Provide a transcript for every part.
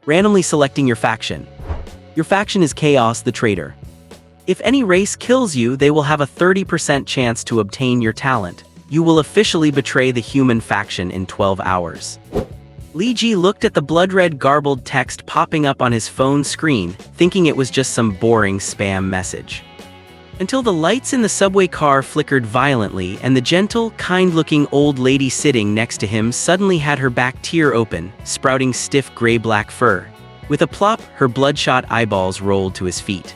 Randomly selecting your faction. Your faction is Chaos the Traitor. If any race kills you, they will have a 30% chance to obtain your talent. You will officially betray the human faction in 12 hours. Li Ji looked at the blood-red garbled text popping up on his phone screen, thinking it was just some boring spam message. Until the lights in the subway car flickered violently and the gentle, kind-looking old lady sitting next to him suddenly had her back tear open, sprouting stiff gray-black fur. With a plop, her bloodshot eyeballs rolled to his feet.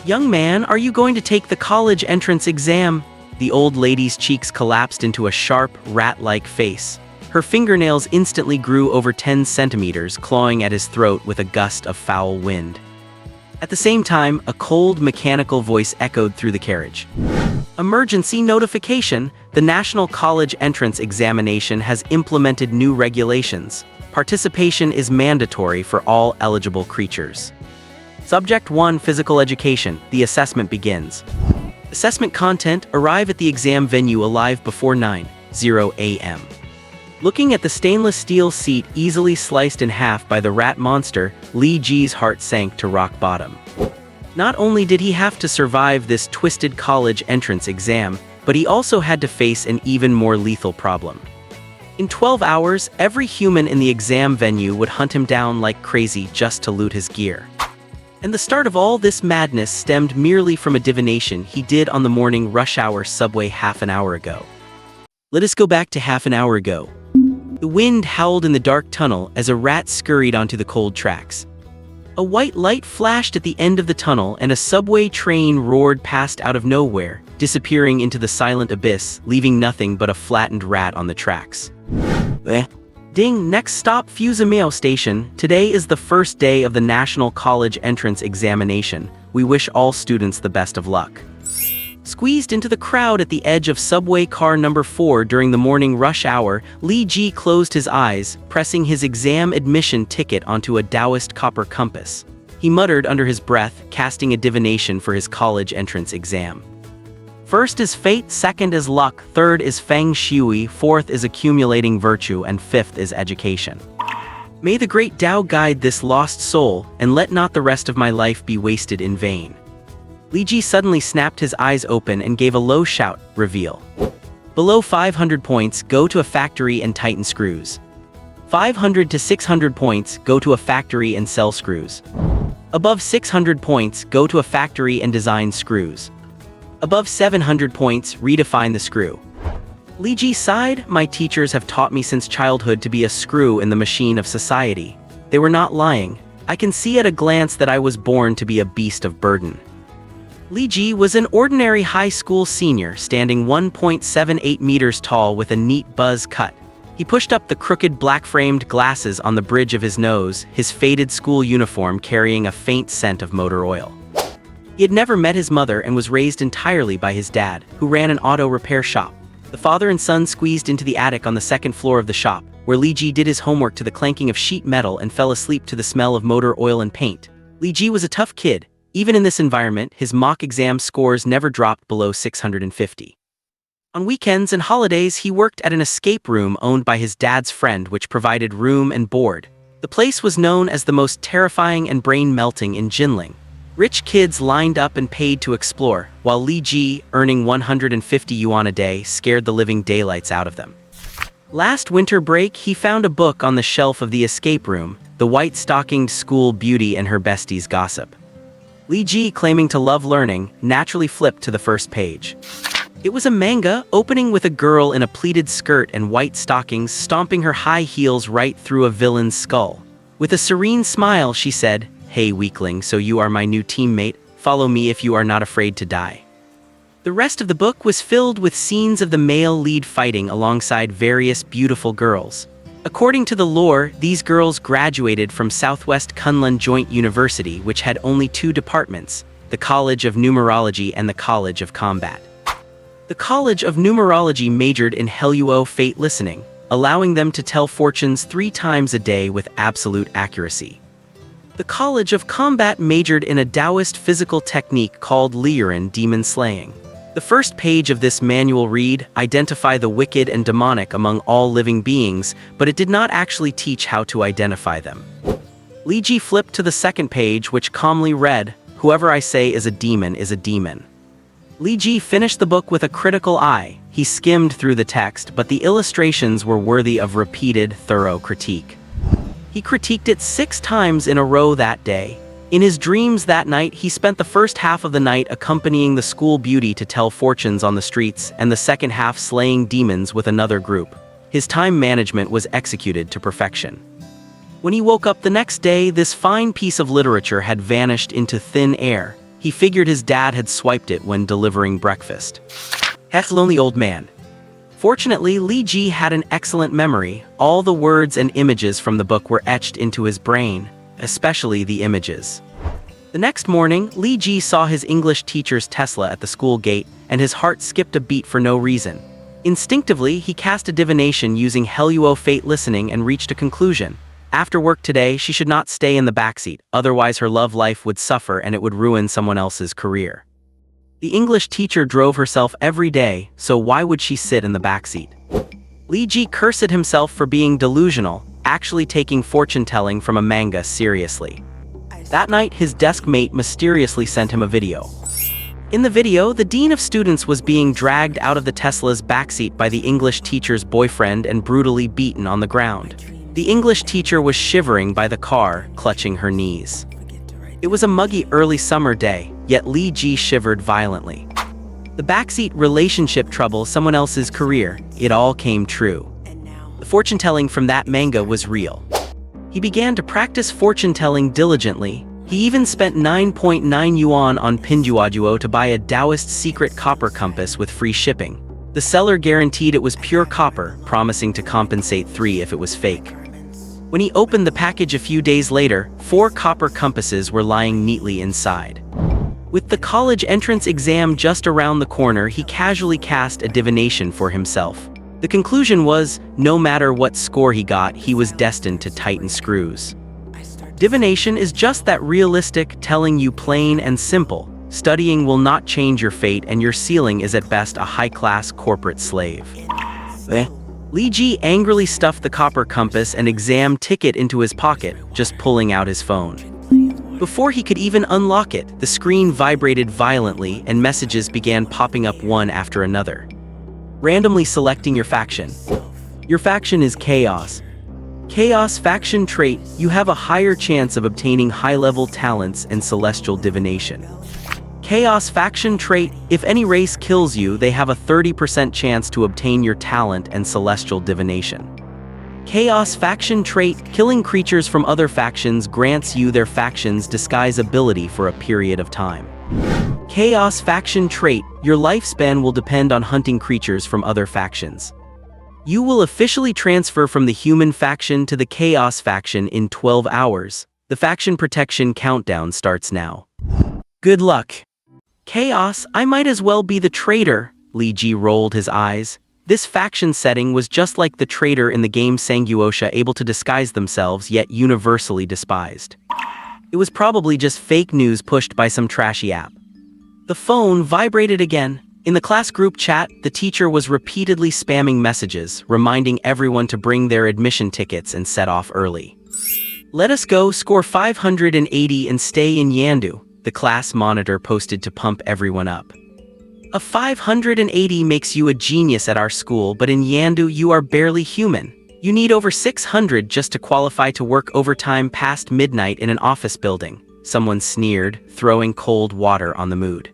"Young man, are you going to take the college entrance exam?" The old lady's cheeks collapsed into a sharp, rat-like face. Her fingernails instantly grew over 10 centimeters, clawing at his throat with a gust of foul wind. At the same time, a cold, mechanical voice echoed through the carriage. "Emergency notification! The National College Entrance Examination has implemented new regulations. Participation is mandatory for all eligible creatures. Subject 1, Physical Education. The assessment begins. Assessment content: arrive at the exam venue alive before 9:00 a.m. Looking at the stainless steel seat easily sliced in half by the rat monster, Li Ji's heart sank to rock bottom. Not only did he have to survive this twisted college entrance exam, but he also had to face an even more lethal problem. In 12 hours, every human in the exam venue would hunt him down like crazy just to loot his gear. And the start of all this madness stemmed merely from a divination he did on the morning rush hour subway half an hour ago. Let us go back to half an hour ago. The wind howled in the dark tunnel as a rat scurried onto the cold tracks. A white light flashed at the end of the tunnel and a subway train roared past out of nowhere, disappearing into the silent abyss, leaving nothing but a flattened rat on the tracks. Ding, next stop Fusumeo Station. Today is the first day of the National College Entrance Examination. We wish all students the best of luck. Squeezed into the crowd at the edge of subway car number 4 during the morning rush hour, Li Ji closed his eyes, pressing his exam admission ticket onto a Taoist copper compass. He muttered under his breath, casting a divination for his college entrance exam. First is fate, second is luck, third is feng shui, fourth is accumulating virtue, and fifth is education. May the great Tao guide this lost soul, and let not the rest of my life be wasted in vain. Li Ji suddenly snapped his eyes open and gave a low shout, reveal. Below 500 points, go to a factory and tighten screws. 500 to 600 points, go to a factory and sell screws. Above 600 points, go to a factory and design screws. Above 700 points, redefine the screw. Li Ji sighed. My teachers have taught me since childhood to be a screw in the machine of society. They were not lying. I can see at a glance that I was born to be a beast of burden. Li Ji was an ordinary high school senior, standing 1.78 meters tall with a neat buzz cut. He pushed up the crooked black-framed glasses on the bridge of his nose, his faded school uniform carrying a faint scent of motor oil. He had never met his mother and was raised entirely by his dad, who ran an auto repair shop. The father and son squeezed into the attic on the second floor of the shop, where Li Ji did his homework to the clanking of sheet metal and fell asleep to the smell of motor oil and paint. Li Ji was a tough kid. Even in this environment, his mock exam scores never dropped below 650. On weekends and holidays, he worked at an escape room owned by his dad's friend, which provided room and board. The place was known as the most terrifying and brain-melting in Jinling. Rich kids lined up and paid to explore, while Li Ji, earning 150 yuan a day, scared the living daylights out of them. Last winter break, he found a book on the shelf of the escape room, The White-Stockinged School Beauty and Her Bestie's Gossip. Li Ji, claiming to love learning, naturally flipped to the first page. It was a manga, opening with a girl in a pleated skirt and white stockings stomping her high heels right through a villain's skull. With a serene smile, she said, "Hey weakling, so you are my new teammate, follow me if you are not afraid to die." The rest of the book was filled with scenes of the male lead fighting alongside various beautiful girls. According to the lore, these girls graduated from Southwest Kunlun Joint University, which had only 2 departments, the College of Numerology and the College of Combat. The College of Numerology majored in Helluo fate listening, allowing them to tell fortunes 3 times a day with absolute accuracy. The College of Combat majored in a Taoist physical technique called Liuran demon slaying. The first page of this manual read, "Identify the wicked and demonic among all living beings," but it did not actually teach how to identify them. Li Ji flipped to the second page, which calmly read, "Whoever I say is a demon is a demon." Li Ji finished the book with a critical eye. He skimmed through the text, but the illustrations were worthy of repeated, thorough critique. He critiqued it 6 times in a row that day. In his dreams that night, he spent the first half of the night accompanying the school beauty to tell fortunes on the streets, and the second half slaying demons with another group. His time management was executed to perfection. When he woke up the next day, this fine piece of literature had vanished into thin air. He figured his dad had swiped it when delivering breakfast. Hech, lonely old man. Fortunately, Li Ji had an excellent memory. All the words and images from the book were etched into his brain, especially the images. The next morning, Li Ji saw his English teacher's Tesla at the school gate, and his heart skipped a beat for no reason. Instinctively, he cast a divination using Helluo Fate listening and reached a conclusion. After work today, she should not stay in the backseat, otherwise her love life would suffer and it would ruin someone else's career. The English teacher drove herself every day, so why would she sit in the backseat? Li Ji cursed himself for being delusional, actually taking fortune-telling from a manga seriously. That night, his desk mate mysteriously sent him a video. In the video, the dean of students was being dragged out of the Tesla's backseat by the English teacher's boyfriend and brutally beaten on the ground. The English teacher was shivering by the car, clutching her knees. It was a muggy early summer day, yet Li Ji shivered violently. The backseat relationship trouble, someone else's career, it all came true. The fortune-telling from that manga was real. He began to practice fortune-telling diligently. He even spent 9.9 yuan on Pinduoduo to buy a Taoist secret copper compass with free shipping. The seller guaranteed it was pure copper, promising to compensate 3 if it was fake. When he opened the package a few days later, 4 copper compasses were lying neatly inside. With the college entrance exam just around the corner, he casually cast a divination for himself. The conclusion was, no matter what score he got, he was destined to tighten screws. Divination is just that, realistic, telling you plain and simple. Studying will not change your fate, and your ceiling is at best a high-class corporate slave. Li Ji angrily stuffed the copper compass and exam ticket into his pocket, just pulling out his phone. Before he could even unlock it, the screen vibrated violently and messages began popping up one after another. Randomly selecting your faction. Your faction is Chaos. Chaos faction trait, you have a higher chance of obtaining high-level talents and celestial divination. Chaos faction trait, if any race kills you, they have a 30% chance to obtain your talent and celestial divination. Chaos faction trait, killing creatures from other factions grants you their faction's disguise ability for a period of time. Chaos faction trait, your lifespan will depend on hunting creatures from other factions. You will officially transfer from the human faction to the Chaos faction in 12 hours. The faction protection countdown starts now. Good luck. Chaos, I might as well be the traitor, Li Ji rolled his eyes. This faction setting was just like the traitor in the game Sanguosha, able to disguise themselves yet universally despised. It was probably just fake news pushed by some trashy app. The phone vibrated again. In the class group chat, the teacher was repeatedly spamming messages, reminding everyone to bring their admission tickets and set off early. Let us go, score 580 and stay in Yandu, the class monitor posted to pump everyone up. A 580 makes you a genius at our school, but in Yandu you are barely human. You need over 600 just to qualify to work overtime past midnight in an office building, someone sneered, throwing cold water on the mood.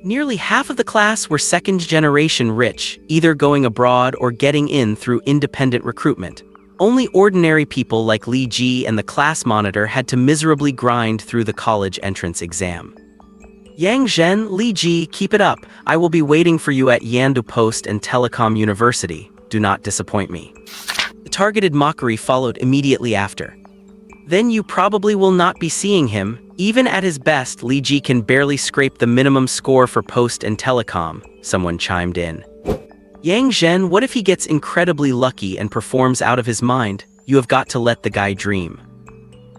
Nearly half of the class were second-generation rich, either going abroad or getting in through independent recruitment. Only ordinary people like Li Ji and the class monitor had to miserably grind through the college entrance exam. Yang Zhen, Li Ji, keep it up. I will be waiting for you at Yandu Post and Telecom University. Do not disappoint me. The targeted mockery followed immediately after. Then you probably will not be seeing him. Even at his best, Li Ji can barely scrape the minimum score for Post and Telecom, someone chimed in. Yang Zhen, what if he gets incredibly lucky and performs out of his mind? You have got to let the guy dream.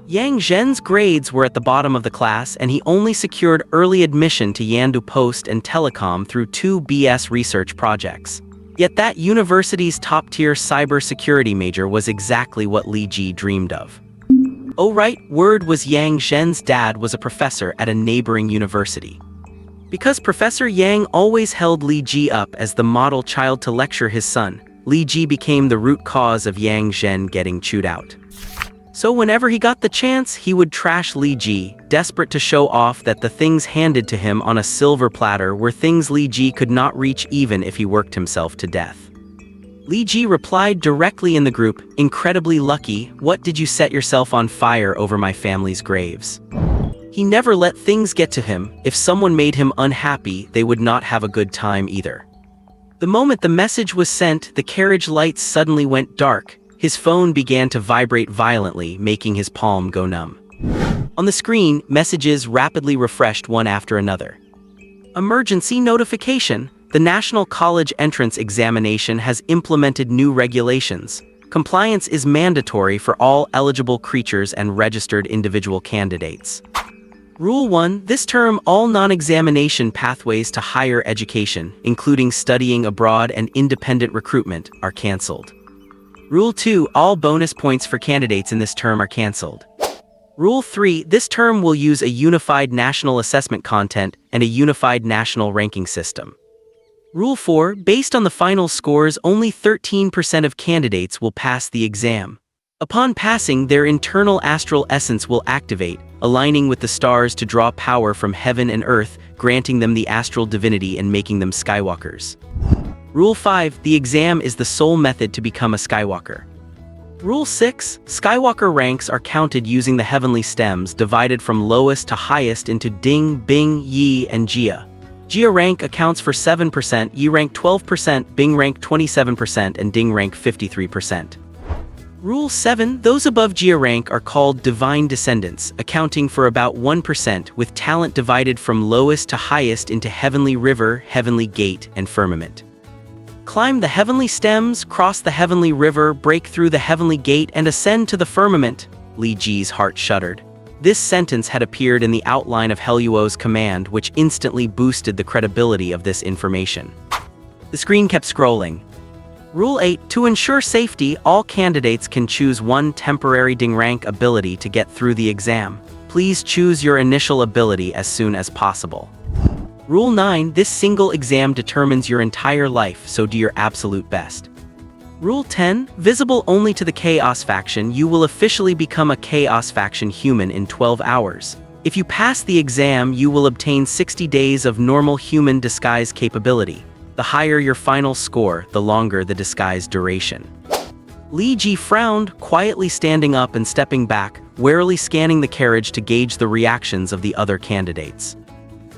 Yang Zhen's grades were at the bottom of the class, and he only secured early admission to Yandu Post and Telecom through 2 BS research projects. Yet that university's top-tier cybersecurity major was exactly what Li Ji dreamed of. Oh right, word was Yang Zhen's dad was a professor at a neighboring university. Because Professor Yang always held Li Ji up as the model child to lecture his son, Li Ji became the root cause of Yang Zhen getting chewed out. So whenever he got the chance, he would trash Li Ji, desperate to show off that the things handed to him on a silver platter were things Li Ji could not reach even if he worked himself to death. Li Ji replied directly in the group, "Incredibly lucky, what did you set yourself on fire over my family's graves?" He never let things get to him. If someone made him unhappy, they would not have a good time either. The moment the message was sent, the carriage lights suddenly went dark. His phone began to vibrate violently, making his palm go numb. On the screen, messages rapidly refreshed one after another. Emergency notification. The National College Entrance Examination has implemented new regulations. Compliance is mandatory for all eligible creatures and registered individual candidates. Rule 1. This term, all non-examination pathways to higher education, including studying abroad and independent recruitment, are cancelled. Rule 2. All bonus points for candidates in this term are cancelled. Rule 3. This term will use a unified national assessment content and a unified national ranking system. Rule 4. Based on the final scores, only 13% of candidates will pass the exam. Upon passing, their internal astral essence will activate, aligning with the stars to draw power from heaven and earth, granting them the astral divinity and making them Skywalkers. Rule 5. The exam is the sole method to become a Skywalker. Rule 6. Skywalker ranks are counted using the heavenly stems divided from lowest to highest into Ding, Bing, Yi, and Jia. Jia rank accounts for 7%, Yi rank 12%, Bing rank 27%, and Ding rank 53%. Rule 7. Those above Jia rank are called divine descendants, accounting for about 1%, with talent divided from lowest to highest into Heavenly River, Heavenly Gate, and Firmament. Climb the heavenly stems, cross the heavenly river, break through the heavenly gate, and ascend to the firmament. Li Ji's heart shuddered. This sentence had appeared in the outline of Heluo's command, which instantly boosted the credibility of this information. The screen kept scrolling. Rule 8. To ensure safety, all candidates can choose one temporary Ding rank ability to get through the exam. Please choose your initial ability as soon as possible. Rule 9. This single exam determines your entire life, so do your absolute best. Rule 10. Visible only to the Chaos faction, you will officially become a Chaos faction human in 12 hours. If you pass the exam, you will obtain 60 days of normal human disguise capability. The higher your final score, the longer the disguise duration. Li Ji frowned, quietly standing up and stepping back, warily scanning the carriage to gauge the reactions of the other candidates.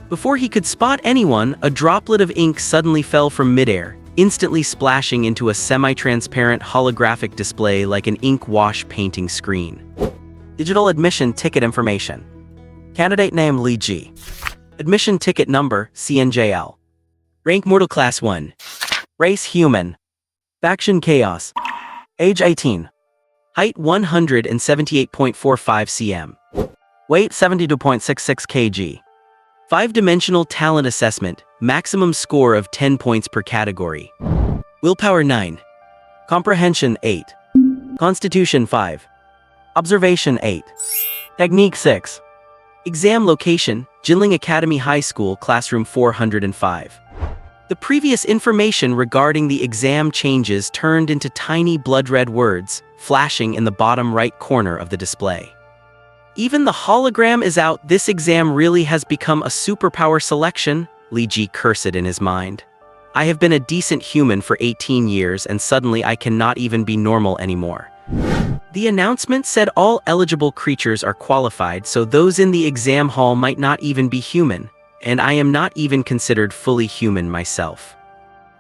Before he could spot anyone, a droplet of ink suddenly fell from midair, instantly splashing into a semi-transparent holographic display like an ink wash painting screen. Digital admission ticket information. Candidate name Li Ji. Admission ticket number CNJL. Rank Mortal Class 1. Race Human. Faction Chaos. Age 18. Height 178.45 cm. Weight 72.66 kg. 5-dimensional talent assessment, maximum score of 10 points per category. Willpower 9. Comprehension 8. Constitution 5. Observation 8. Technique 6. Exam location, Jinling Academy High School, classroom 405. The previous information regarding the exam changes turned into tiny blood-red words, flashing in the bottom right corner of the display. Even the hologram is out. This exam really has become a superpower selection, Li Ji cursed in his mind. I have been a decent human for 18 years and suddenly I cannot even be normal anymore. The announcement said all eligible creatures are qualified, so those in the exam hall might not even be human, and I am not even considered fully human myself.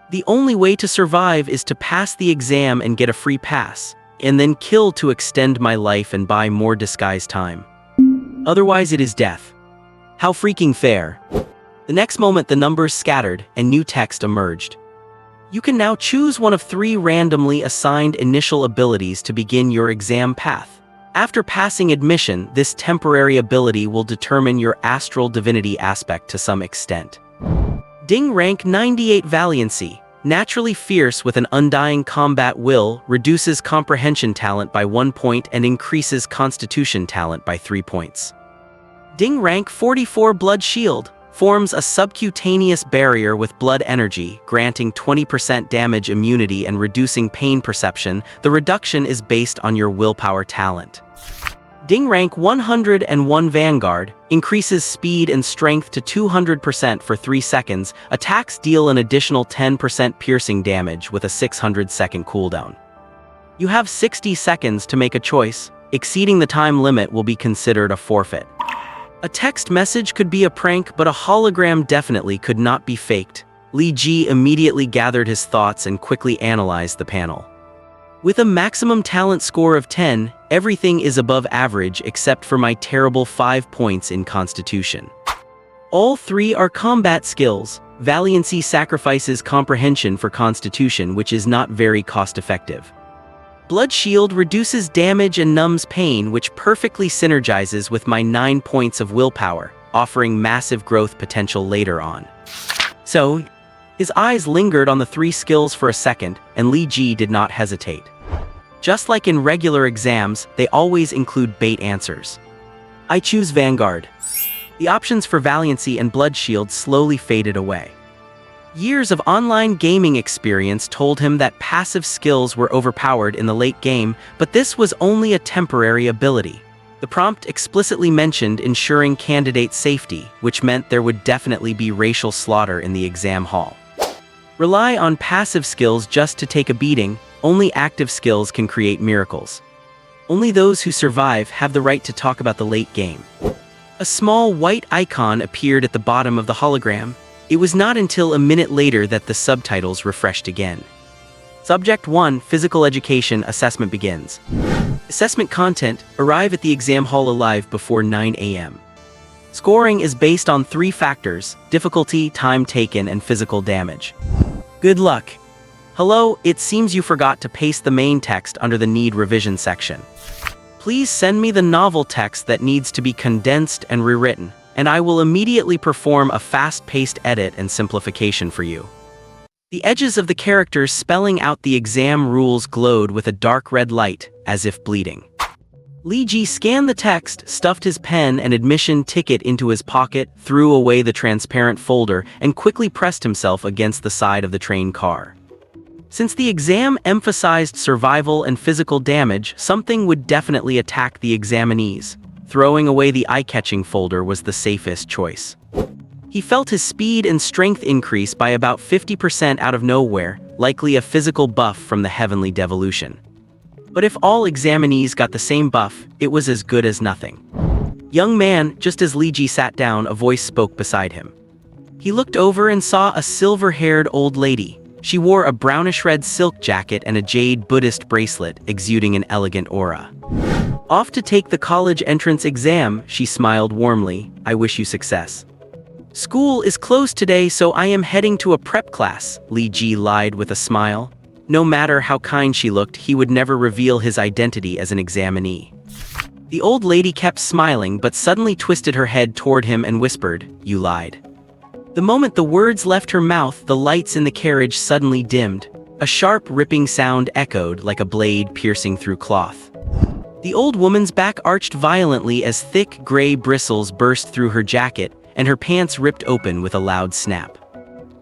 The only way to survive is to pass the exam and get a free pass, and then kill to extend my life and buy more disguise time. Otherwise it is death. How freaking fair. The next moment the numbers scattered and new text emerged. You can now choose one of 3 randomly assigned initial abilities to begin your exam path. After passing admission, this temporary ability will determine your astral divinity aspect to some extent. Ding rank 98 Valiancy. Naturally fierce with an undying combat will, reduces comprehension talent by 1 point and increases constitution talent by 3 points. Ding rank 44 blood shield, forms a subcutaneous barrier with blood energy, granting 20% damage immunity and reducing pain perception. The reduction is based on your willpower talent. Ding rank 101 Vanguard, increases speed and strength to 200% for 3 seconds, attacks deal an additional 10% piercing damage with a 600-second cooldown. You have 60 seconds to make a choice. Exceeding the time limit will be considered a forfeit. A text message could be a prank, but a hologram definitely could not be faked. Li Ji immediately gathered his thoughts and quickly analyzed the panel. With a maximum talent score of 10, everything is above average except for my terrible 5 points in Constitution. All 3 are combat skills. Valiancy sacrifices comprehension for Constitution, which is not very cost-effective. Blood Shield reduces damage and numbs pain, which perfectly synergizes with my 9 points of willpower, offering massive growth potential later on. So, his eyes lingered on the 3 skills for a second, and Li Ji did not hesitate. Just like in regular exams, they always include bait answers. I choose Vanguard. The options for Valiancy and Blood Shield slowly faded away. Years of online gaming experience told him that passive skills were overpowered in the late game, but this was only a temporary ability. The prompt explicitly mentioned ensuring candidate safety, which meant there would definitely be racial slaughter in the exam hall. Rely on passive skills just to take a beating. Only active skills can create miracles. Only those who survive have the right to talk about the late game. A small white icon appeared at the bottom of the hologram. It was not until a minute later that the subtitles refreshed again. Subject 1, Physical Education Assessment begins. Assessment content, arrive at the exam hall alive before 9 a.m. Scoring is based on 3 factors: difficulty, time taken, and physical damage. Good luck. Hello, it seems you forgot to paste the main text under the Need Revision section. Please send me the novel text that needs to be condensed and rewritten, and I will immediately perform a fast-paced edit and simplification for you. The edges of the characters spelling out the exam rules glowed with a dark red light, as if bleeding. Li Ji scanned the text, stuffed his pen and admission ticket into his pocket, threw away the transparent folder, and quickly pressed himself against the side of the train car. Since the exam emphasized survival and physical damage, something would definitely attack the examinees. Throwing away the eye-catching folder was the safest choice. He felt his speed and strength increase by about 50% out of nowhere, likely a physical buff from the heavenly devolution. But if all examinees got the same buff, it was as good as nothing. Young man, just as Li Ji sat down, a voice spoke beside him. He looked over and saw a silver-haired old lady. She wore a brownish-red silk jacket and a jade Buddhist bracelet, exuding an elegant aura. Off to take the college entrance exam, she smiled warmly. I wish you success. School is closed today, so I am heading to a prep class, Li Ji lied with a smile. No matter how kind she looked, he would never reveal his identity as an examinee. The old lady kept smiling but suddenly twisted her head toward him and whispered, "You lied." The moment the words left her mouth, the lights in the carriage suddenly dimmed. A sharp, ripping sound echoed like a blade piercing through cloth. The old woman's back arched violently as thick, gray bristles burst through her jacket, and her pants ripped open with a loud snap.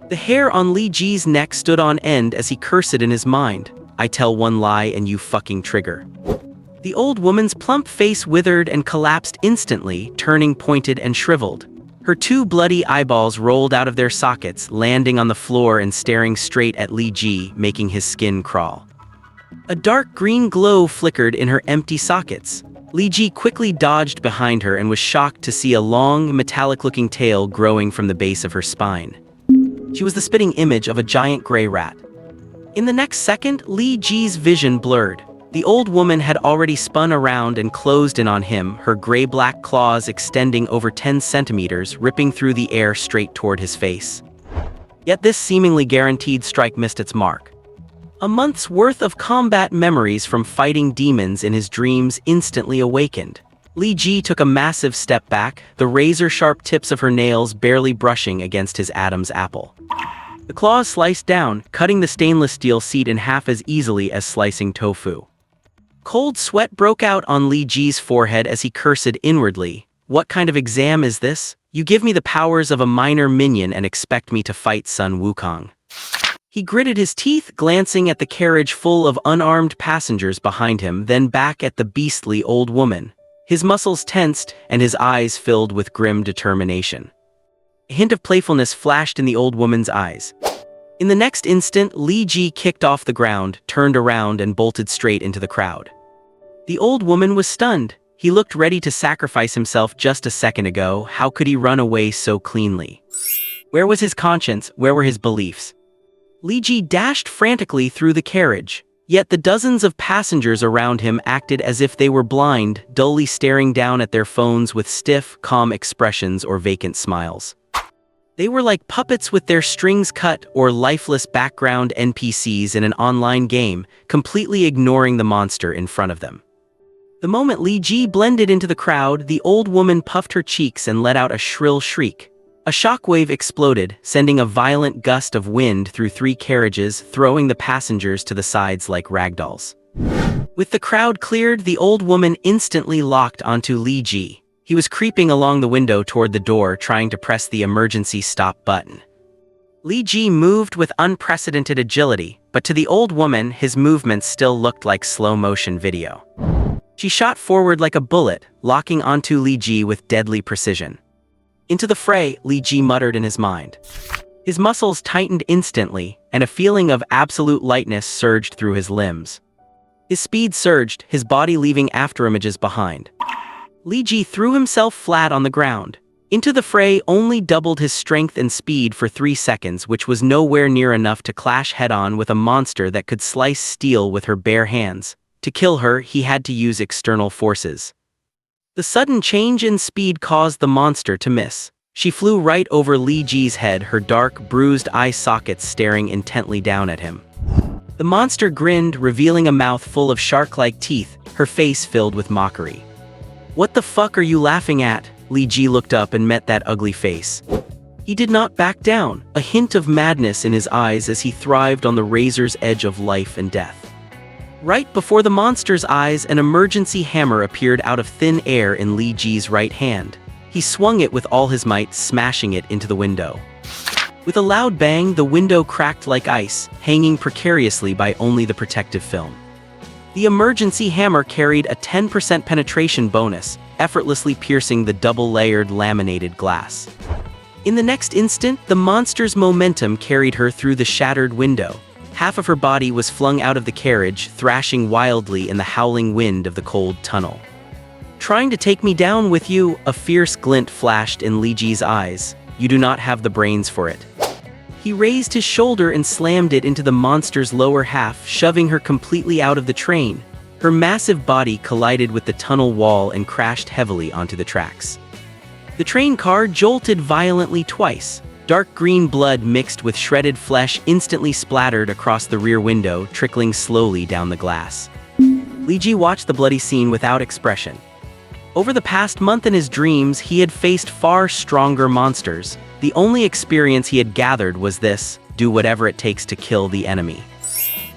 The hair on Li Ji's neck stood on end as he cursed in his mind. I tell one lie and you fucking trigger. The old woman's plump face withered and collapsed instantly, turning pointed and shriveled. Her 2 bloody eyeballs rolled out of their sockets, landing on the floor and staring straight at Li Ji, making his skin crawl. A dark green glow flickered in her empty sockets. Li Ji quickly dodged behind her and was shocked to see a long, metallic-looking tail growing from the base of her spine. She was the spitting image of a giant gray rat. In the next second, Li Ji's vision blurred. The old woman had already spun around and closed in on him, her gray-black claws extending over 10 centimeters, ripping through the air straight toward his face. Yet this seemingly guaranteed strike missed its mark. A month's worth of combat memories from fighting demons in his dreams instantly awakened. Li Ji took a massive step back, the razor-sharp tips of her nails barely brushing against his Adam's apple. The claws sliced down, cutting the stainless steel seat in half as easily as slicing tofu. Cold sweat broke out on Li Ji's forehead as he cursed inwardly. What kind of exam is this? You give me the powers of a minor minion and expect me to fight Sun Wukong. He gritted his teeth, glancing at the carriage full of unarmed passengers behind him, then back at the beastly old woman. His muscles tensed, and his eyes filled with grim determination. A hint of playfulness flashed in the old woman's eyes. In the next instant, Li Ji kicked off the ground, turned around, and bolted straight into the crowd. The old woman was stunned. He looked ready to sacrifice himself just a second ago. How could he run away so cleanly? Where was his conscience? Where were his beliefs? Li Ji dashed frantically through the carriage, yet the dozens of passengers around him acted as if they were blind, dully staring down at their phones with stiff, calm expressions or vacant smiles. They were like puppets with their strings cut or lifeless background NPCs in an online game, completely ignoring the monster in front of them. The moment Li Ji blended into the crowd, the old woman puffed her cheeks and let out a shrill shriek. A shockwave exploded, sending a violent gust of wind through 3 carriages, throwing the passengers to the sides like ragdolls. With the crowd cleared, the old woman instantly locked onto Li Ji. He was creeping along the window toward the door, trying to press the emergency stop button. Li Ji moved with unprecedented agility, but to the old woman, his movements still looked like slow-motion video. She shot forward like a bullet, locking onto Li Ji with deadly precision. Into the fray, Li Ji muttered in his mind. His muscles tightened instantly, and a feeling of absolute lightness surged through his limbs. His speed surged, his body leaving afterimages behind. Li Ji threw himself flat on the ground. Into the fray only doubled his strength and speed for 3 seconds, which was nowhere near enough to clash head-on with a monster that could slice steel with her bare hands. To kill her, he had to use external forces. The sudden change in speed caused the monster to miss. She flew right over Li Ji's head, her dark, bruised eye sockets staring intently down at him. The monster grinned, revealing a mouth full of shark-like teeth, her face filled with mockery. "What the fuck are you laughing at?" Li Ji looked up and met that ugly face. He did not back down, a hint of madness in his eyes as he thrived on the razor's edge of life and death. Right before the monster's eyes, an emergency hammer appeared out of thin air in Li Ji's right hand. He swung it with all his might, smashing it into the window. With a loud bang, the window cracked like ice, hanging precariously by only the protective film. The emergency hammer carried a 10% penetration bonus, effortlessly piercing the double-layered laminated glass. In the next instant, the monster's momentum carried her through the shattered window. Half of her body was flung out of the carriage, thrashing wildly in the howling wind of the cold tunnel. "Trying to take me down with you?" A fierce glint flashed in Li Ji's eyes. "You do not have the brains for it." He raised his shoulder and slammed it into the monster's lower half, shoving her completely out of the train. Her massive body collided with the tunnel wall and crashed heavily onto the tracks. The train car jolted violently twice. Dark green blood mixed with shredded flesh instantly splattered across the rear window, trickling slowly down the glass. Li Ji watched the bloody scene without expression. Over the past month in his dreams, he had faced far stronger monsters. The only experience he had gathered was this: do whatever it takes to kill the enemy.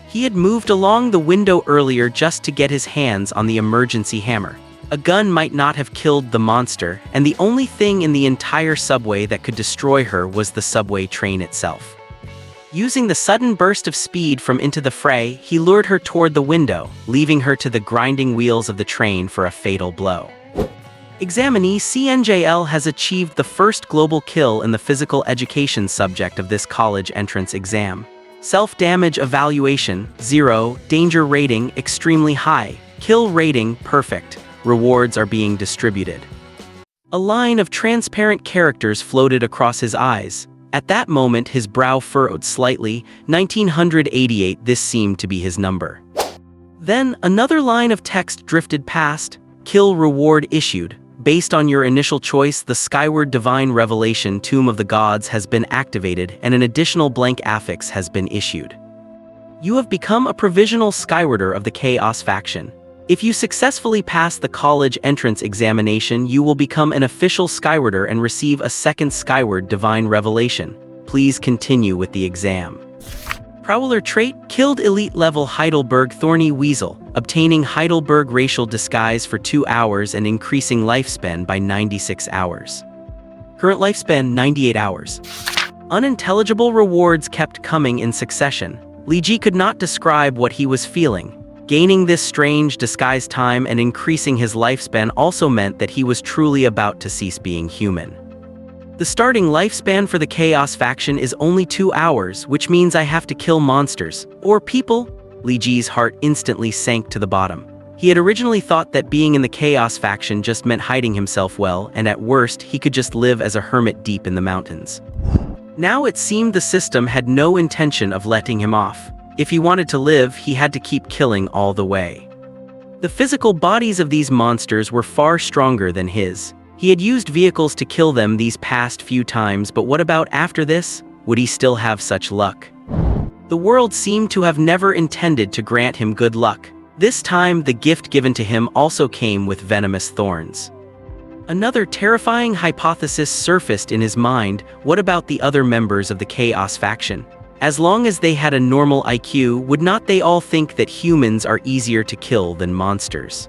He had moved along the window earlier just to get his hands on the emergency hammer. A gun might not have killed the monster, and the only thing in the entire subway that could destroy her was the subway train itself. Using the sudden burst of speed from Into the Fray, he lured her toward the window, leaving her to the grinding wheels of the train for a fatal blow. Examinee CNJL has achieved the first global kill in the physical education subject of this college entrance exam. Self-damage evaluation, 0, danger rating, extremely high, kill rating, perfect. Rewards are being distributed. A line of transparent characters floated across his eyes. At that moment, his brow furrowed slightly. 1988, this seemed to be his number. Then, another line of text drifted past. Kill reward issued. Based on your initial choice, the Skyward Divine Revelation Tomb of the Gods has been activated, and an additional blank affix has been issued. You have become a provisional Skywarder of the Chaos faction. If you successfully pass the college entrance examination, you will become an official Skywarder and receive a second Skyward Divine Revelation. Please continue with the exam. Prowler trait, killed elite-level Heidelberg thorny weasel, obtaining Heidelberg racial disguise for 2 hours and increasing lifespan by 96 hours. Current lifespan 98 hours. Unintelligible rewards kept coming in succession. Li Ji could not describe what he was feeling. Gaining this strange disguise time and increasing his lifespan also meant that he was truly about to cease being human. The starting lifespan for the Chaos faction is only 2 hours, which means I have to kill monsters, or people. Li Ji's heart instantly sank to the bottom. He had originally thought that being in the Chaos faction just meant hiding himself well, and at worst, he could just live as a hermit deep in the mountains. Now it seemed the system had no intention of letting him off. If he wanted to live, he had to keep killing all the way. The physical bodies of these monsters were far stronger than his. He had used vehicles to kill them these past few times, but what about after this? Would he still have such luck? The world seemed to have never intended to grant him good luck. This time, the gift given to him also came with venomous thorns. Another terrifying hypothesis surfaced in his mind: what about the other members of the Chaos faction? As long as they had a normal IQ, would not they all think that humans are easier to kill than monsters?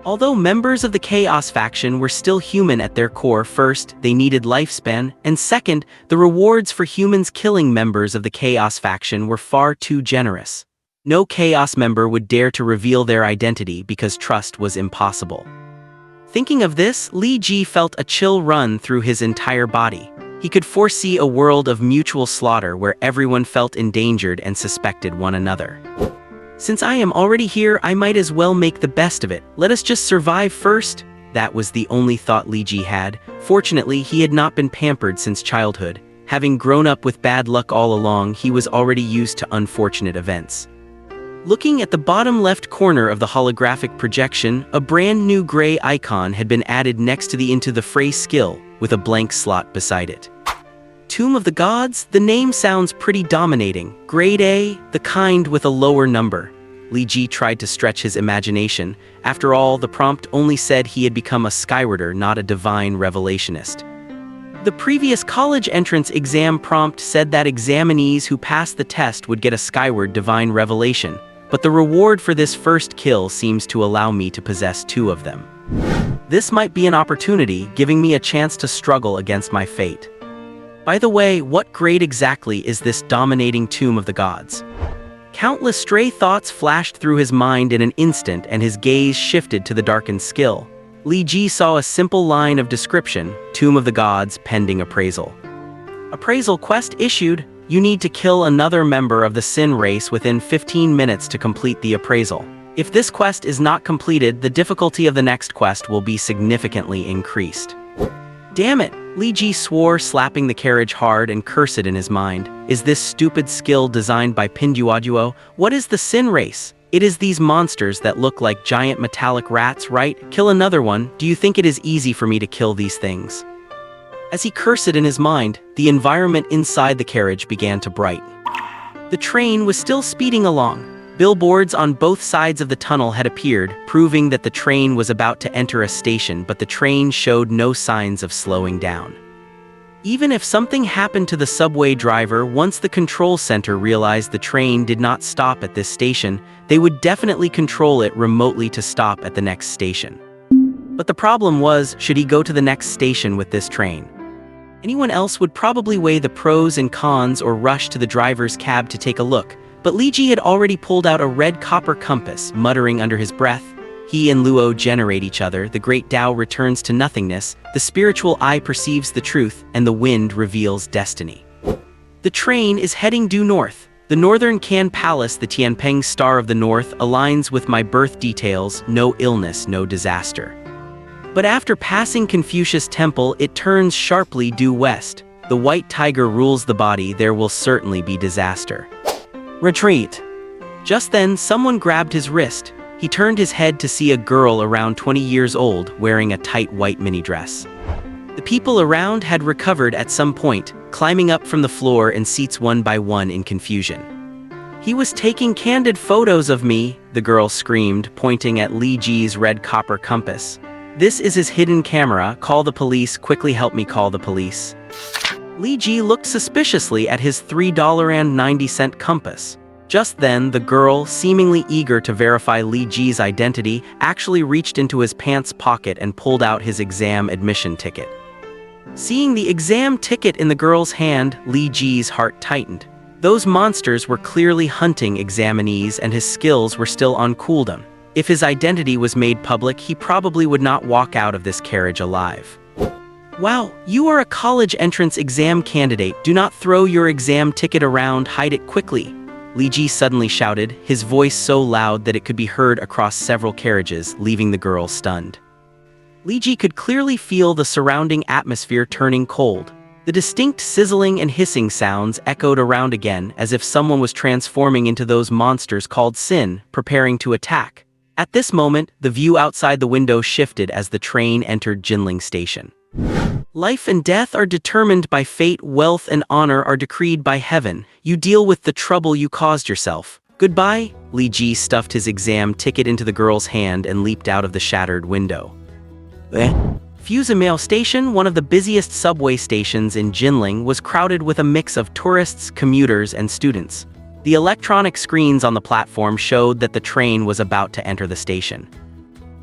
Although members of the Chaos faction were still human at their core, first, they needed lifespan, and second, the rewards for humans killing members of the Chaos faction were far too generous. No Chaos member would dare to reveal their identity because trust was impossible. Thinking of this, Li Ji felt a chill run through his entire body. He could foresee a world of mutual slaughter where everyone felt endangered and suspected one another. Since I am already here, I might as well make the best of it. Let us just survive first. That was the only thought Li Ji had. Fortunately, he had not been pampered since childhood. Having grown up with bad luck all along, he was already used to unfortunate events. Looking at the bottom left corner of the holographic projection, a brand new gray icon had been added next to the into the phrase skill, with a blank slot beside it. Tomb of the Gods? The name sounds pretty dominating. Grade A, the kind with a lower number. Li Ji tried to stretch his imagination. After all, the prompt only said he had become a Skywarder, not a divine revelationist. The previous college entrance exam prompt said that examinees who passed the test would get a Skyward divine revelation, but the reward for this first kill seems to allow me to possess 2 of them. This might be an opportunity, giving me a chance to struggle against my fate. By the way, what grade exactly is this dominating Tomb of the Gods? Countless stray thoughts flashed through his mind in an instant, and his gaze shifted to the darkened skill. Li Ji saw a simple line of description: Tomb of the Gods, pending appraisal. Appraisal quest issued. You need to kill another member of the Sin race within 15 minutes to complete the appraisal. If this quest is not completed, the difficulty of the next quest will be significantly increased. Damn it! Li Ji swore, slapping the carriage hard and cursed in his mind. Is this stupid skill designed by Pinduoduo? What is the Sin race? It is these monsters that look like giant metallic rats, right? Kill another one. Do you think it is easy for me to kill these things? As he cursed in his mind, the environment inside the carriage began to brighten. The train was still speeding along. Billboards on both sides of the tunnel had appeared, proving that the train was about to enter a station, but the train showed no signs of slowing down. Even if something happened to the subway driver, once the control center realized the train did not stop at this station, they would definitely control it remotely to stop at the next station. But the problem was, should he go to the next station with this train? Anyone else would probably weigh the pros and cons or rush to the driver's cab to take a look. But Li Ji had already pulled out a red copper compass, muttering under his breath. He and Luo generate each other, the great Tao returns to nothingness, the spiritual eye perceives the truth, and the wind reveals destiny. The train is heading due north. The northern Can Palace, the Tianpeng Star of the North, aligns with my birth details: no illness, no disaster. But after passing Confucius Temple, it turns sharply due west. The white tiger rules the body, there will certainly be disaster. Retreat. Just then, someone grabbed his wrist. He turned his head to see a girl around 20 years old, wearing a tight white mini dress. The people around had recovered at some point, climbing up from the floor and seats one by one in confusion. He was taking candid photos of me, the girl screamed, pointing at Li Ji's red copper compass. This is his hidden camera. Call the police, quickly help me call the police. Li Ji looked suspiciously at his $3.90 compass. Just then, the girl, seemingly eager to verify Li Ji's identity, actually reached into his pants pocket and pulled out his exam admission ticket. Seeing the exam ticket in the girl's hand, Li Ji's heart tightened. Those monsters were clearly hunting examinees and his skills were still on cooldown. If his identity was made public, he probably would not walk out of this carriage alive. Wow, you are a college entrance exam candidate. Do not throw your exam ticket around, hide it quickly. Li Ji suddenly shouted, his voice so loud that it could be heard across several carriages, leaving the girl stunned. Li Ji could clearly feel the surrounding atmosphere turning cold. The distinct sizzling and hissing sounds echoed around again, as if someone was transforming into those monsters called Sin, preparing to attack. At this moment, the view outside the window shifted as the train entered Jinling Station. Life and death are determined by fate, wealth and honor are decreed by heaven. You deal with the trouble you caused yourself. Goodbye. Li Ji stuffed his exam ticket into the girl's hand and leaped out of the shattered window. Fusamail Station, one of the busiest subway stations in Jinling, was crowded with a mix of tourists, commuters, and students. The electronic screens on the platform showed that the train was about to enter the station.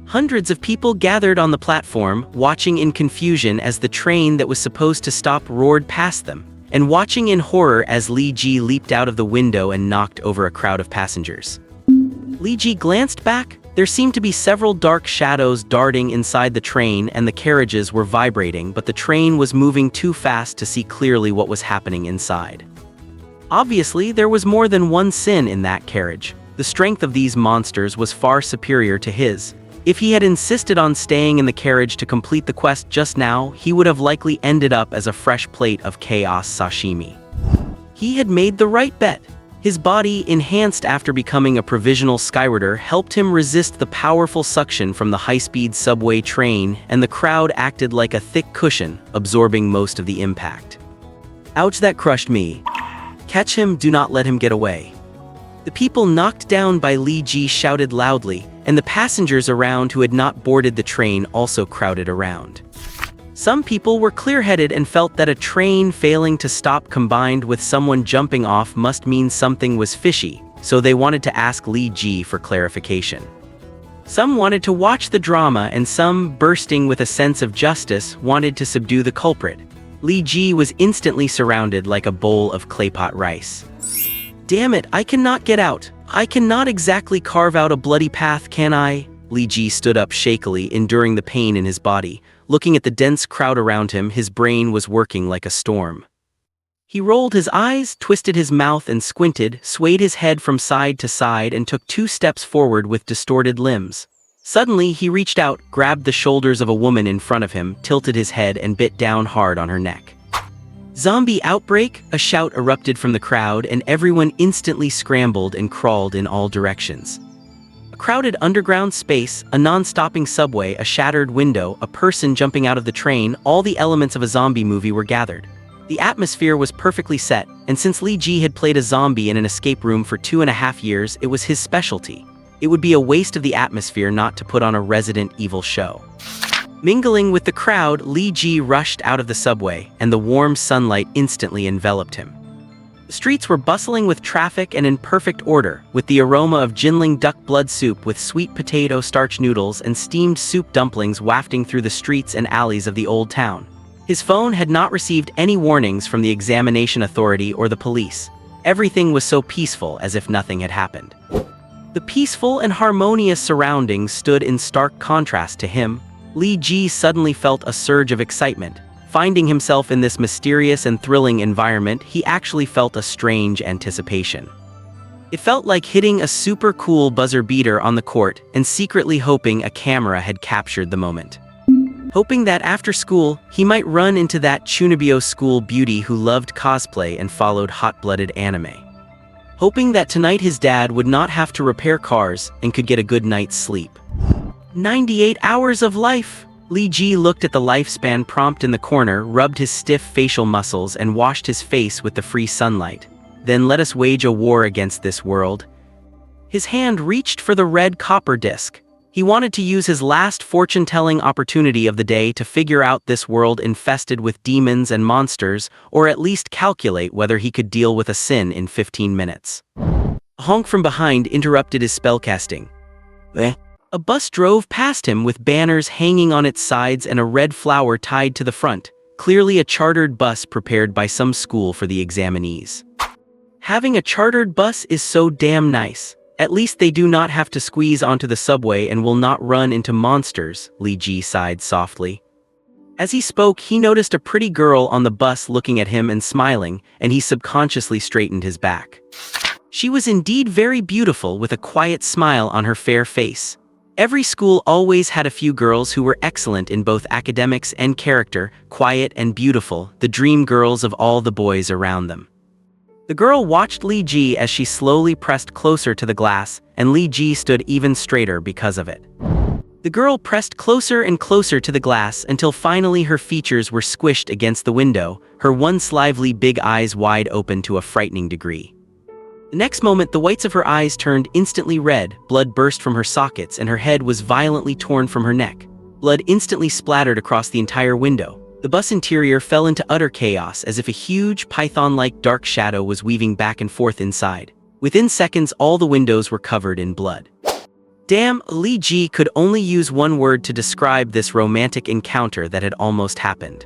Hundreds of people gathered on the platform, watching in confusion as the train that was supposed to stop roared past them, and watching in horror as Li Ji leaped out of the window and knocked over a crowd of passengers. Li Ji glanced back. There seemed to be several dark shadows darting inside the train and the carriages were vibrating, but the train was moving too fast to see clearly what was happening inside. Obviously, there was more than one Sin in that carriage. The strength of these monsters was far superior to his. If he had insisted on staying in the carriage to complete the quest just now, he would have likely ended up as a fresh plate of chaos sashimi. He had made the right bet. His body, enhanced after becoming a provisional skywarder, helped him resist the powerful suction from the high-speed subway train, and the crowd acted like a thick cushion, absorbing most of the impact. Ouch, that crushed me. Catch him, do not let him get away. The people knocked down by Li Ji shouted loudly, and the passengers around who had not boarded the train also crowded around. Some people were clear-headed and felt that a train failing to stop combined with someone jumping off must mean something was fishy, so they wanted to ask Li Ji for clarification. Some wanted to watch the drama and some, bursting with a sense of justice, wanted to subdue the culprit. Li Ji was instantly surrounded like a bowl of claypot rice. Damn it, I cannot get out. I cannot exactly carve out a bloody path, can I? Li Ji stood up shakily, enduring the pain in his body. Looking at the dense crowd around him, his brain was working like a storm. He rolled his eyes, twisted his mouth and squinted, swayed his head from side to side and took 2 steps forward with distorted limbs. Suddenly, he reached out, grabbed the shoulders of a woman in front of him, tilted his head and bit down hard on her neck. Zombie outbreak! A shout erupted from the crowd and everyone instantly scrambled and crawled in all directions. A crowded underground space, a non-stopping subway, a shattered window, a person jumping out of the train, all the elements of a zombie movie were gathered. The atmosphere was perfectly set, and since Li Ji had played a zombie in an escape room for 2.5 years, it was his specialty. It would be a waste of the atmosphere not to put on a Resident Evil show. Mingling with the crowd, Li Ji rushed out of the subway, and the warm sunlight instantly enveloped him. The streets were bustling with traffic and in perfect order, with the aroma of Jinling duck blood soup with sweet potato starch noodles and steamed soup dumplings wafting through the streets and alleys of the old town. His phone had not received any warnings from the examination authority or the police. Everything was so peaceful as if nothing had happened. The peaceful and harmonious surroundings stood in stark contrast to him. Li Ji suddenly felt a surge of excitement. Finding himself in this mysterious and thrilling environment, he actually felt a strange anticipation. It felt like hitting a super cool buzzer beater on the court and secretly hoping a camera had captured the moment. Hoping that after school, he might run into that Chunibyo school beauty who loved cosplay and followed hot-blooded anime. Hoping that tonight his dad would not have to repair cars and could get a good night's sleep. 98 hours of life! Li Ji looked at the lifespan prompt in the corner, rubbed his stiff facial muscles and washed his face with the free sunlight. Then let us wage a war against this world. His hand reached for the red copper disc. He wanted to use his last fortune-telling opportunity of the day to figure out this world infested with demons and monsters, or at least calculate whether he could deal with a sin in 15 minutes. A honk from behind interrupted his spellcasting. A bus drove past him with banners hanging on its sides and a red flower tied to the front, clearly a chartered bus prepared by some school for the examinees. Having a chartered bus is so damn nice. At least they do not have to squeeze onto the subway and will not run into monsters, Li Ji sighed softly. As he spoke, he noticed a pretty girl on the bus looking at him and smiling, and he subconsciously straightened his back. She was indeed very beautiful with a quiet smile on her fair face. Every school always had a few girls who were excellent in both academics and character, quiet and beautiful, the dream girls of all the boys around them. The girl watched Li Ji as she slowly pressed closer to the glass, and Li Ji stood even straighter because of it. The girl pressed closer and closer to the glass until finally her features were squished against the window, her once lively big eyes wide open to a frightening degree. The next moment, the whites of her eyes turned instantly red, blood burst from her sockets, and her head was violently torn from her neck. Blood instantly splattered across the entire window. The bus interior fell into utter chaos as if a huge, python-like dark shadow was weaving back and forth inside. Within seconds, all the windows were covered in blood. Damn, Li Ji could only use one word to describe this romantic encounter that had almost happened.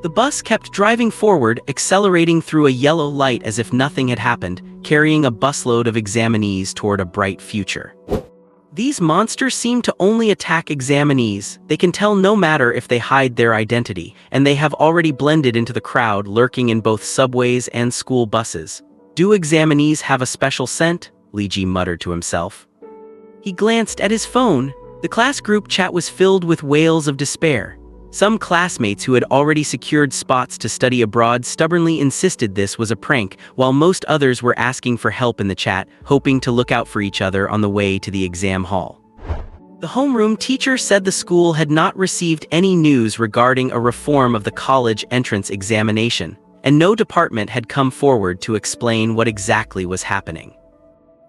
The bus kept driving forward, accelerating through a yellow light as if nothing had happened, carrying a busload of examinees toward a bright future. These monsters seem to only attack examinees. They can tell no matter if they hide their identity, and they have already blended into the crowd, lurking in both subways and school buses. Do examinees have a special scent? Li Ji muttered to himself. He glanced at his phone. The class group chat was filled with wails of despair. Some classmates who had already secured spots to study abroad stubbornly insisted this was a prank, while most others were asking for help in the chat, hoping to look out for each other on the way to the exam hall. The homeroom teacher said the school had not received any news regarding a reform of the college entrance examination, and no department had come forward to explain what exactly was happening.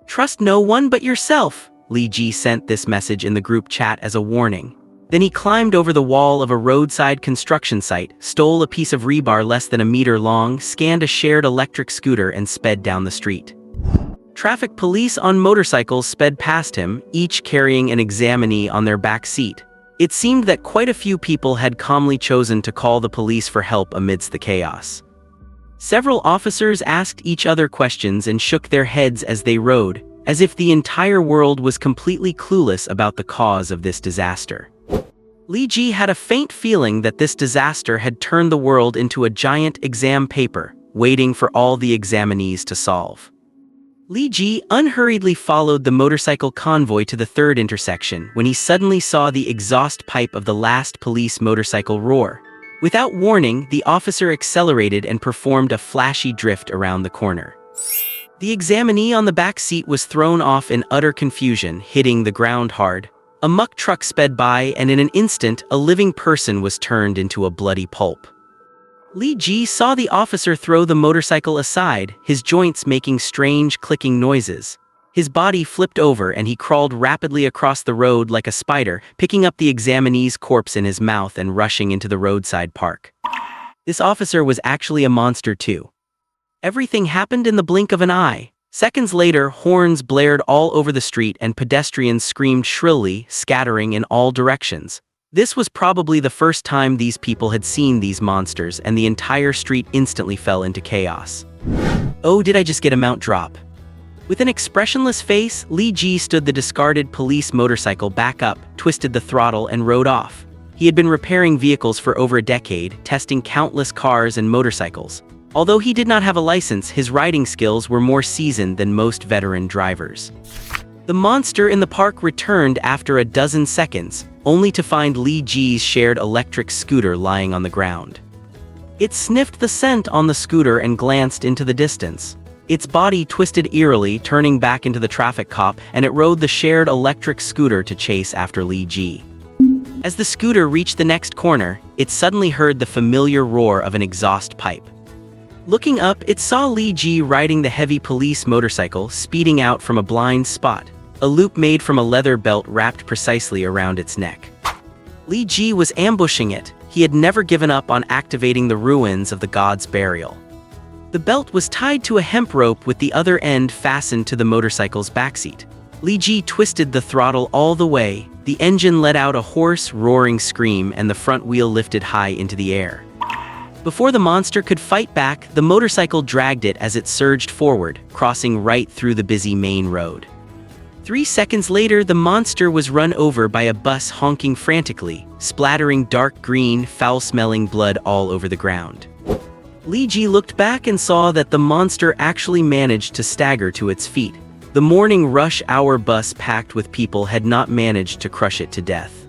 Trust no one but yourself, Li Ji sent this message in the group chat as a warning. Then he climbed over the wall of a roadside construction site, stole a piece of rebar less than a meter long, scanned a shared electric scooter and sped down the street. Traffic police on motorcycles sped past him, each carrying an examinee on their back seat. It seemed that quite a few people had calmly chosen to call the police for help amidst the chaos. Several officers asked each other questions and shook their heads as they rode, as if the entire world was completely clueless about the cause of this disaster. Li Ji had a faint feeling that this disaster had turned the world into a giant exam paper, waiting for all the examinees to solve. Li Ji unhurriedly followed the motorcycle convoy to the third intersection when he suddenly saw the exhaust pipe of the last police motorcycle roar. Without warning, the officer accelerated and performed a flashy drift around the corner. The examinee on the back seat was thrown off in utter confusion, hitting the ground hard. A muck truck sped by, and in an instant, a living person was turned into a bloody pulp. Li Ji saw the officer throw the motorcycle aside, his joints making strange clicking noises. His body flipped over and he crawled rapidly across the road like a spider, picking up the examinee's corpse in his mouth and rushing into the roadside park. This officer was actually a monster too. Everything happened in the blink of an eye. Seconds later, horns blared all over the street and pedestrians screamed shrilly, scattering in all directions. This was probably the first time these people had seen these monsters, and the entire street instantly fell into chaos. Oh, did I just get a mount drop? With an expressionless face, Li Ji stood the discarded police motorcycle back up, twisted the throttle, and rode off. He had been repairing vehicles for over a decade, testing countless cars and motorcycles. Although he did not have a license, his riding skills were more seasoned than most veteran drivers. The monster in the park returned after a dozen seconds, only to find Li Ji's shared electric scooter lying on the ground. It sniffed the scent on the scooter and glanced into the distance. Its body twisted eerily, turning back into the traffic cop, and it rode the shared electric scooter to chase after Li Ji. As the scooter reached the next corner, it suddenly heard the familiar roar of an exhaust pipe. Looking up, it saw Li Ji riding the heavy police motorcycle, speeding out from a blind spot. a loop made from a leather belt wrapped precisely around its neck. Li Ji was ambushing it. He had never given up on activating the ruins of the god's burial. The belt was tied to a hemp rope with the other end fastened to the motorcycle's backseat. Li Ji twisted the throttle all the way. The engine let out a hoarse, roaring scream and the front wheel lifted high into the air. Before the monster could fight back, the motorcycle dragged it as it surged forward, crossing right through the busy main road. 3 seconds later, the monster was run over by a bus honking frantically, splattering dark green, foul-smelling blood all over the ground. Li Ji looked back and saw that the monster actually managed to stagger to its feet. The morning rush hour bus packed with people had not managed to crush it to death.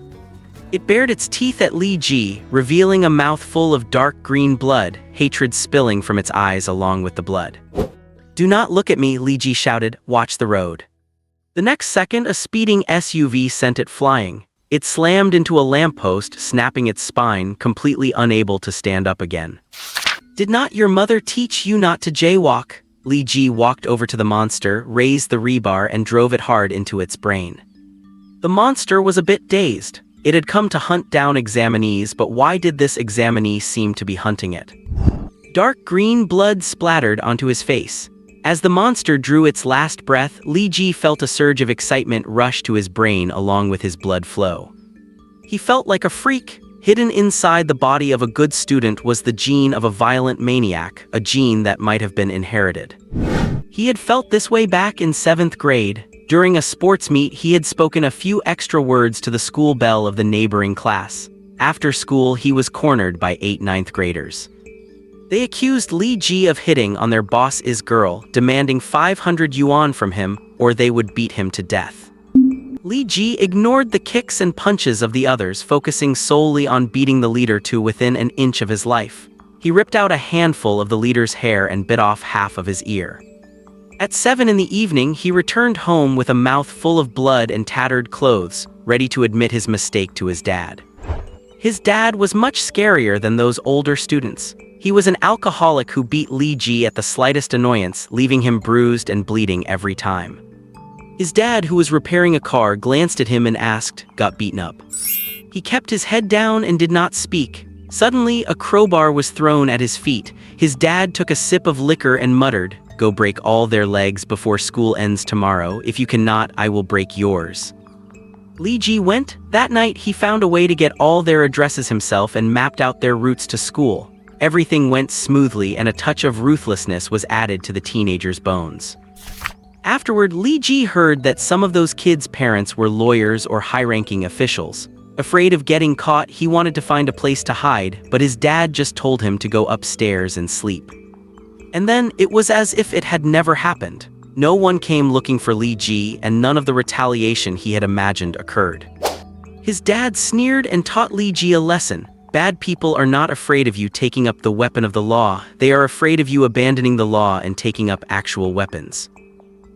It bared its teeth at Li Ji, revealing a mouth full of dark green blood, hatred spilling from its eyes along with the blood. "Do not look at me," Li Ji shouted. "Watch the road." The next second, a speeding SUV sent it flying. It slammed into a lamppost, snapping its spine, completely unable to stand up again. "Did not your mother teach you not to jaywalk?" Li Ji walked over to the monster, raised the rebar and drove it hard into its brain. The monster was a bit dazed. It had come to hunt down examinees, but why did this examinee seem to be hunting it? Dark green blood splattered onto his face. As the monster drew its last breath, Li Ji felt a surge of excitement rush to his brain along with his blood flow. He felt like a freak. Hidden inside the body of a good student was the gene of a violent maniac, a gene that might have been inherited. He had felt this way back in 7th grade. During a sports meet, he had spoken a few extra words to the school bell of the neighboring class. After school, he was cornered by 8 ninth graders. They accused Li Ji of hitting on their boss's girl, demanding 500 yuan from him, or they would beat him to death. Li Ji ignored the kicks and punches of the others, focusing solely on beating the leader to within an inch of his life. He ripped out a handful of the leader's hair and bit off half of his ear. At 7 in the evening, he returned home with a mouth full of blood and tattered clothes, ready to admit his mistake to his dad. His dad was much scarier than those older students. He was an alcoholic who beat Li Ji at the slightest annoyance, leaving him bruised and bleeding every time. His dad, who was repairing a car, glanced at him and asked, "Got beaten up?" He kept his head down and did not speak. Suddenly, a crowbar was thrown at his feet. His dad took a sip of liquor and muttered, "Go break all their legs before school ends tomorrow. If you cannot, I will break yours." Li Ji went. That night, he found a way to get all their addresses himself and mapped out their routes to school. Everything went smoothly and a touch of ruthlessness was added to the teenager's bones. Afterward, Li Ji heard that some of those kids' parents were lawyers or high-ranking officials. Afraid of getting caught, he wanted to find a place to hide, but his dad just told him to go upstairs and sleep. And then, it was as if it had never happened. No one came looking for Li Ji, and none of the retaliation he had imagined occurred. His dad sneered and taught Li Ji a lesson. Bad people are not afraid of you taking up the weapon of the law. They are afraid of you abandoning the law and taking up actual weapons.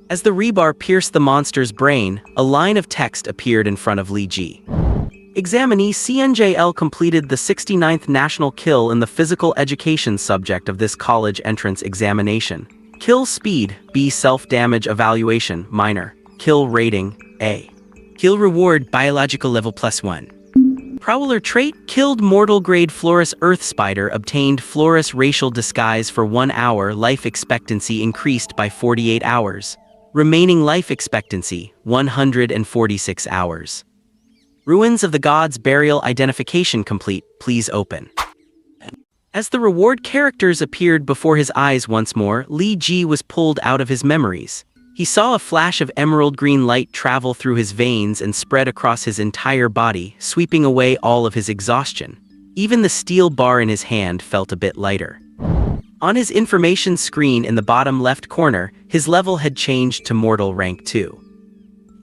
As the rebar pierced the monster's brain, a line of text appeared in front of Li Ji. Examinee CNJL completed the 69th national kill in the physical education subject of this college entrance examination. Kill speed, B. Self-damage evaluation, minor. Kill rating, A. Kill reward, biological level +1. Prowler trait, killed mortal grade Florus earth spider, obtained Florus racial disguise for 1 hour, life expectancy increased by 48 hours. Remaining life expectancy, 146 hours. Ruins of the God's Burial identification complete, please open. As the reward characters appeared before his eyes once more, Li Ji was pulled out of his memories. He saw a flash of emerald green light travel through his veins and spread across his entire body, sweeping away all of his exhaustion. Even the steel bar in his hand felt a bit lighter. On his information screen in the bottom left corner, his level had changed to Mortal Rank 2.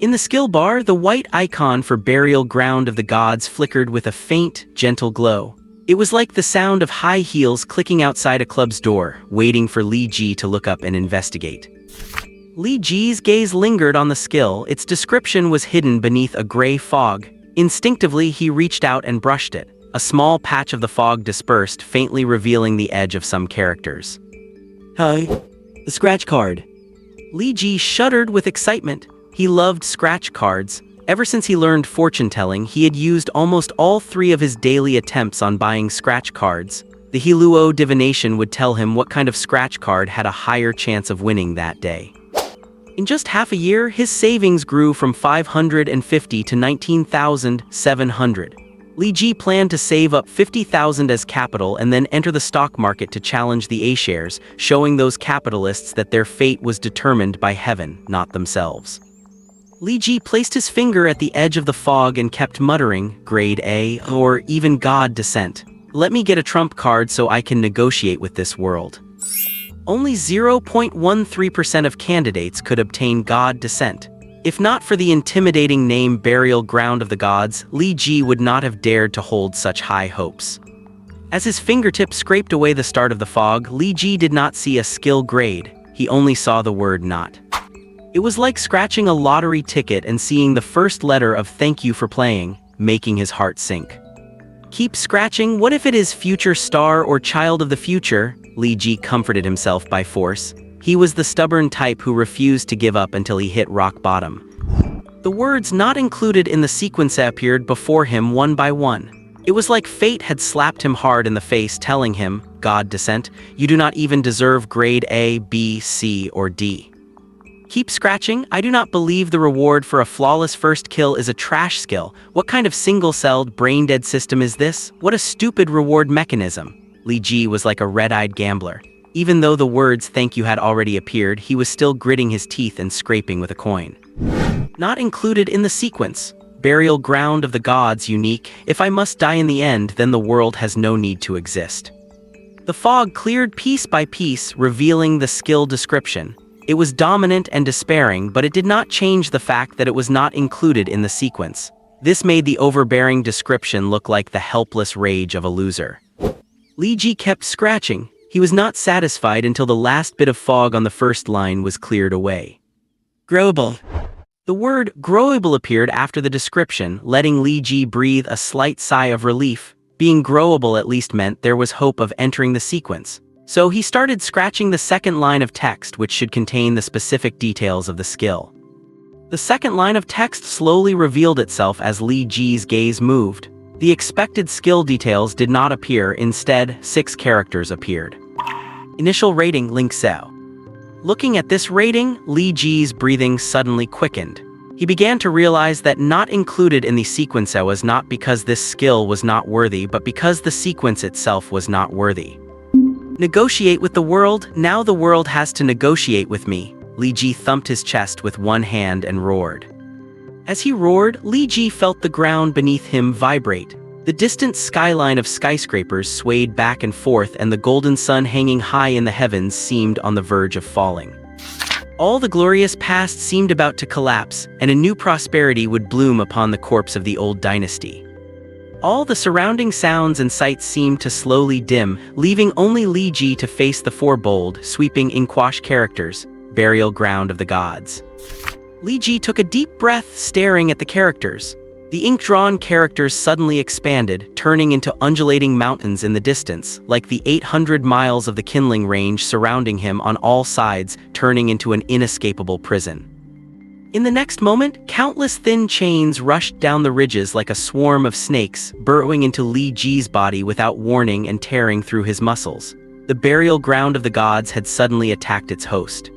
In the skill bar, the white icon for Burial Ground of the Gods flickered with a faint, gentle glow. It was like the sound of high heels clicking outside a club's door, waiting for Li Ji to look up and investigate. Li Ji's gaze lingered on the skill. Its description was hidden beneath a gray fog. Instinctively, he reached out and brushed it. A small patch of the fog dispersed, faintly revealing the edge of some characters. "Hi. The scratch card." Li Ji shuddered with excitement. He loved scratch cards. Ever since he learned fortune-telling, he had used almost all 3 of his daily attempts on buying scratch cards. The Hiluo divination would tell him what kind of scratch card had a higher chance of winning that day. In just half a year, his savings grew from 550 to 19,700. Li Ji planned to save up 50,000 as capital and then enter the stock market to challenge the A-shares, showing those capitalists that their fate was determined by heaven, not themselves. Li Ji placed his finger at the edge of the fog and kept muttering, "Grade A, or even God descent. Let me get a trump card so I can negotiate with this world." Only 0.13% of candidates could obtain God descent. If not for the intimidating name Burial Ground of the Gods, Li Ji would not have dared to hold such high hopes. As his fingertip scraped away the start of the fog, Li Ji did not see a skill grade, he only saw the word not. It was like scratching a lottery ticket and seeing the first letter of "thank you for playing," making his heart sink. Keep scratching, what if it is future star or child of the future? Li Ji comforted himself by force. He was the stubborn type who refused to give up until he hit rock bottom. The words not included in the sequence appeared before him one by one. It was like fate had slapped him hard in the face, telling him, "God descent, you do not even deserve grade A, B, C, or D. Keep scratching, I do not believe the reward for a flawless first kill is a trash skill. What kind of single-celled, brain-dead system is this? What a stupid reward mechanism." Li Ji was like a red-eyed gambler. Even though the words "thank you" had already appeared, he was still gritting his teeth and scraping with a coin. Not included in the sequence. Burial Ground of the Gods unique. If I must die in the end, then the world has no need to exist. The fog cleared piece by piece, revealing the skill description. It was dominant and despairing, but it did not change the fact that it was not included in the sequence. This made the overbearing description look like the helpless rage of a loser. Li Ji kept scratching. He was not satisfied until the last bit of fog on the first line was cleared away. Growable. The word growable appeared after the description, letting Li Ji breathe a slight sigh of relief. Being growable at least meant there was hope of entering the sequence. So he started scratching the second line of text, which should contain the specific details of the skill. The second line of text slowly revealed itself as Li Ji's gaze moved. The expected skill details did not appear, instead, 6 characters appeared. Initial rating, Link Sao. Looking at this rating, Li Ji's breathing suddenly quickened. He began to realize that not included in the sequence was not because this skill was not worthy, but because the sequence itself was not worthy. Negotiate with the world, now the world has to negotiate with me. Li Ji thumped his chest with one hand and roared. As he roared, Li Ji felt the ground beneath him vibrate. The distant skyline of skyscrapers swayed back and forth, and the golden sun hanging high in the heavens seemed on the verge of falling. All the glorious past seemed about to collapse, and a new prosperity would bloom upon the corpse of the old dynasty. All the surrounding sounds and sights seemed to slowly dim, leaving only Li Ji to face the 4 bold, sweeping inkwash characters, Burial Ground of the Gods. Li Ji took a deep breath, staring at the characters. The ink-drawn characters suddenly expanded, turning into undulating mountains in the distance, like the 800 miles of the Kinling Range surrounding him on all sides, turning into an inescapable prison. In the next moment, countless thin chains rushed down the ridges like a swarm of snakes, burrowing into Li Ji's body without warning and tearing through his muscles. The Burial Ground of the Gods had suddenly attacked its host.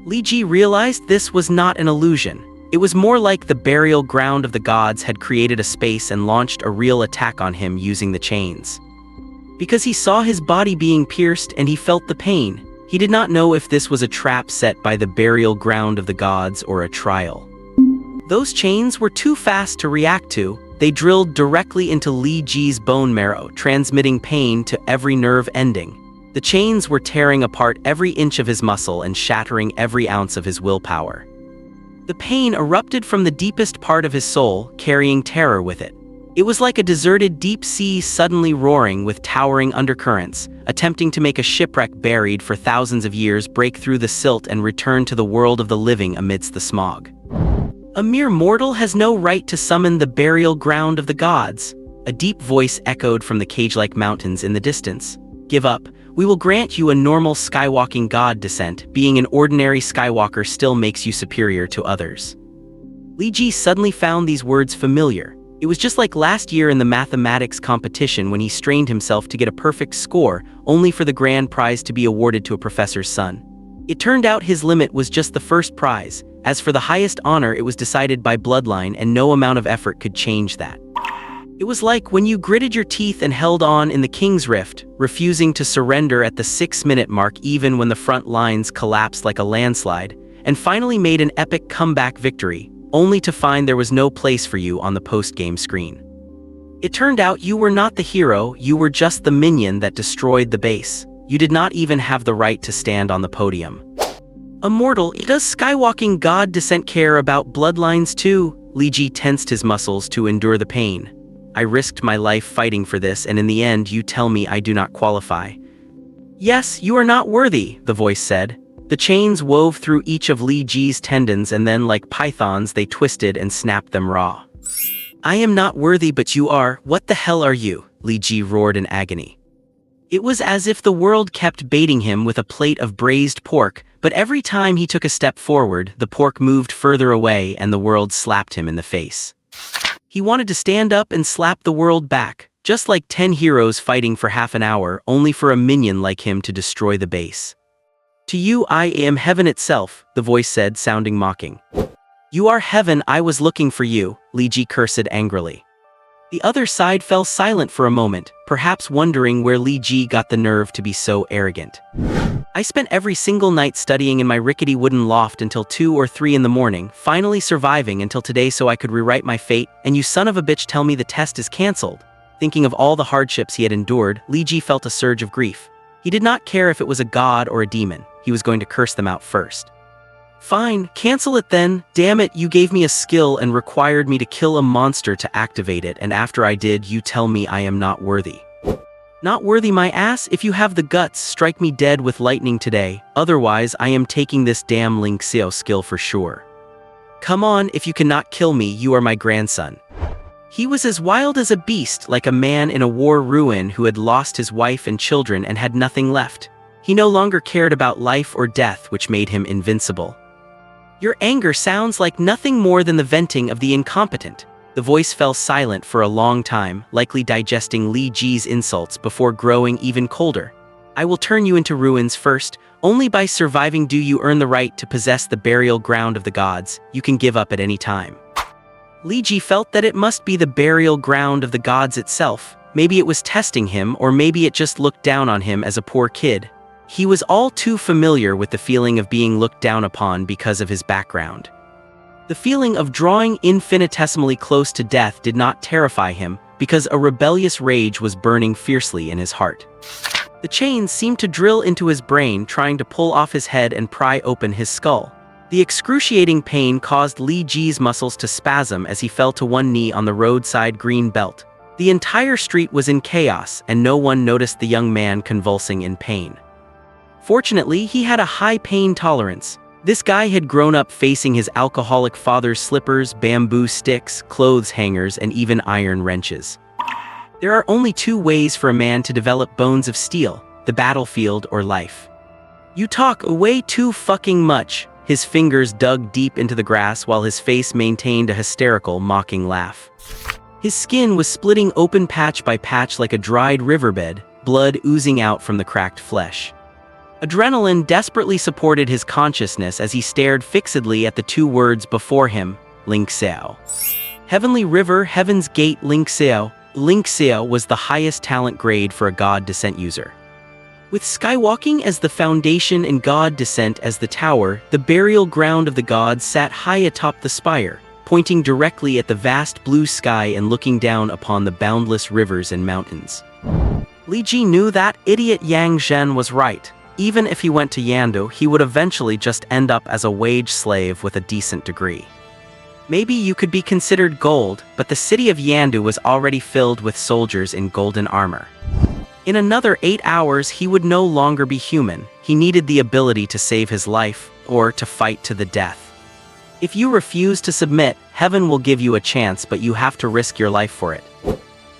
Li Ji realized this was not an illusion. It was more like the Burial Ground of the Gods had created a space and launched a real attack on him using the chains. Because he saw his body being pierced and he felt the pain, he did not know if this was a trap set by the Burial Ground of the Gods or a trial. Those chains were too fast to react to. They drilled directly into Li Ji's bone marrow, transmitting pain to every nerve ending. The chains were tearing apart every inch of his muscle and shattering every ounce of his willpower. The pain erupted from the deepest part of his soul, carrying terror with it. It was like a deserted deep sea suddenly roaring with towering undercurrents, attempting to make a shipwreck buried for thousands of years break through the silt and return to the world of the living amidst the smog. A mere mortal has no right to summon the Burial Ground of the Gods. A deep voice echoed from the cage-like mountains in the distance. Give up. We will grant you a normal skywalking god descent. Being an ordinary skywalker still makes you superior to others. Li Ji suddenly found these words familiar. It was just like last year in the mathematics competition when he strained himself to get a perfect score, only for the grand prize to be awarded to a professor's son. It turned out his limit was just the first prize. As for the highest honor, it was decided by bloodline, and no amount of effort could change that. It was like when you gritted your teeth and held on in the King's Rift, refusing to surrender at the 6-minute mark even when the front lines collapsed like a landslide, and finally made an epic comeback victory, only to find there was no place for you on the post-game screen. It turned out you were not the hero, you were just the minion that destroyed the base. You did not even have the right to stand on the podium. Immortal, does Skywalking God descent care about bloodlines too? Li Ji tensed his muscles to endure the pain. I risked my life fighting for this, and in the end you tell me I do not qualify. Yes, you are not worthy, the voice said. The chains wove through each of Li Ji's tendons, and then like pythons they twisted and snapped them raw. I am not worthy, but you are. What the hell are you? Li Ji roared in agony. It was as if the world kept baiting him with a plate of braised pork, but every time he took a step forward, the pork moved further away and the world slapped him in the face. He wanted to stand up and slap the world back, just like 10 heroes fighting for half an hour, only for a minion like him to destroy the base. To you I am heaven itself, the voice said, sounding mocking. You are heaven, I was looking for you, Li Ji cursed angrily. The other side fell silent for a moment, perhaps wondering where Li Ji got the nerve to be so arrogant. I spent every single night studying in my rickety wooden loft until 2 or 3 in the morning, finally surviving until today so I could rewrite my fate, and you son of a bitch tell me the test is cancelled. Thinking of all the hardships he had endured, Li Ji felt a surge of grief. He did not care if it was a god or a demon, he was going to curse them out first. Fine, cancel it then. Damn it, you gave me a skill and required me to kill a monster to activate it, and after I did, you tell me I am not worthy. Not worthy my ass? If you have the guts, strike me dead with lightning today, otherwise I am taking this damn Ling Xiao skill for sure. Come on, if you cannot kill me, you are my grandson. He was as wild as a beast, like a man in a war ruin who had lost his wife and children and had nothing left. He no longer cared about life or death, which made him invincible. Your anger sounds like nothing more than the venting of the incompetent. The voice fell silent for a long time, likely digesting Li Ji's insults before growing even colder. I will turn you into ruins first. Only by surviving do you earn the right to possess the burial ground of the gods. You can give up at any time. Li Ji felt that it must be the burial ground of the gods itself. Maybe it was testing him, or maybe it just looked down on him as a poor kid. He was all too familiar with the feeling of being looked down upon because of his background. The feeling of drawing infinitesimally close to death did not terrify him, because a rebellious rage was burning fiercely in his heart. The chains seemed to drill into his brain, trying to pull off his head and pry open his skull. The excruciating pain caused Li Ji's muscles to spasm as he fell to one knee on the roadside green belt. The entire street was in chaos, and no one noticed the young man convulsing in pain. Fortunately, he had a high pain tolerance. This guy had grown up facing his alcoholic father's slippers, bamboo sticks, clothes hangers, and even iron wrenches. There are only 2 ways for a man to develop bones of steel: the battlefield or life. You talk way too fucking much. His fingers dug deep into the grass while his face maintained a hysterical, mocking laugh. His skin was splitting open patch by patch like a dried riverbed, blood oozing out from the cracked flesh. Adrenaline desperately supported his consciousness as he stared fixedly at the 2 words before him, Ling Xiao. Heavenly River, Heaven's Gate, Ling Xiao. Ling Xiao was the highest talent grade for a God Descent user. With Skywalking as the foundation and God Descent as the tower, the burial ground of the gods sat high atop the spire, pointing directly at the vast blue sky and looking down upon the boundless rivers and mountains. Li Ji knew that idiot Yang Zhen was right. Even if he went to Yandu, he would eventually just end up as a wage slave with a decent degree. Maybe you could be considered gold, but the city of Yandu was already filled with soldiers in golden armor. In another 8 hours, he would no longer be human. He needed the ability to save his life, or to fight to the death. If you refuse to submit, heaven will give you a chance, but you have to risk your life for it.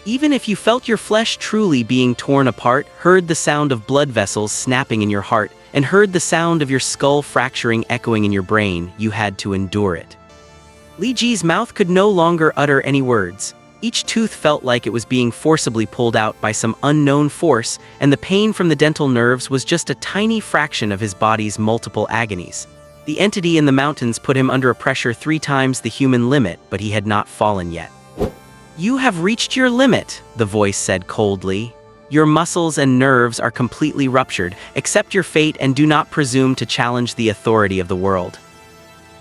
Even if you felt your flesh truly being torn apart, heard the sound of blood vessels snapping in your heart, and heard the sound of your skull fracturing echoing in your brain, you had to endure it. Li Ji's mouth could no longer utter any words. Each tooth felt like it was being forcibly pulled out by some unknown force, and the pain from the dental nerves was just a tiny fraction of his body's multiple agonies. The entity in the mountains put him under a pressure 3 times the human limit, but he had not fallen yet. "You have reached your limit," the voice said coldly. "Your muscles and nerves are completely ruptured. Accept your fate and do not presume to challenge the authority of the world."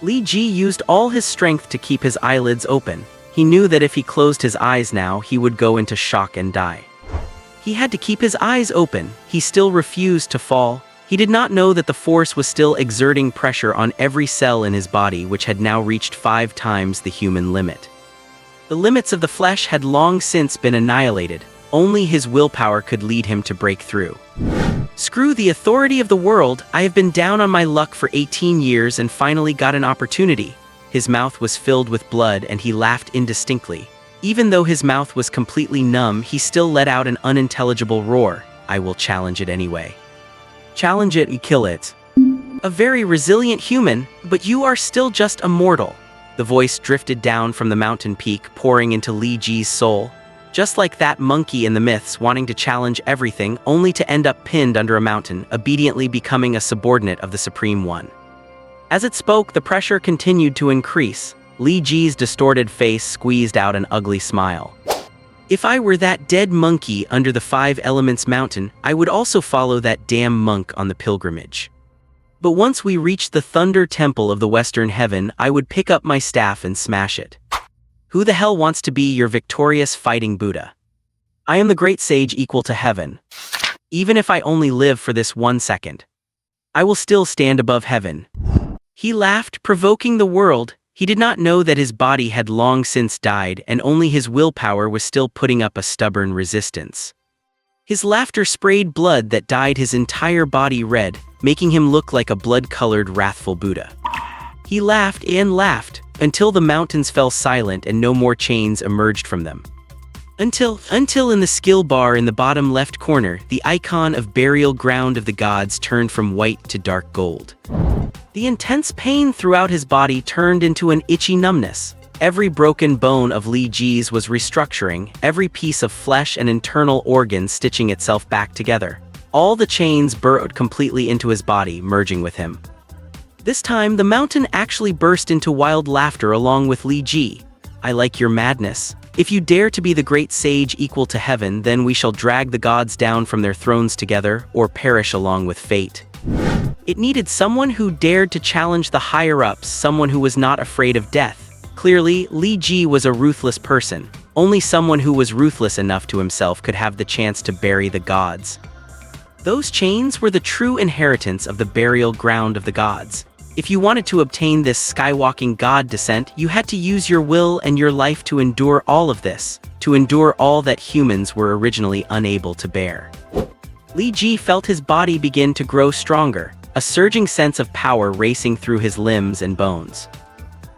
Li Ji used all his strength to keep his eyelids open. He knew that if he closed his eyes now, he would go into shock and die. He had to keep his eyes open. He still refused to fall. He did not know that the force was still exerting pressure on every cell in his body, which had now reached 5 times the human limit. The limits of the flesh had long since been annihilated. Only his willpower could lead him to break through. "Screw the authority of the world. I have been down on my luck for 18 years and finally got an opportunity." His mouth was filled with blood and he laughed indistinctly. Even though his mouth was completely numb, he still let out an unintelligible roar. "I will challenge it anyway." "Challenge it and kill it." "A very resilient human, but you are still just a mortal." The voice drifted down from the mountain peak, pouring into Li Ji's soul. Just like that monkey in the myths wanting to challenge everything, only to end up pinned under a mountain, obediently becoming a subordinate of the Supreme One. As it spoke, the pressure continued to increase. Li Ji's distorted face squeezed out an ugly smile. "If I were that dead monkey under the 5 Elements mountain, I would also follow that damn monk on the pilgrimage. But once we reached the Thunder Temple of the Western Heaven, I would pick up my staff and smash it. Who the hell wants to be your victorious fighting Buddha? I am the great sage equal to heaven. Even if I only live for this 1 second, I will still stand above heaven." He laughed, provoking the world. He did not know that his body had long since died, and only his willpower was still putting up a stubborn resistance. His laughter sprayed blood that dyed his entire body red, making him look like a blood-colored, wrathful Buddha. He laughed and laughed, until the mountains fell silent and no more chains emerged from them. Until in the skill bar in the bottom left corner, the icon of burial ground of the gods turned from white to dark gold. The intense pain throughout his body turned into an itchy numbness. Every broken bone of Li Ji's was restructuring, every piece of flesh and internal organ stitching itself back together. All the chains burrowed completely into his body, merging with him. This time, the mountain actually burst into wild laughter along with Li Ji. "I like your madness. If you dare to be the great sage equal to heaven, then we shall drag the gods down from their thrones together, or perish along with fate." It needed someone who dared to challenge the higher-ups, someone who was not afraid of death. Clearly, Li Ji was a ruthless person. Only someone who was ruthless enough to himself could have the chance to bury the gods. Those chains were the true inheritance of the burial ground of the gods. If you wanted to obtain this skywalking god descent, you had to use your will and your life to endure all of this, to endure all that humans were originally unable to bear. Li Ji felt his body begin to grow stronger, a surging sense of power racing through his limbs and bones.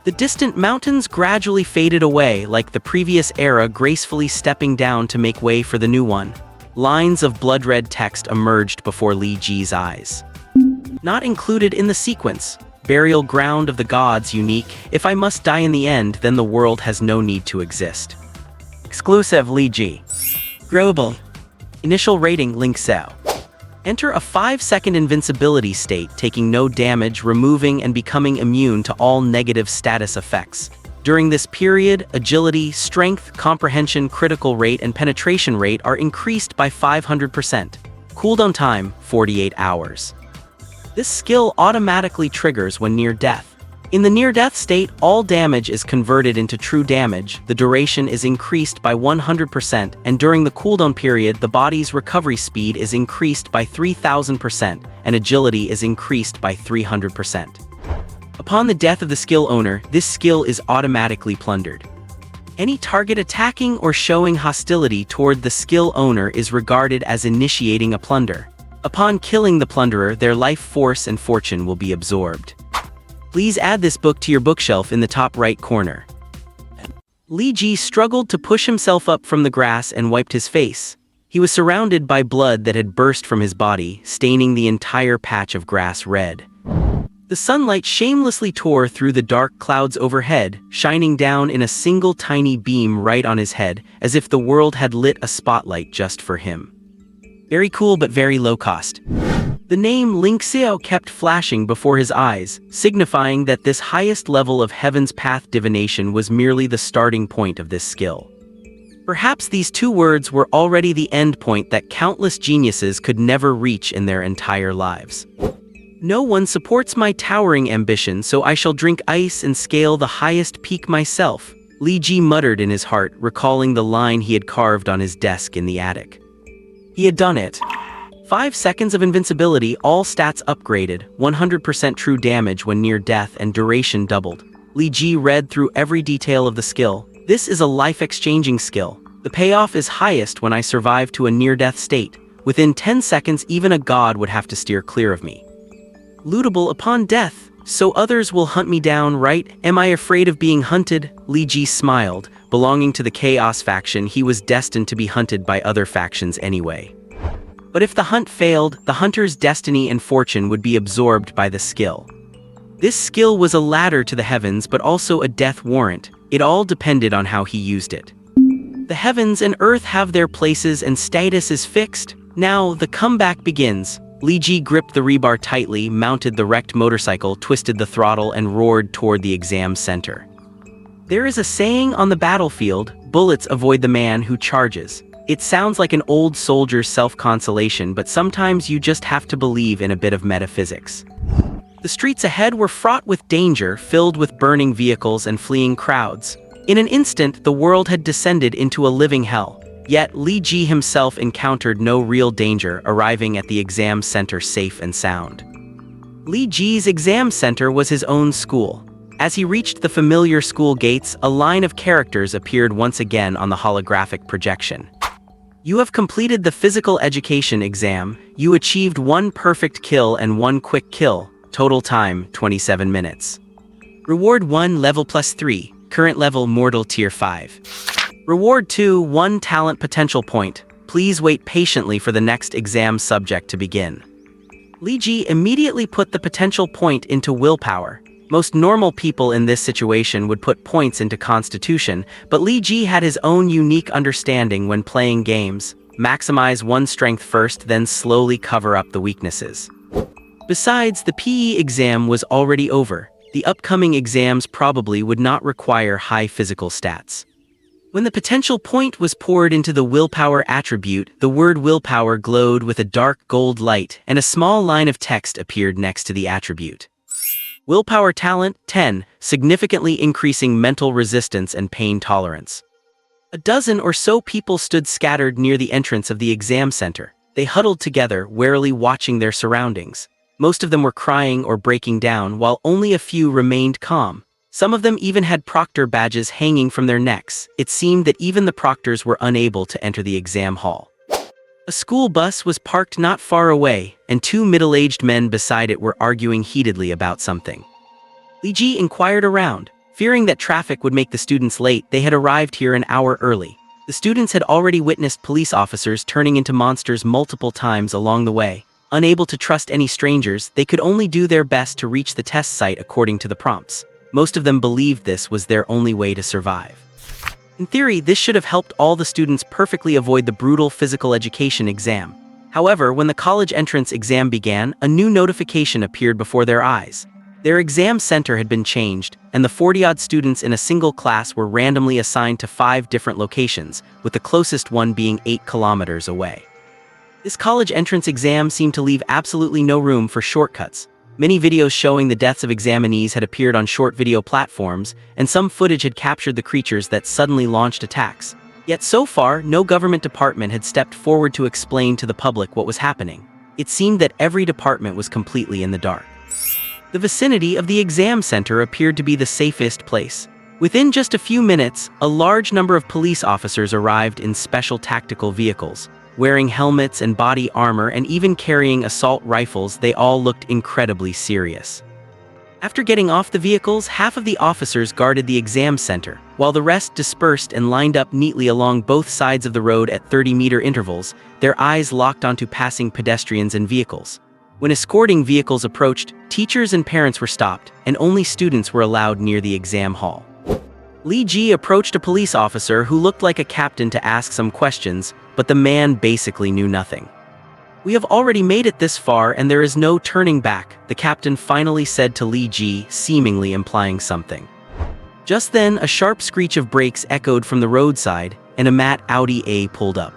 The distant mountains gradually faded away, like the previous era gracefully stepping down to make way for the new one. Lines of blood-red text emerged before Li Ji's eyes. Not included in the sequence. Burial ground of the gods unique. If I must die in the end, then the world has no need to exist. Exclusive Li Ji. Global. Initial rating Link Sao. Enter a 5-second invincibility state, taking no damage, removing and becoming immune to all negative status effects. During this period, agility, strength, comprehension, critical rate, and penetration rate are increased by 500%. Cooldown time, 48 hours. This skill automatically triggers when near death. In the near-death state, all damage is converted into true damage, the duration is increased by 100%, and during the cooldown period, the body's recovery speed is increased by 3000%, and agility is increased by 300%. Upon the death of the skill owner, this skill is automatically plundered. Any target attacking or showing hostility toward the skill owner is regarded as initiating a plunder. Upon killing the plunderer, their life force and fortune will be absorbed. Please add this book to your bookshelf in the top right corner. Li Ji struggled to push himself up from the grass and wiped his face. He was surrounded by blood that had burst from his body, staining the entire patch of grass red. The sunlight shamelessly tore through the dark clouds overhead, shining down in a single tiny beam right on his head, as if the world had lit a spotlight just for him. Very cool but very low cost. The name Ling Xiao kept flashing before his eyes, signifying that this highest level of Heaven's Path divination was merely the starting point of this skill. Perhaps these two words were already the end point that countless geniuses could never reach in their entire lives. No one supports my towering ambition, so I shall drink ice and scale the highest peak myself, Li Ji muttered in his heart, recalling the line he had carved on his desk in the attic. He had done it. 5 seconds of invincibility, all stats upgraded, 100% true damage when near death, and duration doubled. Li Ji read through every detail of the skill. This is a life-exchanging skill. The payoff is highest when I survive to a near-death state. Within 10 seconds, even a god would have to steer clear of me. Lootable upon death, so others will hunt me down, right? Am I afraid of being hunted? Li Ji smiled. Belonging to the Chaos faction, he was destined to be hunted by other factions anyway. But if the hunt failed, the hunter's destiny and fortune would be absorbed by the skill. This skill was a ladder to the heavens, but also a death warrant. It all depended on how he used it. The heavens and earth have their places and status is fixed. Now, the comeback begins. Li Ji gripped the rebar tightly, mounted the wrecked motorcycle, twisted the throttle, and roared toward the exam center. There is a saying on the battlefield, bullets avoid the man who charges. It sounds like an old soldier's self-consolation, but sometimes you just have to believe in a bit of metaphysics. The streets ahead were fraught with danger, filled with burning vehicles and fleeing crowds. In an instant, the world had descended into a living hell. Yet, Li Ji himself encountered no real danger, arriving at the exam center safe and sound. Li Ji's exam center was his own school. As he reached the familiar school gates, a line of characters appeared once again on the holographic projection. You have completed the physical education exam. You achieved 1 perfect kill and 1 quick kill. Total time, 27 minutes. Reward 1 level +3, current level mortal tier 5. Reward 2 1 talent potential point. Please wait patiently for the next exam subject to begin. Li Ji immediately put the potential point into willpower. Most normal people in this situation would put points into constitution, but Li Ji had his own unique understanding when playing games. Maximize one strength first, then slowly cover up the weaknesses. Besides, the PE exam was already over. The upcoming exams probably would not require high physical stats. When the potential point was poured into the willpower attribute, the word willpower glowed with a dark gold light, and a small line of text appeared next to the attribute. Willpower talent, 10, significantly increasing mental resistance and pain tolerance. A dozen or so people stood scattered near the entrance of the exam center. They huddled together, warily watching their surroundings. Most of them were crying or breaking down, while only a few remained calm. Some of them even had proctor badges hanging from their necks. It seemed that even the proctors were unable to enter the exam hall. A school bus was parked not far away, and 2 middle-aged men beside it were arguing heatedly about something. Li Ji inquired around. Fearing that traffic would make the students late, they had arrived here an hour early. The students had already witnessed police officers turning into monsters multiple times along the way. Unable to trust any strangers, they could only do their best to reach the test site according to the prompts. Most of them believed this was their only way to survive. In theory, this should have helped all the students perfectly avoid the brutal physical education exam. However, when the college entrance exam began, a new notification appeared before their eyes. Their exam center had been changed, and the 40-odd students in a single class were randomly assigned to 5 different locations, with the closest one being 8 kilometers away. This college entrance exam seemed to leave absolutely no room for shortcuts. Many videos showing the deaths of examinees had appeared on short video platforms, and some footage had captured the creatures that suddenly launched attacks. Yet so far, no government department had stepped forward to explain to the public what was happening. It seemed that every department was completely in the dark. The vicinity of the exam center appeared to be the safest place. Within just a few minutes, a large number of police officers arrived in special tactical vehicles. Wearing helmets and body armor and even carrying assault rifles, they all looked incredibly serious. After getting off the vehicles, half of the officers guarded the exam center, while the rest dispersed and lined up neatly along both sides of the road at 30-meter intervals, their eyes locked onto passing pedestrians and vehicles. When escorting vehicles approached, Teachers and parents were stopped, and only students were allowed near the exam hall. Li Ji approached a police officer who looked like a captain to ask some questions, but the man basically knew nothing. "We have already made it this far and there is no turning back," the captain finally said to Li Ji, seemingly implying something. Just then, a sharp screech of brakes echoed from the roadside, and a matte Audi A pulled up.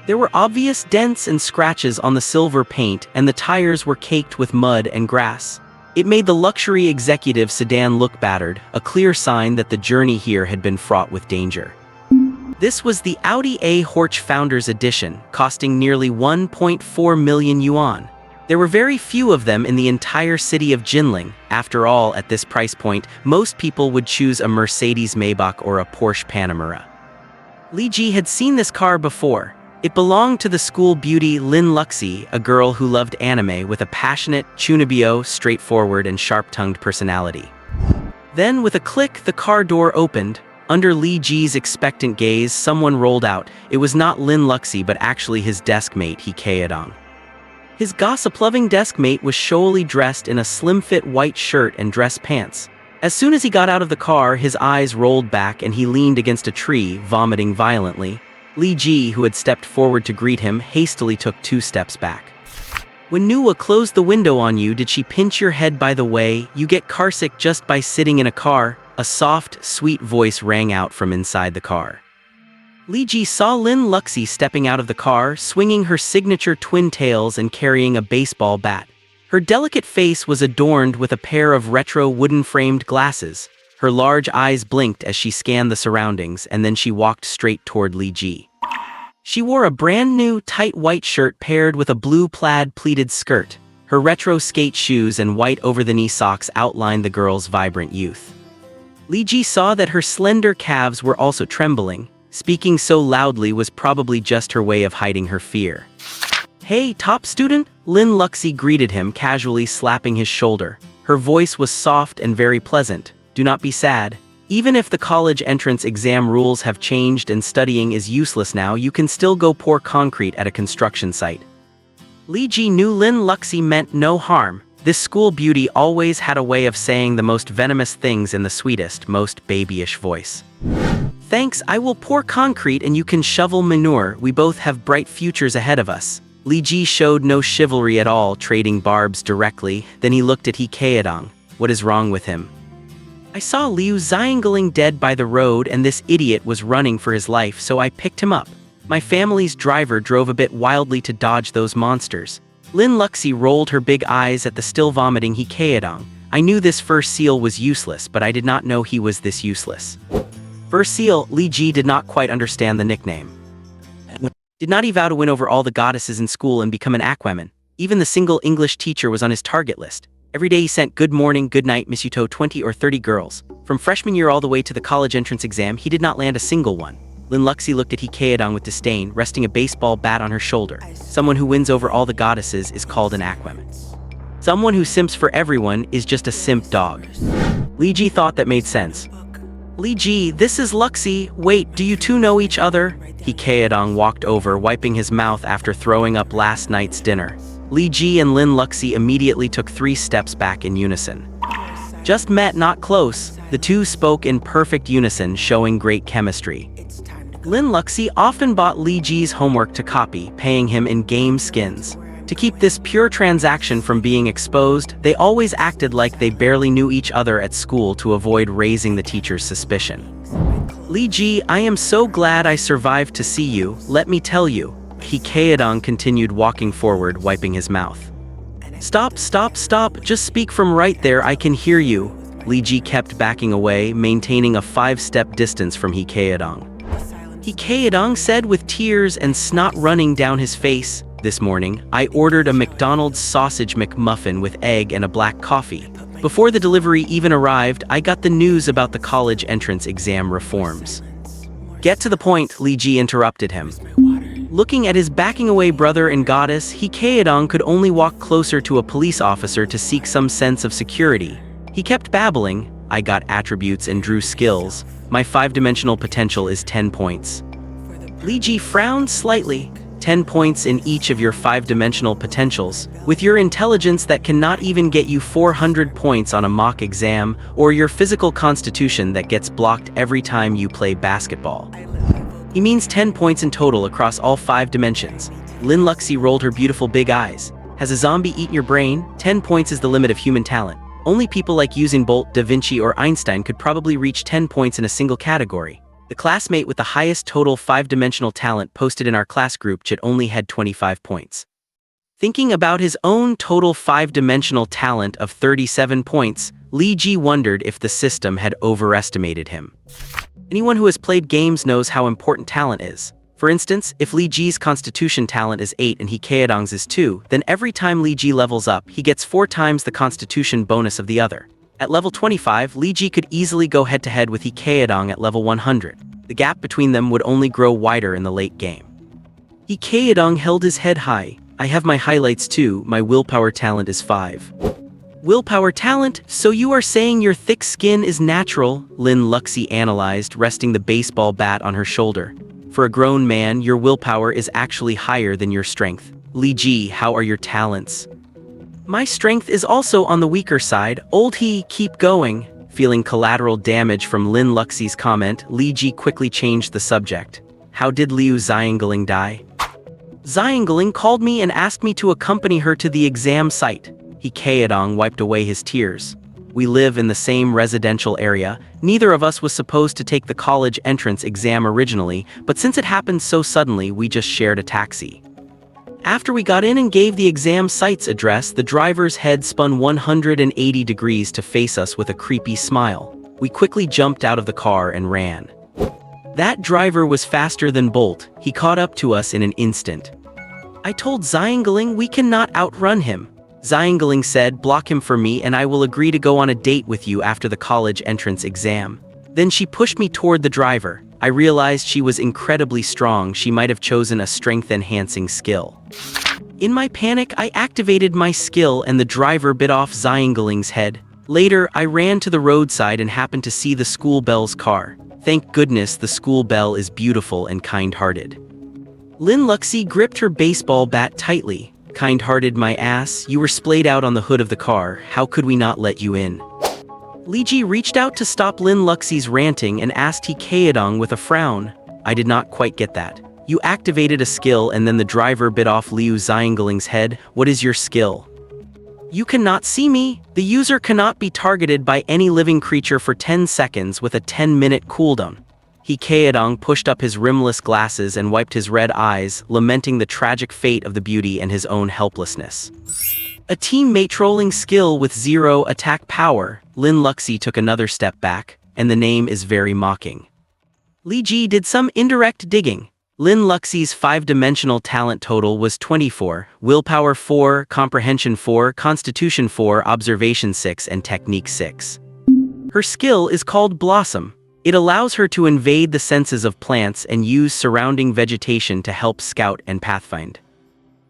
There were obvious dents and scratches on the silver paint, and the tires were caked with mud and grass. It made the luxury executive sedan look battered, a clear sign that the journey here had been fraught with danger. This was the Audi A Horch Founders Edition, costing nearly 1.4 million yuan. There were very few of them in the entire city of Jinling. After all, at this price point, most people would choose a Mercedes Maybach or a Porsche Panamera. Li Ji had seen this car before. It belonged to the school beauty Lin Luxi, a girl who loved anime with a passionate, chunibyo, straightforward and sharp-tongued personality. Then, with a click, the car door opened. Under Li Ji's expectant gaze, someone rolled out. It was not Lin Luxi but actually his desk mate, He Kaedong. His gossip-loving desk mate was showily dressed in a slim-fit white shirt and dress pants. As soon as he got out of the car, his eyes rolled back and he leaned against a tree, vomiting violently. Li Ji, who had stepped forward to greet him, hastily took 2 steps back. "When Nuwa closed the window on you, did she pinch your head by the way? You get carsick just by sitting in a car?" A soft, sweet voice rang out from inside the car. Li Ji saw Lin Luxi stepping out of the car, swinging her signature twin tails and carrying a baseball bat. Her delicate face was adorned with a pair of retro wooden-framed glasses. Her large eyes blinked as she scanned the surroundings, and then she walked straight toward Li Ji. She wore a brand-new, tight white shirt paired with a blue plaid pleated skirt. Her retro skate shoes and white over-the-knee socks outlined the girl's vibrant youth. Li Ji saw that her slender calves were also trembling. Speaking so loudly was probably just her way of hiding her fear. "Hey, top student," Lin Luxi greeted him, casually slapping his shoulder. Her voice was soft and very pleasant. "Do not be sad. Even if the college entrance exam rules have changed and studying is useless now, you can still go pour concrete at a construction site." Li Ji knew Lin Luxi meant no harm. This school beauty always had a way of saying the most venomous things in the sweetest, most babyish voice. "Thanks, I will pour concrete and you can shovel manure. We both have bright futures ahead of us." Li Ji showed no chivalry at all, trading barbs directly. Then he looked at He Kaedong. "What is wrong with him?" "I saw Liu Xiangling dead by the road and this idiot was running for his life, so I picked him up. My family's driver drove a bit wildly to dodge those monsters." Lin Luxi rolled her big eyes at the still vomiting He Kaedong. "I knew this first seal was useless, but I did not know he was this useless." First seal, Li Ji did not quite understand the nickname. Did not he vow to win over all the goddesses in school and become an aquaman? Even the single English teacher was on his target list. Every day he sent good morning, good night, Miss Yuto 20 or 30 girls. From freshman year all the way to the college entrance exam, he did not land a single one. Lin Luxi looked at He Kaedong with disdain, resting a baseball bat on her shoulder. Someone who wins over all the goddesses is called an aquaman. Someone who simps for everyone is just a simp dog. Li Ji thought that made sense. "Li Ji, this is Luxi. Wait, do you two know each other?" He Kaedong walked over, wiping his mouth after throwing up last night's dinner. Li Ji and Lin Luxi immediately took 3 steps back in unison. "Just met, not close." The two spoke in perfect unison, showing great chemistry. Lin Luxi often bought Li Ji's homework to copy, paying him in game skins. To keep this pure transaction from being exposed, they always acted like they barely knew each other at school to avoid raising the teacher's suspicion. "Li Ji, I am so glad I survived to see you, let me tell you." He Kaedong continued walking forward, wiping his mouth. "Stop, stop, stop, just speak from right there, I can hear you." Li Ji kept backing away, maintaining a 5-step distance from He Kaedong. He Kaedong said with tears and snot running down his face, "This morning, I ordered a McDonald's sausage McMuffin with egg and a black coffee. Before the delivery even arrived, I got the news about the college entrance exam reforms." "Get to the point," Li Ji interrupted him. Looking at his backing away brother and goddess, He Kaedong could only walk closer to a police officer to seek some sense of security. He kept babbling, "I got attributes and drew skills. My 5-dimensional potential is 10 points. Li Ji frowned slightly. 10 points in each of your 5-dimensional potentials, with your intelligence that cannot even get you 400 points on a mock exam, or your physical constitution that gets blocked every time you play basketball. He means 10 points in total across all 5 dimensions. Lin Luxi rolled her beautiful big eyes. Has a zombie eaten your brain? 10 points is the limit of human talent. Only people like Usain Bolt, Da Vinci, or Einstein could probably reach 10 points in a single category. The classmate with the highest total 5-dimensional talent posted in our class group chat only had 25 points. Thinking about his own total 5-dimensional talent of 37 points, Li Ji wondered if the system had overestimated him. Anyone who has played games knows how important talent is. For instance, if Li Ji's constitution talent is 8 and He Kaedong's is 2, then every time Li Ji levels up, he gets 4 times the constitution bonus of the other. At level 25, Li Ji could easily go head-to-head with He Kaedong at level 100. The gap between them would only grow wider in the late game. He Kaedong held his head high. I have my highlights too, my willpower talent is 5. Willpower talent? So you are saying your thick skin is natural? Lin Luxi analyzed, resting the baseball bat on her shoulder. For a grown man, your willpower is actually higher than your strength. Li Ji, how are your talents? My strength is also on the weaker side. Old He, keep going. Feeling collateral damage from Lin Luxi's comment, Li Ji quickly changed the subject. How did Liu Xiangling die? Xiangling called me and asked me to accompany her to the exam site. He Kaedong wiped away his tears. We live in the same residential area. Neither of us was supposed to take the college entrance exam originally, but since it happened so suddenly, we just shared a taxi. After we got in and gave the exam site's address, the driver's head spun 180 degrees to face us with a creepy smile. We quickly jumped out of the car and ran. That driver was faster than Bolt. He caught up to us in an instant. I told Xiangling we cannot outrun him. Xiangling said, block him for me and I will agree to go on a date with you after the college entrance exam. Then she pushed me toward the driver. I realized she was incredibly strong. She might have chosen a strength-enhancing skill. In my panic, I activated my skill and the driver bit off Xiangling's head. Later, I ran to the roadside and happened to see the school bell's car. Thank goodness the school bell is beautiful and kind-hearted. Lin Luxi gripped her baseball bat tightly. Kind-hearted my ass, you were splayed out on the hood of the car. How could we not let you in? Li Ji reached out to stop Lin Luxi's ranting and asked He Kaedong with a frown. I did not quite get that. You activated a skill and then the driver bit off Liu Xiangling's head. What is your skill? You cannot see me. The user cannot be targeted by any living creature for 10 seconds with a 10-minute cooldown. He Kaedong pushed up his rimless glasses and wiped his red eyes, lamenting the tragic fate of the beauty and his own helplessness. A teammate trolling skill with 0 attack power. Lin Luxi took another step back, and the name is very mocking. Li Ji did some indirect digging. Lin Luxi's 5-dimensional talent total was 24, willpower 4, comprehension 4, constitution 4, observation 6, and technique 6. Her skill is called Blossom. It allows her to invade the senses of plants and use surrounding vegetation to help scout and pathfind.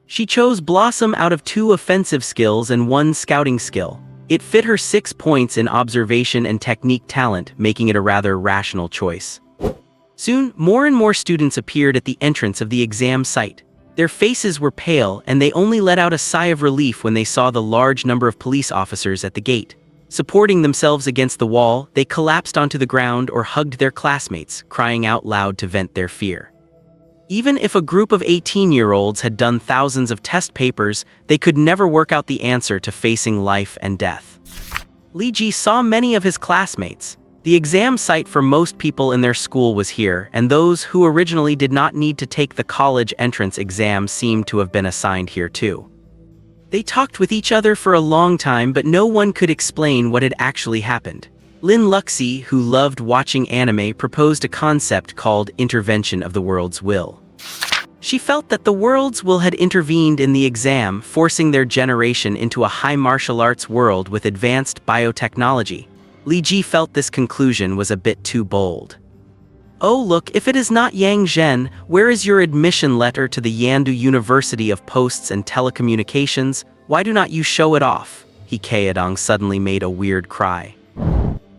She chose Blossom out of 2 offensive skills and 1 scouting skill. It fit her 6 points in observation and technique talent, making it a rather rational choice. Soon, more and more students appeared at the entrance of the exam site. Their faces were pale, and they only let out a sigh of relief when they saw the large number of police officers at the gate. Supporting themselves against the wall, they collapsed onto the ground or hugged their classmates, crying out loud to vent their fear. Even if a group of 18-year-olds had done thousands of test papers, they could never work out the answer to facing life and death. Li Ji saw many of his classmates. The exam site for most people in their school was here, and those who originally did not need to take the college entrance exam seemed to have been assigned here too. They talked with each other for a long time, but no one could explain what had actually happened. Lin Luxi, who loved watching anime, proposed a concept called intervention of the world's will. She felt that the world's will had intervened in the exam, forcing their generation into a high martial arts world with advanced biotechnology. Li Ji felt this conclusion was a bit too bold. Oh look, if it is not Yang Zhen, where is your admission letter to the Yandu University of Posts and Telecommunications? Why do not you show it off? He Kaedong suddenly made a weird cry.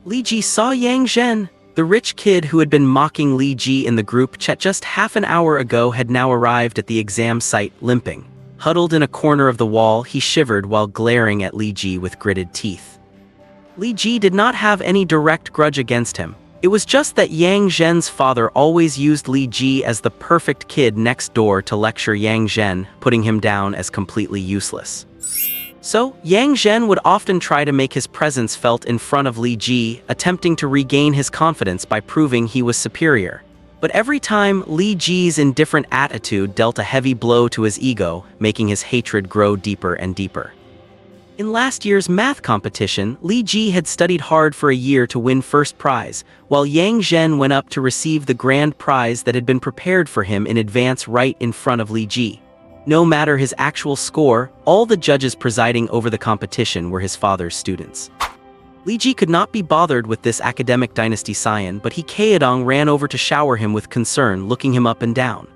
Li Ji saw Yang Zhen. The rich kid who had been mocking Li Ji in the group chat just half an hour ago had now arrived at the exam site, limping. Huddled in a corner of the wall, he shivered while glaring at Li Ji with gritted teeth. Li Ji did not have any direct grudge against him. It was just that Yang Zhen's father always used Li Ji as the perfect kid next door to lecture Yang Zhen, putting him down as completely useless. So, Yang Zhen would often try to make his presence felt in front of Li Ji, attempting to regain his confidence by proving he was superior. But every time, Li Ji's indifferent attitude dealt a heavy blow to his ego, making his hatred grow deeper and deeper. In last year's math competition, Li Ji had studied hard for a year to win first prize, while Yang Zhen went up to receive the grand prize that had been prepared for him in advance right in front of Li Ji. No matter his actual score, all the judges presiding over the competition were his father's students. Li Ji could not be bothered with this academic dynasty scion, but he Kaedong ran over to shower him with concern, looking him up and down.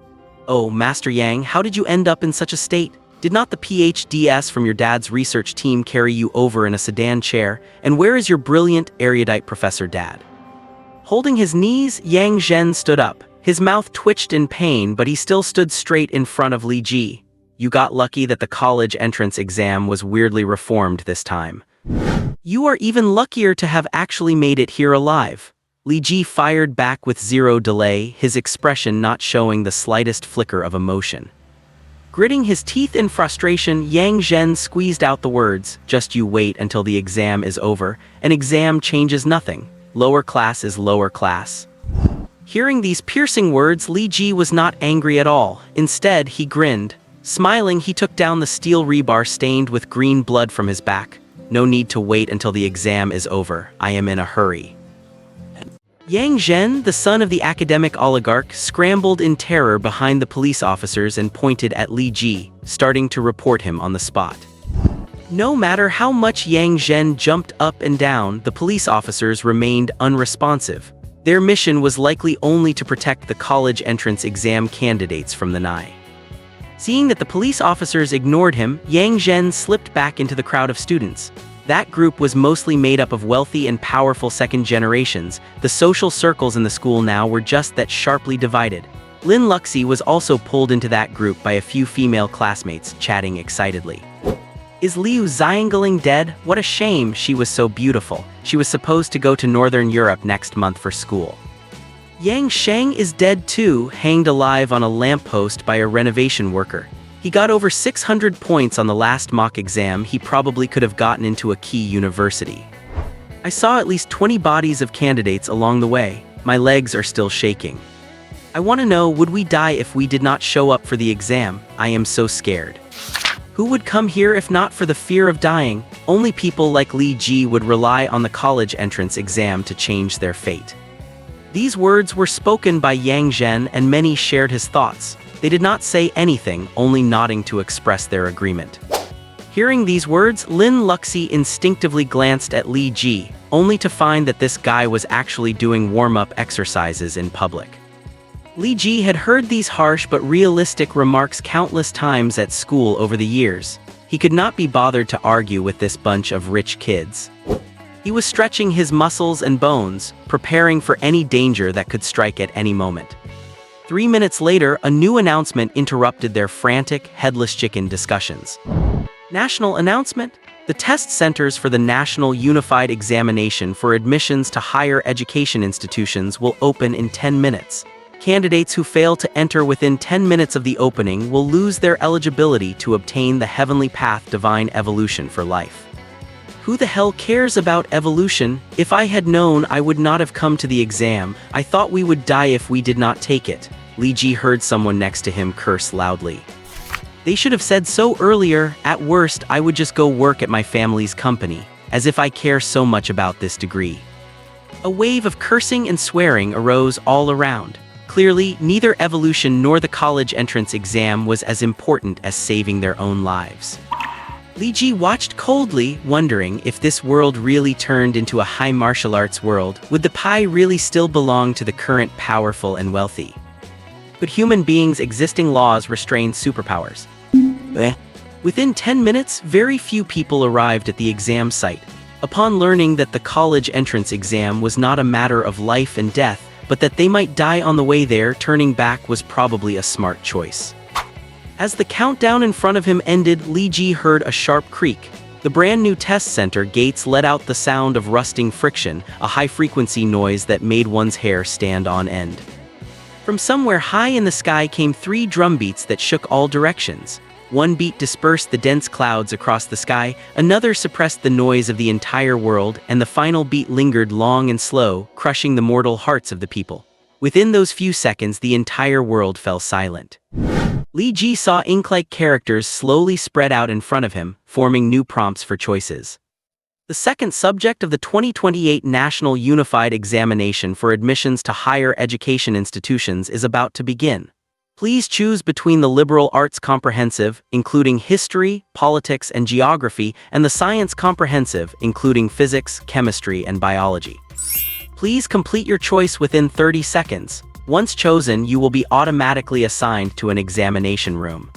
"Oh, Master Yang, how did you end up in such a state? Did not the PhDs from your dad's research team carry you over in a sedan chair? And where is your brilliant, erudite professor dad?" Holding his knees, Yang Zhen stood up. His mouth twitched in pain, but he still stood straight in front of Li Ji. "You got lucky that the college entrance exam was weirdly reformed this time. You are even luckier to have actually made it here alive." Li Ji fired back with zero delay, his expression not showing the slightest flicker of emotion. Gritting his teeth in frustration, Yang Zhen squeezed out the words, "Just you wait until the exam is over. An exam changes nothing. Lower class is lower class." Hearing these piercing words, Li Ji was not angry at all. Instead, he grinned. Smiling, he took down the steel rebar stained with green blood from his back. "No need to wait until the exam is over. I am in a hurry." Yang Zhen, the son of the academic oligarch, scrambled in terror behind the police officers and pointed at Li Ji, starting to report him on the spot. No matter how much Yang Zhen jumped up and down, the police officers remained unresponsive. Their mission was likely only to protect the college entrance exam candidates from the Nai. Seeing that the police officers ignored him, Yang Zhen slipped back into the crowd of students. That group was mostly made up of wealthy and powerful second generations. The social circles in the school now were just that sharply divided. Lin Luxi was also pulled into that group by a few female classmates, chatting excitedly. "Is Liu Xiangling dead? What a shame, she was so beautiful. She was supposed to go to Northern Europe next month for school." "Yang Sheng is dead too, hanged alive on a lamppost by a renovation worker. He got over 600 points on the last mock exam. He probably could have gotten into a key university. I saw at least 20 bodies of candidates along the way. My legs are still shaking. I want to know, would we die if we did not show up for the exam? I am so scared. Who would come here if not for the fear of dying? Only people like Li Ji would rely on the college entrance exam to change their fate." These words were spoken by Yang Zhen, and many shared his thoughts. They did not say anything, only nodding to express their agreement. Hearing these words, Lin Luxi instinctively glanced at Li Ji, only to find that this guy was actually doing warm-up exercises in public. Li Ji had heard these harsh but realistic remarks countless times at school over the years. He could not be bothered to argue with this bunch of rich kids. He was stretching his muscles and bones, preparing for any danger that could strike at any moment. 3 minutes later, a new announcement interrupted their frantic, headless chicken discussions. National announcement? The test centers for the National Unified Examination for admissions to higher education institutions will open in 10 minutes. Candidates who fail to enter within 10 minutes of the opening will lose their eligibility to obtain the heavenly path divine evolution for life. Who the hell cares about evolution? If I had known, I would not have come to the exam. I thought we would die if we did not take it. Li Ji heard someone next to him curse loudly. They should have said so earlier. At worst, I would just go work at my family's company, as if I care so much about this degree. A wave of cursing and swearing arose all around. Clearly, neither evolution nor the college entrance exam was as important as saving their own lives. Li Ji watched coldly, wondering if this world really turned into a high martial arts world. Would the pie really still belong to the current powerful and wealthy? Could human beings' existing laws restrain superpowers? Within 10 minutes, very few people arrived at the exam site. Upon learning that the college entrance exam was not a matter of life and death, but that they might die on the way there, turning back was probably a smart choice. As the countdown in front of him ended, Li Ji heard a sharp creak. The brand new test center gates let out the sound of rusting friction, a high-frequency noise that made one's hair stand on end. From somewhere high in the sky came 3 drum beats that shook all directions. One beat dispersed the dense clouds across the sky, another suppressed the noise of the entire world, and the final beat lingered long and slow, crushing the mortal hearts of the people. Within those few seconds, the entire world fell silent. Li Ji saw ink-like characters slowly spread out in front of him, forming new prompts for choices. The second subject of the 2028 National Unified Examination for admissions to higher education institutions is about to begin. Please choose between the liberal arts comprehensive, including history, politics, and geography, and the science comprehensive, including physics, chemistry, and biology. Please complete your choice within 30 seconds. Once chosen, you will be automatically assigned to an examination room.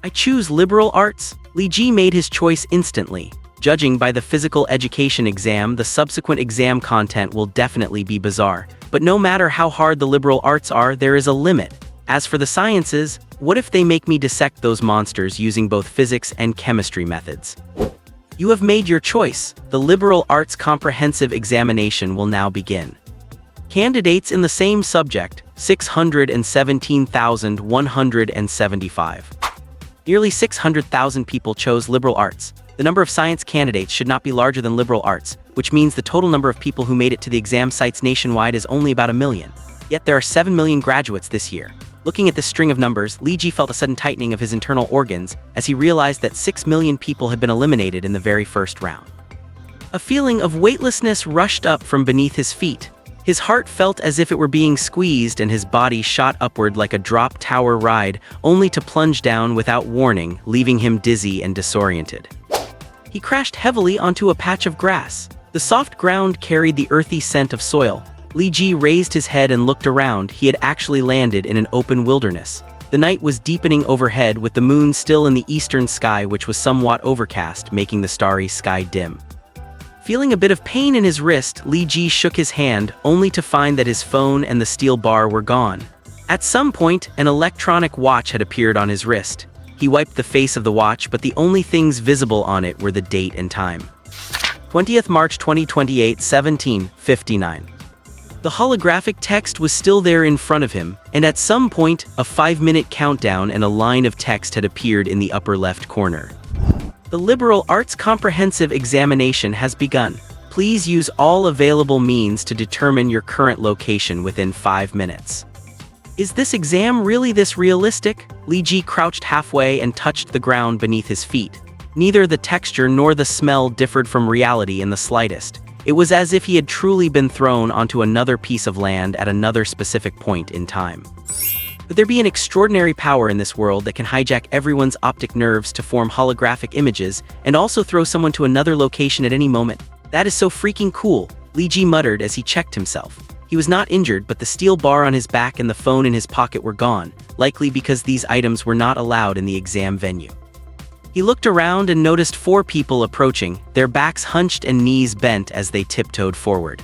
I choose liberal arts. Li Ji made his choice instantly. Judging by the physical education exam, the subsequent exam content will definitely be bizarre. But no matter how hard the liberal arts are, there is a limit. As for the sciences, what if they make me dissect those monsters using both physics and chemistry methods? You have made your choice. The liberal arts comprehensive examination will now begin. Candidates in the same subject, 617,175. Nearly 600,000 people chose liberal arts. The number of science candidates should not be larger than liberal arts, which means the total number of people who made it to the exam sites nationwide is only about 1 million. Yet there are 7 million graduates this year. Looking at this string of numbers, Li Ji felt a sudden tightening of his internal organs as he realized that 6 million people had been eliminated in the very first round. A feeling of weightlessness rushed up from beneath his feet. His heart felt as if it were being squeezed and his body shot upward like a drop tower ride, only to plunge down without warning, leaving him dizzy and disoriented. He crashed heavily onto a patch of grass. The soft ground carried the earthy scent of soil. Li Ji raised his head and looked around. He had actually landed in an open wilderness. The night was deepening overhead, with the moon still in the eastern sky, which was somewhat overcast, making the starry sky dim. Feeling a bit of pain in his wrist, Li Ji shook his hand, only to find that his phone and the steel bar were gone. At some point, an electronic watch had appeared on his wrist. He wiped the face of the watch, but the only things visible on it were the date and time. 20th March 2028, 17:59. The holographic text was still there in front of him, and at some point, a 5-minute countdown and a line of text had appeared in the upper left corner. The liberal arts comprehensive examination has begun. Please use all available means to determine your current location within 5 minutes. Is this exam really this realistic? Li Ji crouched halfway and touched the ground beneath his feet. Neither the texture nor the smell differed from reality in the slightest. It was as if he had truly been thrown onto another piece of land at another specific point in time. Could there be an extraordinary power in this world that can hijack everyone's optic nerves to form holographic images and also throw someone to another location at any moment? That is so freaking cool, Li Ji muttered as he checked himself. He was not injured, but the steel bar on his back and the phone in his pocket were gone, likely because these items were not allowed in the exam venue. He looked around and noticed 4 people approaching, their backs hunched and knees bent as they tiptoed forward.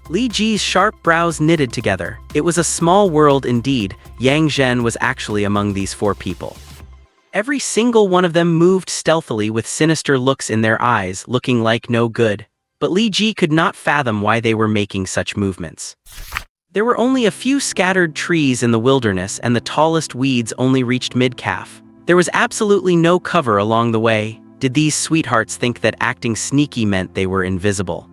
Li Ji's sharp brows knitted together. It was a small world indeed. Yang Zhen was actually among these 4 people. Every single one of them moved stealthily with sinister looks in their eyes, looking like no good. But Li Ji could not fathom why they were making such movements. There were only a few scattered trees in the wilderness, and the tallest weeds only reached mid-calf. There was absolutely no cover along the way. Did these sweethearts think that acting sneaky meant they were invisible?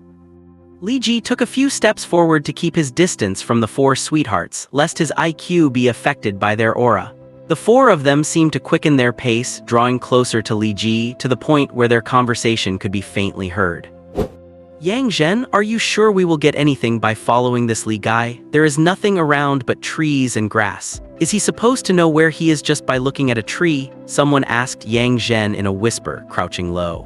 Li Ji took a few steps forward to keep his distance from the 4 sweethearts, lest his IQ be affected by their aura. The 4 of them seemed to quicken their pace, drawing closer to Li Ji, to the point where their conversation could be faintly heard. Yang Zhen, are you sure we will get anything by following this Li guy? There is nothing around but trees and grass. Is he supposed to know where he is just by looking at a tree? Someone asked Yang Zhen in a whisper, crouching low.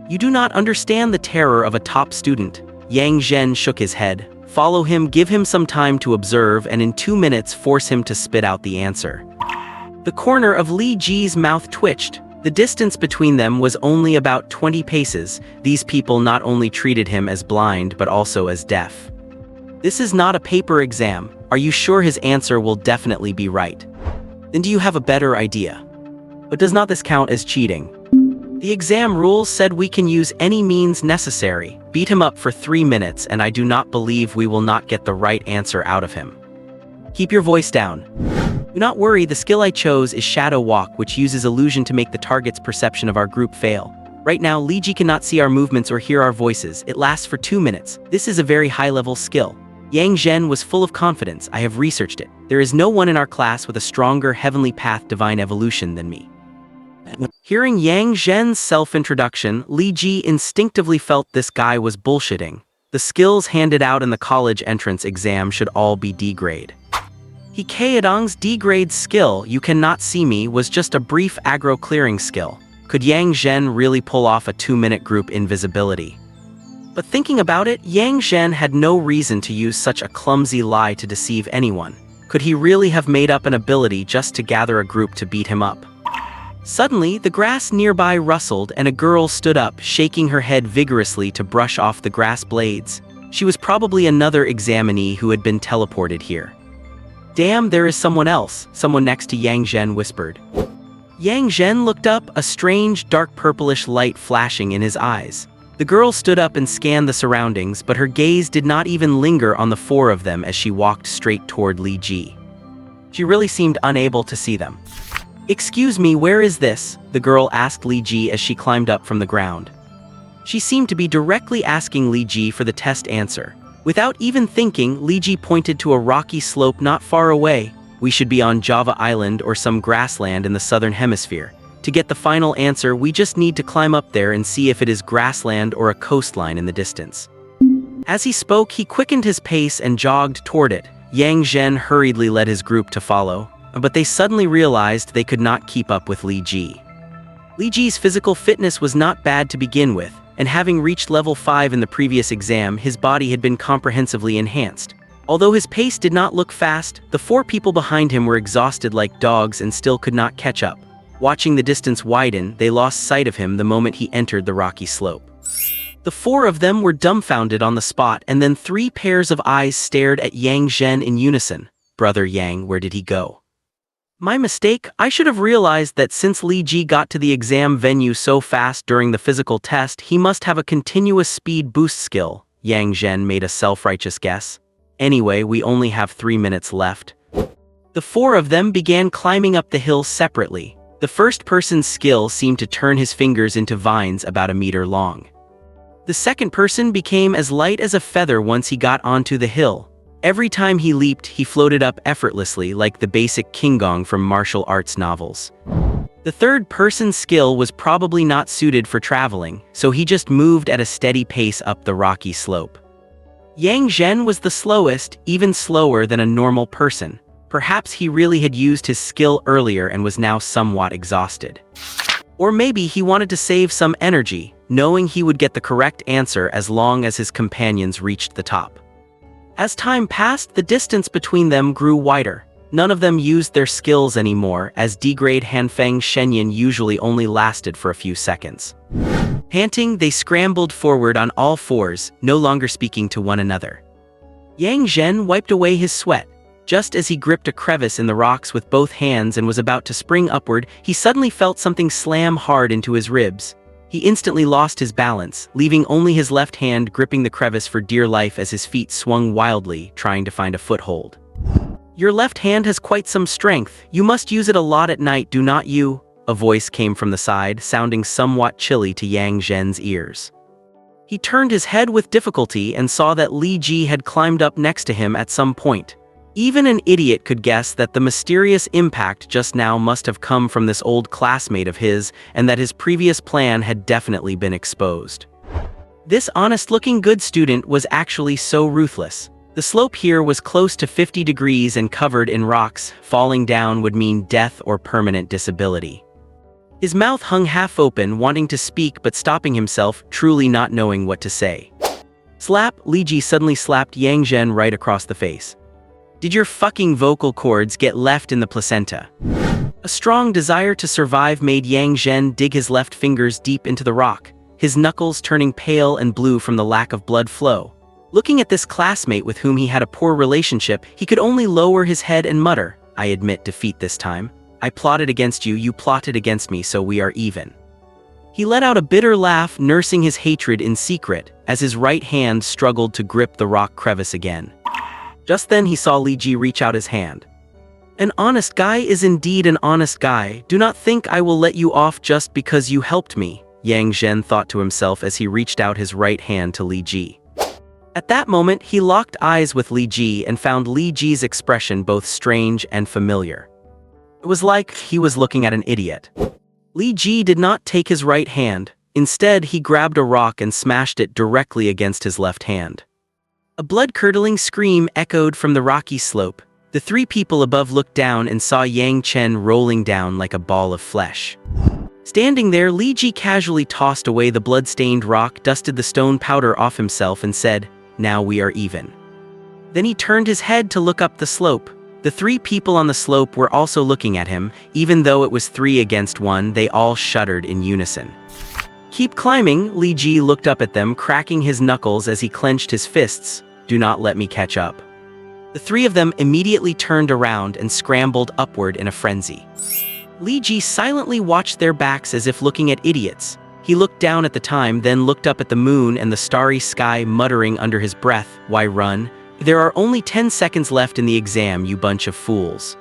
You do not understand the terror of a top student. Yang Zhen shook his head. Follow him, give him some time to observe, and in 2 minutes force him to spit out the answer. The corner of Li Ji's mouth twitched. The distance between them was only about 20 paces. These people not only treated him as blind but also as deaf. This is not a paper exam. Are you sure his answer will definitely be right? Then do you have a better idea? But does not this count as cheating? The exam rules said we can use any means necessary. Beat him up for 3 minutes, and I do not believe we will not get the right answer out of him. Keep your voice down. Do not worry, the skill I chose is Shadow Walk, which uses illusion to make the target's perception of our group fail. Right now, Li Ji cannot see our movements or hear our voices. It lasts for 2 minutes. This is a very high-level skill. Yang Zhen was full of confidence. I have researched it. There is no one in our class with a stronger heavenly path divine evolution than me. Hearing Yang Zhen's self-introduction, Li Ji instinctively felt this guy was bullshitting. The skills handed out in the college entrance exam should all be D-grade. He Kaedong's D-grade skill, you cannot see me, was just a brief aggro clearing skill. Could Yang Zhen really pull off a 2-minute group invisibility? But thinking about it, Yang Zhen had no reason to use such a clumsy lie to deceive anyone. Could he really have made up an ability just to gather a group to beat him up? Suddenly, the grass nearby rustled and a girl stood up, shaking her head vigorously to brush off the grass blades. She was probably another examinee who had been teleported here. Damn, there is someone else, someone next to Yang Zhen whispered. Yang Zhen looked up, a strange, dark purplish light flashing in his eyes. The girl stood up and scanned the surroundings, but her gaze did not even linger on the 4 of them as she walked straight toward Li Ji. She really seemed unable to see them. Excuse me, where is this? The girl asked Li Ji as she climbed up from the ground. She seemed to be directly asking Li Ji for the test answer. Without even thinking, Li Ji pointed to a rocky slope not far away. We should be on Java Island or some grassland in the southern hemisphere. To get the final answer, we just need to climb up there and see if it is grassland or a coastline in the distance. As he spoke, he quickened his pace and jogged toward it. Yang Zhen hurriedly led his group to follow, but they suddenly realized they could not keep up with Li Ji. Li Ji's physical fitness was not bad to begin with, and having reached level 5 in the previous exam, his body had been comprehensively enhanced. Although his pace did not look fast, the 4 people behind him were exhausted like dogs and still could not catch up. Watching the distance widen, they lost sight of him the moment he entered the rocky slope. The 4 of them were dumbfounded on the spot, and then 3 pairs of eyes stared at Yang Zhen in unison. Brother Yang, where did he go? My mistake, I should have realized that since Li Ji got to the exam venue so fast during the physical test, he must have a continuous speed boost skill. Yang Zhen made a self-righteous guess. Anyway, we only have 3 minutes left. The 4 of them began climbing up the hill separately. The first person's skill seemed to turn his fingers into vines about a meter long. The second person became as light as a feather once he got onto the hill. Every time he leaped, he floated up effortlessly like the basic Qinggong from martial arts novels. The third person's skill was probably not suited for traveling, so he just moved at a steady pace up the rocky slope. Yang Zhen was the slowest, even slower than a normal person. Perhaps he really had used his skill earlier and was now somewhat exhausted. Or maybe he wanted to save some energy, knowing he would get the correct answer as long as his companions reached the top. As time passed, the distance between them grew wider. None of them used their skills anymore, as D-grade Hanfeng Shenyan usually only lasted for a few seconds. Panting, they scrambled forward on all 4s, no longer speaking to one another. Yang Zhen wiped away his sweat. Just as he gripped a crevice in the rocks with both hands and was about to spring upward, he suddenly felt something slam hard into his ribs. He instantly lost his balance, leaving only his left hand gripping the crevice for dear life as his feet swung wildly, trying to find a foothold. Your left hand has quite some strength. You must use it a lot at night, do not you? A voice came from the side, sounding somewhat chilly to Yang Zhen's ears. He turned his head with difficulty and saw that Li Ji had climbed up next to him at some point. Even an idiot could guess that the mysterious impact just now must have come from this old classmate of his, and that his previous plan had definitely been exposed. This honest-looking good student was actually so ruthless. The slope here was close to 50 degrees and covered in rocks. Falling down would mean death or permanent disability. His mouth hung half open, wanting to speak but stopping himself, truly not knowing what to say. Slap! Li Ji suddenly slapped Yang Zhen right across the face. Did your fucking vocal cords get left in the placenta? A strong desire to survive made Yang Zhen dig his left fingers deep into the rock, his knuckles turning pale and blue from the lack of blood flow. Looking at this classmate with whom he had a poor relationship, he could only lower his head and mutter, "I admit defeat this time. I plotted against you, you plotted against me, so we are even." He let out a bitter laugh, nursing his hatred in secret, as his right hand struggled to grip the rock crevice again. Just then he saw Li Ji reach out his hand. "An honest guy is indeed an honest guy. Do not think I will let you off just because you helped me," Yang Zhen thought to himself as he reached out his right hand to Li Ji. At that moment, he locked eyes with Li Ji and found Li Ji's expression both strange and familiar. It was like he was looking at an idiot. Li Ji did not take his right hand. Instead, he grabbed a rock and smashed it directly against his left hand. A blood-curdling scream echoed from the rocky slope. The three people above looked down and saw Yang Chen rolling down like a ball of flesh. Standing there, Li Ji casually tossed away the blood-stained rock, dusted the stone powder off himself, and said, "Now we are even." Then he turned his head to look up the slope. The three people on the slope were also looking at him. Even though it was 3 against 1, they all shuddered in unison. "Keep climbing," Li Ji looked up at them, cracking his knuckles as he clenched his fists. "Do not let me catch up." The three of them immediately turned around and scrambled upward in a frenzy. Li Ji silently watched their backs as if looking at idiots. He looked down at the time, then looked up at the moon and the starry sky, muttering under his breath, "Why run? There are only 10 seconds left in the exam, you bunch of fools."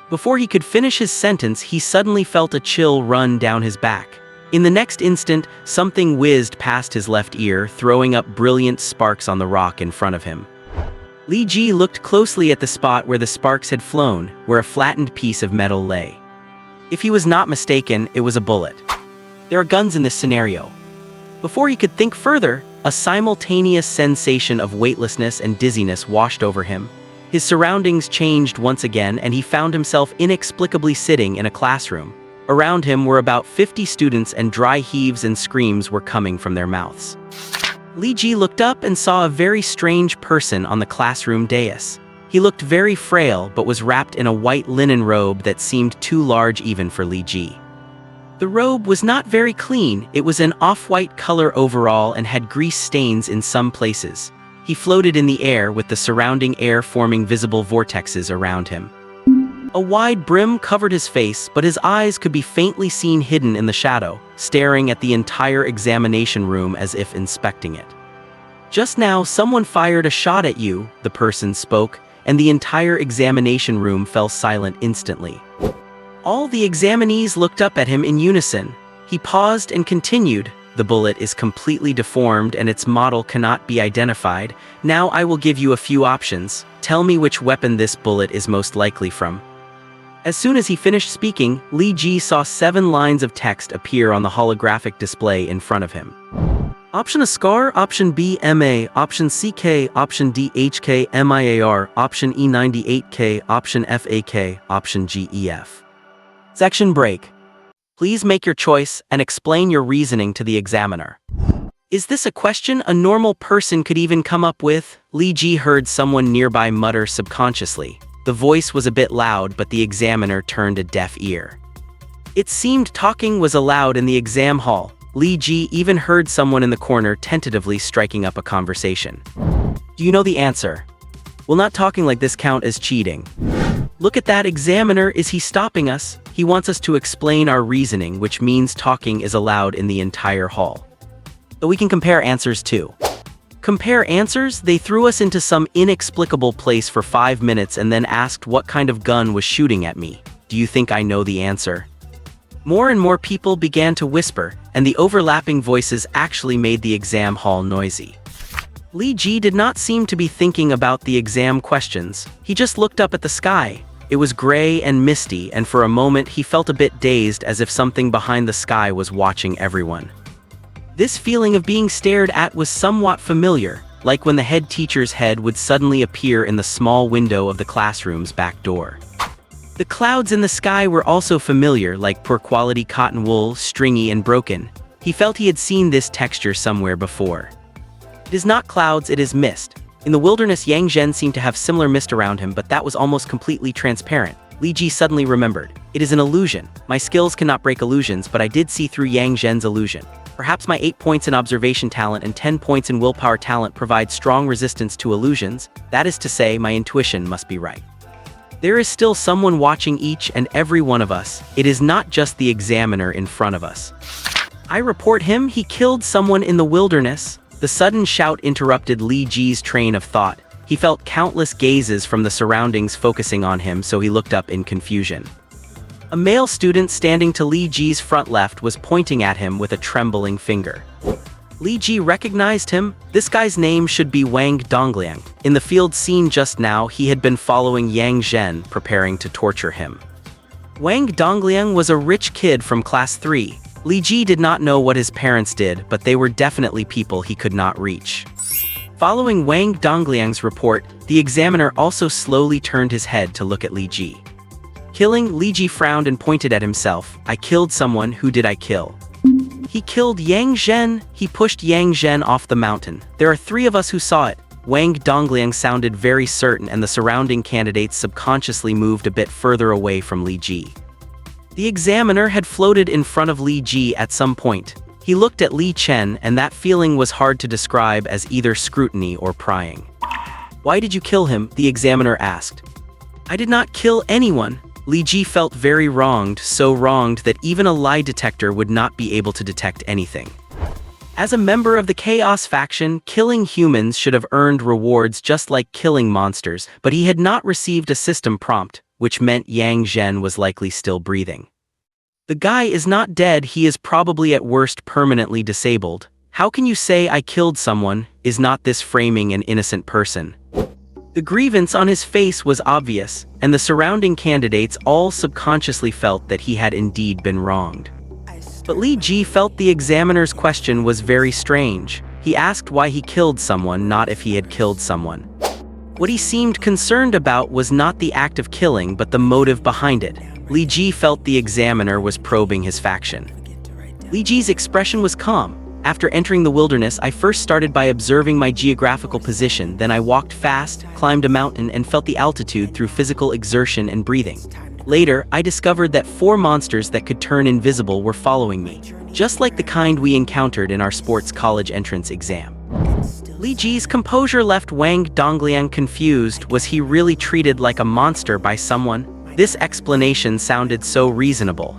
Before he could finish his sentence, he suddenly felt a chill run down his back. In the next instant, something whizzed past his left ear, throwing up brilliant sparks on the rock in front of him. Li Ji looked closely at the spot where the sparks had flown, where a flattened piece of metal lay. If he was not mistaken, it was a bullet. There are guns in this scenario. Before he could think further, a simultaneous sensation of weightlessness and dizziness washed over him. His surroundings changed once again, and he found himself inexplicably sitting in a classroom. Around him were about 50 students, and dry heaves and screams were coming from their mouths. Li Ji looked up and saw a very strange person on the classroom dais. He looked very frail, but was wrapped in a white linen robe that seemed too large even for Li Ji. The robe was not very clean. It was an off-white color overall and had grease stains in some places. He floated in the air with the surrounding air forming visible vortexes around him. A wide brim covered his face, but his eyes could be faintly seen hidden in the shadow, staring at the entire examination room as if inspecting it. "Just now, someone fired a shot at you," the person spoke, and the entire examination room fell silent instantly. All the examinees looked up at him in unison. He paused and continued, "The bullet is completely deformed and its model cannot be identified. Now I will give you a few options. Tell me which weapon this bullet is most likely from." As soon as he finished speaking, Li Ji saw 7 lines of text appear on the holographic display in front of him. Option A scar, Option B MA, Option C K, Option D HK MIAR, Option E 98K, Option FAK, Option G EF. Section break. Please make your choice and explain your reasoning to the examiner. Is this a question a normal person could even come up with? Li Ji heard someone nearby mutter subconsciously. The voice was a bit loud, but the examiner turned a deaf ear. It seemed talking was allowed in the exam hall. Li Ji even heard someone in the corner tentatively striking up a conversation. "Do you know the answer? Will not talking like this count as cheating? Look at that examiner, is he stopping us? He wants us to explain our reasoning, which means talking is allowed in the entire hall. But we can compare answers too." Compare answers? They threw us into some inexplicable place for 5 minutes and then asked what kind of gun was shooting at me. Do you think I know the answer? More and more people began to whisper, and the overlapping voices actually made the exam hall noisy. Li Ji did not seem to be thinking about the exam questions. He just looked up at the sky. It was gray and misty, and for a moment he felt a bit dazed, as if something behind the sky was watching everyone. This feeling of being stared at was somewhat familiar, like when the head teacher's head would suddenly appear in the small window of the classroom's back door. The clouds in the sky were also familiar, like poor quality cotton wool, stringy and broken. He felt he had seen this texture somewhere before. It is not clouds, it is mist. In the wilderness, Yang Zhen seemed to have similar mist around him, but that was almost completely transparent. Li Ji suddenly remembered. It is an illusion. My skills cannot break illusions, but I did see through Yang Zhen's illusion. Perhaps my 8 points in observation talent and 10 points in willpower talent provide strong resistance to illusions. That is to say, my intuition must be right. There is still someone watching each and every one of us. It is not just the examiner in front of us. I report him. He killed someone in the wilderness. The sudden shout interrupted Li Ji's train of thought. He felt countless gazes from the surroundings focusing on him, so he looked up in confusion. A male student standing to Li Ji's front left was pointing at him with a trembling finger. Li Ji recognized him. This guy's name should be Wang Dongliang. In the field scene just now, he had been following Yang Zhen, preparing to torture him. Wang Dongliang was a rich kid from class 3. Li Ji did not know what his parents did, but they were definitely people he could not reach. Following Wang Dongliang's report, the examiner also slowly turned his head to look at Li Ji. Killing, Li Ji frowned and pointed at himself. I killed someone. Who did I kill? He killed Yang Zhen. He pushed Yang Zhen off the mountain. There are 3 of us who saw it. Wang Dongliang sounded very certain, and the surrounding candidates subconsciously moved a bit further away from Li Ji. The examiner had floated in front of Li Ji at some point. He looked at Li Chen, and that feeling was hard to describe as either scrutiny or prying. Why did you kill him? The examiner asked. I did not kill anyone. Li Ji felt very wronged, so wronged that even a lie detector would not be able to detect anything. As a member of the Chaos faction, killing humans should have earned rewards just like killing monsters, but he had not received a system prompt, which meant Yang Zhen was likely still breathing. The guy is not dead. He is probably at worst permanently disabled. How can you say I killed someone? Is not this framing an innocent person? The grievance on his face was obvious, and the surrounding candidates all subconsciously felt that he had indeed been wronged. But Li Ji felt the examiner's question was very strange. He asked why he killed someone, not if he had killed someone. What he seemed concerned about was not the act of killing, but the motive behind it. Li Ji felt the examiner was probing his faction. Li Ji's expression was calm. After entering the wilderness, I first started by observing my geographical position, then I walked fast, climbed a mountain, and felt the altitude through physical exertion and breathing. Later, I discovered that 4 monsters that could turn invisible were following me, just like the kind we encountered in our sports college entrance exam. Li Ji's composure left Wang Dongliang confused. Was he really treated like a monster by someone? This explanation sounded so reasonable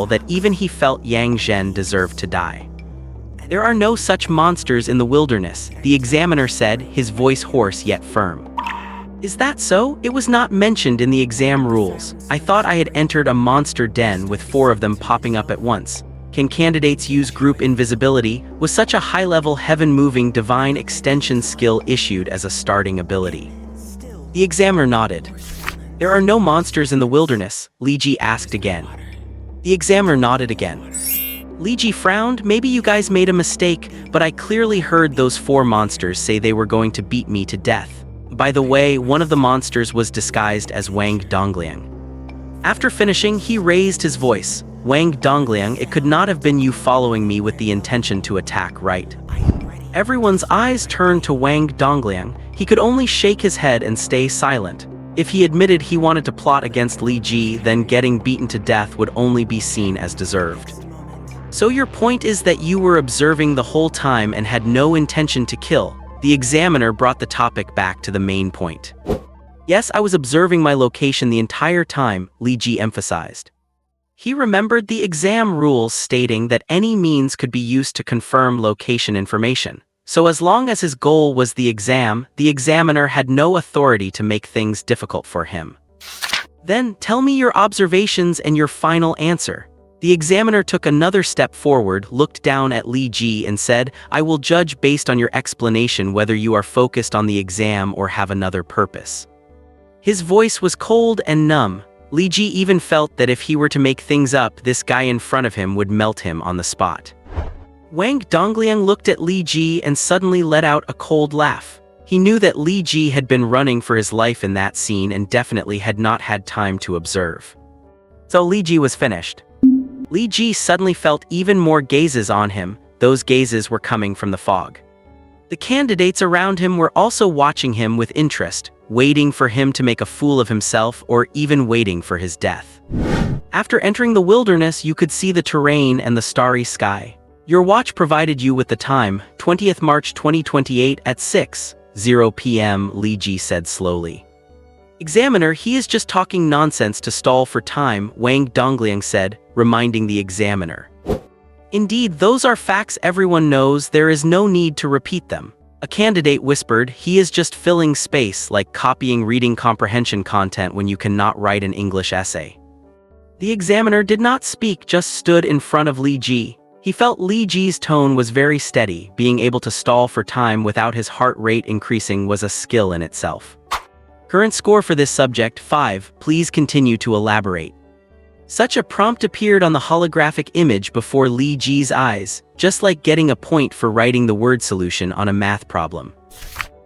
that even he felt Yang Zhen deserved to die. There are no such monsters in the wilderness, the examiner said, his voice hoarse yet firm. Is that so? It was not mentioned in the exam rules. I thought I had entered a monster den with 4 of them popping up at once. Can candidates use group invisibility? Was such a high-level heaven-moving divine extension skill issued as a starting ability? The examiner nodded. There are no monsters in the wilderness, Li Ji asked again. The examiner nodded again. Li Ji frowned. Maybe you guys made a mistake, but I clearly heard those 4 monsters say they were going to beat me to death. By the way, one of the monsters was disguised as Wang Dongliang. After finishing, he raised his voice. Wang Dongliang, it could not have been you following me with the intention to attack, right? Everyone's eyes turned to Wang Dongliang. He could only shake his head and stay silent. If he admitted he wanted to plot against Li Ji, then getting beaten to death would only be seen as deserved. So your point is that you were observing the whole time and had no intention to kill. The examiner brought the topic back to the main point. Yes, I was observing my location the entire time, Li Ji emphasized. He remembered the exam rules stating that any means could be used to confirm location information. So as long as his goal was the examiner had no authority to make things difficult for him. Then tell me your observations and your final answer. The examiner took another step forward, looked down at Li Ji and said, I will judge based on your explanation whether you are focused on the exam or have another purpose. His voice was cold and numb. Li Ji even felt that if he were to make things up, this guy in front of him would melt him on the spot. Wang Dongliang looked at Li Ji and suddenly let out a cold laugh. He knew that Li Ji had been running for his life in that scene and definitely had not had time to observe. So Li Ji was finished. Li Ji suddenly felt even more gazes on him. Those gazes were coming from the fog. The candidates around him were also watching him with interest, waiting for him to make a fool of himself or even waiting for his death. After entering the wilderness, you could see the terrain and the starry sky. Your watch provided you with the time, 20th March 2028 at 6:00 p.m., Li Ji said slowly. Examiner, he is just talking nonsense to stall for time, Wang Dongliang said, reminding the examiner. Indeed, those are facts everyone knows, there is no need to repeat them. A candidate whispered, he is just filling space, like copying reading comprehension content when you cannot write an English essay. The examiner did not speak, just stood in front of Li Ji. He felt Li Ji's tone was very steady. Being able to stall for time without his heart rate increasing was a skill in itself. Current score for this subject, 5. Please continue to elaborate. Such a prompt appeared on the holographic image before Li Ji's eyes, just like getting a point for writing the word solution on a math problem.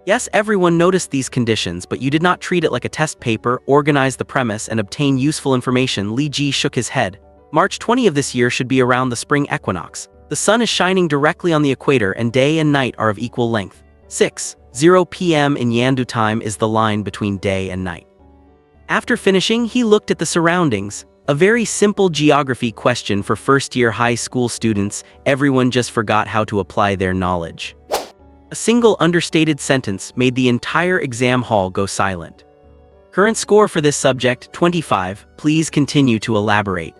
Yes, everyone noticed these conditions, but you did not treat it like a test paper, organize the premise, and obtain useful information. Li Ji shook his head. March 20 of this year should be around the spring equinox. The sun is shining directly on the equator and day and night are of equal length. 6:00 p.m. in Yandu time is the line between day and night. After finishing, he looked at the surroundings. A very simple geography question for first-year high school students. Everyone just forgot how to apply their knowledge. A single understated sentence made the entire exam hall go silent. Current score for this subject, 25. Please continue to elaborate.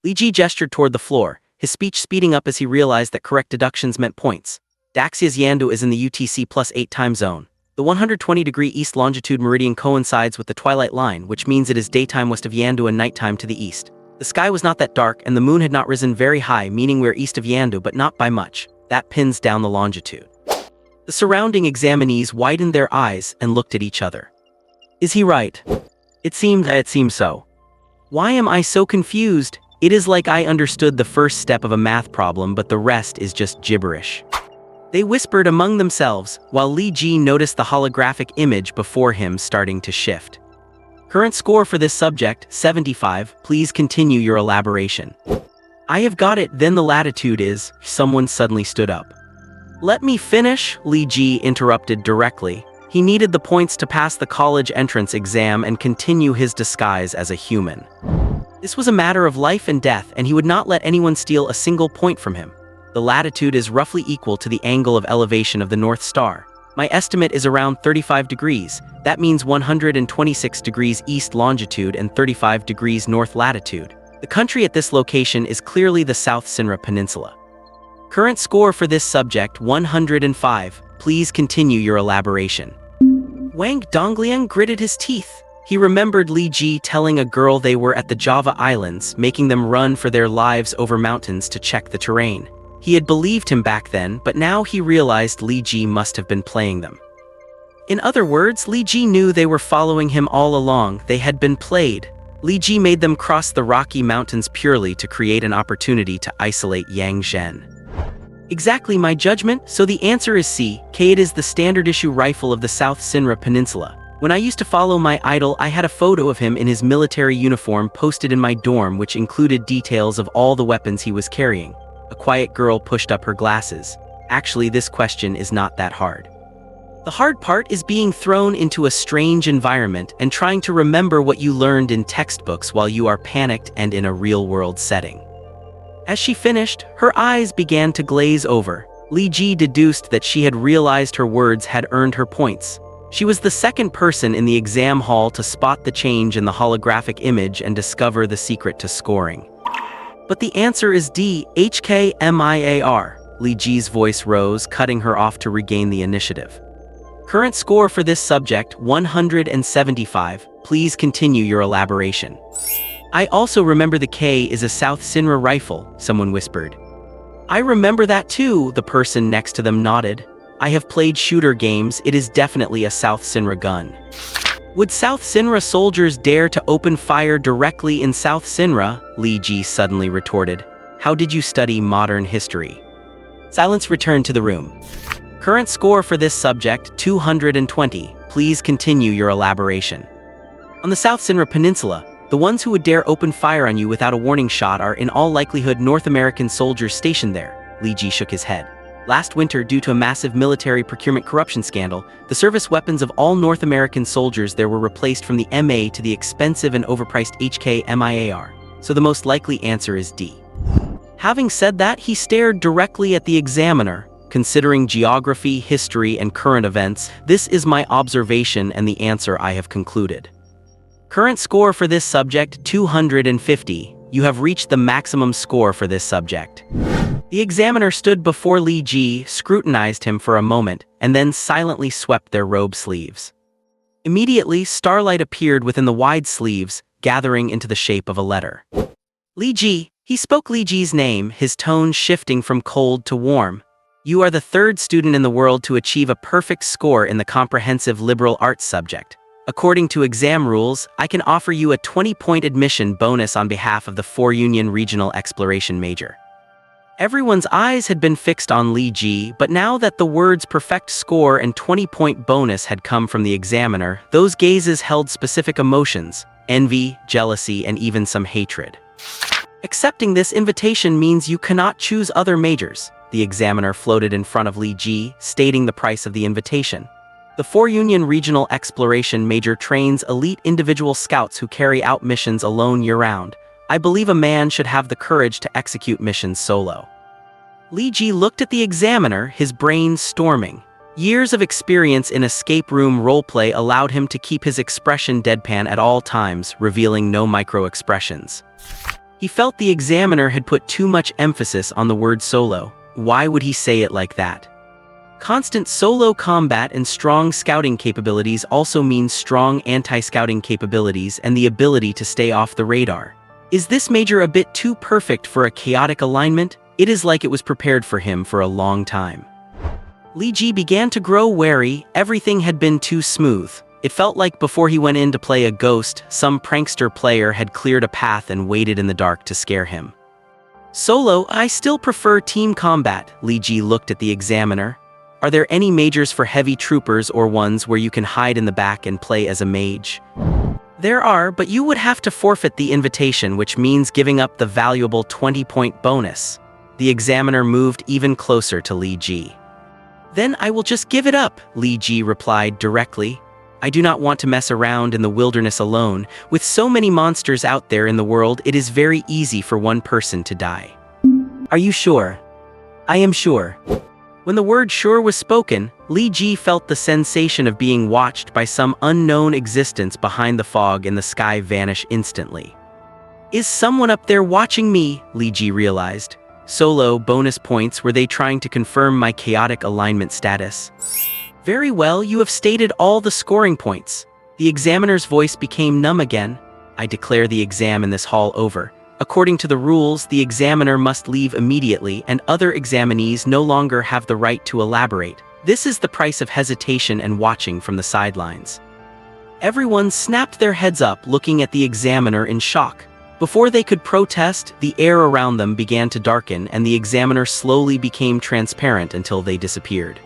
Li Ji gestured toward the floor, his speech speeding up as he realized that correct deductions meant points. Daxia's Yandu is in the UTC +8 time zone. The 120-degree east longitude meridian coincides with the twilight line, which means it is daytime west of Yandu and nighttime to the east. The sky was not that dark and the moon had not risen very high, meaning we're east of Yandu, but not by much. That pins down the longitude. The surrounding examinees widened their eyes and looked at each other. Is he right? It seems so. Why am I so confused? It is like I understood the first step of a math problem, but the rest is just gibberish. They whispered among themselves, while Li Ji noticed the holographic image before him starting to shift. Current score for this subject, 75. Please continue your elaboration. I have got it, then the latitude is... Someone suddenly stood up. Let me finish, Li Ji interrupted directly. He needed the points to pass the college entrance exam and continue his disguise as a human. This was a matter of life and death, and he would not let anyone steal a single point from him. The latitude is roughly equal to the angle of elevation of the North Star. My estimate is around 35 degrees. That means 126 degrees east longitude and 35 degrees north latitude. The country at this location is clearly the South Sinra Peninsula. Current score for this subject, 105. Please continue your elaboration. Wang Dongliang gritted his teeth. He remembered Li Ji telling a girl they were at the Java Islands, making them run for their lives over mountains to check the terrain. He had believed him back then, but now he realized Li Ji must have been playing them. In other words, Li Ji knew they were following him all along. They had been played. Li Ji made them cross the Rocky Mountains purely to create an opportunity to isolate Yang Zhen. Exactly my judgment, so the answer is C. K. It is the standard issue rifle of the South Sinra Peninsula. When I used to follow my idol, I had a photo of him in his military uniform posted in my dorm, which included details of all the weapons he was carrying. A quiet girl pushed up her glasses. Actually, this question is not that hard. The hard part is being thrown into a strange environment and trying to remember what you learned in textbooks while you are panicked and in a real-world setting. As she finished, her eyes began to glaze over. Li Ji deduced that she had realized her words had earned her points. She was the second person in the exam hall to spot the change in the holographic image and discover the secret to scoring. But the answer is D, HKMIAR. Li Ji's voice rose, cutting her off to regain the initiative. Current score for this subject, 175. Please continue your elaboration. I also remember the K is a South Sinra rifle, someone whispered. I remember that too, the person next to them nodded. I have played shooter games, it is definitely a South Sinra gun. Would South Sinra soldiers dare to open fire directly in South Sinra? Li Ji suddenly retorted. How did you study modern history? Silence returned to the room. Current score for this subject, 220. Please continue your elaboration. On the South Sinra Peninsula, the ones who would dare open fire on you without a warning shot are in all likelihood North American soldiers stationed there. Li Ji shook his head. Last winter, due to a massive military procurement corruption scandal, the service weapons of all North American soldiers there were replaced from the MA to the expensive and overpriced HK-MIAR. So the most likely answer is D. Having said that, he stared directly at the examiner. Considering geography, history, and current events, this is my observation and the answer I have concluded. Current score for this subject, 250. You have reached the maximum score for this subject. The examiner stood before Li Ji, scrutinized him for a moment, and then silently swept their robe sleeves. Immediately, starlight appeared within the wide sleeves, gathering into the shape of a letter. Li Ji, he spoke Li Ji's name, his tone shifting from cold to warm. You are the third student in the world to achieve a perfect score in the comprehensive liberal arts subject. According to exam rules, I can offer you a 20-point admission bonus on behalf of the 4 Union Regional Exploration major. Everyone's eyes had been fixed on Li Ji, but now that the words perfect score and 20-point bonus had come from the examiner, those gazes held specific emotions: envy, jealousy, and even some hatred. Accepting this invitation means you cannot choose other majors, the examiner floated in front of Li Ji, stating the price of the invitation. The 4 Union Regional Exploration major trains elite individual scouts who carry out missions alone year-round. I believe a man should have the courage to execute missions solo. Li Ji looked at the examiner, his brain storming. Years of experience in escape room roleplay allowed him to keep his expression deadpan at all times, revealing no micro-expressions. He felt the examiner had put too much emphasis on the word solo. Why would he say it like that? Constant solo combat and strong scouting capabilities also mean strong anti-scouting capabilities and the ability to stay off the radar. Is this major a bit too perfect for a chaotic alignment? It is like it was prepared for him for a long time. Li Ji began to grow wary. Everything had been too smooth. It felt like before he went in to play a ghost, some prankster player had cleared a path and waited in the dark to scare him. Solo, I still prefer team combat. Li Ji looked at the examiner. Are there any majors for heavy troopers or ones where you can hide in the back and play as a mage? There are, but you would have to forfeit the invitation, which means giving up the valuable 20-point bonus. The examiner moved even closer to Li Ji. Then I will just give it up, Li Ji replied directly. I do not want to mess around in the wilderness alone. With so many monsters out there in the world, it is very easy for one person to die. Are you sure? I am sure. When the word sure was spoken, Li Ji felt the sensation of being watched by some unknown existence behind the fog in the sky vanish instantly. Is someone up there watching me? Li Ji realized. Solo, bonus points, were they trying to confirm my chaotic alignment status? Very well, you have stated all the scoring points. The examiner's voice became numb again. I declare the exam in this hall over. According to the rules, the examiner must leave immediately and other examinees no longer have the right to elaborate. This is the price of hesitation and watching from the sidelines. Everyone snapped their heads up, looking at the examiner in shock. Before they could protest, the air around them began to darken and the examiner slowly became transparent until they disappeared.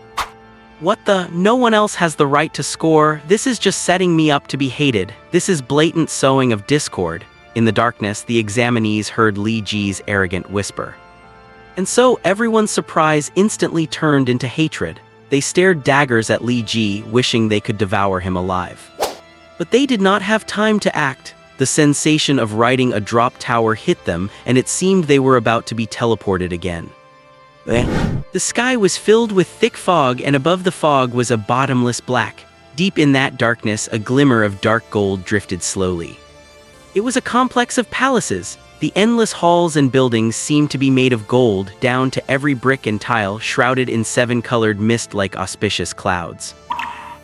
What the? No one else has the right to score. This is just setting me up to be hated. This is blatant sowing of discord. In the darkness, the examinees heard Li Ji's arrogant whisper. And so everyone's surprise instantly turned into hatred. They stared daggers at Li Ji, wishing they could devour him alive. But they did not have time to act. The sensation of riding a drop tower hit them, and it seemed they were about to be teleported again. The sky was filled with thick fog, and above the fog was a bottomless black. Deep in that darkness, a glimmer of dark gold drifted slowly. It was a complex of palaces. The endless halls and buildings seemed to be made of gold, down to every brick and tile, shrouded in 7-colored mist like auspicious clouds.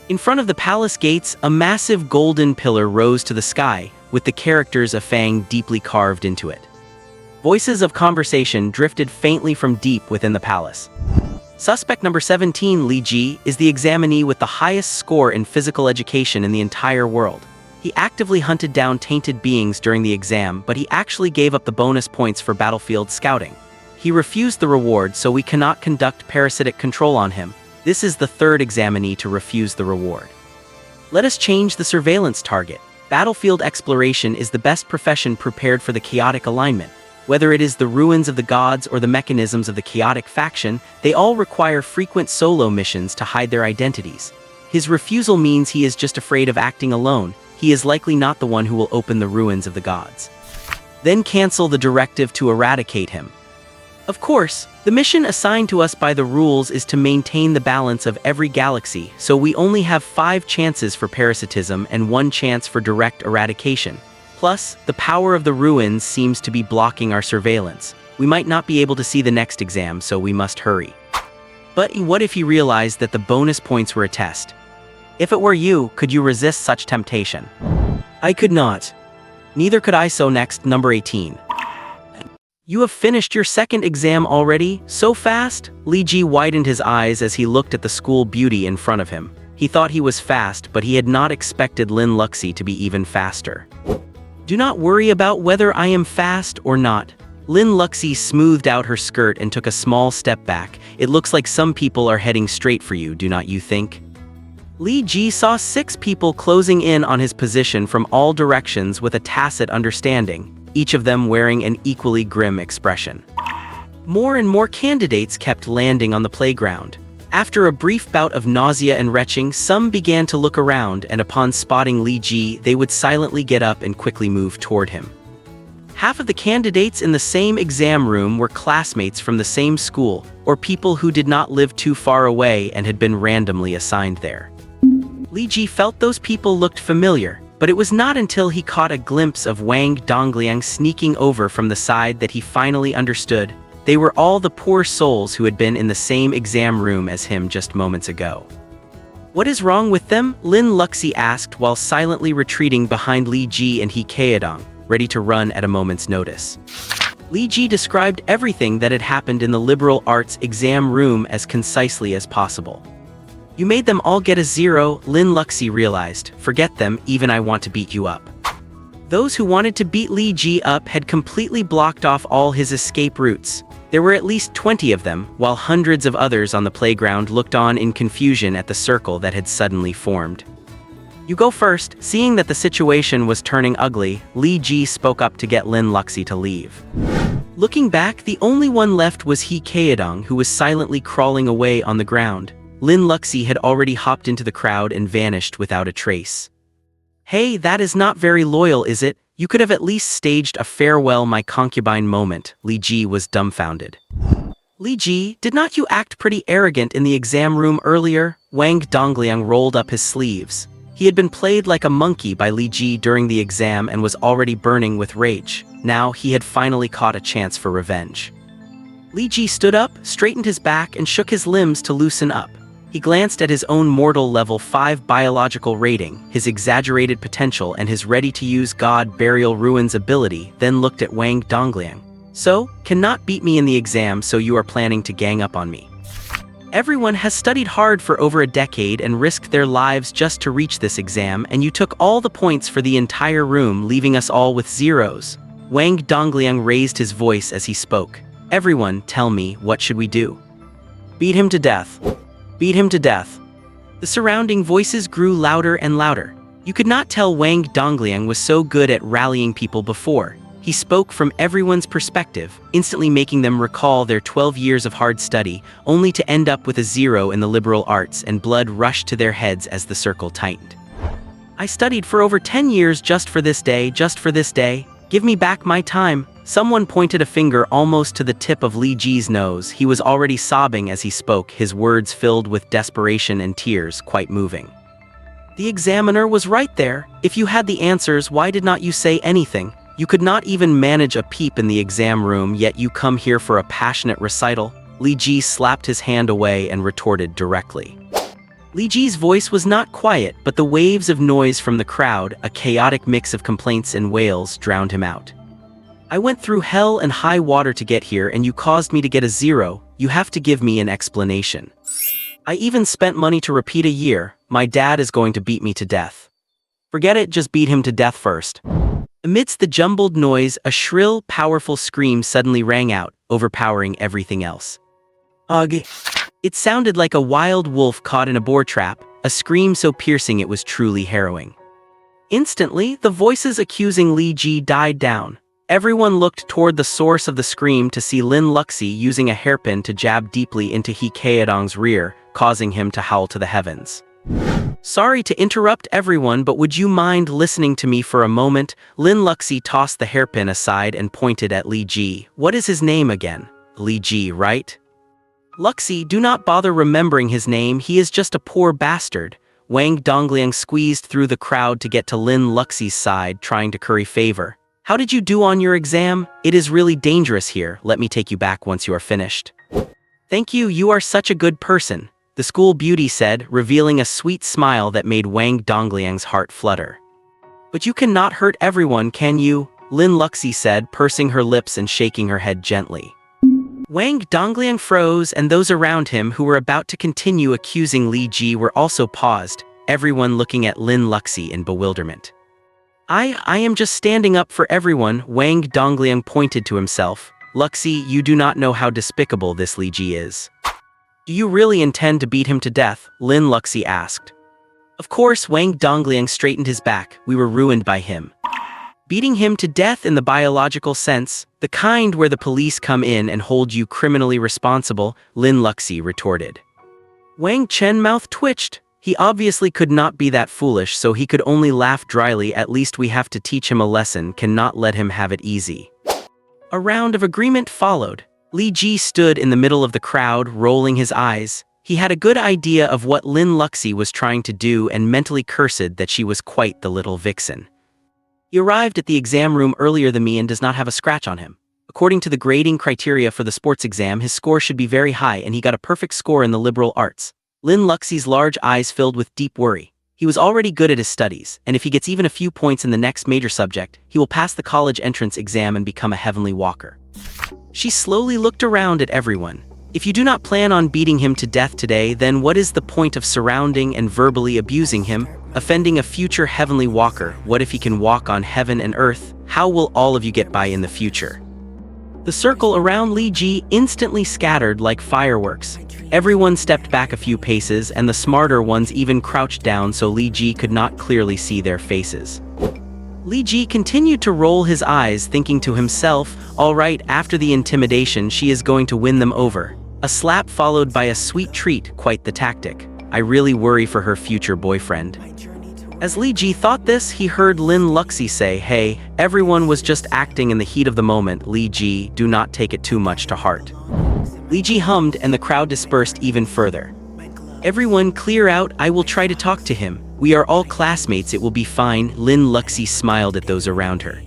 In front of the palace gates, a massive golden pillar rose to the sky, with the characters of Fang deeply carved into it. Voices of conversation drifted faintly from deep within the palace. Suspect number 17, Li Ji, is the examinee with the highest score in physical education in the entire world. He actively hunted down tainted beings during the exam, but he actually gave up the bonus points for battlefield scouting. He refused the reward, so we cannot conduct parasitic control on him. This is the third examinee to refuse the reward. Let us change the surveillance target. Battlefield exploration is the best profession prepared for the chaotic alignment. Whether it is the ruins of the gods or the mechanisms of the chaotic faction, they all require frequent solo missions to hide their identities. His refusal means he is just afraid of acting alone. He is likely not the one who will open the ruins of the gods. Then cancel the directive to eradicate him. Of course, the mission assigned to us by the rules is to maintain the balance of every galaxy, so we only have 5 chances for parasitism and 1 chance for direct eradication. Plus, the power of the ruins seems to be blocking our surveillance. We might not be able to see the next exam, so we must hurry. But what if he realized that the bonus points were a test? If it were you, could you resist such temptation? I could not. Neither could I. So next, number 18. You have finished your second exam already? So fast? Li Ji widened his eyes as he looked at the school beauty in front of him. He thought he was fast, but he had not expected Lin Luxi to be even faster. Do not worry about whether I am fast or not. Lin Luxi smoothed out her skirt and took a small step back. It looks like some people are heading straight for you, do not you think? Li Ji saw 6 people closing in on his position from all directions with a tacit understanding, each of them wearing an equally grim expression. More and more candidates kept landing on the playground. After a brief bout of nausea and retching, some began to look around, and upon spotting Li Ji, they would silently get up and quickly move toward him. Half of the candidates in the same exam room were classmates from the same school, or people who did not live too far away and had been randomly assigned there. Li Ji felt those people looked familiar, but it was not until he caught a glimpse of Wang Dongliang sneaking over from the side that he finally understood. They were all the poor souls who had been in the same exam room as him just moments ago. What is wrong with them? Lin Luxi asked while silently retreating behind Li Ji and He Kaedong, ready to run at a moment's notice. Li Ji described everything that had happened in the liberal arts exam room as concisely as possible. You made them all get a 0, Lin Luxi realized. Forget them, even I want to beat you up. Those who wanted to beat Li Ji up had completely blocked off all his escape routes. There were at least 20 of them, while hundreds of others on the playground looked on in confusion at the circle that had suddenly formed. You go first. Seeing that the situation was turning ugly, Li Ji spoke up to get Lin Luxi to leave. Looking back, the only one left was He Kaedong, who was silently crawling away on the ground. Lin Luxi had already hopped into the crowd and vanished without a trace. Hey, that is not very loyal, is it? You could have at least staged a farewell my concubine moment. Li Ji was dumbfounded. Li Ji, did not you act pretty arrogant in the exam room earlier? Wang Dongliang rolled up his sleeves. He had been played like a monkey by Li Ji during the exam and was already burning with rage. Now he had finally caught a chance for revenge. Li Ji stood up, straightened his back, and shook his limbs to loosen up. He glanced at his own mortal level 5 biological rating, his exaggerated potential, and his ready-to-use God Burial Ruins ability, then looked at Wang Dongliang. So, cannot beat me in the exam, so you are planning to gang up on me. Everyone has studied hard for over a decade and risked their lives just to reach this exam, and you took all the points for the entire room, leaving us all with 0s. Wang Dongliang raised his voice as he spoke. Everyone, tell me, what should we do? Beat him to death. Beat him to death. The surrounding voices grew louder and louder. You could not tell Wang Dongliang was so good at rallying people before. He spoke from everyone's perspective, instantly making them recall their 12 years of hard study, only to end up with a 0 in the liberal arts, and blood rushed to their heads as the circle tightened. I studied for over 10 years just for this day, just for this day. Give me back my time. Someone pointed a finger almost to the tip of Li Ji's nose. He was already sobbing as he spoke, his words filled with desperation and tears, quite moving. The examiner was right there. If you had the answers, why did not you say anything? You could not even manage a peep in the exam room, yet you come here for a passionate recital? Li Ji slapped his hand away and retorted directly. Li Ji's voice was not quiet, but the waves of noise from the crowd, a chaotic mix of complaints and wails, drowned him out. I went through hell and high water to get here, and you caused me to get a 0. You have to give me an explanation. I even spent money to repeat a year. My dad is going to beat me to death. Forget it, just beat him to death first. Amidst the jumbled noise, a shrill, powerful scream suddenly rang out, overpowering everything else. Ugh! It sounded like a wild wolf caught in a boar trap, a scream so piercing it was truly harrowing. Instantly, the voices accusing Li Ji died down. Everyone looked toward the source of the scream to see Lin Luxi using a hairpin to jab deeply into He Kaedong's rear, causing him to howl to the heavens. Sorry to interrupt everyone, but would you mind listening to me for a moment? Lin Luxi tossed the hairpin aside and pointed at Li Ji. What is his name again? Li Ji, right? Luxi, do not bother remembering his name, he is just a poor bastard. Wang Dongliang squeezed through the crowd to get to Lin Luxi's side, trying to curry favor. How did you do on your exam? It is really dangerous here, let me take you back once you are finished. Thank you, you are such a good person, the school beauty said, revealing a sweet smile that made Wang Dongliang's heart flutter. But you cannot hurt everyone, can you? Lin Luxi said, pursing her lips and shaking her head gently. Wang Dongliang froze, and those around him who were about to continue accusing Li Ji were also paused, everyone looking at Lin Luxi in bewilderment. I am just standing up for everyone, Wang Dongliang pointed to himself. Luxi, you do not know how despicable this Li Ji is. Do you really intend to beat him to death? Lin Luxi asked. Of course, Wang Dongliang straightened his back, we were ruined by him. Beating him to death in the biological sense, the kind where the police come in and hold you criminally responsible, Lin Luxi retorted. Wang Chen mouth twitched. He obviously could not be that foolish, so he could only laugh dryly. At least we have to teach him a lesson, cannot let him have it easy. A round of agreement followed. Li Ji stood in the middle of the crowd, rolling his eyes. He had a good idea of what Lin Luxi was trying to do and mentally cursed that she was quite the little vixen. He arrived at the exam room earlier than me and does not have a scratch on him. According to the grading criteria for the sports exam, his score should be very high and he got a perfect score in the liberal arts. Lin Luxi's large eyes filled with deep worry. He was already good at his studies, and if he gets even a few points in the next major subject, he will pass the college entrance exam and become a heavenly walker. She slowly looked around at everyone. If you do not plan on beating him to death today, then what is the point of surrounding and verbally abusing him, offending a future heavenly walker? What if he can walk on heaven and earth? How will all of you get by in the future? The circle around Li Ji instantly scattered like fireworks. Everyone stepped back a few paces, and the smarter ones even crouched down so Li Ji could not clearly see their faces. Li Ji continued to roll his eyes, thinking to himself, all right, after the intimidation, she is going to win them over. A slap followed by a sweet treat, quite the tactic. I really worry for her future boyfriend. As Li Ji thought this, he heard Lin Luxi say, hey, everyone was just acting in the heat of the moment. Li Ji, do not take it too much to heart. Li Ji hummed and the crowd dispersed even further. Everyone clear out, I will try to talk to him. We are all classmates, it will be fine. Lin Luxi smiled at those around her.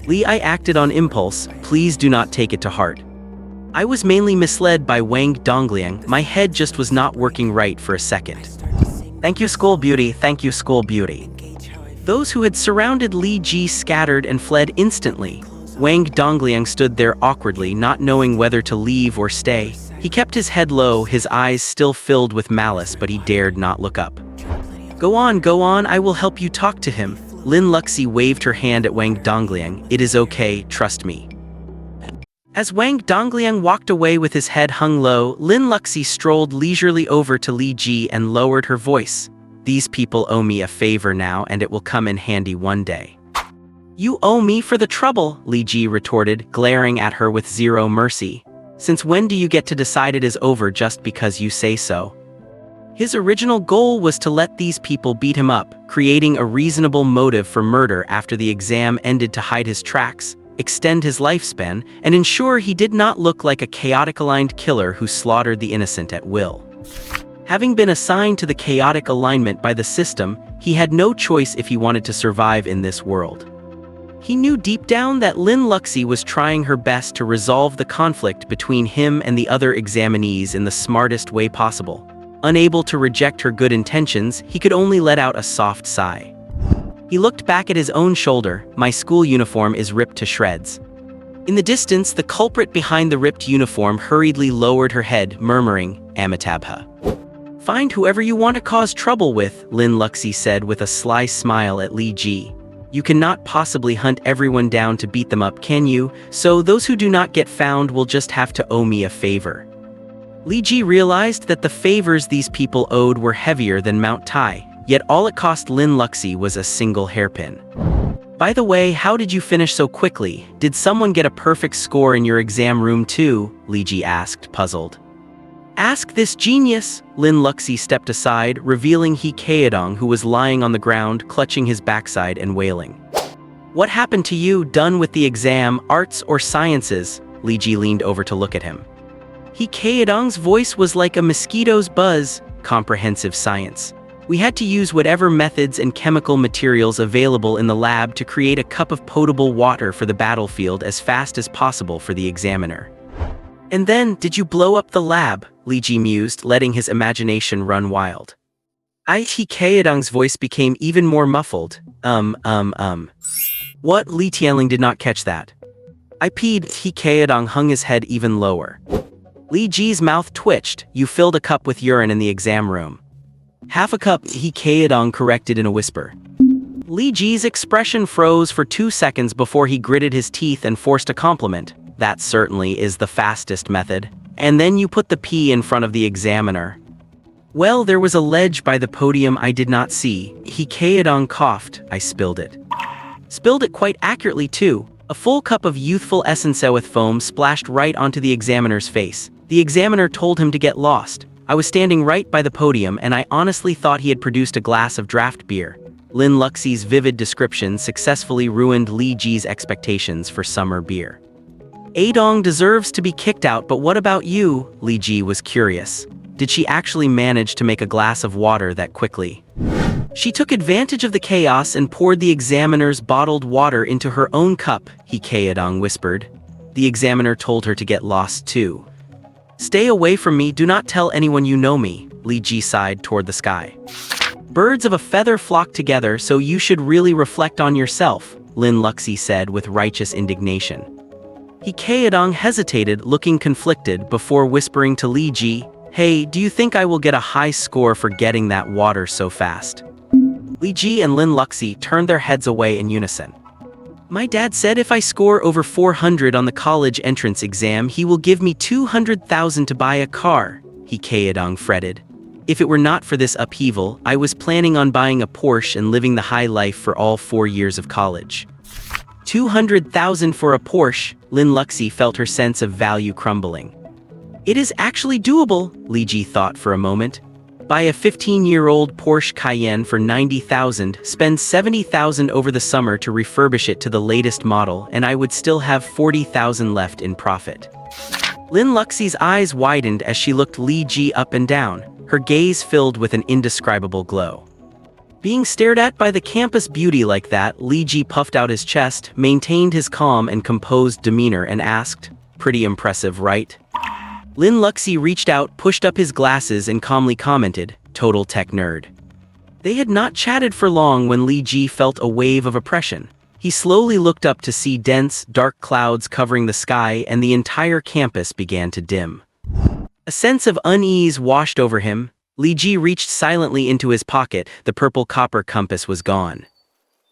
Li, I acted on impulse, please do not take it to heart. I was mainly misled by Wang Dongliang, my head just was not working right for a second. Thank you, school beauty, thank you, school beauty. Those who had surrounded Li Ji scattered and fled instantly. Wang Dongliang stood there awkwardly, not knowing whether to leave or stay. He kept his head low, his eyes still filled with malice, but he dared not look up. Go on, I will help you talk to him. Lin Luxi waved her hand at Wang Dongliang. It is okay, trust me. As Wang Dongliang walked away with his head hung low, Lin Luxi strolled leisurely over to Li Ji and lowered her voice. These people owe me a favor now, and it will come in handy one day. You owe me for the trouble, Li Ji retorted, glaring at her with zero mercy. Since when do you get to decide it is over just because you say so? His original goal was to let these people beat him up, creating a reasonable motive for murder after the exam ended to hide his tracks, extend his lifespan, and ensure he did not look like a chaotic-aligned killer who slaughtered the innocent at will. Having been assigned to the chaotic alignment by the system, he had no choice if he wanted to survive in this world. He knew deep down that Lin Luxi was trying her best to resolve the conflict between him and the other examinees in the smartest way possible. Unable to reject her good intentions, he could only let out a soft sigh. He looked back at his own shoulder. My school uniform is ripped to shreds. In the distance, the culprit behind the ripped uniform hurriedly lowered her head, murmuring, Amitabha. Find whoever you want to cause trouble with, Lin Luxi said with a sly smile at Li Ji. You cannot possibly hunt everyone down to beat them up, can you? So those who do not get found will just have to owe me a favor. Li Ji realized that the favors these people owed were heavier than Mount Tai, yet all it cost Lin Luxi was a single hairpin. By the way, how did you finish so quickly? Did someone get a perfect score in your exam room too? Li Ji asked, puzzled. Ask this genius. Lin Luxi stepped aside, revealing He Kaedong, who was lying on the ground, clutching his backside and wailing. What happened to you? Done with the exam, arts or sciences? Li Ji leaned over to look at him. He Kaedong's voice was like a mosquito's buzz. Comprehensive science. We had to use whatever methods and chemical materials available in the lab to create a cup of potable water for the battlefield as fast as possible for the examiner. And then, did you blow up the lab? Li Ji mused, letting his imagination run wild. He Kaedong's voice became even more muffled. What? Li Tianling did not catch that. I peed. He Kaedong hung his head even lower. Li Ji's mouth twitched. You filled a cup with urine in the exam room. Half a cup, He Kaedong corrected in a whisper. Li Ji's expression froze for 2 seconds before he gritted his teeth and forced a compliment. That certainly is the fastest method. And then you put the pee in front of the examiner. Well, there was a ledge by the podium I did not see. He Kaedong coughed. I spilled it. Spilled it quite accurately too. A full cup of youthful essence with foam splashed right onto the examiner's face. The examiner told him to get lost. I was standing right by the podium and I honestly thought he had produced a glass of draft beer. Lin Luxi's vivid description successfully ruined Li Ji's expectations for summer beer. Adong deserves to be kicked out, but what about you? Li Ji was curious. Did she actually manage to make a glass of water that quickly? She took advantage of the chaos and poured the examiner's bottled water into her own cup, He Kaedong whispered. The examiner told her to get lost too. Stay away from me, do not tell anyone you know me, Li Ji sighed toward the sky. Birds of a feather flock together, so you should really reflect on yourself, Lin Luxi said with righteous indignation. He Kaedong hesitated, looking conflicted, before whispering to Li Ji, Hey, do you think I will get a high score for getting that water so fast? Li Ji and Lin Luxi turned their heads away in unison. My dad said if I score over 400 on the college entrance exam, he will give me 200,000 to buy a car, He Kaedong fretted. If it were not for this upheaval, I was planning on buying a Porsche and living the high life for all 4 years of college. 200,000 for a Porsche, Lin Luxi felt her sense of value crumbling. It is actually doable, Li Ji thought for a moment. Buy a 15-year-old Porsche Cayenne for 90,000, spend 70,000 over the summer to refurbish it to the latest model, and I would still have 40,000 left in profit. Lin Luxi's eyes widened as she looked Li Ji up and down, her gaze filled with an indescribable glow. Being stared at by the campus beauty like that, Li Ji puffed out his chest, maintained his calm and composed demeanor and asked, Pretty impressive, right? Lin Luxi reached out, pushed up his glasses and calmly commented, Total tech nerd. They had not chatted for long when Li Ji felt a wave of oppression. He slowly looked up to see dense, dark clouds covering the sky and the entire campus began to dim. A sense of unease washed over him. Li Ji reached silently into his pocket, the purple copper compass was gone.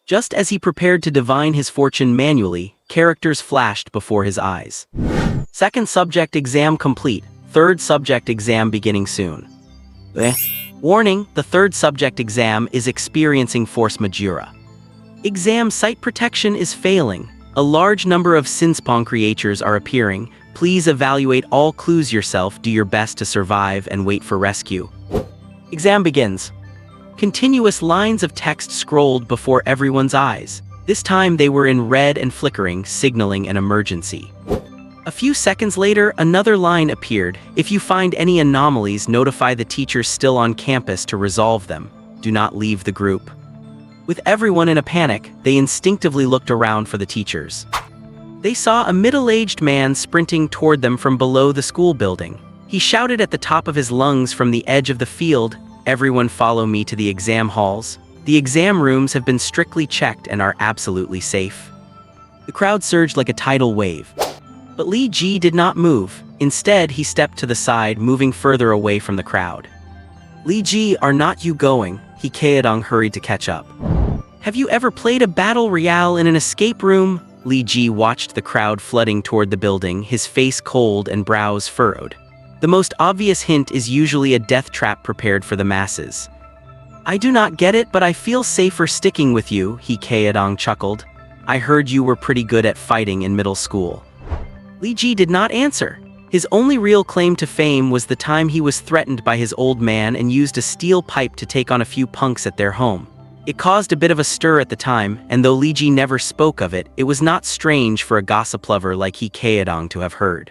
Just as he prepared to divine his fortune manually, characters flashed before his eyes. Second subject exam complete, third subject exam beginning soon. Warning, the third subject exam is experiencing force majeure. Exam site protection is failing. A large number of Sinspong creatures are appearing. Please evaluate all clues yourself, do your best to survive and wait for rescue. Exam begins. Continuous lines of text scrolled before everyone's eyes. This time they were in red and flickering, signaling an emergency. A few seconds later, another line appeared. If you find any anomalies, notify the teachers still on campus to resolve them. Do not leave the group. With everyone in a panic, they instinctively looked around for the teachers. They saw a middle-aged man sprinting toward them from below the school building. He shouted at the top of his lungs from the edge of the field, Everyone follow me to the exam halls. The exam rooms have been strictly checked and are absolutely safe. The crowd surged like a tidal wave. But Li Ji did not move. Instead, he stepped to the side, moving further away from the crowd. Li Ji, are not you going? He Kaedong hurried to catch up. Have you ever played a battle royale in an escape room? Li Ji watched the crowd flooding toward the building, his face cold and brows furrowed. The most obvious hint is usually a death trap prepared for the masses. I do not get it, but I feel safer sticking with you, He Kaedong chuckled. I heard you were pretty good at fighting in middle school. Li Ji did not answer. His only real claim to fame was the time he was threatened by his old man and used a steel pipe to take on a few punks at their home. It caused a bit of a stir at the time, and though Li Ji never spoke of it, it was not strange for a gossip lover like He Kaedong to have heard.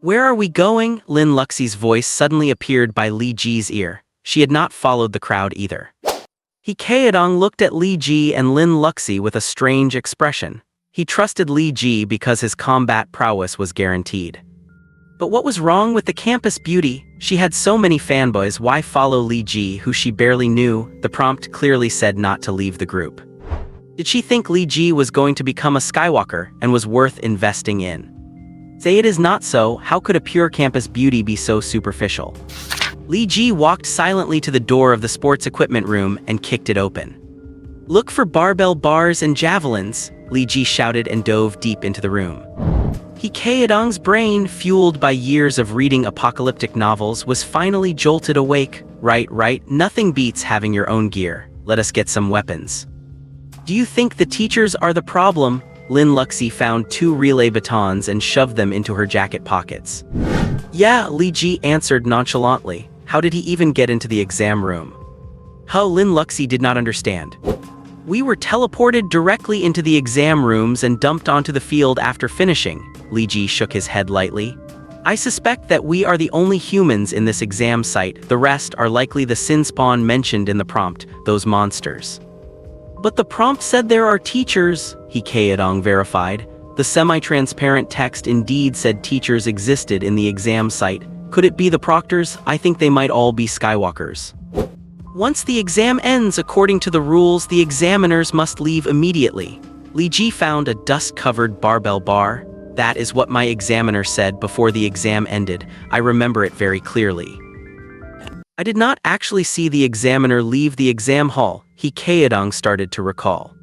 Where are we going? Lin Luxi's voice suddenly appeared by Li Ji's ear. She had not followed the crowd either. He Kaedong looked at Li Ji and Lin Luxi with a strange expression. He trusted Li Ji because his combat prowess was guaranteed. But what was wrong with the campus beauty? She had so many fanboys, why follow Li Ji, who she barely knew? The prompt clearly said not to leave the group. Did she think Li Ji was going to become a Skywalker and was worth investing in? Say it is not so. How could a pure campus beauty be so superficial? Li Ji walked silently to the door of the sports equipment room and kicked it open. Look for barbell bars and javelins, Li Ji shouted and dove deep into the room. He Kaedong's brain, fueled by years of reading apocalyptic novels, was finally jolted awake. Right, nothing beats having your own gear. Let us get some weapons. Do you think the teachers are the problem? Lin Luxi found 2 relay batons and shoved them into her jacket pockets. Yeah, Li Ji answered nonchalantly. How did he even get into the exam room? How Lin Luxi did not understand. We were teleported directly into the exam rooms and dumped onto the field after finishing. Li Ji shook his head lightly. I suspect that we are the only humans in this exam site. The rest are likely the sin spawn mentioned in the prompt, those monsters. But the prompt said there are teachers, He Kaedong verified. The semi-transparent text indeed said teachers existed in the exam site. Could it be the proctors? I think they might all be Skywalkers. Once the exam ends, according to the rules, the examiners must leave immediately. Li Ji found a dust-covered barbell bar. That is what my examiner said before the exam ended. I remember it very clearly. I did not actually see the examiner leave the exam hall, He Kaedong started to recall.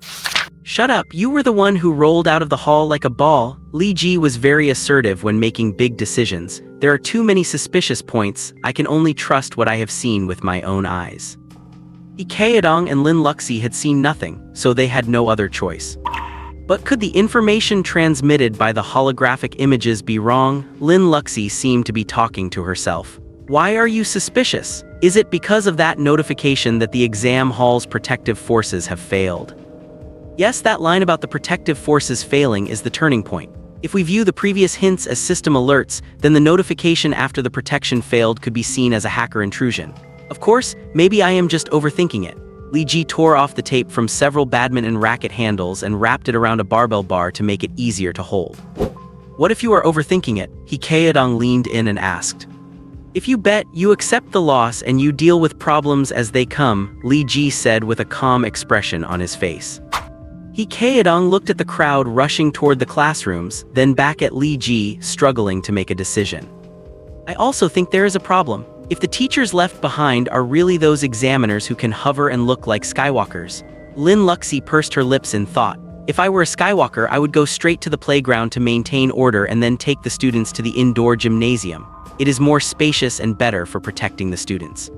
Shut up, you were the one who rolled out of the hall like a ball. Li Ji was very assertive when making big decisions. There are too many suspicious points. I can only trust what I have seen with my own eyes. He Kaedong and Lin Luxi had seen nothing, so they had no other choice. But could the information transmitted by the holographic images be wrong? Lin Luxi seemed to be talking to herself. Why are you suspicious? Is it because of that notification that the exam hall's protective forces have failed? Yes, that line about the protective forces failing is the turning point. If we view the previous hints as system alerts, then the notification after the protection failed could be seen as a hacker intrusion. Of course, maybe I am just overthinking it. Li Ji tore off the tape from several badminton racket handles and wrapped it around a barbell bar to make it easier to hold. What if you are overthinking it? He Kaedong leaned in and asked. If you bet, you accept the loss and you deal with problems as they come, Li Ji said with a calm expression on his face. He Kaedong looked at the crowd rushing toward the classrooms, then back at Li Ji, struggling to make a decision. I also think there is a problem. If the teachers left behind are really those examiners who can hover and look like Skywalkers. Lin Luxi pursed her lips in thought. If I were a Skywalker, I would go straight to the playground to maintain order and then take the students to the indoor gymnasium. It is more spacious and better for protecting the students.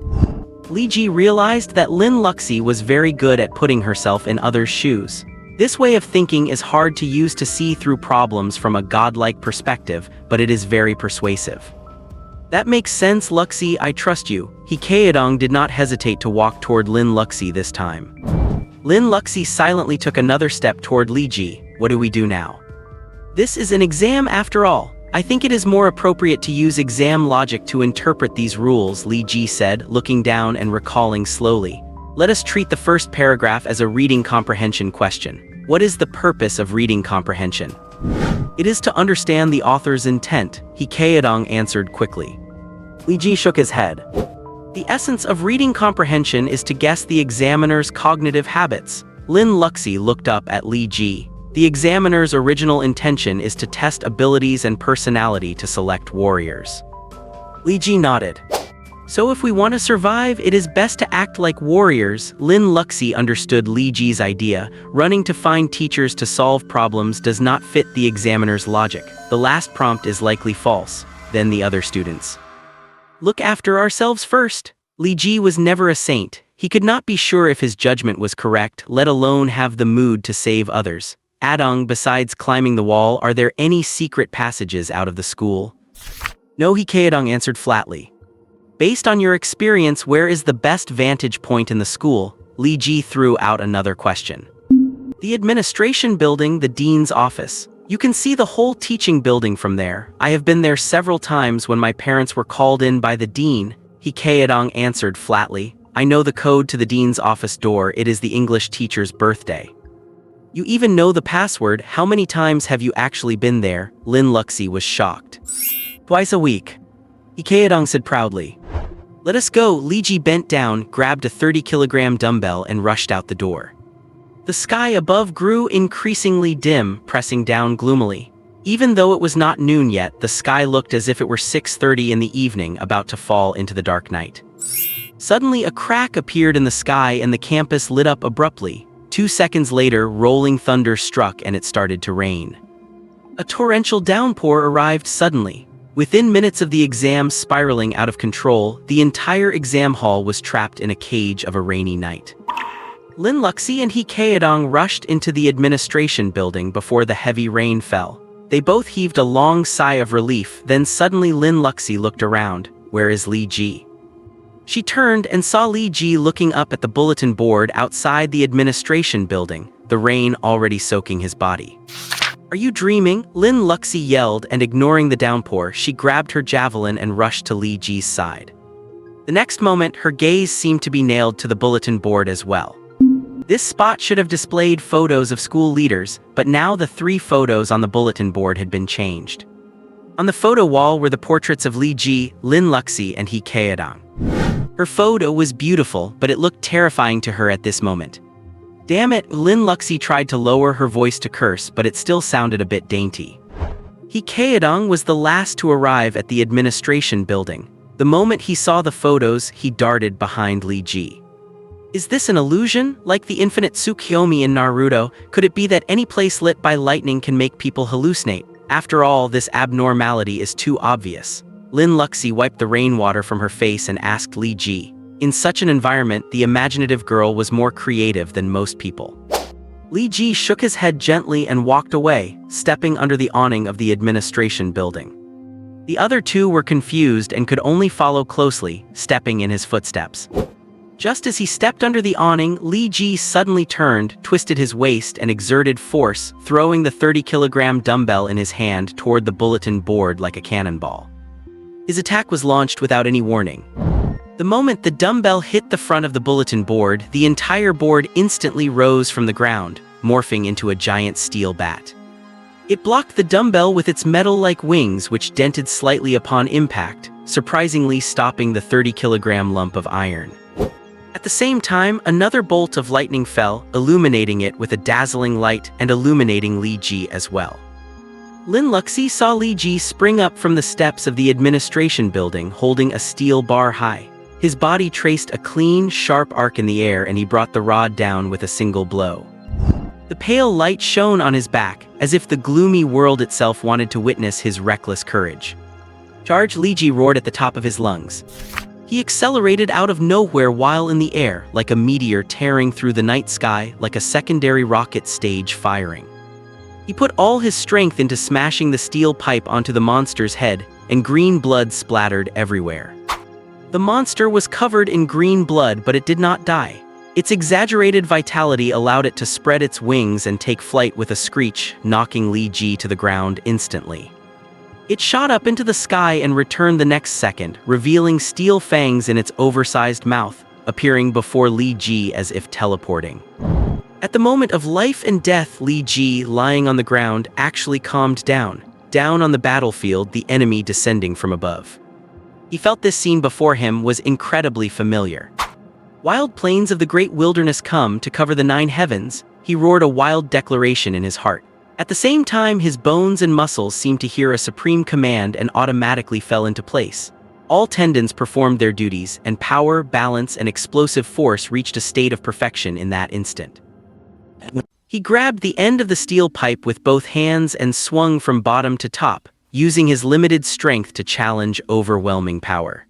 Li Ji realized that Lin Luxi was very good at putting herself in others' shoes. This way of thinking is hard to use to see through problems from a godlike perspective, but it is very persuasive. That makes sense, Luxi, I trust you. He Kaedong did not hesitate to walk toward Lin Luxi this time. Lin Luxi silently took another step toward Li Ji. What do we do now? This is an exam after all. I think it is more appropriate to use exam logic to interpret these rules, Li Ji said, looking down and recalling slowly. Let us treat the first paragraph as a reading comprehension question. What is the purpose of reading comprehension? It is to understand the author's intent, He Kaedong answered quickly. Li Ji shook his head. The essence of reading comprehension is to guess the examiner's cognitive habits. Lin Luxi looked up at Li Ji. The examiner's original intention is to test abilities and personality to select warriors. Li Ji nodded. So if we want to survive, it is best to act like warriors. Lin Luxi understood Li Ji's idea. Running to find teachers to solve problems does not fit the examiner's logic. The last prompt is likely false, then the other students. Look after ourselves first. Li Ji was never a saint. He could not be sure if his judgment was correct, let alone have the mood to save others. Adong, besides climbing the wall, are there any secret passages out of the school? No, Adong answered flatly. Based on your experience, where is the best vantage point in the school? Li Ji threw out another question. The administration building, the dean's office. You can see the whole teaching building from there. I have been there several times when my parents were called in by the dean, Adong answered flatly. I know the code to the dean's office door. It is the English teacher's birthday. You even know the password. How many times have you actually been there? Lin Luxi was shocked. Twice a week, Adong said proudly. Let us go. Li Ji bent down, grabbed a 30-kilogram dumbbell and rushed out the door. The sky above grew increasingly dim, pressing down gloomily. Even though it was not noon yet, the sky looked as if it were 6:30 in the evening, about to fall into the dark night. Suddenly a crack appeared in the sky and the campus lit up abruptly. 2 seconds later, rolling thunder struck and it started to rain. A torrential downpour arrived suddenly. Within minutes of the exam spiraling out of control, the entire exam hall was trapped in a cage of a rainy night. Lin Luxi and Adong rushed into the administration building before the heavy rain fell. They both heaved a long sigh of relief, then suddenly Lin Luxi looked around. Where is Li Ji? She turned and saw Li Ji looking up at the bulletin board outside the administration building, the rain already soaking his body. Are you dreaming? Lin Luxi yelled, and ignoring the downpour, she grabbed her javelin and rushed to Li Ji's side. The next moment, her gaze seemed to be nailed to the bulletin board as well. This spot should have displayed photos of school leaders, but now the 3 photos on the bulletin board had been changed. On the photo wall were the portraits of Li Ji, Lin Luxi, and Adong. Her photo was beautiful, but it looked terrifying to her at this moment. Damn it, Lin Luxi tried to lower her voice to curse, but it still sounded a bit dainty. Adong was the last to arrive at the administration building. The moment he saw the photos, he darted behind Li Ji. Is this an illusion? Like the infinite Tsukuyomi in Naruto, could it be that any place lit by lightning can make people hallucinate? After all, this abnormality is too obvious. Lin Luxi wiped the rainwater from her face and asked Li Ji. In such an environment, the imaginative girl was more creative than most people. Li Ji shook his head gently and walked away, stepping under the awning of the administration building. The other 2 were confused and could only follow closely, stepping in his footsteps. Just as he stepped under the awning, Li Ji suddenly turned, twisted his waist, and exerted force, throwing the 30-kilogram dumbbell in his hand toward the bulletin board like a cannonball. His attack was launched without any warning. The moment the dumbbell hit the front of the bulletin board, the entire board instantly rose from the ground, morphing into a giant steel bat. It blocked the dumbbell with its metal-like wings, which dented slightly upon impact, surprisingly stopping the 30-kilogram lump of iron. At the same time, another bolt of lightning fell, illuminating it with a dazzling light and illuminating Li Ji as well. Lin Luxi saw Li Ji spring up from the steps of the administration building holding a steel bar high. His body traced a clean, sharp arc in the air and he brought the rod down with a single blow. The pale light shone on his back, as if the gloomy world itself wanted to witness his reckless courage. Charge! Li Ji roared at the top of his lungs. He accelerated out of nowhere while in the air, like a meteor tearing through the night sky, like a secondary rocket stage firing. He put all his strength into smashing the steel pipe onto the monster's head, and green blood splattered everywhere. The monster was covered in green blood, but it did not die. Its exaggerated vitality allowed it to spread its wings and take flight with a screech, knocking Li Ji to the ground instantly. It shot up into the sky and returned the next second, revealing steel fangs in its oversized mouth, appearing before Li Ji as if teleporting. At the moment of life and death, Li Ji, lying on the ground, actually calmed down. Down on the battlefield, the enemy descending from above. He felt this scene before him was incredibly familiar. Wild plains of the great wilderness come to cover the 9 heavens, he roared a wild declaration in his heart. At the same time, his bones and muscles seemed to hear a supreme command and automatically fell into place. All tendons performed their duties, and power, balance, and explosive force reached a state of perfection in that instant. He grabbed the end of the steel pipe with both hands and swung from bottom to top, using his limited strength to challenge overwhelming power.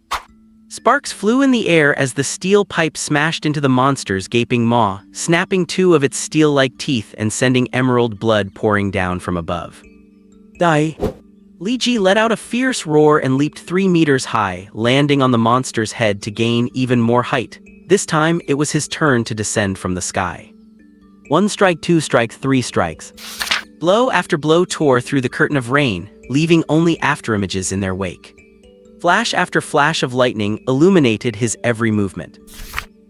Sparks flew in the air as the steel pipe smashed into the monster's gaping maw, snapping two of its steel-like teeth and sending emerald blood pouring down from above. Die! Li Ji let out a fierce roar and leaped 3 meters high, landing on the monster's head to gain even more height. This time, it was his turn to descend from the sky. 1 strike, 2 strikes, 3 strikes. Blow after blow tore through the curtain of rain, leaving only afterimages in their wake. Flash after flash of lightning illuminated his every movement.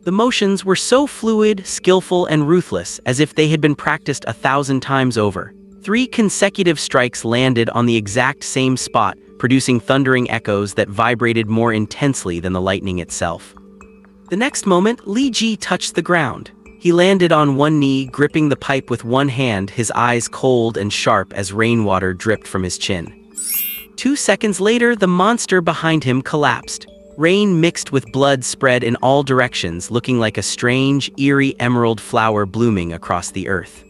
The motions were so fluid, skillful, and ruthless as if they had been practiced 1,000 times over. 3 consecutive strikes landed on the exact same spot, producing thundering echoes that vibrated more intensely than the lightning itself. The next moment, Li Ji touched the ground. He landed on one knee, gripping the pipe with one hand, his eyes cold and sharp as rainwater dripped from his chin. 2 seconds later, the monster behind him collapsed. Rain mixed with blood spread in all directions, looking like a strange, eerie emerald flower blooming across the earth.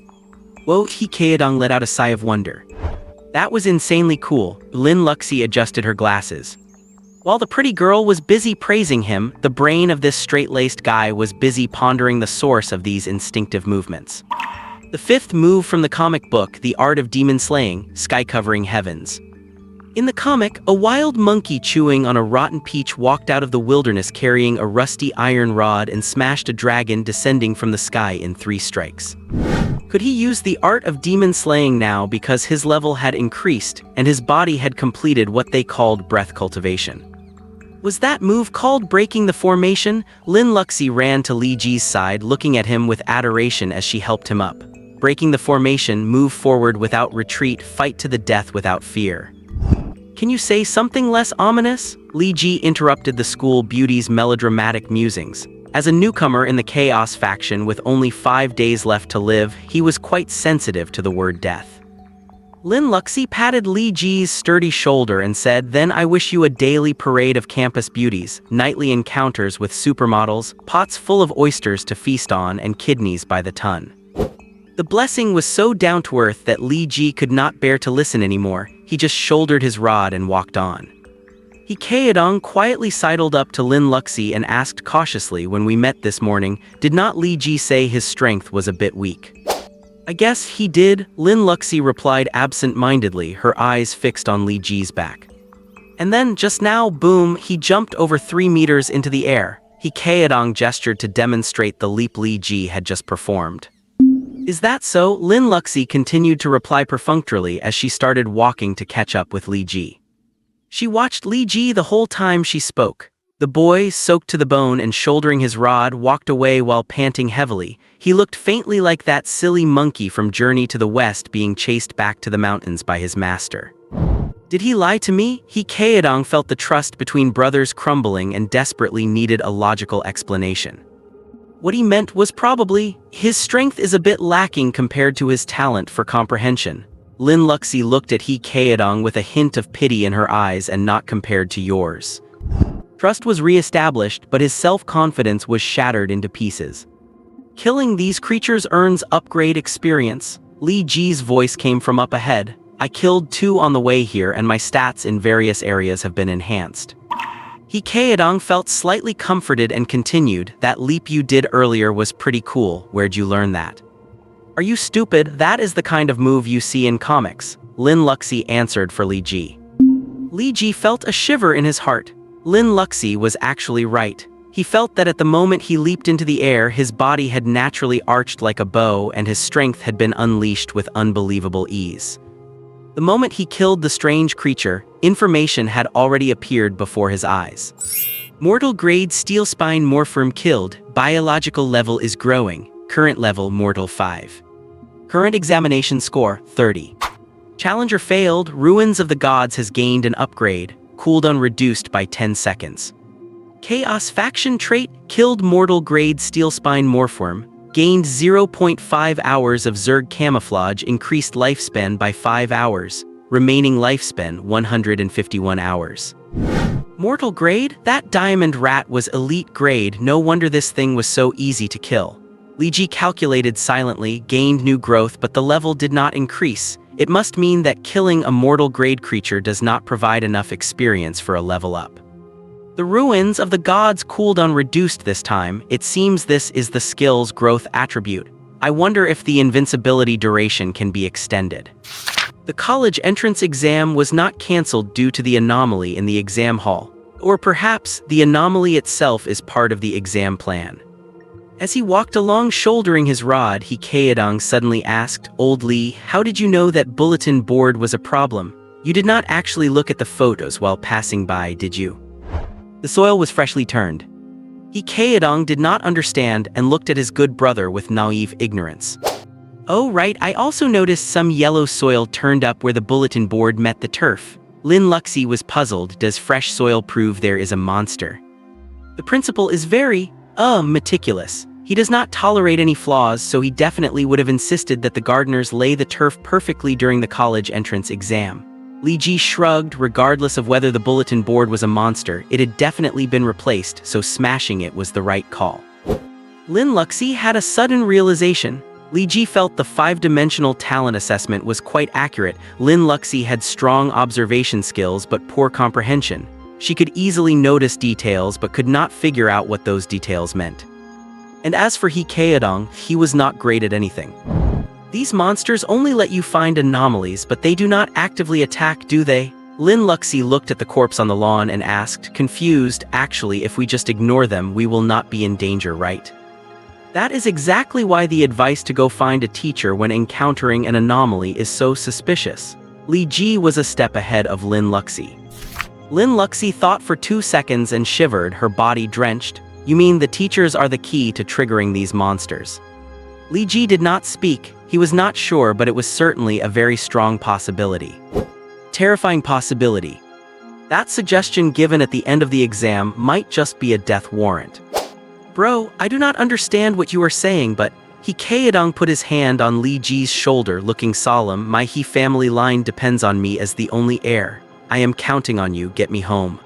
Wo Hikaedong let out a sigh of wonder. That was insanely cool. Lin Luxi adjusted her glasses. While the pretty girl was busy praising him, the brain of this straight-laced guy was busy pondering the source of these instinctive movements. The 5th move from the comic book, The Art of Demon Slaying, Sky-Covering Heavens. In the comic, a wild monkey chewing on a rotten peach walked out of the wilderness carrying a rusty iron rod and smashed a dragon descending from the sky in 3 strikes. Could he use the art of demon slaying now because his level had increased and his body had completed what they called breath cultivation? Was that move called breaking the formation? Lin Luxi ran to Li Ji's side, looking at him with adoration as she helped him up. Breaking the formation, move forward without retreat, fight to the death without fear. Can you say something less ominous? Li Ji interrupted the school beauty's melodramatic musings. As a newcomer in the Chaos faction with only 5 days left to live, he was quite sensitive to the word death. Lin Luxi patted Li Ji's sturdy shoulder and said, "Then I wish you a daily parade of campus beauties, nightly encounters with supermodels, pots full of oysters to feast on, and kidneys by the ton." The blessing was so down-to-earth that Li Ji could not bear to listen anymore. He just shouldered his rod and walked on. Hikaedong quietly sidled up to Lin Luxi and asked cautiously, "When we met this morning, did not Li Ji say his strength was a bit weak?" "I guess he did," Lin Luxi replied absent-mindedly, her eyes fixed on Li Ji's back. "And then, just now, boom, he jumped over 3 meters into the air." Hikaedong gestured to demonstrate the leap Li Ji had just performed. "Is that so?" Lin Luxi continued to reply perfunctorily as she started walking to catch up with Li Ji. She watched Li Ji the whole time she spoke. The boy, soaked to the bone and shouldering his rod, walked away while panting heavily. He looked faintly like that silly monkey from Journey to the West being chased back to the mountains by his master. Did he lie to me? Hikaedong felt the trust between brothers crumbling and desperately needed a logical explanation. What he meant was probably, his strength is a bit lacking compared to his talent for comprehension. Lin Luxi looked at Hikaedong with a hint of pity in her eyes, and not compared to yours. Trust was re-established, but his self-confidence was shattered into pieces. Killing these creatures earns upgrade experience. Li Ji's voice came from up ahead. I killed 2 on the way here and my stats in various areas have been enhanced. Hikaedong felt slightly comforted and continued, "That leap you did earlier was pretty cool. Where'd you learn that?" "Are you stupid? That is the kind of move you see in comics," Lin Luxi answered for Li Ji. Li Ji felt a shiver in his heart. Lin Luxi was actually right. He felt that at the moment he leaped into the air, his body had naturally arched like a bow and his strength had been unleashed with unbelievable ease. The moment he killed the strange creature, information had already appeared before his eyes. Mortal grade steel spine morpherm killed, biological level is growing, current level mortal 5. Current examination score, 30. Challenger failed, Ruins of the Gods has gained an upgrade, cooldown reduced by 10 seconds. Chaos faction trait, killed mortal grade steel spine morpherm, gained 0.5 hours of Zerg camouflage, increased lifespan by 5 hours, remaining lifespan 151 hours. Mortal grade? That diamond rat was elite grade, no wonder this thing was so easy to kill. Li Ji calculated silently, gained new growth, but the level did not increase. It must mean that killing a mortal grade creature does not provide enough experience for a level up. The ruins of the gods cooldown reduced this time. It seems this is the skill's growth attribute. I wonder if the invincibility duration can be extended. The college entrance exam was not cancelled due to the anomaly in the exam hall. Or perhaps the anomaly itself is part of the exam plan. As he walked along shouldering his rod, Hikaedong suddenly asked, "Old Lee, how did you know that bulletin board was a problem? You did not actually look at the photos while passing by, did you?" The soil was freshly turned. Hikaedong did not understand and looked at his good brother with naive ignorance. "Oh right, I also noticed some yellow soil turned up where the bulletin board met the turf." Lin Luxi was puzzled. Does fresh soil prove there is a monster? The principal is very, meticulous. He does not tolerate any flaws, so he definitely would have insisted that the gardeners lay the turf perfectly during the college entrance exam. Li Ji shrugged. Regardless of whether the bulletin board was a monster, it had definitely been replaced, so smashing it was the right call. Lin Luxi had a sudden realization. Li Ji felt the 5-dimensional talent assessment was quite accurate. Lin Luxi had strong observation skills but poor comprehension. She could easily notice details but could not figure out what those details meant. And as for Hikaedong, he was not great at anything. These monsters only let you find anomalies, but they do not actively attack, do they? Lin Luxi looked at the corpse on the lawn and asked, confused, "Actually, if we just ignore them, we will not be in danger, right?" That is exactly why the advice to go find a teacher when encountering an anomaly is so suspicious. Li Ji was a step ahead of Lin Luxi. Lin Luxi thought for 2 seconds and shivered, her body drenched. "You mean the teachers are the key to triggering these monsters?" Li Ji did not speak. He was not sure, but it was certainly a very strong possibility. Terrifying possibility. That suggestion given at the end of the exam might just be a death warrant. "Bro, I do not understand what you are saying, but..." Hikaedong put his hand on Li Ji's shoulder, looking solemn. "My He family line depends on me as the only heir. I am counting on you, get me home."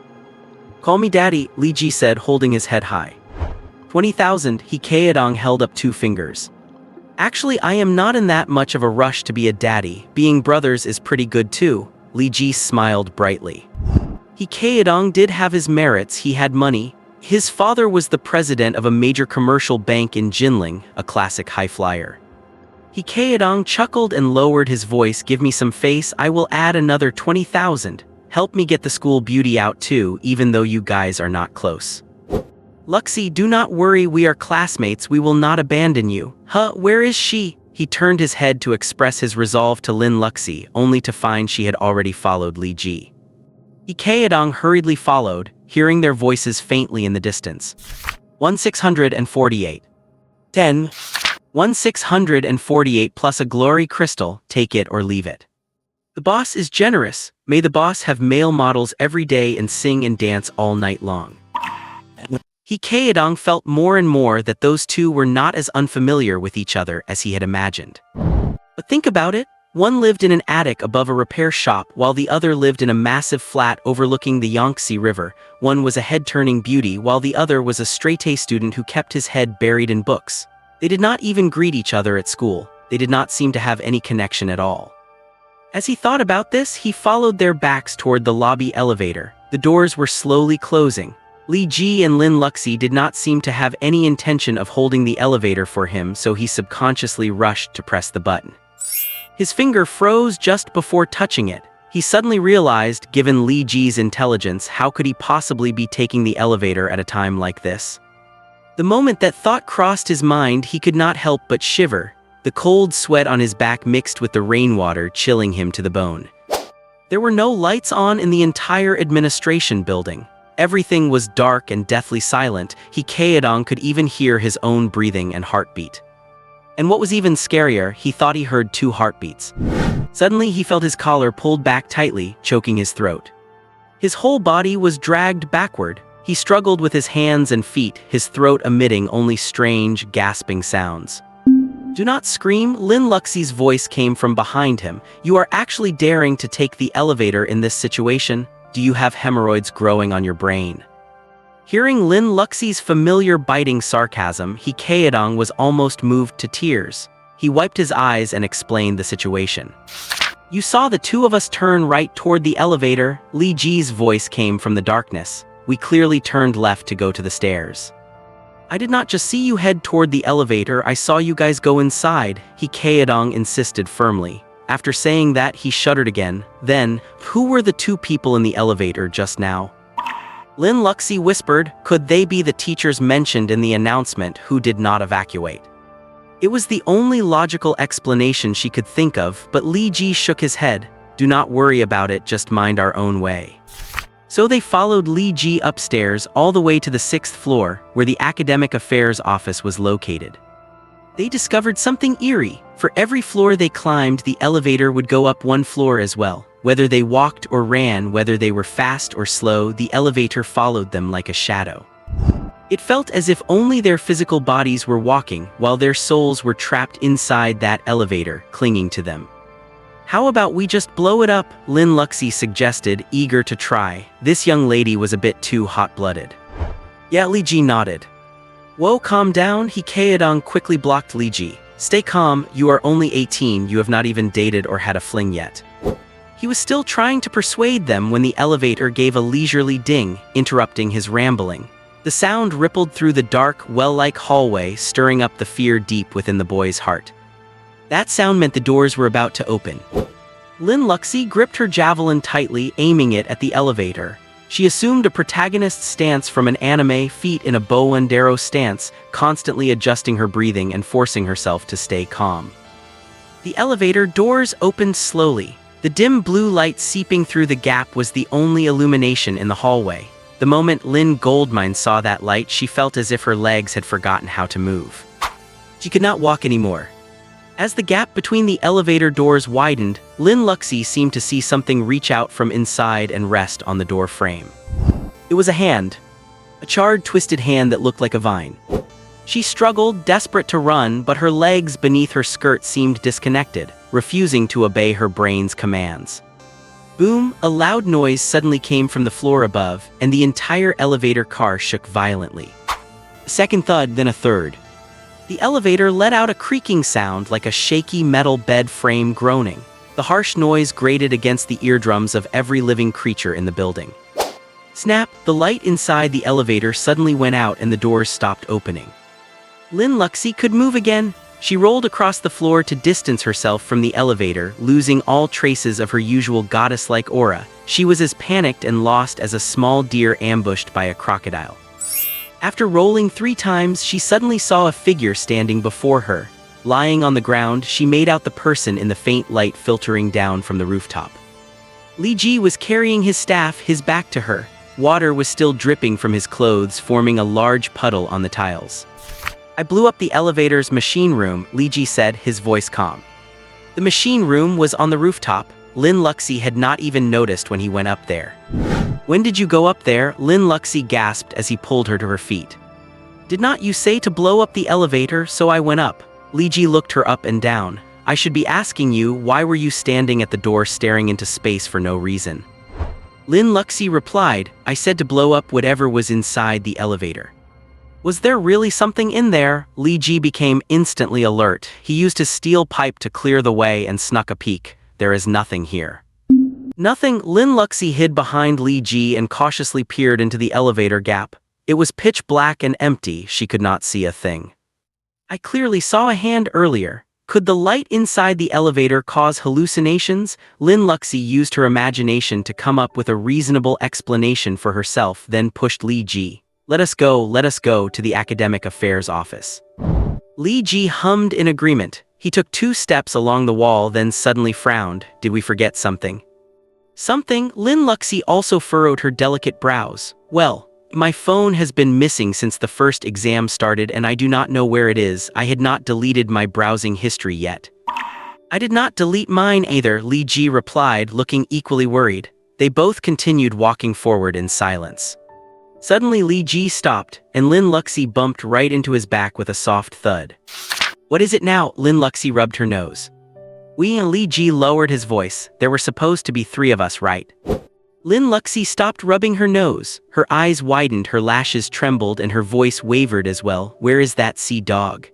"Call me daddy," Li Ji said, holding his head high. 20,000, Hikaedong held up 2 fingers. "Actually, I am not in that much of a rush to be a daddy. Being brothers is pretty good too." Li Ji smiled brightly. Hikaedong did have his merits. He had money. His father was the president of a major commercial bank in Jinling, a classic high flyer. Hikaedong chuckled and lowered his voice. "Give me some face, I will add another 20,000. Help me get the school beauty out too, even though you guys are not close." "Luxi, do not worry, we are classmates, we will not abandon you." "Huh, where is she?" He turned his head to express his resolve to Lin Luxi, only to find she had already followed Li Ji. Hikaedong hurriedly followed, hearing their voices faintly in the distance. 1648. 10. 1648 plus a glory crystal, take it or leave it. The boss is generous. May the boss have male models every day and sing and dance all night long. Hikaedong felt more and more that those two were not as unfamiliar with each other as he had imagined. But think about it. One lived in an attic above a repair shop while the other lived in a massive flat overlooking the Yangtze River. One was a head-turning beauty while the other was a straight-A student who kept his head buried in books. They did not even greet each other at school. They did not seem to have any connection at all. As he thought about this, he followed their backs toward the lobby elevator. The doors were slowly closing. Li Ji and Lin Luxi did not seem to have any intention of holding the elevator for him, so he subconsciously rushed to press the button. His finger froze just before touching it. He suddenly realized, given Li Ji's intelligence, how could he possibly be taking the elevator at a time like this? The moment that thought crossed his mind, he could not help but shiver. The cold sweat on his back mixed with the rainwater, chilling him to the bone. There were no lights on in the entire administration building. Everything was dark and deathly silent. Hikaedong could even hear his own breathing and heartbeat. And what was even scarier, he thought he heard 2 heartbeats. Suddenly, he felt his collar pulled back tightly, choking his throat. His whole body was dragged backward. He struggled with his hands and feet, his throat emitting only strange, gasping sounds. "Do not scream," Lin Luxi's voice came from behind him. "You are actually daring to take the elevator in this situation? Do you have hemorrhoids growing on your brain?" Hearing Lin Luxi's familiar biting sarcasm, Hikaedong was almost moved to tears. He wiped his eyes and explained the situation. "You saw the 2 of us turn right toward the elevator," Li Ji's voice came from the darkness. We clearly turned left to go to the stairs. I did not just see you head toward the elevator, I saw you guys go inside, He Kaedong insisted firmly. After saying that, he shuddered again. Then, who were the two people in the elevator just now? Lin Luxi whispered, could they be the teachers mentioned in the announcement who did not evacuate? It was the only logical explanation she could think of, but Li Ji shook his head. Do not worry about it, just mind our own way. So they followed Li Ji upstairs all the way to the 6th floor, where the academic affairs office was located. They discovered something eerie. For every floor they climbed, the elevator would go up one floor as well. Whether they walked or ran, whether they were fast or slow, the elevator followed them like a shadow. It felt as if only their physical bodies were walking, while their souls were trapped inside that elevator, clinging to them. How about we just blow it up? Lin Luxi suggested, eager to try. This young lady was a bit too hot-blooded. Yeah, Li Ji nodded. Whoa, calm down, He Kaedong quickly blocked Li Ji. Stay calm, you are only 18, you have not even dated or had a fling yet. He was still trying to persuade them when the elevator gave a leisurely ding, interrupting his rambling. The sound rippled through the dark, well-like hallway, stirring up the fear deep within the boy's heart. That sound meant the doors were about to open. Lin Luxi gripped her javelin tightly, aiming it at the elevator. She assumed a protagonist's stance from an anime, feet in a bow and arrow stance, constantly adjusting her breathing and forcing herself to stay calm. The elevator doors opened slowly. The dim blue light seeping through the gap was the only illumination in the hallway. The moment Lin Goldmine saw that light, she felt as if her legs had forgotten how to move. She could not walk anymore. As the gap between the elevator doors widened, Lin Luxi seemed to see something reach out from inside and rest on the door frame. It was a hand. A charred, twisted hand that looked like a vine. She struggled, desperate to run, but her legs beneath her skirt seemed disconnected, refusing to obey her brain's commands. Boom! A loud noise suddenly came from the floor above, and the entire elevator car shook violently. A second thud, then a third. The elevator let out a creaking sound like a shaky metal bed frame groaning. The harsh noise grated against the eardrums of every living creature in the building. Snap! The light inside the elevator suddenly went out and the doors stopped opening. Lin Luxi could move again. She rolled across the floor to distance herself from the elevator, losing all traces of her usual goddess-like aura. She was as panicked and lost as a small deer ambushed by a crocodile. After rolling 3 times, she suddenly saw a figure standing before her. Lying on the ground, she made out the person in the faint light filtering down from the rooftop. Li Ji was carrying his staff, his back to her. Water was still dripping from his clothes, forming a large puddle on the tiles. I blew up the elevator's machine room, Li Ji said, his voice calm. The machine room was on the rooftop. Lin Luxi had not even noticed when he went up there. When did you go up there? Lin Luxi gasped as he pulled her to her feet. Did not you say to blow up the elevator, so I went up? Li Ji looked her up and down. I should be asking you, why were you standing at the door staring into space for no reason? Lin Luxi replied, I said to blow up whatever was inside the elevator. Was there really something in there? Li Ji became instantly alert. He used his steel pipe to clear the way and snuck a peek. There is nothing here. Nothing. Lin Luxi hid behind Li Ji and cautiously peered into the elevator gap. It was pitch black and empty, she could not see a thing. I clearly saw a hand earlier. Could the light inside the elevator cause hallucinations? Lin Luxi used her imagination to come up with a reasonable explanation for herself, then pushed Li Ji. Let us go to the academic affairs office. Li Ji hummed in agreement. He took 2 steps along the wall, then suddenly frowned. Did we forget something? Something? Lin Luxi also furrowed her delicate brows. Well, my phone has been missing since the first exam started and I do not know where it is. I had not deleted my browsing history yet. I did not delete mine either, Li Ji replied, looking equally worried. They both continued walking forward in silence. Suddenly Li Ji stopped, and Lin Luxi bumped right into his back with a soft thud. What is it now? Lin Luxi rubbed her nose. Li Ji lowered his voice. There were supposed to be 3 of us, right? Lin Luxi stopped rubbing her nose. Her eyes widened, her lashes trembled, and her voice wavered as well. Where is that sea dog?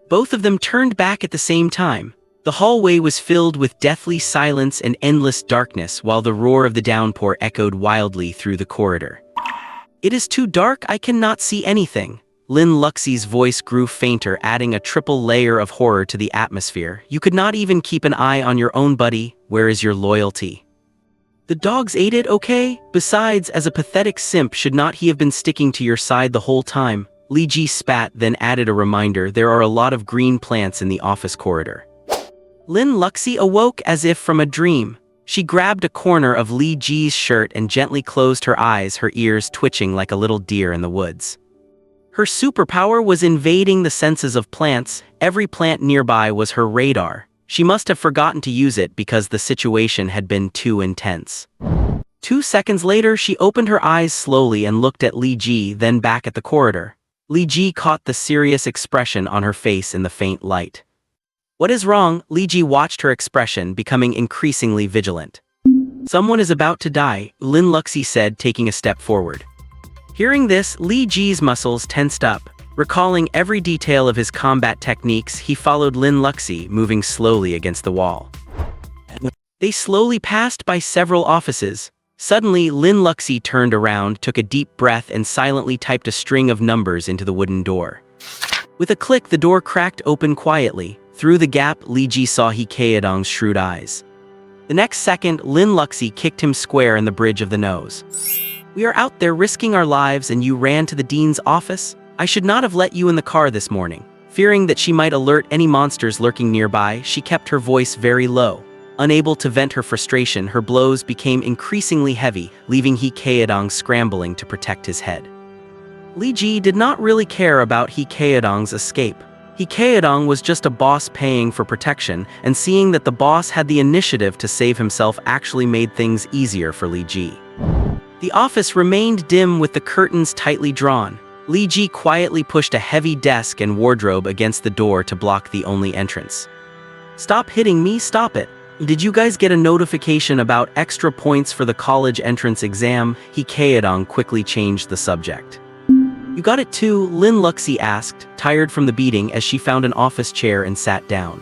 Both of them turned back at the same time. The hallway was filled with deathly silence and endless darkness, while the roar of the downpour echoed wildly through the corridor. It is too dark, I cannot see anything. Lin Luxie's voice grew fainter, adding a triple layer of horror to the atmosphere. You could not even keep an eye on your own buddy. Where is your loyalty? The dogs ate it, okay? Besides, as a pathetic simp, should not he have been sticking to your side the whole time? Li Ji spat, then added a reminder, there are a lot of green plants in the office corridor. Lin Luxie awoke as if from a dream. She grabbed a corner of Li Ji's shirt and gently closed her eyes, her ears twitching like a little deer in the woods. Her superpower was invading the senses of plants. Every plant nearby was her radar. She must have forgotten to use it because the situation had been too intense. 2 seconds later, she opened her eyes slowly and looked at Li Ji, then back at the corridor. Li Ji caught the serious expression on her face in the faint light. What is wrong? Li Ji watched her expression, becoming increasingly vigilant. Someone is about to die, Lin Luxie said, taking a step forward. Hearing this, Li Ji's muscles tensed up. Recalling every detail of his combat techniques, he followed Lin Luxie, moving slowly against the wall. They slowly passed by several offices. Suddenly, Lin Luxie turned around, took a deep breath, and silently typed a string of numbers into the wooden door. With a click, the door cracked open quietly. Through the gap, Li Ji saw He Kaedong's shrewd eyes. The next second, Lin Luxie kicked him square in the bridge of the nose. We are out there risking our lives and you ran to the dean's office? I should not have let you in the car this morning. Fearing that she might alert any monsters lurking nearby, she kept her voice very low. Unable to vent her frustration, her blows became increasingly heavy, leaving He Kaedong scrambling to protect his head. Li Ji did not really care about He Kaedong's escape. He Kaedong was just a boss paying for protection, and seeing that the boss had the initiative to save himself actually made things easier for Li Ji. The office remained dim with the curtains tightly drawn. Li Ji quietly pushed a heavy desk and wardrobe against the door to block the only entrance. Stop hitting me, stop it. Did you guys get a notification about extra points for the college entrance exam? He Kaedong quickly changed the subject. You got it too? Lin Luxie asked, tired from the beating as she found an office chair and sat down.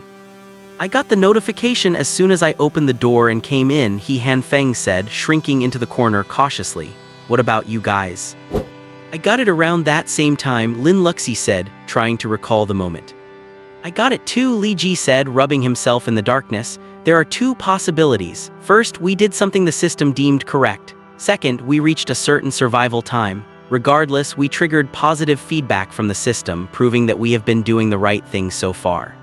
I got the notification as soon as I opened the door and came in, He Hanfeng said, shrinking into the corner cautiously. What about you guys? I got it around that same time, Lin Luxie said, trying to recall the moment. I got it too, Li Ji said, rubbing himself in the darkness. There are two possibilities. First, we did something the system deemed correct. Second, we reached a certain survival time. Regardless, we triggered positive feedback from the system, proving that we have been doing the right thing so far.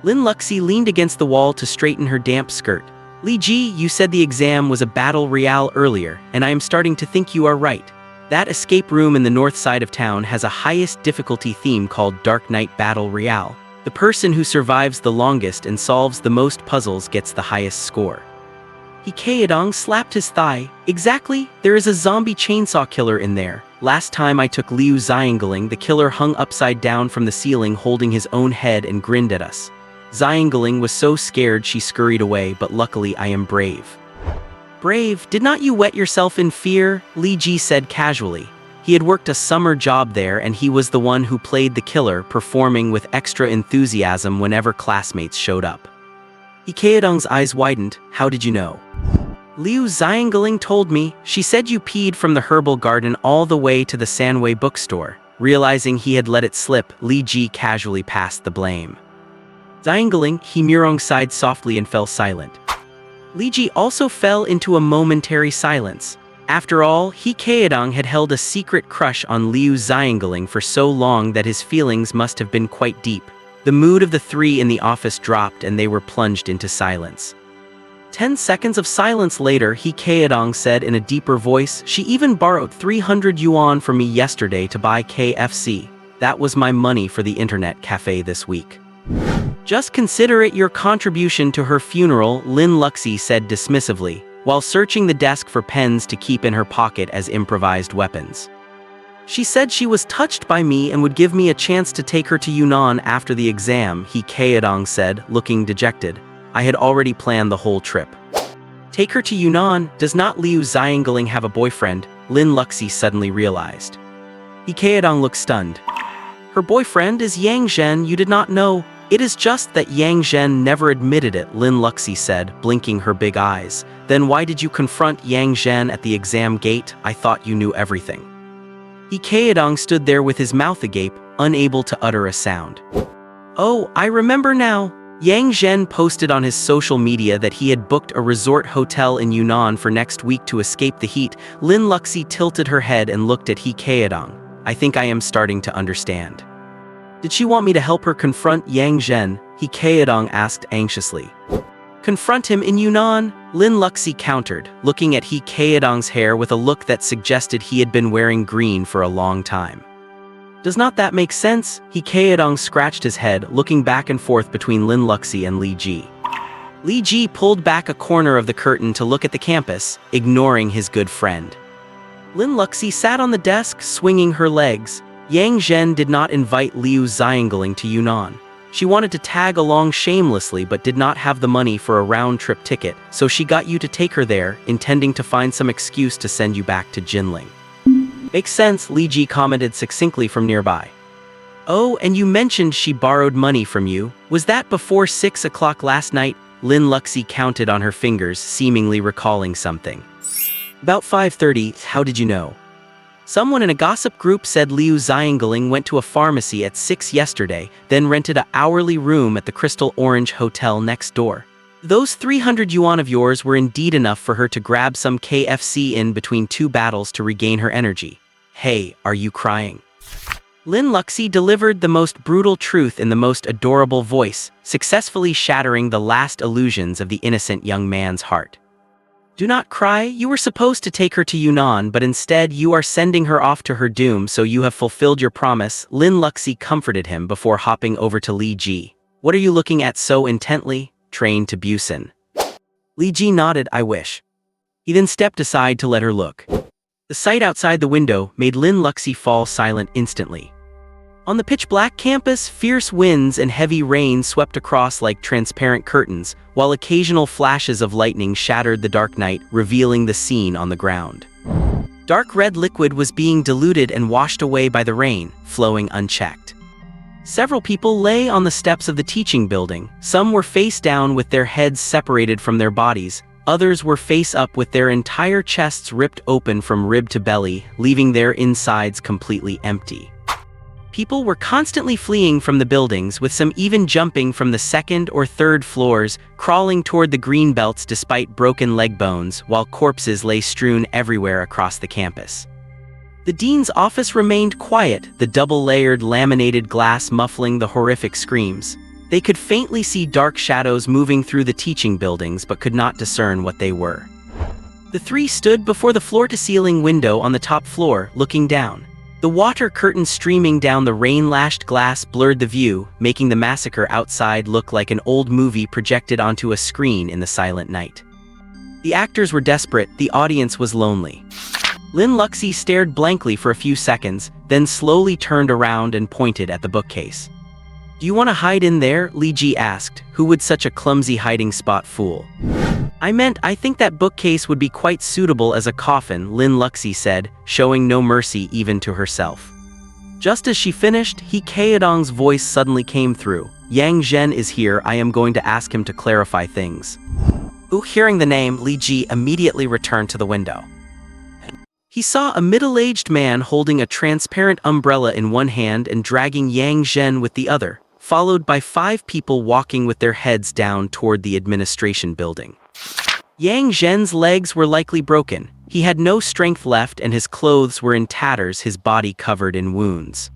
Lin Luxie leaned against the wall to straighten her damp skirt. Li Ji, you said the exam was a battle royale earlier, and I am starting to think you are right. That escape room in the north side of town has a highest difficulty theme called Dark Knight Battle Royale. The person who survives the longest and solves the most puzzles gets the highest score. He Kaedong slapped his thigh. Exactly, there is a zombie chainsaw killer in there. Last time I took Liu Xiangling, the killer hung upside down from the ceiling holding his own head and grinned at us. Xiangling was so scared she scurried away, but luckily I am brave. Brave? Did not you wet yourself in fear? Li Ji said casually. He had worked a summer job there and he was the one who played the killer, performing with extra enthusiasm whenever classmates showed up. He Kaedong's eyes widened. How did you know? Liu Xiangling told me. She said you peed from the herbal garden all the way to the Sanwei bookstore. Realizing he had let it slip, Li Ji casually passed the blame. Xiangling, He Murong sighed softly and fell silent. Li Ji also fell into a momentary silence. After all, He Kaedong had held a secret crush on Liu Xiangling for so long that his feelings must have been quite deep. The mood of the three in the office dropped and they were plunged into silence. 10 seconds of silence later, He Kaedong said in a deeper voice, she even borrowed 300 yuan from me yesterday to buy KFC. That was my money for the internet cafe this week. Just consider it your contribution to her funeral, Lin Luxie said dismissively, while searching the desk for pens to keep in her pocket as improvised weapons. She said she was touched by me and would give me a chance to take her to Yunnan after the exam, He Kaedong said, looking dejected. I had already planned the whole trip. Take her to Yunnan? Does not Liu Xiangling have a boyfriend? Lin Luxie suddenly realized. He Kaedong looked stunned. Her boyfriend is Yang Zhen, you did not know? It is just that Yang Zhen never admitted it, Lin Luxie said, blinking her big eyes. Then why did you confront Yang Zhen at the exam gate? I thought you knew everything. He Kaedong stood there with his mouth agape, unable to utter a sound. Oh, I remember now. Yang Zhen posted on his social media that he had booked a resort hotel in Yunnan for next week to escape the heat. Lin Luxi tilted her head and looked at He Kaedong. I think I am starting to understand. Did she want me to help her confront Yang Zhen? He Kaedong asked anxiously. Confront him in Yunnan? Lin Luxi countered, looking at He Kaedong's hair with a look that suggested he had been wearing green for a long time. Does not that make sense? He Kaedong scratched his head, looking back and forth between Lin Luxi and Li Ji. Li Ji pulled back a corner of the curtain to look at the campus, ignoring his good friend. Lin Luxi sat on the desk, swinging her legs. Yang Zhen did not invite Liu Xiangling to Yunnan. She wanted to tag along shamelessly but did not have the money for a round-trip ticket, so she got you to take her there, intending to find some excuse to send you back to Jinling. Makes sense, Li Ji commented succinctly from nearby. Oh, and you mentioned she borrowed money from you. Was that before 6 o'clock last night? Lin Luxi counted on her fingers, seemingly recalling something. About 5:30, how did you know? Someone in a gossip group said Liu Xiangling went to a pharmacy at 6 yesterday, then rented an hourly room at the Crystal Orange Hotel next door. Those 300 yuan of yours were indeed enough for her to grab some KFC in between two battles to regain her energy. Hey, are you crying? Lin Luxi delivered the most brutal truth in the most adorable voice, successfully shattering the last illusions of the innocent young man's heart. Do not cry, you were supposed to take her to Yunnan, but instead you are sending her off to her doom, so you have fulfilled your promise. Lin Luxi comforted him before hopping over to Li Ji. What are you looking at so intently? Trained to Busan. Li Ji nodded, I wish. He then stepped aside to let her look. The sight outside the window made Lin Luxi fall silent instantly. On the pitch-black campus, fierce winds and heavy rain swept across like transparent curtains, while occasional flashes of lightning shattered the dark night, revealing the scene on the ground. Dark red liquid was being diluted and washed away by the rain, flowing unchecked. Several people lay on the steps of the teaching building. Some were face down with their heads separated from their bodies. Others were face up with their entire chests ripped open from rib to belly, leaving their insides completely empty. People were constantly fleeing from the buildings, with some even jumping from the second or third floors, crawling toward the green belts despite broken leg bones, while corpses lay strewn everywhere across the campus. The dean's office remained quiet, the double-layered laminated glass muffling the horrific screams. They could faintly see dark shadows moving through the teaching buildings but could not discern what they were. The three stood before the floor-to-ceiling window on the top floor, looking down. The water curtain streaming down the rain-lashed glass blurred the view, making the massacre outside look like an old movie projected onto a screen in the silent night. The actors were desperate, the audience was lonely. Lin Luxi stared blankly for a few seconds, then slowly turned around and pointed at the bookcase. Do you want to hide in there? Li Ji asked. Who would such a clumsy hiding spot fool? I think that bookcase would be quite suitable as a coffin, Lin Luxi said, showing no mercy even to herself. Just as she finished, He Kaedong's voice suddenly came through. Yang Zhen is here, I am going to ask him to clarify things. Hearing the name, Li Ji immediately returned to the window. He saw a middle-aged man holding a transparent umbrella in one hand and dragging Yang Zhen with the other, followed by 5 people walking with their heads down toward the administration building. Yang Zhen's legs were likely broken. He had no strength left and his clothes were in tatters, his body covered in wounds.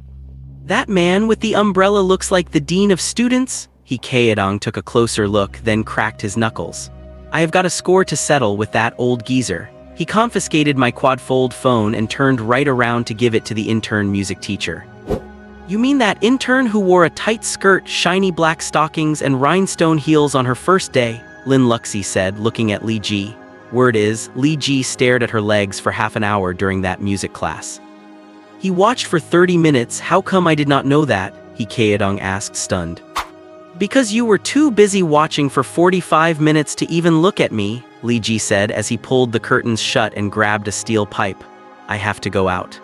That man with the umbrella looks like the dean of students? He Kaedong took a closer look, then cracked his knuckles. I have got a score to settle with that old geezer. He confiscated my quad-fold phone and turned right around to give it to the intern music teacher. You mean that intern who wore a tight skirt, shiny black stockings, and rhinestone heels on her first day? Lin Luxi said, looking at Li Ji. Word is, Li Ji stared at her legs for half an hour during that music class. He watched for 30 minutes, how come I did not know that? He Kaedong asked, stunned. Because you were too busy watching for 45 minutes to even look at me, Li Ji said as he pulled the curtains shut and grabbed a steel pipe. I have to go out.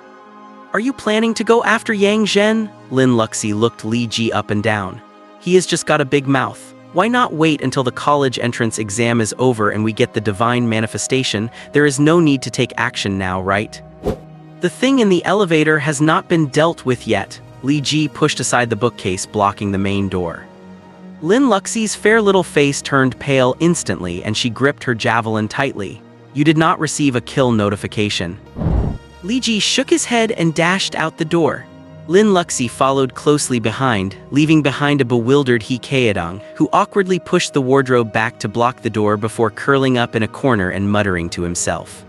Are you planning to go after Yang Zhen? Lin Luxi looked Li Ji up and down. He has just got a big mouth. Why not wait until the college entrance exam is over and we get the divine manifestation? There is no need to take action now, right? The thing in the elevator has not been dealt with yet. Li Ji pushed aside the bookcase blocking the main door. Lin Luxie's fair little face turned pale instantly and she gripped her javelin tightly. You did not receive a kill notification. Li Ji shook his head and dashed out the door. Lin Luxie followed closely behind, leaving behind a bewildered He Kaedong, who awkwardly pushed the wardrobe back to block the door before curling up in a corner and muttering to himself.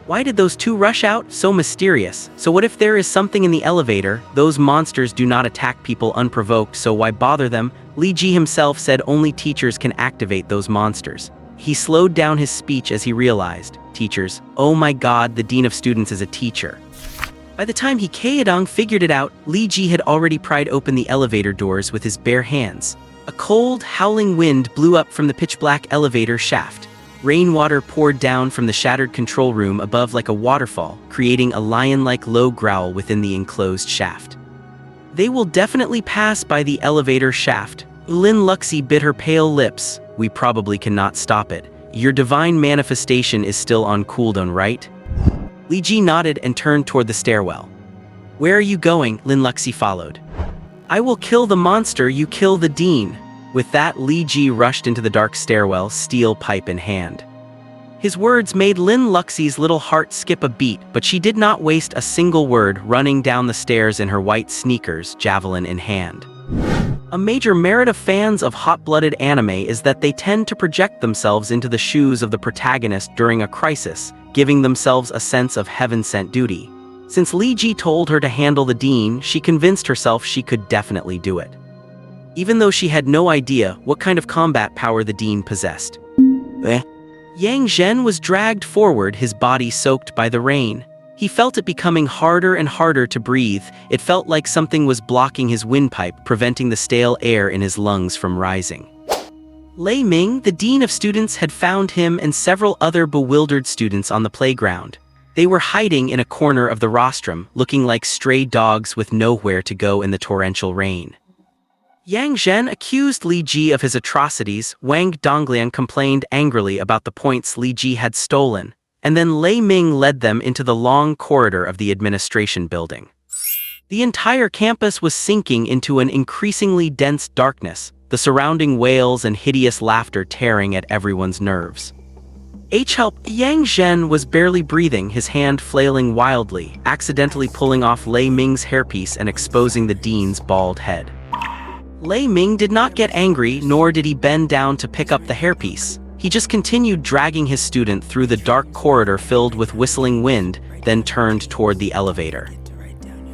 Why did those two rush out? So mysterious. So what if there is something in the elevator? Those monsters do not attack people unprovoked, so why bother them? Li Ji himself said only teachers can activate those monsters. He slowed down his speech as he realized, teachers, oh my god, the dean of students is a teacher. By the time He Kaedong figured it out, Li Ji had already pried open the elevator doors with his bare hands. A cold, howling wind blew up from the pitch-black elevator shaft. Rainwater poured down from the shattered control room above like a waterfall, creating a lion-like low growl within the enclosed shaft. They will definitely pass by the elevator shaft. Lin Luxie bit her pale lips. We probably cannot stop it. Your divine manifestation is still on cooldown, right? Li Ji nodded and turned toward the stairwell. Where are you going? Lin Luxie followed. I will kill the monster, you kill the dean. With that, Li Ji rushed into the dark stairwell, steel pipe in hand. His words made Lin Luxie's little heart skip a beat, but she did not waste a single word, running down the stairs in her white sneakers, javelin in hand. A major merit of fans of hot-blooded anime is that they tend to project themselves into the shoes of the protagonist during a crisis, giving themselves a sense of heaven-sent duty. Since Li Ji told her to handle the dean, she convinced herself she could definitely do it. Even though she had no idea what kind of combat power the dean possessed. Yang Zhen was dragged forward, his body soaked by the rain. He felt it becoming harder and harder to breathe. It felt like something was blocking his windpipe, preventing the stale air in his lungs from rising. Lei Ming, the dean of students, had found him and several other bewildered students on the playground. They were hiding in a corner of the rostrum, looking like stray dogs with nowhere to go in the torrential rain. Yang Zhen accused Li Ji of his atrocities. Wang Dongliang complained angrily about the points Li Ji had stolen, and then Lei Ming led them into the long corridor of the administration building. The entire campus was sinking into an increasingly dense darkness, the surrounding wails and hideous laughter tearing at everyone's nerves. Help! Yang Zhen was barely breathing, his hand flailing wildly, accidentally pulling off Lei Ming's hairpiece and exposing the dean's bald head. Lei Ming did not get angry, nor did he bend down to pick up the hairpiece. He just continued dragging his student through the dark corridor filled with whistling wind, then turned toward the elevator.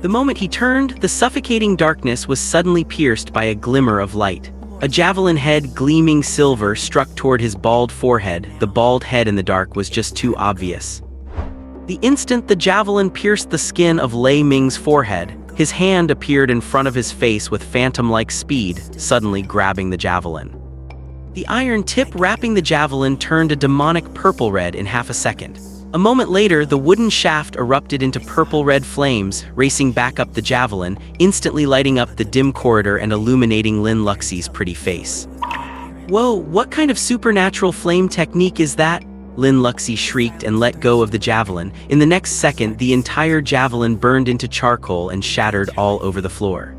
The moment he turned, the suffocating darkness was suddenly pierced by a glimmer of light. A javelin head gleaming silver struck toward his bald forehead. The bald head in the dark was just too obvious. The instant the javelin pierced the skin of Lei Ming's forehead, his hand appeared in front of his face with phantom-like speed, suddenly grabbing the javelin. The iron tip wrapping the javelin turned a demonic purple-red in half a second. A moment later, the wooden shaft erupted into purple-red flames, racing back up the javelin, instantly lighting up the dim corridor and illuminating Lin Luxie's pretty face. Whoa, what kind of supernatural flame technique is that? Lin Luxie shrieked and let go of the javelin. In the next second, the entire javelin burned into charcoal and shattered all over the floor.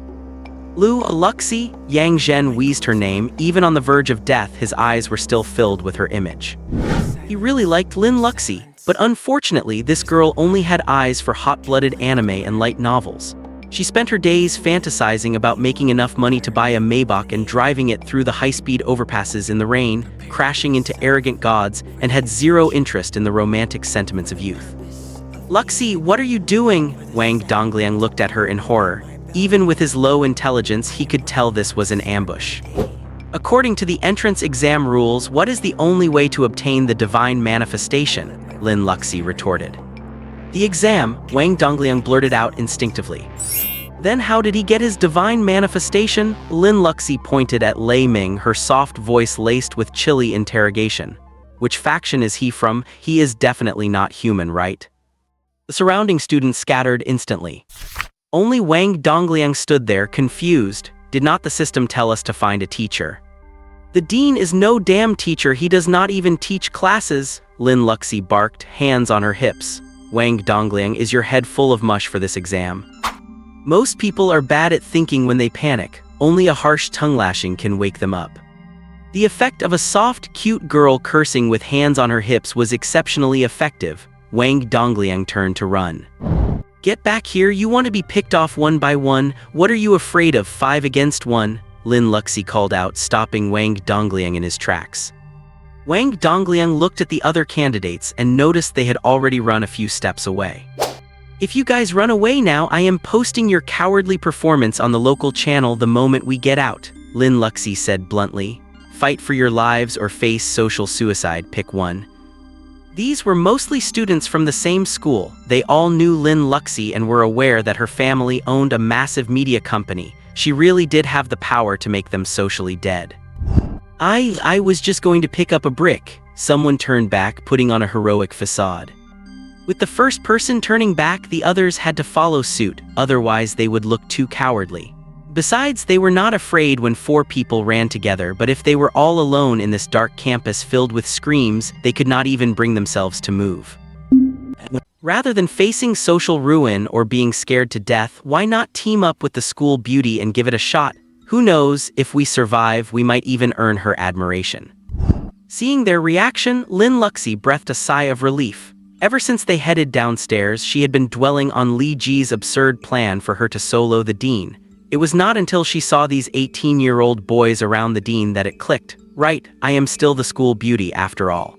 Lu Luxie? Yang Zhen wheezed her name. Even on the verge of death, his eyes were still filled with her image. He really liked Lin Luxie, but unfortunately, this girl only had eyes for hot-blooded anime and light novels. She spent her days fantasizing about making enough money to buy a Maybach and driving it through the high-speed overpasses in the rain, crashing into arrogant gods, and had zero interest in the romantic sentiments of youth. Luxie, what are you doing? Wang Dongliang looked at her in horror. Even with his low intelligence, he could tell this was an ambush. According to the entrance exam rules, what is the only way to obtain the divine manifestation? Lin Luxie retorted. The exam, Wang Dongliang blurted out instinctively. Then how did he get his divine manifestation? Lin Luxie pointed at Lei Ming, her soft voice laced with chilly interrogation. Which faction is he from? He is definitely not human, right? The surrounding students scattered instantly. Only Wang Dongliang stood there, confused. Did not the system tell us to find a teacher? The dean is no damn teacher, he does not even teach classes, Lin Luxie barked, hands on her hips. Wang Dongliang, is your head full of mush for this exam? Most people are bad at thinking when they panic. Only a harsh tongue lashing can wake them up. The effect of a soft, cute girl cursing with hands on her hips was exceptionally effective. Wang Dongliang turned to run. Get back here, you want to be picked off one by one. What are you afraid of, 5 against 1? Lin Luxi called out, stopping Wang Dongliang in his tracks. Wang Dongliang looked at the other candidates and noticed they had already run a few steps away. If you guys run away now, I am posting your cowardly performance on the local channel the moment we get out, Lin Luxi said bluntly. Fight for your lives or face social suicide, pick one. These were mostly students from the same school. They all knew Lin Luxi and were aware that her family owned a massive media company. She really did have the power to make them socially dead. I was just going to pick up a brick. Someone turned back, putting on a heroic facade. With the first person turning back, the others had to follow suit, otherwise they would look too cowardly. Besides, they were not afraid when 4 people ran together, but if they were all alone in this dark campus filled with screams, they could not even bring themselves to move. Rather than facing social ruin or being scared to death, why not team up with the school beauty and give it a shot? Who knows, if we survive, we might even earn her admiration. Seeing their reaction, Lin Luxi breathed a sigh of relief. Ever since they headed downstairs, she had been dwelling on Li Ji's absurd plan for her to solo the dean. It was not until she saw these 18-year-old boys around the dean that it clicked. Right, I am still the school beauty after all.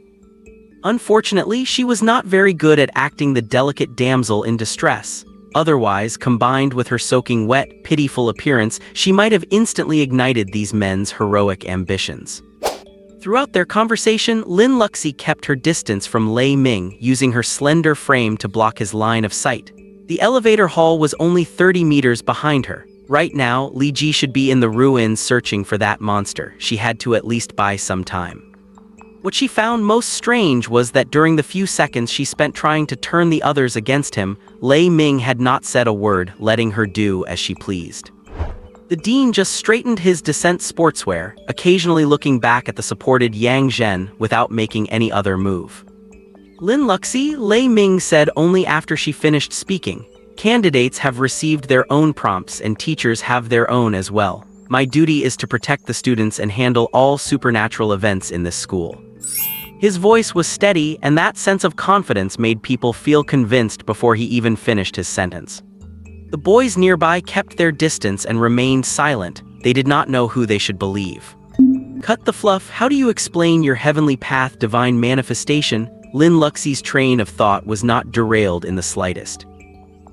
Unfortunately, she was not very good at acting the delicate damsel in distress. Otherwise, combined with her soaking wet, pitiful appearance, she might have instantly ignited these men's heroic ambitions. Throughout their conversation, Lin Luxi kept her distance from Lei Ming, using her slender frame to block his line of sight. The elevator hall was only 30 meters behind her. Right now, Li Ji should be in the ruins searching for that monster. She had to at least buy some time. What she found most strange was that during the few seconds she spent trying to turn the others against him, Lei Ming had not said a word, letting her do as she pleased. The dean just straightened his descent sportswear, occasionally looking back at the supported Yang Zhen without making any other move. Lin Luxi, Lei Ming said only after she finished speaking. Candidates have received their own prompts and teachers have their own as well. My duty is to protect the students and handle all supernatural events in this school. His voice was steady, and that sense of confidence made people feel convinced before he even finished his sentence. The boys nearby kept their distance and remained silent. They did not know who they should believe. Cut the fluff. How do you explain your heavenly path divine manifestation? Lin Luxi's train of thought was not derailed in the slightest.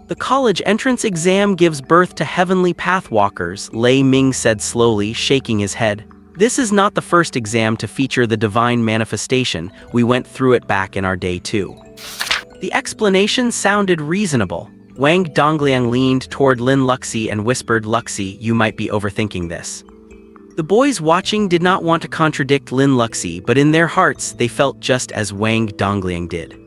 The college entrance exam gives birth to heavenly pathwalkers, Lei Ming said slowly, shaking his head. This is not the first exam to feature the divine manifestation. We went through it back in our day 2. The explanation sounded reasonable. Wang Dongliang leaned toward Lin Luxi and whispered, Luxi, you might be overthinking this. The boys watching did not want to contradict Lin Luxi, but in their hearts they felt just as Wang Dongliang did.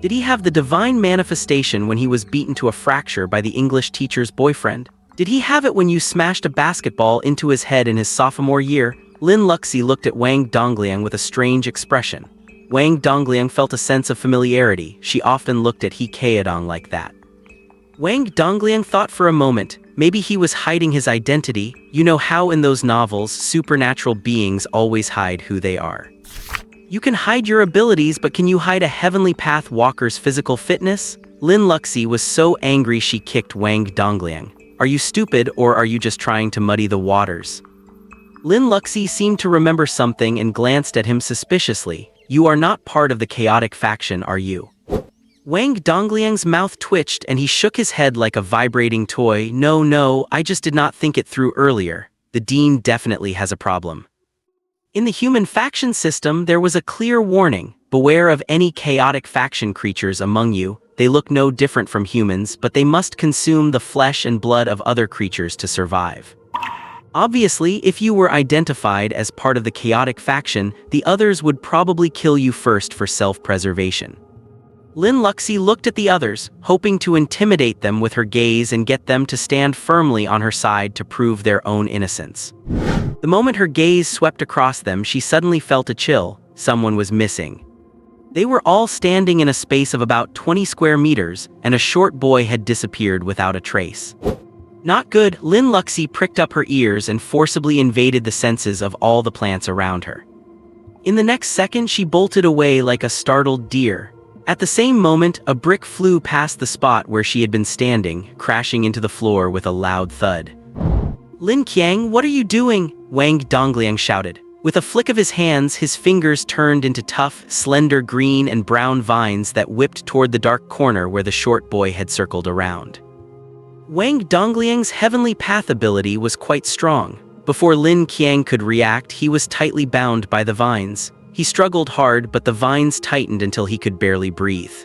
Did he have the divine manifestation when he was beaten to a fracture by the English teacher's boyfriend? Did he have it when you smashed a basketball into his head in his sophomore year? Lin Luxi looked at Wang Dongliang with a strange expression. Wang Dongliang felt a sense of familiarity. She often looked at He Kaedong like that. Wang Dongliang thought for a moment. Maybe he was hiding his identity. You know how in those novels, supernatural beings always hide who they are. You can hide your abilities, but can you hide a heavenly path walker's physical fitness? Lin Luxi was so angry she kicked Wang Dongliang. Are you stupid, or are you just trying to muddy the waters? Lin Luxi seemed to remember something and glanced at him suspiciously. You are not part of the chaotic faction, are you? Wang Dongliang's mouth twitched and he shook his head like a vibrating toy. No, I just did not think it through earlier. The dean definitely has a problem. In the human faction system, there was a clear warning. Beware of any chaotic faction creatures among you. They look no different from humans, but they must consume the flesh and blood of other creatures to survive. Obviously, if you were identified as part of the chaotic faction, the others would probably kill you first for self-preservation. Lin Luxi looked at the others, hoping to intimidate them with her gaze and get them to stand firmly on her side to prove their own innocence. The moment her gaze swept across them, she suddenly felt a chill. Someone was missing. They were all standing in a space of about 20 square meters, and a short boy had disappeared without a trace. Not good. Lin Luxi pricked up her ears and forcibly invaded the senses of all the plants around her. In the next second, she bolted away like a startled deer. At the same moment, a brick flew past the spot where she had been standing, crashing into the floor with a loud thud. "Lin Qiang, what are you doing?" Wang Dongliang shouted. With a flick of his hands, his fingers turned into tough, slender green and brown vines that whipped toward the dark corner where the short boy had circled around. Wang Dongliang's heavenly path ability was quite strong. Before Lin Qiang could react, he was tightly bound by the vines. He struggled hard, but the vines tightened until he could barely breathe.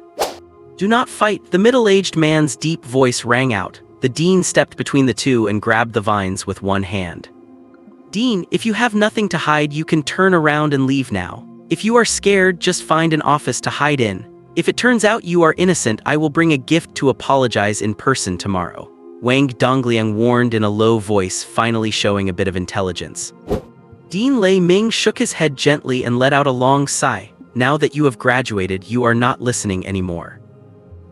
"Do not fight," the middle-aged man's deep voice rang out. The dean stepped between the two and grabbed the vines with one hand. "Dean, if you have nothing to hide, you can turn around and leave now. If you are scared, just find an office to hide in. If it turns out you are innocent, I will bring a gift to apologize in person tomorrow," Wang Dongliang warned in a low voice, finally showing a bit of intelligence. Dean Lei Ming shook his head gently and let out a long sigh. "Now that you have graduated, you are not listening anymore."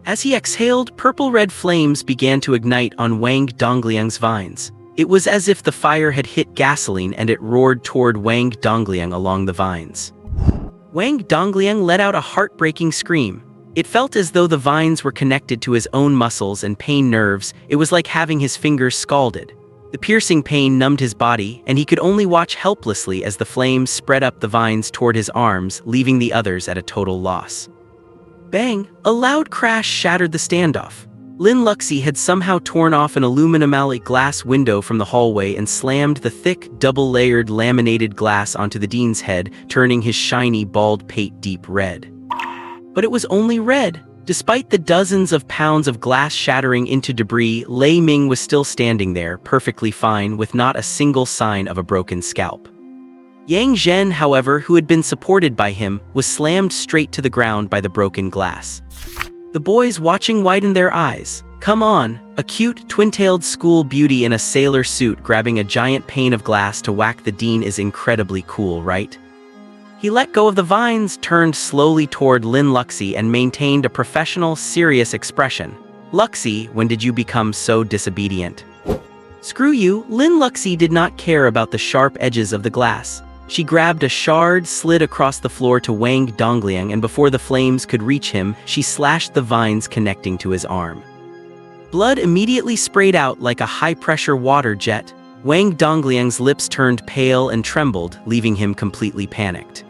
As he exhaled, purple-red flames began to ignite on Wang Dongliang's vines. It was as if the fire had hit gasoline and it roared toward Wang Dongliang along the vines. Wang Dongliang let out a heartbreaking scream. It felt as though the vines were connected to his own muscles and pain nerves. It was like having his fingers scalded. The piercing pain numbed his body, and he could only watch helplessly as the flames spread up the vines toward his arms, leaving the others at a total loss. Bang! A loud crash shattered the standoff. Lin Luxi had somehow torn off an aluminum-alloy glass window from the hallway and slammed the thick, double-layered laminated glass onto the dean's head, turning his shiny, bald pate deep red. But it was only red. Despite the dozens of pounds of glass shattering into debris, Lei Ming was still standing there, perfectly fine, with not a single sign of a broken scalp. Yang Zhen, however, who had been supported by him, was slammed straight to the ground by the broken glass. The boys watching widened their eyes. "Come on!" A cute, twin-tailed school beauty in a sailor suit grabbing a giant pane of glass to whack the dean is incredibly cool, right? He let go of the vines, turned slowly toward Lin Luxi and maintained a professional, serious expression. "Luxi, when did you become so disobedient?" "Screw you." Lin Luxi did not care about the sharp edges of the glass. She grabbed a shard, slid across the floor to Wang Dongliang, and before the flames could reach him, she slashed the vines connecting to his arm. Blood immediately sprayed out like a high-pressure water jet. Wang Dongliang's lips turned pale and trembled, leaving him completely panicked.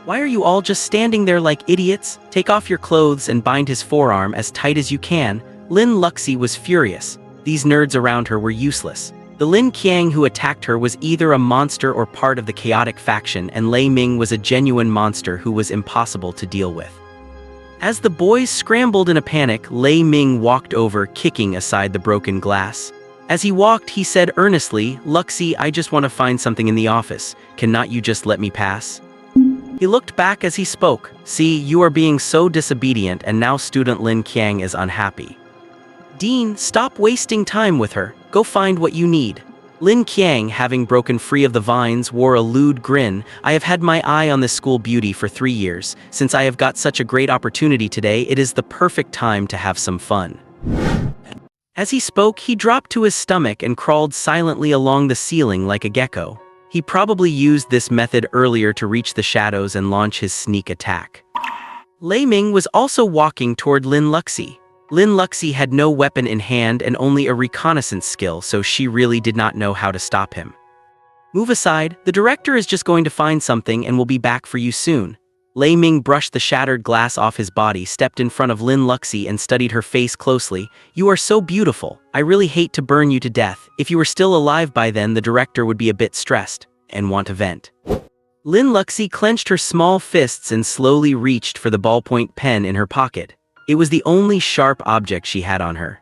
"Why are you all just standing there like idiots? Take off your clothes and bind his forearm as tight as you can." Lin Luxi was furious. These nerds around her were useless. The Lin Qiang who attacked her was either a monster or part of the chaotic faction, and Lei Ming was a genuine monster who was impossible to deal with. As the boys scrambled in a panic, Lei Ming walked over, kicking aside the broken glass. As he walked, he said earnestly, "Luxi, I just want to find something in the office. Cannot you just let me pass?" He looked back as he spoke. "See, you are being so disobedient, and now student Lin Qiang is unhappy. Dean, stop wasting time with her. Go find what you need." Lin Qiang, having broken free of the vines, wore a lewd grin. "I have had my eye on this school beauty for 3 years. Since I have got such a great opportunity today, it is the perfect time to have some fun." As he spoke, he dropped to his stomach and crawled silently along the ceiling like a gecko. He probably used this method earlier to reach the shadows and launch his sneak attack. Lei Ming was also walking toward Lin Luxi. Lin Luxi had no weapon in hand and only a reconnaissance skill, so she really did not know how to stop him. "Move aside, the director is just going to find something and will be back for you soon." Lei Ming brushed the shattered glass off his body, stepped in front of Lin Luxi and studied her face closely. "You are so beautiful. I really hate to burn you to death. If you were still alive by then, the director would be a bit stressed and want to vent." Lin Luxi clenched her small fists and slowly reached for the ballpoint pen in her pocket. It was the only sharp object she had on her.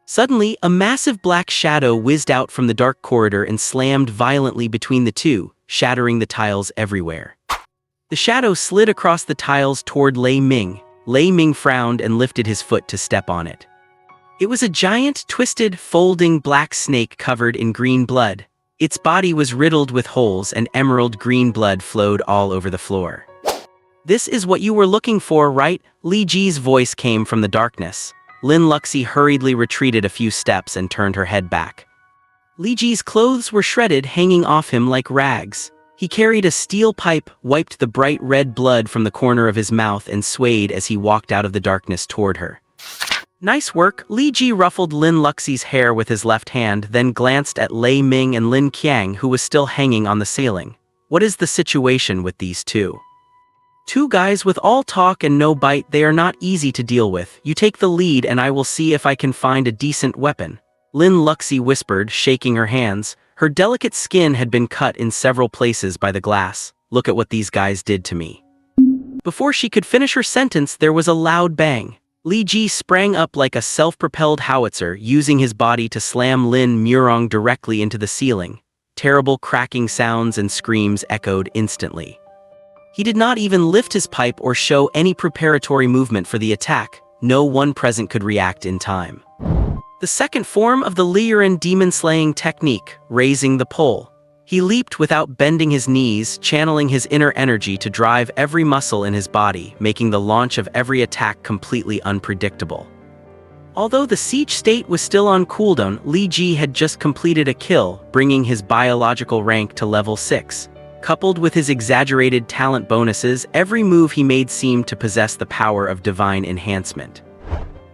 Suddenly, a massive black shadow whizzed out from the dark corridor and slammed violently between the two, shattering the tiles everywhere. The shadow slid across the tiles toward Lei Ming. Lei Ming frowned and lifted his foot to step on it. It was a giant, twisted, folding black snake covered in green blood. Its body was riddled with holes and emerald green blood flowed all over the floor. This is what you were looking for, right? Li Ji's voice came from the darkness. Lin Luxi hurriedly retreated a few steps and turned her head back. Li Ji's clothes were shredded, hanging off him like rags. He carried a steel pipe, wiped the bright red blood from the corner of his mouth and swayed as he walked out of the darkness toward her. Nice work. Li Ji ruffled Lin Luxi's hair with his left hand, then glanced at Lei Ming and Lin Qiang, who was still hanging on the ceiling. What is the situation with these two? Two guys with all talk and no bite. They are not easy to deal with. You take the lead and I will see if I can find a decent weapon. Lin Luxi whispered, shaking her hands. Her delicate skin had been cut in several places by the glass. Look at what these guys did to me. Before she could finish her sentence, there was a loud bang. Li Ji sprang up like a self-propelled howitzer, using his body to slam Lin Murong directly into the ceiling. Terrible cracking sounds and screams echoed instantly. He did not even lift his pipe or show any preparatory movement for the attack. No one present could react in time. The second form of the Liuran demon-slaying technique, raising the pole. He leaped without bending his knees, channeling his inner energy to drive every muscle in his body, making the launch of every attack completely unpredictable. Although the siege state was still on cooldown, Li Ji had just completed a kill, bringing his biological rank to level 6. Coupled with his exaggerated talent bonuses, every move he made seemed to possess the power of divine enhancement.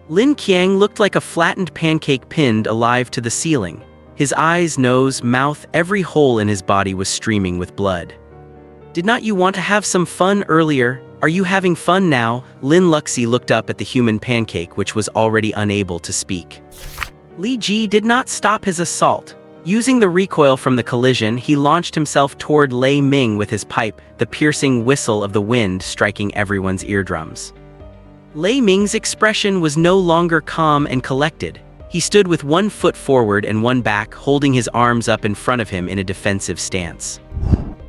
Lin Qiang looked like a flattened pancake pinned alive to the ceiling. His eyes, nose, mouth, every hole in his body was streaming with blood. Did not you want to have some fun earlier? Are you having fun now? Lin Luxi looked up at the human pancake, which was already unable to speak. Li Ji did not stop his assault. Using the recoil from the collision, he launched himself toward Lei Ming with his pipe, the piercing whistle of the wind striking everyone's eardrums. Lei Ming's expression was no longer calm and collected. He stood with one foot forward and one back, holding his arms up in front of him in a defensive stance.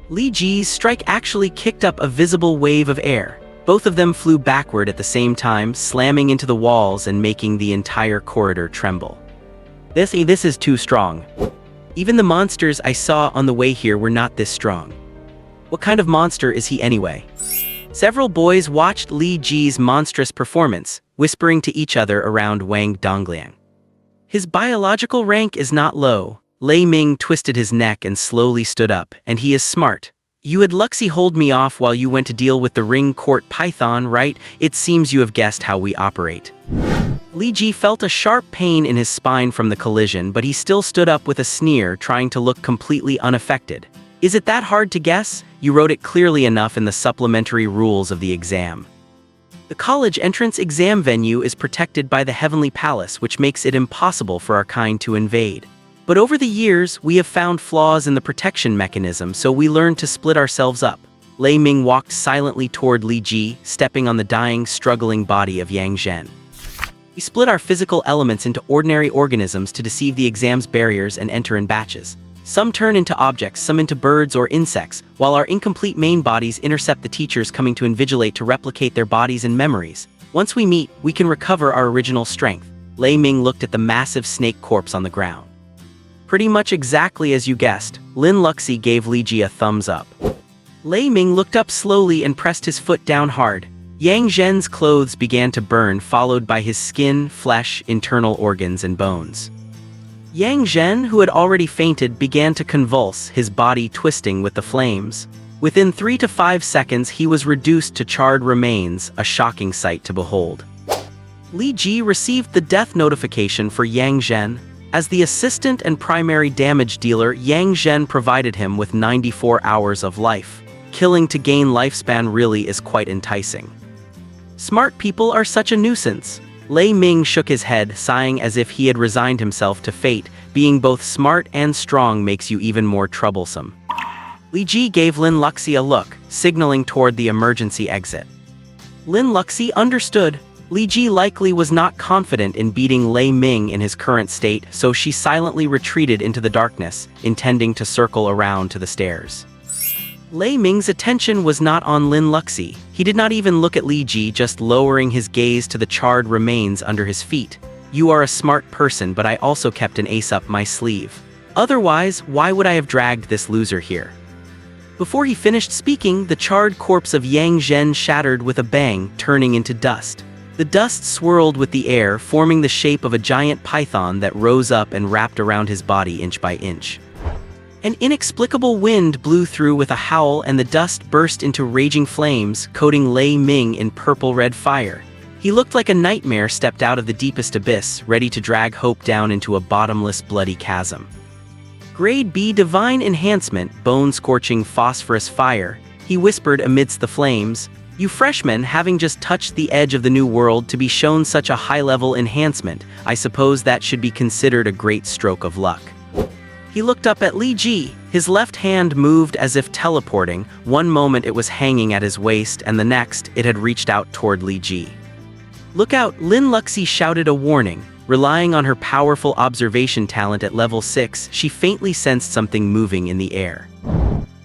Li Ji's strike actually kicked up a visible wave of air. Both of them flew backward at the same time, slamming into the walls and making the entire corridor tremble. This is too strong. Even the monsters I saw on the way here were not this strong. What kind of monster is he anyway? Several boys watched Li Ji's monstrous performance, whispering to each other around Wang Dongliang. His biological rank is not low. Lei Ming twisted his neck and slowly stood up, and he is smart. You had Luxi hold me off while you went to deal with the ring court python, right? It seems you have guessed how we operate. Li Ji felt a sharp pain in his spine from the collision, but he still stood up with a sneer, trying to look completely unaffected. Is it that hard to guess? You wrote it clearly enough in the supplementary rules of the exam. The college entrance exam venue is protected by the Heavenly Palace, which makes it impossible for our kind to invade. But over the years, we have found flaws in the protection mechanism, so we learned to split ourselves up. Lei Ming walked silently toward Li Ji, stepping on the dying, struggling body of Yang Zhen. We split our physical elements into ordinary organisms to deceive the exam's barriers and enter in batches. Some turn into objects, some into birds or insects, while our incomplete main bodies intercept the teachers coming to invigilate to replicate their bodies and memories. Once we meet, we can recover our original strength. Lei Ming looked at the massive snake corpse on the ground. Pretty much exactly as you guessed. Lin Luxi gave Li Ji a thumbs up. Lei Ming looked up slowly and pressed his foot down hard. Yang Zhen's clothes began to burn, followed by his skin, flesh, internal organs, and bones. Yang Zhen, who had already fainted, began to convulse, his body twisting with the flames. Within 3 to 5 seconds, he was reduced to charred remains, a shocking sight to behold. Li Ji received the death notification for Yang Zhen. As the assistant and primary damage dealer, Yang Zhen provided him with 94 hours of life. Killing to gain lifespan really is quite enticing. Smart people are such a nuisance. Lei Ming shook his head, sighing as if he had resigned himself to fate. Being both smart and strong makes you even more troublesome. Li Ji gave Lin Luxi a look, signaling toward the emergency exit. Lin Luxi understood. Li Ji likely was not confident in beating Lei Ming in his current state, so she silently retreated into the darkness, intending to circle around to the stairs. Lei Ming's attention was not on Lin Luxi. He did not even look at Li Ji, just lowering his gaze to the charred remains under his feet. You are a smart person, but I also kept an ace up my sleeve. Otherwise, why would I have dragged this loser here? Before he finished speaking, the charred corpse of Yang Zhen shattered with a bang, turning into dust. The dust swirled with the air, forming the shape of a giant python that rose up and wrapped around his body inch by inch. An inexplicable wind blew through with a howl, and the dust burst into raging flames, coating Lei Ming in purple-red fire. He looked like a nightmare stepped out of the deepest abyss, ready to drag hope down into a bottomless, bloody chasm. Grade B Divine Enhancement, Bone-Scorching Phosphorus Fire, he whispered amidst the flames. You freshmen, having just touched the edge of the new world, to be shown such a high-level enhancement, I suppose that should be considered a great stroke of luck. He looked up at Li Ji. His left hand moved as if teleporting. One moment it was hanging at his waist, and the next, it had reached out toward Li Ji. Look out, Lin Luxi shouted a warning. Relying on her powerful observation talent at level 6, she faintly sensed something moving in the air.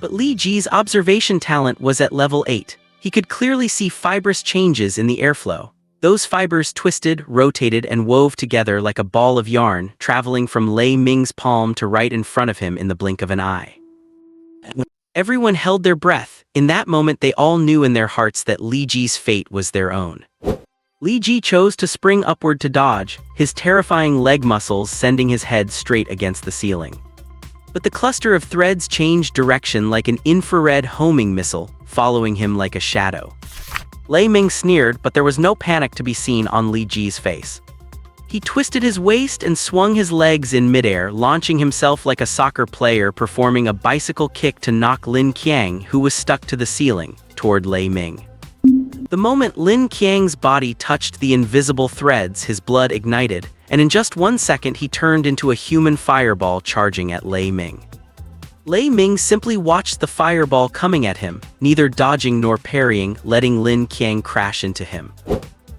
But Li Ji's observation talent was at level 8. He could clearly see fibrous changes in the airflow. Those fibers twisted, rotated, and wove together like a ball of yarn, traveling from Lei Ming's palm to right in front of him in the blink of an eye. Everyone held their breath. In that moment they all knew in their hearts that Li Ji's fate was their own. Li Ji chose to spring upward to dodge, his terrifying leg muscles sending his head straight against the ceiling. But the cluster of threads changed direction like an infrared homing missile, following him like a shadow. Lei Ming sneered, but there was no panic to be seen on Li Ji's face. He twisted his waist and swung his legs in midair, launching himself like a soccer player performing a bicycle kick to knock Lin Qiang, who was stuck to the ceiling, toward Lei Ming. The moment Lin Qiang's body touched the invisible threads, his blood ignited, and in just 1 second he turned into a human fireball charging at Lei Ming. Lei Ming simply watched the fireball coming at him, neither dodging nor parrying, letting Lin Qiang crash into him.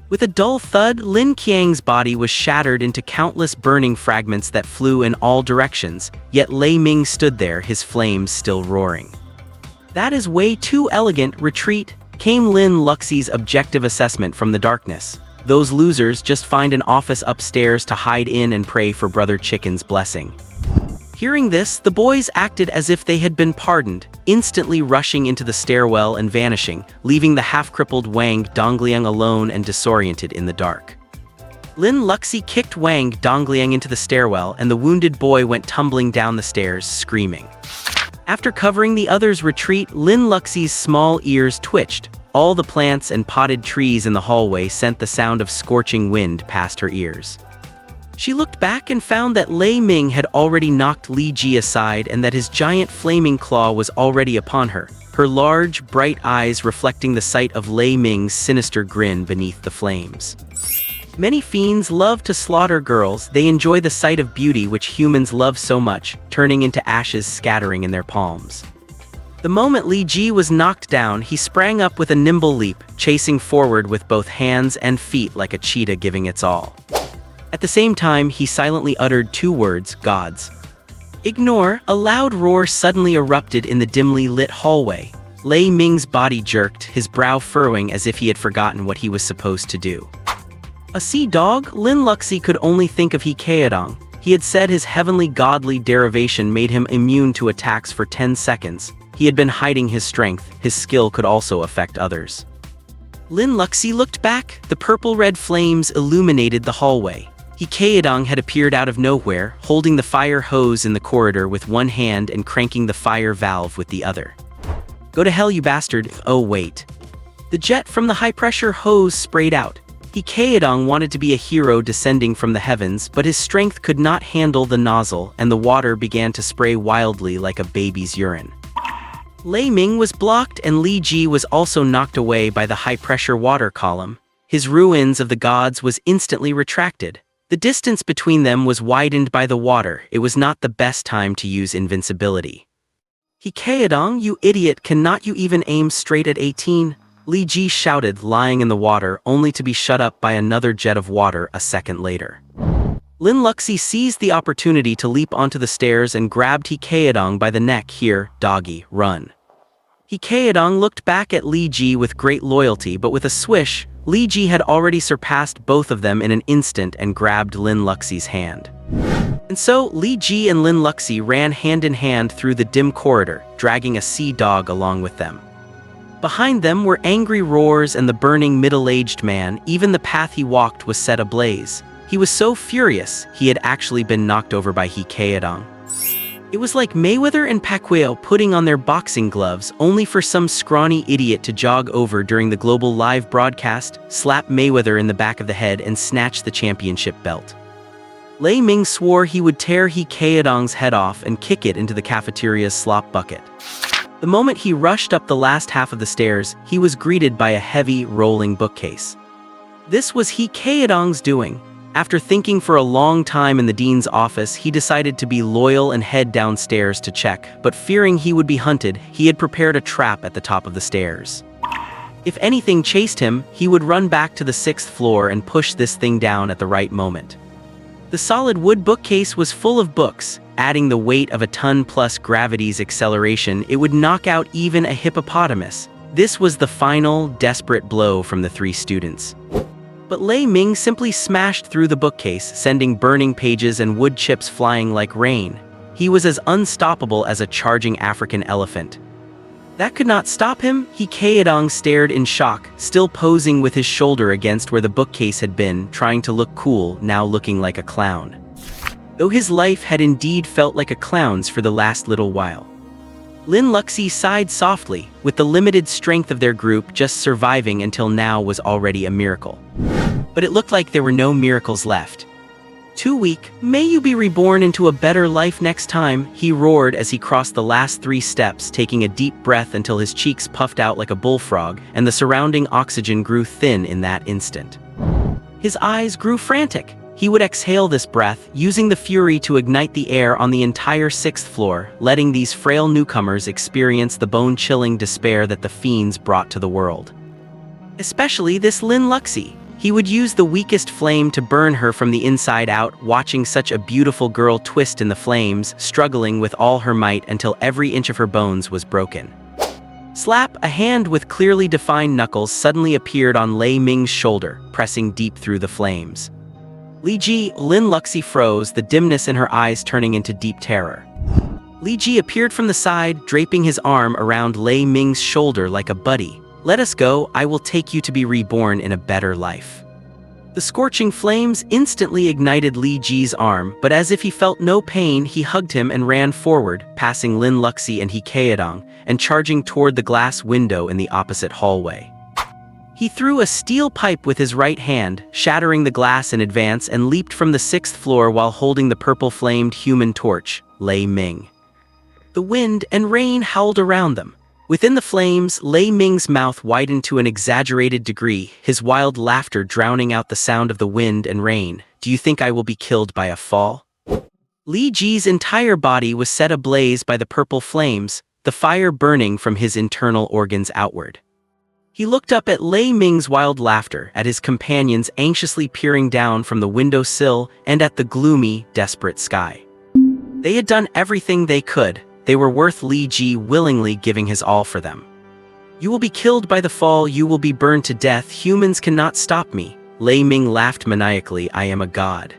With a dull thud, Lin Qiang's body was shattered into countless burning fragments that flew in all directions, yet Lei Ming stood there, his flames still roaring. That is way too elegant, retreat, came Lin Luxi's objective assessment from the darkness. Those losers just find an office upstairs to hide in and pray for Brother Chicken's blessing. Hearing this, the boys acted as if they had been pardoned, instantly rushing into the stairwell and vanishing, leaving the half-crippled Wang Dongliang alone and disoriented in the dark. Lin Luxi kicked Wang Dongliang into the stairwell, and the wounded boy went tumbling down the stairs, screaming. After covering the others' retreat, Lin Luxi's small ears twitched. All the plants and potted trees in the hallway sent the sound of scorching wind past her ears. She looked back and found that Lei Ming had already knocked Li Ji aside and that his giant flaming claw was already upon her, her large, bright eyes reflecting the sight of Lei Ming's sinister grin beneath the flames. Many fiends love to slaughter girls. They enjoy the sight of beauty which humans love so much, turning into ashes scattering in their palms. The moment Li Ji was knocked down, he sprang up with a nimble leap, chasing forward with both hands and feet like a cheetah giving its all. At the same time, he silently uttered 2 words, gods. Ignore, a loud roar suddenly erupted in the dimly lit hallway. Lei Ming's body jerked, his brow furrowing as if he had forgotten what he was supposed to do. A sea dog? Lin Luxi could only think of Hikaedong. He had said his heavenly godly derivation made him immune to attacks for 10 seconds. He had been hiding his strength. His skill could also affect others. Lin Luxi looked back. The purple-red flames illuminated the hallway. Hikaedong had appeared out of nowhere, holding the fire hose in the corridor with one hand and cranking the fire valve with the other. Go to hell, you bastard. Oh wait. The jet from the high-pressure hose sprayed out. Hikaedong wanted to be a hero descending from the heavens, but his strength could not handle the nozzle, and the water began to spray wildly like a baby's urine. Lei Ming was blocked, and Li Ji was also knocked away by the high-pressure water column. His ruins of the gods was instantly retracted. The distance between them was widened by the water. It was not the best time to use invincibility. Hikaedong, you idiot, cannot you even aim straight at 18? Li Ji shouted, lying in the water, only to be shut up by another jet of water a second later. Lin Luxi seized the opportunity to leap onto the stairs and grabbed Hikaedong by the neck. Here, doggy, run. Hikaedong looked back at Li Ji with great loyalty, but with a swish, Li Ji had already surpassed both of them in an instant and grabbed Lin Luxi's hand. And so, Li Ji and Lin Luxi ran hand in hand through the dim corridor, dragging a sea dog along with them. Behind them were angry roars and the burning middle-aged man. Even the path he walked was set ablaze. He was so furious, he had actually been knocked over by He Kaedong. It was like Mayweather and Pacquiao putting on their boxing gloves only for some scrawny idiot to jog over during the global live broadcast, slap Mayweather in the back of the head and snatch the championship belt. Lei Ming swore he would tear He Kaedong's head off and kick it into the cafeteria's slop bucket. The moment he rushed up the last half of the stairs, he was greeted by a heavy, rolling bookcase. This was He Kaedong's doing. After thinking for a long time in the dean's office, he decided to be loyal and head downstairs to check, but fearing he would be hunted, he had prepared a trap at the top of the stairs. If anything chased him, he would run back to the 6th floor and push this thing down at the right moment. The solid wood bookcase was full of books. Adding the weight of a ton plus gravity's acceleration, it would knock out even a hippopotamus. This was the final, desperate blow from the 3 students. But Lei Ming simply smashed through the bookcase, sending burning pages and wood chips flying like rain. He was as unstoppable as a charging African elephant. That could not stop him. He Kaedong stared in shock, still posing with his shoulder against where the bookcase had been, trying to look cool, now looking like a clown. Though his life had indeed felt like a clown's for the last little while. Lin Luxi sighed softly, with the limited strength of their group just surviving until now was already a miracle. But it looked like there were no miracles left. Too weak, may you be reborn into a better life next time, he roared as he crossed the last 3 steps, taking a deep breath until his cheeks puffed out like a bullfrog, and the surrounding oxygen grew thin in that instant. His eyes grew frantic. He would exhale this breath, using the fury to ignite the air on the entire 6th floor, letting these frail newcomers experience the bone-chilling despair that the fiends brought to the world. Especially this Lin Luxi. He would use the weakest flame to burn her from the inside out, watching such a beautiful girl twist in the flames, struggling with all her might until every inch of her bones was broken. Slap! A hand with clearly defined knuckles suddenly appeared on Lei Ming's shoulder, pressing deep through the flames. Li Ji, Lin Luxi froze, the dimness in her eyes turning into deep terror. Li Ji appeared from the side, draping his arm around Lei Ming's shoulder like a buddy. Let us go, I will take you to be reborn in a better life. The scorching flames instantly ignited Li Ji's arm, but as if he felt no pain, he hugged him and ran forward, passing Lin Luxi and He Kaedong, and charging toward the glass window in the opposite hallway. He threw a steel pipe with his right hand, shattering the glass in advance, and leaped from the 6th floor while holding the purple-flamed human torch, Lei Ming. The wind and rain howled around them. Within the flames, Lei Ming's mouth widened to an exaggerated degree, his wild laughter drowning out the sound of the wind and rain. Do you think I will be killed by a fall? Li Ji's entire body was set ablaze by the purple flames, the fire burning from his internal organs outward. He looked up at Lei Ming's wild laughter, at his companions anxiously peering down from the windowsill, and at the gloomy, desperate sky. They had done everything they could. They were worth Li Ji willingly giving his all for them. You will be killed by the fall, you will be burned to death, humans cannot stop me. Lei Ming laughed maniacally, I am a god.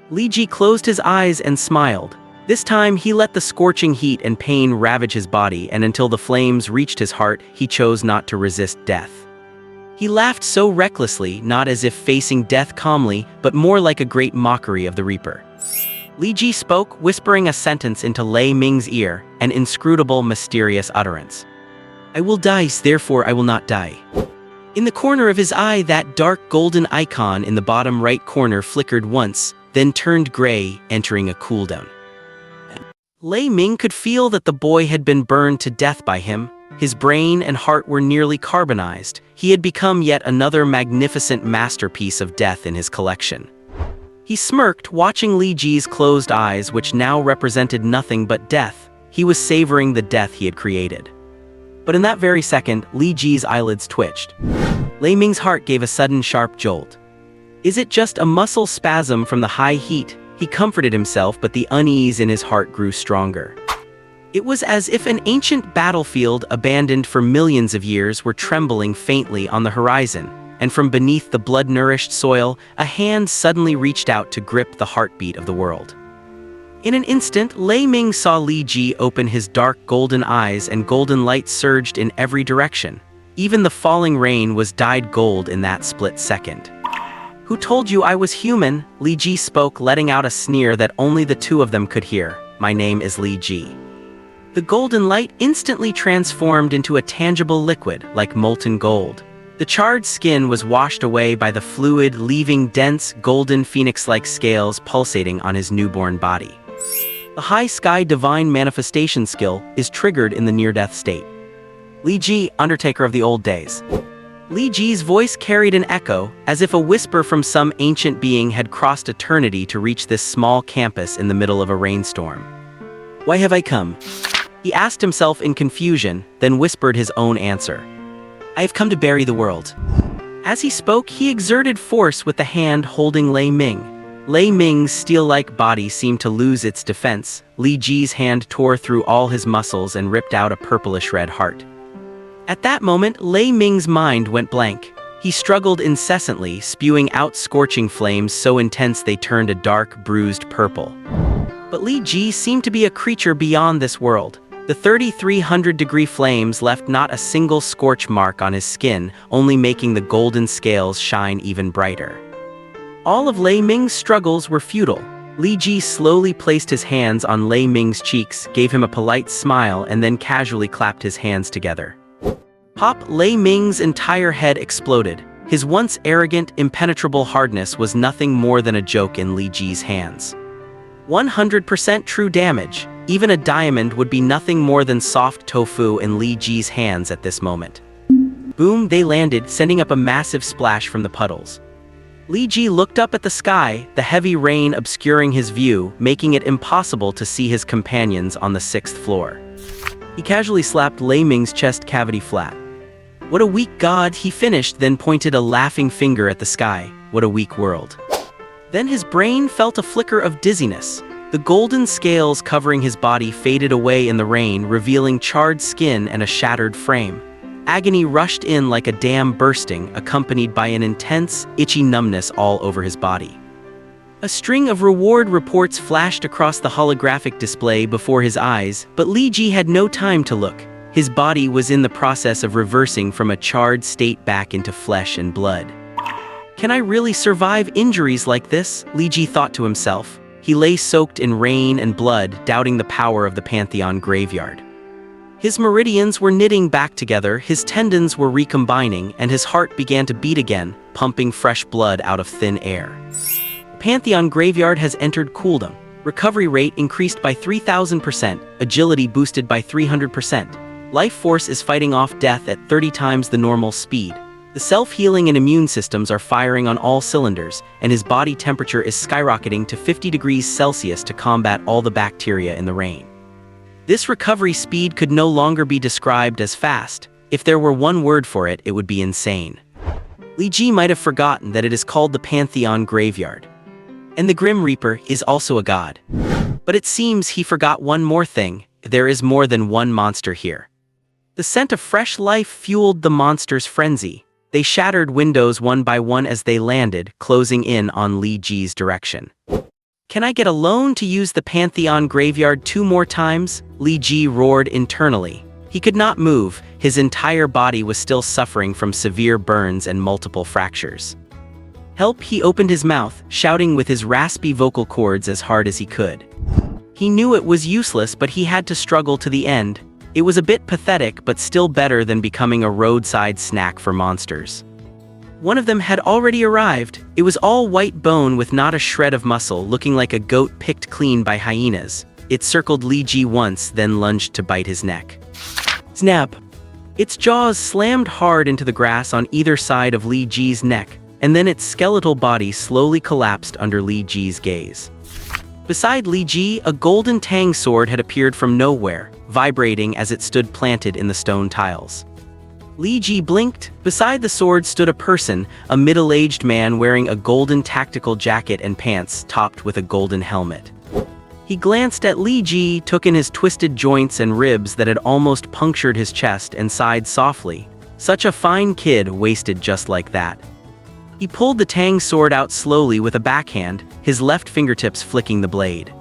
Li Ji closed his eyes and smiled. This time he let the scorching heat and pain ravage his body, and until the flames reached his heart, he chose not to resist death. He laughed so recklessly, not as if facing death calmly, but more like a great mockery of the Reaper. Li Ji spoke, whispering a sentence into Lei Ming's ear, an inscrutable, mysterious utterance. I will die, therefore I will not die. In the corner of his eye, that dark golden icon in the bottom right corner flickered once, then turned gray, entering a cooldown. Lei Ming could feel that the boy had been burned to death by him. His brain and heart were nearly carbonized. He had become yet another magnificent masterpiece of death in his collection. He smirked, watching Li Ji's closed eyes, which now represented nothing but death. He was savoring the death he had created. But in that very second, Li Ji's eyelids twitched. Lei Ming's heart gave a sudden sharp jolt. Is it just a muscle spasm from the high heat? He comforted himself, but the unease in his heart grew stronger. It was as if an ancient battlefield abandoned for millions of years were trembling faintly on the horizon, and from beneath the blood-nourished soil, a hand suddenly reached out to grip the heartbeat of the world. In an instant, Lei Ming saw Li Ji open his dark golden eyes and golden light surged in every direction. Even the falling rain was dyed gold in that split second. "Who told you I was human?" Li Ji spoke, letting out a sneer that only the two of them could hear. "My name is Li Ji." The golden light instantly transformed into a tangible liquid, like molten gold. The charred skin was washed away by the fluid, leaving dense, golden phoenix-like scales pulsating on his newborn body. The high sky divine manifestation skill is triggered in the near-death state. Li Ji, Undertaker of the old days. Li Ji's voice carried an echo, as if a whisper from some ancient being had crossed eternity to reach this small campus in the middle of a rainstorm. "Why have I come?" He asked himself in confusion, then whispered his own answer. "I have come to bury the world." As he spoke, he exerted force with the hand holding Lei Ming. Lei Ming's steel-like body seemed to lose its defense. Li Ji's hand tore through all his muscles and ripped out a purplish-red heart. At that moment, Lei Ming's mind went blank. He struggled incessantly, spewing out scorching flames so intense they turned a dark, bruised purple. But Li Ji seemed to be a creature beyond this world. The 3,300-degree flames left not a single scorch mark on his skin, only making the golden scales shine even brighter. All of Lei Ming's struggles were futile. Li Ji slowly placed his hands on Lei Ming's cheeks, gave him a polite smile, and then casually clapped his hands together. Pop! Lei Ming's entire head exploded. His once arrogant, impenetrable hardness was nothing more than a joke in Li Ji's hands. 100% true damage. Even a diamond would be nothing more than soft tofu in Li Ji's hands at this moment. Boom! They landed, sending up a massive splash from the puddles. Li Ji looked up at the sky, the heavy rain obscuring his view, making it impossible to see his companions on the 6th floor. He casually slapped Lei Ming's chest cavity flat. "What a weak god," he finished, then pointed a laughing finger at the sky. "What a weak world." Then his brain felt a flicker of dizziness. The golden scales covering his body faded away in the rain, revealing charred skin and a shattered frame. Agony rushed in like a dam bursting, accompanied by an intense, itchy numbness all over his body. A string of reward reports flashed across the holographic display before his eyes, but Li Ji had no time to look. His body was in the process of reversing from a charred state back into flesh and blood. "Can I really survive injuries like this?" Li Ji thought to himself. He lay soaked in rain and blood, doubting the power of the Pantheon graveyard. His meridians were knitting back together, his tendons were recombining, and his heart began to beat again, pumping fresh blood out of thin air. The Pantheon graveyard has entered cooldom. Recovery rate increased by 3,000%, agility boosted by 300%. Life force is fighting off death at 30 times the normal speed. The self-healing and immune systems are firing on all cylinders, and his body temperature is skyrocketing to 50 degrees Celsius to combat all the bacteria in the rain. This recovery speed could no longer be described as fast. If there were one word for it, it would be insane. Li Ji might have forgotten that it is called the Pantheon Graveyard. And the Grim Reaper is also a god. But it seems he forgot one more thing: there is more than one monster here. The scent of fresh life fueled the monster's frenzy. They shattered windows one by one as they landed, closing in on Li Ji's direction. "Can I get a loan to use the Pantheon Graveyard 2 more times?" Li Ji roared internally. He could not move, his entire body was still suffering from severe burns and multiple fractures. "Help!" He opened his mouth, shouting with his raspy vocal cords as hard as he could. He knew it was useless, but he had to struggle to the end. It was a bit pathetic, but still better than becoming a roadside snack for monsters. One of them had already arrived. It was all white bone with not a shred of muscle, looking like a goat picked clean by hyenas. It circled Li Ji once, then lunged to bite his neck. Snap! Its jaws slammed hard into the grass on either side of Li Ji's neck, and then its skeletal body slowly collapsed under Li Ji's gaze. Beside Li Ji, a golden tang sword had appeared from nowhere, vibrating as it stood planted in the stone tiles. Li Ji blinked. Beside the sword stood a person, a middle-aged man wearing a golden tactical jacket and pants topped with a golden helmet. He glanced at Li Ji, took in his twisted joints and ribs that had almost punctured his chest, and sighed softly. Such a fine kid, wasted just like that. He pulled the tang sword out slowly with a backhand, his left fingertips flicking the blade.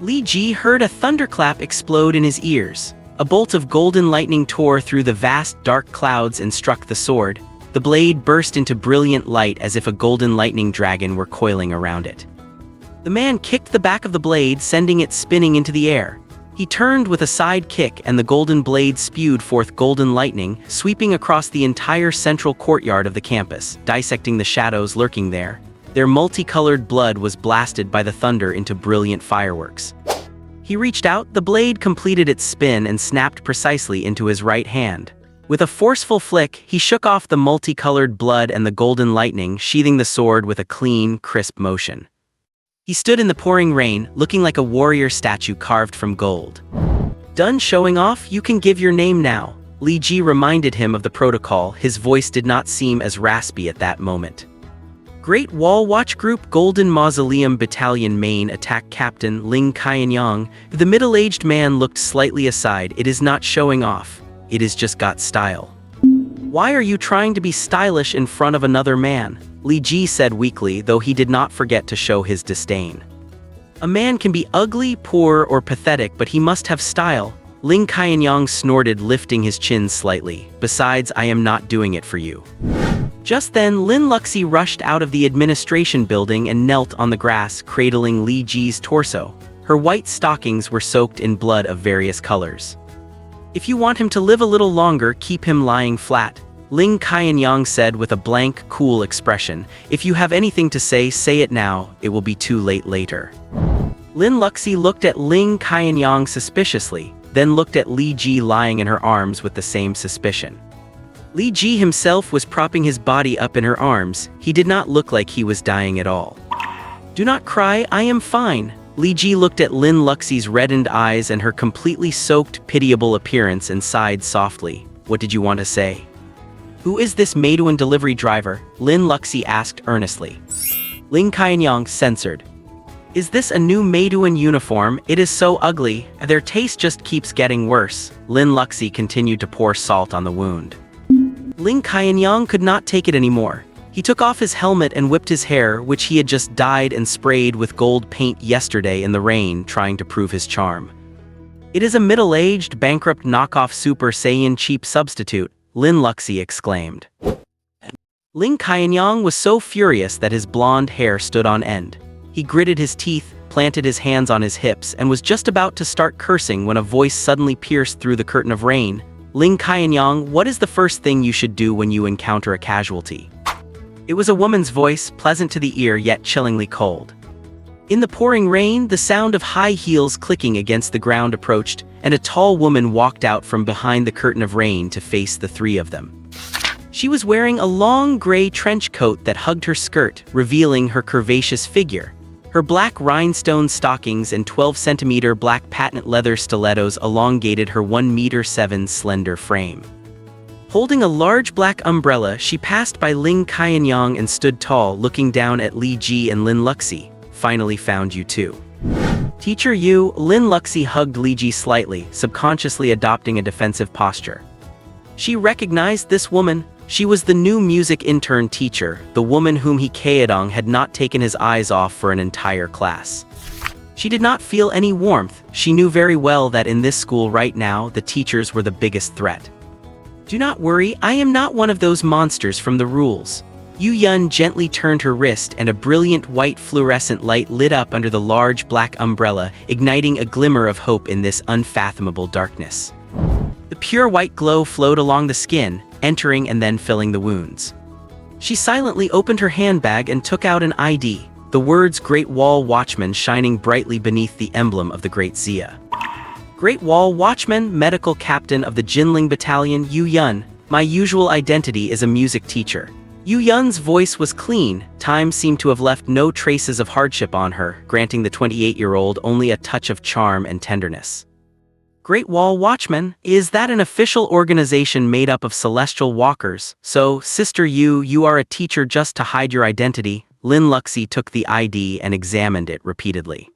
Li Ji heard a thunderclap explode in his ears. A bolt of golden lightning tore through the vast dark clouds and struck the sword. The blade burst into brilliant light as if a golden lightning dragon were coiling around it. The man kicked the back of the blade, sending it spinning into the air. He turned with a side kick and the golden blade spewed forth golden lightning, sweeping across the entire central courtyard of the campus, dissecting the shadows lurking there. Their multicolored blood was blasted by the thunder into brilliant fireworks. He reached out, the blade completed its spin and snapped precisely into his right hand. With a forceful flick, he shook off the multicolored blood and the golden lightning, sheathing the sword with a clean, crisp motion. He stood in the pouring rain, looking like a warrior statue carved from gold. "Done showing off? You can give your name now." Li Ji reminded him of the protocol. His voice did not seem as raspy at that moment. Great Wall Watch Group Golden Mausoleum Battalion Main Attack Captain Ling Qianyang. The middle-aged man looked slightly aside. "It is not showing off. It is just got style." "Why are you trying to be stylish in front of another man?" Li Ji said weakly, though he did not forget to show his disdain. "A man can be ugly, poor, or pathetic, but he must have style." Ling Qianyang snorted, lifting his chin slightly. "Besides, I am not doing it for you." Just then, Lin Luxi rushed out of the administration building and knelt on the grass, cradling Li Ji's torso. Her white stockings were soaked in blood of various colors. "If you want him to live a little longer, keep him lying flat," Ling Qianyang said with a blank, cool expression. "If you have anything to say, say it now. It will be too late later." Lin Luxi looked at Ling Qianyang suspiciously, then looked at Li Ji lying in her arms with the same suspicion. Li Ji himself was propping his body up in her arms. He did not look like he was dying at all. "Do not cry, I am fine." Li Ji looked at Lin Luxi's reddened eyes and her completely soaked, pitiable appearance and sighed softly. "What did you want to say?" "Who is this Meiduan delivery driver?" Lin Luxi asked earnestly. Ling Qianyang censored. "Is this a new Meiduan uniform? It is so ugly. Their taste just keeps getting worse." Lin Luxi continued to pour salt on the wound. Ling Qianyang could not take it anymore. He took off his helmet and whipped his hair, which he had just dyed and sprayed with gold paint yesterday in the rain, trying to prove his charm. "It is a middle-aged, bankrupt knockoff Super Saiyan cheap substitute," Lin Luxi exclaimed. Ling Qianyang was so furious that his blonde hair stood on end. He gritted his teeth, planted his hands on his hips, and was just about to start cursing when a voice suddenly pierced through the curtain of rain. "Ling Qianyang, what is the first thing you should do when you encounter a casualty?" It was a woman's voice, pleasant to the ear yet chillingly cold. In the pouring rain, the sound of high heels clicking against the ground approached, and a tall woman walked out from behind the curtain of rain to face the three of them. She was wearing a long gray trench coat that hugged her skirt, revealing her curvaceous figure. Her black rhinestone stockings and 12-centimeter black patent leather stilettos elongated her 1.7 meter slender frame. Holding a large black umbrella, she passed by Ling Qianyang and stood tall, looking down at Li Ji and Lin Luxi. "Finally found you too." "Teacher Yu," Lin Luxi hugged Li Ji slightly, subconsciously adopting a defensive posture. She recognized this woman. She was the new music intern teacher, the woman whom he Kaedong had not taken his eyes off for an entire class. She did not feel any warmth. She knew very well that in this school right now, the teachers were the biggest threat. "Do not worry, I am not one of those monsters from the rules." Yu Yun gently turned her wrist and a brilliant white fluorescent light lit up under the large black umbrella, igniting a glimmer of hope in this unfathomable darkness. The pure white glow flowed along the skin, entering and then filling the wounds. She silently opened her handbag and took out an ID, the words Great Wall Watchman shining brightly beneath the emblem of the Great Zia. "Great Wall Watchman, medical captain of the Jinling Battalion, Yu Yun. My usual identity is a music teacher." Yu Yun's voice was clean. Time seemed to have left no traces of hardship on her, granting the 28-year-old only a touch of charm and tenderness. "Great Wall Watchman, is that an official organization made up of celestial walkers? So, Sister Yu, you are a teacher just to hide your identity?" Lin Luxi took the ID and examined it repeatedly.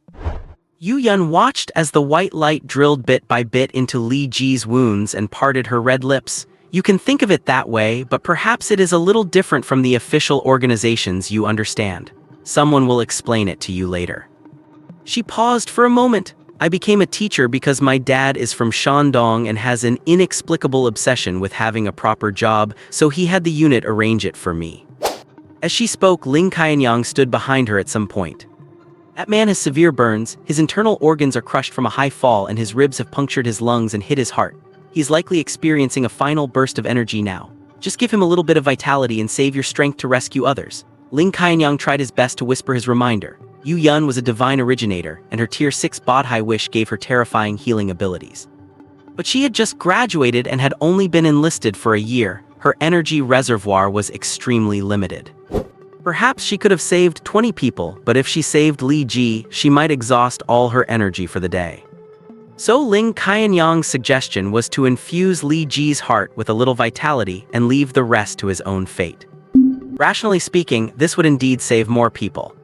Yu Yun watched as the white light drilled bit by bit into Li Ji's wounds and parted her red lips. "You can think of it that way, but perhaps it is a little different from the official organizations you understand. Someone will explain it to you later." She paused for a moment. I became a teacher because my dad is from Shandong and has an inexplicable obsession with having a proper job, so he had the unit arrange it for me. As she spoke, Ling Qianyang stood behind her at some point. That man has severe burns, his internal organs are crushed from a high fall and his ribs have punctured his lungs and hit his heart. He's likely experiencing a final burst of energy now. Just give him a little bit of vitality and save your strength to rescue others. Ling Qianyang tried his best to whisper his reminder. Yu Yun was a divine originator, and her Tier 6 Bodhi wish gave her terrifying healing abilities. But she had just graduated and had only been enlisted for a year. Her energy reservoir was extremely limited. Perhaps she could have saved 20 people, but if she saved Li Ji, she might exhaust all her energy for the day. So Ling Qianyang's suggestion was to infuse Li Ji's heart with a little vitality and leave the rest to his own fate. Rationally speaking, this would indeed save more people.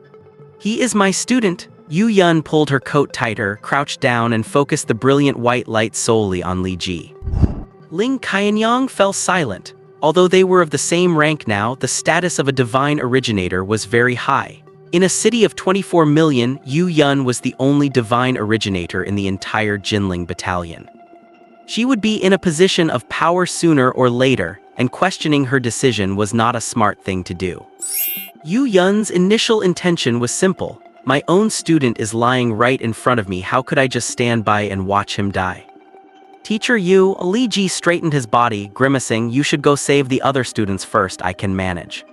He is my student. Yu Yun pulled her coat tighter, crouched down, and focused the brilliant white light solely on Li Ji. Ling Qianyang fell silent. Although they were of the same rank now, the status of a divine originator was very high. In a city of 24 million, Yu Yun was the only divine originator in the entire Jinling battalion. She would be in a position of power sooner or later, and questioning her decision was not a smart thing to do. Yu Yun's initial intention was simple. My own student is lying right in front of me, how could I just stand by and watch him die? Teacher Yu, Li Ji straightened his body, grimacing, you should go save the other students first, I can manage.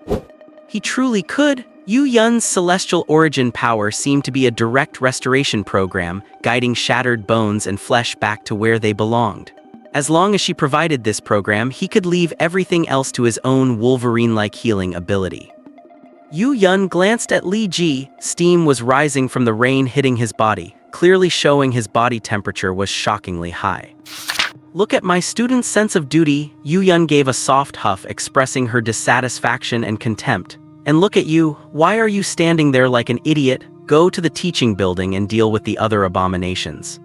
He truly could. Yu Yun's celestial origin power seemed to be a direct restoration program, guiding shattered bones and flesh back to where they belonged. As long as she provided this program, he could leave everything else to his own Wolverine-like healing ability. Yu Yun glanced at Li Ji. Steam was rising from the rain hitting his body, clearly showing his body temperature was shockingly high. Look at my student's sense of duty. Yu Yun gave a soft huff, expressing her dissatisfaction and contempt. And look at you, why are you standing there like an idiot? Go to the teaching building and deal with the other abominations.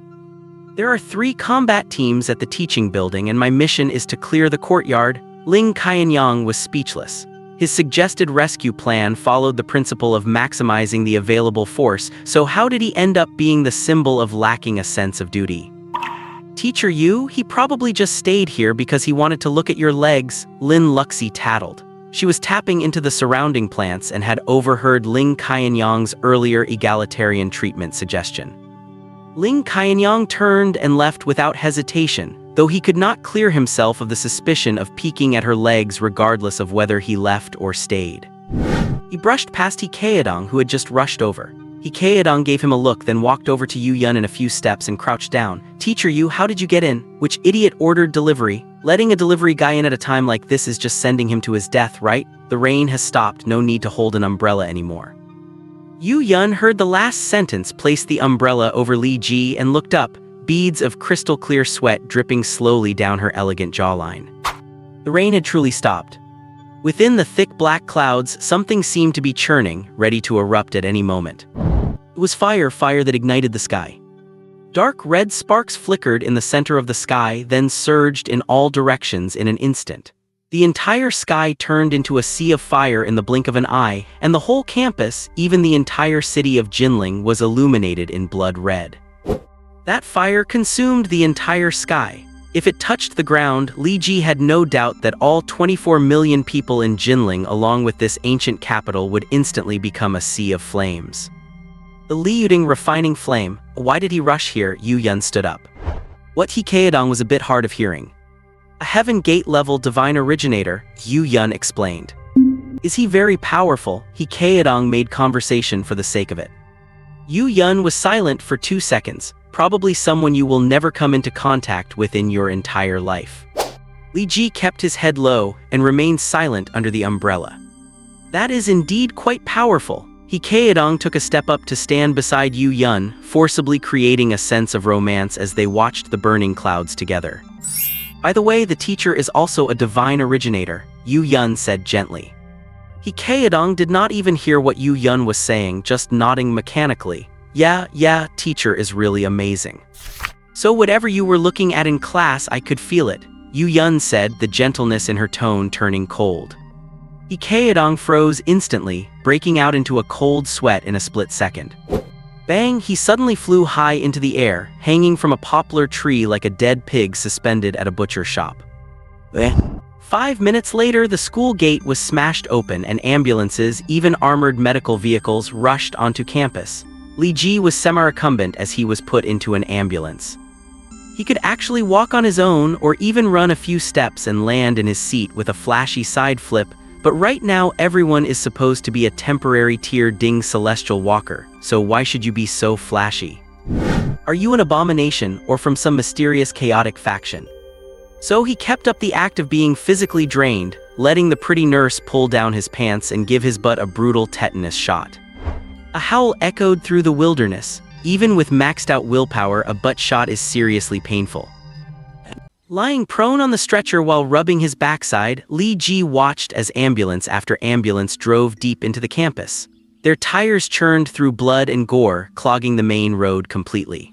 There are 3 combat teams at the teaching building and my mission is to clear the courtyard. Ling Qianyang was speechless. His suggested rescue plan followed the principle of maximizing the available force, so how did he end up being the symbol of lacking a sense of duty? Teacher Yu, he probably just stayed here because he wanted to look at your legs, Lin Luxi tattled. She was tapping into the surrounding plants and had overheard Ling Qianyang's earlier egalitarian treatment suggestion. Ling Qianyang turned and left without hesitation, though he could not clear himself of the suspicion of peeking at her legs regardless of whether he left or stayed. He brushed past Hikaedong, who had just rushed over. Hikaedong gave him a look, then walked over to Yu Yun in a few steps and crouched down. Teacher Yu, how did you get in? Which idiot ordered delivery? Letting a delivery guy in at a time like this is just sending him to his death, right? The rain has stopped, no need to hold an umbrella anymore. Yu Yun heard the last sentence, placed the umbrella over Li Ji and looked up, beads of crystal-clear sweat dripping slowly down her elegant jawline. The rain had truly stopped. Within the thick black clouds, something seemed to be churning, ready to erupt at any moment. It was fire that ignited the sky. Dark red sparks flickered in the center of the sky, then surged in all directions in an instant. The entire sky turned into a sea of fire in the blink of an eye, and the whole campus, even the entire city of Jinling, was illuminated in blood red. That fire consumed the entire sky. If it touched the ground, Li Ji had no doubt that all 24 million people in Jinling, along with this ancient capital, would instantly become a sea of flames. The Liuding refining flame, why did he rush here? Yu Yun stood up. What Hikaedong was a bit hard of hearing. A Heaven Gate-level divine originator, Yu Yun explained. Is he very powerful? Hikaedong made conversation for the sake of it. Yu Yun was silent for 2 seconds, probably someone you will never come into contact with in your entire life. Li Ji kept his head low and remained silent under the umbrella. That is indeed quite powerful. Hikaedong took a step up to stand beside Yu Yun, forcibly creating a sense of romance as they watched the burning clouds together. By the way, the teacher is also a divine originator, Yu Yun said gently. Hikaedong did not even hear what Yu Yun was saying, just nodding mechanically. Yeah, teacher is really amazing. So whatever you were looking at in class, I could feel it, Yu Yun said, the gentleness in her tone turning cold. Hikaedong froze instantly, breaking out into a cold sweat in a split second. Bang, he suddenly flew high into the air, hanging from a poplar tree like a dead pig suspended at a butcher shop. 5 minutes later, the school gate was smashed open and ambulances, even armored medical vehicles, rushed onto campus. Li Ji was semi-recumbent as he was put into an ambulance. He could actually walk on his own or even run a few steps and land in his seat with a flashy side flip, but right now everyone is supposed to be a temporary tier ding celestial walker, so why should you be so flashy? Are you an abomination or from some mysterious chaotic faction? So he kept up the act of being physically drained, letting the pretty nurse pull down his pants and give his butt a brutal tetanus shot. A howl echoed through the wilderness. Even with maxed out willpower, a butt shot is seriously painful. Lying prone on the stretcher while rubbing his backside, Li Ji watched as ambulance after ambulance drove deep into the campus. Their tires churned through blood and gore, clogging the main road completely.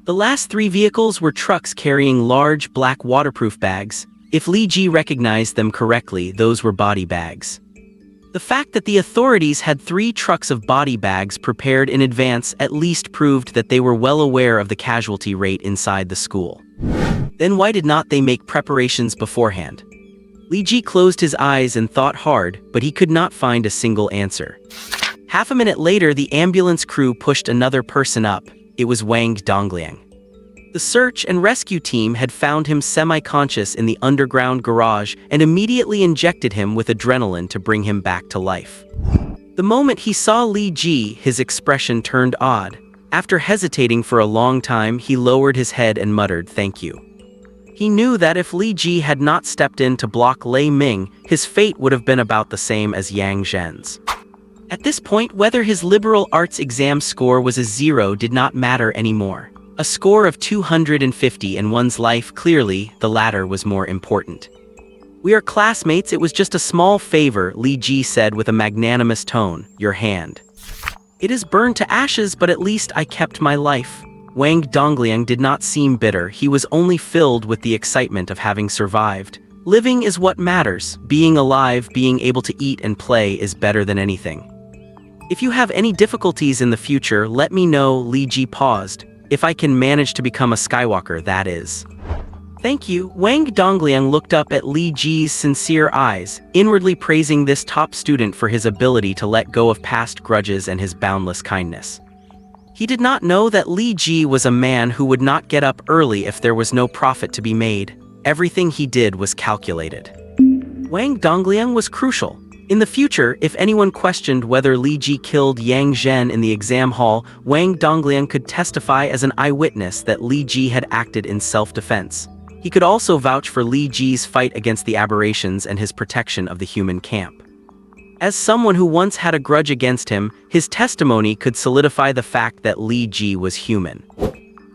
The last 3 vehicles were trucks carrying large black waterproof bags. If Li Ji recognized them correctly, those were body bags. The fact that the authorities had 3 trucks of body bags prepared in advance at least proved that they were well aware of the casualty rate inside the school. Then why did not they make preparations beforehand? Li Ji closed his eyes and thought hard, but he could not find a single answer. Half a minute later, the ambulance crew pushed another person up. It was Wang Dongliang. The search and rescue team had found him semi-conscious in the underground garage and immediately injected him with adrenaline to bring him back to life. The moment he saw Li Ji, his expression turned odd. After hesitating for a long time, he lowered his head and muttered, "Thank you." He knew that if Li Ji had not stepped in to block Lei Ming, his fate would have been about the same as Yang Zhen's. At this point, whether his liberal arts exam score was a 0 did not matter anymore. A score of 250 in one's life, clearly, the latter was more important. "We are classmates, it was just a small favor," Li Ji said with a magnanimous tone. "Your hand. It is burned to ashes, but at least I kept my life." Wang Dongliang did not seem bitter, he was only filled with the excitement of having survived. Living is what matters. Being alive, being able to eat and play is better than anything. "If you have any difficulties in the future, let me know," Li Ji paused. "If I can manage to become a Skywalker, that is." "Thank you." Wang Dongliang looked up at Li Ji's sincere eyes, inwardly praising this top student for his ability to let go of past grudges and his boundless kindness. He did not know that Li Ji was a man who would not get up early if there was no profit to be made. Everything he did was calculated. Wang Dongliang was crucial. In the future, if anyone questioned whether Li Ji killed Yang Zhen in the exam hall, Wang Dongliang could testify as an eyewitness that Li Ji had acted in self-defense. He could also vouch for Li Ji's fight against the aberrations and his protection of the human camp. As someone who once had a grudge against him, his testimony could solidify the fact that Li Ji was human.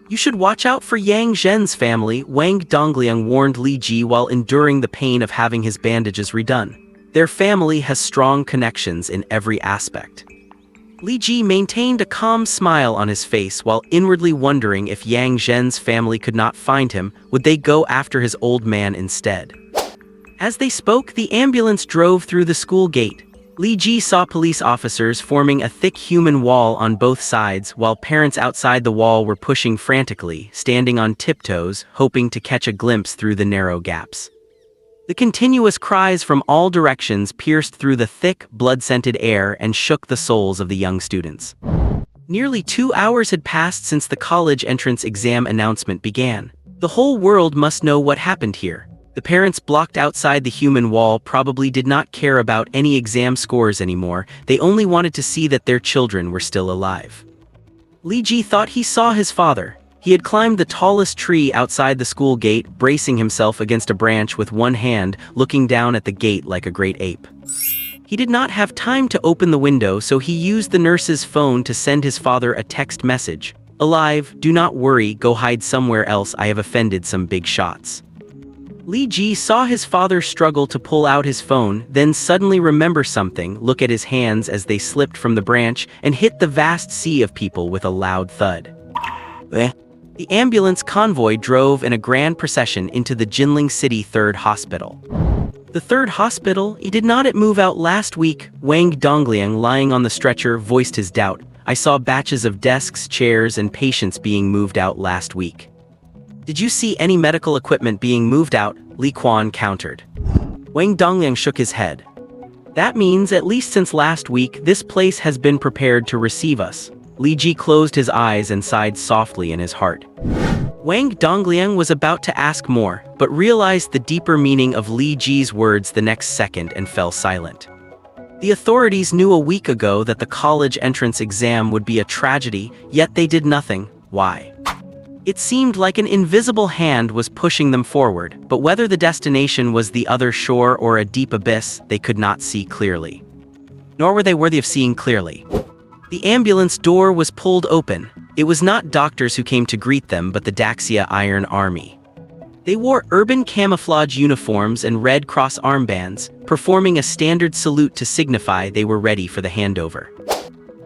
"You should watch out for Yang Zhen's family," Wang Dongliang warned Li Ji while enduring the pain of having his bandages redone. "Their family has strong connections in every aspect." Li Ji maintained a calm smile on his face while inwardly wondering if Yang Zhen's family could not find him, would they go after his old man instead? As they spoke, the ambulance drove through the school gate. Li Ji saw police officers forming a thick human wall on both sides, while parents outside the wall were pushing frantically, standing on tiptoes, hoping to catch a glimpse through the narrow gaps. The continuous cries from all directions pierced through the thick, blood-scented air and shook the souls of the young students. Nearly 2 hours had passed since the college entrance exam announcement began. The whole world must know what happened here. The parents blocked outside the human wall probably did not care about any exam scores anymore, they only wanted to see that their children were still alive. Li Ji thought he saw his father. He had climbed the tallest tree outside the school gate, bracing himself against a branch with one hand, looking down at the gate like a great ape. He did not have time to open the window, so he used the nurse's phone to send his father a text message. "Alive, do not worry, go hide somewhere else, I have offended some big shots." Li Ji saw his father struggle to pull out his phone, then suddenly remember something, look at his hands as they slipped from the branch and hit the vast sea of people with a loud thud. The ambulance convoy drove in a grand procession into the Jinling City 3rd Hospital. The 3rd Hospital? Did not it move out last week? Wang Dongliang, lying on the stretcher, voiced his doubt. I saw batches of desks, chairs, and patients being moved out last week. Did you see any medical equipment being moved out? Li Quan countered. Wang Dongliang shook his head. That means, at least since last week, this place has been prepared to receive us. Li Ji closed his eyes and sighed softly in his heart. Wang Dongliang was about to ask more, but realized the deeper meaning of Li Ji's words the next second and fell silent. The authorities knew a week ago that the college entrance exam would be a tragedy, yet they did nothing. Why? It seemed like an invisible hand was pushing them forward, but whether the destination was the other shore or a deep abyss, they could not see clearly. Nor were they worthy of seeing clearly. The ambulance door was pulled open. It was not doctors who came to greet them, but the Daxia Iron Army. They wore urban camouflage uniforms and Red Cross armbands, performing a standard salute to signify they were ready for the handover.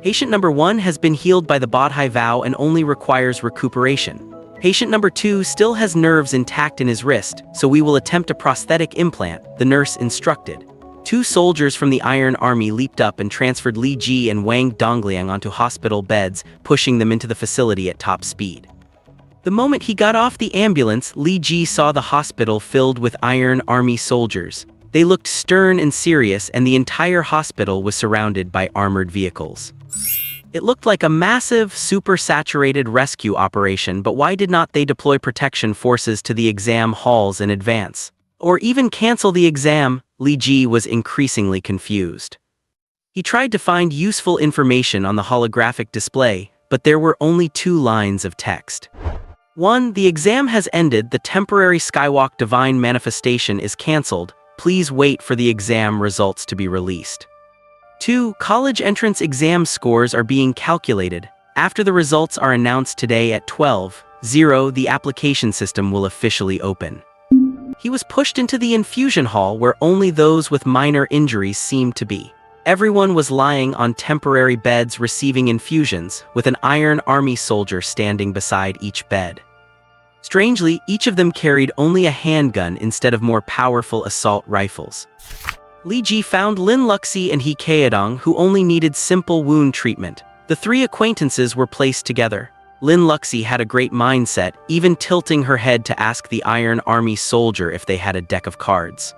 Patient number 1 has been healed by the Bodhi vow and only requires recuperation. Patient number 2 still has nerves intact in his wrist, so we will attempt a prosthetic implant, the nurse instructed. 2 soldiers from the Iron Army leaped up and transferred Li Ji and Wang Dongliang onto hospital beds, pushing them into the facility at top speed. The moment he got off the ambulance, Li Ji saw the hospital filled with Iron Army soldiers. They looked stern and serious, and the entire hospital was surrounded by armored vehicles. It looked like a massive, super-saturated rescue operation, but why did not they deploy protection forces to the exam halls in advance? Or even cancel the exam? Li Ji was increasingly confused. He tried to find useful information on the holographic display, but there were only 2 lines of text. 1. The exam has ended. The temporary Skywalk divine manifestation is cancelled. Please wait for the exam results to be released. 2. College entrance exam scores are being calculated. After the results are announced today at 12:00, the application system will officially open. He was pushed into the infusion hall where only those with minor injuries seemed to be. Everyone was lying on temporary beds receiving infusions, with an Iron Army soldier standing beside each bed. Strangely, each of them carried only a handgun instead of more powerful assault rifles. Li Ji found Lin Luxi and He Kaedong, who only needed simple wound treatment. The 3 acquaintances were placed together. Lin Luxi had a great mindset, even tilting her head to ask the Iron Army soldier if they had a deck of cards.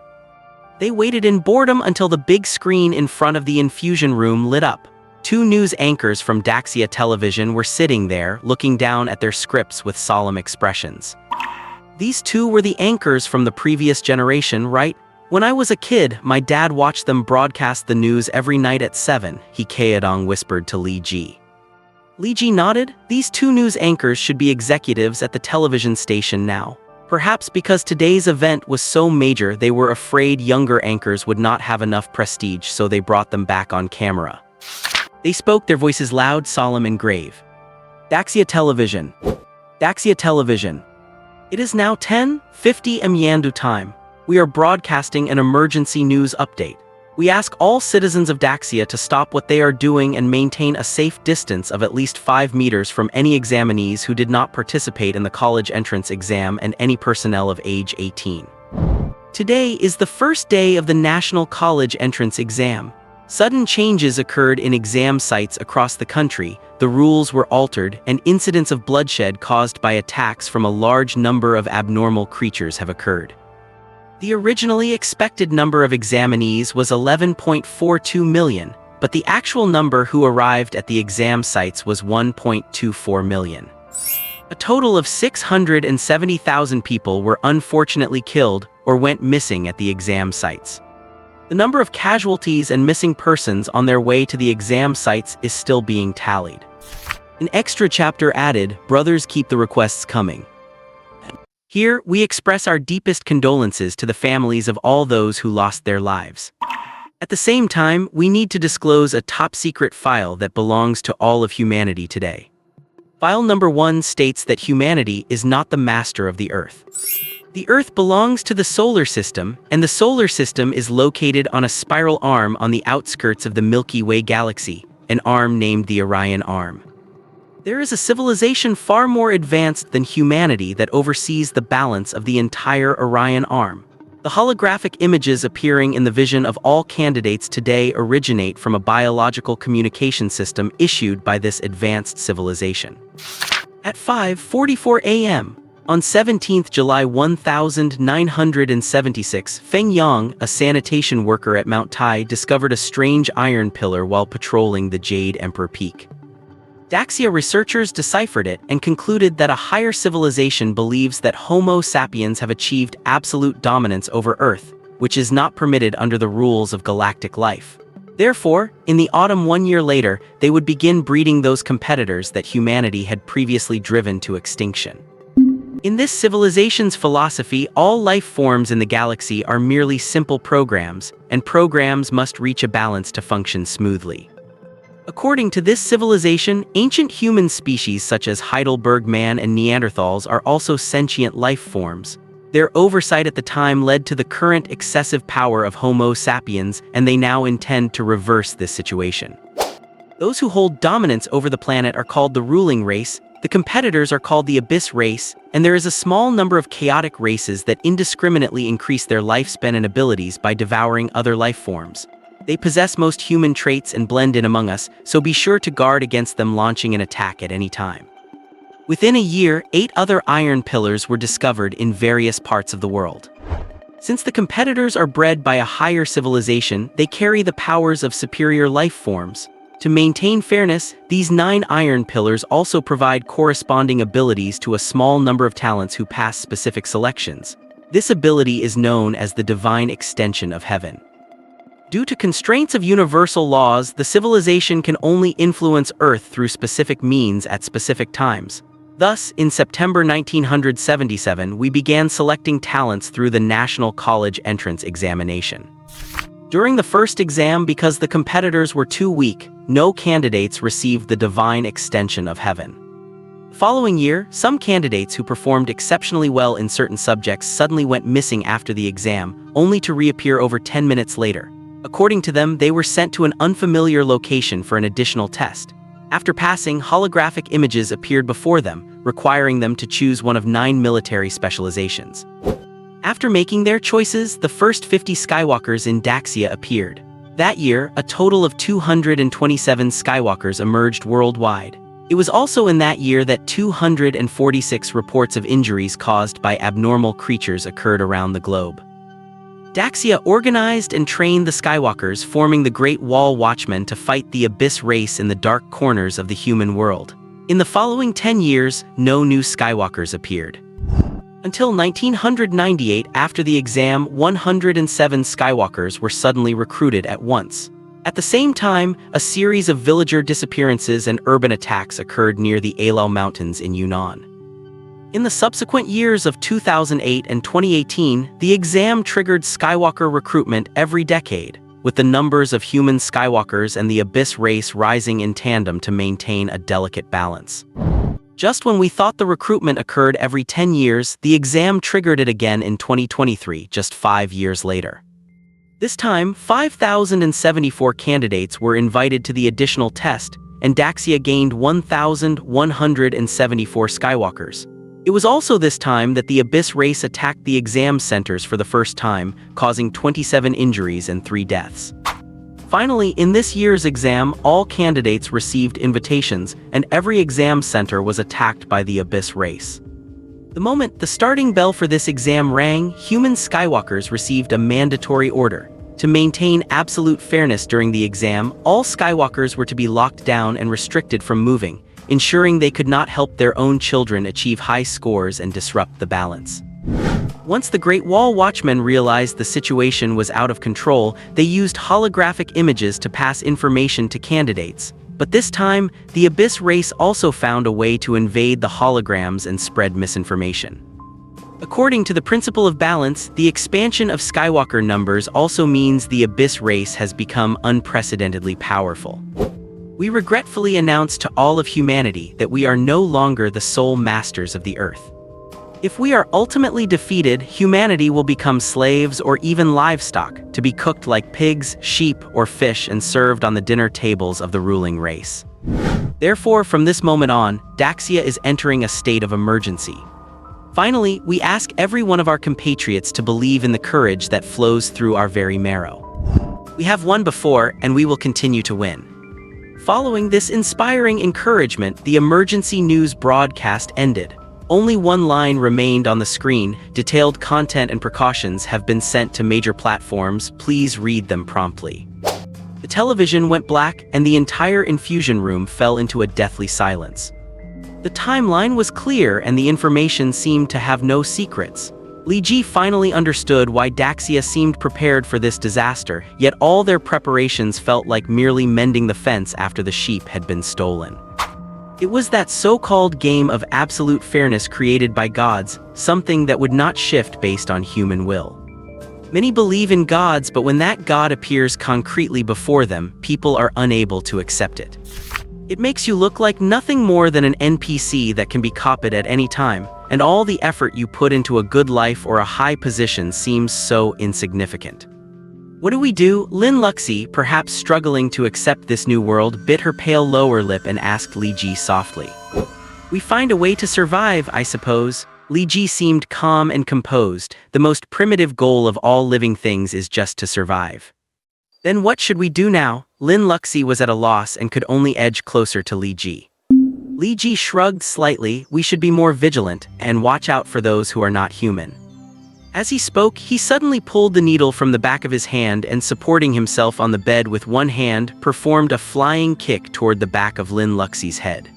They waited in boredom until the big screen in front of the infusion room lit up. 2 news anchors from Daxia Television were sitting there, looking down at their scripts with solemn expressions. These 2 were the anchors from the previous generation, right? When I was a kid, my dad watched them broadcast the news every night at 7, He Kaedong whispered to Li Ji. Li Ji nodded. These 2 news anchors should be executives at the television station now. Perhaps because today's event was so major, they were afraid younger anchors would not have enough prestige, so they brought them back on camera. They spoke, their voices loud, solemn, and grave. Daxia Television. Daxia Television. It is now 10:50 am Yandu time. We are broadcasting an emergency news update. We ask all citizens of Daxia to stop what they are doing and maintain a safe distance of at least 5 meters from any examinees who did not participate in the college entrance exam and any personnel of age 18. Today is the first day of the National College Entrance Exam. Sudden changes occurred in exam sites across the country, the rules were altered, and incidents of bloodshed caused by attacks from a large number of abnormal creatures have occurred. The originally expected number of examinees was 11.42 million, but the actual number who arrived at the exam sites was 1.24 million. A total of 670,000 people were unfortunately killed or went missing at the exam sites. The number of casualties and missing persons on their way to the exam sites is still being tallied. An extra chapter added, brothers keep the requests coming. Here, we express our deepest condolences to the families of all those who lost their lives. At the same time, we need to disclose a top-secret file that belongs to all of humanity today. File number 1 states that humanity is not the master of the Earth. The Earth belongs to the solar system, and the solar system is located on a spiral arm on the outskirts of the Milky Way galaxy, an arm named the Orion Arm. There is a civilization far more advanced than humanity that oversees the balance of the entire Orion Arm. The holographic images appearing in the vision of all candidates today originate from a biological communication system issued by this advanced civilization. At 5:44 a.m., on 17th July 1976, Feng Yang, a sanitation worker at Mount Tai, discovered a strange iron pillar while patrolling the Jade Emperor Peak. Daxia researchers deciphered it and concluded that a higher civilization believes that Homo sapiens have achieved absolute dominance over Earth, which is not permitted under the rules of galactic life. Therefore, in the autumn 1 year later, they would begin breeding those competitors that humanity had previously driven to extinction. In this civilization's philosophy, all life forms in the galaxy are merely simple programs, and programs must reach a balance to function smoothly. According to this civilization, ancient human species such as Heidelberg man and Neanderthals are also sentient life forms. Their oversight at the time led to the current excessive power of Homo sapiens, and they now intend to reverse this situation. Those who hold dominance over the planet are called the ruling race, the competitors are called the abyss race, and there is a small number of chaotic races that indiscriminately increase their lifespan and abilities by devouring other life forms. They possess most human traits and blend in among us, so be sure to guard against them launching an attack at any time. Within a year, 8 other iron pillars were discovered in various parts of the world. Since the competitors are bred by a higher civilization, they carry the powers of superior life forms. To maintain fairness, these 9 iron pillars also provide corresponding abilities to a small number of talents who pass specific selections. This ability is known as the divine extension of heaven. Due to constraints of universal laws, the civilization can only influence Earth through specific means at specific times. Thus, in September 1977, we began selecting talents through the National College Entrance Examination. During the first exam, because the competitors were too weak, no candidates received the divine extension of heaven. The following year, some candidates who performed exceptionally well in certain subjects suddenly went missing after the exam, only to reappear over 10 minutes later. According to them, they were sent to an unfamiliar location for an additional test. After passing, holographic images appeared before them, requiring them to choose one of 9 military specializations. After making their choices, the first 50 Skywalkers in Daxia appeared. That year, a total of 227 Skywalkers emerged worldwide. It was also in that year that 246 reports of injuries caused by abnormal creatures occurred around the globe. Daxia organized and trained the Skywalkers, forming the Great Wall Watchmen to fight the Abyss race in the dark corners of the human world. In the following 10 years, no new Skywalkers appeared. Until 1998, after the exam, 107 Skywalkers were suddenly recruited at once. At the same time, a series of villager disappearances and urban attacks occurred near the Alao Mountains in Yunnan. In the subsequent years of 2008 and 2018, the exam triggered Skywalker recruitment every decade, with the numbers of human Skywalkers and the Abyss race rising in tandem to maintain a delicate balance. Just when we thought the recruitment occurred every 10 years, the exam triggered it again in 2023, just 5 years later. This time, 5,074 candidates were invited to the additional test, and Daxia gained 1,174 Skywalkers. It was also this time that the Abyss race attacked the exam centers for the first time, causing 27 injuries and 3 deaths. Finally, in this year's exam, all candidates received invitations, and every exam center was attacked by the Abyss race. The moment the starting bell for this exam rang, human Skywalkers received a mandatory order. To maintain absolute fairness during the exam, all Skywalkers were to be locked down and restricted from moving, ensuring they could not help their own children achieve high scores and disrupt the balance. Once the Great Wall Watchmen realized the situation was out of control, they used holographic images to pass information to candidates. But this time, the Abyss race also found a way to invade the holograms and spread misinformation. According to the principle of balance, the expansion of Skywalker numbers also means the Abyss race has become unprecedentedly powerful. We regretfully announce to all of humanity that we are no longer the sole masters of the Earth. If we are ultimately defeated, humanity will become slaves or even livestock, to be cooked like pigs, sheep, or fish and served on the dinner tables of the ruling race. Therefore, from this moment on, Daxia is entering a state of emergency. Finally, we ask every one of our compatriots to believe in the courage that flows through our very marrow. We have won before, and we will continue to win. Following this inspiring encouragement, the emergency news broadcast ended. Only one line remained on the screen: detailed content and precautions have been sent to major platforms, please read them promptly. The television went black, and the entire infusion room fell into a deathly silence. The timeline was clear, and the information seemed to have no secrets. Li Ji finally understood why Daxia seemed prepared for this disaster, yet all their preparations felt like merely mending the fence after the sheep had been stolen. It was that so-called game of absolute fairness created by gods, something that would not shift based on human will. Many believe in gods, but when that god appears concretely before them, people are unable to accept it. It makes you look like nothing more than an NPC that can be copied at any time, and all the effort you put into a good life or a high position seems so insignificant. What do? Lin Luxi, perhaps struggling to accept this new world, bit her pale lower lip and asked Li Ji softly. We find a way to survive, I suppose. Li Ji seemed calm and composed. The most primitive goal of all living things is just to survive. Then what should we do now? Lin Luxi was at a loss and could only edge closer to Li Ji. Li Ji shrugged slightly. We should be more vigilant and watch out for those who are not human. As he spoke, he suddenly pulled the needle from the back of his hand and, supporting himself on the bed with one hand, performed a flying kick toward the back of Lin Luxi's head.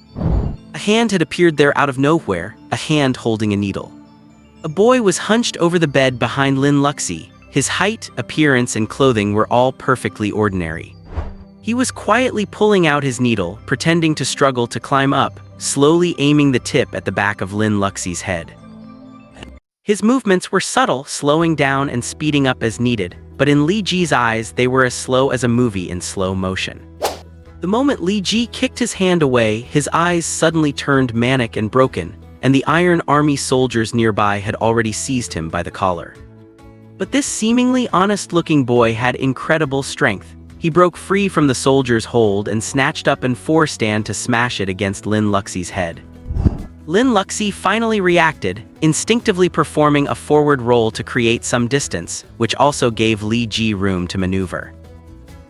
A hand had appeared there out of nowhere, a hand holding a needle. A boy was hunched over the bed behind Lin Luxi. His height, appearance, and clothing were all perfectly ordinary. He was quietly pulling out his needle, pretending to struggle to climb up, slowly aiming the tip at the back of Lin Luxi's head. His movements were subtle, slowing down and speeding up as needed, but in Li Ji's eyes they were as slow as a movie in slow motion. The moment Li Ji kicked his hand away, his eyes suddenly turned manic and broken, and the Iron Army soldiers nearby had already seized him by the collar. But this seemingly honest-looking boy had incredible strength. He broke free from the soldiers' hold and snatched up an forestand to smash it against Lin Luxi's head. Lin Luxi finally reacted, instinctively performing a forward roll to create some distance, which also gave Li Ji room to maneuver.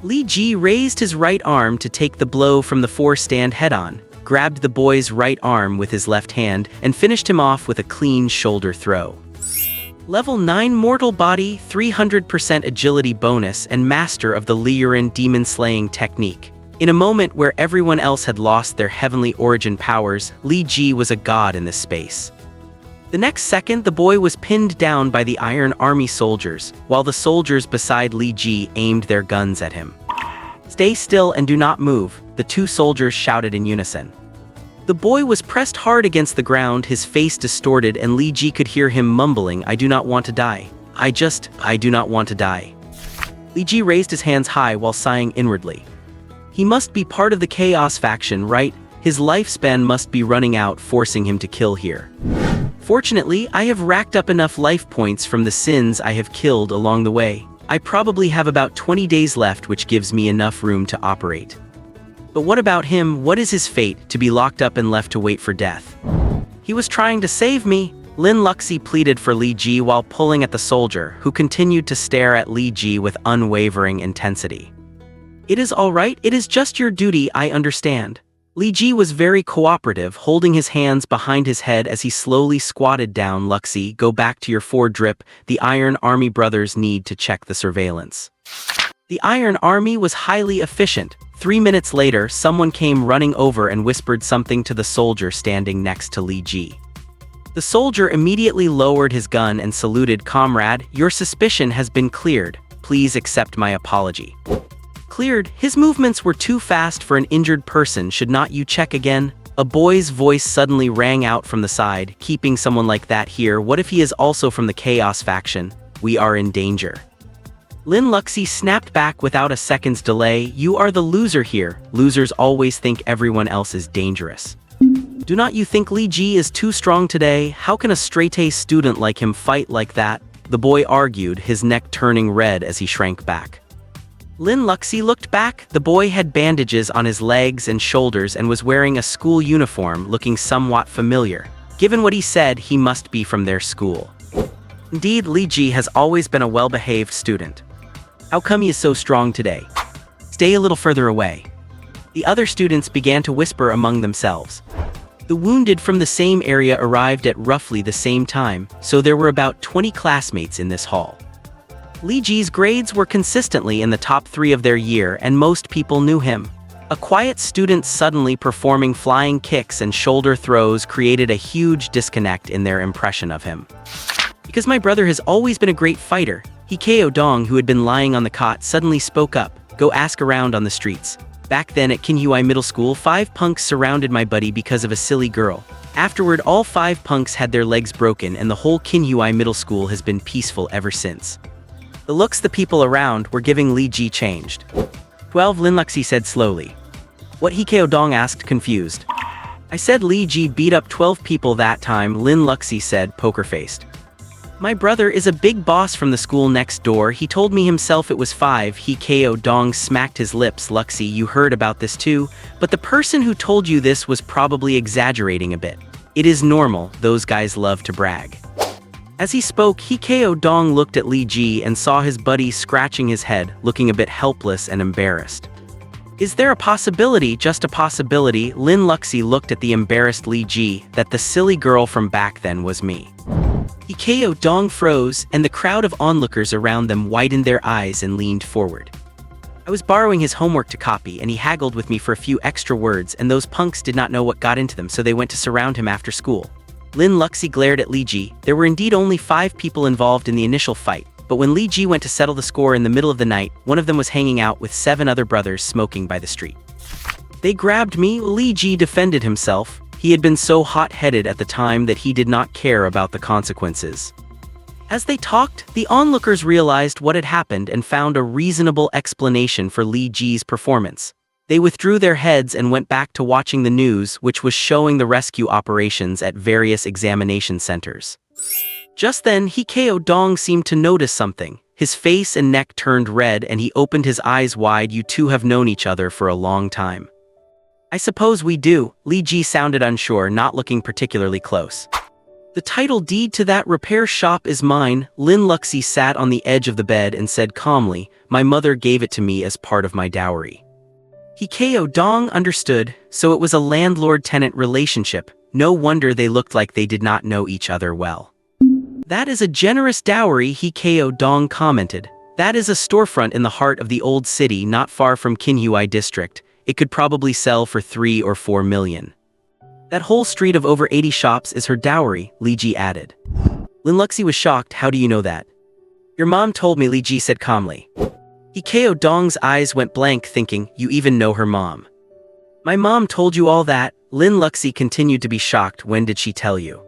Li Ji raised his right arm to take the blow from the forestand head-on, grabbed the boy's right arm with his left hand, and finished him off with a clean shoulder throw. Level 9 Mortal Body, 300% Agility bonus, and Master of the Liuran Demon-Slaying Technique. In a moment where everyone else had lost their heavenly origin powers, Li Ji was a god in this space. The next second, the boy was pinned down by the Iron Army soldiers, while the soldiers beside Li Ji aimed their guns at him. "Stay still and do not move," the two soldiers shouted in unison. The boy was pressed hard against the ground, his face distorted, and Li Ji could hear him mumbling, "I do not want to die. I do not want to die." Li Ji raised his hands high while sighing inwardly. He must be part of the Chaos faction, right? His lifespan must be running out, forcing him to kill here. Fortunately, I have racked up enough life points from the sins I have killed along the way. I probably have about 20 days left, which gives me enough room to operate. But what about him? What is his fate, to be locked up and left to wait for death? He was trying to save me. Lin Luxi pleaded for Li Ji while pulling at the soldier, who continued to stare at Li Ji with unwavering intensity. "It is all right, it is just your duty, I understand." Li Ji was very cooperative, holding his hands behind his head as he slowly squatted down. "Luxi, go back to your drip. The Iron Army brothers need to check the surveillance." The Iron Army was highly efficient. 3 minutes later, someone came running over and whispered something to the soldier standing next to Li Ji. The soldier immediately lowered his gun and saluted. "Comrade, your suspicion has been cleared. Please accept my apology." Cleared? His movements were too fast for an injured person. "Should not you check again?" A boy's voice suddenly rang out from the side. "Keeping someone like that here, what if he is also from the Chaos faction? We are in danger." Lin Luxi snapped back without a second's delay. "You are the loser here. Losers always think everyone else is dangerous. Do not you think Li Ji is too strong today? How can a straight-A student like him fight like that?" the boy argued, his neck turning red as he shrank back. Lin Luxi looked back. The boy had bandages on his legs and shoulders and was wearing a school uniform, looking somewhat familiar. Given what he said, he must be from their school. Indeed, Li Ji has always been a well-behaved student. How come he is so strong today? Stay a little further away. The other students began to whisper among themselves. The wounded from the same area arrived at roughly the same time, so there were about 20 classmates in this hall. Li Ji's grades were consistently in the top 3 of their year, and most people knew him. A quiet student suddenly performing flying kicks and shoulder throws created a huge disconnect in their impression of him. Because my brother has always been a great fighter, Hikeo Dong, who had been lying on the cot, suddenly spoke up. Go ask around on the streets. Back then at Kinhuai Middle School, 5 punks surrounded my buddy because of a silly girl. Afterward, all 5 punks had their legs broken, and the whole Kinhuai Middle School has been peaceful ever since. The looks the people around were giving Li Ji changed. 12, Lin Luxi said slowly. What? Hikeo Dong asked, confused. I said Li Ji beat up 12 people that time, Lin Luxi said, poker-faced. My brother is a big boss from the school next door. He told me himself it was 5. Hikeo Dong smacked his lips. Luxi, you heard about this too, but the person who told you this was probably exaggerating a bit. It is normal, those guys love to brag. As he spoke, Hikeo Dong looked at Li Ji and saw his buddy scratching his head, looking a bit helpless and embarrassed. Is there a possibility, just a possibility, Lin Luxi looked at the embarrassed Li Ji, that the silly girl from back then was me? Hikeo Dong froze, and the crowd of onlookers around them widened their eyes and leaned forward. I was borrowing his homework to copy, and he haggled with me for a few extra words, and those punks did not know what got into them, so they went to surround him after school. Lin Luxi glared at Li Ji. There were indeed only 5 people involved in the initial fight, but when Li Ji went to settle the score in the middle of the night, one of them was hanging out with 7 other brothers smoking by the street. They grabbed me. Li Ji defended himself. He had been so hot-headed at the time that he did not care about the consequences. As they talked, the onlookers realized what had happened and found a reasonable explanation for Li Ji's performance. They withdrew their heads and went back to watching the news, which was showing the rescue operations at various examination centers. Just then, Hikeo Dong seemed to notice something. His face and neck turned red and he opened his eyes wide. You two have known each other for a long time. I suppose we do, Li Ji sounded unsure, not looking particularly close. The title deed to that repair shop is mine. Lin Luxi sat on the edge of the bed and said calmly, my mother gave it to me as part of my dowry. Hikeo Dong understood, so it was a landlord-tenant relationship. No wonder they looked like they did not know each other well. That is a generous dowry, Hikeo Dong commented. That is a storefront in the heart of the old city, not far from Kinhuai district. It could probably sell for 3 or 4 million. That whole street of over 80 shops is her dowry, Li Ji added. Lin Luxi was shocked. How do you know that? Your mom told me, Li Ji said calmly. Hikeo Dong's eyes went blank, thinking, you even know her mom. My mom told you all that? Lin Luxi continued to be shocked. When did she tell you?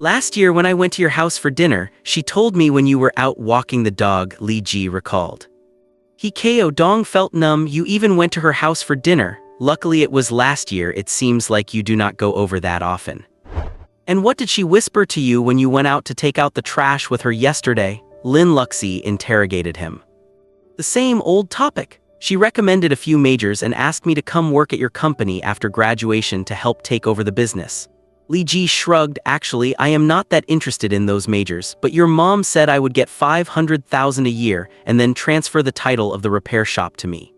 Last year when I went to your house for dinner, she told me when you were out walking the dog, Li Ji recalled. Hikeo Dong felt numb. You even went to her house for dinner. Luckily it was last year. It seems like you do not go over that often. And what did she whisper to you when you went out to take out the trash with her yesterday? Lin Luxi interrogated him. The same old topic. She recommended a few majors and asked me to come work at your company after graduation to help take over the business. Li Ji shrugged. Actually, I am not that interested in those majors, but your mom said I would get 500,000 a year and then transfer the title of the repair shop to me.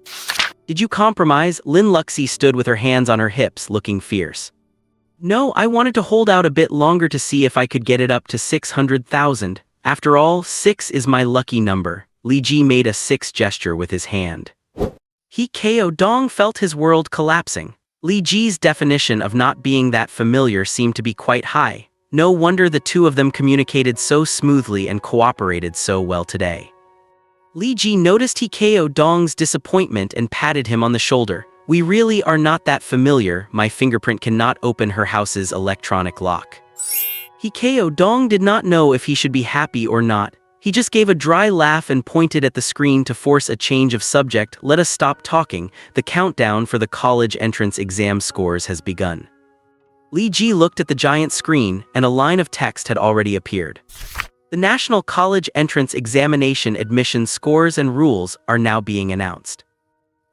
Did you compromise? Lin Luxi stood with her hands on her hips, looking fierce. No, I wanted to hold out a bit longer to see if I could get it up to 600,000. After all, 6 is my lucky number. Li Ji made a 6 gesture with his hand. Hikeo Dong felt his world collapsing. Li Ji's definition of not being that familiar seemed to be quite high. No wonder the two of them communicated so smoothly and cooperated so well today. Li Ji noticed Hikeo Dong's disappointment and patted him on the shoulder. We really are not that familiar. My fingerprint cannot open her house's electronic lock. Hikeo Dong did not know if he should be happy or not. He just gave a dry laugh and pointed at the screen to force a change of subject. Let us stop talking. The countdown for the college entrance exam scores has begun. Li Ji looked at the giant screen, and a line of text had already appeared. The National College Entrance Examination admission scores and rules are now being announced.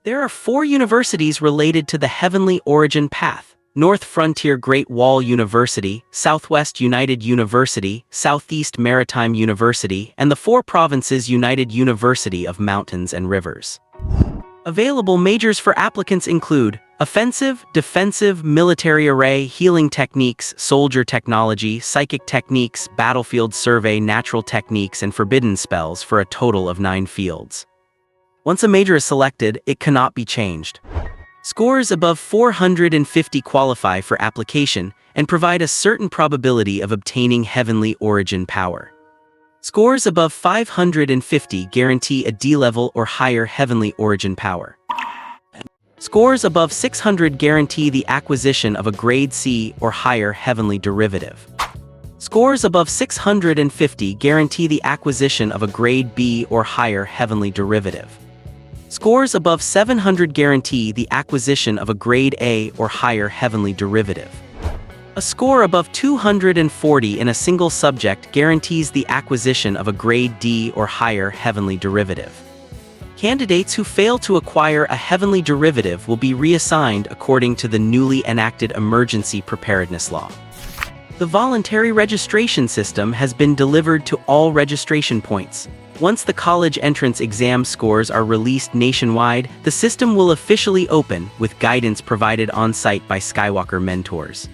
There are 4 universities related to the heavenly origin path. North Frontier Great Wall University, Southwest United University, Southeast Maritime University, and the Four Provinces United University of Mountains and Rivers. Available majors for applicants include offensive, defensive, military array, healing techniques, soldier technology, psychic techniques, battlefield survey, natural techniques, and forbidden spells for a total of 9 fields. Once a major is selected, it cannot be changed. Scores above 450 qualify for application and provide a certain probability of obtaining heavenly origin power. Scores above 550 guarantee a D-level or higher heavenly origin power. Scores above 600 guarantee the acquisition of a grade C or higher heavenly derivative. Scores above 650 guarantee the acquisition of a grade B or higher heavenly derivative. Scores above 700 guarantee the acquisition of a grade A or higher heavenly derivative. A score above 240 in a single subject guarantees the acquisition of a grade D or higher heavenly derivative. Candidates who fail to acquire a heavenly derivative will be reassigned according to the newly enacted Emergency Preparedness Law. The voluntary registration system has been delivered to all registration points. Once the college entrance exam scores are released nationwide, the system will officially open, with guidance provided on-site by Skywalker mentors.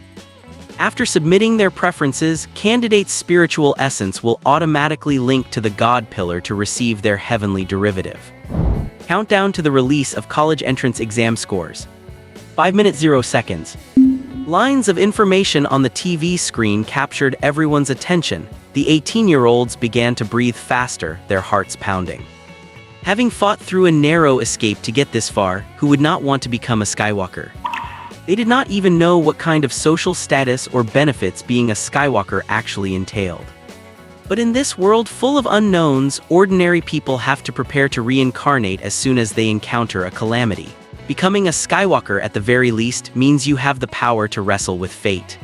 After submitting their preferences, candidates' spiritual essence will automatically link to the God Pillar to receive their heavenly derivative. Countdown to the release of college entrance exam scores. 5 minutes 0 seconds. Lines of information on the TV screen captured everyone's attention. The 18-year-olds began to breathe faster, their hearts pounding. Having fought through a narrow escape to get this far, who would not want to become a Skywalker? They did not even know what kind of social status or benefits being a Skywalker actually entailed. But in this world full of unknowns, ordinary people have to prepare to reincarnate as soon as they encounter a calamity. Becoming a Skywalker at the very least means you have the power to wrestle with fate.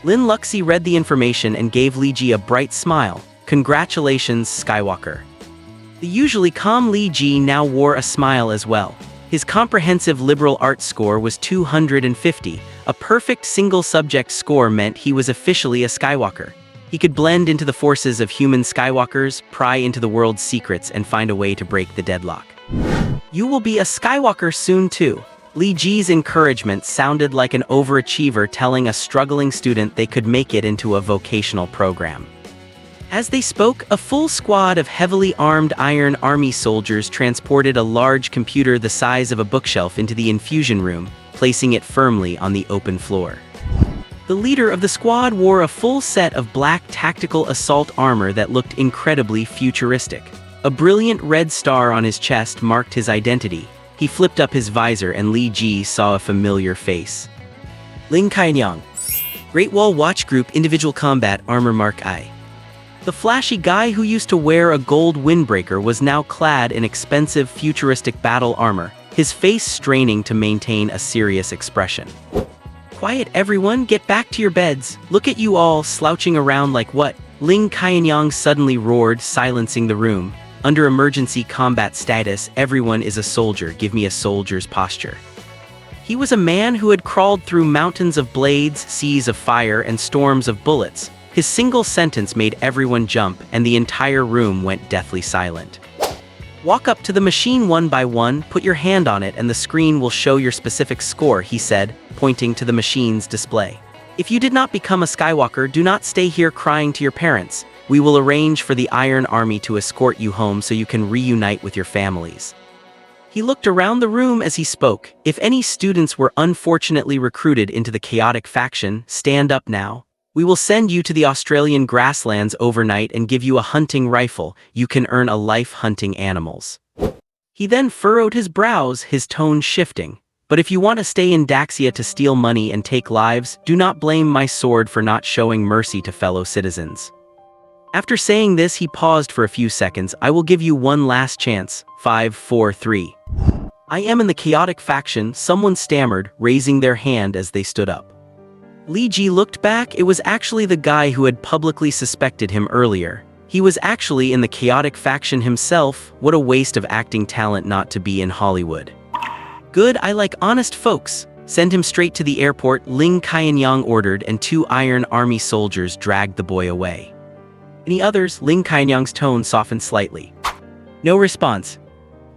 Lin Luxi read the information and gave Li Ji a bright smile. Congratulations, Skywalker. The usually calm Li Ji now wore a smile as well. His comprehensive liberal arts score was 250. A perfect single-subject score meant he was officially a Skywalker. He could blend into the forces of human Skywalkers, pry into the world's secrets, and find a way to break the deadlock. You will be a Skywalker soon too. Li Ji's encouragement sounded like an overachiever telling a struggling student they could make it into a vocational program. As they spoke, a full squad of heavily armed Iron Army soldiers transported a large computer the size of a bookshelf into the infusion room, placing it firmly on the open floor. The leader of the squad wore a full set of black tactical assault armor that looked incredibly futuristic. A brilliant red star on his chest marked his identity. He flipped up his visor and Li Ji saw a familiar face. Ling Kainyang. Great Wall Watch Group Individual Combat Armor Mark I. The flashy guy who used to wear a gold windbreaker was now clad in expensive futuristic battle armor, his face straining to maintain a serious expression. Quiet everyone, get back to your beds. Look at you all slouching around like what? Ling Kainyang suddenly roared, silencing the room. Under emergency combat status, everyone is a soldier, give me a soldier's posture. He was a man who had crawled through mountains of blades, seas of fire, and storms of bullets. His single sentence made everyone jump, and the entire room went deathly silent. Walk up to the machine one by one, put your hand on it, and the screen will show your specific score, he said, pointing to the machine's display. If you did not become a Skywalker, do not stay here crying to your parents. We will arrange for the Iron Army to escort you home so you can reunite with your families. He looked around the room as he spoke. If any students were unfortunately recruited into the chaotic faction, stand up now. We will send you to the Australian grasslands overnight and give you a hunting rifle. You can earn a life hunting animals. He then furrowed his brows, his tone shifting. But if you want to stay in Daxia to steal money and take lives, do not blame my sword for not showing mercy to fellow citizens. After saying this, he paused for a few seconds. I will give you one last chance. 5, 4, 3. I am in the chaotic faction, someone stammered, raising their hand as they stood up. Li Ji looked back. It was actually the guy who had publicly suspected him earlier. He was actually in the chaotic faction himself. What a waste of acting talent not to be in Hollywood. Good, I like honest folks. Send him straight to the airport, Ling Qianyang ordered, and 2 Iron Army soldiers dragged the boy away. Any others? Ling Qianyang's tone softened slightly. No response.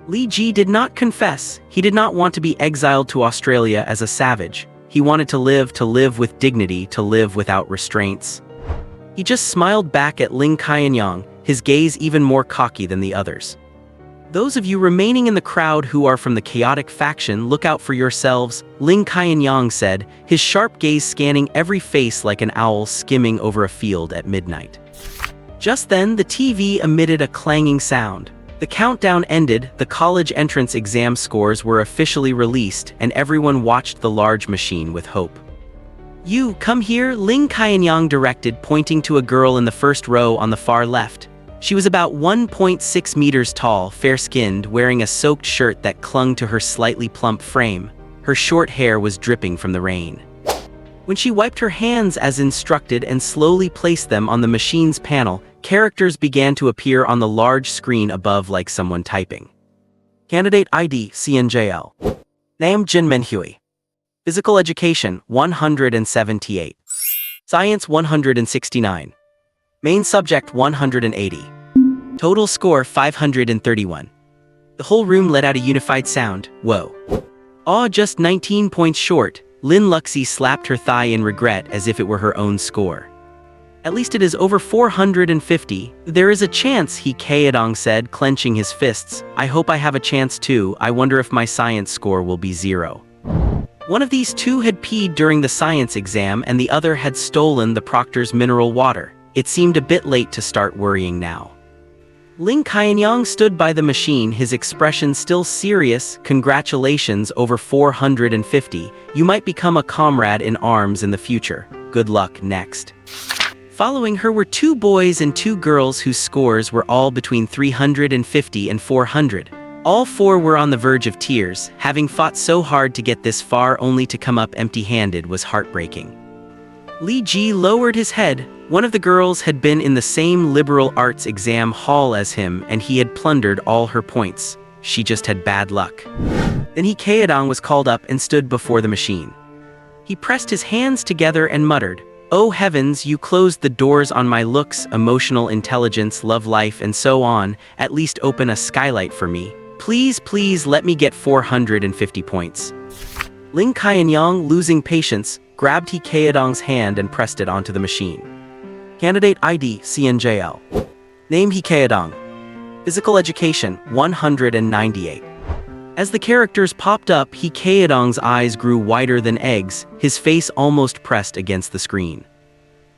Li Ji did not confess. He did not want to be exiled to Australia as a savage. He wanted to live with dignity, to live without restraints. He just smiled back at Ling Qianyang, his gaze even more cocky than the others. Those of you remaining in the crowd who are from the chaotic faction, look out for yourselves, Ling Qianyang said, his sharp gaze scanning every face like an owl skimming over a field at midnight. Just then, the TV emitted a clanging sound. The countdown ended, the college entrance exam scores were officially released, and everyone watched the large machine with hope. You, come here, Ling Qianyang directed, pointing to a girl in the first row on the far left. She was about 1.6 meters tall, fair-skinned, wearing a soaked shirt that clung to her slightly plump frame. Her short hair was dripping from the rain. When she wiped her hands as instructed and slowly placed them on the machine's panel, characters began to appear on the large screen above like someone typing. Candidate ID, CNJL. Name, Jin Menhui. Physical education, 178. Science, 169. Main subject, 180. Total score, 531. The whole room let out a unified sound. Whoa. Aw, just 19 points short. Lin Luxi slapped her thigh in regret as if it were her own score. At least it is over 450. There is a chance, He Kaedong said, clenching his fists. I hope I have a chance too. I wonder if my science score will be 0. One of these two had peed during the science exam and the other had stolen the proctor's mineral water. It seemed a bit late to start worrying now. Ling Qianyang stood by the machine, his expression still serious. Congratulations, over 450. You might become a comrade in arms in the future. Good luck, next. Following her were 2 boys and 2 girls whose scores were all between 350 and 400. All 4 were on the verge of tears. Having fought so hard to get this far only to come up empty-handed was heartbreaking. Li Ji lowered his head. One of the girls had been in the same liberal arts exam hall as him, and he had plundered all her points. She just had bad luck. Then He Kaedong was called up and stood before the machine. He pressed his hands together and muttered, "Oh heavens, you closed the doors on my looks, emotional intelligence, love life, and so on. At least open a skylight for me. Please, please let me get 450 points." Ling Qianyang, losing patience, grabbed He Kaedong's hand and pressed it onto the machine. Candidate ID, CNJL. Name, He Kaedong. Physical education, 198. As the characters popped up, He Kaedong's eyes grew wider than eggs, his face almost pressed against the screen.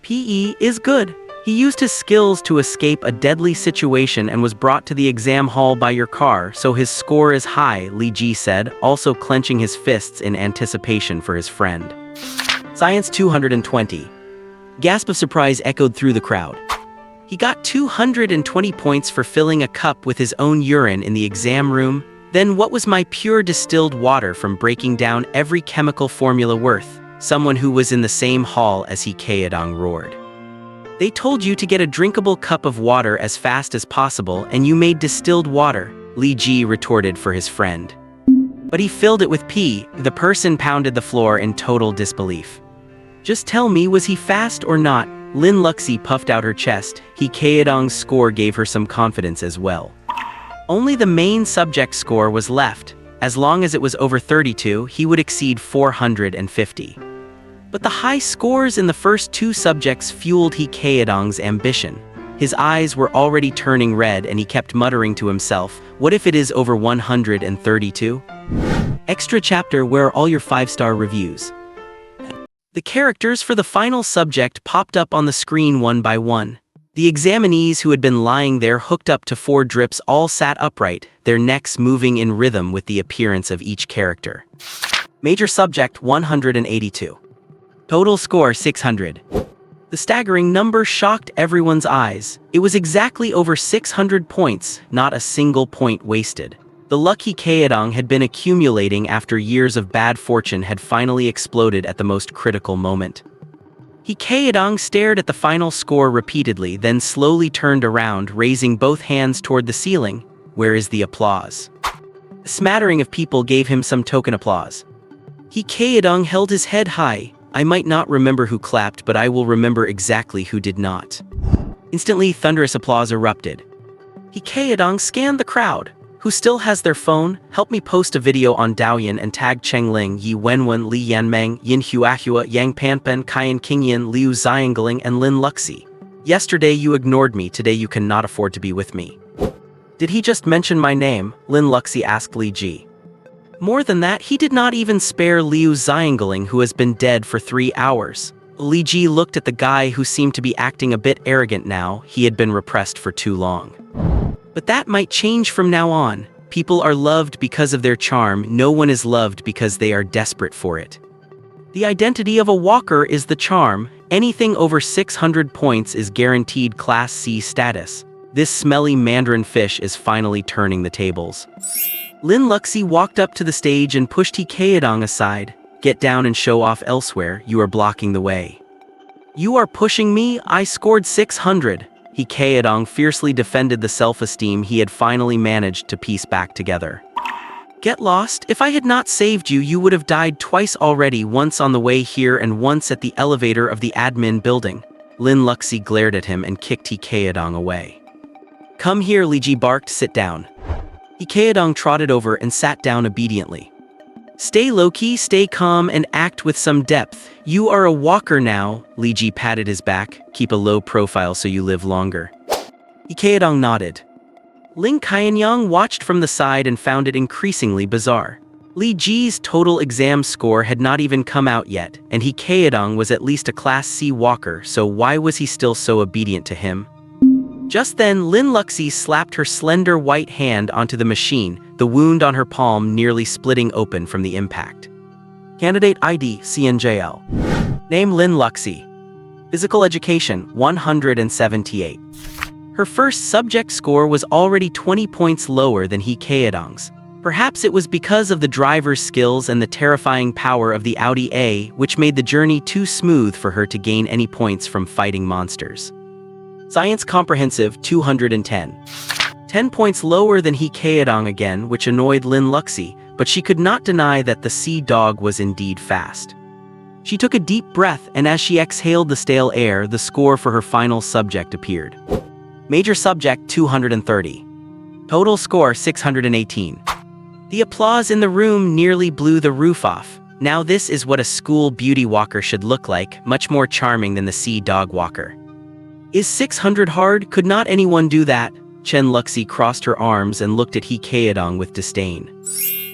PE is good. He used his skills to escape a deadly situation and was brought to the exam hall by your car, so his score is high, Li Ji said, also clenching his fists in anticipation for his friend. Science, 220. Gasp of surprise echoed through the crowd. He got 220 points for filling a cup with his own urine in the exam room. Then what was my pure distilled water from breaking down every chemical formula worth? Someone who was in the same hall as He Kaedong roared. They told you to get a drinkable cup of water as fast as possible, and you made distilled water, Li Ji retorted for his friend. But he filled it with pee. The person pounded the floor in total disbelief. Just tell me, was he fast or not? Lin Luxi puffed out her chest. He Kaedong's score gave her some confidence as well. Only the main subject score was left. As long as it was over 32, he would exceed 450. But the high scores in the first 2 subjects fueled He Kaedong's ambition. His eyes were already turning red and he kept muttering to himself, what if it is over 132? Extra chapter, where are all your 5-star reviews? The characters for the final subject popped up on the screen one by one. The examinees who had been lying there hooked up to 4 drips all sat upright, their necks moving in rhythm with the appearance of each character. Major subject, 182. Total score, 600. The staggering number shocked everyone's eyes. It was exactly over 600 points, not a single point wasted. The luck He Kaedong had been accumulating after years of bad fortune had finally exploded at the most critical moment. He Kaedong stared at the final score repeatedly, then slowly turned around, raising both hands toward the ceiling. Where is the applause? A smattering of people gave him some token applause. He Kaedong held his head high. I might not remember who clapped, but I will remember exactly who did not. Instantly, thunderous applause erupted. He Kaedong scanned the crowd. Who still has their phone? Help me post a video on Douyin and tag Cheng Ling, Yi Wenwen, Li Yanmeng, Yin Huahua, Yang Panpen, Kaiyan Qingyan, Liu Xiangling, and Lin Luxi. Yesterday you ignored me, today you cannot afford to be with me. Did he just mention my name? Lin Luxi asked Li Ji. More than that, he did not even spare Liu Xiangling, who has been dead for 3 hours. Li Ji looked at the guy who seemed to be acting a bit arrogant now. He had been repressed for too long. But that might change from now on. People are loved because of their charm, no one is loved because they are desperate for it. The identity of a walker is the charm. Anything over 600 points is guaranteed Class C status. This smelly mandarin fish is finally turning the tables. Lin Luxi walked up to the stage and pushed He Kaedong aside. Get down and show off elsewhere, you are blocking the way. You are pushing me? I scored 600. He Kaedong fiercely defended the self-esteem he had finally managed to piece back together. Get lost? If I had not saved you, you would have died twice already, once on the way here and once at the elevator of the admin building. Lin Luxi glared at him and kicked He Kaedong away. Come here, Li Ji barked, sit down. He Kaedong trotted over and sat down obediently. Stay low-key, stay calm, and act with some depth. You are a walker now. Li Ji patted his back. Keep a low profile so you live longer. He Kaedong nodded. Ling Qianyang watched from the side and found it increasingly bizarre. Li Ji's total exam score had not even come out yet, and He Kaedong was at least a Class C walker, so why was he still so obedient to him? Just then, Lin Luxi slapped her slender white hand onto the machine, the wound on her palm nearly splitting open from the impact. Candidate ID, CNJL. Name Lin Luxi. Physical education, 178. Her first subject score was already 20 points lower than He Kaedong's. Perhaps it was because of the driver's skills and the terrifying power of the Audi A, which made the journey too smooth for her to gain any points from fighting monsters. Science Comprehensive, 210. 10 points lower than He Kaedong again, which annoyed Lin Luxi, but she could not deny that the sea dog was indeed fast. She took a deep breath, and as she exhaled the stale air, the score for her final subject appeared. Major subject, 230. Total score, 618. The applause in the room nearly blew the roof off. Now this is what a school beauty walker should look like, much more charming than the sea dog walker. Is 600 hard? Could not anyone do that? Chen Luxi crossed her arms and looked at He Kaedong with disdain.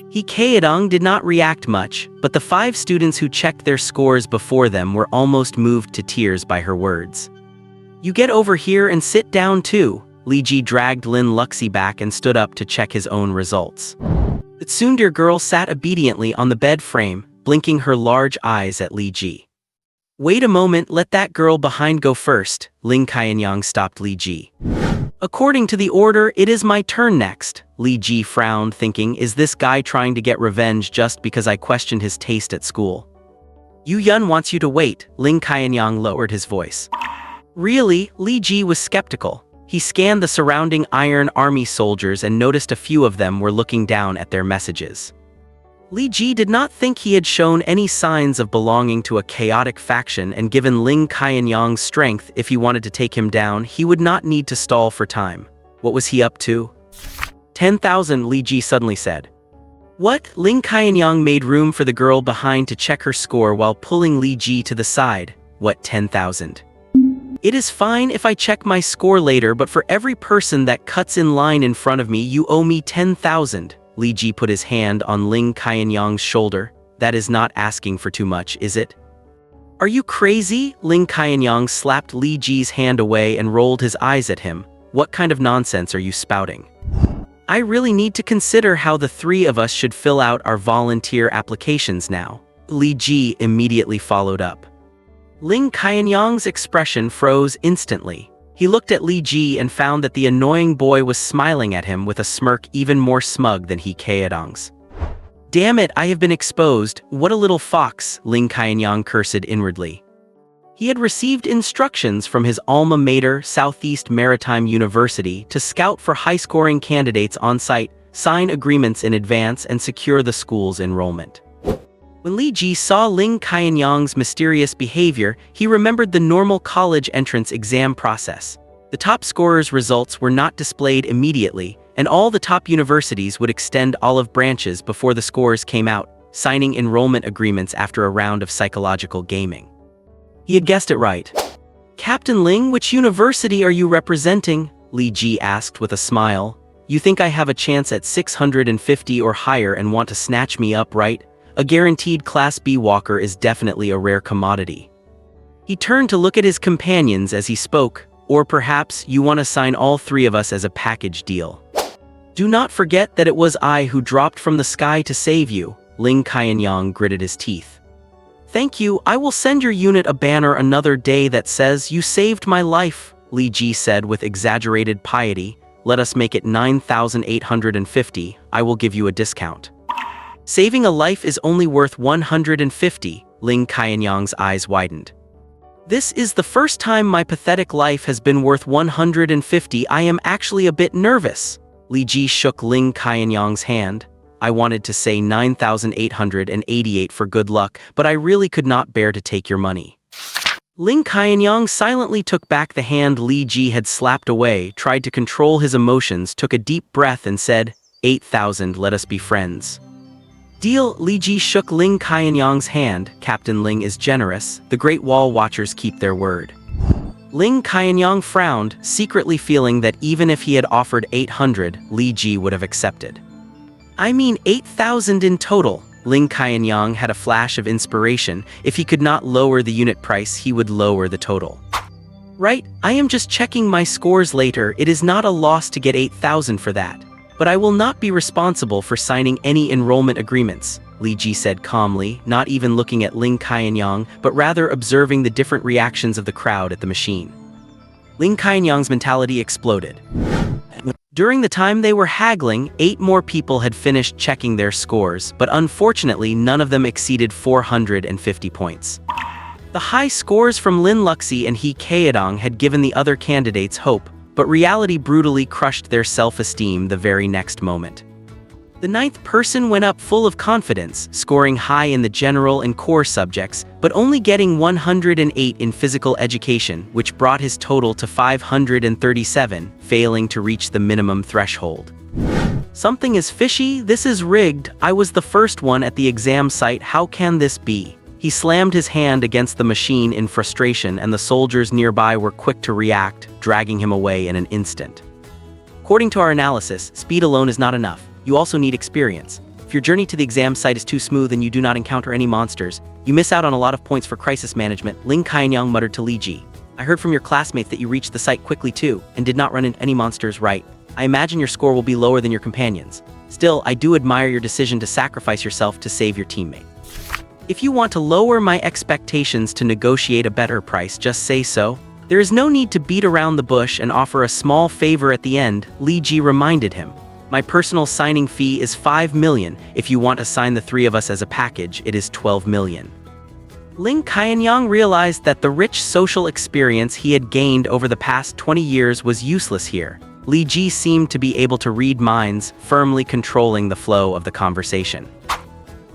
He Kaedong did not react much, but the 5 students who checked their scores before them were almost moved to tears by her words. You get over here and sit down too. Li Ji dragged Lin Luxi back and stood up to check his own results. The tsundere girl sat obediently on the bed frame, blinking her large eyes at Li Ji. Wait a moment, let that girl behind go first. Ling Qianyang stopped Li Ji. According to the order, it is my turn next. Li Ji frowned, thinking, is this guy trying to get revenge just because I questioned his taste at school? Yu Yun wants you to wait. Ling Qianyang lowered his voice. Really? Li Ji was skeptical. He scanned the surrounding Iron Army soldiers and noticed a few of them were looking down at their messages. Li Ji did not think he had shown any signs of belonging to a chaotic faction, and given Ling Qianyang's strength, if he wanted to take him down, he would not need to stall for time. What was he up to? 10,000, Li Ji suddenly said. What? Ling Qianyang made room for the girl behind to check her score while pulling Li Ji to the side. What, 10,000? It is fine if I check my score later, but for every person that cuts in line in front of me, you owe me 10,000. Li Ji put his hand on Ling Qianyang's shoulder. That is not asking for too much, is it? Are you crazy? Ling Qianyang slapped Li Ji's hand away and rolled his eyes at him. What kind of nonsense are you spouting? I really need to consider how the 3 of us should fill out our volunteer applications now. Li Ji immediately followed up. Ling Qianyang's expression froze instantly. He looked at Li Ji and found that the annoying boy was smiling at him with a smirk even more smug than He Kaedong's. Damn it, I have been exposed. What a little fox, Ling Qianyang cursed inwardly. He had received instructions from his alma mater, Southeast Maritime University, to scout for high-scoring candidates on site, sign agreements in advance, and secure the school's enrollment. When Li Ji saw Ling Qianyang's mysterious behavior, he remembered the normal college entrance exam process. The top scorers' results were not displayed immediately, and all the top universities would extend olive branches before the scores came out, signing enrollment agreements after a round of psychological gaming. He had guessed it right. "Captain Ling, which university are you representing?" Li Ji asked with a smile. "You think I have a chance at 650 or higher and want to snatch me up, right? A guaranteed Class B walker is definitely a rare commodity." He turned to look at his companions as he spoke. "Or perhaps you want to sign all three of us as a package deal. Do not forget that it was I who dropped from the sky to save you." Ling Qianyang gritted his teeth. "Thank you, I will send your unit a banner another day that says, 'You saved my life,'" Li Ji said with exaggerated piety. "Let us make it 9,850, I will give you a discount." "Saving a life is only worth 150, Ling Qianyang's eyes widened. "This is the first time my pathetic life has been worth 150. I am actually a bit nervous." Li Ji shook Ling Qianyang's hand. "I wanted to say 9,888 for good luck, but I really could not bear to take your money." Ling Qianyang silently took back the hand Li Ji had slapped away, tried to control his emotions, took a deep breath and said, 8,000, let us be friends." "Deal." Li Ji shook Ling Qianyang's hand. "Captain Ling is generous. The Great Wall Watchers keep their word." Ling Qianyang frowned, secretly feeling that even if he had offered 800, Li Ji would have accepted. "I mean 8,000 in total." Ling Qianyang had a flash of inspiration. If he could not lower the unit price, he would lower the total. "Right, I am just checking my scores later. It is not a loss to get 8,000 for that. But I will not be responsible for signing any enrollment agreements," Li Ji said calmly, not even looking at Ling Qianyang, but rather observing the different reactions of the crowd at the machine. Ling Qianyang's mentality exploded. During the time they were haggling, 8 more people had finished checking their scores, but unfortunately none of them exceeded 450 points. The high scores from Lin Luxi and He Kaedong had given the other candidates hope, but reality brutally crushed their self-esteem the very next moment. The 9th person went up full of confidence, scoring high in the general and core subjects, but only getting 108 in physical education, which brought his total to 537, failing to reach the minimum threshold. "Something is fishy, this is rigged. I was the first one at the exam site, how can this be?" He slammed his hand against the machine in frustration, and the soldiers nearby were quick to react, dragging him away in an instant. "According to our analysis, speed alone is not enough. You also need experience. If your journey to the exam site is too smooth and you do not encounter any monsters, you miss out on a lot of points for crisis management," Ling Qianyang muttered to Li Ji. "I heard from your classmates that you reached the site quickly too, and did not run into any monsters, right? I imagine your score will be lower than your companions. Still, I do admire your decision to sacrifice yourself to save your teammate. If you want to lower my expectations to negotiate a better price, just say so. There is no need to beat around the bush and offer a small favor at the end," Li Ji reminded him. "My personal signing fee is 5 million. If you want to sign the 3 of us as a package, it is 12 million. Ling Qianyang realized that the rich social experience he had gained over the past 20 years was useless here. Li Ji seemed to be able to read minds, firmly controlling the flow of the conversation.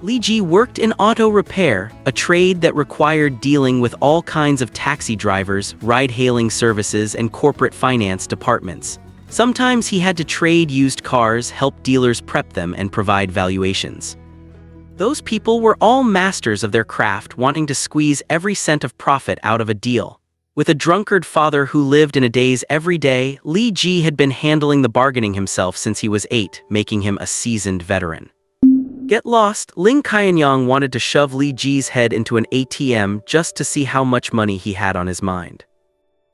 Li Ji worked in auto repair, a trade that required dealing with all kinds of taxi drivers, ride-hailing services, and corporate finance departments. Sometimes he had to trade used cars, help dealers prep them, and provide valuations. Those people were all masters of their craft, wanting to squeeze every cent of profit out of a deal. With a drunkard father who lived in a daze every day, Li Ji had been handling the bargaining himself since he was 8, making him a seasoned veteran. Get lost, Ling Qianyang wanted to shove Li Ji's head into an ATM just to see how much money he had on his mind.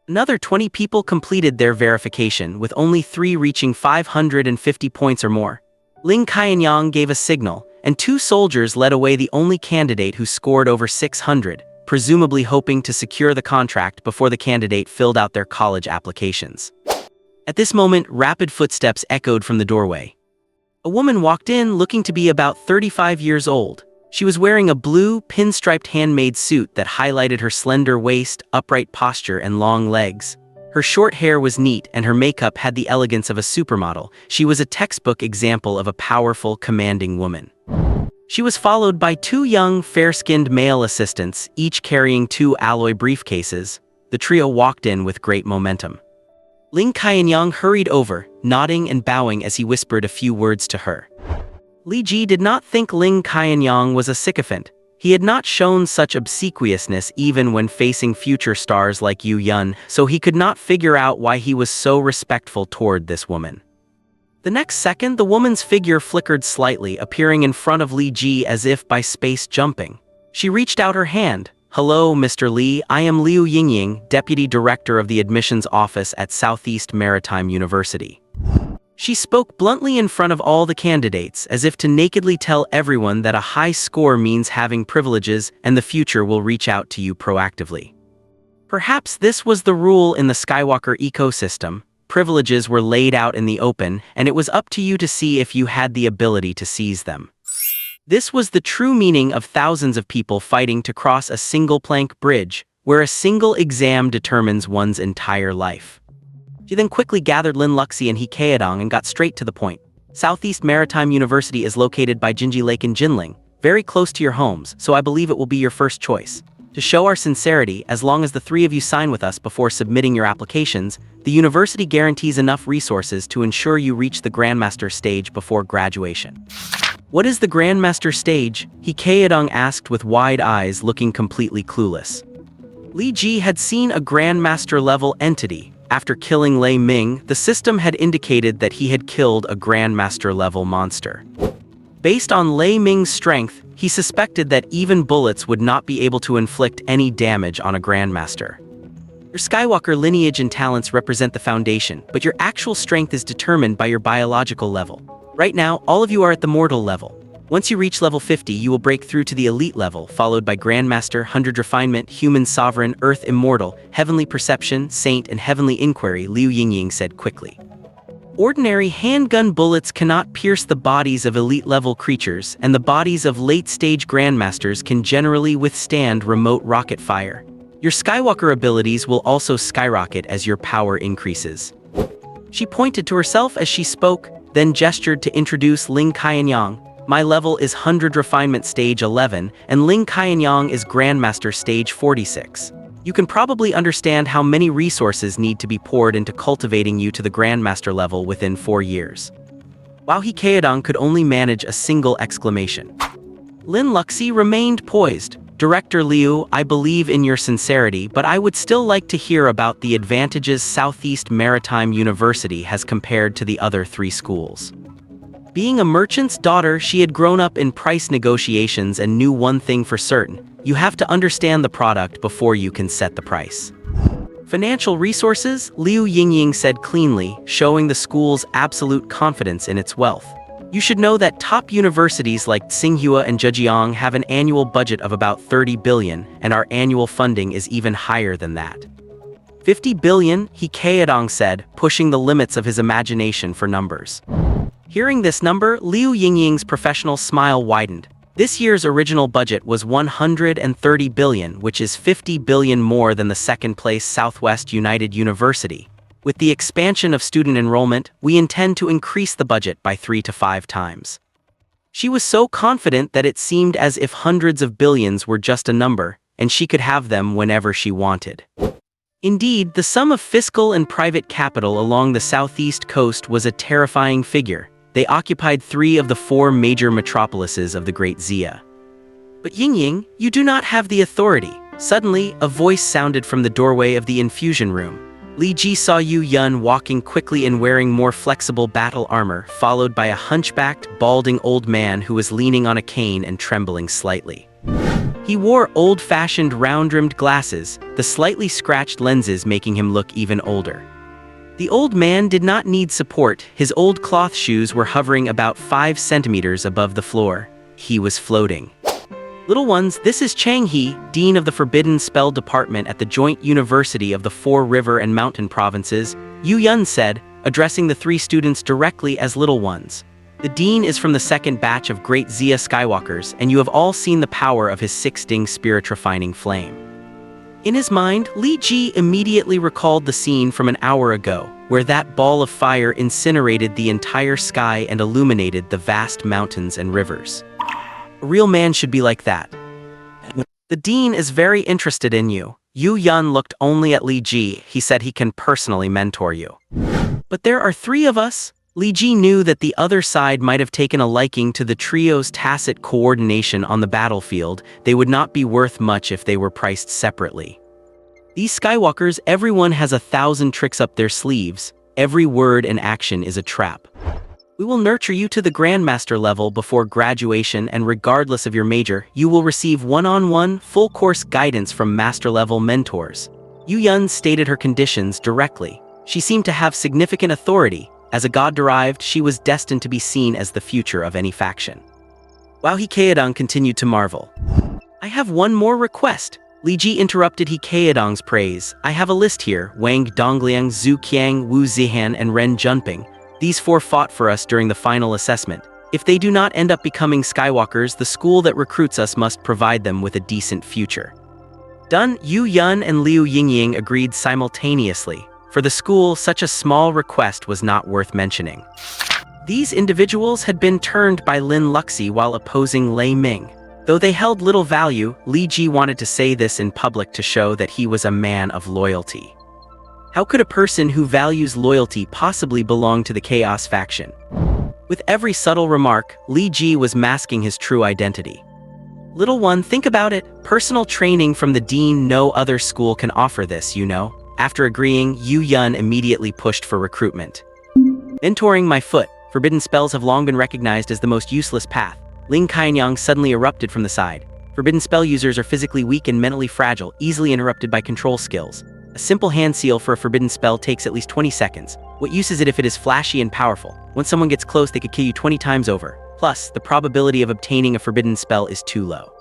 Another 20 people completed their verification, with only 3 reaching 550 points or more. Ling Qianyang gave a signal, and 2 soldiers led away the only candidate who scored over 600, presumably hoping to secure the contract before the candidate filled out their college applications. At this moment, rapid footsteps echoed from the doorway. A woman walked in, looking to be about 35 years old. She was wearing a blue, pinstriped handmade suit that highlighted her slender waist, upright posture, and long legs. Her short hair was neat, and her makeup had the elegance of a supermodel. She was a textbook example of a powerful, commanding woman. She was followed by two young, fair-skinned male assistants, each carrying two alloy briefcases. The trio walked in with great momentum. Ling Qianyang hurried over, nodding and bowing as he whispered a few words to her. Li Ji did not think Ling Qianyang was a sycophant. He had not shown such obsequiousness even when facing future stars like Yu Yun, so he could not figure out why he was so respectful toward this woman. The next second, the woman's figure flickered slightly, appearing in front of Li Ji as if by space jumping. She reached out her hand. "Hello, Mr. Li, I am Liu Yingying, Deputy Director of the Admissions Office at Southeast Maritime University." She spoke bluntly in front of all the candidates, as if to nakedly tell everyone that a high score means having privileges and the future will reach out to you proactively. Perhaps this was the rule in the Skywalker ecosystem. Privileges were laid out in the open, and it was up to you to see if you had the ability to seize them. This was the true meaning of thousands of people fighting to cross a single-plank bridge, where a single exam determines one's entire life. She then quickly gathered Lin Luxi and He Kaedong and got straight to the point. Southeast Maritime University is located by Jinji Lake in Jinling, very close to your homes, so I believe it will be your first choice. To show our sincerity, as long as the three of you sign with us before submitting your applications, the university guarantees enough resources to ensure you reach the Grandmaster stage before graduation. What is the Grandmaster stage? He Kaedong asked with wide eyes, looking completely clueless. Li Ji had seen a Grandmaster-level entity. After killing Lei Ming, the system had indicated that he had killed a Grandmaster-level monster. Based on Lei Ming's strength, he suspected that even bullets would not be able to inflict any damage on a Grandmaster. Your Skywalker lineage and talents represent the foundation, but your actual strength is determined by your biological level. Right now, all of you are at the mortal level. Once you reach level 50, you will break through to the elite level, followed by Grandmaster, 100 Refinement, Human Sovereign, Earth Immortal, Heavenly Perception, Saint, and Heavenly Inquiry, Liu Yingying said quickly. Ordinary handgun bullets cannot pierce the bodies of elite-level creatures, and the bodies of late-stage Grandmasters can generally withstand remote rocket fire. Your Skywalker abilities will also skyrocket as your power increases. She pointed to herself as she spoke, then gestured to introduce Ling Qianyang. My level is 100 Refinement Stage 11, and Ling Qianyang is Grandmaster Stage 46. You can probably understand how many resources need to be poured into cultivating you to the Grandmaster level within 4 years. While He Kaedong could only manage a single exclamation. Lin Luxi remained poised. Director Liu, I believe in your sincerity, but I would still like to hear about the advantages Southeast Maritime University has compared to the other 3 schools. Being a merchant's daughter, she had grown up in price negotiations and knew one thing for certain: you have to understand the product before you can set the price. Financial resources, Liu Yingying said cleanly, showing the school's absolute confidence in its wealth. You should know that top universities like Tsinghua and Zhejiang have an annual budget of about 30 billion, and our annual funding is even higher than that. 50 billion, He Kaedong said, pushing the limits of his imagination for numbers. Hearing this number, Liu Yingying's professional smile widened. This year's original budget was 130 billion, which is 50 billion more than the second-place Southwest United University. With the expansion of student enrollment, we intend to increase the budget by 3 to 5 times. She was so confident that it seemed as if hundreds of billions were just a number, and she could have them whenever she wanted. Indeed, the sum of fiscal and private capital along the southeast coast was a terrifying figure. They occupied 3 of the 4 major metropolises of the Great Xia. But Yingying, you do not have the authority. Suddenly, a voice sounded from the doorway of the infusion room. Li Ji saw Yu Yun walking quickly and wearing more flexible battle armor, followed by a hunchbacked, balding old man who was leaning on a cane and trembling slightly. He wore old-fashioned round-rimmed glasses, the slightly scratched lenses making him look even older. The old man did not need support. His old cloth shoes were hovering about 5 centimeters above the floor. He was floating. Little ones, this is Chang He, Dean of the Forbidden Spell Department at the Joint University of the 4 River and Mountain Provinces, Yu Yun said, addressing the 3 students directly as little ones. The Dean is from the 2nd batch of Great Xia Skywalkers, and you have all seen the power of his 6-ding spirit-refining flame. In his mind, Li Ji immediately recalled the scene from an hour ago, where that ball of fire incinerated the entire sky and illuminated the vast mountains and rivers. A real man should be like that. The dean is very interested in you. Yu Yun looked only at Li Ji. He said he can personally mentor you. But there are 3 of us. Li Ji knew that the other side might have taken a liking to the trio's tacit coordination on the battlefield. They would not be worth much if they were priced separately. These Skywalkers, everyone has 1,000 tricks up their sleeves. Every word and action is a trap. We will nurture you to the Grandmaster level before graduation, and regardless of your major, you will receive one-on-one, full-course guidance from master-level mentors. Yu Yun stated her conditions directly. She seemed to have significant authority. As a god-derived, she was destined to be seen as the future of any faction. While Hikaedong continued to marvel. I have one more request. Li Ji interrupted Hikaedong's praise. I have a list here. Wang Dongliang, Zhu Qiang, Wu Zihan, and Ren Junping. These 4 fought for us during the final assessment. If they do not end up becoming Skywalkers, the school that recruits us must provide them with a decent future. Done. Yu Yun and Liu Yingying agreed simultaneously. For the school, such a small request was not worth mentioning. These individuals had been turned by Lin Luxi while opposing Lei Ming. Though they held little value, Li Ji wanted to say this in public to show that he was a man of loyalty. How could a person who values loyalty possibly belong to the Chaos faction? With every subtle remark, Li Ji was masking his true identity. Little one, think about it. Personal training from the dean, no other school can offer this, you know. After agreeing, Yu Yun immediately pushed for recruitment. Mentoring my foot. Forbidden spells have long been recognized as the most useless path. Ling Qianyang suddenly erupted from the side. Forbidden spell users are physically weak and mentally fragile, easily interrupted by control skills. A simple hand seal for a forbidden spell takes at least 20 seconds. What use is it if it is flashy and powerful? Once someone gets close, they could kill you 20 times over. Plus, the probability of obtaining a forbidden spell is too low.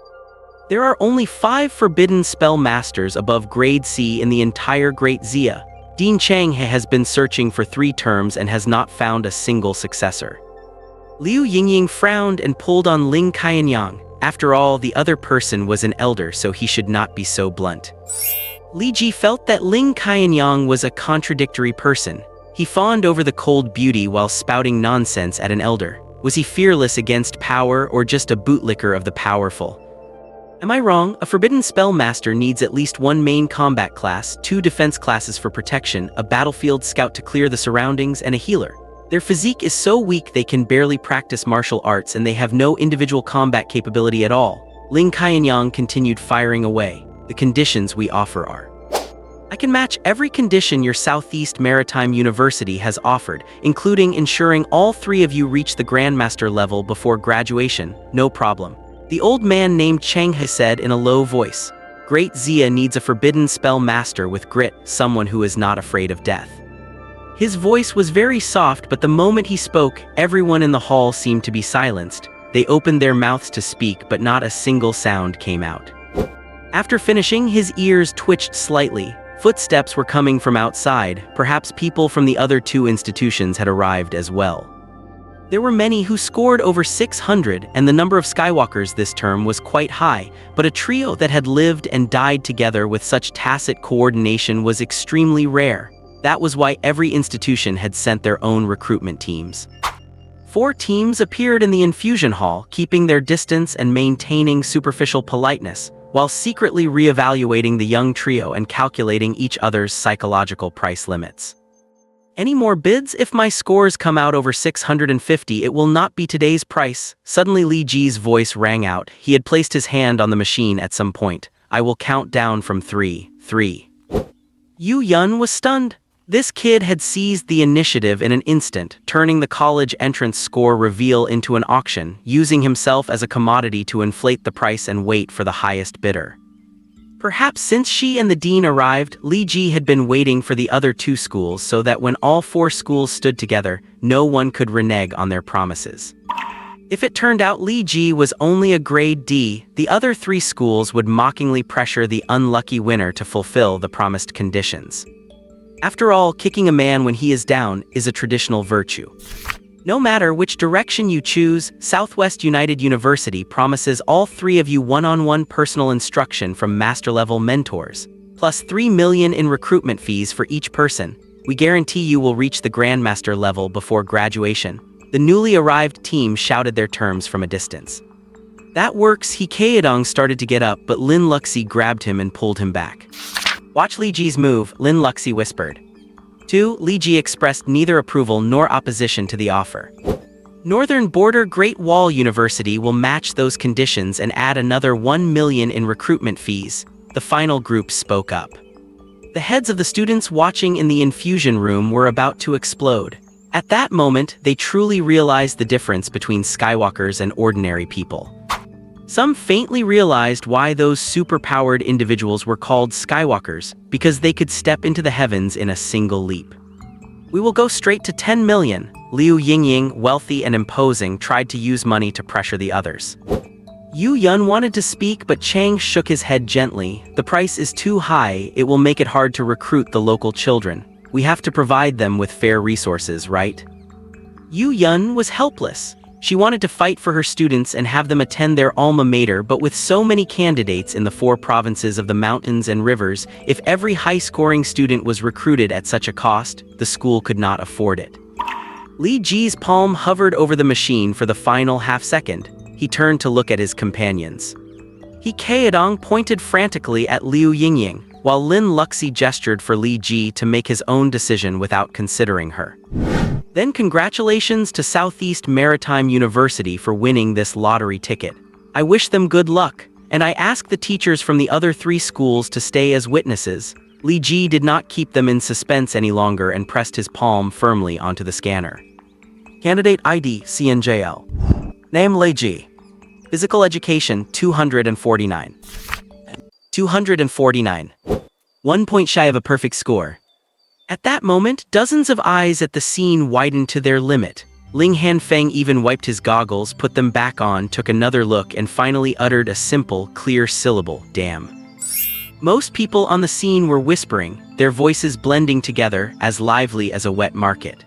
There are only 5 forbidden spell masters above grade C in the entire Great Xia. Dean Changhe has been searching for 3 terms and has not found a single successor. Liu Yingying frowned and pulled on Ling Qianyang. After all, the other person was an elder, so he should not be so blunt. Li Ji felt that Ling Qianyang was a contradictory person. He fawned over the cold beauty while spouting nonsense at an elder. Was he fearless against power or just a bootlicker of the powerful? Am I wrong? A forbidden spell master needs at least 1 main combat class, 2 defense classes for protection, a battlefield scout to clear the surroundings, and a healer. Their physique is so weak they can barely practice martial arts and they have no individual combat capability at all. Ling Qianyang continued firing away. The conditions we offer are: I can match every condition your Southeast Maritime University has offered, including ensuring all 3 of you reach the Grandmaster level before graduation, no problem. The old man named Changhe said in a low voice. Great Xia needs a forbidden spell master with grit, someone who is not afraid of death. His voice was very soft, but the moment he spoke, everyone in the hall seemed to be silenced. They opened their mouths to speak, but not a single sound came out. After finishing, his ears twitched slightly. Footsteps were coming from outside. Perhaps people from the other 2 institutions had arrived as well. There were many who scored over 600, and the number of Skywalkers this term was quite high, but a trio that had lived and died together with such tacit coordination was extremely rare. That was why every institution had sent their own recruitment teams. 4 teams appeared in the infusion hall, keeping their distance and maintaining superficial politeness, while secretly re-evaluating the young trio and calculating each other's psychological price limits. Any more bids? If my scores come out over 650, it will not be today's price. Suddenly Li Ji's voice rang out. He had placed his hand on the machine at some point. I will count down from 3. Yu Yun was stunned. This kid had seized the initiative in an instant, turning the college entrance score reveal into an auction, using himself as a commodity to inflate the price and wait for the highest bidder. Perhaps since she and the dean arrived, Li Ji had been waiting for the other 2 schools so that when all 4 schools stood together, no one could renege on their promises. If it turned out Li Ji was only a grade D, the other 3 schools would mockingly pressure the unlucky winner to fulfill the promised conditions. After all, kicking a man when he is down is a traditional virtue. No matter which direction you choose, Southwest United University promises all 3 of you one-on-one personal instruction from master-level mentors, plus 3 million in recruitment fees for each person. We guarantee you will reach the Grandmaster level before graduation. The newly arrived team shouted their terms from a distance. That works. Hikaedong started to get up, but Lin Luxi grabbed him and pulled him back. Watch Li Ji's move, Lin Luxi whispered. 2. Li Ji expressed neither approval nor opposition to the offer. Northern Border Great Wall University will match those conditions and add another 1 million in recruitment fees, the final group spoke up. The heads of the students watching in the infusion room were about to explode. At that moment, they truly realized the difference between Skywalkers and ordinary people. Some faintly realized why those super-powered individuals were called Skywalkers, because they could step into the heavens in a single leap. We will go straight to 10 million. Liu Yingying, wealthy and imposing, tried to use money to pressure the others. Yu Yun wanted to speak, but Chang shook his head gently. The price is too high, it will make it hard to recruit the local children. We have to provide them with fair resources, right? Yu Yun was helpless. She wanted to fight for her students and have them attend their alma mater, but with so many candidates in the 4 provinces of the mountains and rivers, if every high-scoring student was recruited at such a cost, the school could not afford it. Li Ji's palm hovered over the machine for the final half-second. He turned to look at his companions. Hikaedong pointed frantically at Liu Yingying, while Lin Luxi gestured for Li Ji to make his own decision without considering her. Then congratulations to Southeast Maritime University for winning this lottery ticket. I wish them good luck, and I ask the teachers from the other 3 schools to stay as witnesses. Li Ji did not keep them in suspense any longer and pressed his palm firmly onto the scanner. Candidate ID CNJL. Name Li Ji. Physical education 249. 249. 1 point shy of a perfect score. At that moment, dozens of eyes at the scene widened to their limit. Ling Hanfeng even wiped his goggles, put them back on, took another look, and finally uttered a simple, clear syllable, damn. Most people on the scene were whispering, their voices blending together, as lively as a wet market.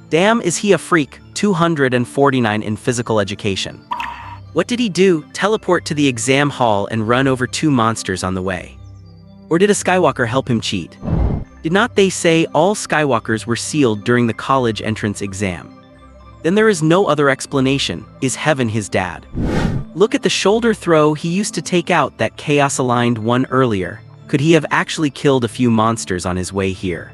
Damn, is he a freak? 249 in physical education. What did he do? Teleport to the exam hall and run over 2 monsters on the way? Or did a Skywalker help him cheat? Did not they say all Skywalkers were sealed during the college entrance exam? Then there is no other explanation. Is Heaven his dad? Look at the shoulder throw he used to take out that chaos-aligned one earlier. Could he have actually killed a few monsters on his way here?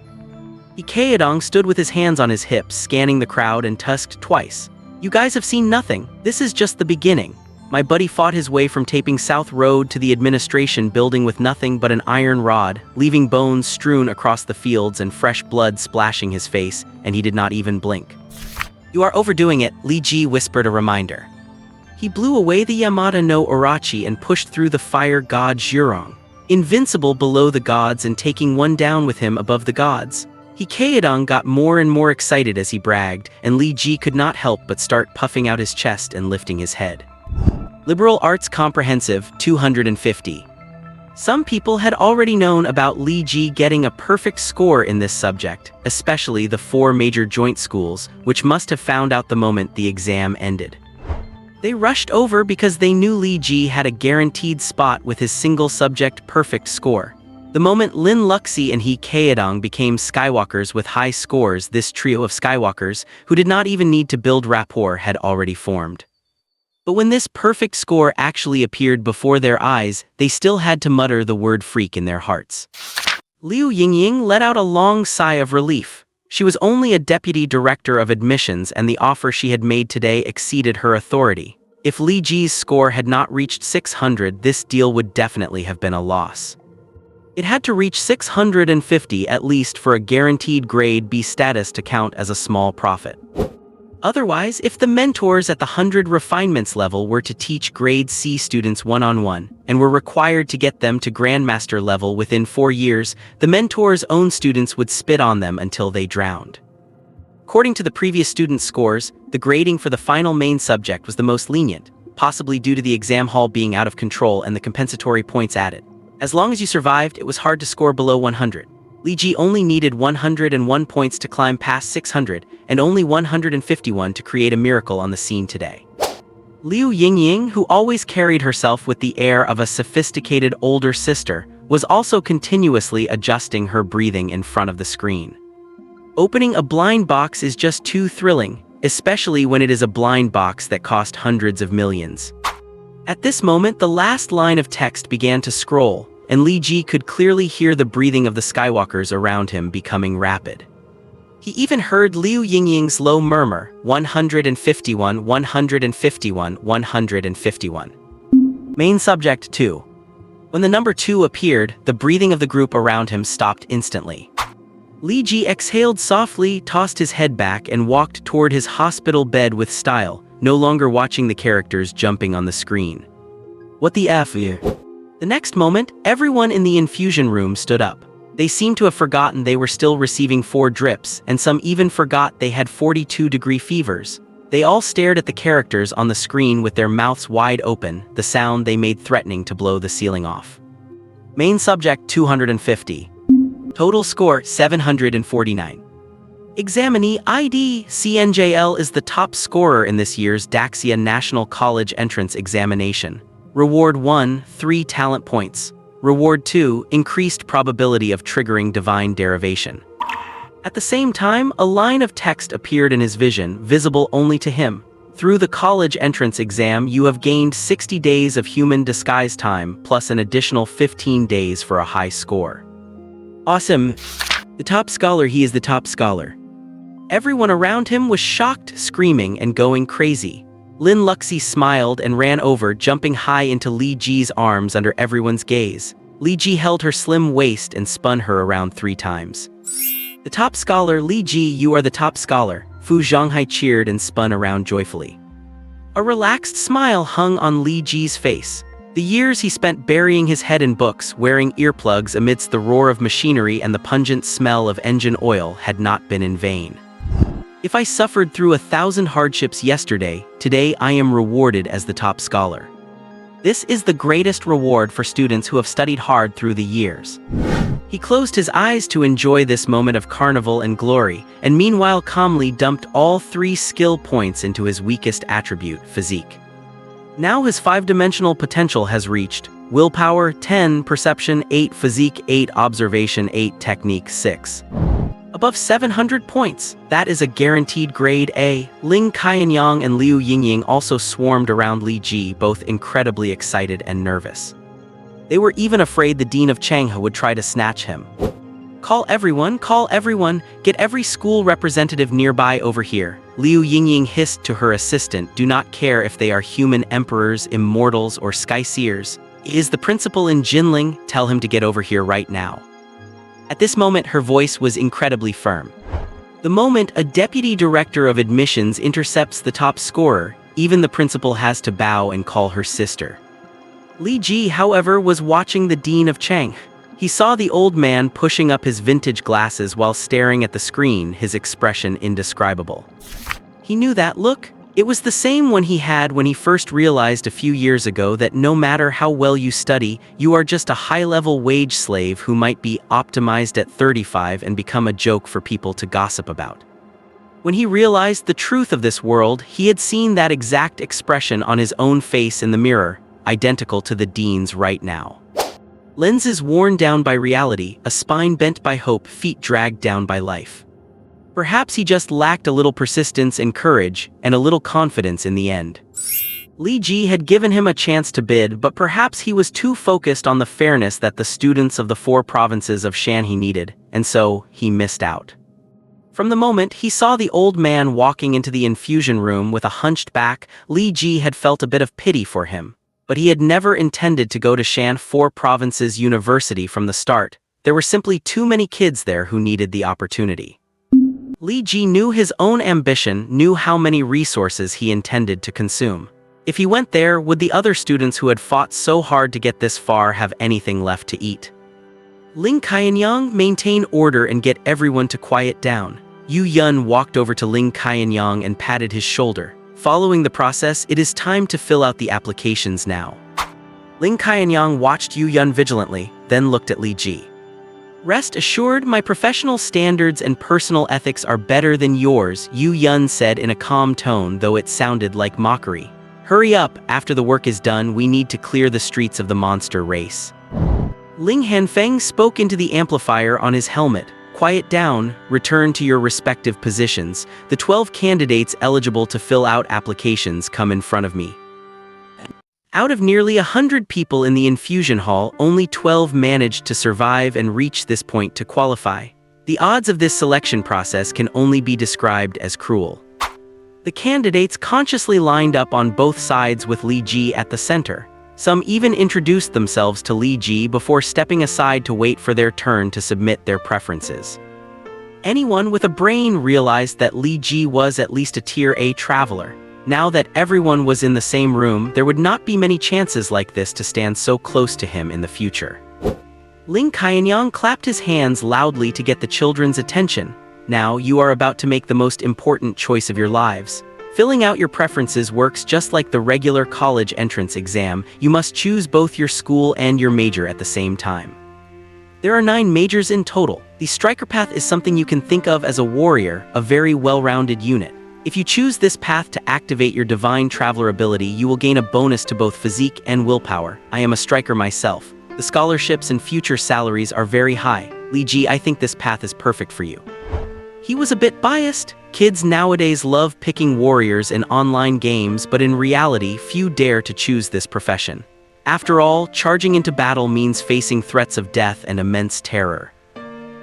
Hikaedong stood with his hands on his hips, scanning the crowd and tusked twice. You guys have seen nothing. This is just the beginning. My buddy fought his way from Taping South Road to the administration building with nothing but an iron rod, leaving bones strewn across the fields and fresh blood splashing his face, and he did not even blink. You are overdoing it, Li Ji whispered a reminder. He blew away the Yamada no Orochi and pushed through the fire god Zhurong, invincible below the gods and taking one down with him above the gods. Hikaedong got more and more excited as he bragged, and Li Ji could not help but start puffing out his chest and lifting his head. Liberal Arts Comprehensive 250. Some people had already known about Li Ji getting a perfect score in this subject, especially the 4 major joint schools, which must have found out the moment the exam ended. They rushed over because they knew Li Ji had a guaranteed spot with his single subject perfect score. The moment Lin Luxi and Hikaedong became Skywalkers with high scores, this trio of Skywalkers, who did not even need to build rapport, had already formed. But when this perfect score actually appeared before their eyes, they still had to mutter the word freak in their hearts. Liu Yingying let out a long sigh of relief. She was only a deputy director of admissions, and the offer she had made today exceeded her authority. If Li Ji's score had not reached 600, this deal would definitely have been a loss. It had to reach 650 at least for a guaranteed grade B status to count as a small profit. Otherwise, if the mentors at the 100 refinements level were to teach grade C students one-on-one, and were required to get them to Grandmaster level within 4 years, the mentors' own students would spit on them until they drowned. According to the previous students' scores, the grading for the final main subject was the most lenient, possibly due to the exam hall being out of control and the compensatory points added. As long as you survived, it was hard to score below 100. Li Ji only needed 101 points to climb past 600, and only 151 to create a miracle on the scene today. Liu Yingying, who always carried herself with the air of a sophisticated older sister, was also continuously adjusting her breathing in front of the screen. Opening a blind box is just too thrilling, especially when it is a blind box that cost hundreds of millions. At this moment, the last line of text began to scroll, and Li Ji could clearly hear the breathing of the Skywalkers around him becoming rapid. He even heard Liu Yingying's low murmur, 151, 151, 151. Main subject 2. When the number 2 appeared, the breathing of the group around him stopped instantly. Li Ji exhaled softly, tossed his head back, and walked toward his hospital bed with style, no longer watching the characters jumping on the screen. What the F? The next moment, everyone in the infusion room stood up. They seemed to have forgotten they were still receiving 4 drips, and some even forgot they had 42-degree fevers. They all stared at the characters on the screen with their mouths wide open, the sound they made threatening to blow the ceiling off. Main subject 250. Total score 749. Examinee ID CNJL is the top scorer in this year's Daxia National College Entrance Examination. Reward 1, 3 talent points. Reward 2, increased probability of triggering divine derivation. At the same time, a line of text appeared in his vision, visible only to him. Through the college entrance exam, you have gained 60 days of human disguise time, plus an additional 15 days for a high score. Awesome! The top scholar, he is the top scholar. Everyone around him was shocked, screaming, and going crazy. Lin Luxi smiled and ran over, jumping high into Li Ji's arms under everyone's gaze. Li Ji held her slim waist and spun her around 3 times. The top scholar, Li Ji, you are the top scholar. Fu Zhonghai cheered and spun around joyfully. A relaxed smile hung on Li Ji's face. The years he spent burying his head in books, wearing earplugs amidst the roar of machinery and the pungent smell of engine oil had not been in vain. If I suffered through 1,000 hardships yesterday, today I am rewarded as the top scholar. This is the greatest reward for students who have studied hard through the years. He closed his eyes to enjoy this moment of carnival and glory, and meanwhile calmly dumped all 3 skill points into his weakest attribute, physique. Now his 5-dimensional potential has reached willpower 10, perception 8, physique 8, observation 8, technique 6. Above 700 points, that is a guaranteed grade A. Ling Qianyang and Liu Yingying also swarmed around Li Ji, both incredibly excited and nervous. They were even afraid the Dean of Changhe would try to snatch him. Call everyone, get every school representative nearby over here. Liu Yingying hissed to her assistant, do not care if they are human emperors, immortals, or skyseers. Is the principal in Jinling? Tell him to get over here right now. At this moment, her voice was incredibly firm. The moment a deputy director of admissions intercepts the top scorer, even the principal has to bow and call her sister. Li Ji, however, was watching the Dean of Changhe. He saw the old man pushing up his vintage glasses while staring at the screen, his expression indescribable. He knew that look. It was the same one he had when he first realized a few years ago that no matter how well you study, you are just a high-level wage slave who might be optimized at 35 and become a joke for people to gossip about. When he realized the truth of this world, he had seen that exact expression on his own face in the mirror, identical to the Dean's right now. Lenses worn down by reality, a spine bent by hope, feet dragged down by life. Perhaps he just lacked a little persistence and courage, and a little confidence in the end. Li Ji had given him a chance to bid, but perhaps he was too focused on the fairness that the students of the 4 provinces of Shanhe needed, and so he missed out. From the moment he saw the old man walking into the infusion room with a hunched back, Li Ji had felt a bit of pity for him. But he had never intended to go to Shan 4 Provinces University from the start. There were simply too many kids there who needed the opportunity. Li Ji knew his own ambition, knew how many resources he intended to consume. If he went there, would the other students who had fought so hard to get this far have anything left to eat? Ling Qianyang, maintain order and get everyone to quiet down. Yu Yun walked over to Ling Qianyang and patted his shoulder. Following the process, it is time to fill out the applications now. Ling Qianyang watched Yu Yun vigilantly, then looked at Li Ji. Rest assured, my professional standards and personal ethics are better than yours, Yu Yun said in a calm tone, though it sounded like mockery. Hurry up, after the work is done, we need to clear the streets of the monster race. Ling Hanfeng spoke into the amplifier on his helmet. Quiet down, return to your respective positions. The 12 candidates eligible to fill out applications come in front of me. Out of nearly 100 people in the infusion hall, only 12 managed to survive and reach this point to qualify. The odds of this selection process can only be described as cruel. The candidates consciously lined up on both sides with Li Ji at the center. Some even introduced themselves to Li Ji before stepping aside to wait for their turn to submit their preferences. Anyone with a brain realized that Li Ji was at least a Tier A traveler. Now that everyone was in the same room, there would not be many chances like this to stand so close to him in the future. Ling Qianyang clapped his hands loudly to get the children's attention. Now you are about to make the most important choice of your lives. Filling out your preferences works just like the regular college entrance exam. You must choose both your school and your major at the same time. There are 9 majors in total. The striker path is something you can think of as a warrior, a very well-rounded unit. If you choose this path to activate your divine traveler ability, you will gain a bonus to both physique and willpower. I am a striker myself. The scholarships and future salaries are very high. Li Ji, I think this path is perfect for you. He was a bit biased. Kids nowadays love picking warriors in online games, but in reality, few dare to choose this profession. After all, charging into battle means facing threats of death and immense terror.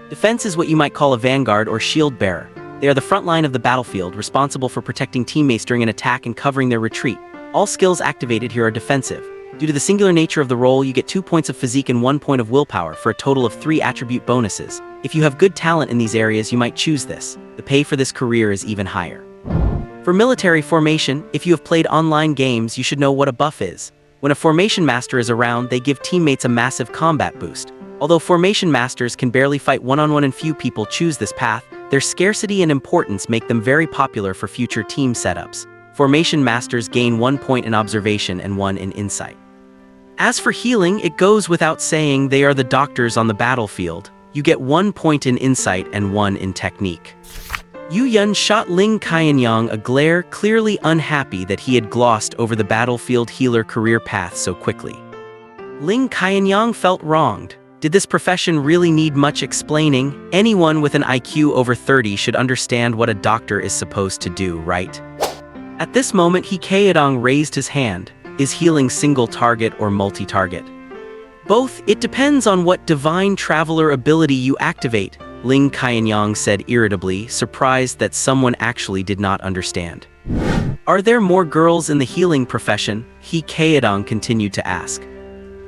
Defense is what you might call a vanguard or shield bearer. They are the front line of the battlefield, responsible for protecting teammates during an attack and covering their retreat. All skills activated here are defensive. Due to the singular nature of the role, you get 2 points of physique and 1 point of willpower for a total of 3 attribute bonuses. If you have good talent in these areas, you might choose this. The pay for this career is even higher. For military formation, if you have played online games, you should know what a buff is. When a formation master is around, they give teammates a massive combat boost. Although formation masters can barely fight one-on-one and few people choose this path, their scarcity and importance make them very popular for future team setups. Formation masters gain 1 point in observation and 1 in insight. As for healing, it goes without saying they are the doctors on the battlefield. You get 1 point in insight and 1 in technique. Yu Yun shot Ling Qianyang a glare, clearly unhappy that he had glossed over the battlefield healer career path so quickly. Ling Qianyang felt wronged. Did this profession really need much explaining? Anyone with an IQ over 30 should understand what a doctor is supposed to do, right? At this moment, He Kaedong raised his hand. Is healing single target or multi-target? Both. It depends on what divine traveler ability you activate, Ling Qianyang said irritably, surprised that someone actually did not understand. Are there more girls in the healing profession? He Kaedong continued to ask.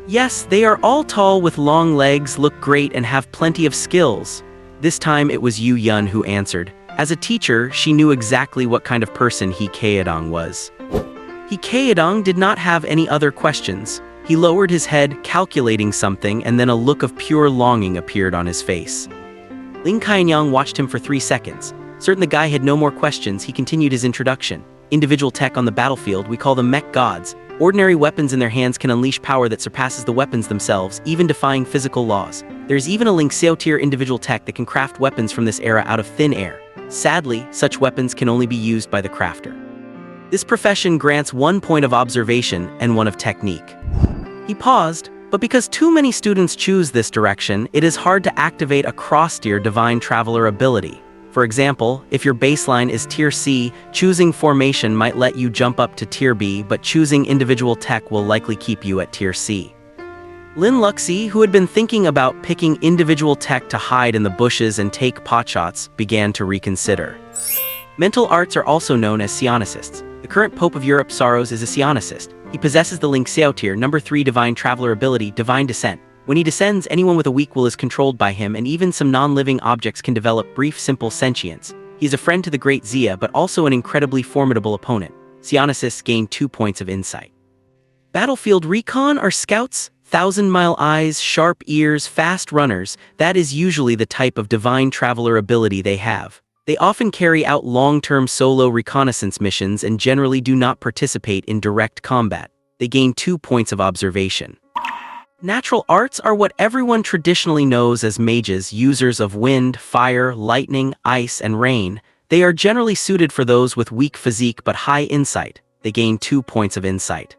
Yes, they are all tall with long legs, look great and have plenty of skills. This time it was Yu Yun who answered. As a teacher, she knew exactly what kind of person He Kaedong was. He Kaedong did not have any other questions. He lowered his head, calculating something, and then a look of pure longing appeared on his face. Ling Qianyang watched him for 3 seconds. Certain the guy had no more questions, he continued his introduction. Individual tech on the battlefield, we call them mech gods. Ordinary weapons in their hands can unleash power that surpasses the weapons themselves, even defying physical laws. There's even a Ling Xiao tier individual tech that can craft weapons from this era out of thin air. Sadly, such weapons can only be used by the crafter. This profession grants 1 point of observation and 1 of technique. He paused, but because too many students choose this direction, it is hard to activate a cross-tier divine traveler ability. For example, if your baseline is Tier C, choosing formation might let you jump up to Tier B, but choosing individual tech will likely keep you at Tier C. Lin Luxi, who had been thinking about picking individual tech to hide in the bushes and take potshots, began to reconsider. Mental arts are also known as psionicists. The current Pope of Europe, Saros, is a psionicist. He possesses the Ling Xiao tier, number 3 divine traveler ability, Divine Descent. When he descends, anyone with a weak will is controlled by him, and even some non-living objects can develop brief, simple sentience. He is a friend to the great Xia, but also an incredibly formidable opponent. Psionicists gain 2 points of insight. Battlefield recon are scouts, 1,000-mile eyes, sharp ears, fast runners. That is usually the type of divine traveler ability they have. They often carry out long-term solo reconnaissance missions and generally do not participate in direct combat. They gain 2 points of observation. Natural arts are what everyone traditionally knows as mages, users of wind, fire, lightning, ice, and rain. They are generally suited for those with weak physique but high insight. They gain 2 points of insight.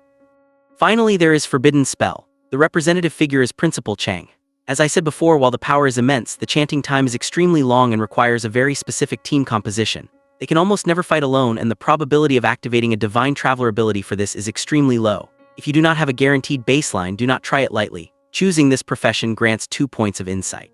Finally, there is Forbidden Spell. The representative figure is Principal Chang. As I said before, while the power is immense, the chanting time is extremely long and requires a very specific team composition. They can almost never fight alone, and the probability of activating a divine traveler ability for this is extremely low. If you do not have a guaranteed baseline, do not try it lightly. Choosing this profession grants 2 points of insight.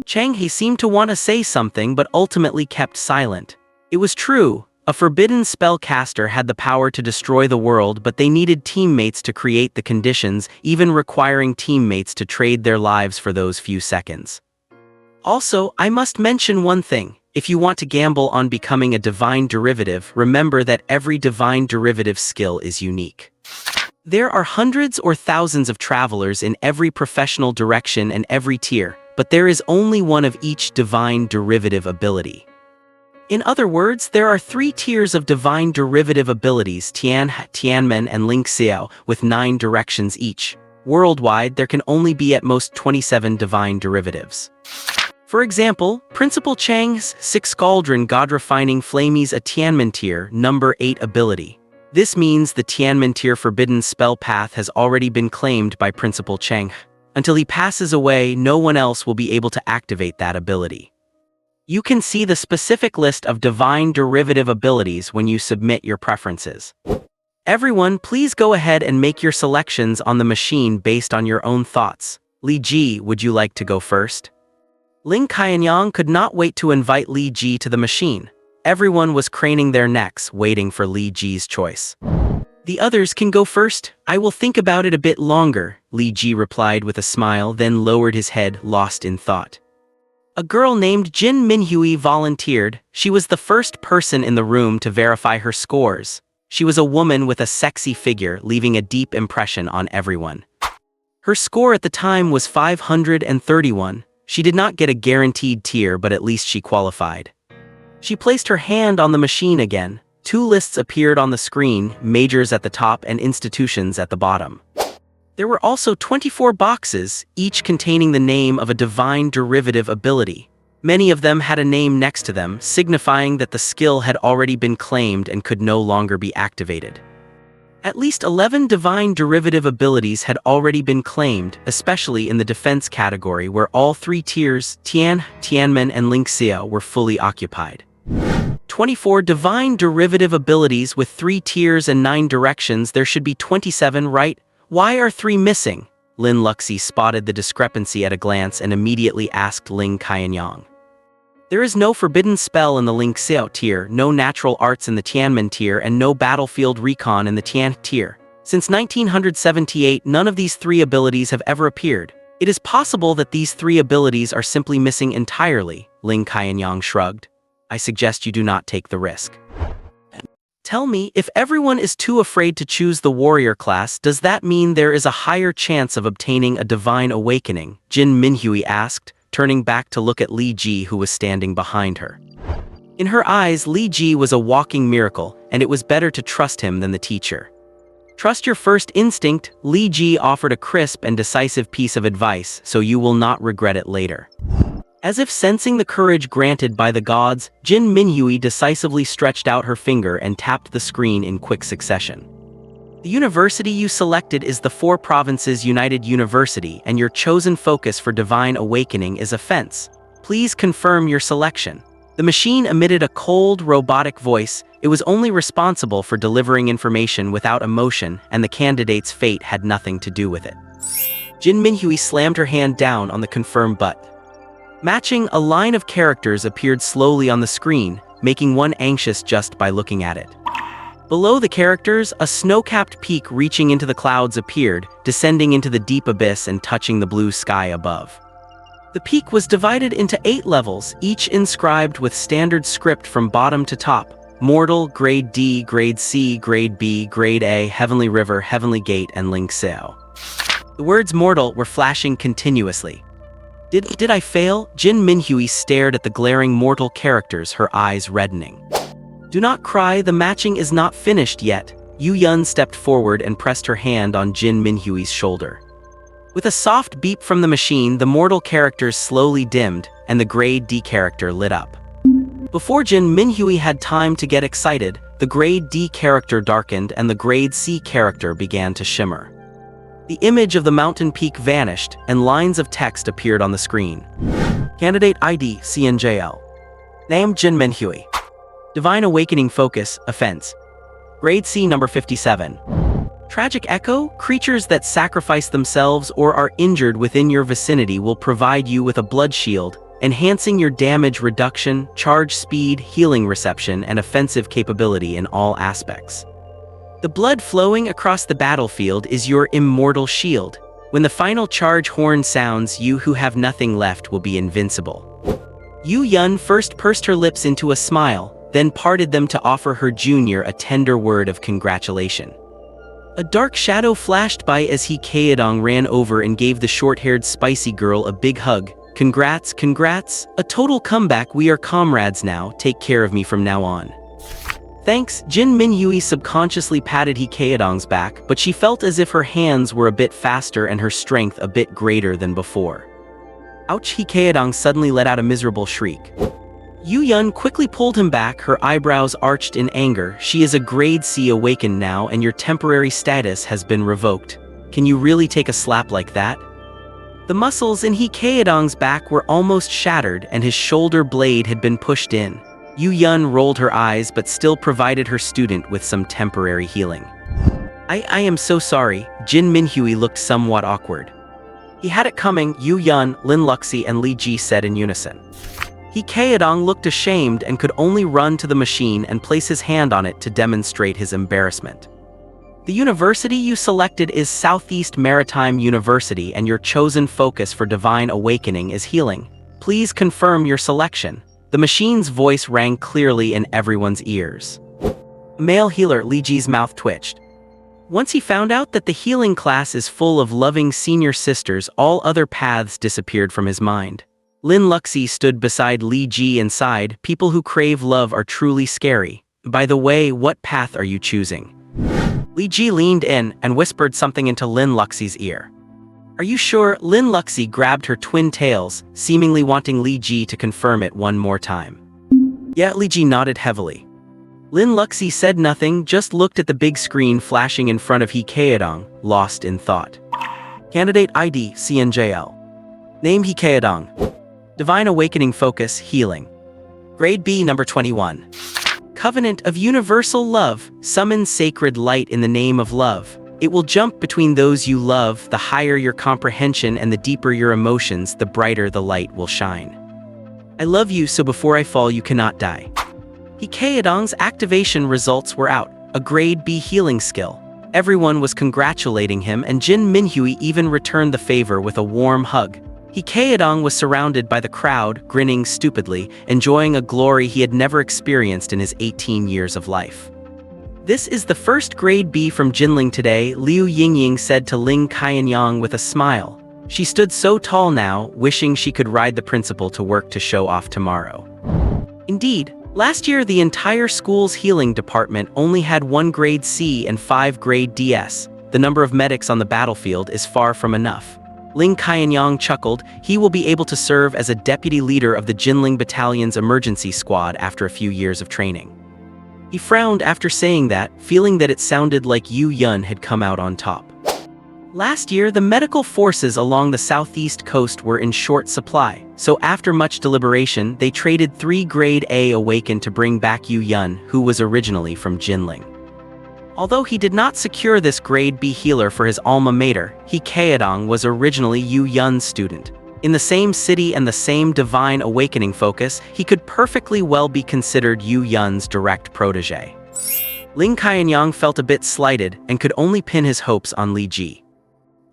Chang He seemed to want to say something but ultimately kept silent. It was true. A forbidden spellcaster had the power to destroy the world, but they needed teammates to create the conditions, even requiring teammates to trade their lives for those few seconds. Also, I must mention one thing. If you want to gamble on becoming a divine derivative, remember that every divine derivative skill is unique. There are hundreds or thousands of travelers in every professional direction and every tier, but there is only one of each divine derivative ability. In other words, there are 3 tiers of divine derivative abilities: Tian, Tianmen, and Ling Xiao, with 9 directions each. Worldwide, there can only be at most 27 divine derivatives. For example, Principal Chang's 6 Cauldron God Refining Flamies a Tianmen tier, number 8 ability. This means the Tianmen tier forbidden spell path has already been claimed by Principal Chang. Until he passes away, no one else will be able to activate that ability. You can see the specific list of divine derivative abilities when you submit your preferences. Everyone, please go ahead and make your selections on the machine based on your own thoughts. Li Ji, would you like to go first? Ling Qianyang could not wait to invite Li Ji to the machine. Everyone was craning their necks, waiting for Li Ji's choice. The others can go first. I will think about it a bit longer, Li Ji replied with a smile, then lowered his head, lost in thought. A girl named Jin Minhui volunteered. She was the first person in the room to verify her scores. She was a woman with a sexy figure, leaving a deep impression on everyone. Her score at the time was 531. She did not get a guaranteed tier, but at least she qualified. She placed her hand on the machine again. 2 lists appeared on the screen, majors at the top and institutions at the bottom. There were also 24 boxes, each containing the name of a divine derivative ability. Many of them had a name next to them, signifying that the skill had already been claimed and could no longer be activated. At least 11 divine derivative abilities had already been claimed, especially in the defense category where all 3 tiers, Tian, Tianmen, and Ling Xiao, were fully occupied. 24 divine derivative abilities with 3 tiers and 9 directions. There should be 27, right? Why are 3 missing? Lin Luxi spotted the discrepancy at a glance and immediately asked Ling Qianyang. There is no forbidden spell in the Ling Xiao tier, no natural arts in the Tianmen tier, and no battlefield recon in the Tian tier. Since 1978, none of these 3 abilities have ever appeared. It is possible that these 3 abilities are simply missing entirely, Ling Qianyang shrugged. I suggest you do not take the risk. Tell me, if everyone is too afraid to choose the warrior class, does that mean there is a higher chance of obtaining a divine awakening? Jin Minhui asked, turning back to look at Li Ji, who was standing behind her. In her eyes, Li Ji was a walking miracle, and it was better to trust him than the teacher. Trust your first instinct, Li Ji offered a crisp and decisive piece of advice, so you will not regret it later. As if sensing the courage granted by the gods, Jin Minhui decisively stretched out her finger and tapped the screen in quick succession. The university you selected is the 4 Provinces United University, and your chosen focus for divine awakening is offense. Please confirm your selection. The machine emitted a cold, robotic voice. It was only responsible for delivering information without emotion, and the candidate's fate had nothing to do with it. Jin Minhui slammed her hand down on the confirm button. Matching, a line of characters appeared slowly on the screen, making one anxious just by looking at it. Below the characters, a snow-capped peak reaching into the clouds appeared, descending into the deep abyss and touching the blue sky above. The peak was divided into 8 levels, each inscribed with standard script from bottom to top: Mortal, Grade D, Grade C, Grade B, Grade A, Heavenly River, Heavenly Gate, and Ling Xiao. The words Mortal were flashing continuously. Did I fail? Jin Minhui stared at the glaring mortal characters, her eyes reddening. Do not cry, the matching is not finished yet. Yu Yun stepped forward and pressed her hand on Jin Minhui's shoulder. With a soft beep from the machine, the mortal characters slowly dimmed, and the Grade D character lit up. Before Jin Minhui had time to get excited, the Grade D character darkened and the Grade C character began to shimmer. The image of the mountain peak vanished, and lines of text appeared on the screen. Candidate ID, CNJL. Name, Jin Minhui. Divine Awakening Focus, Offense. Grade C, number 57. Tragic Echo, creatures that sacrifice themselves or are injured within your vicinity will provide you with a blood shield, enhancing your damage reduction, charge speed, healing reception, and offensive capability in all aspects. The blood flowing across the battlefield is your immortal shield. When the final charge horn sounds, you who have nothing left will be invincible. Yu Yun first pursed her lips into a smile, then parted them to offer her junior a tender word of congratulation. A dark shadow flashed by as Kaedong ran over and gave the short-haired spicy girl a big hug. Congrats, congrats, a total comeback. We are comrades now, take care of me from now on. Thanks, Jin Minhui subconsciously patted Kaedong's back, but she felt as if her hands were a bit faster and her strength a bit greater than before. Ouch! Kaedong suddenly let out a miserable shriek. Yu Yun quickly pulled him back, her eyebrows arched in anger. She is a grade C awakened now and your temporary status has been revoked. Can you really take a slap like that? The muscles in Kaedong's back were almost shattered and his shoulder blade had been pushed in. Yu Yun rolled her eyes but still provided her student with some temporary healing. I am so sorry, Jin Minhui looked somewhat awkward. He had it coming, Yu Yun, Lin Luxi and Li Ji said in unison. Kaedong looked ashamed and could only run to the machine and place his hand on it to demonstrate his embarrassment. The university you selected is Southeast Maritime University and your chosen focus for divine awakening is healing. Please confirm your selection. The machine's voice rang clearly in everyone's ears. Male healer Li Ji's mouth twitched. Once he found out that the healing class is full of loving senior sisters, all other paths disappeared from his mind. Lin Luxi stood beside Li Ji and sighed, people who crave love are truly scary. By the way, what path are you choosing? Li Ji leaned in and whispered something into Lin Luxi's ear. Are you sure? Lin Luxi grabbed her twin tails, seemingly wanting Li Ji to confirm it one more time. Yeah, Li Ji nodded heavily. Lin Luxi said nothing, just looked at the big screen flashing in front of Kaedong, lost in thought. Candidate ID, CNJL. Name Kaedong. Divine Awakening Focus, Healing. Grade B number 21. Covenant of Universal Love, summon sacred light in the name of love. It will jump between those you love, the higher your comprehension and the deeper your emotions, the brighter the light will shine. I love you so before I fall you cannot die. Kaedong's activation results were out, a grade B healing skill. Everyone was congratulating him and Jin Minhui even returned the favor with a warm hug. Kaedong was surrounded by the crowd, grinning stupidly, enjoying a glory he had never experienced in his 18 years of life. This is the first grade B from Jinling today, Liu Yingying said to Ling Qianyang with a smile. She stood so tall now, wishing she could ride the principal to work to show off tomorrow. Indeed, last year the entire school's healing department only had 1 grade C and 5 grade DS. The number of medics on the battlefield is far from enough. Ling Qianyang chuckled, he will be able to serve as a deputy leader of the Jinling Battalion's emergency squad after a few years of training. He frowned after saying that, feeling that it sounded like Yu Yun had come out on top. Last year, the medical forces along the southeast coast were in short supply, so after much deliberation, they traded 3 grade A awakened to bring back Yu Yun, who was originally from Jinling. Although he did not secure this grade B healer for his alma mater, Kaedong was originally Yu Yun's student. In the same city and the same divine awakening focus, he could perfectly well be considered Yu Yun's direct protege. Ling Qianyang felt a bit slighted and could only pin his hopes on Li Ji.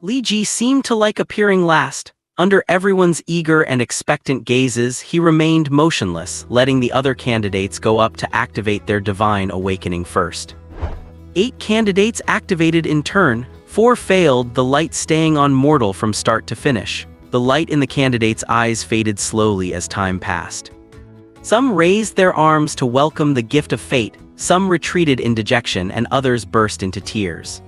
Li Ji seemed to like appearing last. Under everyone's eager and expectant gazes, he remained motionless, letting the other candidates go up to activate their divine awakening first. 8 candidates activated in turn, 4 failed, the light staying on mortal from start to finish. The light in the candidates' eyes faded slowly as time passed. Some raised their arms to welcome the gift of fate, some retreated in dejection and others burst into tears.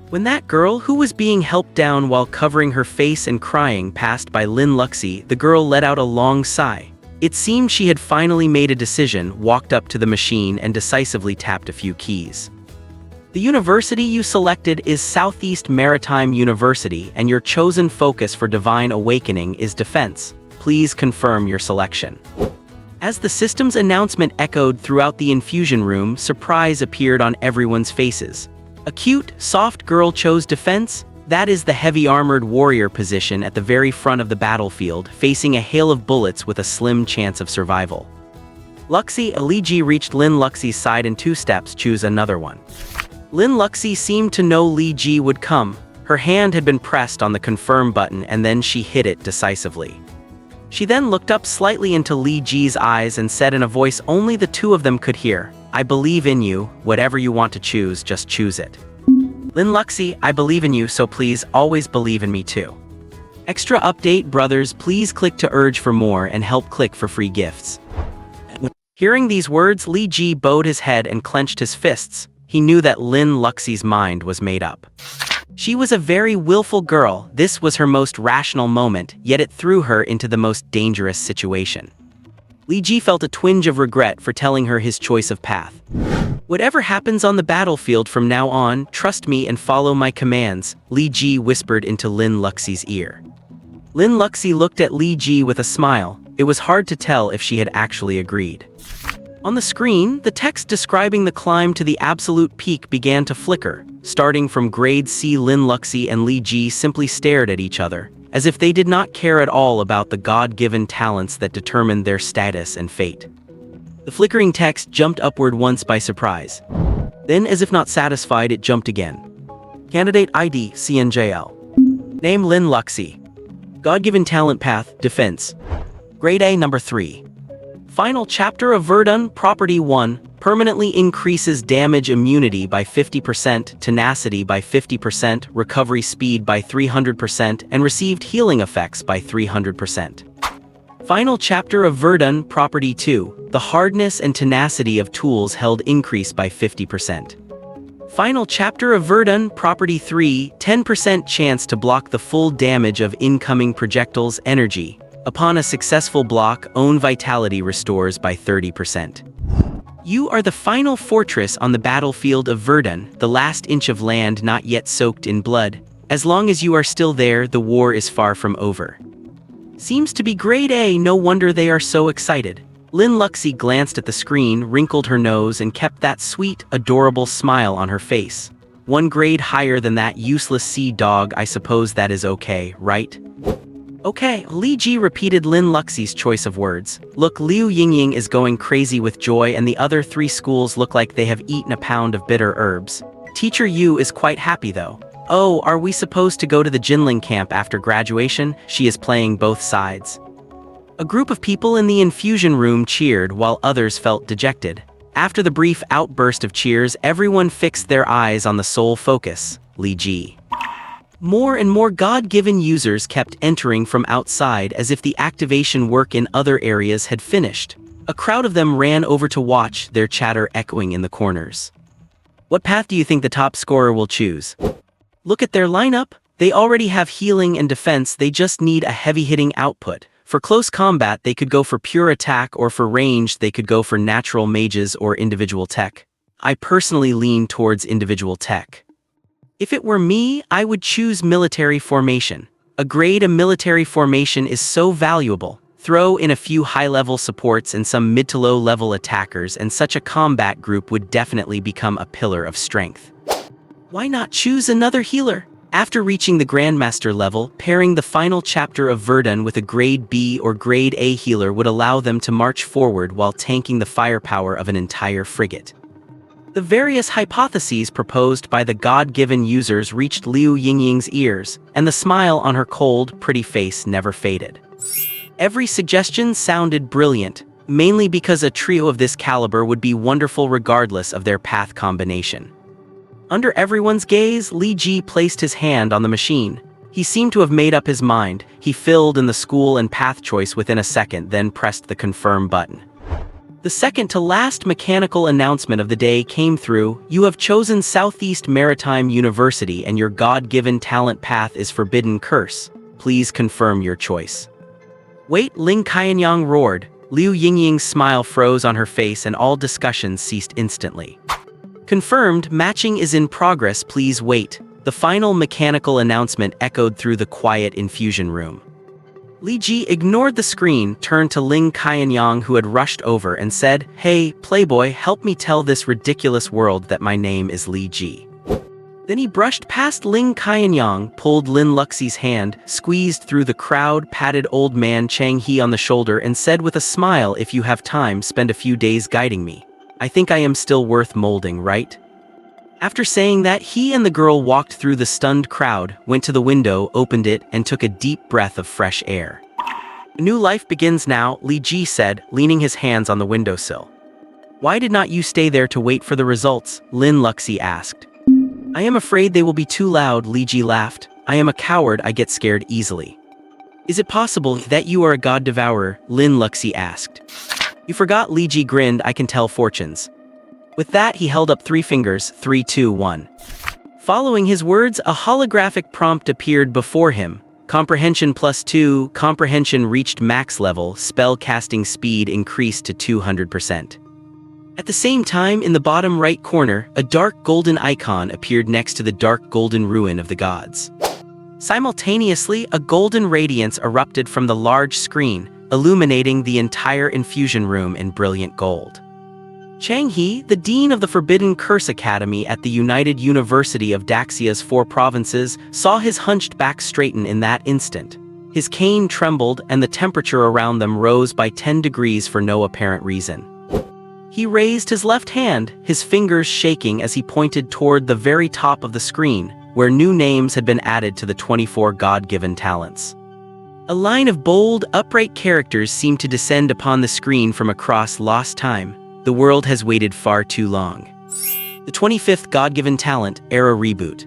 When that girl who was being helped down while covering her face and crying passed by Lin Luxi, the girl let out a long sigh. It seemed she had finally made a decision, walked up to the machine and decisively tapped a few keys. The university you selected is Southeast Maritime University and your chosen focus for divine awakening is defense. Please confirm your selection. As the system's announcement echoed throughout the infusion room, surprise appeared on everyone's faces. A cute, soft girl chose defense? That is the heavy-armored warrior position at the very front of the battlefield, facing a hail of bullets with a slim chance of survival. Luxie, Li Ji reached Lin Luxie's side in 2 steps, choose another one. Lin Luxie seemed to know Li Ji would come. Her hand had been pressed on the confirm button and then she hit it decisively. She then looked up slightly into Li Ji's eyes and said in a voice only the two of them could hear, "I believe in you, whatever you want to choose, just choose it." Lin Luxie, I believe in you, so please always believe in me too. Extra update, brothers, please click to urge for more and help click for free gifts. Hearing these words, Li Ji bowed his head and clenched his fists. He knew that Lin Luxie's mind was made up. She was a very willful girl. This was her most rational moment, yet it threw her into the most dangerous situation. Li Ji felt a twinge of regret for telling her his choice of path. Whatever happens on the battlefield from now on, trust me and follow my commands, Li Ji whispered into Lin Luxie's ear. Lin Luxie looked at Li Ji with a smile. It was hard to tell if she had actually agreed. On the screen, the text describing the climb to the absolute peak began to flicker. Starting from grade C, Lin Luxie and Li Ji simply stared at each other, as if they did not care at all about the God-given talents that determined their status and fate. The flickering text jumped upward once by surprise. Then, as if not satisfied, it jumped again. Candidate ID, CNJL. Name Lin Luxie. God-given talent path, defense. Grade A number 3. Final chapter of Verdun, Property 1, permanently increases damage immunity by 50%, tenacity by 50%, recovery speed by 300%, and received healing effects by 300%. Final chapter of Verdun, Property 2, the hardness and tenacity of tools held increase by 50%. Final chapter of Verdun, Property 3, 10% chance to block the full damage of incoming projectiles energy. Upon a successful block, own vitality restores by 30%. You are the final fortress on the battlefield of Verdun, the last inch of land not yet soaked in blood. As long as you are still there, the war is far from over. Seems to be grade A, no wonder they are so excited. Lin Luxie glanced at the screen, wrinkled her nose, and kept that sweet, adorable smile on her face. One grade higher than that useless sea dog, I suppose that is okay, right? Okay, Li Ji repeated Lin Luxie's choice of words. Look, Liu Yingying is going crazy with joy and the other 3 schools look like they have eaten a pound of bitter herbs. Teacher Yu is quite happy though. Oh, are we supposed to go to the Jinling camp after graduation? She is playing both sides. A group of people in the infusion room cheered while others felt dejected. After the brief outburst of cheers, everyone fixed their eyes on the sole focus, Li Ji. More and more God-given users kept entering from outside as if the activation work in other areas had finished. A crowd of them ran over to watch, their chatter echoing in the corners. What path do you think the top scorer will choose? Look at their lineup. They already have healing and defense, they just need a heavy-hitting output. For close combat, they could go for pure attack, or for ranged, they could go for natural mages or individual tech. I personally lean towards individual tech. If it were me, I would choose military formation. A military formation is so valuable. Throw in a few high-level supports and some mid to low-level attackers and such a combat group would definitely become a pillar of strength. Why not choose another healer? After reaching the Grandmaster level, pairing the final chapter of Verdun with a grade B or grade A healer would allow them to march forward while tanking the firepower of an entire frigate. The various hypotheses proposed by the God-given users reached Liu Yingying's ears, and the smile on her cold, pretty face never faded. Every suggestion sounded brilliant, mainly because a trio of this caliber would be wonderful regardless of their path combination. Under everyone's gaze, Li Ji placed his hand on the machine. He seemed to have made up his mind. He filled in the school and path choice within a second, then pressed the confirm button. The second to last mechanical announcement of the day came through. You have chosen Southeast Maritime University and your God-given talent path is Forbidden Curse. Please confirm your choice. Wait, Ling Qianyang roared. Liu Yingying's smile froze on her face and all discussions ceased instantly. Confirmed, matching is in progress, please wait. The final mechanical announcement echoed through the quiet infusion room. Li Ji ignored the screen, turned to Ling Qianyang who had rushed over and said, "Hey, playboy, help me tell this ridiculous world that my name is Li Ji." Then he brushed past Ling Qianyang, pulled Lin Luxi's hand, squeezed through the crowd, patted old man Chang He on the shoulder and said with a smile, "If you have time, spend a few days guiding me. I think I am still worth molding, right?" After saying that, he and the girl walked through the stunned crowd, went to the window, opened it, and took a deep breath of fresh air. "A new life begins now," Li Ji said, leaning his hands on the windowsill. "Why did not you stay there to wait for the results?" Lin Luxi asked. "I am afraid they will be too loud," Li Ji laughed. "I am a coward, I get scared easily." "Is it possible that you are a god devourer?" Lin Luxi asked. "You forgot," Li Ji grinned, "I can tell fortunes." With that, he held up 3 fingers, 3, 2, 1. Following his words, a holographic prompt appeared before him. Comprehension +2, comprehension reached max level, spell casting speed increased to 200%. At the same time, in the bottom right corner, a dark golden icon appeared next to the dark golden ruin of the gods. Simultaneously, a golden radiance erupted from the large screen, illuminating the entire infusion room in brilliant gold. Chang He, the dean of the Forbidden Curse Academy at the United University of Daxia's 4 provinces, saw his hunched back straighten in that instant. His cane trembled and the temperature around them rose by 10 degrees for no apparent reason. He raised his left hand, his fingers shaking as he pointed toward the very top of the screen, where new names had been added to the 24 God-given talents. A line of bold, upright characters seemed to descend upon the screen from across lost time. The world has waited far too long. The 25th God-given talent, Era Reboot.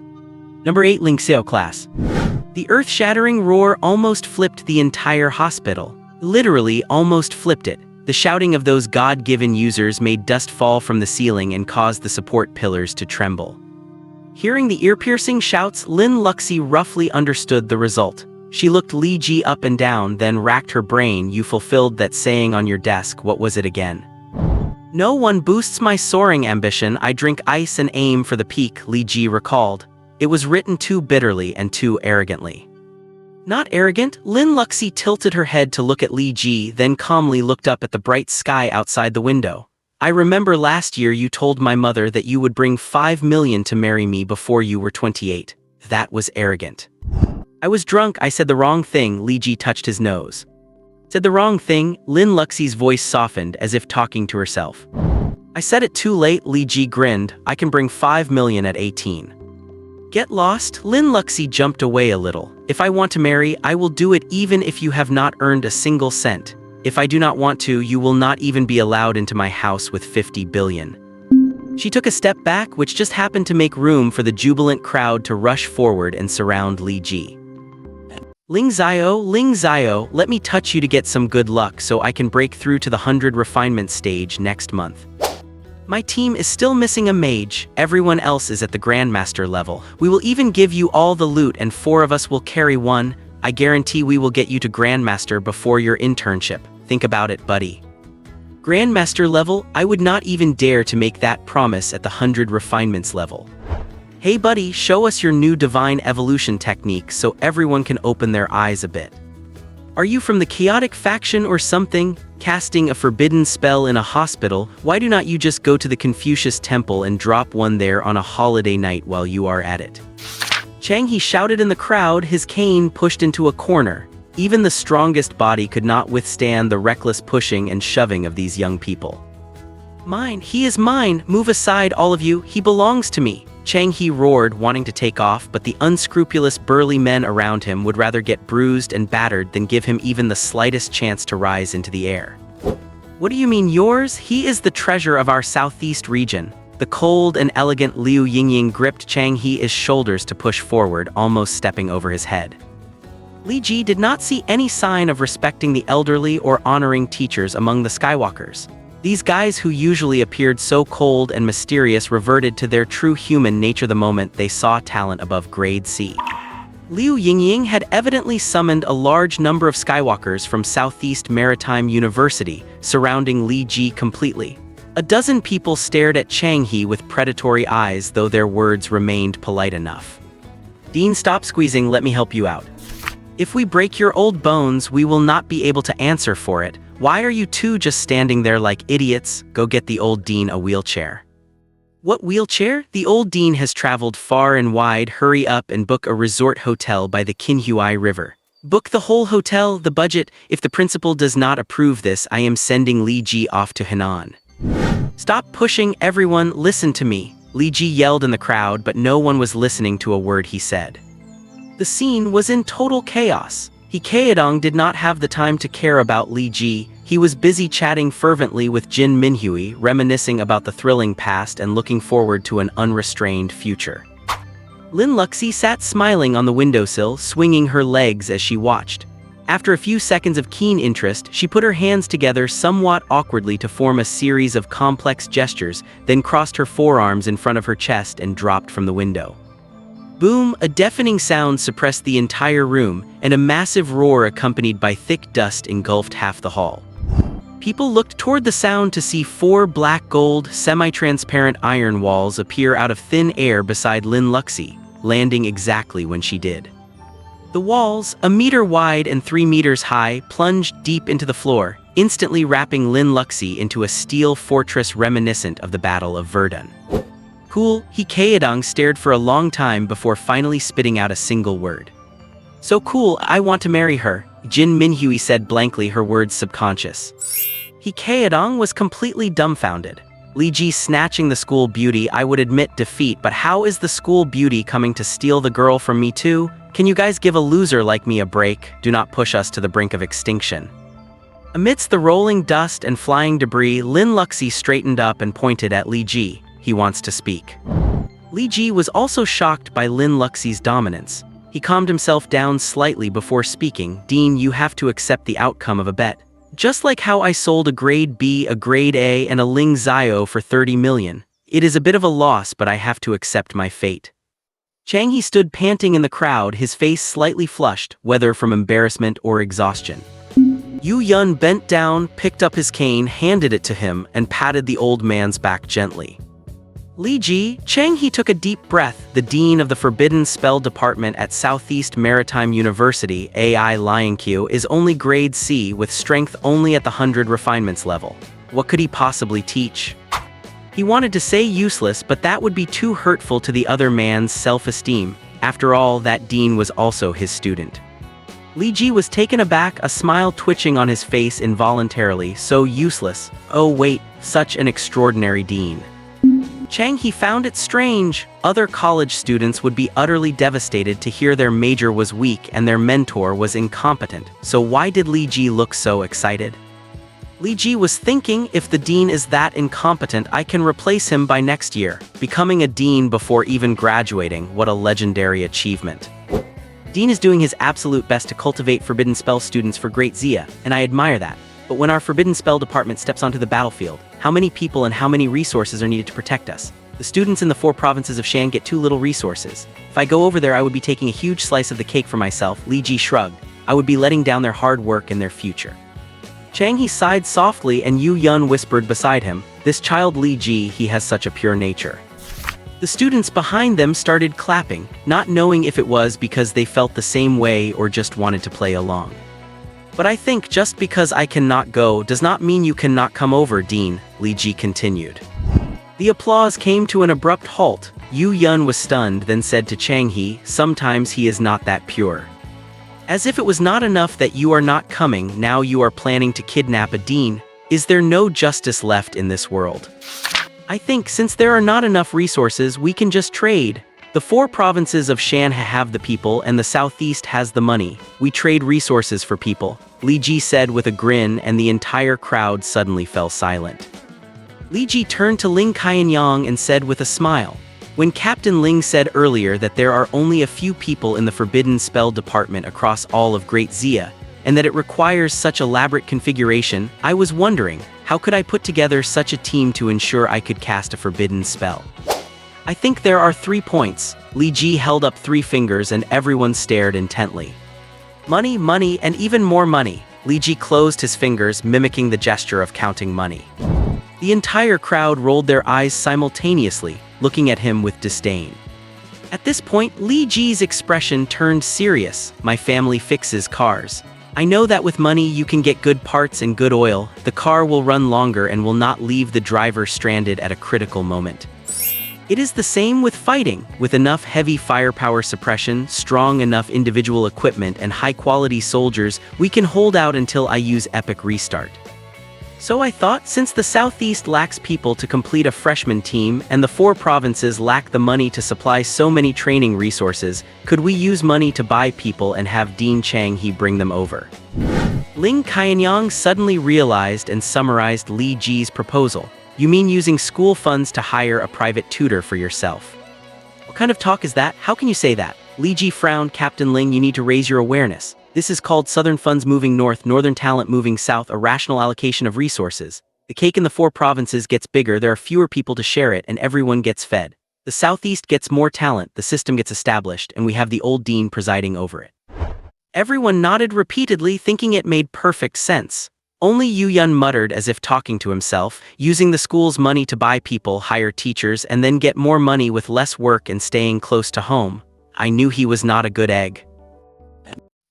Number 8 Ling Xiao class. The earth-shattering roar almost flipped the entire hospital. Literally almost flipped it. The shouting of those God-given users made dust fall from the ceiling and caused the support pillars to tremble. Hearing the ear-piercing shouts, Lin Luxi roughly understood the result. She looked Li Ji up and down, then racked her brain. "You fulfilled that saying on your desk, what was it again?" "No one boosts my soaring ambition, I drink ice and aim for the peak," Li Ji recalled. It was written too bitterly and too arrogantly. "Not arrogant," Lin Luxi tilted her head to look at Li Ji, then calmly looked up at the bright sky outside the window. "I remember last year you told my mother that you would bring 5 million to marry me before you were 28. That was arrogant." "I was drunk, I said the wrong thing," Li Ji touched his nose. "Said the wrong thing?" Lin Luxi's voice softened as if talking to herself. "I said it too late," Li Ji grinned. "I can bring 5 million at 18. "Get lost?" Lin Luxi jumped away a little. "If I want to marry, I will do it even if you have not earned a single cent. If I do not want to, you will not even be allowed into my house with 50 billion. She took a step back, which just happened to make room for the jubilant crowd to rush forward and surround Li Ji. Ling Xiao, let me touch you to get some good luck so I can break through to the 100 refinement stage next month. My team is still missing a mage, everyone else is at the Grandmaster level. We will even give you all the loot and 4 of us will carry one. I guarantee we will get you to Grandmaster before your internship. Think about it, buddy." Grandmaster level? I would not even dare to make that promise at the 100 refinements level. "Hey buddy, show us your new divine evolution technique so everyone can open their eyes a bit. Are you from the chaotic faction or something? Casting a forbidden spell in a hospital? Why do not you just go to the Confucius temple and drop one there on a holiday night while you are at it?" Chang He shouted in the crowd, his cane pushed into a corner. Even the strongest body could not withstand the reckless pushing and shoving of these young people. "Mine, he is mine, move aside all of you, he belongs to me," Chang He roared, wanting to take off, but the unscrupulous burly men around him would rather get bruised and battered than give him even the slightest chance to rise into the air. "What do you mean yours? He is the treasure of our southeast region." The cold and elegant Liu Yingying gripped Chang He's shoulders to push forward, almost stepping over his head. Li Ji did not see any sign of respecting the elderly or honoring teachers among the Skywalkers. These guys who usually appeared so cold and mysterious reverted to their true human nature the moment they saw talent above grade C. Liu Yingying had evidently summoned a large number of Skywalkers from Southeast Maritime University, surrounding Li Ji completely. A dozen people stared at Chang He with predatory eyes, though their words remained polite enough. "Dean, stop squeezing, let me help you out. If we break your old bones, we will not be able to answer for it. Why are you two just standing there like idiots? Go get the old dean a wheelchair." What wheelchair? The old dean has traveled far and wide. Hurry up and book a resort hotel by the Kinhui River. Book the whole hotel, the budget. If the principal does not approve this, I am sending Li Ji off to Henan. Stop pushing, everyone, listen to me. Li Ji yelled in the crowd, but no one was listening to a word he said. The scene was in total chaos. Hikaedong did not have the time to care about Li Ji. He was busy chatting fervently with Jin Minhui, reminiscing about the thrilling past and looking forward to an unrestrained future. Lin Luxi sat smiling on the windowsill, swinging her legs as she watched. After a few seconds of keen interest, she put her hands together somewhat awkwardly to form a series of complex gestures, then crossed her forearms in front of her chest and dropped from the window. Boom! A deafening sound suppressed the entire room, and a massive roar accompanied by thick dust engulfed half the hall. People looked toward the sound to see 4 black gold, semi-transparent iron walls appear out of thin air beside Lin Luxi, landing exactly when she did. The walls, 1 meter wide and 3 meters high, plunged deep into the floor, instantly wrapping Lin Luxi into a steel fortress reminiscent of the Battle of Verdun. Cool, Hikaedong stared for a long time before finally spitting out a single word. So cool, I want to marry her, Jin Minhui said blankly, her words subconscious. Hikaedong was completely dumbfounded. Li Ji snatching the school beauty, I would admit defeat, but how is the school beauty coming to steal the girl from me too? Can you guys give a loser like me a break? Do not push us to the brink of extinction. Amidst the rolling dust and flying debris, Lin Luxi straightened up and pointed at Li Ji. He wants to speak. Li Ji was also shocked by Lin Luxi's dominance. He calmed himself down slightly before speaking. Dean, you have to accept the outcome of a bet. Just like how I sold a grade B, a grade A, and a Ling Zio for 30 million. It is a bit of a loss, but I have to accept my fate. Chang He stood panting in the crowd, his face slightly flushed, whether from embarrassment or exhaustion. Yu Yun bent down, picked up his cane, handed it to him, and patted the old man's back gently. Li Ji, Chang He took a deep breath. The dean of the Forbidden Spell Department at Southeast Maritime University, AI Lianqiu, is only grade C with strength only at the 100 refinements level. What could he possibly teach? He wanted to say useless, but that would be too hurtful to the other man's self-esteem. After all, that dean was also his student. Li Ji was taken aback, a smile twitching on his face involuntarily. So useless. Oh wait, such an extraordinary dean. Chang He found it strange. Other college students would be utterly devastated to hear their major was weak and their mentor was incompetent. So why did Li Ji look so excited? Li Ji was thinking, if the dean is that incompetent, I can replace him by next year. Becoming a dean before even graduating, what a legendary achievement. Dean is doing his absolute best to cultivate Forbidden Spell students for Great Zia, and I admire that. But when our Forbidden Spell Department steps onto the battlefield, how many people and how many resources are needed to protect us? The students in the 4 provinces of Shan get too little resources. If I go over there, I would be taking a huge slice of the cake for myself. Li Ji shrugged. I would be letting down their hard work and their future. Chang He sighed softly and Yu Yun whispered beside him, this child Li Ji, he has such a pure nature. The students behind them started clapping, not knowing if it was because they felt the same way or just wanted to play along. But I think just because I cannot go does not mean you cannot come over, Dean, Li Ji continued. The applause came to an abrupt halt. Yu Yun was stunned, then said to Chang He, sometimes he is not that pure. As if it was not enough that you are not coming, now you are planning to kidnap a dean. Is there no justice left in this world? I think since there are not enough resources, we can just trade. The 4 provinces of Shan have the people and the southeast has the money. We trade resources for people, Li Ji said with a grin, and the entire crowd suddenly fell silent. Li Ji turned to Ling Qianyang and said with a smile, when Captain Ling said earlier that there are only a few people in the Forbidden Spell Department across all of Great Zia, and that it requires such elaborate configuration, I was wondering, how could I put together such a team to ensure I could cast a forbidden spell? I think there are 3 points. Li Ji held up 3 fingers and everyone stared intently. Money, money, and even more money. Li Ji closed his fingers, mimicking the gesture of counting money. The entire crowd rolled their eyes simultaneously, looking at him with disdain. At this point, Li Ji's expression turned serious. My family fixes cars. I know that with money you can get good parts and good oil. The car will run longer and will not leave the driver stranded at a critical moment. It is the same with fighting. With enough heavy firepower suppression, strong enough individual equipment, and high-quality soldiers, we can hold out until I use epic restart. So I thought, since the Southeast lacks people to complete a freshman team, and the 4 provinces lack the money to supply so many training resources, could we use money to buy people and have Dean Chang He bring them over? Ling Qianyang suddenly realized and summarized Li Ji's proposal. You mean using school funds to hire a private tutor for yourself? What kind of talk is that? How can you say that? Li Ji frowned. Captain Ling, you need to raise your awareness. This is called Southern funds moving north, Northern talent moving south, a rational allocation of resources. The cake in the 4 provinces gets bigger, there are fewer people to share it, and everyone gets fed. The Southeast gets more talent, the system gets established, and we have the old dean presiding over it. Everyone nodded repeatedly, thinking it made perfect sense. Only Yu Yun muttered as if talking to himself, using the school's money to buy people, hire teachers, and then get more money with less work and staying close to home. I knew he was not a good egg.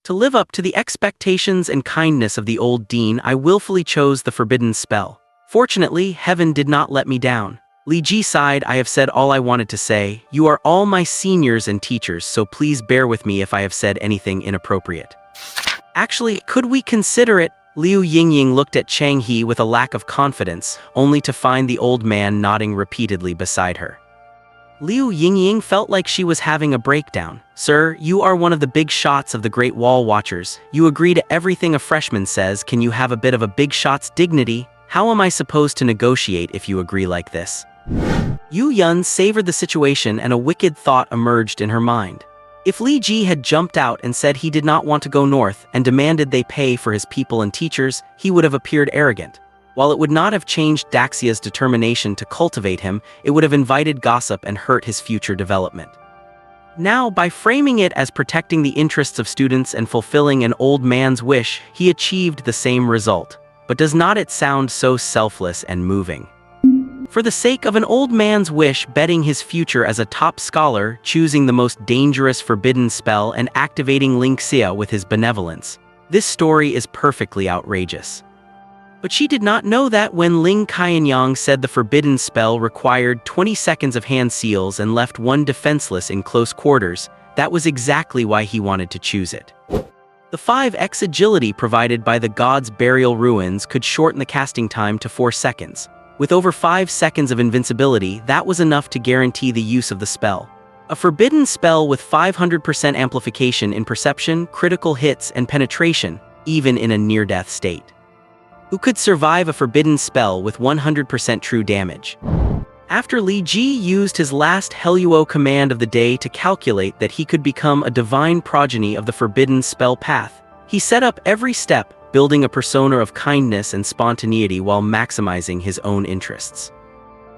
To live up to the expectations and kindness of the old dean, I willfully chose the forbidden spell. Fortunately, heaven did not let me down. Li Ji sighed. I have said all I wanted to say. You are all my seniors and teachers, so please bear with me if I have said anything inappropriate. Actually, could we consider it? Liu Yingying looked at Chang He with a lack of confidence, only to find the old man nodding repeatedly beside her. Liu Yingying felt like she was having a breakdown. Sir, you are one of the big shots of the Great Wall Watchers. You agree to everything a freshman says. Can you have a bit of a big shot's dignity? How am I supposed to negotiate if you agree like this? Yu Yun savored the situation, and a wicked thought emerged in her mind. If Li Ji had jumped out and said he did not want to go north and demanded they pay for his people and teachers, he would have appeared arrogant. While it would not have changed Daxia's determination to cultivate him, it would have invited gossip and hurt his future development. Now, by framing it as protecting the interests of students and fulfilling an old man's wish, he achieved the same result. But does not it sound so selfless and moving? For the sake of an old man's wish, betting his future as a top scholar, choosing the most dangerous forbidden spell, and activating Ling Xia with his benevolence. This story is perfectly outrageous. But she did not know that when Ling Qianyang said the forbidden spell required 20 seconds of hand seals and left one defenseless in close quarters, that was exactly why he wanted to choose it. The 5x agility provided by the god's burial ruins could shorten the casting time to 4 seconds. With over 5 seconds of invincibility, that was enough to guarantee the use of the spell. A forbidden spell with 500% amplification in perception, critical hits, and penetration, even in a near-death state. Who could survive a forbidden spell with 100% true damage? After Li Ji used his last Heluo command of the day to calculate that he could become a divine progeny of the forbidden spell path, he set up every step, building a persona of kindness and spontaneity while maximizing his own interests.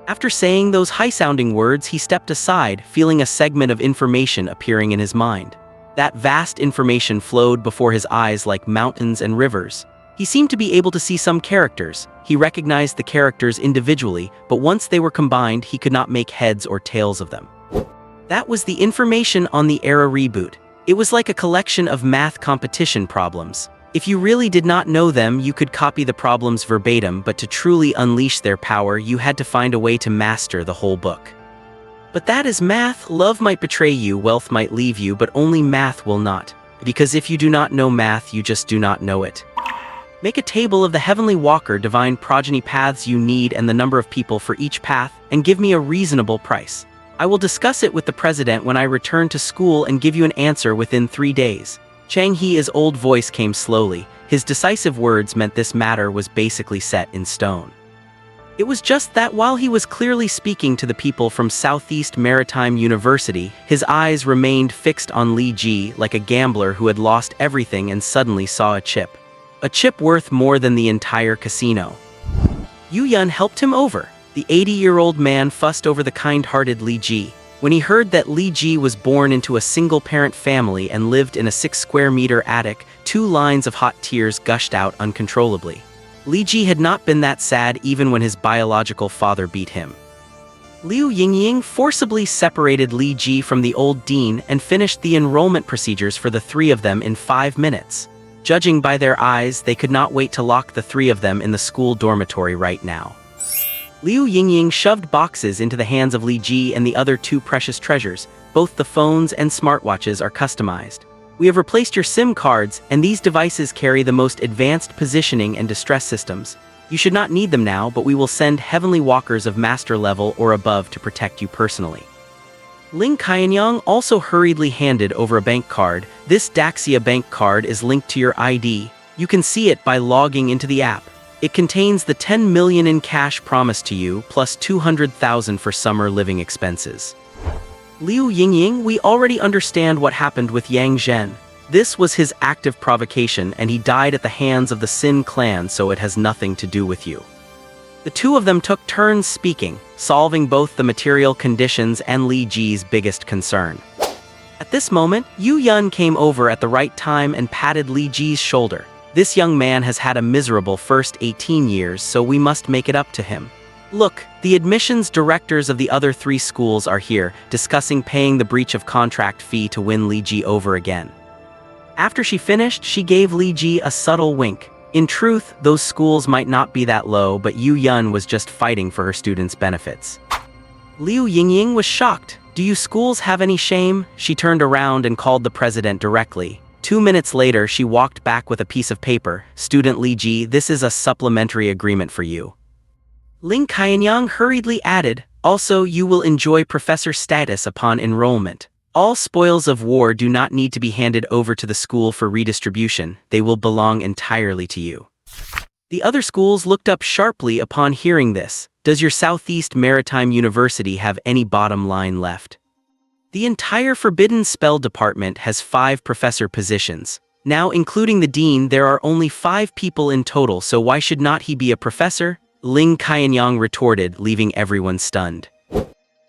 After saying those high-sounding words, he stepped aside, feeling a segment of information appearing in his mind. That vast information flowed before his eyes like mountains and rivers. He seemed to be able to see some characters. He recognized the characters individually, but once they were combined, he could not make heads or tails of them. That was the information on the Era reboot. It was like a collection of math competition problems. If you really did not know them, you could copy the problems verbatim, but to truly unleash their power, you had to find a way to master the whole book. But that is math. Love might betray you, wealth might leave you, but only math will not. Because if you do not know math, you just do not know it. Make a table of the heavenly walker divine progeny paths you need and the number of people for each path, and give me a reasonable price. I will discuss it with the president when I return to school and give you an answer within 3 days. Chang He's old voice came slowly. His decisive words meant this matter was basically set in stone. It was just that while he was clearly speaking to the people from Southeast Maritime University, his eyes remained fixed on Li Ji like a gambler who had lost everything and suddenly saw a chip. A chip worth more than the entire casino. Yu Yun helped him over. The 80-year-old man fussed over the kind-hearted Li Ji. When he heard that Li Ji was born into a single-parent family and lived in a 6-square-meter attic, 2 lines of hot tears gushed out uncontrollably. Li Ji had not been that sad even when his biological father beat him. Liu Yingying forcibly separated Li Ji from the old dean and finished the enrollment procedures for the 3 of them in 5 minutes. Judging by their eyes, they could not wait to lock the 3 of them in the school dormitory right now. Liu Yingying shoved boxes into the hands of Li Ji and the other two precious treasures. Both the phones and smartwatches are customized. We have replaced your SIM cards, and these devices carry the most advanced positioning and distress systems. You should not need them now, but we will send heavenly walkers of master level or above to protect you personally. Ling Qianyang also hurriedly handed over a bank card. This Daxia bank card is linked to your ID. You can see it by logging into the app. It contains the 10 million in cash promised to you, plus 200,000 for summer living expenses. Liu Yingying, we already understand what happened with Yang Zhen. This was his active provocation, and he died at the hands of the Sin clan, so it has nothing to do with you. The two of them took turns speaking, solving both the material conditions and Li Ji's biggest concern. At this moment, Yu Yun came over at the right time and patted Li Ji's shoulder. This young man has had a miserable first 18 years, so we must make it up to him. Look, the admissions directors of the other 3 schools are here, discussing paying the breach of contract fee to win Li Ji over again. After she finished, she gave Li Ji a subtle wink. In truth, those schools might not be that low, but Yu Yun was just fighting for her students' benefits. Liu Yingying was shocked. Do you schools have any shame? She turned around and called the president directly. 2 minutes later, she walked back with a piece of paper. Student Li Ji, this is a supplementary agreement for you. Ling Qianyang hurriedly added, also you will enjoy professor status upon enrollment. All spoils of war do not need to be handed over to the school for redistribution, they will belong entirely to you. The other schools looked up sharply upon hearing this. Does your Southeast Maritime University have any bottom line left? The entire Forbidden Spell Department has 5 professor positions. Now, including the dean, there are only 5 people in total, so why should not he be a professor? Ling Qianyang retorted, leaving everyone stunned.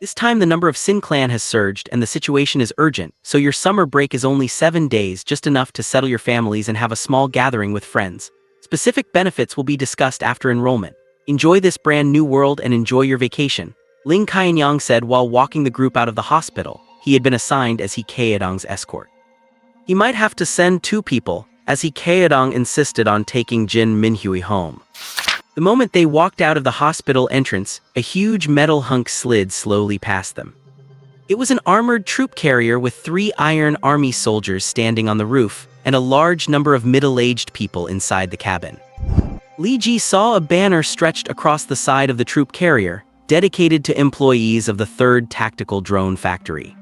This time the number of Sin clan has surged and the situation is urgent, so your summer break is only 7 days, just enough to settle your families and have a small gathering with friends. Specific benefits will be discussed after enrollment. Enjoy this brand new world and enjoy your vacation, Ling Qianyang said while walking the group out of the hospital. He had been assigned as He Kaedong's escort. He might have to send 2 people, as He Kaedong insisted on taking Jin Minhui home. The moment they walked out of the hospital entrance, a huge metal hunk slid slowly past them. It was an armored troop carrier with 3 iron army soldiers standing on the roof, and a large number of middle-aged people inside the cabin. Li Ji saw a banner stretched across the side of the troop carrier, dedicated to employees of the 3rd Tactical Drone Factory.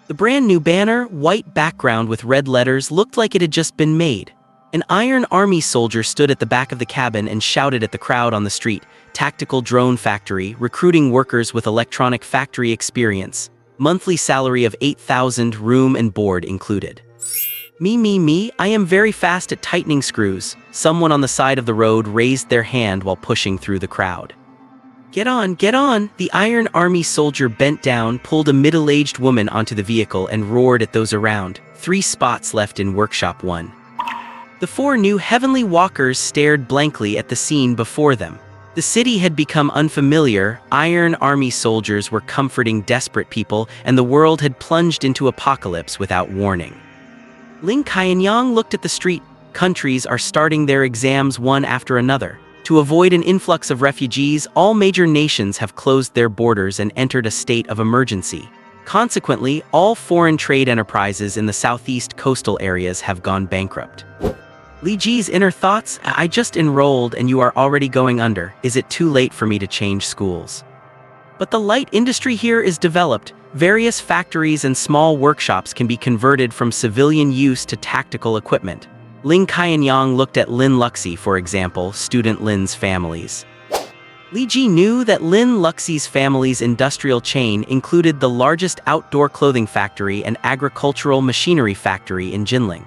The brand new banner, white background with red letters, looked like it had just been made. An Iron Army soldier stood at the back of the cabin and shouted at the crowd on the street, Tactical Drone Factory, recruiting workers with electronic factory experience. Monthly salary of 8,000, room and board included. Me, I am very fast at tightening screws. Someone on the side of the road raised their hand while pushing through the crowd. Get on, the Iron Army soldier bent down, pulled a middle-aged woman onto the vehicle and roared at those around. 3 spots left in Workshop 1. The 4 new heavenly walkers stared blankly at the scene before them. The city had become unfamiliar, Iron Army soldiers were comforting desperate people, and the world had plunged into apocalypse without warning. Ling Qianyang looked at the street. Countries are starting their exams one after another. To avoid an influx of refugees, all major nations have closed their borders and entered a state of emergency. Consequently, all foreign trade enterprises in the southeast coastal areas have gone bankrupt. Li Ji's inner thoughts, I just enrolled and you are already going under. Is it too late for me to change schools? But the light industry here is developed. Various factories and small workshops can be converted from civilian use to tactical equipment. Ling Qianyang looked at Lin Luxi, for example, student Lin's families. Li Ji knew that Lin Luxi's family's industrial chain included the largest outdoor clothing factory and agricultural machinery factory in Jinling.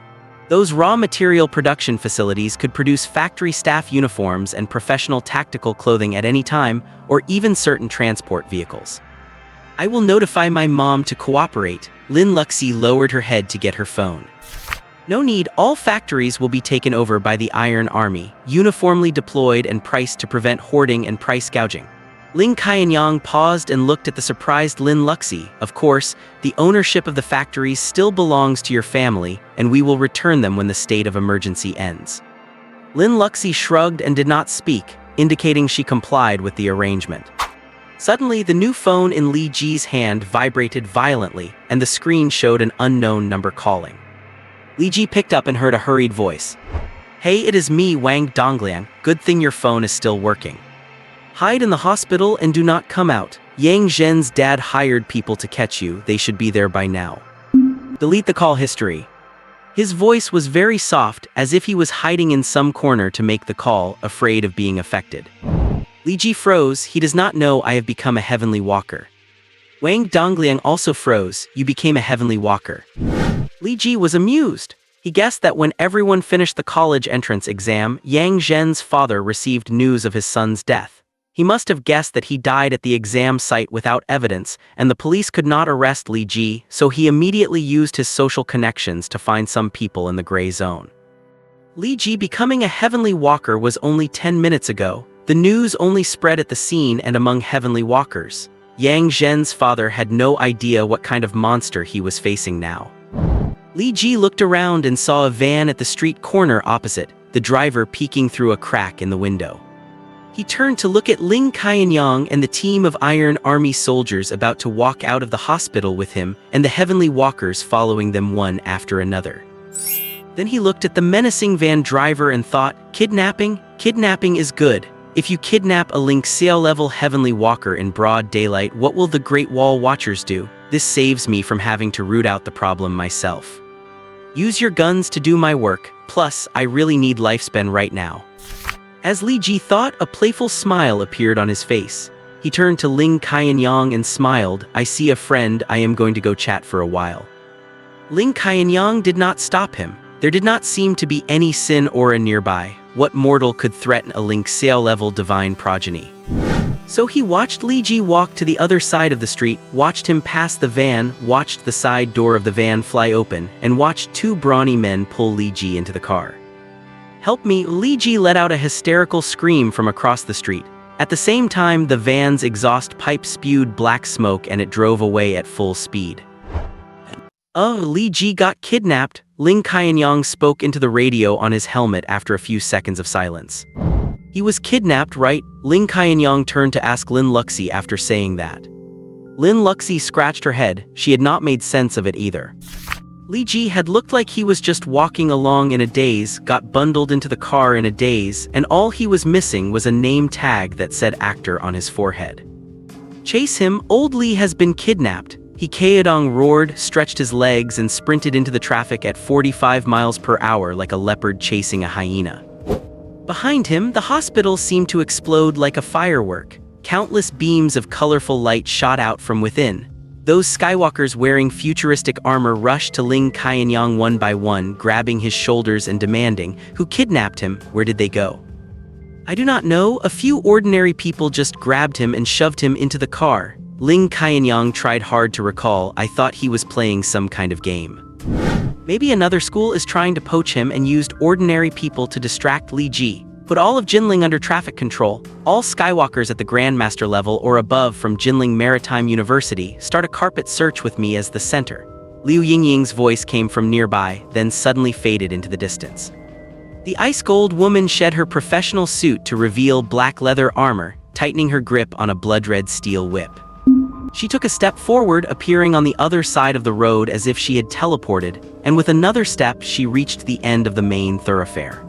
Those raw material production facilities could produce factory staff uniforms and professional tactical clothing at any time, or even certain transport vehicles. I will notify my mom to cooperate. Lin Luxi lowered her head to get her phone. No need, all factories will be taken over by the Iron Army, uniformly deployed and priced to prevent hoarding and price gouging. Ling Qianyang paused and looked at the surprised Lin Luxi. Of course, the ownership of the factories still belongs to your family, and we will return them when the state of emergency ends. Lin Luxi shrugged and did not speak. indicating she complied with the arrangement. Suddenly, the new phone in Li Ji's hand vibrated violently, and the screen showed an unknown number calling. Li Ji picked up and heard a hurried voice. "Hey, it is me, Wang Dongliang. Good thing your phone is still working. Hide in the hospital and do not come out. Yang Zhen's dad hired people to catch you. They should be there by now. Delete the call history." His voice was very soft, as if he was hiding in some corner to make the call, afraid of being affected. Li Ji froze. He does not know I have become a heavenly walker. Wang Dongliang also froze. You became a heavenly walker. Li Ji was amused. He guessed that when everyone finished the college entrance exam, Yang Zhen's father received news of his son's death. He must have guessed that he died at the exam site without evidence, and the police could not arrest Li Ji, so he immediately used his social connections to find some people in the gray zone. Li Ji becoming a heavenly walker was only 10 minutes ago. The news only spread at the scene and among heavenly walkers. Yang Zhen's father had no idea what kind of monster he was facing now. Li Ji looked around and saw a van at the street corner opposite, the driver peeking through a crack in the window. He turned to look at Ling Qianyang and the team of Iron Army soldiers about to walk out of the hospital with him, and the heavenly walkers following them one after another. Then he looked at the menacing van driver and thought, kidnapping? Kidnapping is good. If you kidnap a Ling Xiao-level heavenly walker in broad daylight, what will the Great Wall Watchers do? This saves me from having to root out the problem myself. Use your guns to do my work, plus, I really need lifespan right now. As Li Ji thought, a playful smile appeared on his face. He turned to Ling Qianyang and smiled. I see a friend, I am going to go chat for a while. Ling Qianyang did not stop him. There did not seem to be any sin aura nearby. What mortal could threaten a Ling Xiao-level divine progeny? So he watched Li Ji walk to the other side of the street, watched him pass the van, watched the side door of the van fly open, and watched two brawny men pull Li Ji into the car. Help me! Li Ji let out a hysterical scream from across the street. At the same time, the van's exhaust pipe spewed black smoke and it drove away at full speed. Oh, Li Ji got kidnapped. Ling Qianyang spoke into the radio on his helmet after a few seconds of silence. He was kidnapped, right? Ling Qianyang turned to ask Lin Luxi after saying that. Lin Luxi scratched her head. She had not made sense of it either. Li Ji had looked like he was just walking along in a daze, got bundled into the car in a daze, and all he was missing was a name tag that said actor on his forehead. Chase him, old Li has been kidnapped. He Kaedong roared, stretched his legs, and sprinted into the traffic at 45 miles per hour like a leopard chasing a hyena. Behind him, the hospital seemed to explode like a firework. Countless beams of colorful light shot out from within. Those Skywalkers wearing futuristic armor rushed to Ling Qianyang one by one, grabbing his shoulders and demanding, who kidnapped him? Where did they go? I do not know. A few ordinary people just grabbed him and shoved him into the car. Ling Qianyang tried hard to recall. I thought he was playing some kind of game. Maybe another school is trying to poach him and used ordinary people to distract Li Ji. Put all of Jinling under traffic control. All Skywalkers at the Grandmaster level or above from Jinling Maritime University start a carpet search with me as the center. Liu Yingying's voice came from nearby, then suddenly faded into the distance. The ice gold woman shed her professional suit to reveal black leather armor, tightening her grip on a blood-red steel whip. She took a step forward, appearing on the other side of the road as if she had teleported, and with another step she reached the end of the main thoroughfare.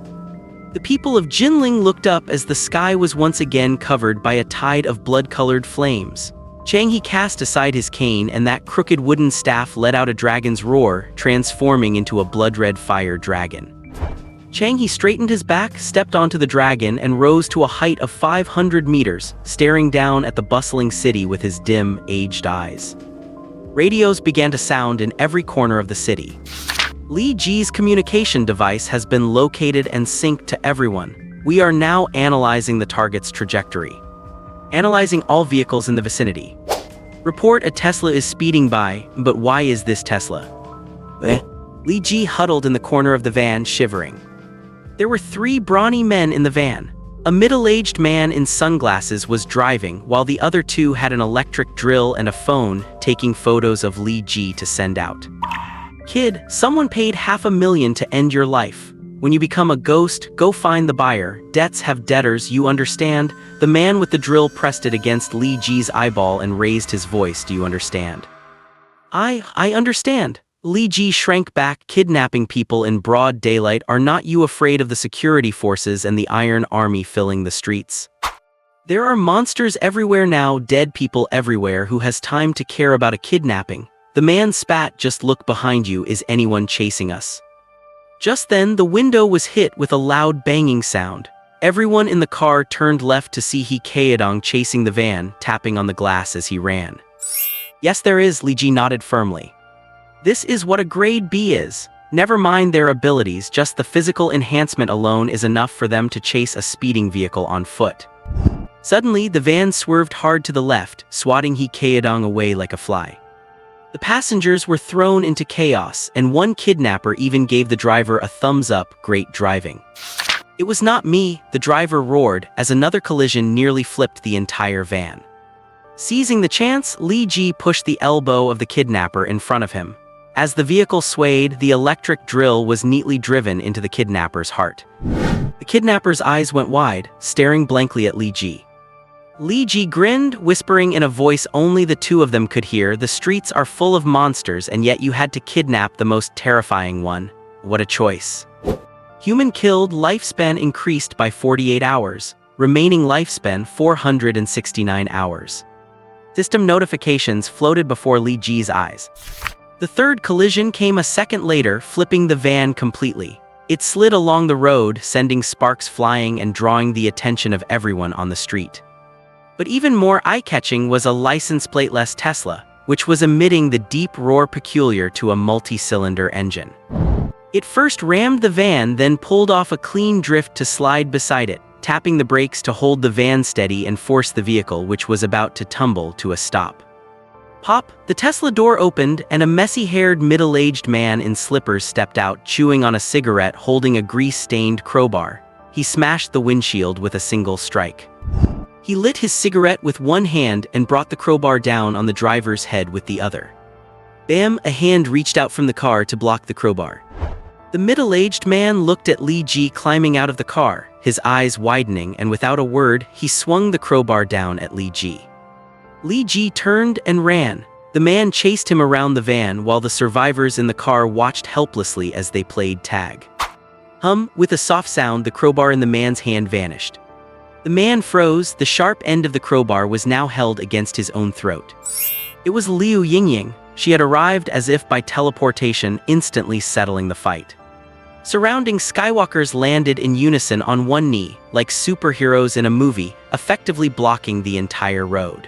The people of Jinling looked up as the sky was once again covered by a tide of blood-colored flames. Chang He cast aside his cane and that crooked wooden staff let out a dragon's roar, transforming into a blood-red fire dragon. Chang He straightened his back, stepped onto the dragon, and rose to a height of 500 meters, staring down at the bustling city with his dim, aged eyes. Radios began to sound in every corner of the city. Li Ji's communication device has been located and synced to everyone. We are now analyzing the target's trajectory. Analyzing all vehicles in the vicinity. Report a Tesla is speeding by, but why is this Tesla? Li Ji huddled in the corner of the van, shivering. There were 3 brawny men in the van. A middle-aged man in sunglasses was driving, while the other 2 had an electric drill and a phone, taking photos of Li Ji to send out. Kid, someone paid $500,000 to end your life. When you become a ghost, go find the buyer. Debts have debtors, you understand? The man with the drill pressed it against Li Ji's eyeball and raised his voice. Do you understand? I understand. Li Ji shrank back. Kidnapping people in broad daylight. Are not you afraid of the security forces and the Iron Army filling the streets? There are monsters everywhere now, dead people everywhere. Who has time to care about a kidnapping? The man spat. Just look behind you. Is anyone chasing us? Just then, the window was hit with a loud banging sound. Everyone in the car turned left to see He Kaedong chasing the van, tapping on the glass as he ran. Yes, there is, Li Ji nodded firmly. This is what a grade B is. Never mind their abilities, just the physical enhancement alone is enough for them to chase a speeding vehicle on foot. Suddenly, the van swerved hard to the left, swatting He Kaedong away like a fly. The passengers were thrown into chaos, and one kidnapper even gave the driver a thumbs up. Great driving. It was not me, the driver roared, as another collision nearly flipped the entire van. Seizing the chance, Li Ji pushed the elbow of the kidnapper in front of him. As the vehicle swayed, the electric drill was neatly driven into the kidnapper's heart. The kidnapper's eyes went wide, staring blankly at Li Ji. Li Ji grinned, whispering in a voice only the two of them could hear, "The streets are full of monsters, and yet you had to kidnap the most terrifying one. What a choice." Human killed, lifespan increased by 48 hours. Remaining lifespan 469 hours. System notifications floated before Li Ji's eyes. The third collision came a second later, flipping the van completely. It slid along the road, sending sparks flying and drawing the attention of everyone on the street. But even more eye-catching was a license plateless Tesla, which was emitting the deep roar peculiar to a multi-cylinder engine. It first rammed the van, then pulled off a clean drift to slide beside it, tapping the brakes to hold the van steady and force the vehicle, which was about to tumble, to a stop. Pop! The Tesla door opened, and a messy-haired, middle-aged man in slippers stepped out, chewing on a cigarette, holding a grease-stained crowbar. He smashed the windshield with a single strike. He lit his cigarette with one hand and brought the crowbar down on the driver's head with the other. Bam! A hand reached out from the car to block the crowbar. The middle-aged man looked at Li Ji climbing out of the car, his eyes widening, and without a word, he swung the crowbar down at Li Ji. Li Ji turned and ran. The man chased him around the van while the survivors in the car watched helplessly as they played tag. With a soft sound, the crowbar in the man's hand vanished. The man froze. The sharp end of the crowbar was now held against his own throat. It was Liu Yingying. She had arrived as if by teleportation, instantly settling the fight. Surrounding Skywalkers landed in unison on one knee, like superheroes in a movie, effectively blocking the entire road.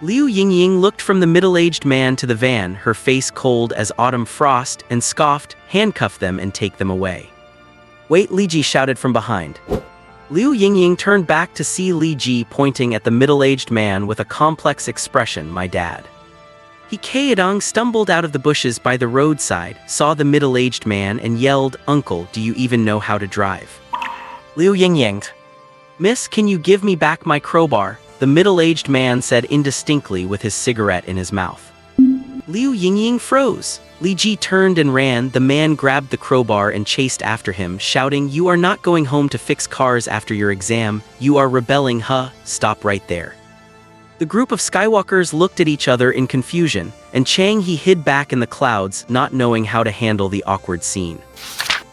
Liu Yingying looked from the middle-aged man to the van, her face cold as autumn frost, and scoffed, "Handcuff them and take them away." "Wait!" Li Ji shouted from behind. Liu Yingying turned back to see Li Ji pointing at the middle-aged man with a complex expression. "My dad." He Kaedong stumbled out of the bushes by the roadside, saw the middle-aged man, and yelled, "Uncle, do you even know how to drive?" Liu Yingying. "Miss, can you give me back my crowbar?" the middle-aged man said indistinctly with his cigarette in his mouth. Liu Yingying froze. Li Ji turned and ran. The man grabbed the crowbar and chased after him, shouting, "You are not going home to fix cars after your exam. You are rebelling, huh? Stop right there." The group of Skywalkers looked at each other in confusion, and Chang He hid back in the clouds, not knowing how to handle the awkward scene.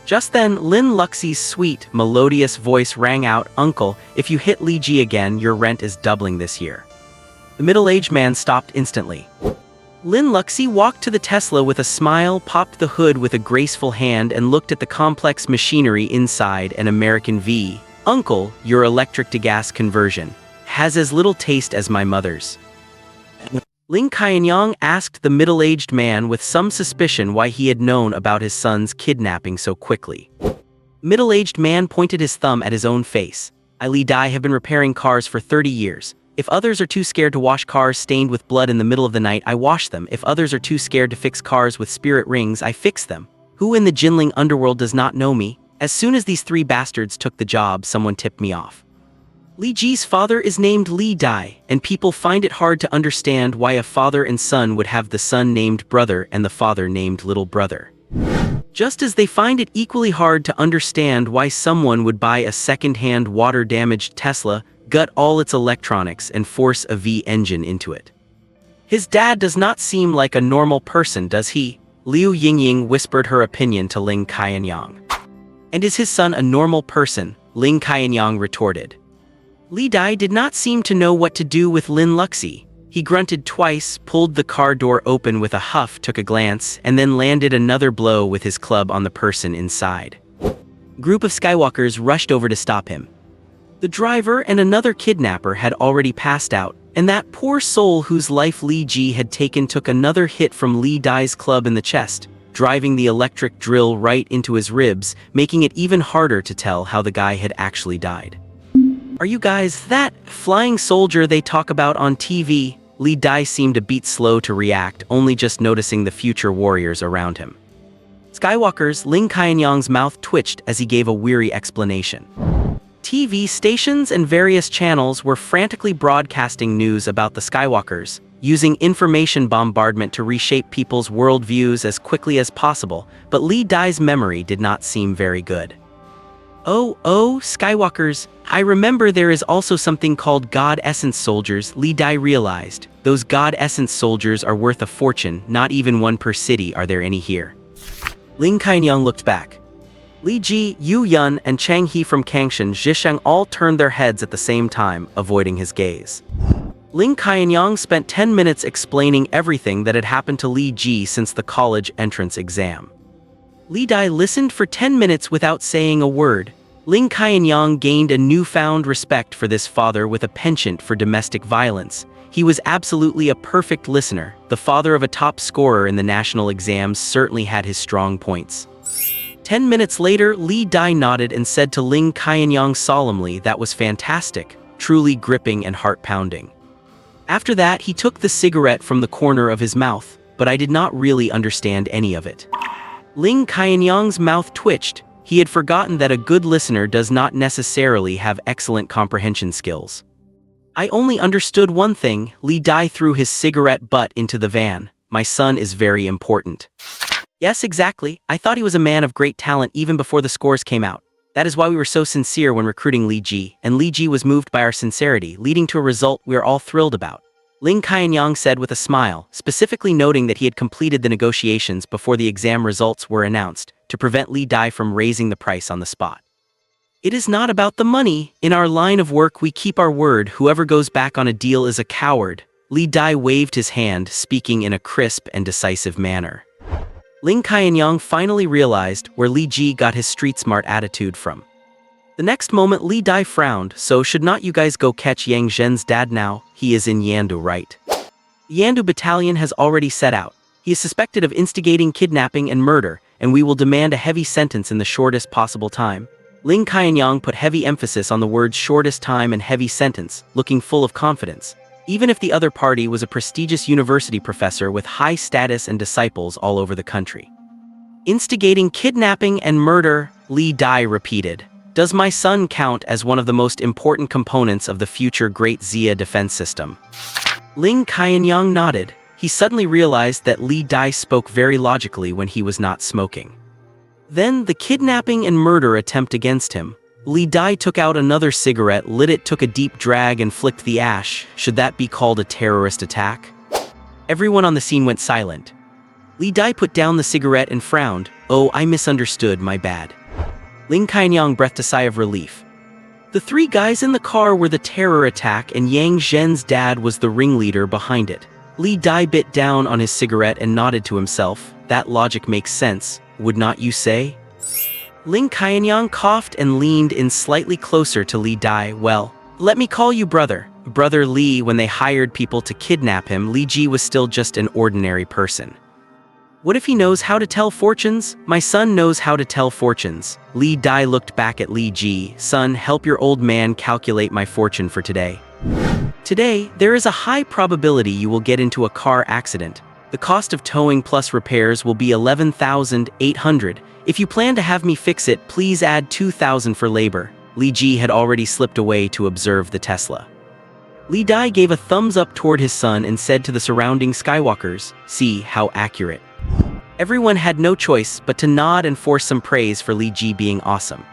Just then, Lin Luxie's sweet, melodious voice rang out, "Uncle, if you hit Li Ji again, your rent is doubling this year." The middle-aged man stopped instantly. Lin Luxie walked to the Tesla with a smile, popped the hood with a graceful hand, and looked at the complex machinery inside. An American V. "Uncle, your electric-to-gas conversion has as little taste as my mother's." Ling Qianyang asked the middle-aged man with some suspicion why he had known about his son's kidnapping so quickly. Middle-aged man pointed his thumb at his own face. "I Li Dai have been repairing cars for 30 years. If others are too scared to wash cars stained with blood in the middle of the night, I wash them. If others are too scared to fix cars with spirit rings, I fix them. Who in the Jinling underworld does not know me? As soon as these three bastards took the job, someone tipped me off. Li Ji's father is named Li Dai, and people find it hard to understand why a father and son would have the son named brother and the father named little brother. Just as they find it equally hard to understand why someone would buy a second-hand water-damaged Tesla, gut all its electronics and force a V engine into it. His dad does not seem like a normal person, does he? Liu Yingying whispered her opinion to Ling Qianyang. And is his son a normal person? Ling Qianyang retorted. Li Dai did not seem to know what to do with Lin Luxi. He grunted twice, pulled the car door open with a huff, took a glance, and then landed another blow with his club on the person inside. Group of Skywalkers rushed over to stop him. The driver and another kidnapper had already passed out, and that poor soul whose life Li Ji had taken took another hit from Li Dai's club in the chest, driving the electric drill right into his ribs, making it even harder to tell how the guy had actually died. Are you guys that flying soldier they talk about on TV? Li Dai seemed a beat slow to react, only just noticing the future warriors around him. Skywalkers, Ling Qianyang's mouth twitched as he gave a weary explanation. TV stations and various channels were frantically broadcasting news about the Skywalkers, using information bombardment to reshape people's worldviews as quickly as possible, but Li Dai's memory did not seem very good. Oh, Skywalkers, I remember there is also something called God Essence Soldiers, Li Dai realized. Those God Essence Soldiers are worth a fortune, not even one per city are there any here. Ling Qianyang looked back. Li Ji, Yu Yun, and Chang He from Kangshan Zhisheng all turned their heads at the same time, avoiding his gaze. Ling Qianyang spent 10 minutes explaining everything that had happened to Li Ji since the college entrance exam. Li Dai listened for 10 minutes without saying a word. Ling Qianyang gained a newfound respect for this father with a penchant for domestic violence. He was absolutely a perfect listener. The father of a top scorer in the national exams certainly had his strong points. 10 minutes later, Li Dai nodded and said to Ling Qianyang solemnly, "That was fantastic, truly gripping and heart-pounding." After that, he took the cigarette from the corner of his mouth, but I did not really understand any of it. Ling Qianyang's mouth twitched. He had forgotten that a good listener does not necessarily have excellent comprehension skills. I only understood one thing. Li Dai threw his cigarette butt into the van. My son is very important. Yes, exactly. I thought he was a man of great talent even before the scores came out. That is why we were so sincere when recruiting Li Ji, and Li Ji was moved by our sincerity, leading to a result we are all thrilled about. Ling Qianyang said with a smile, specifically noting that he had completed the negotiations before the exam results were announced, to prevent Li Dai from raising the price on the spot. It is not about the money. In our line of work we keep our word. Whoever goes back on a deal is a coward. Li Dai waved his hand, speaking in a crisp and decisive manner. Ling Qianyang finally realized where Li Ji got his street-smart attitude from. The next moment Li Dai frowned. So should not you guys go catch Yang Zhen's dad now? He is in Yandu, right? The Yandu battalion has already set out. He is suspected of instigating kidnapping and murder, and we will demand a heavy sentence in the shortest possible time. Ling Qianyang put heavy emphasis on the words shortest time and heavy sentence, looking full of confidence. Even if the other party was a prestigious university professor with high status and disciples all over the country. Instigating kidnapping and murder, Li Dai repeated. Does my son count as one of the most important components of the future Great Xia defense system? Ling Qianyang nodded. He suddenly realized that Li Dai spoke very logically when he was not smoking. Then, the kidnapping and murder attempt against him. Li Dai took out another cigarette, lit it, took a deep drag, and flicked the ash. Should that be called a terrorist attack? Everyone on the scene went silent. Li Dai put down the cigarette and frowned. Oh, I misunderstood, my bad. Ling Qianyang breathed a sigh of relief. The three guys in the car were the terror attack, and Yang Zhen's dad was the ringleader behind it. Li Dai bit down on his cigarette and nodded to himself. That logic makes sense, would not you say? Ling Qianyang coughed and leaned in slightly closer to Li Dai. Well, let me call you brother. Brother Li. When they hired people to kidnap him, Li Ji was still just an ordinary person. What if he knows how to tell fortunes? My son knows how to tell fortunes. Li Dai looked back at Li Ji. Son, help your old man calculate my fortune for today. Today, there is a high probability you will get into a car accident. The cost of towing plus repairs will be 11,800. If you plan to have me fix it, please add 2,000 for labor. Li Ji had already slipped away to observe the Tesla. Li Dai gave a thumbs up toward his son and said to the surrounding Skywalkers, see how accurate. Everyone had no choice but to nod and force some praise for Li Ji being awesome.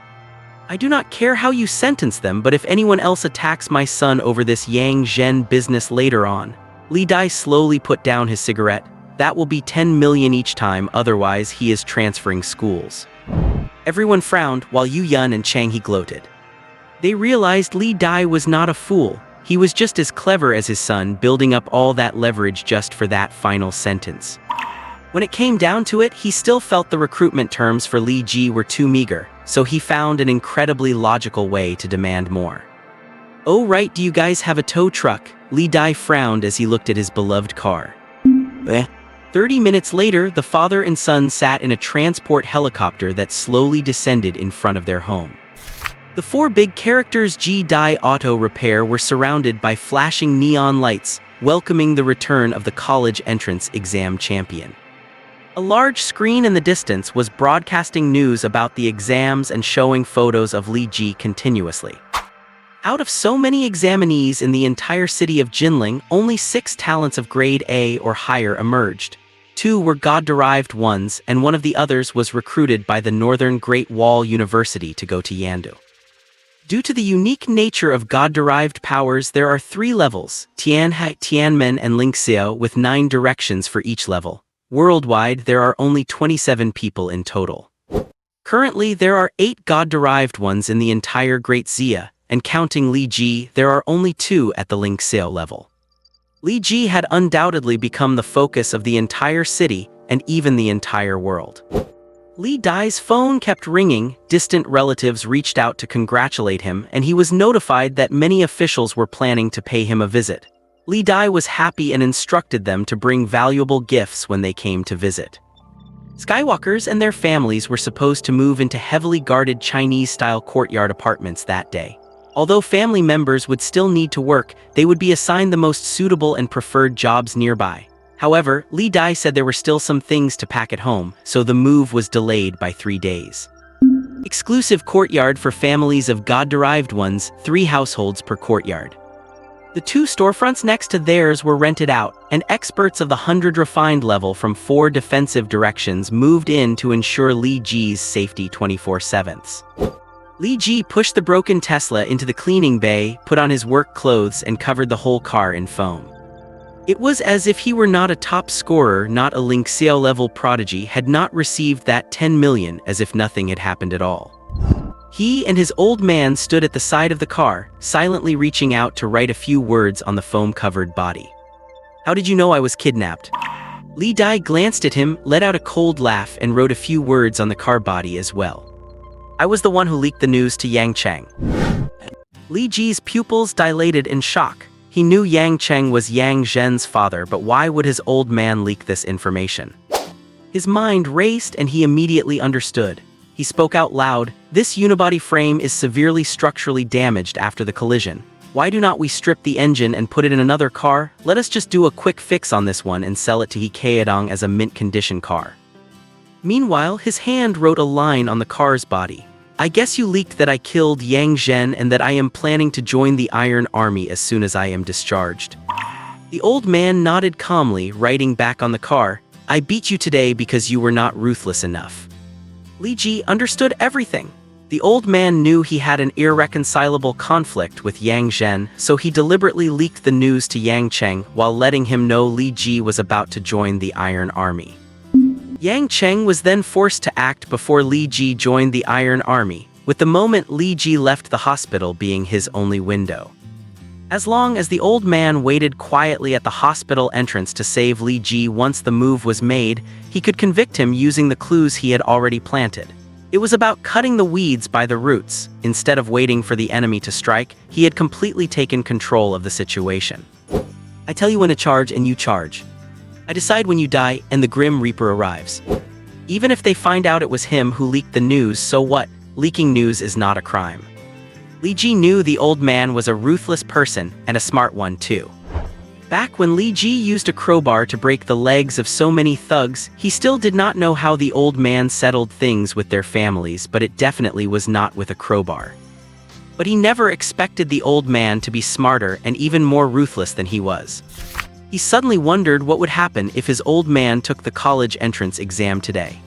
I do not care how you sentence them, but if anyone else attacks my son over this Yang Zhen business later on. Li Dai slowly put down his cigarette. That will be 10 million each time, otherwise he is transferring schools. Everyone frowned while Yu Yun and Chang He gloated. They realized Li Dai was not a fool. He was just as clever as his son, building up all that leverage just for that final sentence. When it came down to it, he still felt the recruitment terms for Li Ji were too meager, so he found an incredibly logical way to demand more. "Oh right, do you guys have a tow truck?" Li Dai frowned as he looked at his beloved car. 30 minutes later, the father and son sat in a transport helicopter that slowly descended in front of their home. The four big characters Ji Dai Auto Repair were surrounded by flashing neon lights, welcoming the return of the college entrance exam champion. A large screen in the distance was broadcasting news about the exams and showing photos of Li Ji continuously. Out of so many examinees in the entire city of Jinling, only 6 talents of grade A or higher emerged. 2 were god-derived ones, and one of the others was recruited by the Northern Great Wall University to go to Yandu. Due to the unique nature of god-derived powers, there are 3 levels, Tianhe, Tianmen, and Lingxiao, with 9 directions for each level. Worldwide, there are only 27 people in total. Currently, there are 8 god-derived ones in the entire Great Xia, and counting Li Ji, there are only 2 at the Lingxiao level. Li Ji had undoubtedly become the focus of the entire city and even the entire world. Li Dai's phone kept ringing, distant relatives reached out to congratulate him, and he was notified that many officials were planning to pay him a visit. Li Dai was happy and instructed them to bring valuable gifts when they came to visit. Skywalkers and their families were supposed to move into heavily guarded Chinese-style courtyard apartments that day. Although family members would still need to work, they would be assigned the most suitable and preferred jobs nearby. However, Li Dai said there were still some things to pack at home, so the move was delayed by 3 days. Exclusive courtyard for families of god-derived ones, 3 households per courtyard. The 2 storefronts next to theirs were rented out, and experts of the 100 refined level from 4 defensive directions moved in to ensure Li Ji's safety 24/7. Li Ji pushed the broken Tesla into the cleaning bay, put on his work clothes, and covered the whole car in foam. It was as if he were not a top scorer, not a Lingxiao-level prodigy, had not received that 10 million, as if nothing had happened at all. He and his old man stood at the side of the car, silently reaching out to write a few words on the foam-covered body. "How did you know I was kidnapped?" Li Dai glanced at him, let out a cold laugh, and wrote a few words on the car body as well. "I was the one who leaked the news to Yang Cheng." Li Ji's pupils dilated in shock. He knew Yang Cheng was Yang Zhen's father, but why would his old man leak this information? His mind raced and he immediately understood. He spoke out loud, "This unibody frame is severely structurally damaged after the collision. Why do not we strip the engine and put it in another car? Let us just do a quick fix on this one and sell it to Hikaedong as a mint-condition car." Meanwhile, his hand wrote a line on the car's body. "I guess you leaked that I killed Yang Zhen and that I am planning to join the Iron Army as soon as I am discharged." The old man nodded calmly, writing back on the car, "I beat you today because you were not ruthless enough." Li Ji understood everything. The old man knew he had an irreconcilable conflict with Yang Zhen, so he deliberately leaked the news to Yang Cheng while letting him know Li Ji was about to join the Iron Army. Yang Cheng was then forced to act before Li Ji joined the Iron Army, with the moment Li Ji left the hospital being his only window. As long as the old man waited quietly at the hospital entrance to save Li Ji once the move was made, he could convict him using the clues he had already planted. It was about cutting the weeds by the roots. Instead of waiting for the enemy to strike, he had completely taken control of the situation. "I tell you when to charge and you charge. I decide when you die and the Grim Reaper arrives. Even if they find out it was him who leaked the news, so what? Leaking news is not a crime." Li Ji knew the old man was a ruthless person, and a smart one too. Back when Li Ji used a crowbar to break the legs of so many thugs, he still did not know how the old man settled things with their families, but it definitely was not with a crowbar. But he never expected the old man to be smarter and even more ruthless than he was. He suddenly wondered what would happen if his old man took the college entrance exam today.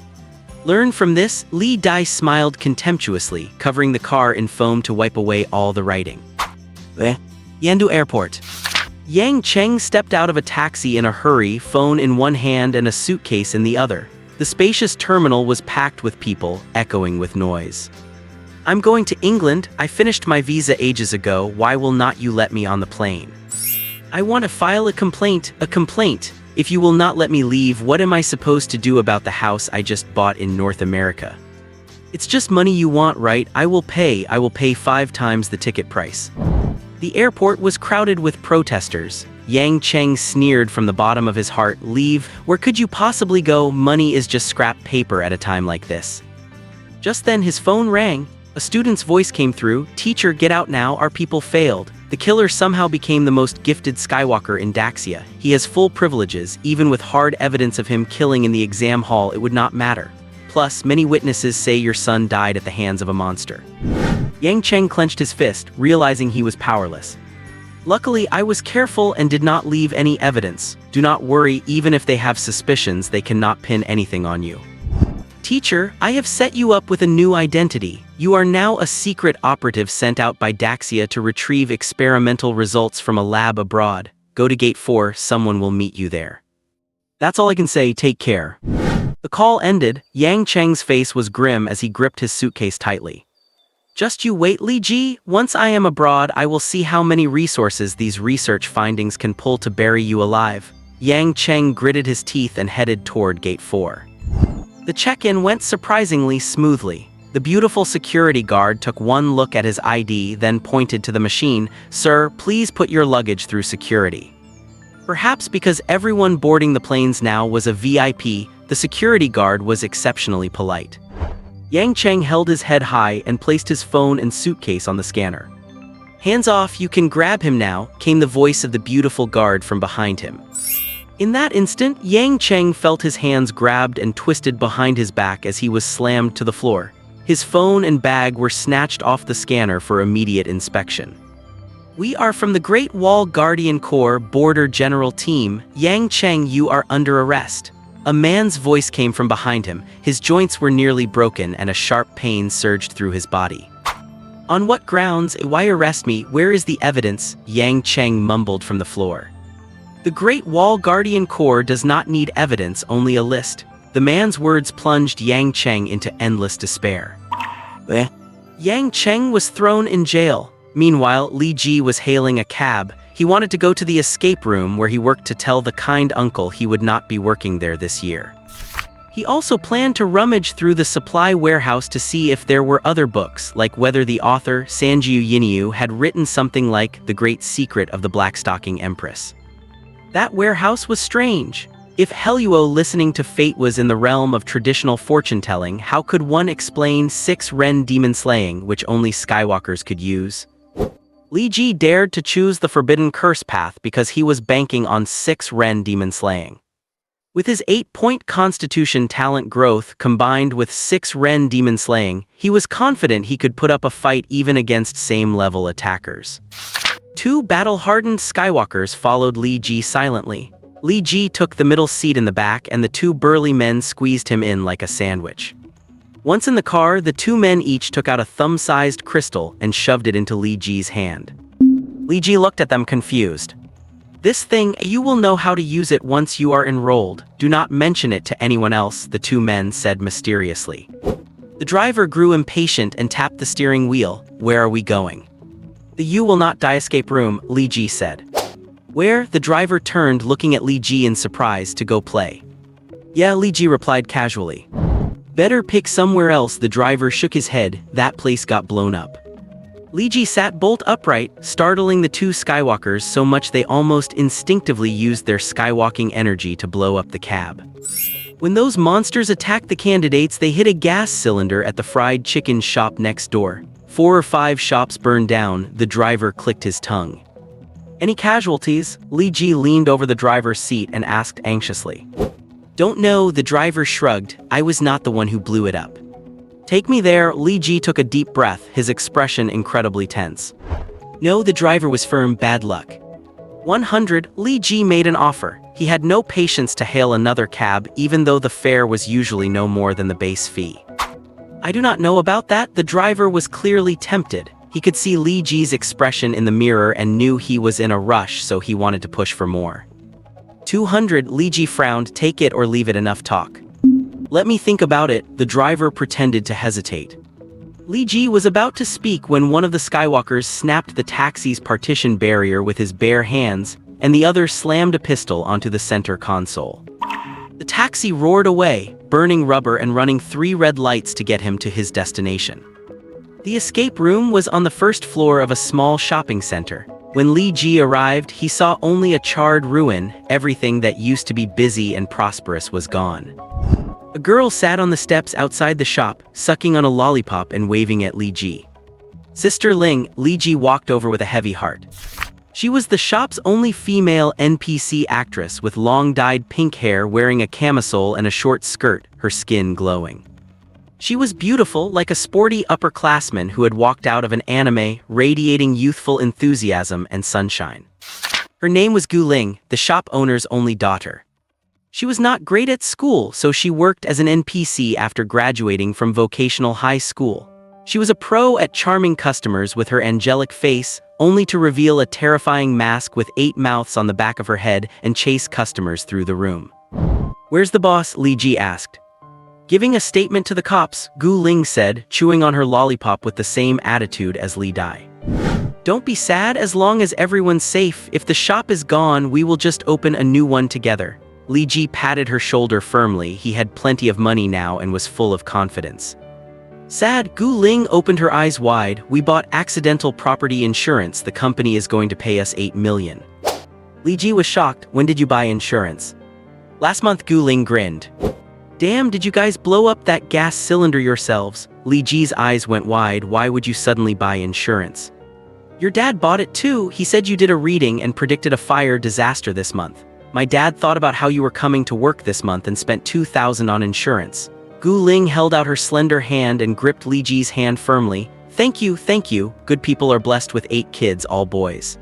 Learned from this, Li Dai smiled contemptuously, covering the car in foam to wipe away all the writing. Yandu Airport. Yang Cheng stepped out of a taxi in a hurry, phone in one hand and a suitcase in the other. The spacious terminal was packed with people, echoing with noise. I'm going to England. I finished my visa ages ago. Why will not you let me on the plane? I want to file a complaint. If you will not let me leave, what am I supposed to do about the house I just bought in North America? It's just money you want, right? I will pay 5 times the ticket price. The airport was crowded with protesters. Yang Cheng sneered from the bottom of his heart, leave? Where could you possibly go? Money is just scrap paper at a time like this. Just then his phone rang. A student's voice came through, teacher, get out now, our people failed. The killer somehow became the most gifted Skywalker in Daxia. He has full privileges, even with hard evidence of him killing in the exam hall it would not matter. Plus, many witnesses say your son died at the hands of a monster. Yang Cheng clenched his fist, realizing he was powerless. Luckily, I was careful and did not leave any evidence. Do not worry, even if they have suspicions, they cannot pin anything on you. Teacher, I have set you up with a new identity. You are now a secret operative sent out by Daxia to retrieve experimental results from a lab abroad. Go to Gate 4, someone will meet you there. That's all I can say, take care. The call ended. Yang Cheng's face was grim as he gripped his suitcase tightly. Just you wait, Li Ji. Once I am abroad, I will see how many resources these research findings can pull to bury you alive. Yang Cheng gritted his teeth and headed toward Gate 4. The check-in went surprisingly smoothly. The beautiful security guard took one look at his ID, then pointed to the machine. Sir, please put your luggage through security. Perhaps because everyone boarding the planes now was a VIP, the security guard was exceptionally polite. Yang Cheng held his head high and placed his phone and suitcase on the scanner. Hands off, you can grab him now, came the voice of the beautiful guard from behind him. In that instant, Yang Cheng felt his hands grabbed and twisted behind his back as he was slammed to the floor. His phone and bag were snatched off the scanner for immediate inspection. We are from the Great Wall Guardian Corps Border General Team. Yang Cheng, you are under arrest. A man's voice came from behind him. His joints were nearly broken and a sharp pain surged through his body. On what grounds? Why arrest me? Where is the evidence? Yang Cheng mumbled from the floor. The Great Wall Guardian Corps does not need evidence, only a list. The man's words plunged Yang Cheng into endless despair. Yang Cheng was thrown in jail. Meanwhile, Li Ji was hailing a cab. He wanted to go to the escape room where he worked to tell the kind uncle he would not be working there this year. He also planned to rummage through the supply warehouse to see if there were other books, like whether the author, Sanjiu Yinyu, had written something like The Great Secret of the Blackstocking Empress. That warehouse was strange. If Heluo listening to fate was in the realm of traditional fortune-telling, how could one explain 6 Ren demon slaying, which only Skywalkers could use? Li Ji dared to choose the forbidden curse path because he was banking on 6 Ren demon slaying. With his 8-point constitution talent growth combined with 6 Ren demon slaying, he was confident he could put up a fight even against same-level attackers. 2 battle-hardened Skywalkers followed Li Ji silently. Li Ji took the middle seat in the back and the 2 burly men squeezed him in like a sandwich. Once in the car, the 2 men each took out a thumb-sized crystal and shoved it into Li Ji's hand. Li Ji looked at them confused. This thing, you will know how to use it once you are enrolled. Do not mention it to anyone else, the 2 men said mysteriously. The driver grew impatient and tapped the steering wheel. Where are we going? The You Will Not Die escape room, Li Ji said. Where? The driver turned, looking at Li Ji in surprise, to go play. Yeah, Li Ji replied casually. Better pick somewhere else, the driver shook his head. That place got blown up. Li Ji sat bolt upright, startling the 2 Skywalkers so much they almost instinctively used their skywalking energy to blow up the cab. When those monsters attacked the candidates, they hit a gas cylinder at the fried chicken shop next door. 4 or 5 shops burned down, the driver clicked his tongue. Any casualties? Li Ji leaned over the driver's seat and asked anxiously. Don't know, the driver shrugged. I was not the one who blew it up. Take me there. Li Ji took a deep breath, his expression incredibly tense. No, the driver was firm. Bad luck. 100, Li Ji made an offer. He had no patience to hail another cab even though the fare was usually no more than the base fee. I do not know about that. The driver was clearly tempted. He could see Li Ji's expression in the mirror and knew he was in a rush, so he wanted to push for more. 200, Li Ji frowned. Take it or leave it, enough talk. Let me think about it. The driver pretended to hesitate. Li Ji was about to speak when one of the Skywalkers snapped the taxi's partition barrier with his bare hands, and the other slammed a pistol onto the center console. The taxi roared away, burning rubber and running 3 red lights to get him to his destination. The escape room was on the first floor of a small shopping center. When Li Ji arrived, he saw only a charred ruin. Everything that used to be busy and prosperous was gone. A girl sat on the steps outside the shop, sucking on a lollipop and waving at Li Ji. Sister Ling, Li Ji walked over with a heavy heart. She was the shop's only female NPC actress with long dyed pink hair, wearing a camisole and a short skirt, her skin glowing. She was beautiful, like a sporty upperclassman who had walked out of an anime, radiating youthful enthusiasm and sunshine. Her name was Gu Ling, the shop owner's only daughter. She was not great at school, so she worked as an NPC after graduating from vocational high school. She was a pro at charming customers with her angelic face, only to reveal a terrifying mask with 8 mouths on the back of her head and chase customers through the room. Where's the boss? Li Ji asked. Giving a statement to the cops, Gu Ling said, chewing on her lollipop with the same attitude as Li Dai. Don't be sad as long as everyone's safe. If the shop is gone, we will just open a new one together. Li Ji patted her shoulder firmly. He had plenty of money now and was full of confidence. Sad, Gu Ling opened her eyes wide. We bought accidental property insurance. The company is going to pay us 8 million. Li Ji was shocked. When did you buy insurance? Last month, Gu Ling grinned. Damn, did you guys blow up that gas cylinder yourselves? Li Ji's eyes went wide. Why would you suddenly buy insurance? Your dad bought it too. He said you did a reading and predicted a fire disaster this month. My dad thought about how you were coming to work this month and spent 2,000 on insurance. Gu Ling held out her slender hand and gripped Li Ji's hand firmly. Thank you, thank you. Good people are blessed with 8 kids, all boys.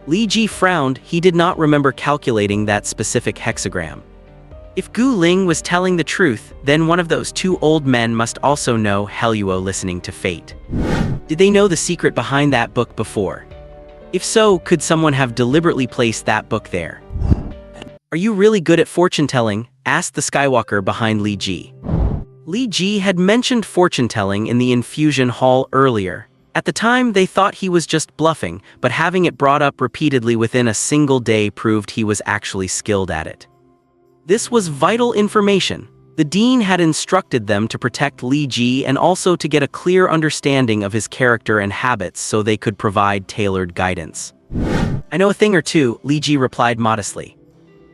Li Ji frowned. He did not remember calculating that specific hexagram. If Gu Ling was telling the truth, then one of those 2 old men must also know Helluo listening to fate. Did they know the secret behind that book before? If so, could someone have deliberately placed that book there? Are you really good at fortune-telling? Asked the Skywalker behind Li Ji. Li Ji had mentioned fortune-telling in the infusion hall earlier. At the time, they thought he was just bluffing, but having it brought up repeatedly within a single day proved he was actually skilled at it. This was vital information. The dean had instructed them to protect Li Ji and also to get a clear understanding of his character and habits so they could provide tailored guidance. I know a thing or two, Li Ji replied modestly.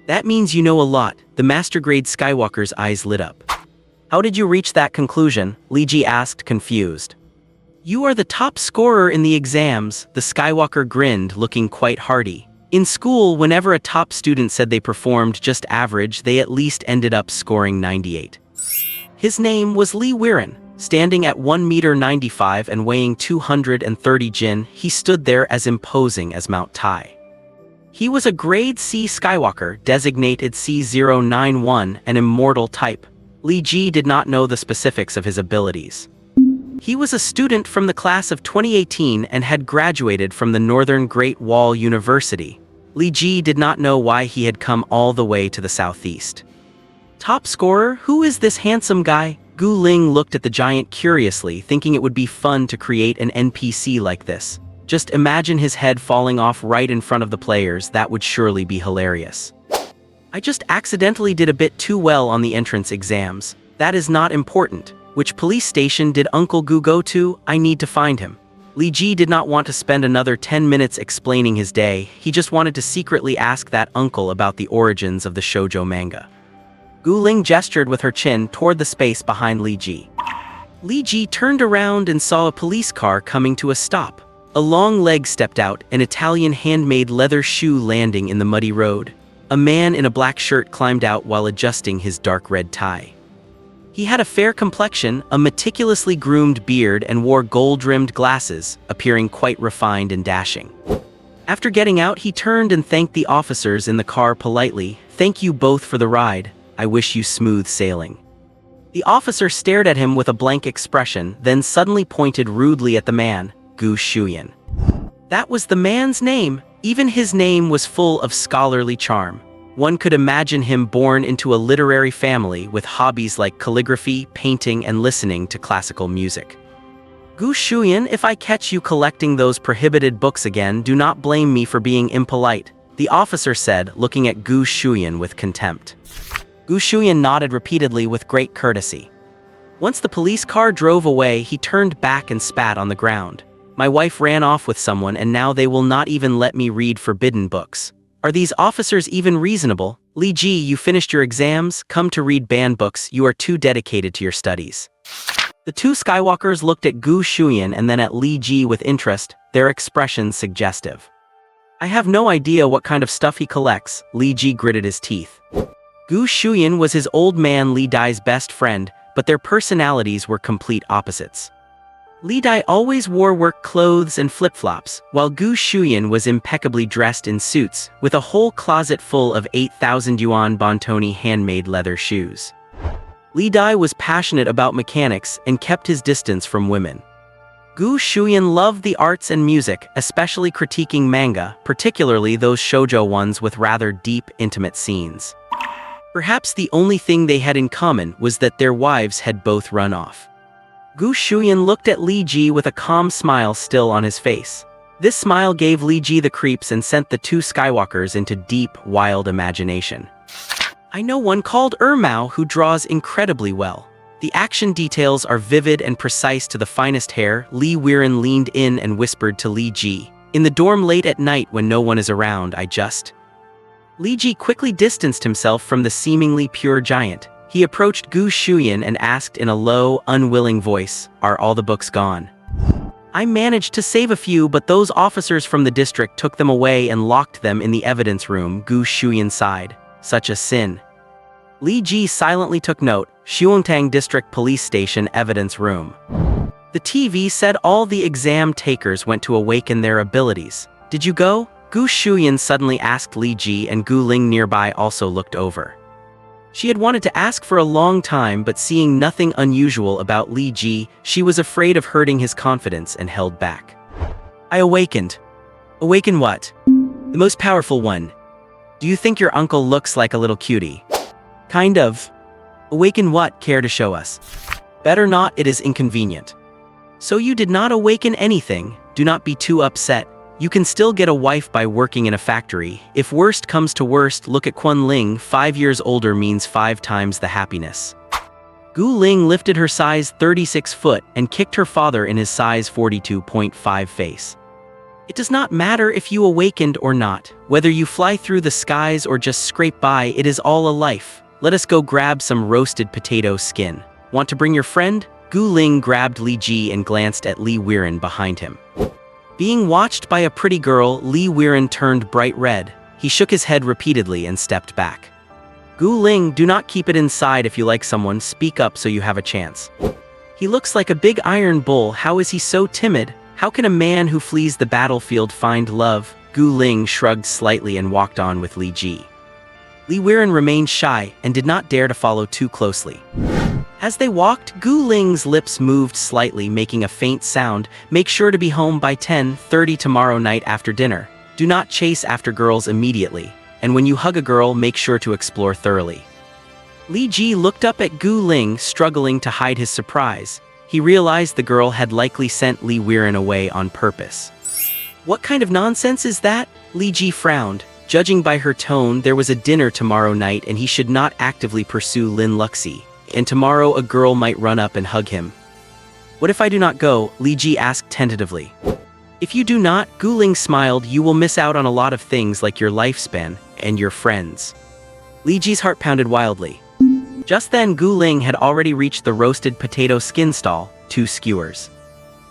That means you know a lot. The master-grade Skywalker's eyes lit up. How did you reach that conclusion? Li Ji asked, confused. You are the top scorer in the exams, the Skywalker grinned, looking quite hearty. In school, whenever a top student said they performed just average, they at least ended up scoring 98. His name was Li Weiren. Standing at 1.95 m and weighing 230 jin, he stood there as imposing as Mount Tai. He was a grade C Skywalker, designated C091, an immortal type. Li Ji did not know the specifics of his abilities. He was a student from the class of 2018 and had graduated from the Northern Great Wall University. Li Ji did not know why he had come all the way to the southeast. Top scorer? Who is this handsome guy? Gu Ling looked at the giant curiously, thinking it would be fun to create an NPC like this. Just imagine his head falling off right in front of the players. That would surely be hilarious. I just accidentally did a bit too well on the entrance exams. That is not important. Which police station did Uncle Gu go to? I need to find him. Li Ji did not want to spend another 10 minutes explaining his day. He just wanted to secretly ask that uncle about the origins of the shoujo manga. Gu Ling gestured with her chin toward the space behind Li Ji. Li Ji turned around and saw a police car coming to a stop. A long leg stepped out, an Italian handmade leather shoe landing in the muddy road. A man in a black shirt climbed out while adjusting his dark red tie. He had a fair complexion, a meticulously groomed beard, and wore gold-rimmed glasses, appearing quite refined and dashing. After getting out, he turned and thanked the officers in the car politely. "Thank you both for the ride. I wish you smooth sailing." The officer stared at him with a blank expression, then suddenly pointed rudely at the man, Gu Shuyan. That was the man's name. Even his name was full of scholarly charm. One could imagine him born into a literary family with hobbies like calligraphy, painting, and listening to classical music. "Gu Shuyan, if I catch you collecting those prohibited books again, do not blame me for being impolite," the officer said, looking at Gu Shuyan with contempt. Gu Shuyan nodded repeatedly with great courtesy. Once the police car drove away, he turned back and spat on the ground. "My wife ran off with someone and now they will not even let me read forbidden books. Are these officers even reasonable? Li Ji, you finished your exams, come to read banned books, you are too dedicated to your studies." The two Skywalkers looked at Gu Shuyan and then at Li Ji with interest, their expressions suggestive. "I have no idea what kind of stuff he collects," Li Ji gritted his teeth. Gu Shuyan was his old man Li Dai's best friend, but their personalities were complete opposites. Li Dai always wore work clothes and flip-flops, while Gu Shuyan was impeccably dressed in suits, with a whole closet full of 8,000 yuan Bontoni handmade leather shoes. Li Dai was passionate about mechanics and kept his distance from women. Gu Shuyan loved the arts and music, especially critiquing manga, particularly those shoujo ones with rather deep, intimate scenes. Perhaps the only thing they had in common was that their wives had both run off. Gu Shuyan looked at Li Ji with a calm smile still on his face. This smile gave Li Ji the creeps and sent the two Skywalkers into deep, wild imagination. "I know one called Mao who draws incredibly well. The action details are vivid and precise to the finest hair." Li Weiren leaned in and whispered to Li Ji. "In the dorm late at night when no one is around, I just..." Li Ji quickly distanced himself from the seemingly pure giant. He approached Gu Shuyan and asked in a low, unwilling voice, "Are all the books gone?" "I managed to save a few, but those officers from the district took them away and locked them in the evidence room," Gu Shuyan sighed. "Such a sin." Li Ji silently took note. Shuangtang District Police Station Evidence Room. The TV said all the exam takers went to awaken their abilities. "Did you go?" Gu Shuyan suddenly asked Li Ji, and Gu Ling nearby also looked over. She had wanted to ask for a long time, but seeing nothing unusual about Li Ji, she was afraid of hurting his confidence and held back. "I awakened." "Awaken what?" "The most powerful one. Do you think your uncle looks like a little cutie?" "Kind of." "Awaken what? Care to show us?" "Better not, it is inconvenient." "So you did not awaken anything? Do not be too upset. You can still get a wife by working in a factory. If worst comes to worst, look at Quan Ling, 5 years older means 5 times the happiness." Gu Ling lifted her size 36 foot and kicked her father in his size 42.5 face. "It does not matter if you awakened or not. Whether you fly through the skies or just scrape by, it is all a life. Let us go grab some roasted potato skin. Want to bring your friend?" Gu Ling grabbed Li Ji and glanced at Li Weiren behind him. Being watched by a pretty girl, Li Weiren turned bright red. He shook his head repeatedly and stepped back. "Gu Ling, do not keep it inside. If you like someone, speak up so you have a chance." "He looks like a big iron bull. How is he so timid? How can a man who flees the battlefield find love?" Gu Ling shrugged slightly and walked on with Li Ji. Li Weiren remained shy and did not dare to follow too closely. As they walked, Gu Ling's lips moved slightly, making a faint sound. "Make sure to be home by 10:30 tomorrow night after dinner. Do not chase after girls immediately. And when you hug a girl, make sure to explore thoroughly." Li Ji looked up at Gu Ling, struggling to hide his surprise. He realized the girl had likely sent Li Weiren away on purpose. "What kind of nonsense is that?" Li Ji frowned. Judging by her tone, there was a dinner tomorrow night and he should not actively pursue Lin Luxi. And tomorrow a girl might run up and hug him. "What if I do not go?" Li Ji asked tentatively. "If you do not," Gu Ling smiled, "you will miss out on a lot of things like your lifespan and your friends." Li Ji's heart pounded wildly. Just then Gu Ling had already reached the roasted potato skin stall, 2 skewers.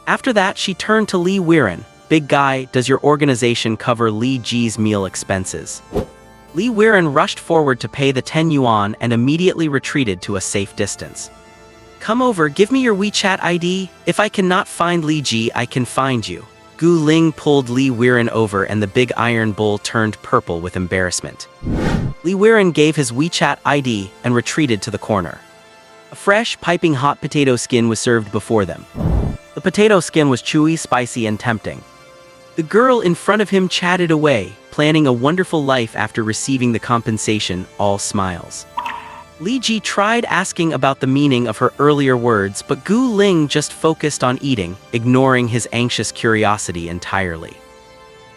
After that she turned to Li Weiren. "Big guy, does your organization cover Li Ji's meal expenses?" Li Weiren rushed forward to pay the 10 yuan and immediately retreated to a safe distance. "Come over, give me your WeChat ID. If I cannot find Li Ji, I can find you." Gu Ling pulled Li Weiren over and the big iron bull turned purple with embarrassment. Li Weiren gave his WeChat ID and retreated to the corner. A fresh, piping hot potato skin was served before them. The potato skin was chewy, spicy, and tempting. The girl in front of him chatted away, planning a wonderful life after receiving the compensation, all smiles. Li Ji tried asking about the meaning of her earlier words, but Gu Ling just focused on eating, ignoring his anxious curiosity entirely.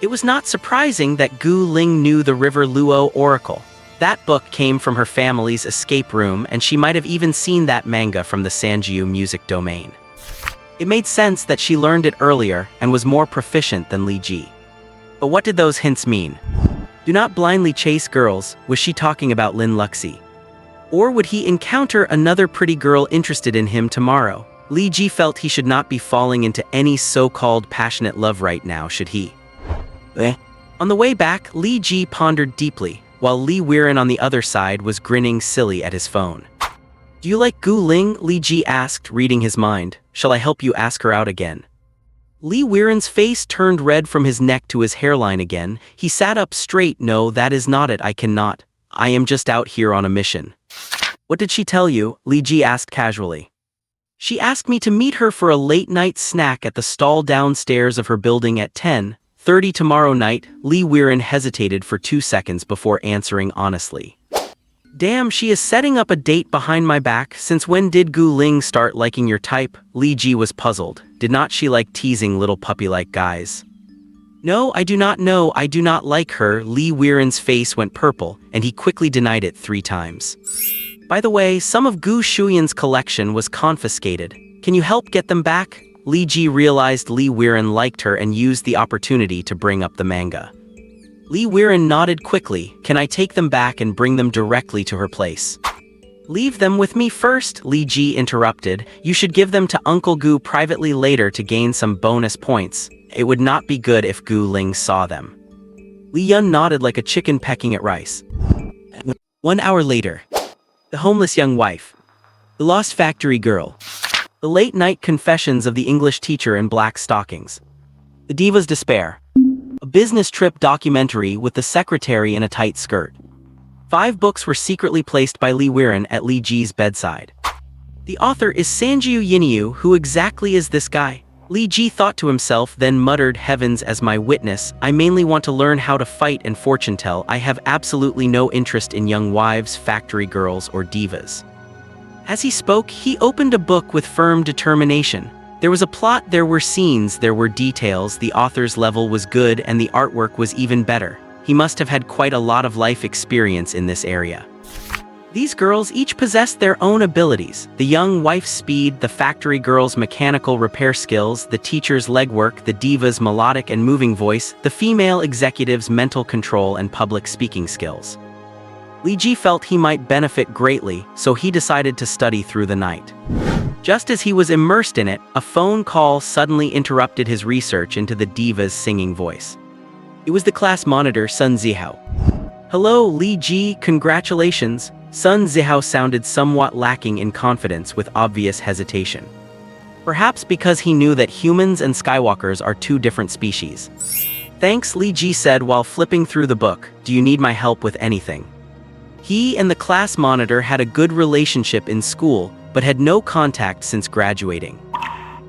It was not surprising that Gu Ling knew the River Luo Oracle. That book came from her family's escape room, and she might have even seen that manga from the Sanjiu music domain. It made sense that she learned it earlier and was more proficient than Li Ji. But what did those hints mean? Do not blindly chase girls. Was she talking about Lin Luxi? Or would he encounter another pretty girl interested in him tomorrow? Li Ji felt he should not be falling into any so-called passionate love right now, should he? On the way back, Li Ji pondered deeply, while Li Weiren on the other side was grinning silly at his phone. Do you like Gu Ling? Li Ji asked, reading his mind. Shall I help you ask her out again? Li Weiren's face turned red from his neck to his hairline again. He sat up straight. No, that is not it. I cannot. I am just out here on a mission. What did she tell you? Li Ji asked casually. She asked me to meet her for a late-night snack at the stall downstairs of her building at 10:30 tomorrow night. Li Weiren hesitated for 2 seconds before answering honestly. Damn, she is setting up a date behind my back. Since when did Gu Ling start liking your type? Li Ji was puzzled. Did not she like teasing little puppy-like guys? No, I do not know. I do not like her. Li Weiren's face went purple, and he quickly denied it 3 times. By the way, some of Gu Shuyan's collection was confiscated. Can you help get them back? Li Ji realized Li Weiren liked her and used the opportunity to bring up the manga. Li Weiren nodded quickly. Can I take them back and bring them directly to her place? Leave them with me first, Li Ji interrupted. You should give them to Uncle Gu privately later to gain some bonus points. It would not be good if Gu Ling saw them. Li Yun nodded like a chicken pecking at rice. 1 hour later. The homeless young wife. The lost factory girl. The late-night confessions of the English teacher in black stockings. The diva's despair. A business trip documentary with the secretary in a tight skirt. 5 books were secretly placed by Li Weiren at Li Ji's bedside. The author is Sanjiu Yinyu. Who exactly is this guy? Li Ji thought to himself, then muttered, heavens as my witness, I mainly want to learn how to fight and fortune tell. I have absolutely no interest in young wives, factory girls, or divas. As he spoke, he opened a book with firm determination. There was a plot, there were scenes, there were details, the author's level was good and the artwork was even better. He must have had quite a lot of life experience in this area. These girls each possessed their own abilities. The young wife's speed, the factory girl's mechanical repair skills, the teacher's legwork, the diva's melodic and moving voice, the female executive's mental control and public speaking skills. Li Ji felt he might benefit greatly, so he decided to study through the night. Just as he was immersed in it, a phone call suddenly interrupted his research into the diva's singing voice. It was the class monitor, Sun Zihao. Hello, Li Ji, congratulations. Sun Zihao sounded somewhat lacking in confidence with obvious hesitation. Perhaps because he knew that humans and Skywalkers are 2 different species. Thanks, Li Ji said while flipping through the book. Do you need my help with anything? He and the class monitor had a good relationship in school, but had no contact since graduating.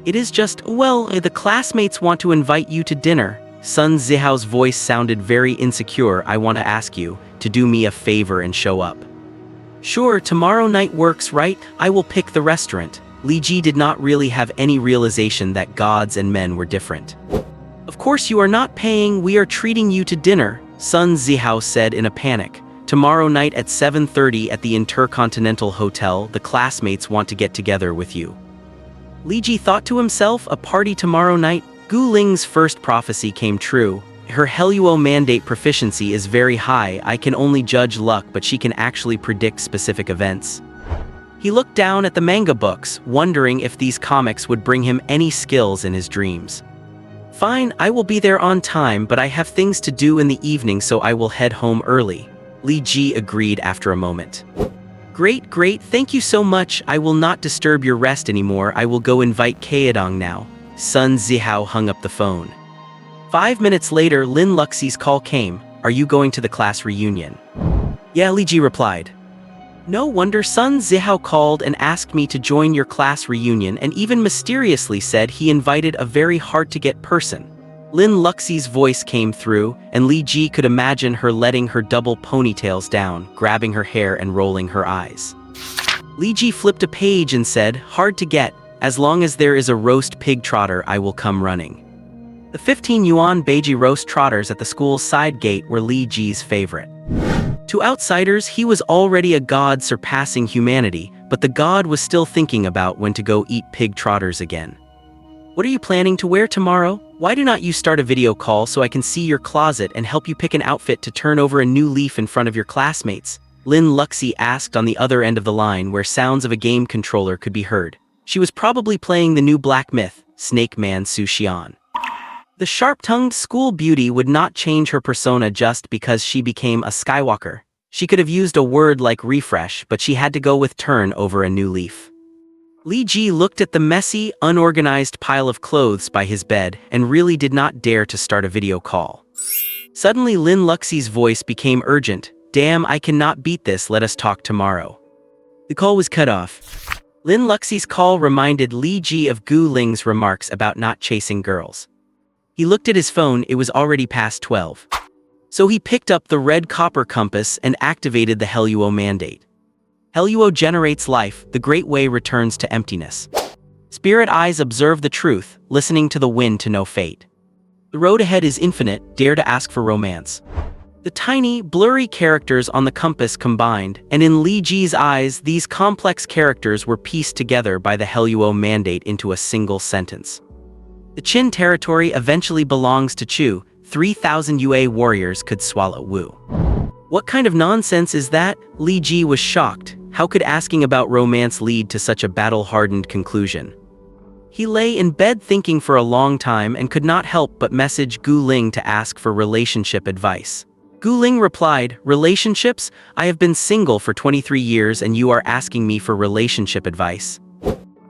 It is just, well, the classmates want to invite you to dinner. Sun Zihao's voice sounded very insecure. I want to ask you to do me a favor and show up. Sure, tomorrow night works, right? I will pick the restaurant. Li Ji did not really have any realization that gods and men were different. Of course you are not paying, we are treating you to dinner, Sun Zihao said in a panic. Tomorrow night at 7:30 at the Intercontinental Hotel, the classmates want to get together with you. Li Ji thought to himself, a party tomorrow night? Gu Ling's first prophecy came true. Her Helluo mandate proficiency is very high. I can only judge luck, but she can actually predict specific events. He looked down at the manga books, wondering if these comics would bring him any skills in his dreams. Fine, I will be there on time, but I have things to do in the evening, so I will head home early. Li Ji agreed after a moment. Great, thank you so much. I will not disturb your rest anymore. I will go invite Kaedong now. Sun Zihao hung up the phone. 5 minutes later, Lin Luxie's call came. Are you going to the class reunion? Yeah, Li Ji replied. No wonder Sun Zihao called and asked me to join your class reunion and even mysteriously said he invited a very hard-to-get person. Lin Luxie's voice came through, and Li Ji could imagine her letting her double ponytails down, grabbing her hair and rolling her eyes. Li Ji flipped a page and said, hard to get, as long as there is a roast pig trotter I will come running. The 15 yuan beiji roast trotters at the school's side gate were Li Ji's favorite. To outsiders, he was already a god surpassing humanity, but the god was still thinking about when to go eat pig trotters again. What are you planning to wear tomorrow? Why do not you start a video call so I can see your closet and help you pick an outfit to turn over a new leaf in front of your classmates? Lin Luxie asked on the other end of the line where sounds of a game controller could be heard. She was probably playing the new Black Myth, Snake Man Su Xian. The sharp-tongued school beauty would not change her persona just because she became a Skywalker. She could have used a word like refresh, but she had to go with turn over a new leaf. Li Ji looked at the messy, unorganized pile of clothes by his bed and really did not dare to start a video call. Suddenly Lin Luxie's voice became urgent. Damn, I cannot beat this, let us talk tomorrow. The call was cut off. Lin Luxie's call reminded Li Ji of Gu Ling's remarks about not chasing girls. He looked at his phone, it was already past 12. So he picked up the red copper compass and activated the Heluo mandate. Heluo generates life, the great way returns to emptiness. Spirit eyes observe the truth, listening to the wind to know fate. The road ahead is infinite, dare to ask for romance. The tiny, blurry characters on the compass combined, and in Li Ji's eyes, these complex characters were pieced together by the Heluo mandate into a single sentence. The Qin territory eventually belongs to Chu. 3,000 Yue warriors could swallow Wu. What kind of nonsense is that? Li Ji was shocked. How could asking about romance lead to such a battle-hardened conclusion? He lay in bed thinking for a long time and could not help but message Gu Ling to ask for relationship advice. Gu Ling replied, relationships? I have been single for 23 years and you are asking me for relationship advice.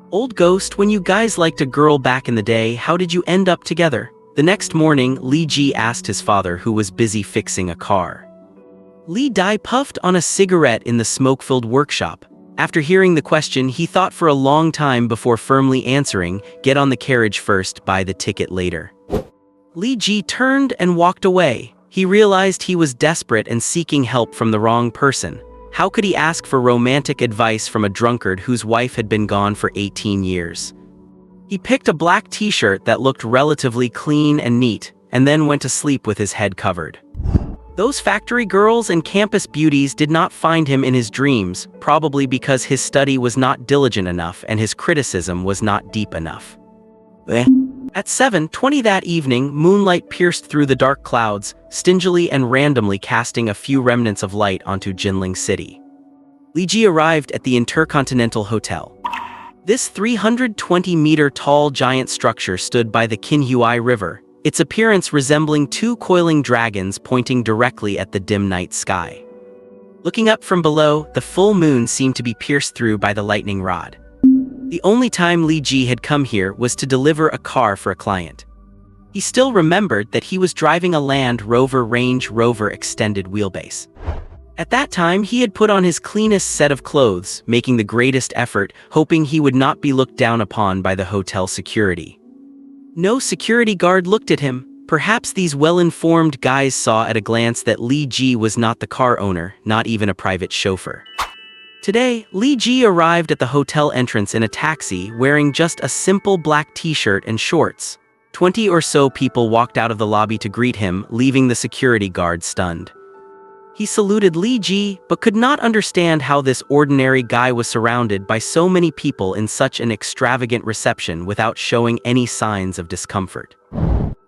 Old ghost, when you guys liked a girl back in the day, how did you end up together? The next morning, Li Ji asked his father, who was busy fixing a car. Li Dai puffed on a cigarette in the smoke-filled workshop. After hearing the question, he thought for a long time before firmly answering, get on the carriage first, buy the ticket later. Li Ji turned and walked away. He realized he was desperate and seeking help from the wrong person. How could he ask for romantic advice from a drunkard whose wife had been gone for 18 years? He picked a black t-shirt that looked relatively clean and neat, and then went to sleep with his head covered. Those factory girls and campus beauties did not find him in his dreams, probably because his study was not diligent enough and his criticism was not deep enough. At 7:20 that evening, moonlight pierced through the dark clouds, stingily and randomly casting a few remnants of light onto Jinling City. Li Ji arrived at the Intercontinental Hotel. This 320-meter-tall giant structure stood by the Qinhuai River, its appearance resembling two coiling dragons pointing directly at the dim night sky. Looking up from below, the full moon seemed to be pierced through by the lightning rod. The only time Li Ji had come here was to deliver a car for a client. He still remembered that he was driving a Land Rover Range Rover extended wheelbase. At that time, he had put on his cleanest set of clothes, making the greatest effort, hoping he would not be looked down upon by the hotel security. No security guard looked at him. Perhaps these well-informed guys saw at a glance that Li Ji was not the car owner, not even a private chauffeur. Today, Li Ji arrived at the hotel entrance in a taxi wearing just a simple black t-shirt and shorts. 20 or so people walked out of the lobby to greet him, leaving the security guard stunned. He saluted Li Ji, but could not understand how this ordinary guy was surrounded by so many people in such an extravagant reception without showing any signs of discomfort.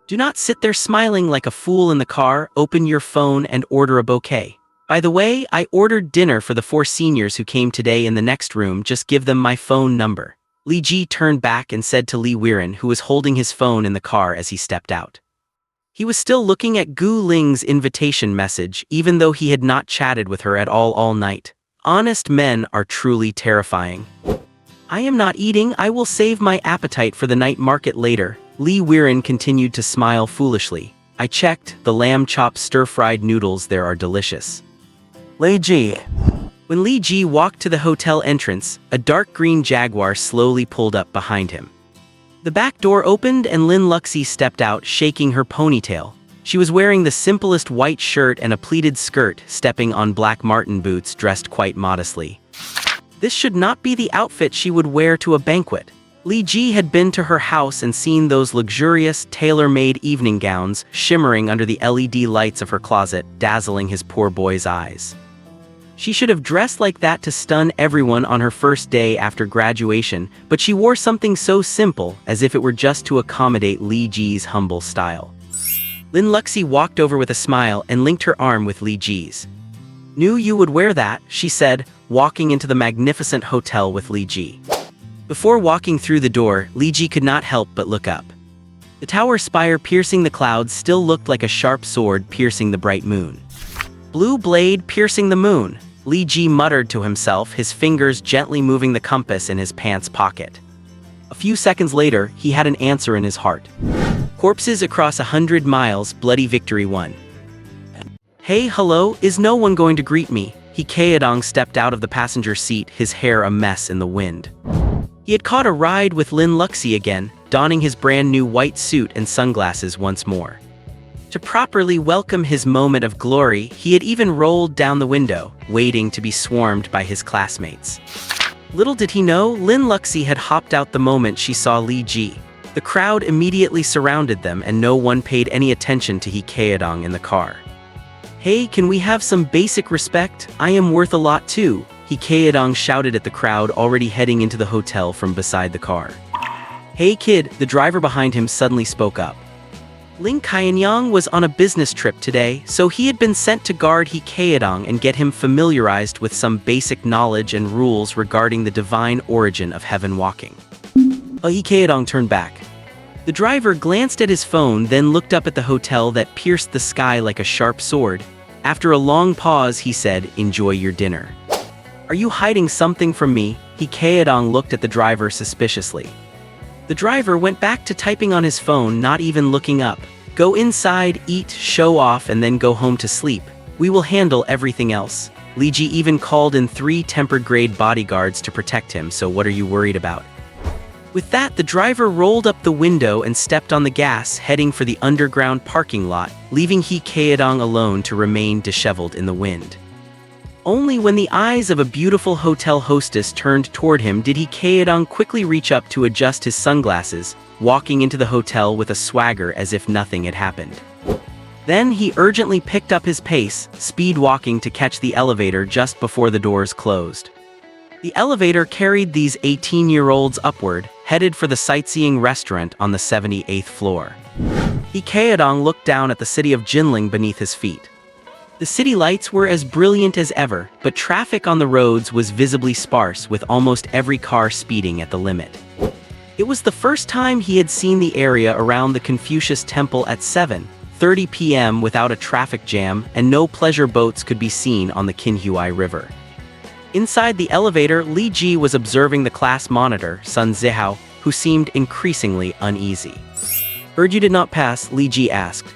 Do not sit there smiling like a fool in the car, open your phone and order a bouquet. By the way, I ordered dinner for the 4 seniors who came today in the next room, just give them my phone number. Li Ji turned back and said to Li Weiren, who was holding his phone in the car as he stepped out. He was still looking at Gu Ling's invitation message, even though he had not chatted with her at all night. Honest men are truly terrifying. I am not eating, I will save my appetite for the night market later. Li Weiren continued to smile foolishly. I checked, the lamb chop stir-fried noodles there are delicious. Li Ji. When Li Ji walked to the hotel entrance, a dark green Jaguar slowly pulled up behind him. The back door opened and Lin Luxi stepped out, shaking her ponytail. She was wearing the simplest white shirt and a pleated skirt, stepping on black marten boots, dressed quite modestly. This should not be the outfit she would wear to a banquet. Li Ji had been to her house and seen those luxurious, tailor-made evening gowns shimmering under the LED lights of her closet, dazzling his poor boy's eyes. She should have dressed like that to stun everyone on her first day after graduation, but she wore something so simple, as if it were just to accommodate Li Ji's humble style. Lin Luxi walked over with a smile and linked her arm with Li Ji's. Knew you would wear that, she said, walking into the magnificent hotel with Li Ji. Before walking through the door, Li Ji could not help but look up. The tower spire piercing the clouds still looked like a sharp sword piercing the bright moon. Blue blade piercing the moon, Li Ji muttered to himself, his fingers gently moving the compass in his pants pocket. A few seconds later, he had an answer in his heart. Corpses across 100 miles, bloody victory won. Hey, hello, is no one going to greet me? Hikaedong stepped out of the passenger seat, his hair a mess in the wind. He had caught a ride with Lin Luxi again, donning his brand new white suit and sunglasses once more. To properly welcome his moment of glory, he had even rolled down the window, waiting to be swarmed by his classmates. Little did he know, Lin Luxi had hopped out the moment she saw Li Ji. The crowd immediately surrounded them and no one paid any attention to Hikaedong in the car. Hey, can we have some basic respect? I am worth a lot too, Hikaedong shouted at the crowd already heading into the hotel from beside the car. Hey kid, the driver behind him suddenly spoke up. Ling Qianyang was on a business trip today, so he had been sent to guard Hikaedong and get him familiarized with some basic knowledge and rules regarding the divine origin of heaven walking. Hikaedong turned back. The driver glanced at his phone, then looked up at the hotel that pierced the sky like a sharp sword. After a long pause, he said, "Enjoy your dinner." Are you hiding something from me? Hikaedong looked at the driver suspiciously. The driver went back to typing on his phone, not even looking up. Go inside, eat, show off, and then go home to sleep. We will handle everything else. Li Ji even called in 3 tempered-grade bodyguards to protect him, so what are you worried about? With that, the driver rolled up the window and stepped on the gas, heading for the underground parking lot, leaving Hikaedong alone to remain disheveled in the wind. Only when the eyes of a beautiful hotel hostess turned toward him did Hikaedong quickly reach up to adjust his sunglasses, walking into the hotel with a swagger as if nothing had happened. Then he urgently picked up his pace, speed walking to catch the elevator just before the doors closed. The elevator carried these 18-year-olds upward, headed for the sightseeing restaurant on the 78th floor. Hikaedong looked down at the city of Jinling beneath his feet. The city lights were as brilliant as ever, but traffic on the roads was visibly sparse, with almost every car speeding at the limit. It was the first time he had seen the area around the Confucius Temple at 7:30 p.m. without a traffic jam, and no pleasure boats could be seen on the Qinhuai River. Inside the elevator, Li Ji was observing the class monitor, Sun Zihao, who seemed increasingly uneasy. Heard you did not pass, Li Ji asked.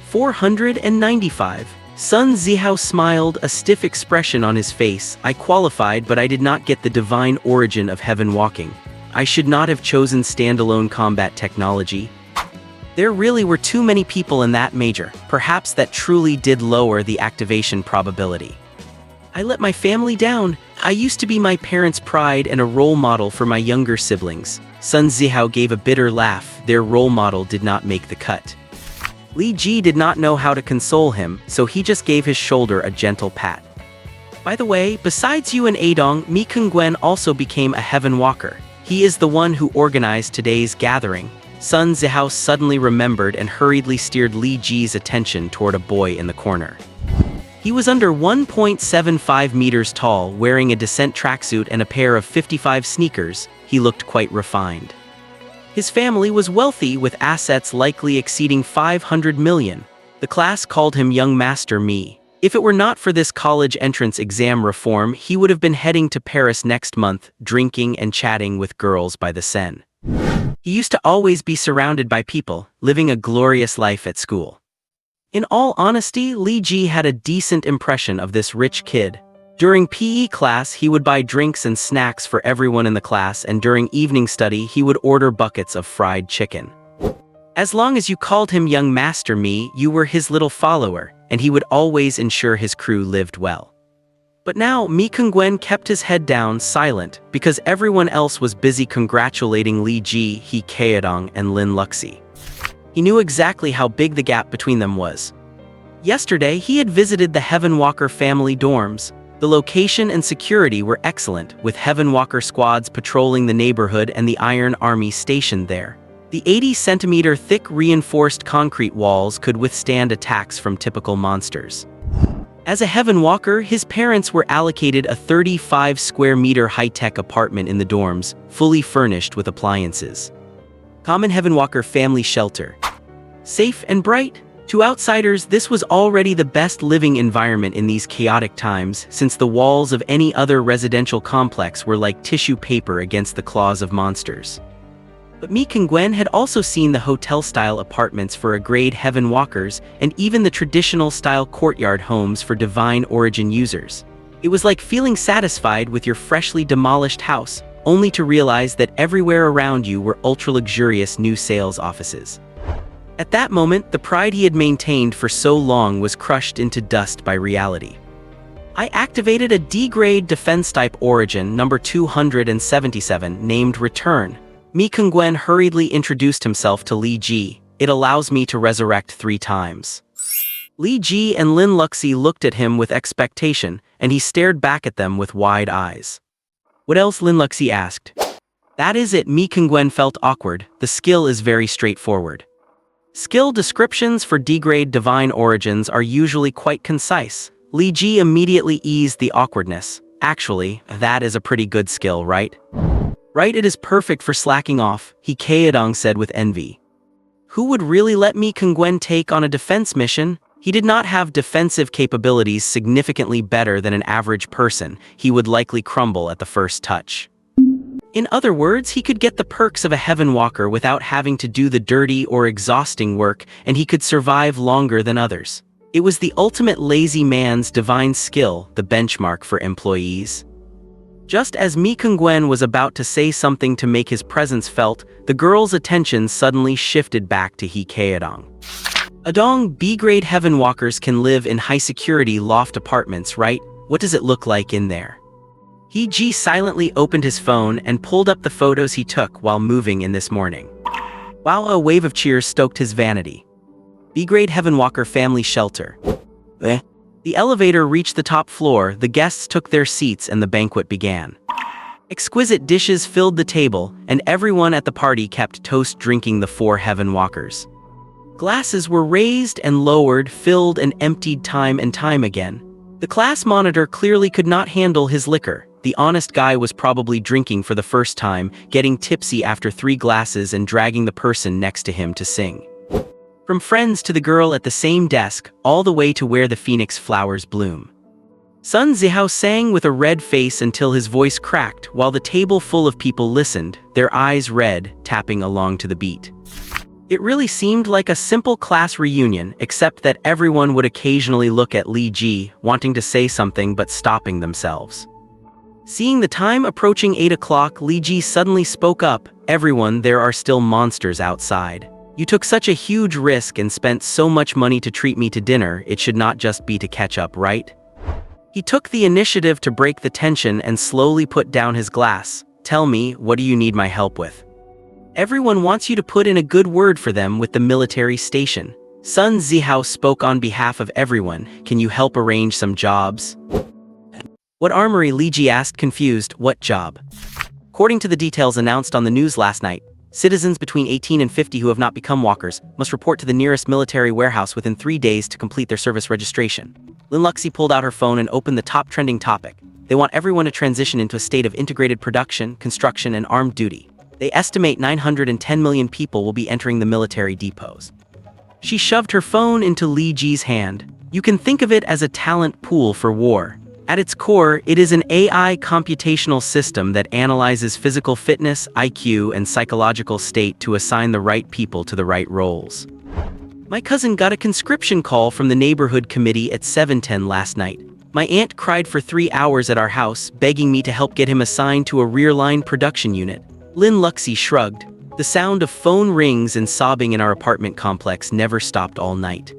495. Sun Zihao smiled, a stiff expression on his face. I qualified, but I did not get the divine origin of heaven walking. I should not have chosen standalone combat technology. There really were too many people in that major. Perhaps that truly did lower the activation probability. I let my family down. I used to be my parents' pride and a role model for my younger siblings. Sun Zihao gave a bitter laugh. Their role model did not make the cut. Li Ji did not know how to console him, so he just gave his shoulder a gentle pat. By the way, besides you and Adong, Mi Kungwen also became a heaven walker. He is the one who organized today's gathering. Sun Zihao suddenly remembered and hurriedly steered Li Ji's attention toward a boy in the corner. He was under 1.75 meters tall, wearing a descent tracksuit and a pair of 55 sneakers. He looked quite refined. His family was wealthy, with assets likely exceeding 500 million. The class called him Young Master Mi. If it were not for this college entrance exam reform, he would have been heading to Paris next month, drinking and chatting with girls by the Seine. He used to always be surrounded by people, living a glorious life at school. In all honesty, Li Ji had a decent impression of this rich kid. During PE class, he would buy drinks and snacks for everyone in the class, and during evening study, he would order buckets of fried chicken. As long as you called him Young Master Mi, you were his little follower, and he would always ensure his crew lived well. But now, Mi Kungwen kept his head down, silent, because everyone else was busy congratulating Li Ji, He Kaedong, and Lin Luxi. He knew exactly how big the gap between them was. Yesterday, he had visited the Heavenwalker family dorms. The location and security were excellent, with Heavenwalker squads patrolling the neighborhood and the Iron Army stationed there. The 80-centimeter thick reinforced concrete walls could withstand attacks from typical monsters. As a Heavenwalker, his parents were allocated a 35-square-meter high-tech apartment in the dorms, fully furnished with appliances. Common Heavenwalker family shelter. Safe and bright? To outsiders, this was already the best living environment in these chaotic times, since the walls of any other residential complex were like tissue paper against the claws of monsters. But Mi Kungwen had also seen the hotel-style apartments for Grade Heavenwalkers and even the traditional-style courtyard homes for Divine Origin users. It was like feeling satisfied with your freshly demolished house, only to realize that everywhere around you were ultra-luxurious new sales offices. At that moment, the pride he had maintained for so long was crushed into dust by reality. I activated a D-grade defense-type origin number 277 named Return. Mi Kungwen hurriedly introduced himself to Li Ji. It allows me to resurrect 3 times. Li Ji and Lin Luxi looked at him with expectation, and he stared back at them with wide eyes. What else? Lin Luxi asked. That is it. Mi Kungwen felt awkward. The skill is very straightforward. Skill descriptions for D-grade divine origins are usually quite concise. Li Ji immediately eased the awkwardness. Actually, that is a pretty good skill, right? Right, it is perfect for slacking off, He Kaedong said with envy. Who would really let Mi Kungwen take on a defense mission? He did not have defensive capabilities significantly better than an average person. He would likely crumble at the first touch. In other words, he could get the perks of a Heavenwalker without having to do the dirty or exhausting work, and he could survive longer than others. It was the ultimate lazy man's divine skill, the benchmark for employees. Just as Mi Kungwen was about to say something to make his presence felt, the girl's attention suddenly shifted back to He Kaedong. Adong, B-grade Heavenwalkers can live in high-security loft apartments, right? What does it look like in there? He Ji silently opened his phone and pulled up the photos he took while moving in this morning. Wow, a wave of cheers stoked his vanity. B-grade Heavenwalker family shelter. The elevator reached the top floor, the guests took their seats and the banquet began. Exquisite dishes filled the table, and everyone at the party kept toast drinking the 4 Heavenwalkers. Glasses were raised and lowered, filled and emptied time and time again. The class monitor clearly could not handle his liquor. The honest guy was probably drinking for the first time, getting tipsy after 3 glasses and dragging the person next to him to sing. From friends to the girl at the same desk, all the way to where the phoenix flowers bloom. Sun Zihao sang with a red face until his voice cracked, while the table full of people listened, their eyes red, tapping along to the beat. It really seemed like a simple class reunion, except that everyone would occasionally look at Li Ji, wanting to say something but stopping themselves. Seeing the time approaching 8 o'clock, Li Ji suddenly spoke up. Everyone, there are still monsters outside. You took such a huge risk and spent so much money to treat me to dinner, it should not just be to catch up, right? He took the initiative to break the tension and slowly put down his glass. Tell me, what do you need my help with? Everyone wants you to put in a good word for them with the military station. Sun Zihao spoke on behalf of everyone. Can you help arrange some jobs? What armory? Li Ji asked, confused. What job? According to the details announced on the news last night, citizens between 18 and 50 who have not become walkers must report to the nearest military warehouse within 3 days to complete their service registration. Lin Luxi pulled out her phone and opened the top trending topic. They want everyone to transition into a state of integrated production, construction, and armed duty. They estimate 910 million people will be entering the military depots. She shoved her phone into Li Ji's hand. You can think of it as a talent pool for war. At its core, it is an AI computational system that analyzes physical fitness, IQ, and psychological state to assign the right people to the right roles. My cousin got a conscription call from the neighborhood committee at 7:10 last night. My aunt cried for 3 hours at our house, begging me to help get him assigned to a rear-line production unit. Lin Luxi shrugged. The sound of phone rings and sobbing in our apartment complex never stopped all night.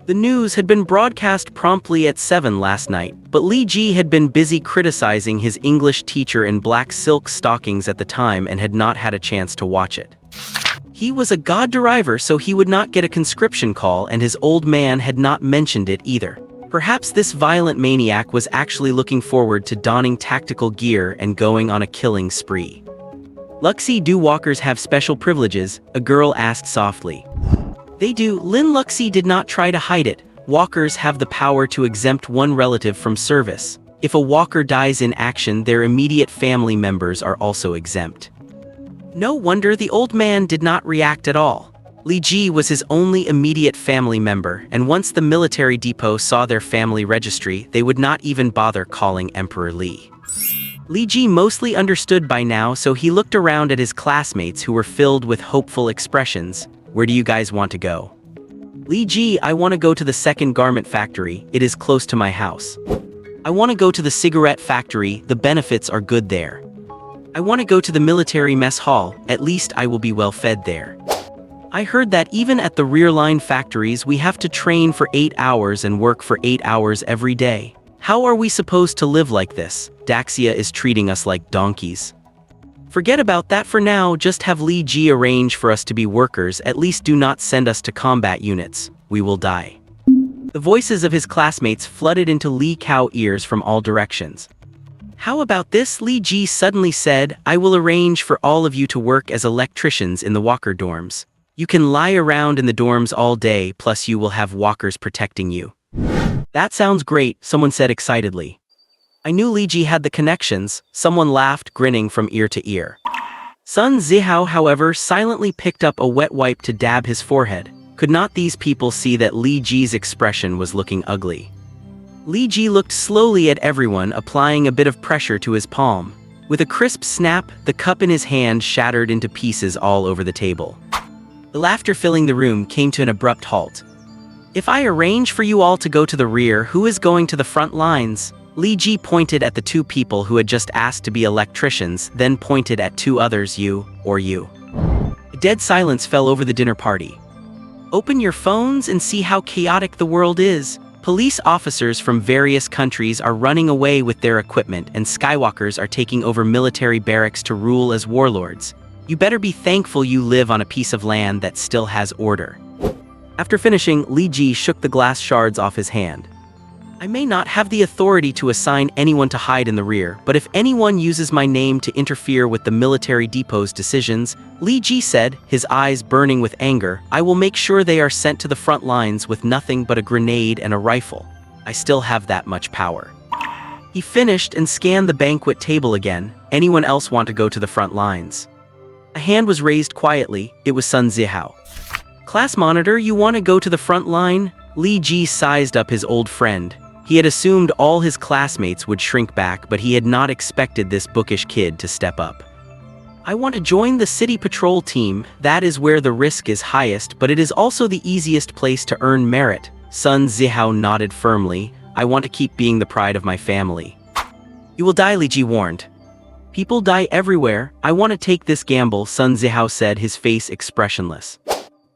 The news had been broadcast promptly at 7 last night, but Li Ji had been busy criticizing his English teacher in black silk stockings at the time and had not had a chance to watch it. He was a god deriver, so he would not get a conscription call, and his old man had not mentioned it either. Perhaps this violent maniac was actually looking forward to donning tactical gear and going on a killing spree. Luxi, do walkers have special privileges? A girl asked softly. They do. Lin Luxi did not try to hide it. Walkers have the power to exempt one relative from service. If a walker dies in action, their immediate family members are also exempt. No wonder the old man did not react at all. Li Ji was his only immediate family member, and once the military depot saw their family registry, they would not even bother calling Emperor Li. Li Ji mostly understood by now, so he looked around at his classmates who were filled with hopeful expressions. Where do you guys want to go? Li Ji, I want to go to the second garment factory, it is close to my house. I want to go to the cigarette factory, the benefits are good there. I want to go to the military mess hall, at least I will be well fed there. I heard that even at the rear line factories we have to train for 8 hours and work for 8 hours every day. How are we supposed to live like this? Daxia is treating us like donkeys. Forget about that for now, just have Li Ji arrange for us to be workers, at least do not send us to combat units, we will die. The voices of his classmates flooded into Li Kao ears from all directions. How about this? Li Ji suddenly said, I will arrange for all of you to work as electricians in the walker dorms. You can lie around in the dorms all day, plus you will have walkers protecting you. That sounds great, someone said excitedly. I knew Li Ji had the connections, someone laughed, grinning from ear to ear. Sun Zihao, however, silently picked up a wet wipe to dab his forehead. Could not these people see that Li Ji's expression was looking ugly? Li Ji looked slowly at everyone, applying a bit of pressure to his palm. With a crisp snap, the cup in his hand shattered into pieces all over the table. The laughter filling the room came to an abrupt halt. If I arrange for you all to go to the rear, who is going to the front lines? Li Ji pointed at the 2 people who had just asked to be electricians, then pointed at 2 others, you, or you. A dead silence fell over the dinner party. Open your phones and see how chaotic the world is. Police officers from various countries are running away with their equipment, and Skywalkers are taking over military barracks to rule as warlords. You better be thankful you live on a piece of land that still has order. After finishing, Li Ji shook the glass shards off his hand. I may not have the authority to assign anyone to hide in the rear, but if anyone uses my name to interfere with the military depot's decisions, Li Ji said, his eyes burning with anger, I will make sure they are sent to the front lines with nothing but a grenade and a rifle. I still have that much power. He finished and scanned the banquet table again. Anyone else want to go to the front lines? A hand was raised quietly. It was Sun Zihao. Class monitor, you want to go to the front line? Li Ji sized up his old friend. He had assumed all his classmates would shrink back, but he had not expected this bookish kid to step up. I want to join the city patrol team. That is where the risk is highest, but it is also the easiest place to earn merit. Sun Zihao nodded firmly. I want to keep being the pride of my family. You will die, Li Ji warned. People die everywhere. I want to take this gamble, Sun Zihao said, his face expressionless.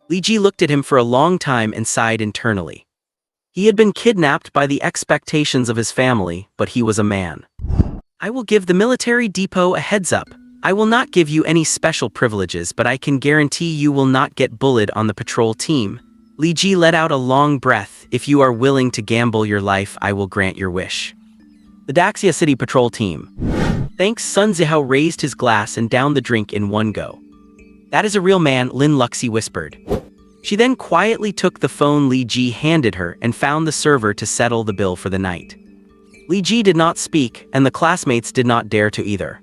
Li Ji looked at him for a long time and sighed internally. He had been kidnapped by the expectations of his family, but he was a man. I will give the military depot a heads up. I will not give you any special privileges, but I can guarantee you will not get bullied on the patrol team. Li Ji let out a long breath. If you are willing to gamble your life, I will grant your wish. The Daxia City Patrol Team. Thanks. Sun Zihao raised his glass and downed the drink in one go. That is a real man, Lin Luxi whispered. She then quietly took the phone Li Ji handed her and found the server to settle the bill for the night. Li Ji did not speak, and the classmates did not dare to either.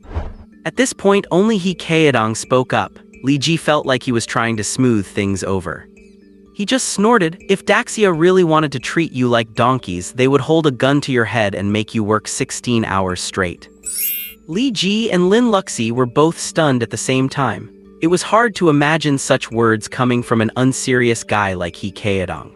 At this point, only He Kaedong spoke up. Li Ji felt like he was trying to smooth things over. He just snorted. If Daxia really wanted to treat you like donkeys, they would hold a gun to your head and make you work 16 hours straight. Li Ji and Lin Luxi were both stunned at the same time. It was hard to imagine such words coming from an unserious guy like He Kaedong.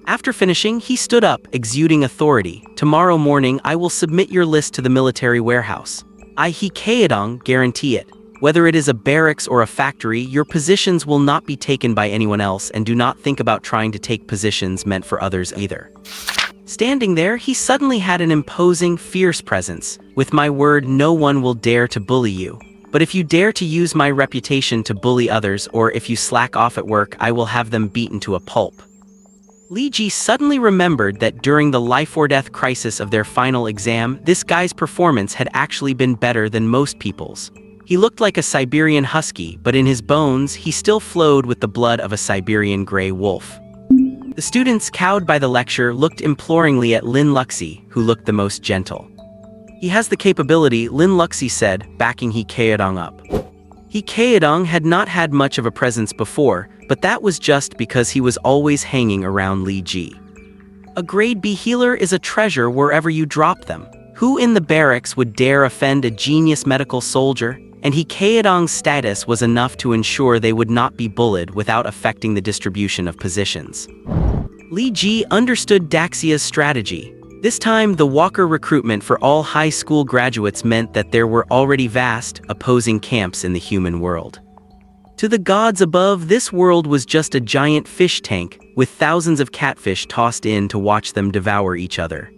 After finishing, he stood up, exuding authority. Tomorrow morning, I will submit your list to the military warehouse. I, He Kaedong, guarantee it. Whether it is a barracks or a factory, your positions will not be taken by anyone else, and do not think about trying to take positions meant for others either. Standing there, he suddenly had an imposing, fierce presence. With my word, no one will dare to bully you. But if you dare to use my reputation to bully others, or if you slack off at work, I will have them beaten to a pulp. Li Ji suddenly remembered that during the life-or-death crisis of their final exam, this guy's performance had actually been better than most people's. He looked like a Siberian husky, but in his bones, he still flowed with the blood of a Siberian gray wolf. The students, cowed by the lecture, looked imploringly at Lin Luxi, who looked the most gentle. He has the capability, Lin Luxi said, backing He Kaedong up. He Kaedong had not had much of a presence before, but that was just because he was always hanging around Li Ji. A grade B healer is a treasure wherever you drop them. Who in the barracks would dare offend a genius medical soldier? And He Kaedong's status was enough to ensure they would not be bullied without affecting the distribution of positions. Li Ji understood Daxia's strategy. This time, the Walker recruitment for all high school graduates meant that there were already vast, opposing camps in the human world. To the gods above, this world was just a giant fish tank, with thousands of catfish tossed in to watch them devour each other.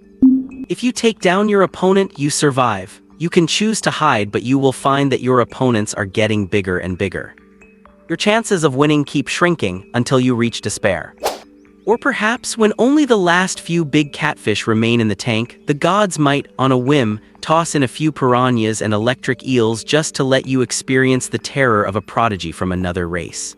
If you take down your opponent, you survive. You can choose to hide, but you will find that your opponents are getting bigger and bigger. Your chances of winning keep shrinking until you reach despair. Or perhaps, when only the last few big catfish remain in the tank, the gods might, on a whim, toss in a few piranhas and electric eels just to let you experience the terror of a prodigy from another race.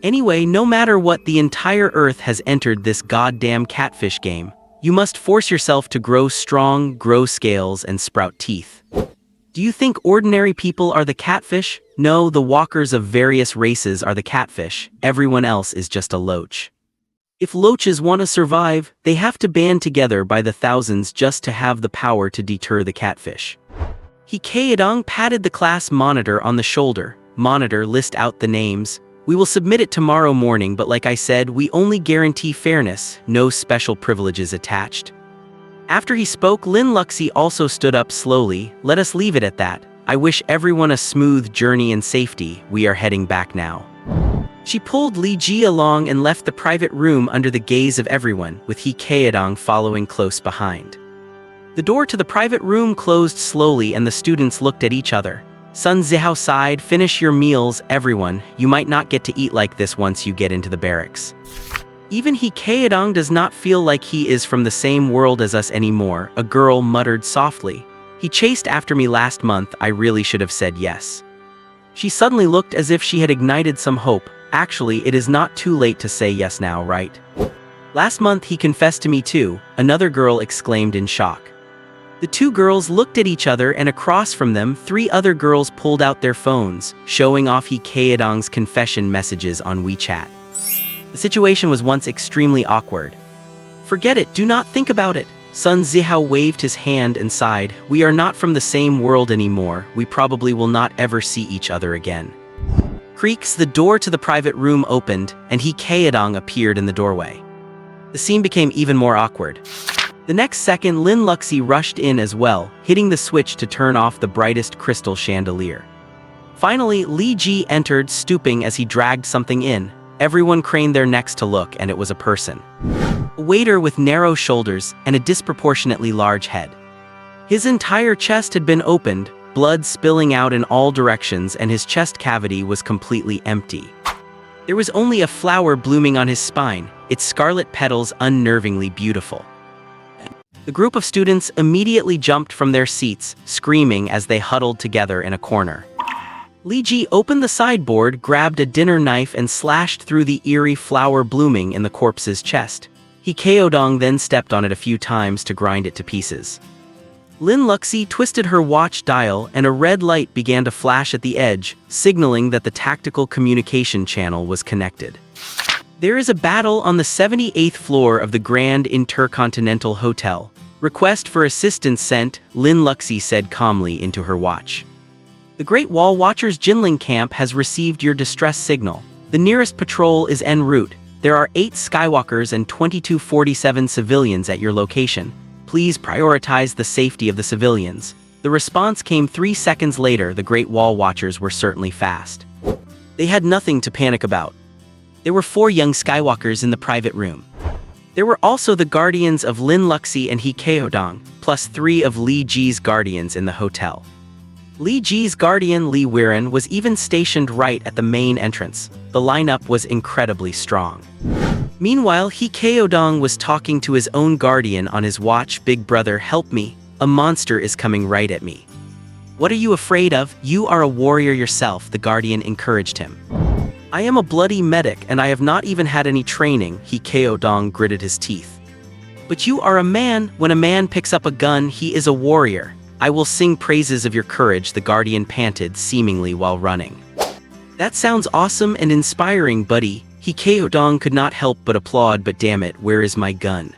Anyway, no matter what, the entire Earth has entered this goddamn catfish game. You must force yourself to grow strong, grow scales, and sprout teeth. Do you think ordinary people are the catfish? No, the walkers of various races are the catfish. Everyone else is just a loach. If loaches want to survive, they have to band together by the thousands just to have the power to deter the catfish. He Kaedong patted the class monitor on the shoulder. Monitor, list out the names. We will submit it tomorrow morning, but like I said, we only guarantee fairness, no special privileges attached. After he spoke, Lin Luxi also stood up slowly. Let us leave it at that. I wish everyone a smooth journey and safety. We are heading back now. She pulled Li Ji along and left the private room under the gaze of everyone, with He Kaedong following close behind. The door to the private room closed slowly and the students looked at each other. Sun Zihao sighed, finish your meals, everyone. You might not get to eat like this once you get into the barracks. Even He Kaedong does not feel like he is from the same world as us anymore, a girl muttered softly. He chased after me last month, I really should have said yes. She suddenly looked as if she had ignited some hope. Actually, it is not too late to say yes now, right? Last month he confessed to me too, another girl exclaimed in shock. The two girls looked at each other and across from them, three other girls pulled out their phones, showing off He Kaedong's confession messages on WeChat. The situation was once extremely awkward. Forget it, do not think about it. Sun Zihao waved his hand and sighed, we are not from the same world anymore, we probably will not ever see each other again. Creaks, the door to the private room opened, and He Kaedong appeared in the doorway. The scene became even more awkward. The next second, Lin Luxi rushed in as well, hitting the switch to turn off the brightest crystal chandelier. Finally, Li Ji entered, stooping as he dragged something in. Everyone craned their necks to look, and it was a person. A waiter with narrow shoulders and a disproportionately large head. His entire chest had been opened, blood spilling out in all directions, and his chest cavity was completely empty. There was only a flower blooming on his spine, its scarlet petals unnervingly beautiful. The group of students immediately jumped from their seats, screaming as they huddled together in a corner. Li Ji opened the sideboard, grabbed a dinner knife and slashed through the eerie flower blooming in the corpse's chest. He Kaedong then stepped on it a few times to grind it to pieces. Lin Luxi twisted her watch dial and a red light began to flash at the edge, signaling that the tactical communication channel was connected. There is a battle on the 78th floor of the Grand Intercontinental Hotel. Request for assistance sent, Lin Luxi said calmly into her watch. The Great Wall Watchers Jinling camp has received your distress signal. The nearest patrol is en route. There are 8 Skywalkers and 2247 civilians at your location. Please prioritize the safety of the civilians. The response came 3 seconds later. The Great Wall Watchers were certainly fast. They had nothing to panic about. There were 4 young Skywalkers in the private room. There were also the guardians of Lin Luxi and He Keodong, plus 3 of Li Ji's guardians in the hotel. Li Ji's guardian Li Wiren was even stationed right at the main entrance. The lineup was incredibly strong. Meanwhile, He Keodong was talking to his own guardian on his watch. Big brother, help me. A monster is coming right at me. What are you afraid of? You are a warrior yourself, the guardian encouraged him. I am a bloody medic and I have not even had any training, He Keodong gritted his teeth. But you are a man. When a man picks up a gun, he is a warrior. I will sing praises of your courage, the guardian panted, seemingly while running. That sounds awesome and inspiring, buddy. He Keodong could not help but applaud, but damn it, where is my gun?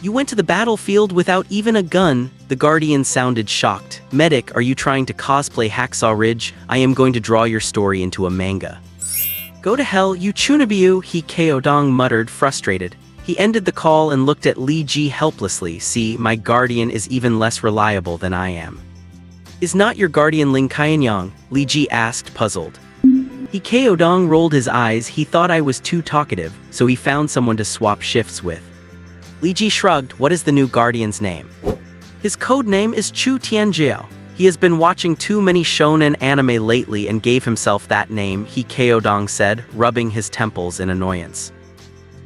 You went to the battlefield without even a gun, the guardian sounded shocked. Medic, are you trying to cosplay Hacksaw Ridge? I am going to draw your story into a manga. Go to hell, you Chunabiu, He Keodong muttered, frustrated. He ended the call and looked at Li Ji helplessly. See, my guardian is even less reliable than I am. Is not your guardian Ling Qianyang? Li Ji asked, puzzled. He Keodong rolled his eyes. He thought I was too talkative, so he found someone to swap shifts with. Li Ji shrugged. What is the new guardian's name? His code name is Chu Tianjiao. He has been watching too many shonen anime lately and gave himself that name, He Keodong said, rubbing his temples in annoyance.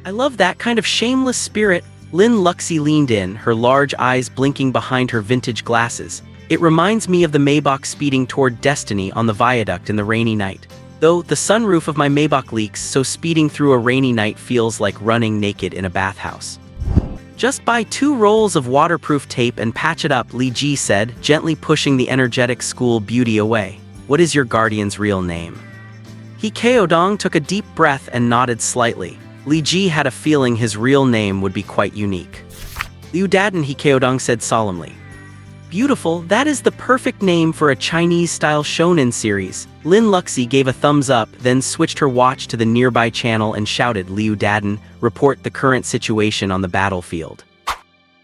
I love that kind of shameless spirit. Lin Luxi leaned in, her large eyes blinking behind her vintage glasses. It reminds me of the Maybach speeding toward destiny on the viaduct in the rainy night. Though the sunroof of my Maybach leaks, so speeding through a rainy night feels like running naked in a bathhouse. Just buy 2 rolls of waterproof tape and patch it up, Li Ji said, gently pushing the energetic school beauty away. What is your guardian's real name? He Keodong took a deep breath and nodded slightly. Li Ji had a feeling his real name would be quite unique. Liu Dadan, He Keodong said solemnly. Beautiful, that is the perfect name for a Chinese-style shonen series. Lin Luxi gave a thumbs up, then switched her watch to the nearby channel and shouted, Liu Dadan, report the current situation on the battlefield.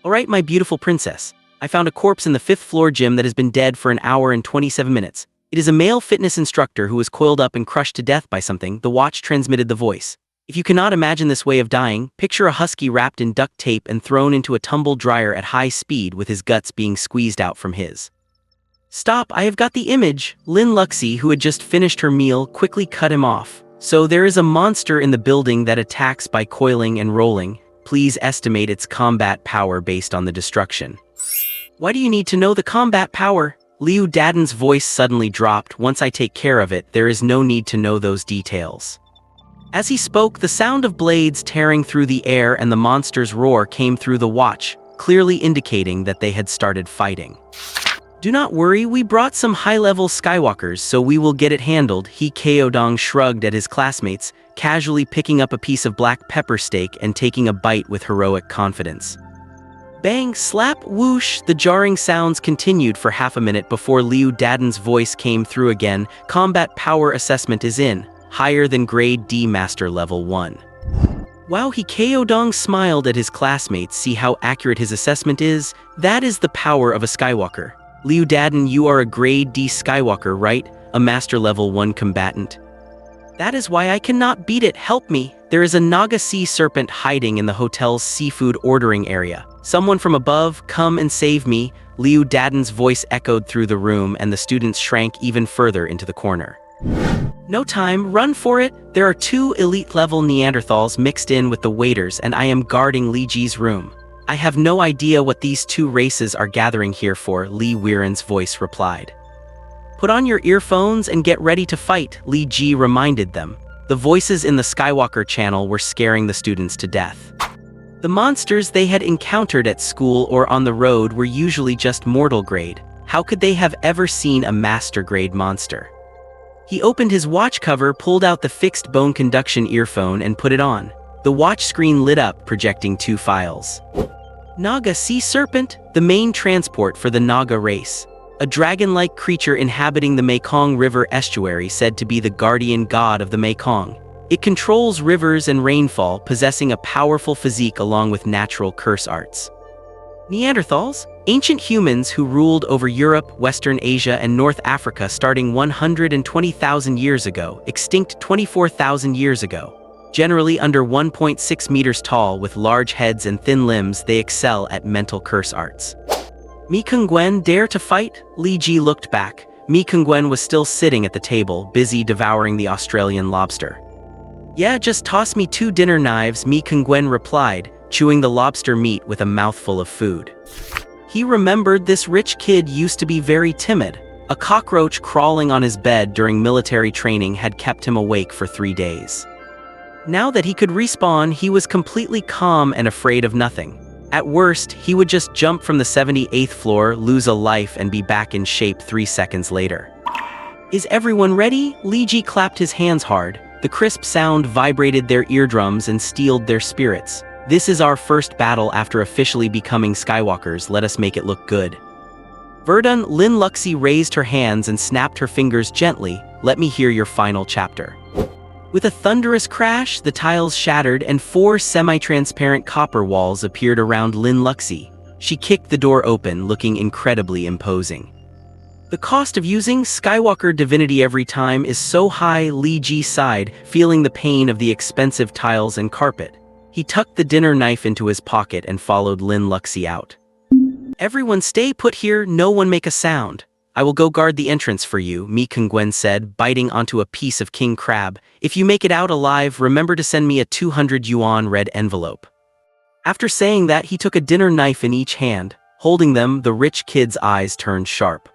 Alright, my beautiful princess. I found a corpse in the 5th floor gym that has been dead for an hour and 27 minutes. It is a male fitness instructor who was coiled up and crushed to death by something. The watch transmitted the voice. If you cannot imagine this way of dying, picture a husky wrapped in duct tape and thrown into a tumble dryer at high speed with his guts being squeezed out from his. Stop, I have got the image. Lin Luxi, who had just finished her meal, quickly cut him off. So there is a monster in the building that attacks by coiling and rolling. Please estimate its combat power based on the destruction. Why do you need to know the combat power? Liu Dadan's voice suddenly dropped. Once I take care of it, there is no need to know those details. As he spoke, the sound of blades tearing through the air and the monster's roar came through the watch, clearly indicating that they had started fighting. Do not worry, we brought some high-level Skywalkers, so we will get it handled, He Keodong shrugged at his classmates, casually picking up a piece of black pepper steak and taking a bite with heroic confidence. Bang, slap, whoosh, the jarring sounds continued for half a minute before Liu Dadan's voice came through again. Combat power assessment is in. Higher than grade D Master Level 1. Wow, He Keodong smiled at his classmates. See how accurate his assessment is? That is the power of a Skywalker. Liu Dadan, you are a grade D Skywalker, right? A Master Level 1 combatant. That is why I cannot beat it. Help me. There is a Naga sea serpent hiding in the hotel's seafood ordering area. Someone from above, come and save me. Liu Dadan's voice echoed through the room and the students shrank even further into the corner. No time, run for it. There are 2 elite-level Neanderthals mixed in with the waiters and I am guarding Li Ji's room. I have no idea what these 2 races are gathering here for, Li Wiren's voice replied. Put on your earphones and get ready to fight, Li Ji reminded them. The voices in the Skywalker channel were scaring the students to death. The monsters they had encountered at school or on the road were usually just mortal grade. How could they have ever seen a master grade monster? He opened his watch cover, pulled out the fixed bone conduction earphone and put it on. The watch screen lit up, projecting 2 files. Naga sea serpent, the main transport for the Naga race. A dragon-like creature inhabiting the Mekong River estuary, said to be the guardian god of the Mekong. It controls rivers and rainfall, possessing a powerful physique along with natural curse arts. Neanderthals, ancient humans who ruled over Europe, Western Asia and North Africa starting 120,000 years ago, extinct 24,000 years ago. Generally under 1.6 meters tall with large heads and thin limbs, they excel at mental curse arts. Mi Kungwen dare to fight? Li Ji looked back. Mi Kungwen was still sitting at the table, busy devouring the Australian lobster. Yeah, just toss me 2 dinner knives, Mi Kungwen replied, chewing the lobster meat with a mouthful of food. He remembered this rich kid used to be very timid. A cockroach crawling on his bed during military training had kept him awake for 3 days. Now that he could respawn, he was completely calm and afraid of nothing. At worst, he would just jump from the 78th floor, lose a life, and be back in shape 3 seconds later. Is everyone ready? Li Ji clapped his hands hard. The crisp sound vibrated their eardrums and steeled their spirits. This is our first battle after officially becoming Skywalkers. Let us make it look good. Verdun, Lin Luxi raised her hands and snapped her fingers gently. Let me hear your final chapter. With a thunderous crash, the tiles shattered and 4 semi-transparent copper walls appeared around Lin Luxi. She kicked the door open, looking incredibly imposing. The cost of using Skywalker divinity every time is so high, Li Ji sighed, feeling the pain of the expensive tiles and carpet. He tucked the dinner knife into his pocket and followed Lin Luxi out. Everyone stay put here, no one make a sound. I will go guard the entrance for you, Mi Kungwen said, biting onto a piece of king crab. If you make it out alive, remember to send me a 200 yuan red envelope. After saying that, he took a dinner knife in each hand. Holding them, the rich kid's eyes turned sharp.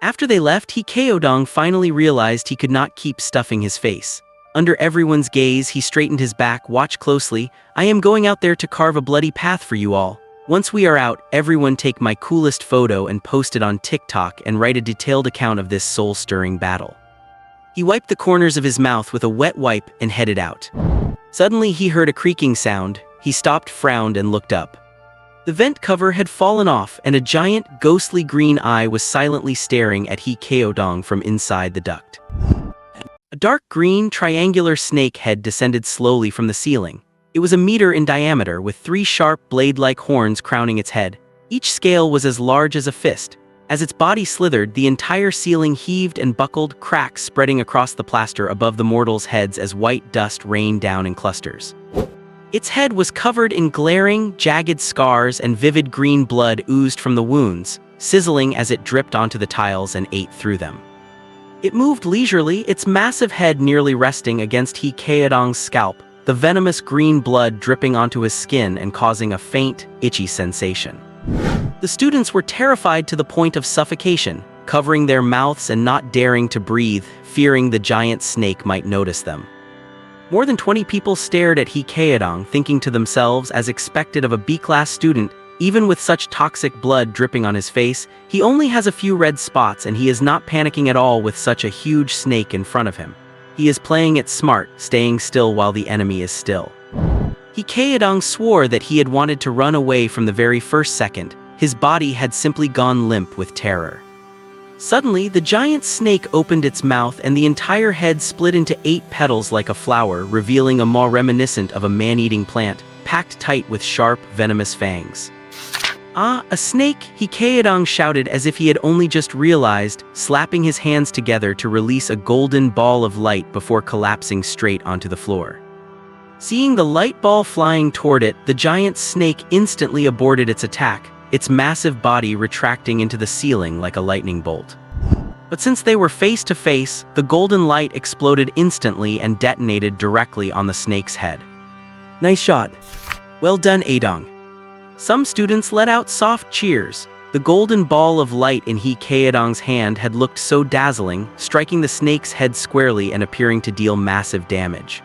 After they left, He Keodong finally realized he could not keep stuffing his face. Under everyone's gaze, he straightened his back. Watch closely. I am going out there to carve a bloody path for you all. Once we are out, everyone take my coolest photo and post it on TikTok and write a detailed account of this soul-stirring battle. He wiped the corners of his mouth with a wet wipe and headed out. Suddenly he heard a creaking sound. He stopped, frowned, and looked up. The vent cover had fallen off and a giant, ghostly green eye was silently staring at He Keodong from inside the duct. A dark green, triangular snake head descended slowly from the ceiling. It was a meter in diameter with 3 sharp, blade-like horns crowning its head. Each scale was as large as a fist. As its body slithered, the entire ceiling heaved and buckled, cracks spreading across the plaster above the mortals' heads as white dust rained down in clusters. Its head was covered in glaring, jagged scars and vivid green blood oozed from the wounds, sizzling as it dripped onto the tiles and ate through them. It moved leisurely, its massive head nearly resting against He Keodong's scalp, the venomous green blood dripping onto his skin and causing a faint, itchy sensation. The students were terrified to the point of suffocation, covering their mouths and not daring to breathe, fearing the giant snake might notice them. More than 20 people stared at He Keodong, thinking to themselves, as expected of a B-class student, even with such toxic blood dripping on his face, he only has a few red spots and he is not panicking at all with such a huge snake in front of him. He is playing it smart, staying still while the enemy is still. He Keodong swore that he had wanted to run away from the very first second. His body had simply gone limp with terror. Suddenly, the giant snake opened its mouth and the entire head split into 8 petals like a flower, revealing a maw reminiscent of a man-eating plant, packed tight with sharp, venomous fangs. Ah, a snake, He Keodong shouted as if he had only just realized, slapping his hands together to release a golden ball of light before collapsing straight onto the floor. Seeing the light ball flying toward it, the giant snake instantly aborted its attack, its massive body retracting into the ceiling like a lightning bolt. But since they were face to face, the golden light exploded instantly and detonated directly on the snake's head. Nice shot. Well done, Adong. Some students let out soft cheers. The golden ball of light in He Keodong's hand had looked so dazzling, striking the snake's head squarely and appearing to deal massive damage.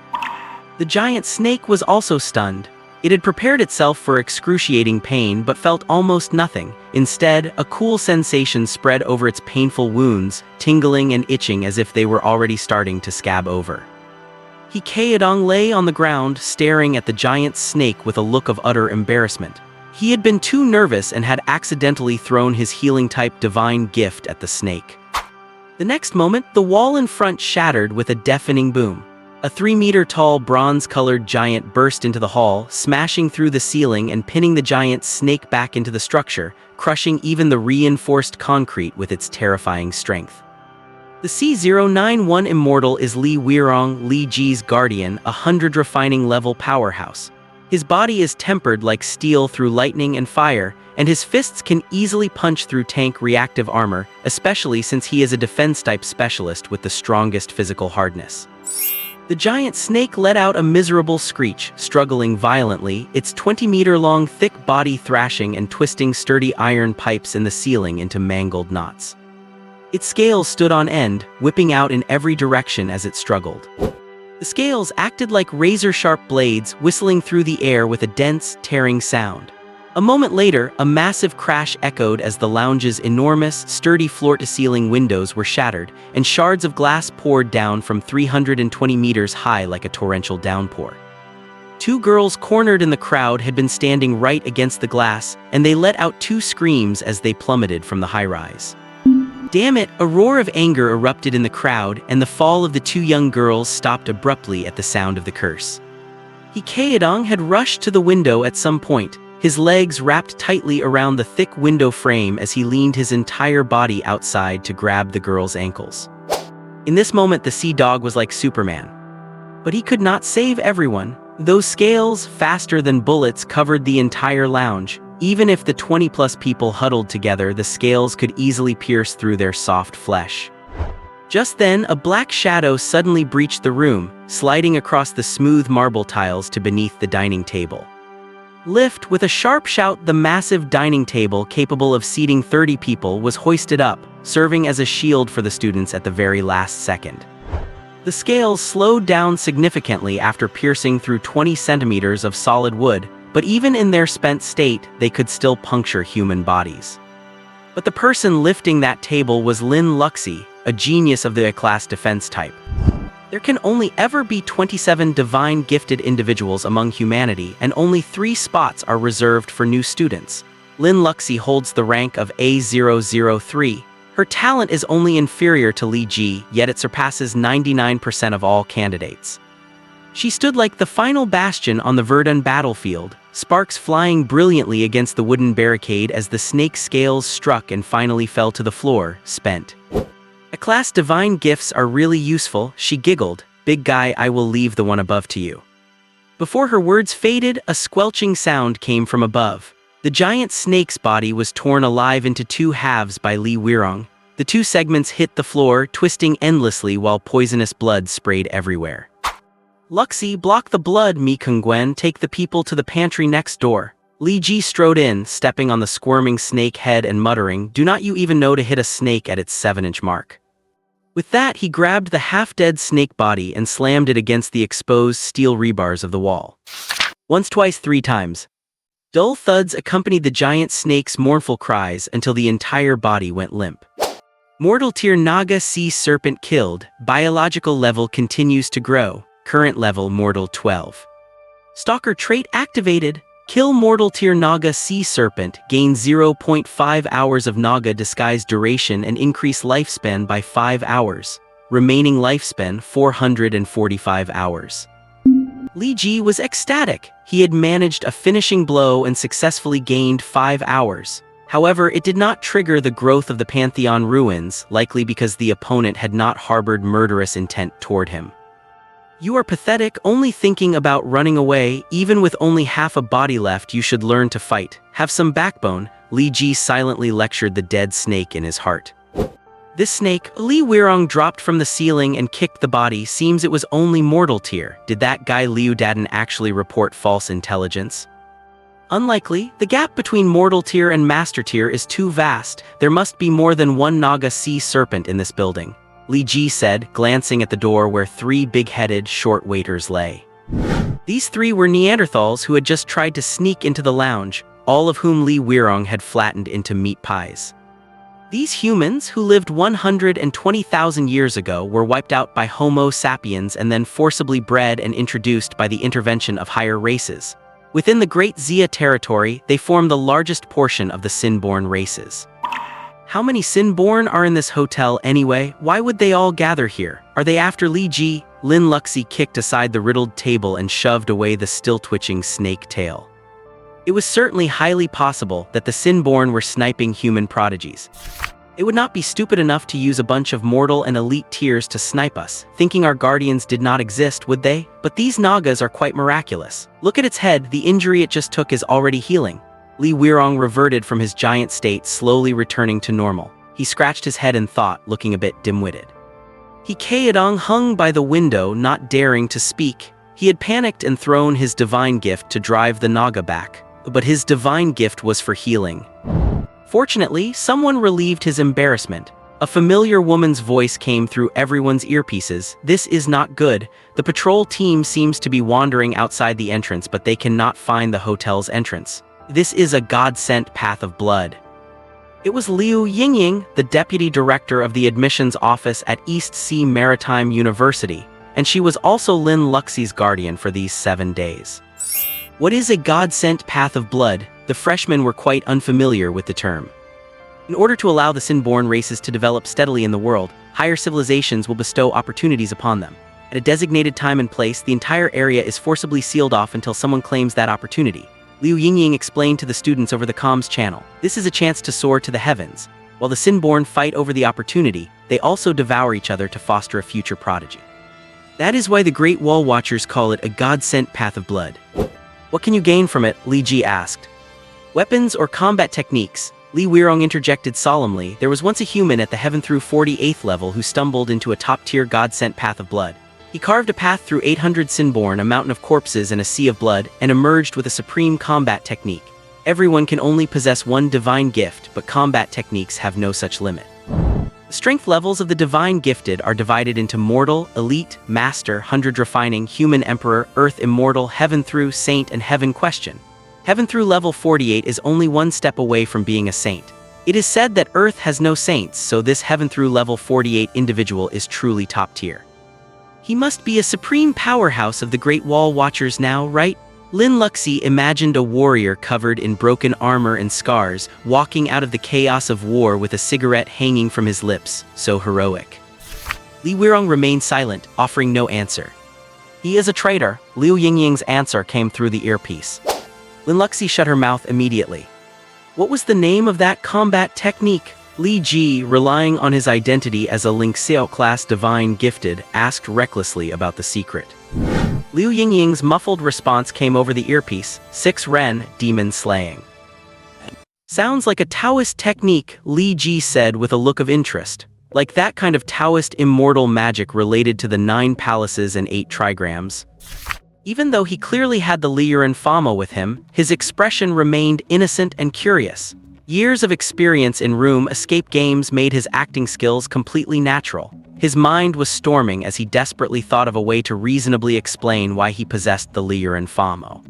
The giant snake was also stunned. It had prepared itself for excruciating pain but felt almost nothing. Instead, a cool sensation spread over its painful wounds, tingling and itching as if they were already starting to scab over. Hikaedong lay on the ground, staring at the giant snake with a look of utter embarrassment. He had been too nervous and had accidentally thrown his healing-type divine gift at the snake. The next moment, the wall in front shattered with a deafening boom. A 3-meter-tall bronze-colored giant burst into the hall, smashing through the ceiling and pinning the giant snake back into the structure, crushing even the reinforced concrete with its terrifying strength. The C091 Immortal is Li Weirong, Li Ji's guardian, a 100 refining level powerhouse. His body is tempered like steel through lightning and fire, and his fists can easily punch through tank reactive armor, especially since he is a defense-type specialist with the strongest physical hardness. The giant snake let out a miserable screech, struggling violently, its 20-meter-long thick body thrashing and twisting sturdy iron pipes in the ceiling into mangled knots. Its scales stood on end, whipping out in every direction as it struggled. The scales acted like razor-sharp blades, whistling through the air with a dense, tearing sound. A moment later, a massive crash echoed as the lounge's enormous, sturdy floor-to-ceiling windows were shattered, and shards of glass poured down from 320 meters high like a torrential downpour. Two girls cornered in the crowd had been standing right against the glass, and they let out two screams as they plummeted from the high-rise. Damn it! A roar of anger erupted in the crowd, and the fall of the two young girls stopped abruptly at the sound of the curse. Hikaedong had rushed to the window at some point, his legs wrapped tightly around the thick window frame as he leaned his entire body outside to grab the girl's ankles. In this moment, the sea dog was like Superman. But he could not save everyone. Those scales, faster than bullets, covered the entire lounge. Even if the 20-plus people huddled together, the scales could easily pierce through their soft flesh. Just then, a black shadow suddenly breached the room, sliding across the smooth marble tiles to beneath the dining table. Lift, with a sharp shout, the massive dining table capable of seating 30 people was hoisted up, serving as a shield for the students at the very last second. The scales slowed down significantly after piercing through 20 centimeters of solid wood, but even in their spent state, they could still puncture human bodies. But the person lifting that table was Lin Luxi, a genius of the A-class defense type. There can only ever be 27 divine gifted individuals among humanity, and only 3 spots are reserved for new students. Lin Luxi holds the rank of A003. Her talent is only inferior to Li Ji, yet it surpasses 99% of all candidates. She stood like the final bastion on the Verdun battlefield, sparks flying brilliantly against the wooden barricade as the snake's scales struck and finally fell to the floor, spent. A-class divine gifts are really useful, she giggled. Big guy, I will leave the one above to you. Before her words faded, a squelching sound came from above. The giant snake's body was torn alive into 2 halves by Li Weirong. The 2 segments hit the floor, twisting endlessly while poisonous blood sprayed everywhere. Luxi, block the blood, Mi Kungwen, take the people to the pantry next door. Li Ji strode in, stepping on the squirming snake head and muttering, do not you even know to hit a snake at its 7-inch mark. With that, he grabbed the half-dead snake body and slammed it against the exposed steel rebars of the wall. Once, twice, 3 times. Dull thuds accompanied the giant snake's mournful cries until the entire body went limp. Mortal tier Naga Sea Serpent killed, biological level continues to grow, current level Mortal 12. Stalker trait activated. Kill Mortal tier Naga Sea Serpent, gain 0.5 hours of Naga disguise duration and increase lifespan by 5 hours. Remaining lifespan 445 hours. Li Ji was ecstatic. He had managed a finishing blow and successfully gained 5 hours. However, it did not trigger the growth of the Pantheon ruins, likely because the opponent had not harbored murderous intent toward him. You are pathetic, only thinking about running away. Even with only half a body left, you should learn to fight. Have some backbone, Li Ji silently lectured the dead snake in his heart. This snake, Li Weirong dropped from the ceiling and kicked the body. Seems it was only mortal tier. Did that guy Liu Dadan actually report false intelligence? Unlikely. The gap between mortal tier and master tier is too vast. There must be more than one Naga Sea Serpent in this building, Li Ji said, glancing at the door where 3 big-headed, short waiters lay. These three were Neanderthals who had just tried to sneak into the lounge, all of whom Li Weirong had flattened into meat pies. These humans, who lived 120,000 years ago, were wiped out by Homo sapiens and then forcibly bred and introduced by the intervention of higher races. Within the Great Xia territory, they form the largest portion of the Sin-born races. How many Sin-born are in this hotel anyway? Why would they all gather here? Are they after Li Ji? Lin Luxi kicked aside the riddled table and shoved away the still-twitching snake tail. It was certainly highly possible that the Sin-born were sniping human prodigies. They would not be stupid enough to use a bunch of mortal and elite tiers to snipe us, thinking our guardians did not exist, would they? But these Nagas are quite miraculous. Look at its head, the injury it just took is already healing. Li Weirong reverted from his giant state, slowly returning to normal. He scratched his head in thought, looking a bit dim-witted. He Kaedong hung by the window, not daring to speak. He had panicked and thrown his divine gift to drive the Naga back. But his divine gift was for healing. Fortunately, someone relieved his embarrassment. A familiar woman's voice came through everyone's earpieces. This is not good. The patrol team seems to be wandering outside the entrance, but they cannot find the hotel's entrance. This is a God-sent path of blood. It was Liu Yingying, the deputy director of the admissions office at East Sea Maritime University, and she was also Lin Luxi's guardian for these 7 days. What is a God-sent path of blood? The freshmen were quite unfamiliar with the term. In order to allow the Sin-born races to develop steadily in the world, higher civilizations will bestow opportunities upon them. At a designated time and place, the entire area is forcibly sealed off until someone claims that opportunity. Liu Yingying explained to the students over the comms channel. This is a chance to soar to the heavens. While the Sin-born fight over the opportunity, they also devour each other to foster a future prodigy. That is why the Great Wall Watchers call it a God-sent path of blood. What can you gain from it? Li Ji asked. Weapons or combat techniques? Li Weirong interjected solemnly. There was once a human at the Heaven through 48th level who stumbled into a top-tier God-sent path of blood. He carved a path through 800 Sin-born, a mountain of corpses and a sea of blood, and emerged with a supreme combat technique. Everyone can only possess one divine gift, but combat techniques have no such limit. The strength levels of the divine gifted are divided into mortal, elite, master, 100 refining, human emperor, earth immortal, heaven through, saint, and heaven question. Heaven through level 48 is only one step away from being a saint. It is said that earth has no saints, so this heaven through level 48 individual is truly top tier. He must be a supreme powerhouse of the Great Wall Watchers now, right? Lin Luxi imagined a warrior covered in broken armor and scars, walking out of the chaos of war with a cigarette hanging from his lips, so heroic. Li Weirong remained silent, offering no answer. He is a traitor. Liu Yingying's answer came through the earpiece. Lin Luxi shut her mouth immediately. What was the name of that combat technique? Li Ji, relying on his identity as a Lingxiao class divine gifted, asked recklessly about the secret. Liu Yingying's muffled response came over the earpiece, 6 Ren, demon slaying. Sounds like a Taoist technique, Li Ji said with a look of interest. Like that kind of Taoist immortal magic related to the 9 palaces and 8 trigrams. Even though he clearly had the Liyuan Fama with him, his expression remained innocent and curious. Years of experience in room escape games made his acting skills completely natural. His mind was storming as he desperately thought of a way to reasonably explain why he possessed the Liyuan Fama.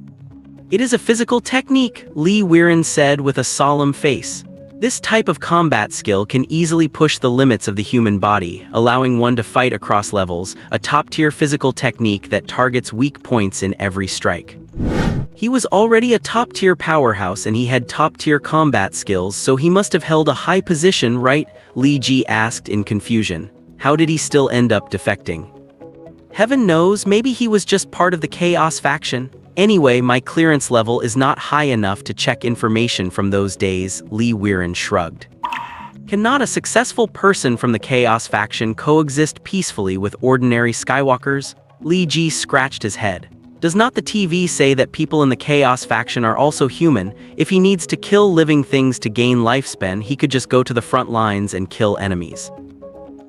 It is a physical technique, Li Weirong said with a solemn face. This type of combat skill can easily push the limits of the human body, allowing one to fight across levels, a top-tier physical technique that targets weak points in every strike. He was already a top-tier powerhouse and he had top-tier combat skills, so he must have held a high position, right? Li Ji asked in confusion. How did he still end up defecting? Heaven knows, maybe he was just part of the Chaos faction. Anyway, my clearance level is not high enough to check information from those days, Li Weirong shrugged. Cannot a successful person from the Chaos faction coexist peacefully with ordinary Skywalkers? Li Ji scratched his head. Does not the TV say that people in the Chaos faction are also human? If he needs to kill living things to gain lifespan, he could just go to the front lines and kill enemies.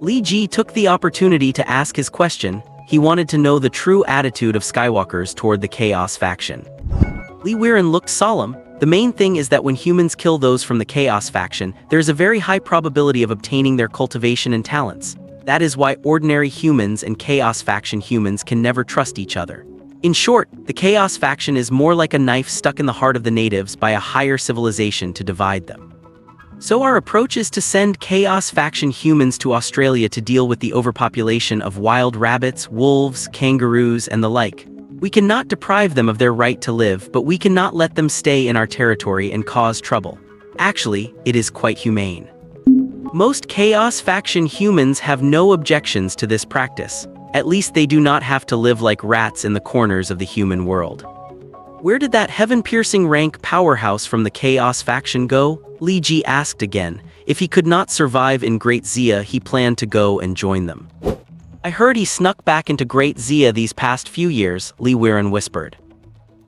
Li Ji took the opportunity to ask his question. He wanted to know the true attitude of Skywalkers toward the Chaos faction. Li Weirong looked solemn. The main thing is that when humans kill those from the Chaos faction, there is a very high probability of obtaining their cultivation and talents. That is why ordinary humans and Chaos faction humans can never trust each other. In short, the Chaos faction is more like a knife stuck in the heart of the natives by a higher civilization to divide them. So our approach is to send Chaos faction humans to Australia to deal with the overpopulation of wild rabbits, wolves, kangaroos, and the like. We cannot deprive them of their right to live, but we cannot let them stay in our territory and cause trouble. Actually, it is quite humane. Most Chaos faction humans have no objections to this practice. At least they do not have to live like rats in the corners of the human world. Where did that heaven-piercing rank powerhouse from the Chaos faction go? Li Ji asked again. If he could not survive in Great Xia, he planned to go and join them. I heard he snuck back into Great Xia these past few years, Li Weiren whispered.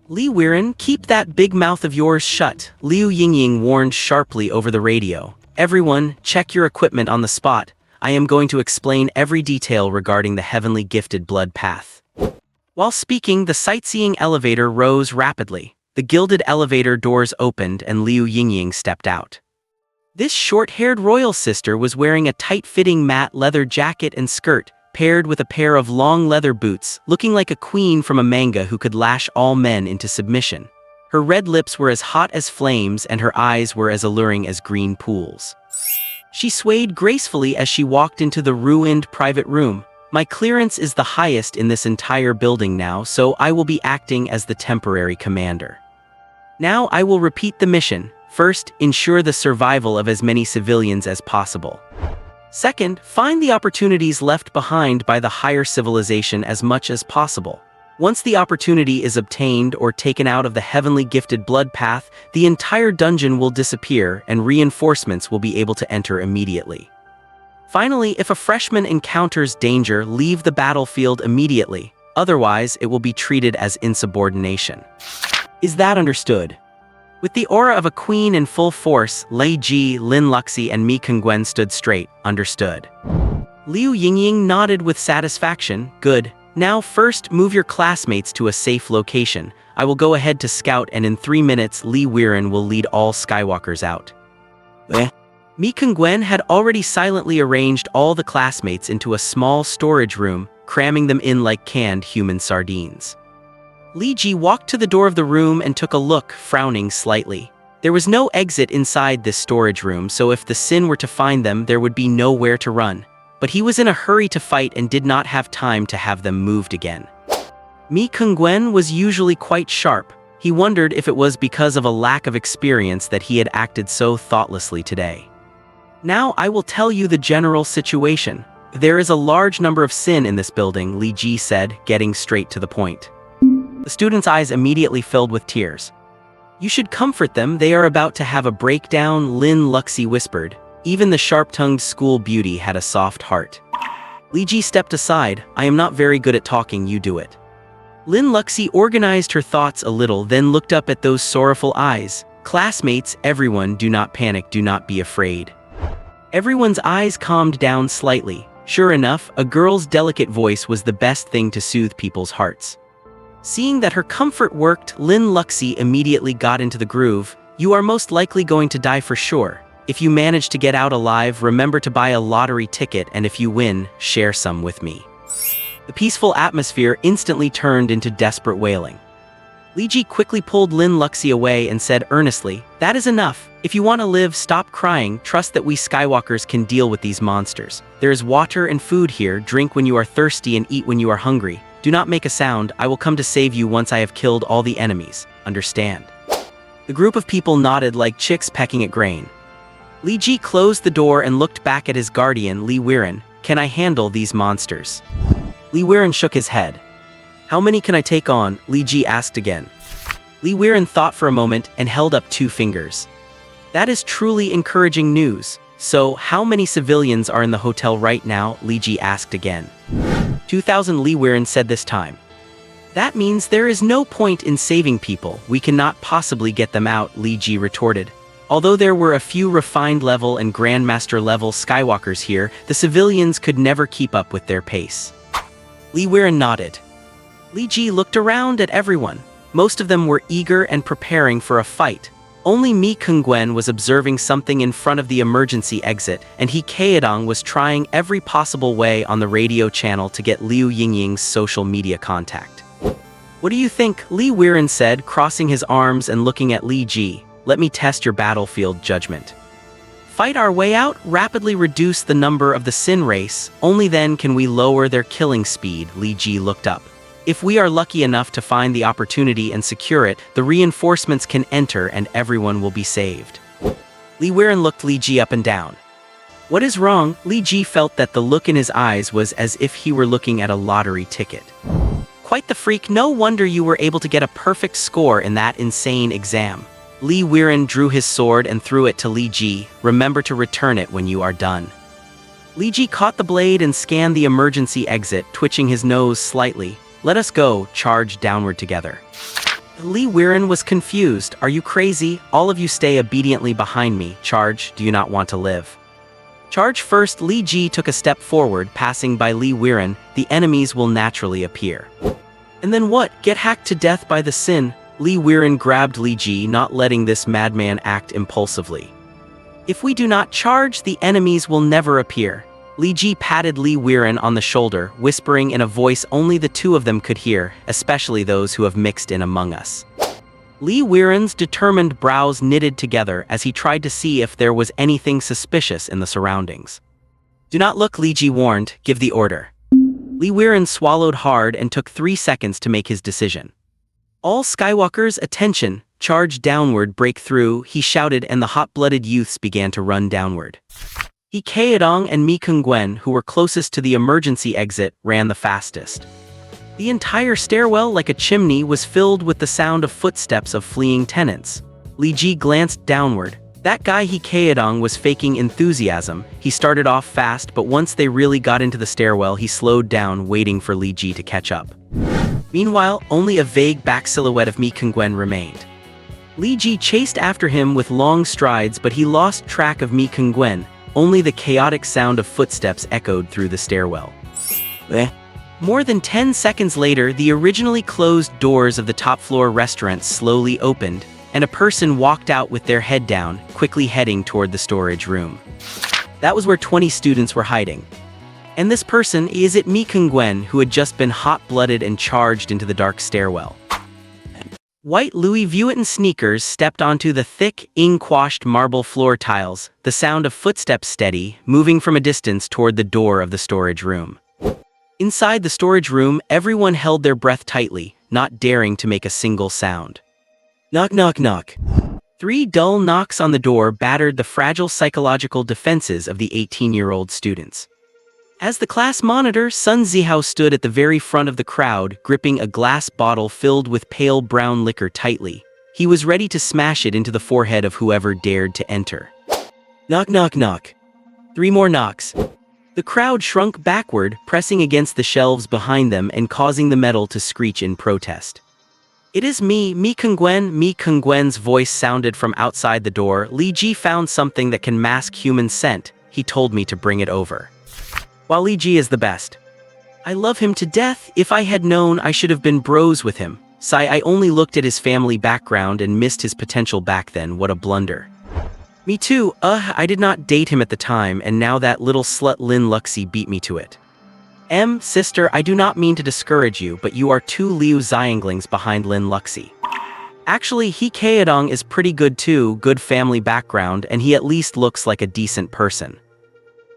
Li Weiren, keep that big mouth of yours shut, Liu Yingying warned sharply over the radio. Everyone, check your equipment on the spot. I am going to explain every detail regarding the heavenly gifted blood path. While speaking, the sightseeing elevator rose rapidly. The gilded elevator doors opened and Liu Yingying stepped out. This short-haired royal sister was wearing a tight-fitting matte leather jacket and skirt, paired with a pair of long leather boots, looking like a queen from a manga who could lash all men into submission. Her red lips were as hot as flames and her eyes were as alluring as green pools. She swayed gracefully as she walked into the ruined private room. My clearance is the highest in this entire building now, so I will be acting as the temporary commander. Now I will repeat the mission. First, ensure the survival of as many civilians as possible. Second, find the opportunities left behind by the higher civilization as much as possible. Once the opportunity is obtained or taken out of the heavenly gifted blood path, the entire dungeon will disappear and reinforcements will be able to enter immediately. Finally, if a freshman encounters danger, leave the battlefield immediately. Otherwise, it will be treated as insubordination. Is that understood? With the aura of a queen in full force, Lei Ji, Lin Luxi, and Mi Kengwen stood straight. Understood. Liu Yingying nodded with satisfaction. Good. Now first, move your classmates to a safe location. I will go ahead to scout and in 3 minutes Li Weiren will lead all Skywalkers out. Mi Kengwen had already silently arranged all the classmates into a small storage room, cramming them in like canned human sardines. Li Ji walked to the door of the room and took a look, frowning slightly. There was no exit inside this storage room, so if the Sin were to find them, there would be nowhere to run. But he was in a hurry to fight and did not have time to have them moved again. Mi Kengwen was usually quite sharp. He wondered if it was because of a lack of experience that he had acted so thoughtlessly today. Now I will tell you the general situation. There is a large number of Sin in this building, Li Ji said, getting straight to the point. The students' eyes immediately filled with tears. You should comfort them, they are about to have a breakdown, Lin Luxi whispered. Even the sharp-tongued school beauty had a soft heart. Li Ji stepped aside. I am not very good at talking, you do it. Lin Luxi organized her thoughts a little, then looked up at those sorrowful eyes. Classmates, everyone, do not panic, do not be afraid. Everyone's eyes calmed down slightly. Sure enough, a girl's delicate voice was the best thing to soothe people's hearts. Seeing that her comfort worked, Lin Luxi immediately got into the groove. You are most likely going to die for sure. If you manage to get out alive, remember to buy a lottery ticket, and if you win, share some with me. The peaceful atmosphere instantly turned into desperate wailing. Li Ji quickly pulled Lin Luxi away and said earnestly, that is enough. If you want to live, stop crying. Trust that we Skywalkers can deal with these monsters. There is water and food here. Drink when you are thirsty and eat when you are hungry. Do not make a sound. I will come to save you once I have killed all the enemies. Understand? The group of people nodded like chicks pecking at grain. Li Ji closed the door and looked back at his guardian, Li Weiren. Can I handle these monsters? Li Weiren shook his head. How many can I take on? Li Ji asked again. Li Weiren thought for a moment and held up 2 fingers. That is truly encouraging news. So, how many civilians are in the hotel right now? Li Ji asked again. 2,000, Li Weiren said this time. That means there is no point in saving people. We cannot possibly get them out, Li Ji retorted. Although there were a few refined level and Grandmaster level Skywalkers here, the civilians could never keep up with their pace. Li Weiren nodded. Li Ji looked around at everyone. Most of them were eager and preparing for a fight. Only Mi Kengwen was observing something in front of the emergency exit, and He Kaedong was trying every possible way on the radio channel to get Liu Yingying's social media contact. What do you think? Li Weiren said, crossing his arms and looking at Li Ji. Let me test your battlefield judgment. Fight our way out, rapidly reduce the number of the Sin race, only then can we lower their killing speed. Li Ji looked up. If we are lucky enough to find the opportunity and secure it, the reinforcements can enter and everyone will be saved. Li Weiren looked Li Ji up and down. What is wrong? Li Ji felt that the look in his eyes was as if he were looking at a lottery ticket. Quite the freak, no wonder you were able to get a perfect score in that insane exam. Li Weiren drew his sword and threw it to Li Ji. Remember to return it when you are done. Li Ji caught the blade and scanned the emergency exit, twitching his nose slightly. Let us go, charge downward together. Li Weiren was confused. Are you crazy? All of you stay obediently behind me. Charge, do you not want to live? Charge first. Li Ji took a step forward, passing by Li Weiren. The enemies will naturally appear. And then what? Get hacked to death by the Sin? Li Weiren grabbed Li Ji, not letting this madman act impulsively. If we do not charge, the enemies will never appear. Li Ji patted Li Weiren on the shoulder, whispering in a voice only the two of them could hear, especially those who have mixed in among us. Li Weiren's determined brows knitted together as he tried to see if there was anything suspicious in the surroundings. Do not look, Li Ji warned. Give the order. Li Weiren swallowed hard and took 3 seconds to make his decision. All Skywalkers, attention! Charge downward, break through, he shouted, and the hot-blooded youths began to run downward. He Kaedong and Mi Kungwen, who were closest to the emergency exit, ran the fastest. The entire stairwell, like a chimney, was filled with the sound of footsteps of fleeing tenants. Li Ji glanced downward. That guy He Kaedong was faking enthusiasm. He started off fast, but once they really got into the stairwell, he slowed down, waiting for Li Ji to catch up. Meanwhile, only a vague back silhouette of Mi Kungwen remained. Li Ji chased after him with long strides, but he lost track of Mi Kungwen. Only the chaotic sound of footsteps echoed through the stairwell. More than 10 seconds later, the originally closed doors of the top-floor restaurant slowly opened, and a person walked out with their head down, quickly heading toward the storage room. That was where 20 students were hiding. And this person, is it Mi Kungwen, who had just been hot-blooded and charged into the dark stairwell? White Louis Vuitton sneakers stepped onto the thick, ink-washed marble floor tiles, the sound of footsteps steady, moving from a distance toward the door of the storage room. Inside the storage room, everyone held their breath tightly, not daring to make a single sound. Knock, knock, knock. 3 dull knocks on the door battered the fragile psychological defenses of the 18-year-old students. As the class monitor, Sun Zihao stood at the very front of the crowd, gripping a glass bottle filled with pale brown liquor tightly. He was ready to smash it into the forehead of whoever dared to enter. Knock, knock, knock. 3 more knocks. The crowd shrunk backward, pressing against the shelves behind them and causing the metal to screech in protest. It is me, Mi Kungwen. Mi Kungwen's voice sounded from outside the door. Li Ji found something that can mask human scent. He told me to bring it over. While Li Ji is the best. I love him to death. If I had known, I should have been bros with him. Sigh, I only looked at his family background and missed his potential back then. What a blunder. Me too. I did not date him at the time, and now that little slut Lin Luxi beat me to it. Sister, I do not mean to discourage you, but you are 2 Liu Xianglings behind Lin Luxi. Actually, He Kaedong is pretty good too, good family background, and he at least looks like a decent person.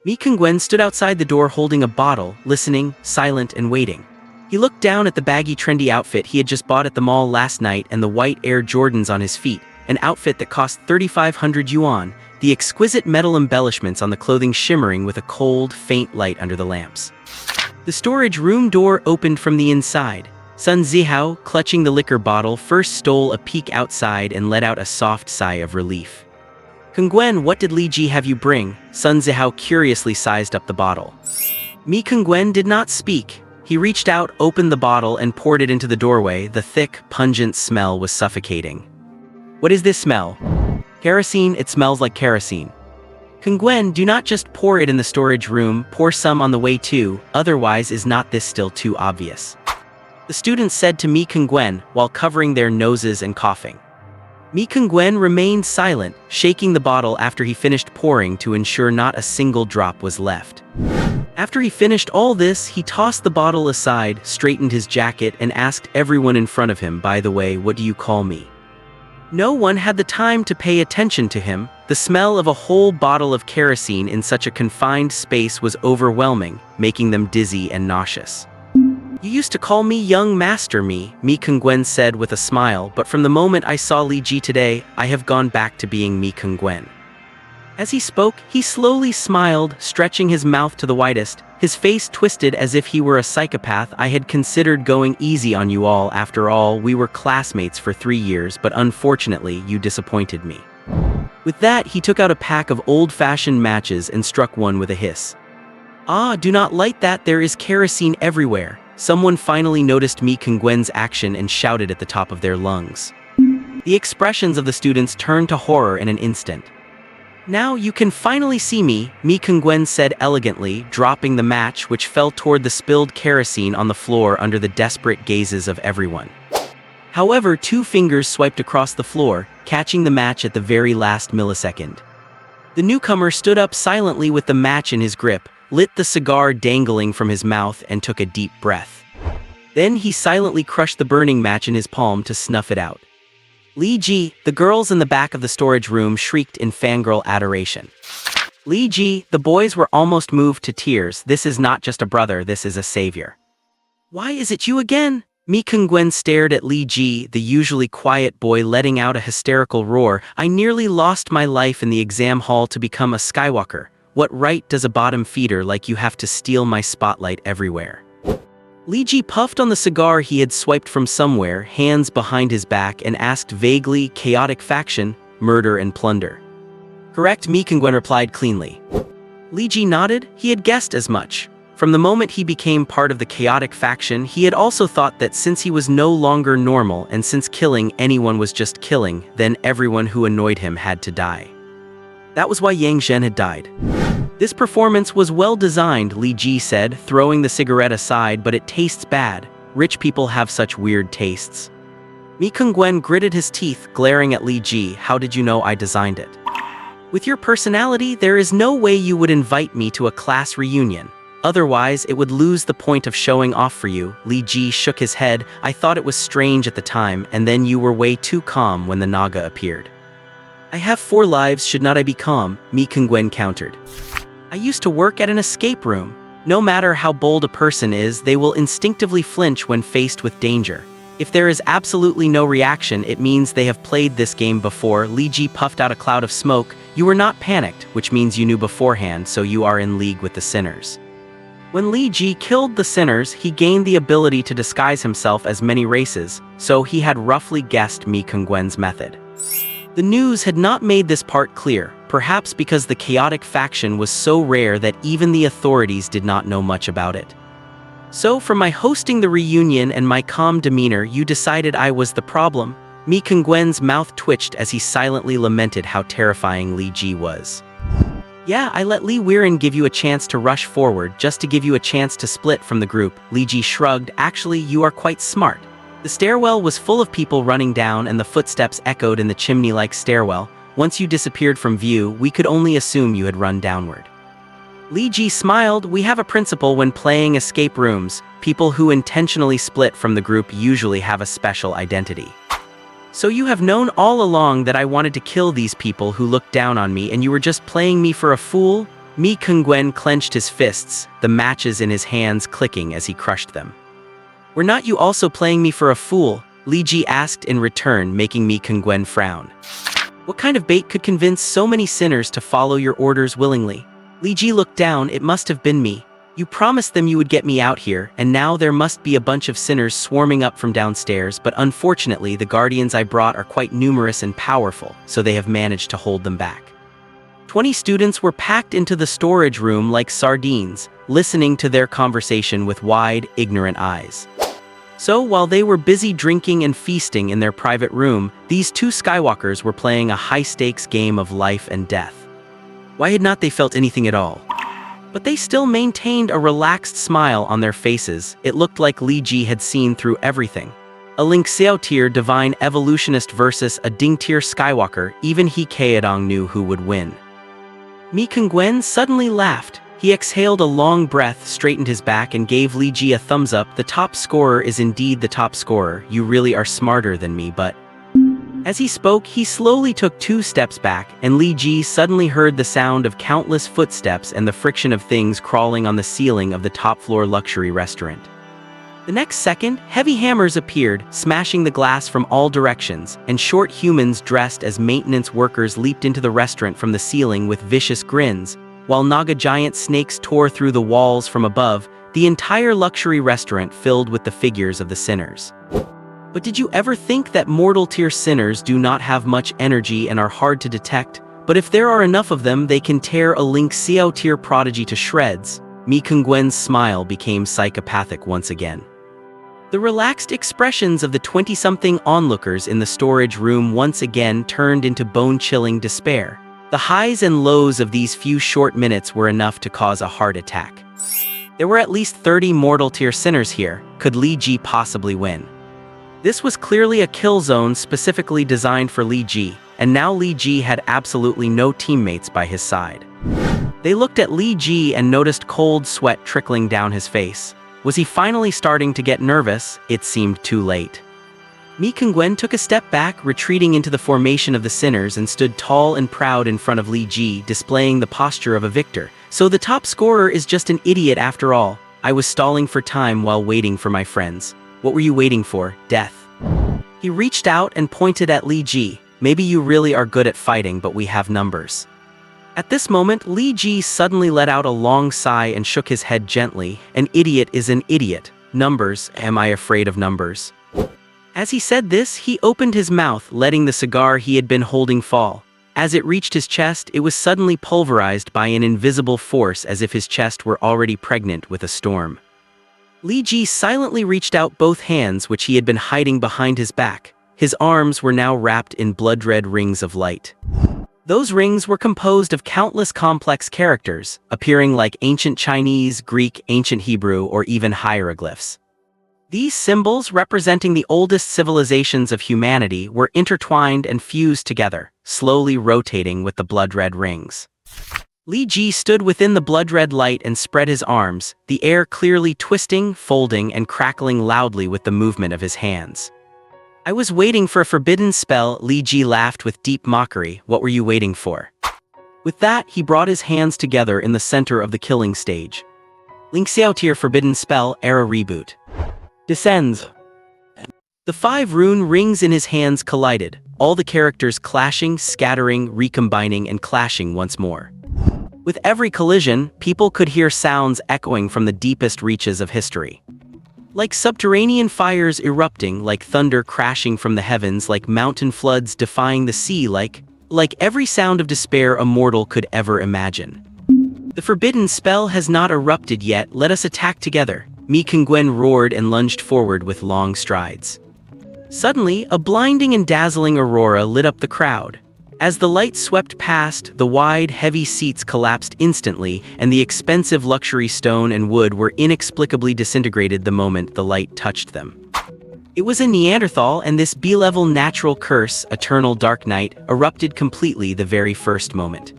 Mi Kungwen stood outside the door holding a bottle, listening, silent and waiting. He looked down at the baggy trendy outfit he had just bought at the mall last night and the white Air Jordans on his feet, an outfit that cost 3,500 yuan, the exquisite metal embellishments on the clothing shimmering with a cold, faint light under the lamps. The storage room door opened from the inside. Sun Zihao, clutching the liquor bottle, first stole a peek outside and let out a soft sigh of relief. Kungwen, what did Li Ji have you bring? Sun Zihao curiously sized up the bottle. Mi Kungwen did not speak. He reached out, opened the bottle, and poured it into the doorway. The thick, pungent smell was suffocating. What is this smell? Kerosene, it smells like kerosene. Kungwen, do not just pour it in the storage room, pour some on the way too, otherwise is not this still too obvious? The students said to Mi Kungwen while covering their noses and coughing. Mi Kung-gwen remained silent, shaking the bottle after he finished pouring to ensure not a single drop was left. After he finished all this, he tossed the bottle aside, straightened his jacket, and asked everyone in front of him, "By the way, what do you call me?" No one had the time to pay attention to him. The smell of a whole bottle of kerosene in such a confined space was overwhelming, making them dizzy and nauseous. "You used to call me young master Mi Kung-gwen said with a smile, but from the moment I saw Li Ji today, I have gone back to being Mi Kung-gwen." As he spoke, he slowly smiled, stretching his mouth to the widest, his face twisted as if he were a psychopath. "I had considered going easy on you all. After all, we were classmates for 3 years, but unfortunately, you disappointed me." With that, he took out a pack of old-fashioned matches and struck one with a hiss. "Ah, do not light that, there is kerosene everywhere." Someone finally noticed Mi Kung-gwen's action and shouted at the top of their lungs. The expressions of the students turned to horror in an instant. "Now you can finally see me," Mi Kung-gwen said elegantly, dropping the match, which fell toward the spilled kerosene on the floor under the desperate gazes of everyone. However, 2 fingers swiped across the floor, catching the match at the very last millisecond. The newcomer stood up silently with the match in his grip, lit the cigar dangling from his mouth, and took a deep breath. Then he silently crushed the burning match in his palm to snuff it out. "Li Ji!" The girls in the back of the storage room shrieked in fangirl adoration. "Li Ji!" The boys were almost moved to tears. "This is not just a brother, this is a savior." "Why is it you again?" Mi Kung-gwen stared at Li Ji, the usually quiet boy, letting out a hysterical roar. "I nearly lost my life in the exam hall to become a Skywalker. What right does a bottom feeder like you have to steal my spotlight everywhere?" Li Ji puffed on the cigar he had swiped from somewhere, hands behind his back, and asked vaguely, "Chaotic faction, murder and plunder." "Correct," Mi Kung-gwen replied cleanly. Li Ji nodded. He had guessed as much. From the moment he became part of the chaotic faction, he had also thought that since he was no longer normal and since killing anyone was just killing, then everyone who annoyed him had to die. That was why Yang Zhen had died. "This performance was well designed," Li Ji said, throwing the cigarette aside, "but it tastes bad. Rich people have such weird tastes." Mi Kung-gwen gritted his teeth, glaring at Li Ji. "How did you know I designed it?" "With your personality, there is no way you would invite me to a class reunion. Otherwise, it would lose the point of showing off for you." Li Ji shook his head. "I thought it was strange at the time, and then you were way too calm when the Naga appeared." "I have 4 lives, should not I be calm?" Mi Kung-gwen countered. "I used to work at an escape room. No matter how bold a person is, they will instinctively flinch when faced with danger. If there is absolutely no reaction, it means they have played this game before." Li Ji puffed out a cloud of smoke. "You were not panicked, which means you knew beforehand, so you are in league with the sinners." When Li Ji killed the sinners, he gained the ability to disguise himself as many races, so he had roughly guessed Mi Kung-gwen's method. The news had not made this part clear, perhaps because the chaotic faction was so rare that even the authorities did not know much about it. "So from my hosting the reunion and my calm demeanor, you decided I was the problem?" Mi Kung-gwen's mouth twitched as he silently lamented how terrifying Li Ji was. "Yeah, I let Li Weiren give you a chance to rush forward, just to give you a chance to split from the group." Li Ji shrugged. "Actually, you are quite smart." The stairwell was full of people running down, and the footsteps echoed in the chimney-like stairwell. "Once you disappeared from view, we could only assume you had run downward." Li Ji smiled. "We have a principle when playing escape rooms. People who intentionally split from the group usually have a special identity." "So you have known all along that I wanted to kill these people who looked down on me, and you were just playing me for a fool?" Mi Kung-gwen clenched his fists, the matches in his hands clicking as he crushed them. "Were not you also playing me for a fool?" Li Ji asked in return, making Mi Kung-gwen frown. "What kind of bait could convince so many sinners to follow your orders willingly?" Li Ji looked down. "It must have been me. You promised them you would get me out here, and now there must be a bunch of sinners swarming up from downstairs, but unfortunately the guardians I brought are quite numerous and powerful, so they have managed to hold them back." 20 students were packed into the storage room like sardines, listening to their conversation with wide, ignorant eyes. So while they were busy drinking and feasting in their private room, these 2 Skywalkers were playing a high-stakes game of life and death. Why had not they felt anything at all? But they still maintained a relaxed smile on their faces. It looked like Li Ji had seen through everything. A Link Xiao tier divine evolutionist versus a Ding tier Skywalker, even He Kaedong knew who would win. Mi Kongwen suddenly laughed. He exhaled a long breath, straightened his back, and gave Li Ji a thumbs up. The top scorer is indeed the top scorer. You really are smarter than me, but... As he spoke, he slowly took 2 steps back, and Li Ji suddenly heard the sound of countless footsteps and the friction of things crawling on the ceiling of the top-floor luxury restaurant. The next second, heavy hammers appeared, smashing the glass from all directions, and short humans dressed as maintenance workers leaped into the restaurant from the ceiling with vicious grins, while Naga giant snakes tore through the walls from above, the entire luxury restaurant filled with the figures of the sinners. But did you ever think that mortal-tier sinners do not have much energy and are hard to detect? But if there are enough of them, they can tear a Link Xiao tier prodigy to shreds. Mi Kongwen's smile became psychopathic once again. The relaxed expressions of the 20-something onlookers in the storage room once again turned into bone-chilling despair. The highs and lows of these few short minutes were enough to cause a heart attack. There were at least 30 mortal-tier sinners here. Could Li Ji possibly win? This was clearly a kill zone specifically designed for Li Ji, and now Li Ji had absolutely no teammates by his side. They looked at Li Ji and noticed cold sweat trickling down his face. Was he finally starting to get nervous? It seemed too late. Mi Kongwen took a step back, retreating into the formation of the sinners, and stood tall and proud in front of Li Ji, displaying the posture of a victor. So the top scorer is just an idiot after all. I was stalling for time while waiting for my friends. What were you waiting for? Death. He reached out and pointed at Li Ji. Maybe you really are good at fighting, but we have numbers. At this moment, Li Ji suddenly let out a long sigh and shook his head gently. An idiot is an idiot. Numbers, am I afraid of numbers? As he said this, he opened his mouth, letting the cigar he had been holding fall. As it reached his chest, it was suddenly pulverized by an invisible force, as if his chest were already pregnant with a storm. Li Ji silently reached out both hands, which he had been hiding behind his back. His arms were now wrapped in blood-red rings of light. Those rings were composed of countless complex characters, appearing like ancient Chinese, Greek, ancient Hebrew, or even hieroglyphs. These symbols, representing the oldest civilizations of humanity, were intertwined and fused together, slowly rotating with the blood-red rings. Li Ji stood within the blood-red light and spread his arms, the air clearly twisting, folding, and crackling loudly with the movement of his hands. I was waiting for a forbidden spell. Li Ji laughed with deep mockery. What were you waiting for? With that, he brought his hands together in the center of the killing stage. Link Xiao tier forbidden spell, era reboot. Descends. The 5 rune rings in his hands collided, all the characters clashing, scattering, recombining, and clashing once more. With every collision, people could hear sounds echoing from the deepest reaches of history. Like subterranean fires erupting, like thunder crashing from the heavens, like mountain floods defying the sea, like every sound of despair a mortal could ever imagine. The forbidden spell has not erupted yet. Let us attack together. Mi Kongwen roared and lunged forward with long strides. Suddenly, a blinding and dazzling aurora lit up the crowd. As the light swept past, the wide, heavy seats collapsed instantly, and the expensive luxury stone and wood were inexplicably disintegrated the moment the light touched them. It was a Neanderthal, and this B-level natural curse, eternal dark night, erupted completely the very first moment.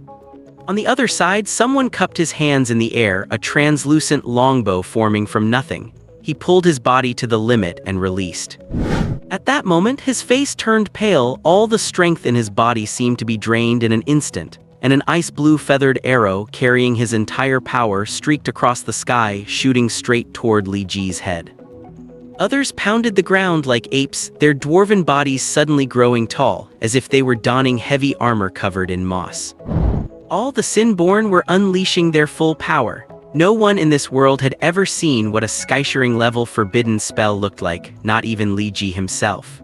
On the other side, someone cupped his hands in the air, a translucent longbow forming from nothing. He pulled his body to the limit and released. At that moment, his face turned pale, all the strength in his body seemed to be drained in an instant, and an ice-blue feathered arrow carrying his entire power streaked across the sky, shooting straight toward Li Ji's head. Others pounded the ground like apes, their dwarven bodies suddenly growing tall, as if they were donning heavy armor covered in moss. All the Sin-born were unleashing their full power. No one in this world had ever seen what a sky-shattering level forbidden spell looked like, not even Li Ji himself.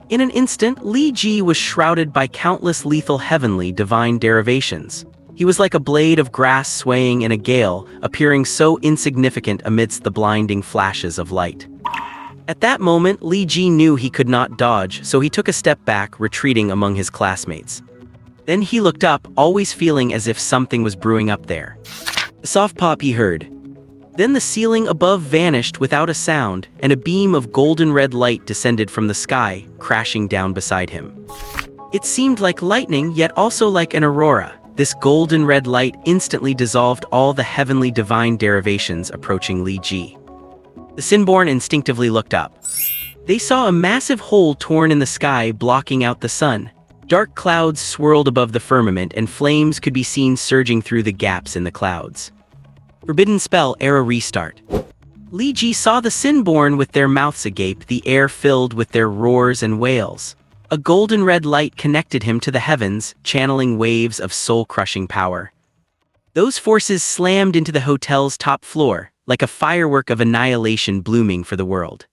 In an instant, Li Ji was shrouded by countless lethal heavenly divine derivations. He was like a blade of grass swaying in a gale, appearing so insignificant amidst the blinding flashes of light. At that moment, Li Ji knew he could not dodge, so he took a step back, retreating among his classmates. Then he looked up, always feeling as if something was brewing up there. A soft pop he heard. Then the ceiling above vanished without a sound, and a beam of golden red light descended from the sky, crashing down beside him. It seemed like lightning, yet also like an aurora. This golden red light instantly dissolved all the heavenly divine derivations approaching Li Ji. The Sinborn instinctively looked up. They saw a massive hole torn in the sky blocking out the sun. Dark clouds swirled above the firmament and flames could be seen surging through the gaps in the clouds. Forbidden spell, era restart. Li Ji saw the Sinborn with their mouths agape, the air filled with their roars and wails. A golden red light connected him to the heavens, channeling waves of soul-crushing power. Those forces slammed into the hotel's top floor, like a firework of annihilation blooming for the world.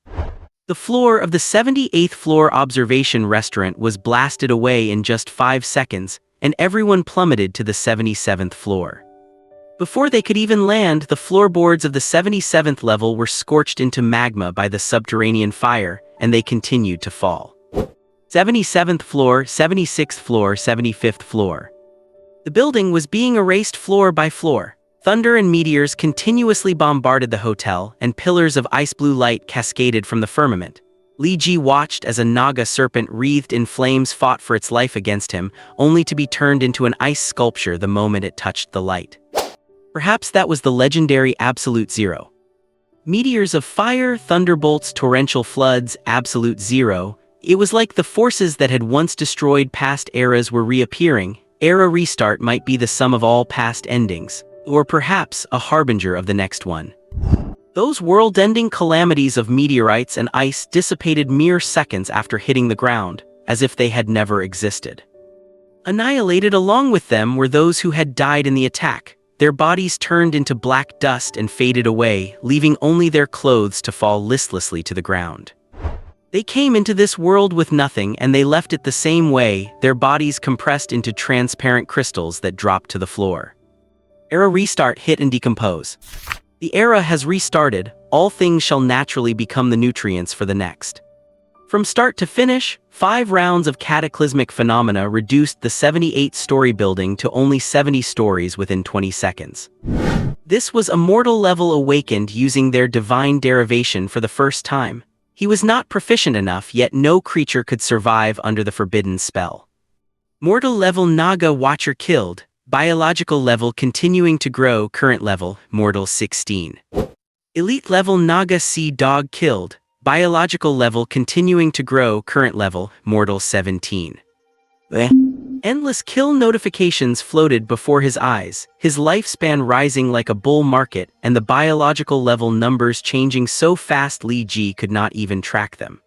The floor of the 78th floor observation restaurant was blasted away in just 5 seconds, and everyone plummeted to the 77th floor. Before they could even land, the floorboards of the 77th level were scorched into magma by the subterranean fire, and they continued to fall. 77th floor, 76th floor, 75th floor. The building was being erased floor by floor. Thunder and meteors continuously bombarded the hotel, and pillars of ice-blue light cascaded from the firmament. Li Ji watched as a Naga serpent wreathed in flames fought for its life against him, only to be turned into an ice sculpture the moment it touched the light. Perhaps that was the legendary Absolute Zero. Meteors of fire, thunderbolts, torrential floods, Absolute Zero. It was like the forces that had once destroyed past eras were reappearing. Era restart might be the sum of all past endings, or perhaps a harbinger of the next one. Those world-ending calamities of meteorites and ice dissipated mere seconds after hitting the ground, as if they had never existed. Annihilated along with them were those who had died in the attack. Their bodies turned into black dust and faded away, leaving only their clothes to fall listlessly to the ground. They came into this world with nothing, and they left it the same way, their bodies compressed into transparent crystals that dropped to the floor. Era restart, hit and decompose. The era has restarted, all things shall naturally become the nutrients for the next. From start to finish, 5 rounds of cataclysmic phenomena reduced the 78-story building to only 70 stories within 20 seconds. This was a mortal level awakened using their divine derivation for the first time. He was not proficient enough, yet no creature could survive under the forbidden spell. Mortal level Naga Watcher killed. Biological level continuing to grow, current level, mortal 16. Elite level Naga Sea Dog killed. Biological level continuing to grow, current level, mortal 17. Endless kill notifications floated before his eyes, his lifespan rising like a bull market, and the biological level numbers changing so fast Li Ji could not even track them.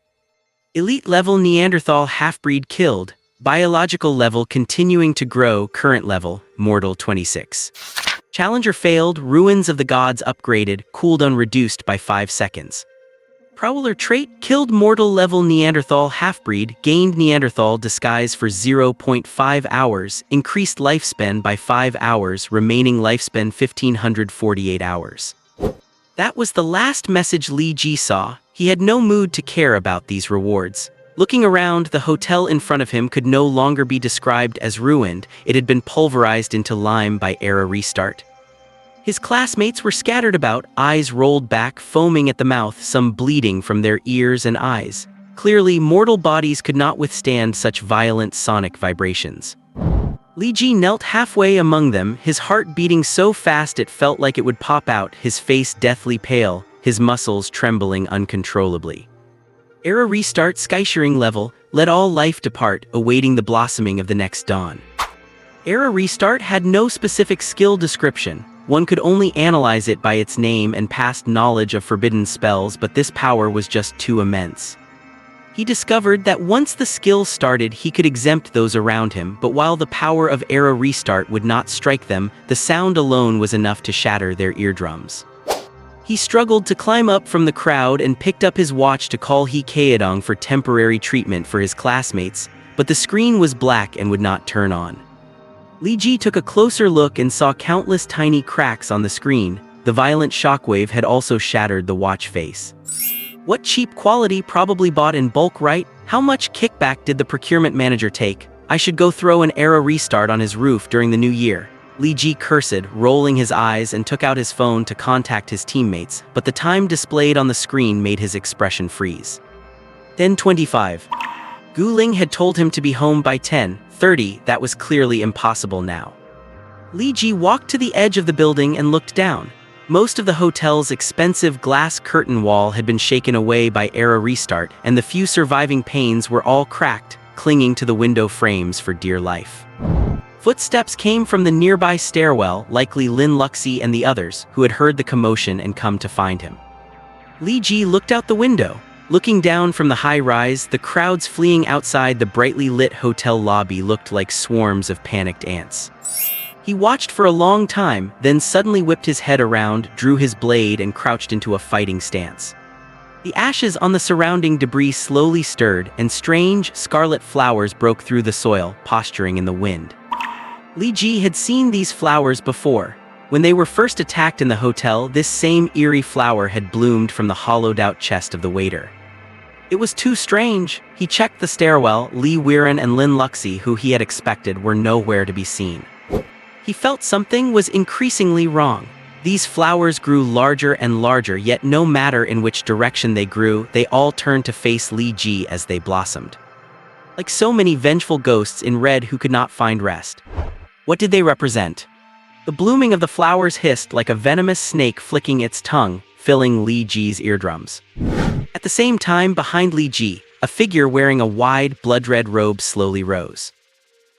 Elite level Neanderthal half-breed killed. Biological level continuing to grow, current level, mortal 26. Challenger failed, ruins of the gods upgraded, cooldown reduced by 5 seconds. Prowler trait, killed mortal level Neanderthal half-breed, gained Neanderthal disguise for 0.5 hours, increased lifespan by 5 hours, remaining lifespan 1548 hours. That was the last message Li Ji saw. He had no mood to care about these rewards. Looking around, the hotel in front of him could no longer be described as ruined, it had been pulverized into lime by era restart. His classmates were scattered about, eyes rolled back, foaming at the mouth, some bleeding from their ears and eyes. Clearly, mortal bodies could not withstand such violent sonic vibrations. Li Ji knelt halfway among them, his heart beating so fast it felt like it would pop out, his face deathly pale, his muscles trembling uncontrollably. Era restart, skyshearing level, let all life depart, awaiting the blossoming of the next dawn. Era restart had no specific skill description. One could only analyze it by its name and past knowledge of forbidden spells, but this power was just too immense. He discovered that once the skill started, he could exempt those around him, but while the power of era restart would not strike them, the sound alone was enough to shatter their eardrums. He struggled to climb up from the crowd and picked up his watch to call He Kaedong for temporary treatment for his classmates, but the screen was black and would not turn on. Li Ji took a closer look and saw countless tiny cracks on the screen. The violent shockwave had also shattered the watch face. What cheap quality, probably bought in bulk, right? How much kickback did the procurement manager take? I should go throw an era restart on his roof during the new year. Li Ji cursed, rolling his eyes, and took out his phone to contact his teammates, but the time displayed on the screen made his expression freeze. 10:25. Gu Ling had told him to be home by 10:30. That was clearly impossible now. Li Ji walked to the edge of the building and looked down. Most of the hotel's expensive glass curtain wall had been shaken away by era restart, and the few surviving panes were all cracked, clinging to the window frames for dear life. Footsteps came from the nearby stairwell, likely Lin Luxi and the others, who had heard the commotion and come to find him. Li Ji looked out the window. Looking down from the high rise, the crowds fleeing outside the brightly lit hotel lobby looked like swarms of panicked ants. He watched for a long time, then suddenly whipped his head around, drew his blade, and crouched into a fighting stance. The ashes on the surrounding debris slowly stirred, and strange, scarlet flowers broke through the soil, posturing in the wind. Li Ji had seen these flowers before. When they were first attacked in the hotel, this same eerie flower had bloomed from the hollowed-out chest of the waiter. It was too strange. He checked the stairwell. Li Weiren and Lin Luxi, who he had expected, were nowhere to be seen. He felt something was increasingly wrong. These flowers grew larger and larger, yet no matter in which direction they grew, they all turned to face Li Ji as they blossomed. Like so many vengeful ghosts in red who could not find rest. What did they represent? The blooming of the flowers hissed like a venomous snake flicking its tongue, filling Li Ji's eardrums. At the same time, behind Li Ji, a figure wearing a wide, blood-red robe slowly rose.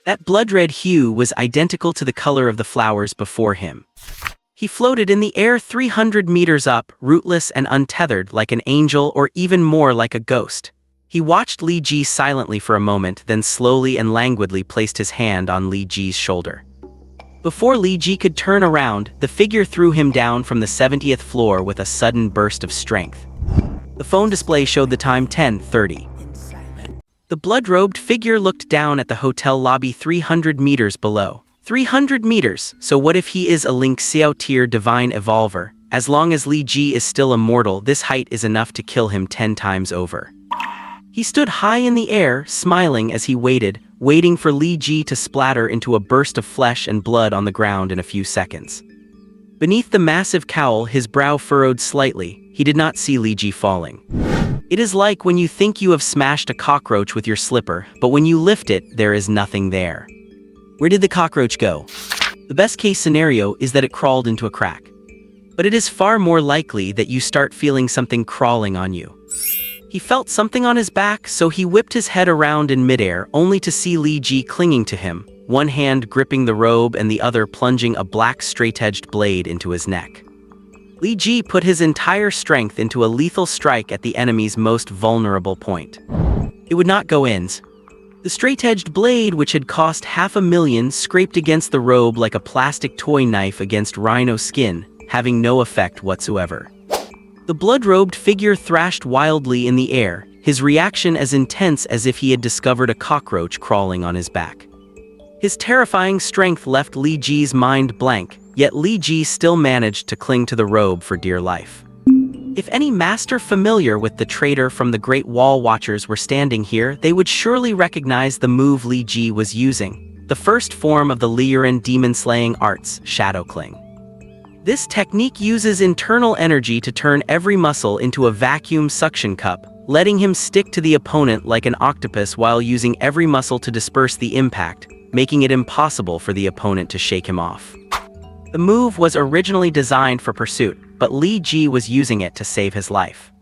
That blood-red hue was identical to the color of the flowers before him. He floated in the air 300 meters up, rootless and untethered, like an angel or even more like a ghost. He watched Li Ji silently for a moment, then slowly and languidly placed his hand on Li Ji's shoulder. Before Li Ji could turn around, the figure threw him down from the 70th floor with a sudden burst of strength. The phone display showed the time 10:30. The blood-robed figure looked down at the hotel lobby 300 meters below. 300 meters, so what if he is a Ling Xiao tier divine evolver? As long as Li Ji is still immortal, this height is enough to kill him 10 times over. He stood high in the air, smiling as he waiting for Li Ji to splatter into a burst of flesh and blood on the ground in a few seconds. Beneath the massive cowl, his brow furrowed slightly. He did not see Li Ji falling. It is like when you think you have smashed a cockroach with your slipper, but when you lift it, there is nothing there. Where did the cockroach go? The best-case scenario is that it crawled into a crack. But it is far more likely that you start feeling something crawling on you. He felt something on his back, so he whipped his head around in midair, only to see Li Ji clinging to him, one hand gripping the robe and the other plunging a black straight-edged blade into his neck. Li Ji put his entire strength into a lethal strike at the enemy's most vulnerable point. It would not go in. The straight-edged blade, which had cost $500,000, scraped against the robe like a plastic toy knife against rhino skin, having no effect whatsoever. The blood-robed figure thrashed wildly in the air, his reaction as intense as if he had discovered a cockroach crawling on his back. His terrifying strength left Li Ji's mind blank, yet Li Ji still managed to cling to the robe for dear life. If any master familiar with the traitor from the Great Wall Watchers were standing here, they would surely recognize the move Li Ji was using, the first form of the Liuran demon-slaying arts, Shadow Cling. This technique uses internal energy to turn every muscle into a vacuum suction cup, letting him stick to the opponent like an octopus while using every muscle to disperse the impact, making it impossible for the opponent to shake him off. The move was originally designed for pursuit, but Li Ji was using it to save his life.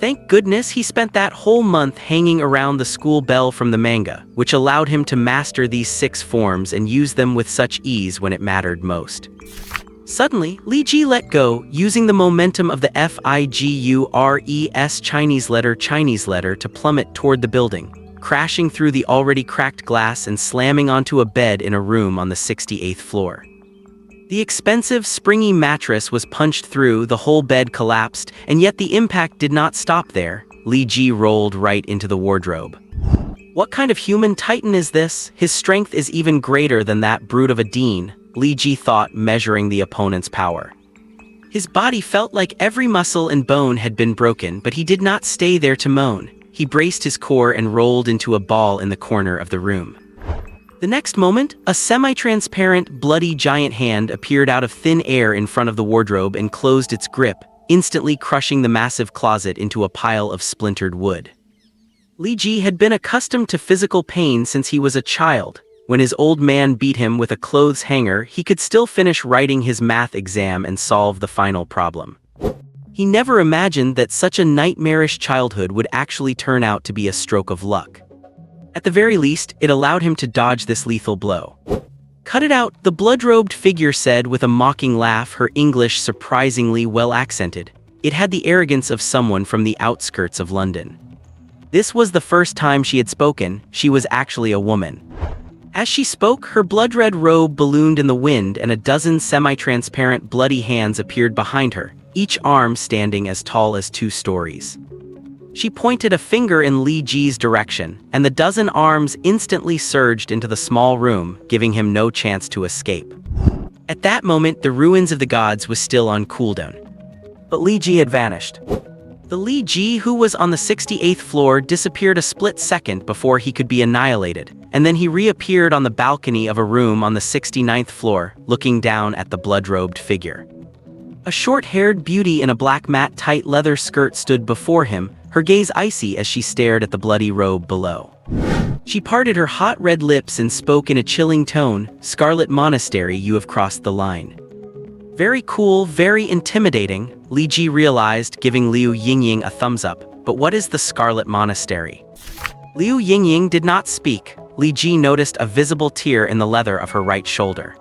Thank goodness he spent that whole month hanging around the school bell from the manga, which allowed him to master these 6 forms and use them with such ease when it mattered most. Suddenly, Li Ji let go, using the momentum of the Figures Chinese letter to plummet toward the building, crashing through the already cracked glass and slamming onto a bed in a room on the 68th floor. The expensive, springy mattress was punched through, the whole bed collapsed, and yet the impact did not stop there. Li Ji rolled right into the wardrobe. What kind of human titan is this? His strength is even greater than that brute of a Dean, Li Ji thought, measuring the opponent's power. His body felt like every muscle and bone had been broken, but he did not stay there to moan. He braced his core and rolled into a ball in the corner of the room. The next moment, a semi-transparent, bloody giant hand appeared out of thin air in front of the wardrobe and closed its grip, instantly crushing the massive closet into a pile of splintered wood. Li Ji had been accustomed to physical pain since he was a child. When his old man beat him with a clothes hanger, he could still finish writing his math exam and solve the final problem. He never imagined that such a nightmarish childhood would actually turn out to be a stroke of luck. At the very least, it allowed him to dodge this lethal blow. "Cut it out," the blood-robed figure said with a mocking laugh, her English surprisingly well-accented. It had the arrogance of someone from the outskirts of London. This was the first time she had spoken. She was actually a woman. As she spoke, her blood-red robe ballooned in the wind and a dozen semi-transparent bloody hands appeared behind her, each arm standing as tall as 2 stories. She pointed a finger in Li Ji's direction, and the dozen arms instantly surged into the small room, giving him no chance to escape. At that moment, the ruins of the gods was still on cooldown. But Li Ji had vanished. The Li Ji who was on the 68th floor disappeared a split second before he could be annihilated, and then he reappeared on the balcony of a room on the 69th floor, looking down at the blood-robed figure. A short-haired beauty in a black matte tight leather skirt stood before him, her gaze icy as she stared at the bloody robe below. She parted her hot red lips and spoke in a chilling tone, "Scarlet Monastery, you have crossed the line." Very cool, very intimidating, Li Ji realized, giving Liu Yingying a thumbs up. But what is the Scarlet Monastery? Liu Yingying did not speak. Li Ji noticed a visible tear in the leather of her right shoulder.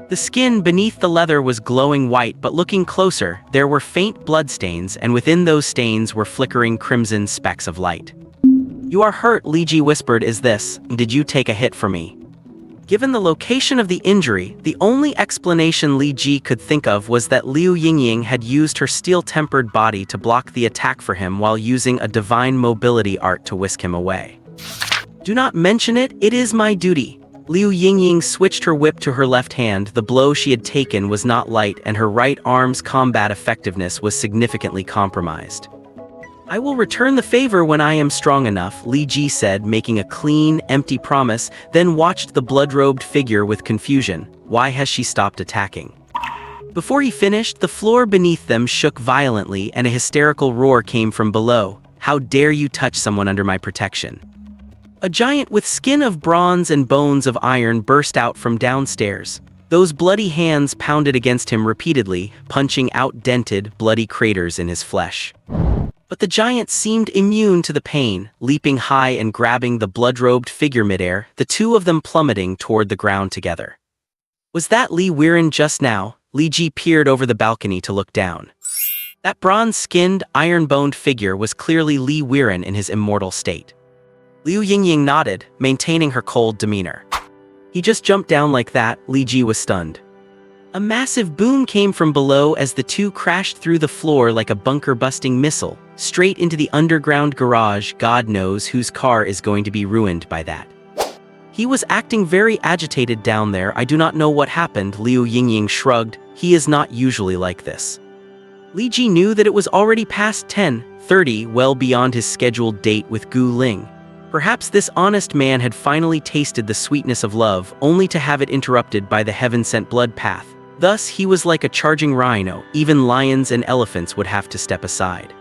The skin beneath the leather was glowing white, but looking closer, there were faint bloodstains, and within those stains were flickering crimson specks of light. "You are hurt," Li Ji whispered. "Did you take a hit for me?" Given the location of the injury, the only explanation Li Ji could think of was that Liu Yingying had used her steel-tempered body to block the attack for him while using a divine mobility art to whisk him away. "Do not mention it, it is my duty." Liu Yingying switched her whip to her left hand. The blow she had taken was not light, and her right arm's combat effectiveness was significantly compromised. "I will return the favor when I am strong enough," Li Ji said, making a clean, empty promise, then watched the blood-robed figure with confusion. Why has she stopped attacking? Before he finished, the floor beneath them shook violently and a hysterical roar came from below. "How dare you touch someone under my protection?" A giant with skin of bronze and bones of iron burst out from downstairs. Those bloody hands pounded against him repeatedly, punching out dented, bloody craters in his flesh. But the giant seemed immune to the pain, leaping high and grabbing the blood-robed figure midair, the two of them plummeting toward the ground together. Was that Li Weiren just now? Li Ji peered over the balcony to look down. That bronze-skinned, iron-boned figure was clearly Li Weiren in his immortal state. Liu Yingying nodded, maintaining her cold demeanor. "He just jumped down like that," Li Ji was stunned. A massive boom came from below as the two crashed through the floor like a bunker-busting missile, straight into the underground garage. God knows whose car is going to be ruined by that. "He was acting very agitated down there. I do not know what happened," Liu Yingying shrugged. "He is not usually like this." Li Ji knew that it was already past 10:30, well beyond his scheduled date with Gu Ling. Perhaps this honest man had finally tasted the sweetness of love, only to have it interrupted by the heaven-sent blood path. Thus, he was like a charging rhino. Even lions and elephants would have to step aside.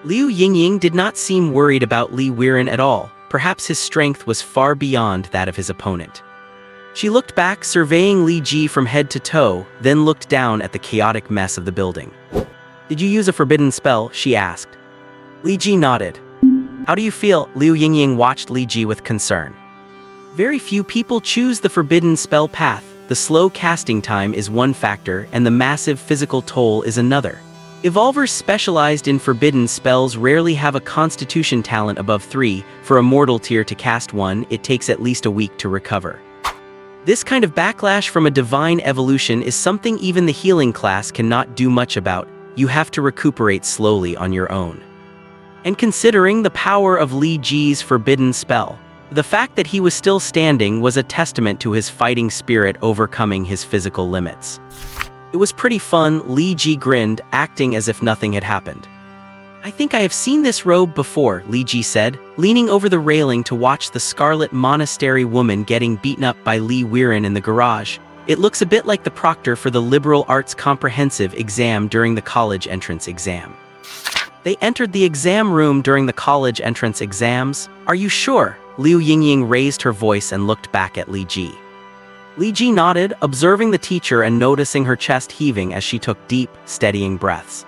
Liu Yingying did not seem worried about Li Weiren at all. Perhaps his strength was far beyond that of his opponent. She looked back, surveying Li Ji from head to toe, then looked down at the chaotic mess of the building. "Did you use a forbidden spell?" she asked. Li Ji nodded. "How do you feel?" Liu Yingying watched Li Ji with concern. Very few people choose the forbidden spell path. The slow casting time is one factor, and the massive physical toll is another. Evolvers specialized in forbidden spells rarely have a constitution talent above 3. For a mortal tier to cast one, it takes at least a week to recover. This kind of backlash from a divine evolution is something even the healing class cannot do much about. You have to recuperate slowly on your own. And considering the power of Li Ji's forbidden spell, the fact that he was still standing was a testament to his fighting spirit overcoming his physical limits. It was pretty fun, Li Ji grinned, acting as if nothing had happened. I think I have seen this robe before, Li Ji said, leaning over the railing to watch the Scarlet Monastery woman getting beaten up by Li Weiren in the garage. It looks a bit like the proctor for the liberal arts comprehensive exam during the college entrance exam. They entered the exam room during the college entrance exams. Are you sure? Liu Yingying raised her voice and looked back at Li Ji. Li Ji nodded, observing the teacher and noticing her chest heaving as she took deep, steadying breaths.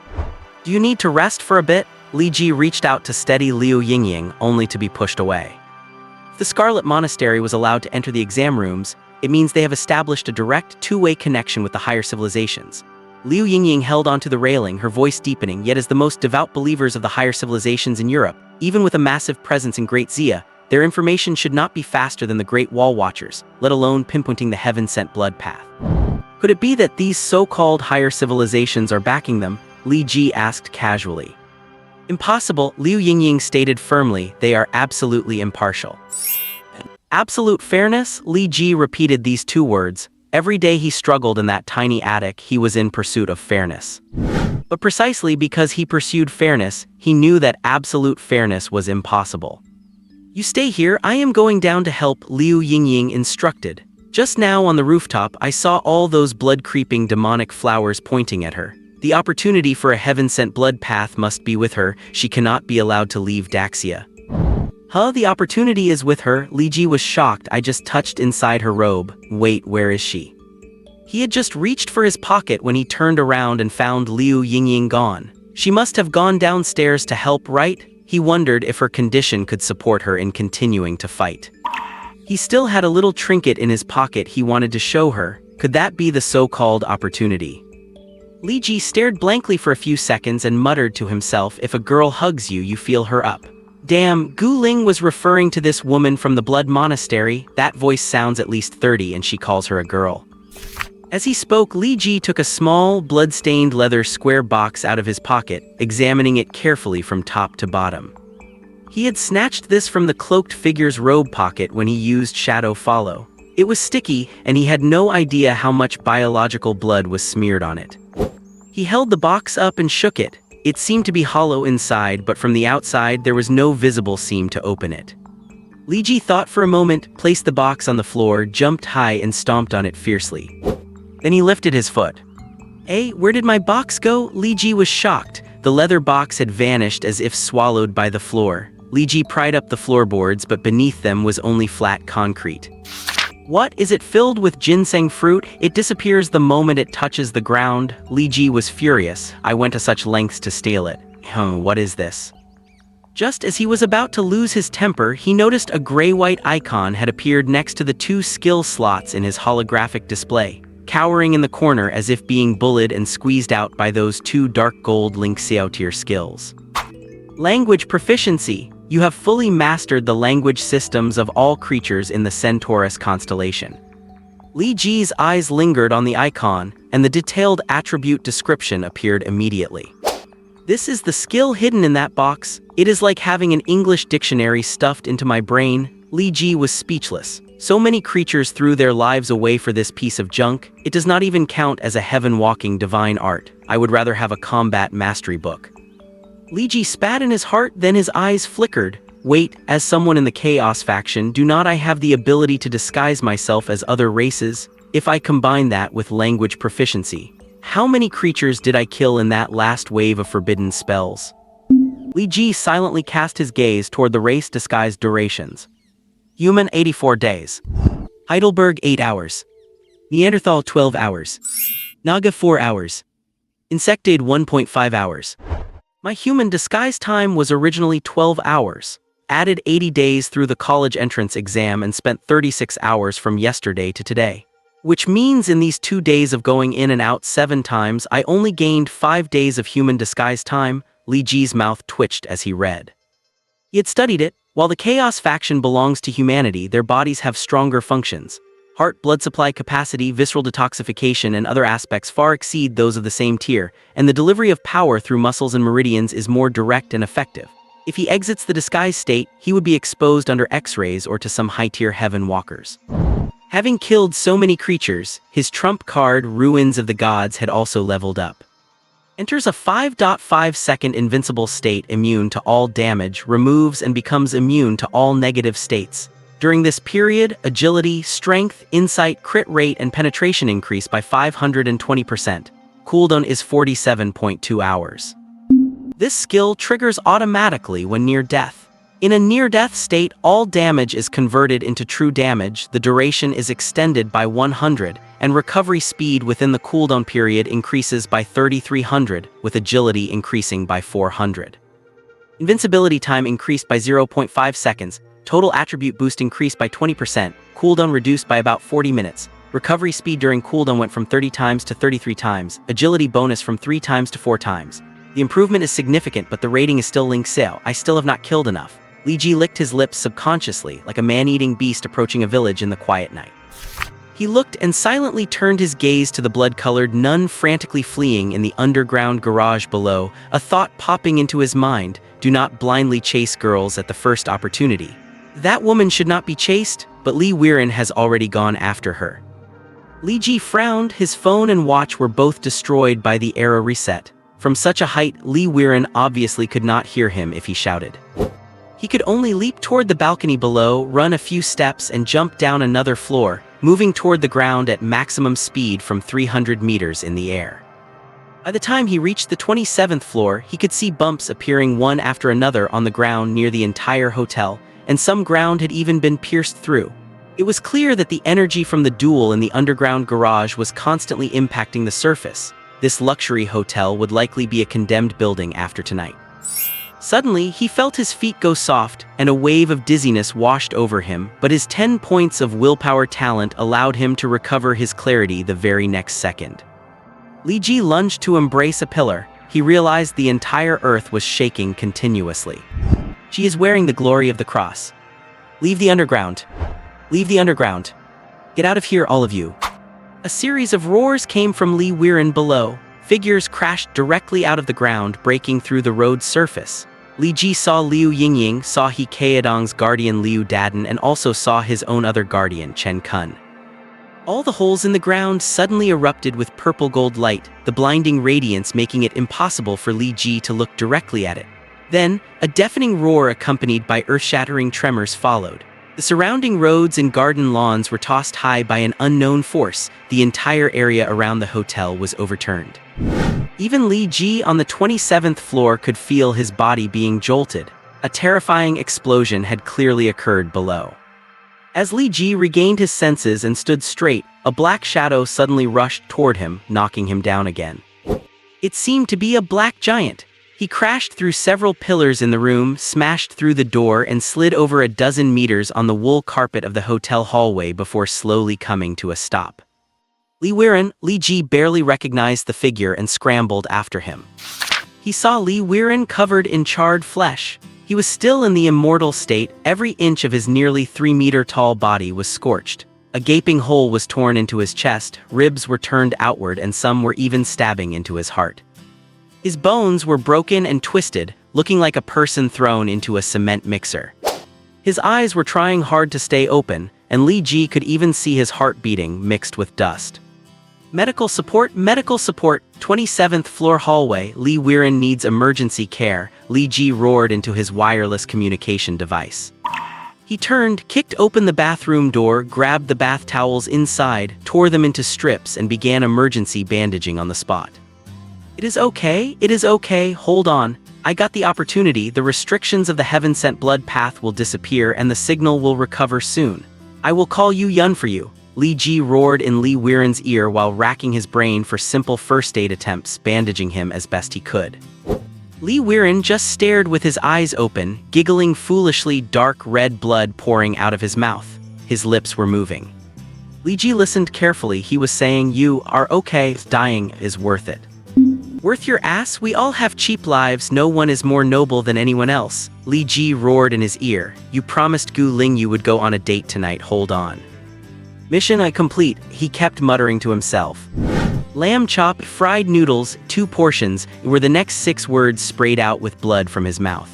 Do you need to rest for a bit? Li Ji reached out to steady Liu Yingying, only to be pushed away. If the Scarlet Monastery was allowed to enter the exam rooms, it means they have established a direct, two-way connection with the higher civilizations. Liu Yingying held onto the railing, her voice deepening, yet as the most devout believers of the higher civilizations in Europe, even with a massive presence in Great Xia, their information should not be faster than the Great Wall Watchers, let alone pinpointing the heaven-sent blood path. Could it be that these so-called higher civilizations are backing them? Li Ji asked casually. Impossible, Liu Yingying stated firmly, they are absolutely impartial. Absolute fairness? Li Ji repeated these two words. Every day he struggled in that tiny attic, he was in pursuit of fairness. But precisely because he pursued fairness, he knew that absolute fairness was impossible. You stay here, I am going down to help, Liu Yingying instructed. Just now on the rooftop, I saw all those blood-creeping demonic flowers pointing at her. The opportunity for a heaven-sent blood path must be with her, she cannot be allowed to leave Daxia. Huh, the opportunity is with her, Li Ji was shocked. I just touched inside her robe. Wait, where is she? He had just reached for his pocket when he turned around and found Liu Yingying gone. She must have gone downstairs to help, right? He wondered if her condition could support her in continuing to fight. He still had a little trinket in his pocket he wanted to show her. Could that be the so-called opportunity? Li Ji stared blankly for a few seconds and muttered to himself, if a girl hugs you, you feel her up. Damn, Gu Ling was referring to this woman from the Blood Monastery. That voice sounds at least 30 and she calls her a girl. As he spoke, Li Ji took a small, blood-stained leather square box out of his pocket, examining it carefully from top to bottom. He had snatched this from the cloaked figure's robe pocket when he used Shadow Follow. It was sticky, and he had no idea how much biological blood was smeared on it. He held the box up and shook it. It seemed to be hollow inside, but from the outside there was no visible seam to open it. Li Ji thought for a moment, placed the box on the floor, jumped high and stomped on it fiercely. Then he lifted his foot. Hey, where did my box go? Li Ji was shocked. The leather box had vanished as if swallowed by the floor. Li Ji pried up the floorboards, but beneath them was only flat concrete. What, is it filled with ginseng fruit? It disappears the moment it touches the ground. Li Ji was furious. I went to such lengths to steal it. What is this? Just as he was about to lose his temper, he noticed a gray-white icon had appeared next to the two skill slots in his holographic display, cowering in the corner as if being bullied and squeezed out by those two dark gold Link Xiao tier skills. Language proficiency. You have fully mastered the language systems of all creatures in the Centaurus constellation. Li Ji's eyes lingered on the icon, and the detailed attribute description appeared immediately. This is the skill hidden in that box. It is like having an English dictionary stuffed into my brain. Li Ji was speechless. So many creatures threw their lives away for this piece of junk. It does not even count as a heaven-walking divine art. I would rather have a combat mastery book. Li Ji spat in his heart, then his eyes flickered. Wait, as someone in the Chaos faction, do not I have the ability to disguise myself as other races? If I combine that with language proficiency, how many creatures did I kill in that last wave of forbidden spells? Li Ji silently cast his gaze toward the race-disguised durations. Human 84 days. Heidelberg 8 hours. Neanderthal 12 hours. Naga 4 hours. Insectid 1.5 hours. My human disguise time was originally 12 hours. Added 80 days through the college entrance exam and spent 36 hours from yesterday to today. Which means in these 2 days of going in and out 7 times, I only gained 5 days of human disguise time. Li Ji's mouth twitched as he read. He had studied it. While the Chaos faction belongs to humanity, their bodies have stronger functions. Heart, blood supply capacity, visceral detoxification, and other aspects far exceed those of the same tier, and the delivery of power through muscles and meridians is more direct and effective. If he exits the disguise state, he would be exposed under X-rays or to some high-tier heaven walkers. Having killed so many creatures, his trump card, Ruins of the Gods, had also leveled up. Enters a 5.5-second invincible state immune to all damage, removes and becomes immune to all negative states. During this period, agility, strength, insight, crit rate, and penetration increase by 520%. Cooldown is 47.2 hours. This skill triggers automatically when near death. In a near-death state, all damage is converted into true damage, the duration is extended by 100, and recovery speed within the cooldown period increases by 3300, with agility increasing by 400. Invincibility time increased by 0.5 seconds, total attribute boost increased by 20%, cooldown reduced by about 40 minutes. Recovery speed during cooldown went from 30 times to 33 times, agility bonus from 3 times to 4 times. The improvement is significant, but the rating is still Link Sale. I still have not killed enough. Li Ji licked his lips subconsciously, like a man-eating beast approaching a village in the quiet night. He looked and silently turned his gaze to the blood-colored nun frantically fleeing in the underground garage below, a thought popping into his mind: do not blindly chase girls at the first opportunity. That woman should not be chased, but Li Weiren has already gone after her. Li Ji frowned, his phone and watch were both destroyed by the era reset. From such a height, Li Weiren obviously could not hear him if he shouted. He could only leap toward the balcony below, run a few steps and jump down another floor, moving toward the ground at maximum speed from 300 meters in the air. By the time he reached the 27th floor, he could see bumps appearing one after another on the ground near the entire hotel, and some ground had even been pierced through. It was clear that the energy from the duel in the underground garage was constantly impacting the surface. This luxury hotel would likely be a condemned building after tonight. Suddenly, he felt his feet go soft, and a wave of dizziness washed over him, but his 10 points of willpower talent allowed him to recover his clarity the very next second. Li Ji lunged to embrace a pillar. He realized the entire earth was shaking continuously. She is wearing the glory of the cross. Leave the underground. Leave the underground. Get out of here, all of you. A series of roars came from Li Weiren below. Figures crashed directly out of the ground, breaking through the road's surface. Li Ji saw Liu Yingying, saw He Kaedong's guardian Liu Dadan, and also saw his own other guardian, Chen Kun. All the holes in the ground suddenly erupted with purple-gold light, the blinding radiance making it impossible for Li Ji to look directly at it. Then, a deafening roar accompanied by earth-shattering tremors followed. The surrounding roads and garden lawns were tossed high by an unknown force. The entire area around the hotel was overturned. Even Li Ji on the 27th floor could feel his body being jolted. A terrifying explosion had clearly occurred below. As Li Ji regained his senses and stood straight, a black shadow suddenly rushed toward him, knocking him down again. It seemed to be a black giant. He crashed through several pillars in the room, smashed through the door, and slid over a dozen meters on the wool carpet of the hotel hallway before slowly coming to a stop. Li Ji barely recognized the figure and scrambled after him. He saw Li Weiren covered in charred flesh. He was still in the immortal state. Every inch of his nearly 3-meter-tall body was scorched. A gaping hole was torn into his chest, ribs were turned outward, and some were even stabbing into his heart. His bones were broken and twisted, looking like a person thrown into a cement mixer. His eyes were trying hard to stay open, and Li Ji could even see his heart beating, mixed with dust. Medical support, 27th floor hallway, Li Weiren needs emergency care, Li Ji roared into his wireless communication device. He turned, kicked open the bathroom door, grabbed the bath towels inside, tore them into strips, and began emergency bandaging on the spot. It is okay, hold on. I got the opportunity. The restrictions of the heaven-sent blood path will disappear and the signal will recover soon. I will call you Yun for you. Li Ji roared in Li Weiren's ear while racking his brain for simple first aid attempts, bandaging him as best he could. Li Weiren just stared with his eyes open, giggling foolishly, dark red blood pouring out of his mouth. His lips were moving. Li Ji listened carefully. He was saying, "You are okay, dying is worth it." "Worth your ass? We all have cheap lives, no one is more noble than anyone else." Li Ji roared in his ear. "You promised Gu Ling you would go on a date tonight, hold on." "Mission complete," he kept muttering to himself. "Lamb chop, fried noodles, 2 portions," were the next 6 words sprayed out with blood from his mouth.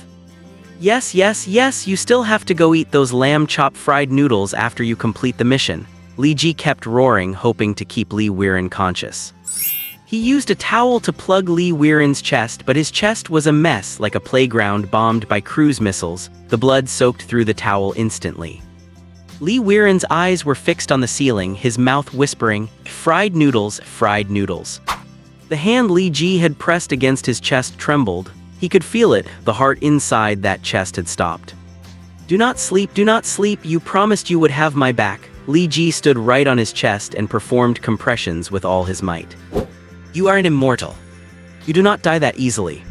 Yes, you still have to go eat those lamb chop fried noodles after you complete the mission." Li Ji kept roaring, hoping to keep Li Weiren conscious. He used a towel to plug Li Weiren's chest, but his chest was a mess like a playground bombed by cruise missiles. The blood soaked through the towel instantly. Li Weiren's eyes were fixed on the ceiling, his mouth whispering, "Fried noodles, fried noodles." The hand Li Ji had pressed against his chest trembled. He could feel it, the heart inside that chest had stopped. Do not sleep, you promised you would have my back." Li Ji stood right on his chest and performed compressions with all his might. "You are an immortal. You do not die that easily."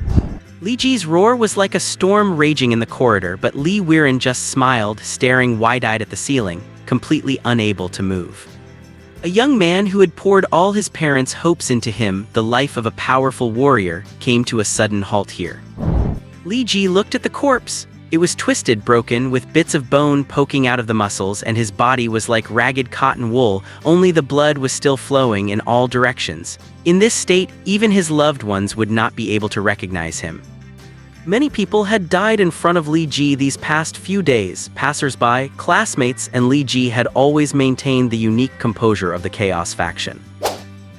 Li Ji's roar was like a storm raging in the corridor, but Li Weiren just smiled, staring wide-eyed at the ceiling, completely unable to move. A young man who had poured all his parents' hopes into him, the life of a powerful warrior, came to a sudden halt here. Li Ji looked at the corpse. It was twisted, broken, with bits of bone poking out of the muscles, and his body was like ragged cotton wool, only the blood was still flowing in all directions. In this state, even his loved ones would not be able to recognize him. Many people had died in front of Li Ji these past few days, passers-by, classmates, and Li Ji had always maintained the unique composure of the Chaos faction.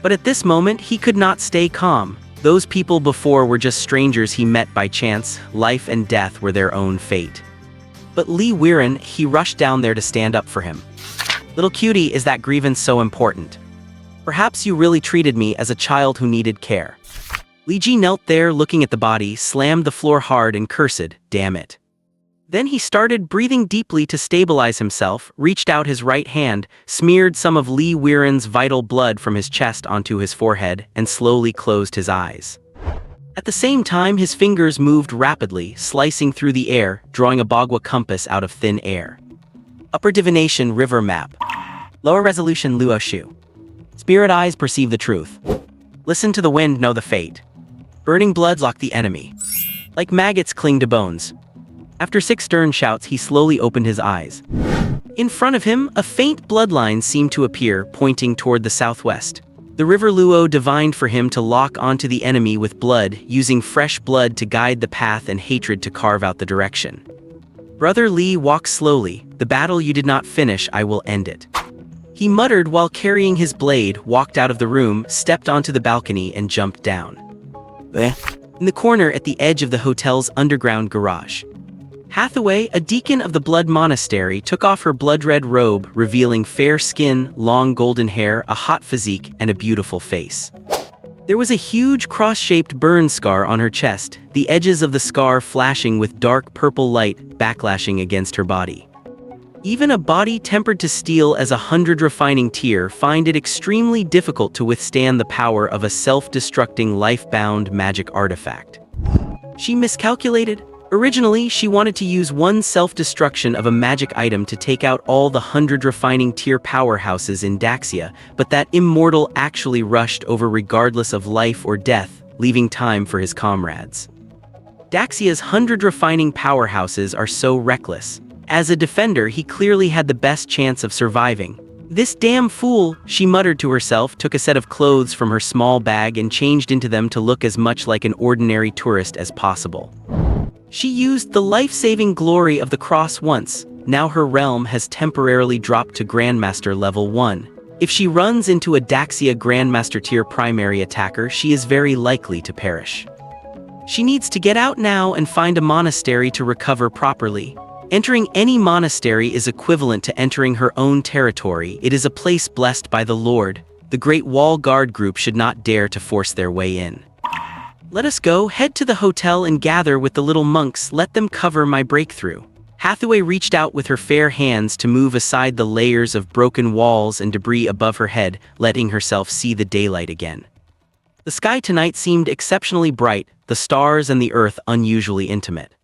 But at this moment, he could not stay calm. Those people before were just strangers he met by chance. Life and death were their own fate. But Li Weiren, he rushed down there to stand up for him. "Little cutie, is that grievance so important? Perhaps you really treated me as a child who needed care." Li Ji knelt there looking at the body, slammed the floor hard and cursed, "Damn it." Then he started breathing deeply to stabilize himself, reached out his right hand, smeared some of Li Weiren's vital blood from his chest onto his forehead, and slowly closed his eyes. At the same time, his fingers moved rapidly, slicing through the air, drawing a Bagua compass out of thin air. Upper divination river map. Lower resolution luo shu. Spirit eyes perceive the truth. Listen to the wind, know the fate. Burning bloods lock the enemy. Like maggots cling to bones. After 6 stern shouts, he slowly opened his eyes. In front of him, a faint bloodline seemed to appear, pointing toward the southwest. The river Luo divined for him to lock onto the enemy with blood, using fresh blood to guide the path and hatred to carve out the direction. "Brother Li, walk slowly. The battle you did not finish, I will end it." He muttered while carrying his blade, walked out of the room, stepped onto the balcony, and jumped down. In the corner at the edge of the hotel's underground garage. Hathaway, a deacon of the Blood Monastery, took off her blood-red robe, revealing fair skin, long golden hair, a hot physique, and a beautiful face. There was a huge cross-shaped burn scar on her chest, the edges of the scar flashing with dark purple light, backlashing against her body. Even a body tempered to steel as 100 refining tear find it extremely difficult to withstand the power of a self-destructing life-bound magic artifact. She miscalculated. Originally, she wanted to use one self-destruction of a magic item to take out all the 100 refining tier powerhouses in Daxia, but that immortal actually rushed over regardless of life or death, leaving time for his comrades. Daxia's 100 refining powerhouses are so reckless. As a defender, he clearly had the best chance of surviving. "This damn fool," she muttered to herself, took a set of clothes from her small bag and changed into them to look as much like an ordinary tourist as possible. She used the life-saving glory of the cross once. Now her realm has temporarily dropped to Grandmaster level 1. If she runs into a Daxia Grandmaster tier primary attacker, she is very likely to perish. She needs to get out now and find a monastery to recover properly. Entering any monastery is equivalent to entering her own territory. It is a place blessed by the Lord. The Great Wall Guard group should not dare to force their way in. "Let us go, head to the hotel and gather with the little monks, let them cover my breakthrough." Hathaway reached out with her fair hands to move aside the layers of broken walls and debris above her head, letting herself see the daylight again. The sky tonight seemed exceptionally bright, the stars and the earth unusually intimate.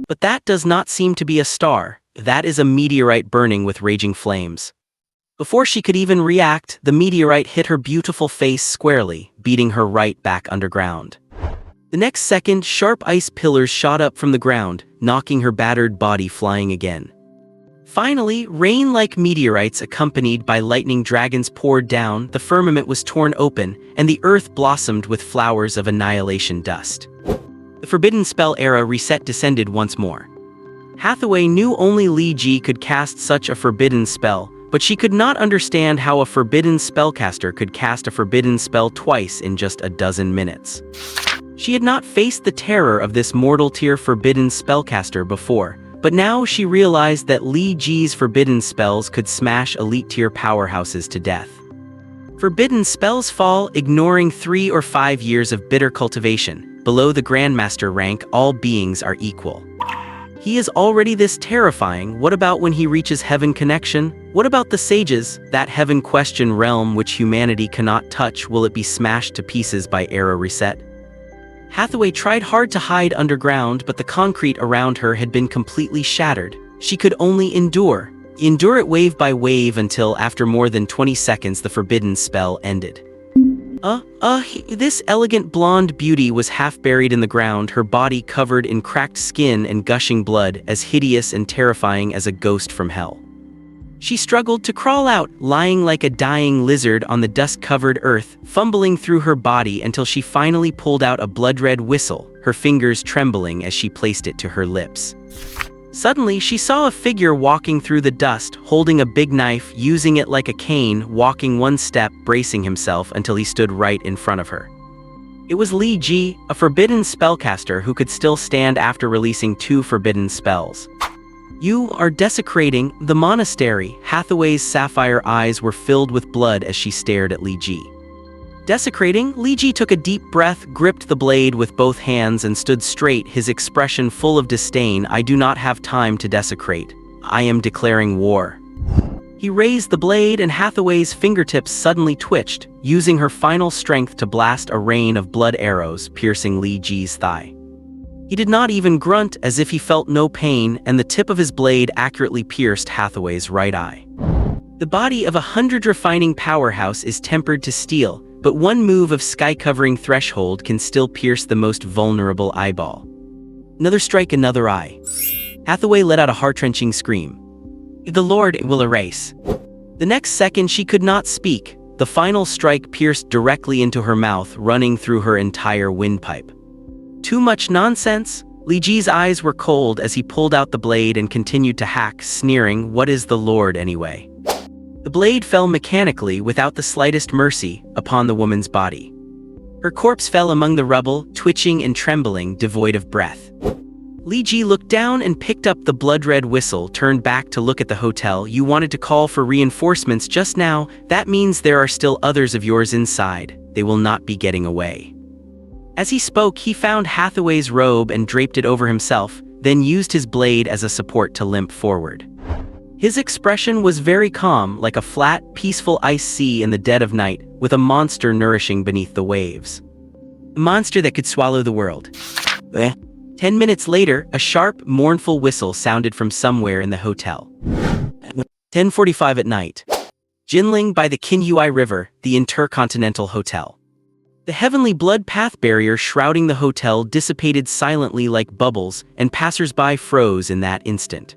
But that does not seem to be a star, that is a meteorite burning with raging flames. Before she could even react, the meteorite hit her beautiful face squarely, beating her right back underground. The next second, sharp ice pillars shot up from the ground, knocking her battered body flying again. Finally, rain-like meteorites accompanied by lightning dragons poured down, the firmament was torn open, and the earth blossomed with flowers of annihilation dust. The forbidden spell era reset descended once more. Hathaway knew only Li Ji could cast such a forbidden spell, but she could not understand how a forbidden spellcaster could cast a forbidden spell twice in just a dozen minutes. She had not faced the terror of this mortal-tier forbidden spellcaster before, but now she realized that Li Ji's forbidden spells could smash elite-tier powerhouses to death. Forbidden spells fall, ignoring 3 or 5 years of bitter cultivation. Below the Grandmaster rank, all beings are equal. He is already this terrifying. What about when he reaches Heaven Connection? What about the sages, that Heaven Question realm which humanity cannot touch? Will it be smashed to pieces by Era Reset? Hathaway tried hard to hide underground, but the concrete around her had been completely shattered. She could only endure it wave by wave until, after more than 20 seconds, the forbidden spell ended. This elegant blonde beauty was half buried in the ground, her body covered in cracked skin and gushing blood, as hideous and terrifying as a ghost from hell. She struggled to crawl out, lying like a dying lizard on the dust-covered earth, fumbling through her body until she finally pulled out a blood-red whistle, her fingers trembling as she placed it to her lips. Suddenly, she saw a figure walking through the dust, holding a big knife, using it like a cane, walking one step, bracing himself until he stood right in front of her. It was Li Ji, a forbidden spellcaster who could still stand after releasing 2 forbidden spells. "You are desecrating the monastery." Hathaway's sapphire eyes were filled with blood as she stared at Li Ji. Desecrating? Li Ji took a deep breath, gripped the blade with both hands and stood straight, his expression full of disdain. "I do not have time to desecrate. I am declaring war." He raised the blade and Hathaway's fingertips suddenly twitched, using her final strength to blast a rain of blood arrows, piercing Li Ji's thigh. He did not even grunt, as if he felt no pain, and the tip of his blade accurately pierced Hathaway's right eye. The body of a 100 refining powerhouse is tempered to steel, but one move of sky-covering threshold can still pierce the most vulnerable eyeball. Another strike, another eye. Hathaway let out a heart-wrenching scream. "The Lord will erase." The next second she could not speak. The final strike pierced directly into her mouth, running through her entire windpipe. Too much nonsense? Li Ji's eyes were cold as he pulled out the blade and continued to hack, sneering, "What is the Lord anyway?" The blade fell mechanically, without the slightest mercy, upon the woman's body. Her corpse fell among the rubble, twitching and trembling, devoid of breath. Li Ji looked down and picked up the blood-red whistle, turned back to look at the hotel. "You wanted to call for reinforcements just now. That means there are still others of yours inside. They will not be getting away." As he spoke, he found Hathaway's robe and draped it over himself, then used his blade as a support to limp forward. His expression was very calm, like a flat, peaceful ice sea in the dead of night, with a monster nourishing beneath the waves. A monster that could swallow the world. 10 minutes later, a sharp, mournful whistle sounded from somewhere in the hotel. 10:45 at night. Jinling by the Qinhuai River, the Intercontinental Hotel. The heavenly blood path barrier shrouding the hotel dissipated silently like bubbles, and passers-by froze in that instant.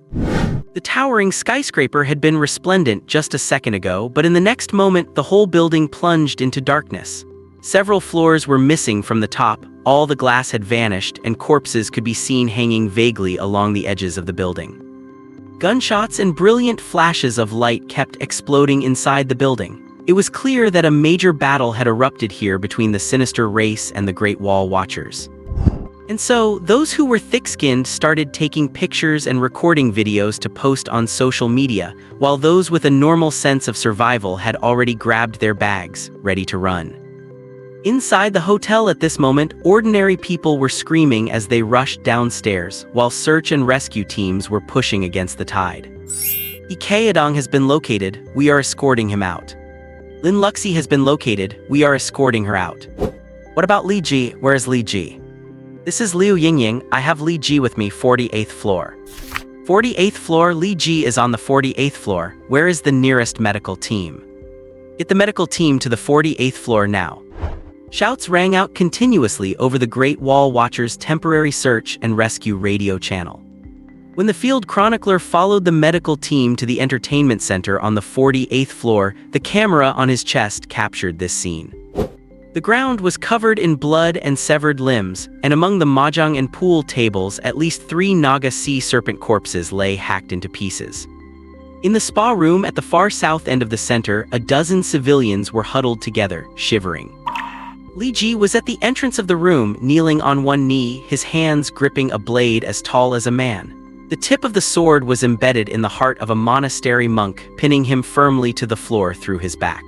The towering skyscraper had been resplendent just a second ago, but in the next moment, the whole building plunged into darkness. Several floors were missing from the top, all the glass had vanished, and corpses could be seen hanging vaguely along the edges of the building. Gunshots and brilliant flashes of light kept exploding inside the building. It was clear that a major battle had erupted here between the sinister race and the Great Wall Watchers. And so, those who were thick-skinned started taking pictures and recording videos to post on social media, while those with a normal sense of survival had already grabbed their bags, ready to run. Inside the hotel at this moment, ordinary people were screaming as they rushed downstairs, while search and rescue teams were pushing against the tide. Ike Adong has been located, we are escorting him out. Lin Luxi has been located, we are escorting her out. What about Li Ji? Where is Li Ji? This is Liu Yingying, I have Li Ji with me, 48th floor. 48th floor, Li Ji is on the 48th floor, where is the nearest medical team? Get the medical team to the 48th floor now. Shouts rang out continuously over the Great Wall Watchers' temporary search and rescue radio channel. When the field chronicler followed the medical team to the entertainment center on the 48th floor, the camera on his chest captured this scene. The ground was covered in blood and severed limbs, and among the mahjong and pool tables, at least 3 Naga sea serpent corpses lay hacked into pieces. In the spa room at the far south end of the center, a dozen civilians were huddled together, shivering. Li Ji was at the entrance of the room, kneeling on one knee, his hands gripping a blade as tall as a man. The tip of the sword was embedded in the heart of a monastery monk, pinning him firmly to the floor through his back.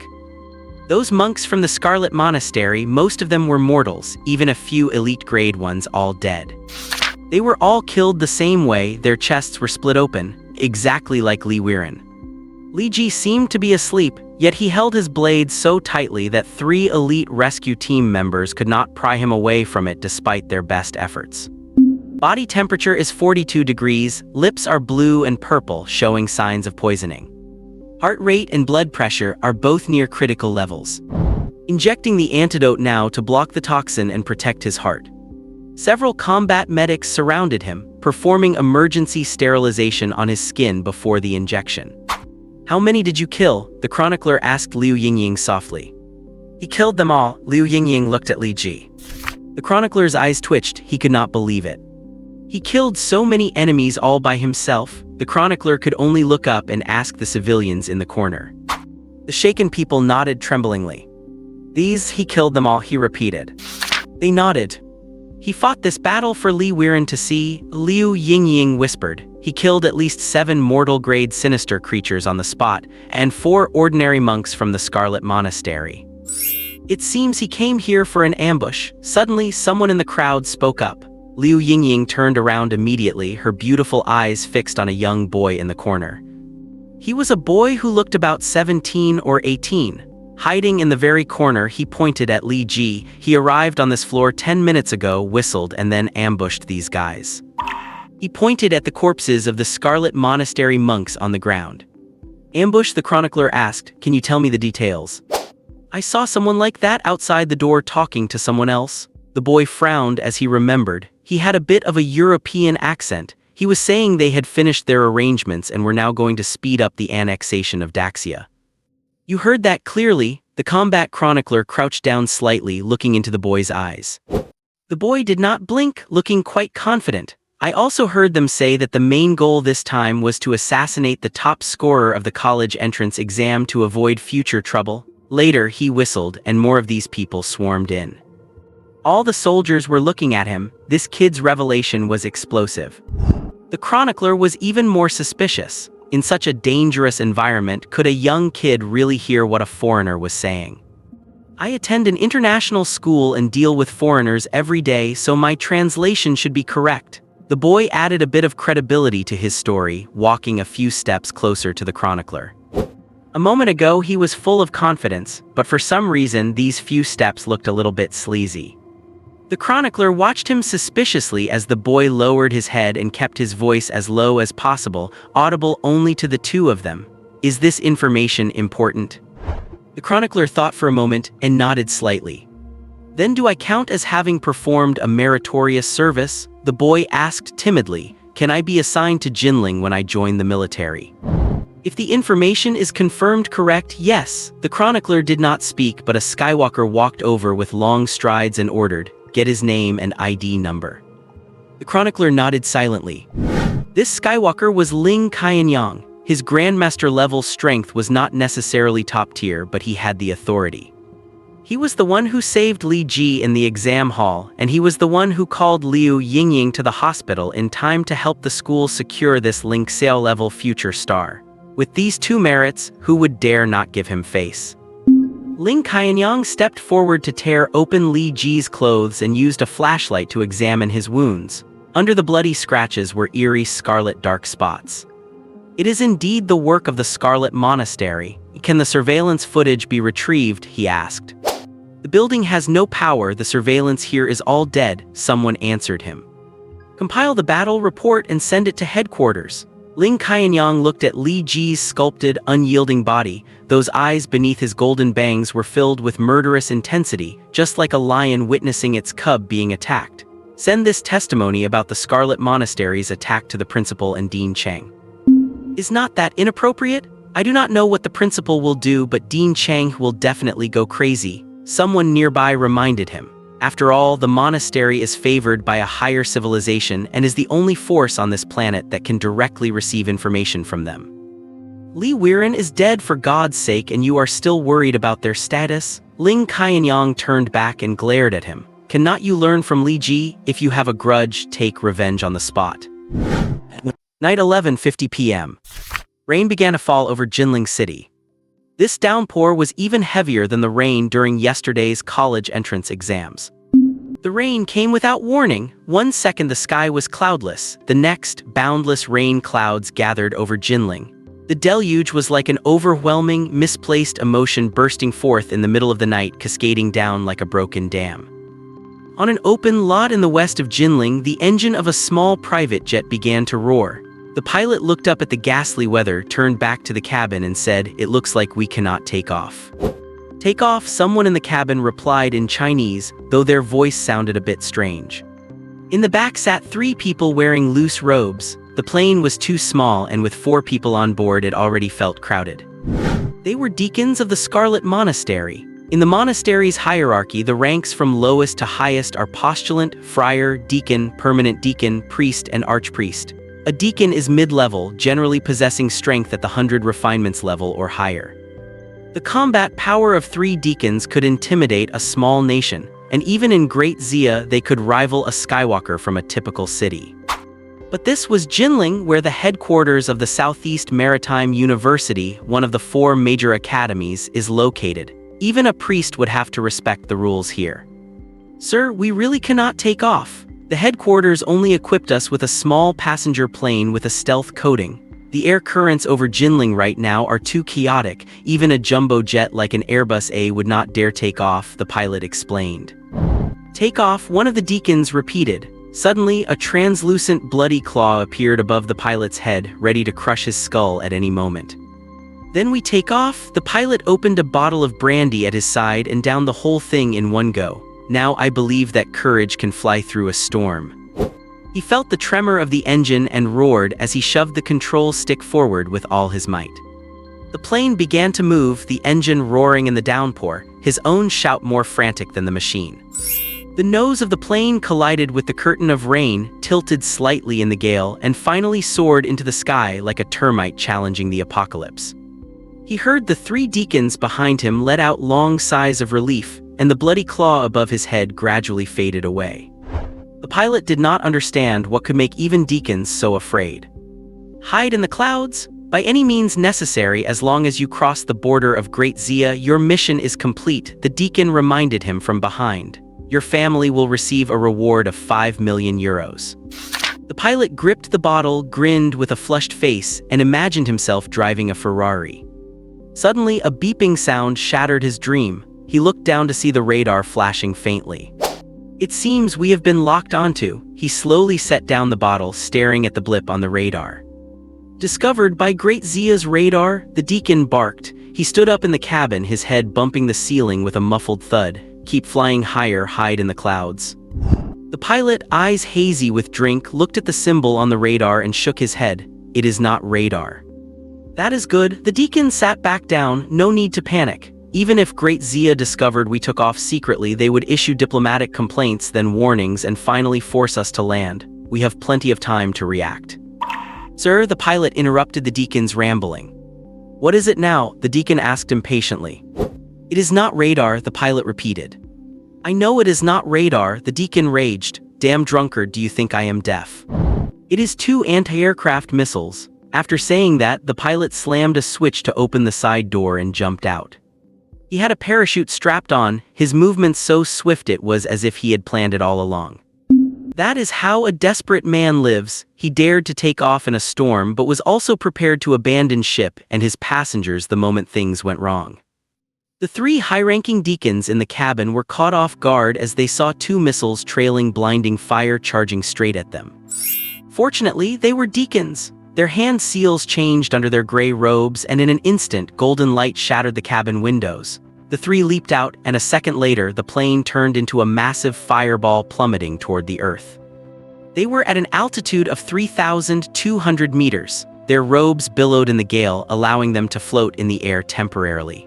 Those monks from the Scarlet Monastery, most of them were mortals, even a few elite-grade ones, all dead. They were all killed the same way, their chests were split open, exactly like Li Weiren. Li Ji seemed to be asleep, yet he held his blade so tightly that 3 elite rescue team members could not pry him away from it despite their best efforts. Body temperature is 42 degrees, lips are blue and purple, showing signs of poisoning. Heart rate and blood pressure are both near critical levels. Injecting the antidote now to block the toxin and protect his heart. Several combat medics surrounded him, performing emergency sterilization on his skin before the injection. "How many did you kill?" the chronicler asked Liu Yingying softly. "He killed them all." Liu Yingying looked at Li Ji. The chronicler's eyes twitched, he could not believe it. He killed so many enemies all by himself. The chronicler could only look up and ask the civilians in the corner. The shaken people nodded tremblingly. He killed them all," he repeated. They nodded. "He fought this battle for Li Weiren to see," Liu Yingying whispered. "He killed at least 7 mortal-grade sinister creatures on the spot, and 4 ordinary monks from the Scarlet Monastery. It seems he came here for an ambush." Suddenly, someone in the crowd spoke up. Liu Yingying turned around immediately, her beautiful eyes fixed on a young boy in the corner. He was a boy who looked about 17 or 18. Hiding in the very corner, he pointed at Li Ji. "He arrived on this floor 10 minutes ago, whistled, and then ambushed these guys." He pointed at the corpses of the Scarlet Monastery monks on the ground. "Ambush?" the chronicler asked. "Can you tell me the details?" "I saw someone like that outside the door talking to someone else." The boy frowned as he remembered. He had a bit of a European accent. He was saying they had finished their arrangements and were now going to speed up the annexation of Daxia. "You heard that clearly." The combat chronicler crouched down slightly, looking into the boy's eyes. The boy did not blink, looking quite confident. "I also heard them say that the main goal this time was to assassinate the top scorer of the college entrance exam to avoid future trouble." Later, he whistled, and more of these people swarmed in. All the soldiers were looking at him. This kid's revelation was explosive. The chronicler was even more suspicious. In such a dangerous environment, could a young kid really hear what a foreigner was saying? "I attend an international school and deal with foreigners every day, so my translation should be correct." The boy added a bit of credibility to his story, walking a few steps closer to the chronicler. A moment ago he was full of confidence, but for some reason these few steps looked a little bit sleazy. The chronicler watched him suspiciously as the boy lowered his head and kept his voice as low as possible, audible only to the two of them. "Is this information important?" The chronicler thought for a moment and nodded slightly. "Then do I count as having performed a meritorious service?" The boy asked timidly. "Can I be assigned to Jinling when I join the military?" "If the information is confirmed correct, yes." The chronicler did not speak, but a Skywalker walked over with long strides and ordered, "Get his name and ID number." The chronicler nodded silently. This Skywalker was Ling Qianyang. His Grandmaster-level strength was not necessarily top-tier, but he had the authority. He was the one who saved Li Ji in the exam hall, and he was the one who called Liu Yingying to the hospital in time to help the school secure this Ling Xiao-level future star. With these 2 merits, who would dare not give him face? Ling Qianyang stepped forward to tear open Li Ji's clothes and used a flashlight to examine his wounds. Under the bloody scratches were eerie scarlet dark spots. "It is indeed the work of the Scarlet Monastery. Can the surveillance footage be retrieved?" he asked. "The building has no power, the surveillance here is all dead," someone answered him. "Compile the battle report and send it to headquarters." Ling Qianyang looked at Li Ji's sculpted, unyielding body. Those eyes beneath his golden bangs were filled with murderous intensity, just like a lion witnessing its cub being attacked. "Send this testimony about the Scarlet Monastery's attack to the principal and Dean Chang." "Is not that inappropriate? I do not know what the principal will do, but Dean Chang will definitely go crazy," someone nearby reminded him. After all, the monastery is favored by a higher civilization and is the only force on this planet that can directly receive information from them. Li Weiren is dead for God's sake and you are still worried about their status? Ling Qianyang turned back and glared at him. Cannot you learn from Li Ji? If you have a grudge, take revenge on the spot. Night 11:50 p.m. Rain began to fall over Jinling City. This downpour was even heavier than the rain during yesterday's college entrance exams. The rain came without warning. 1 second the sky was cloudless, the next, boundless rain clouds gathered over Jinling. The deluge was like an overwhelming, misplaced emotion bursting forth in the middle of the night, cascading down like a broken dam. On an open lot in the west of Jinling, the engine of a small private jet began to roar. The pilot looked up at the ghastly weather, turned back to the cabin and said, "It looks like we cannot take off." "Take off," someone in the cabin replied in Chinese, though their voice sounded a bit strange. In the back sat 3 people wearing loose robes. The plane was too small and with 4 people on board it already felt crowded. They were deacons of the Scarlet Monastery. In the monastery's hierarchy, the ranks from lowest to highest are postulant, friar, deacon, permanent deacon, priest, and archpriest. A deacon is mid-level, generally possessing strength at the 100 refinements level or higher. The combat power of 3 deacons could intimidate a small nation, and even in Great Xia they could rival a Skywalker from a typical city. But this was Jinling, where the headquarters of the Southeast Maritime University, one of the 4 major academies, is located. Even a priest would have to respect the rules here. "Sir, we really cannot take off. The headquarters only equipped us with a small passenger plane with a stealth coating. The air currents over Jinling right now are too chaotic. Even a jumbo jet like an Airbus A would not dare take off," the pilot explained. "Take off," one of the deacons repeated. Suddenly, a translucent bloody claw appeared above the pilot's head, ready to crush his skull at any moment. "Then we take off?" The pilot opened a bottle of brandy at his side and downed the whole thing in one go. "Now I believe that courage can fly through a storm." He felt the tremor of the engine and roared as he shoved the control stick forward with all his might. The plane began to move, the engine roaring in the downpour, his own shout more frantic than the machine. The nose of the plane collided with the curtain of rain, tilted slightly in the gale, and finally soared into the sky like a termite challenging the apocalypse. He heard the 3 deacons behind him let out long sighs of relief, and the bloody claw above his head gradually faded away. The pilot did not understand what could make even deacons so afraid. "Hide in the clouds? By any means necessary, as long as you cross the border of Great Xia, your mission is complete," the deacon reminded him from behind. "Your family will receive a reward of 5 million euros. The pilot gripped the bottle, grinned with a flushed face, and imagined himself driving a Ferrari. Suddenly, a beeping sound shattered his dream. He looked down to see the radar flashing faintly. "It seems we have been locked onto." He slowly set down the bottle, staring at the blip on the radar. "Discovered by Great Xia's radar?" the deacon barked. He stood up in the cabin, his head bumping the ceiling with a muffled thud. "Keep flying higher, hide in the clouds." The pilot, eyes hazy with drink, looked at the symbol on the radar and shook his head. "It is not radar." "That is good." The deacon sat back down. "No need to panic. Even if Great Xia discovered we took off secretly, they would issue diplomatic complaints, then warnings, and finally force us to land. We have plenty of time to react." "Sir," the pilot interrupted the deacon's rambling. "What is it now?" the deacon asked impatiently. "It is not radar," the pilot repeated. "I know it is not radar," the deacon raged. "Damn drunkard, do you think I am deaf? It is 2 anti-aircraft missiles." After saying that, the pilot slammed a switch to open the side door and jumped out. He had a parachute strapped on, his movements so swift it was as if he had planned it all along. That is how a desperate man lives. He dared to take off in a storm but was also prepared to abandon ship and his passengers the moment things went wrong. The 3 high-ranking deacons in the cabin were caught off guard as they saw 2 missiles trailing blinding fire charging straight at them. Fortunately, they were deacons. Their hand seals changed under their gray robes, and in an instant, golden light shattered the cabin windows. The 3 leaped out, and a second later, the plane turned into a massive fireball plummeting toward the earth. They were at an altitude of 3,200 meters. Their robes billowed in the gale, allowing them to float in the air temporarily.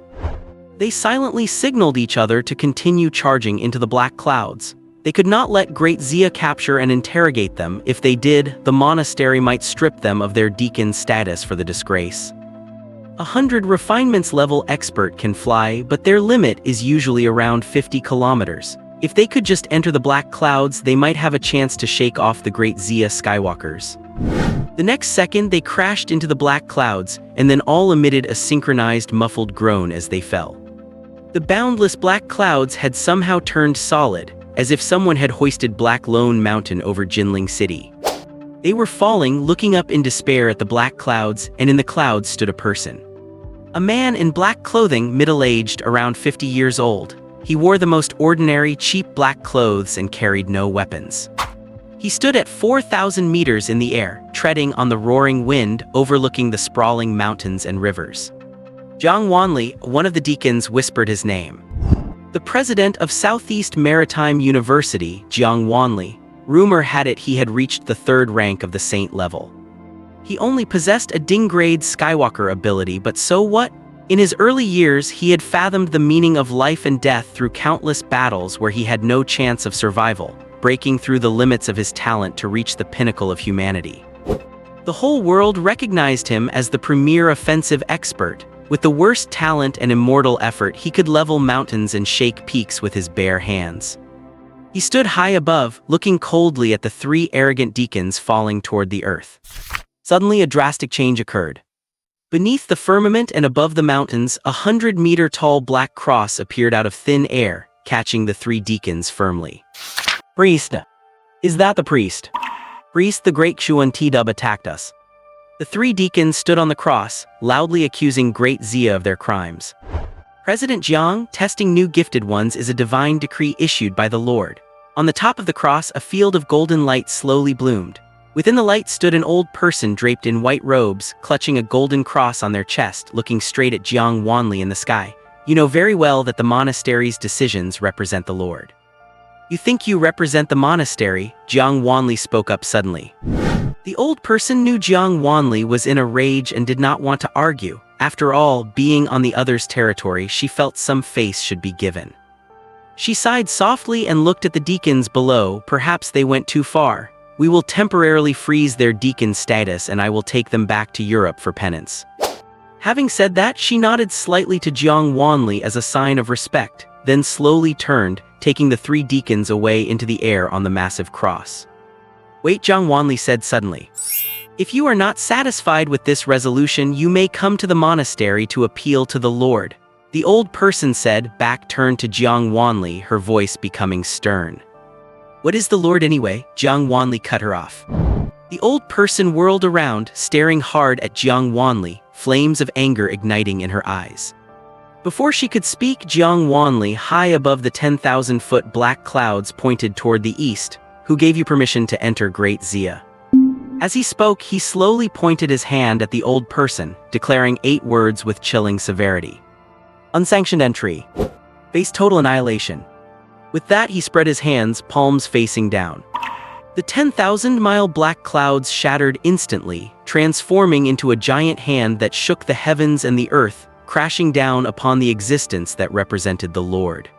They silently signaled each other to continue charging into the black clouds. They could not let Great Xia capture and interrogate them. If they did, the monastery might strip them of their deacon status for the disgrace. 100 refinements level expert can fly, but their limit is usually around 50 kilometers. If they could just enter the black clouds, they might have a chance to shake off the great Zia Skywalkers. The next second, they crashed into the black clouds, and then all emitted a synchronized muffled groan as they fell. The boundless black clouds had somehow turned solid, as if someone had hoisted Black Lone Mountain over Jinling City. They were falling, looking up in despair at the black clouds, and in the clouds stood a person. A man in black clothing, middle-aged, around 50 years old. He wore the most ordinary, cheap black clothes and carried no weapons. He stood at 4,000 meters in the air, treading on the roaring wind, overlooking the sprawling mountains and rivers. Jiang Wanli, one of the deacons, whispered his name. The president of Southeast Maritime University, Jiang Wanli, rumor had it he had reached the 3rd rank of the saint level. He only possessed a Ding-grade Skywalker ability, but so what? In his early years, he had fathomed the meaning of life and death through countless battles where he had no chance of survival, breaking through the limits of his talent to reach the pinnacle of humanity. The whole world recognized him as the premier offensive expert. With the worst talent and immortal effort, he could level mountains and shake peaks with his bare hands. He stood high above, looking coldly at the 3 arrogant deacons falling toward the earth. Suddenly, a drastic change occurred. Beneath the firmament and above the mountains, a 100-meter-tall black cross appeared out of thin air, catching the 3 deacons firmly. "Priest! Is that the priest? Priest, the great Xuan T-Dub attacked us." The 3 deacons stood on the cross, loudly accusing Great Zia of their crimes. President Jiang, testing new gifted ones is a divine decree issued by the Lord. On the top of the cross, a field of golden light slowly bloomed. Within the light stood an old person draped in white robes, clutching a golden cross on their chest, looking straight at Jiang Wanli in the sky. "You know very well that the monastery's decisions represent the Lord." "You think you represent the monastery?" Jiang Wanli spoke up suddenly. The old person knew Jiang Wanli was in a rage and did not want to argue. After all, being on the other's territory, she felt some face should be given. She sighed softly and looked at the deacons below. "Perhaps they went too far. We will temporarily freeze their deacon status and I will take them back to Europe for penance." Having said that, she nodded slightly to Jiang Wanli as a sign of respect, then slowly turned, taking the 3 deacons away into the air on the massive cross. "Wait," Jiang Wanli said suddenly. "If you are not satisfied with this resolution, you may come to the monastery to appeal to the Lord." The old person said, back turned to Jiang Wanli, her voice becoming stern. "What is the Lord anyway?" Jiang Wanli cut her off. The old person whirled around, staring hard at Jiang Wanli, flames of anger igniting in her eyes. Before she could speak, Jiang Wanli, high above the 10,000-foot black clouds, pointed toward the east. "Who gave you permission to enter Great Zia?" As he spoke, he slowly pointed his hand at the old person, declaring 8 words with chilling severity. "Unsanctioned entry. Base total annihilation." With that, he spread his hands, palms facing down. The 10,000-mile black clouds shattered instantly, transforming into a giant hand that shook the heavens and the earth, crashing down upon the existence that represented the Lord.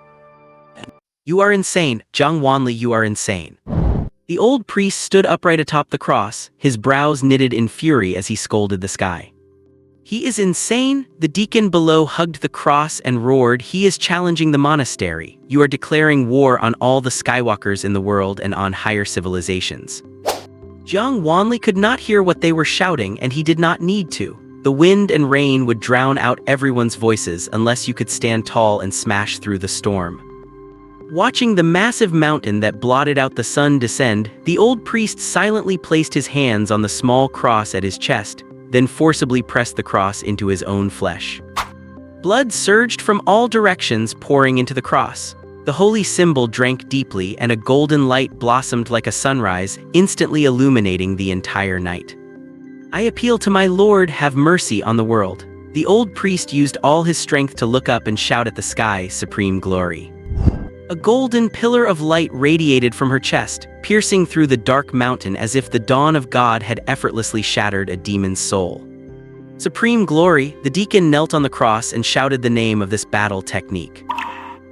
"You are insane, Jiang Wanli, you are insane." The old priest stood upright atop the cross, his brows knitted in fury as he scolded the sky. "He is insane?" The deacon below hugged the cross and roared, "He is challenging the monastery. You are declaring war on all the Skywalkers in the world and on higher civilizations." Jiang Wanli could not hear what they were shouting, and he did not need to. The wind and rain would drown out everyone's voices unless you could stand tall and smash through the storm. Watching the massive mountain that blotted out the sun descend, the old priest silently placed his hands on the small cross at his chest, then forcibly pressed the cross into his own flesh. Blood surged from all directions, pouring into the cross. The holy symbol drank deeply, and a golden light blossomed like a sunrise, instantly illuminating the entire night. "I appeal to my Lord, have mercy on the world." The old priest used all his strength to look up and shout at the sky, "Supreme glory." A golden pillar of light radiated from her chest, piercing through the dark mountain as if the dawn of God had effortlessly shattered a demon's soul. "Supreme glory," the deacon knelt on the cross and shouted the name of this battle technique.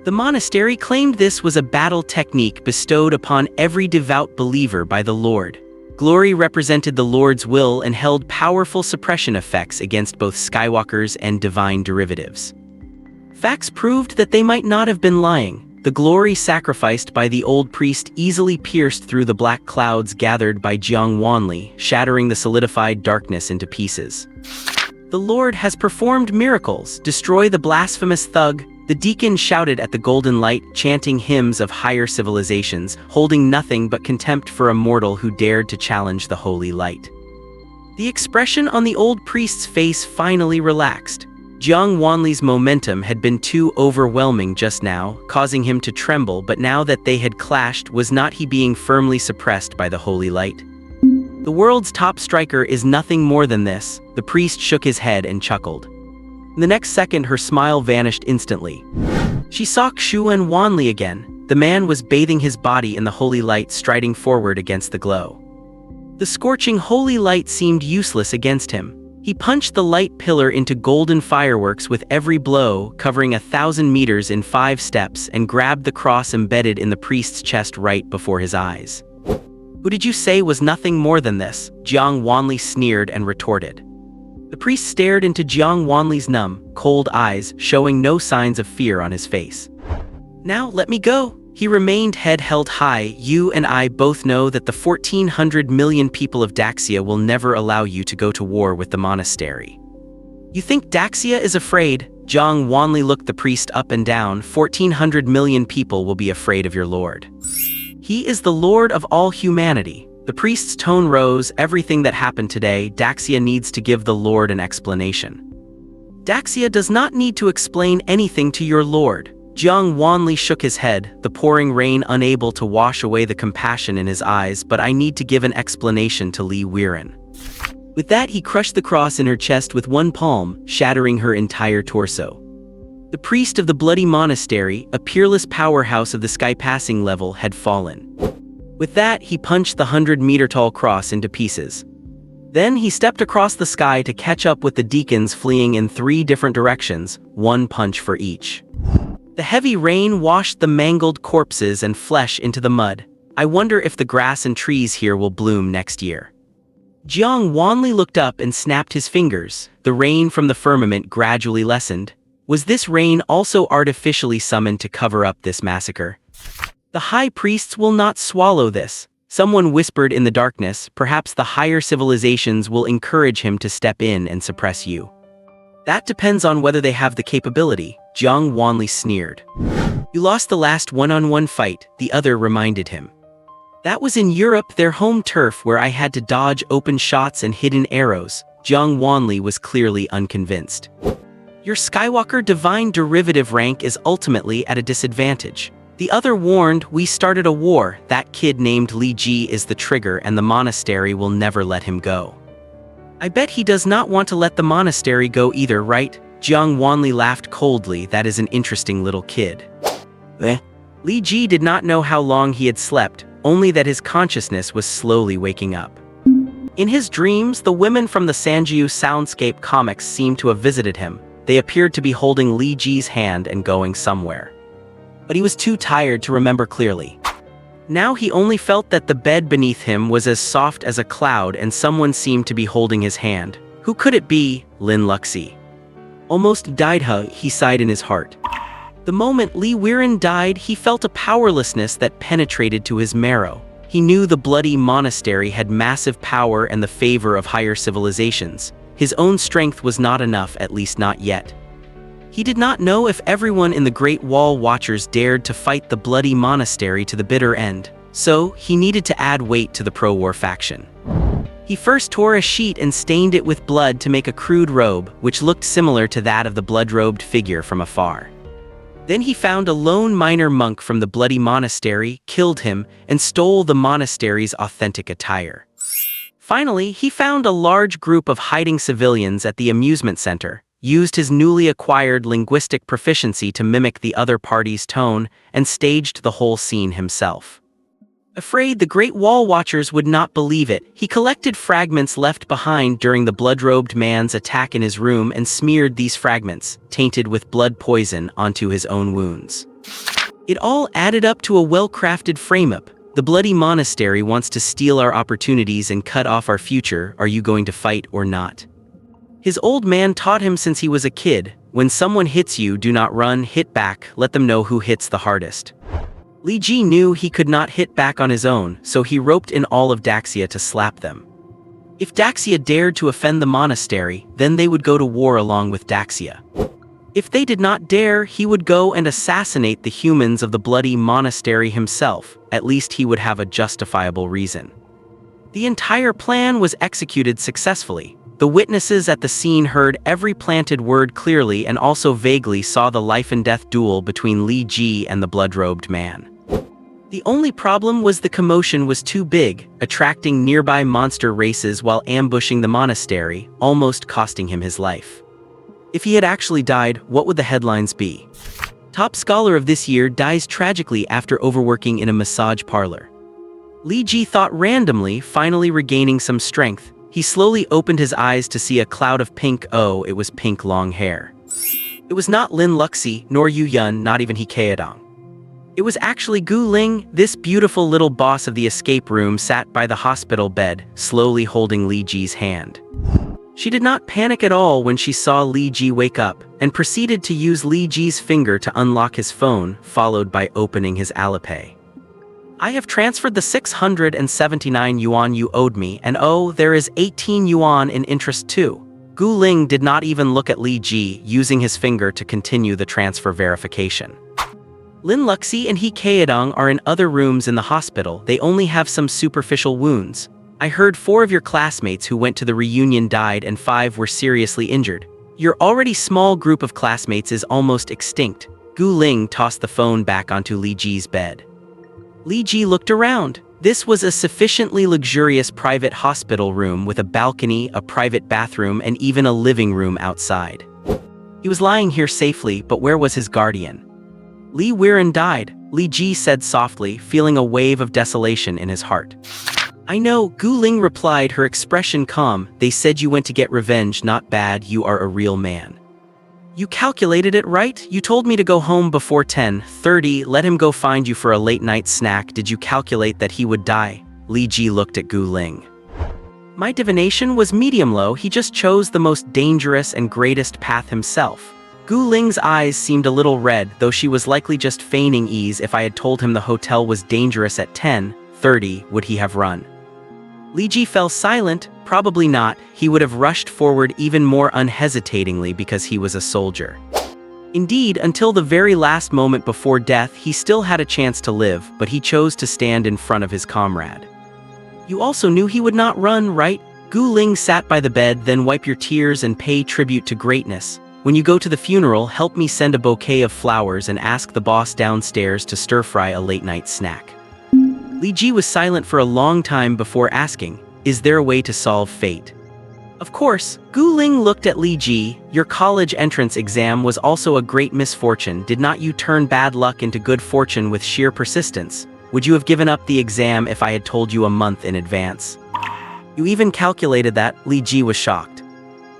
The monastery claimed this was a battle technique bestowed upon every devout believer by the Lord. Glory represented the Lord's will and held powerful suppression effects against both Skywalkers and divine derivatives. Facts proved that they might not have been lying. The glory sacrificed by the old priest easily pierced through the black clouds gathered by Jiang Wanli, shattering the solidified darkness into pieces. The Lord has performed miracles. Destroy the blasphemous thug. The deacon shouted at the golden light, chanting hymns of higher civilizations, holding nothing but contempt for a mortal who dared to challenge the holy light. The expression on the old priest's face finally relaxed. Jiang Wanli's momentum had been too overwhelming just now, causing him to tremble, but now that they had clashed, was not he being firmly suppressed by the holy light? The world's top striker is nothing more than this. The priest shook his head and chuckled. The next second, her smile vanished instantly. She saw Xuan Wanli again. The man was bathing his body in the holy light, striding forward against the glow. The scorching holy light seemed useless against him. He punched the light pillar into golden fireworks with every blow, covering 1,000 meters in 5 steps, and grabbed the cross embedded in the priest's chest right before his eyes. Who did you say was nothing more than this? Jiang Wanli sneered and retorted. The priest stared into Jiang Wanli's numb, cold eyes, showing no signs of fear on his face. Now let me go. He remained head held high. You and I both know that the 1,400 million people of Daxia will never allow you to go to war with the monastery. You think Daxia is afraid? Jiang Wanli looked the priest up and down. 1,400 million people will be afraid of your lord. He is the lord of all humanity. The priest's tone rose. Everything that happened today, Daxia needs to give the lord an explanation. Daxia does not need to explain anything to your lord. Jiang Wanli shook his head, the pouring rain unable to wash away the compassion in his eyes, but I need to give an explanation to Li Weiren. With that, he crushed the cross in her chest with one palm, shattering her entire torso. The priest of the bloody monastery, a peerless powerhouse of the sky-passing level, had fallen. With that, he punched the 100-meter-tall cross into pieces. Then he stepped across the sky to catch up with the deacons fleeing in 3 different directions, one punch for each. The heavy rain washed the mangled corpses and flesh into the mud. I wonder if the grass and trees here will bloom next year. Jiang Wanli looked up and snapped his fingers. The rain from the firmament gradually lessened. Was this rain also artificially summoned to cover up this massacre? The high priests will not swallow this. Someone whispered in the darkness, perhaps the higher civilizations will encourage him to step in and suppress you. That depends on whether they have the capability, Jiang Wanli sneered. You lost the last one-on-one fight, the other reminded him. That was in Europe, their home turf, where I had to dodge open shots and hidden arrows. Jiang Wanli was clearly unconvinced. Your Skywalker divine derivative rank is ultimately at a disadvantage. The other warned, we started a war. That kid named Li Ji is the trigger and the monastery will never let him go. I bet he does not want to let the monastery go either, right? Jiang Wanli laughed coldly. That is an interesting little kid. Li Ji did not know how long he had slept, only that his consciousness was slowly waking up. In his dreams, the women from the Sanjiu soundscape comics seemed to have visited him. They appeared to be holding Li Ji's hand and going somewhere. But he was too tired to remember clearly. Now he only felt that the bed beneath him was as soft as a cloud and someone seemed to be holding his hand. Who could it be? Lin Luxi. Almost died, he sighed in his heart. The moment Li Weiren died, he felt a powerlessness that penetrated to his marrow. He knew the bloody monastery had massive power and the favor of higher civilizations. His own strength was not enough, at least not yet. He did not know if everyone in the Great Wall Watchers dared to fight the bloody monastery to the bitter end, so he needed to add weight to the pro-war faction. He first tore a sheet and stained it with blood to make a crude robe, which looked similar to that of the blood-robed figure from afar. Then he found a lone minor monk from the bloody monastery, killed him, and stole the monastery's authentic attire. Finally, he found a large group of hiding civilians at the amusement center, used his newly acquired linguistic proficiency to mimic the other party's tone, and staged the whole scene himself. Afraid the Great Wall Watchers would not believe it, he collected fragments left behind during the blood-robed man's attack in his room and smeared these fragments, tainted with blood poison, onto his own wounds. It all added up to a well-crafted frame-up. The bloody monastery wants to steal our opportunities and cut off our future. Are you going to fight or not? His old man taught him since he was a kid, when someone hits you, do not run, hit back, let them know who hits the hardest. Li Ji knew he could not hit back on his own, so he roped in all of Daxia to slap them. If Daxia dared to offend the monastery, then they would go to war along with Daxia. If they did not dare, he would go and assassinate the humans of the bloody monastery himself. At least he would have a justifiable reason. The entire plan was executed successfully. The witnesses at the scene heard every planted word clearly and also vaguely saw the life-and-death duel between Li Ji and the blood-robed man. The only problem was the commotion was too big, attracting nearby monster races while ambushing the monastery, almost costing him his life. If he had actually died, what would the headlines be? Top scholar of this year dies tragically after overworking in a massage parlor. Li Ji thought randomly, finally regaining some strength. He slowly opened his eyes to see a cloud of pink. Oh, it was pink long hair. It was not Lin Luxi, nor Yu Yun, not even He Kaedong. It was actually Gu Ling, this beautiful little boss of the escape room sat by the hospital bed, slowly holding Li Ji's hand. She did not panic at all when she saw Li Ji wake up, and proceeded to use Li Ji's finger to unlock his phone, followed by opening his Alipay. I have transferred the 679 yuan you owed me, and oh, there is 18 yuan in interest too. Gu Ling did not even look at Li Ji, using his finger to continue the transfer verification. Lin Luxi and He Kaedong are in other rooms in the hospital. They only have some superficial wounds. I heard 4 of your classmates who went to the reunion died and 5 were seriously injured. Your already small group of classmates is almost extinct. Gu Ling tossed the phone back onto Li Ji's bed. Li Ji looked around. This was a sufficiently luxurious private hospital room with a balcony, a private bathroom, and even a living room outside. He was lying here safely, but where was his guardian? Li Weiren died, Li Ji said softly, feeling a wave of desolation in his heart. I know, Gu Ling replied, her expression calm. They said you went to get revenge, not bad, you are a real man. You calculated it right? You told me to go home before 10:30, let him go find you for a late-night snack. Did you calculate that he would die? Li Ji looked at Gu Ling. My divination was medium-low, he just chose the most dangerous and greatest path himself. Gu Ling's eyes seemed a little red, though she was likely just feigning ease. If I had told him the hotel was dangerous at 10:30, would he have run? Li Ji fell silent. Probably not. He would have rushed forward even more unhesitatingly because he was a soldier. Indeed, until the very last moment before death, he still had a chance to live, but he chose to stand in front of his comrade. You also knew he would not run, right? Gu Ling sat by the bed. Then wipe your tears and pay tribute to greatness. When you go to the funeral, help me send a bouquet of flowers and ask the boss downstairs to stir-fry a late-night snack. Li Ji was silent for a long time before asking, is there a way to solve fate? Of course. Gu Ling looked at Li Ji. Your college entrance exam was also a great misfortune. Did not you turn bad luck into good fortune with sheer persistence? Would you have given up the exam if I had told you a month in advance? You even calculated that? Li Ji was shocked.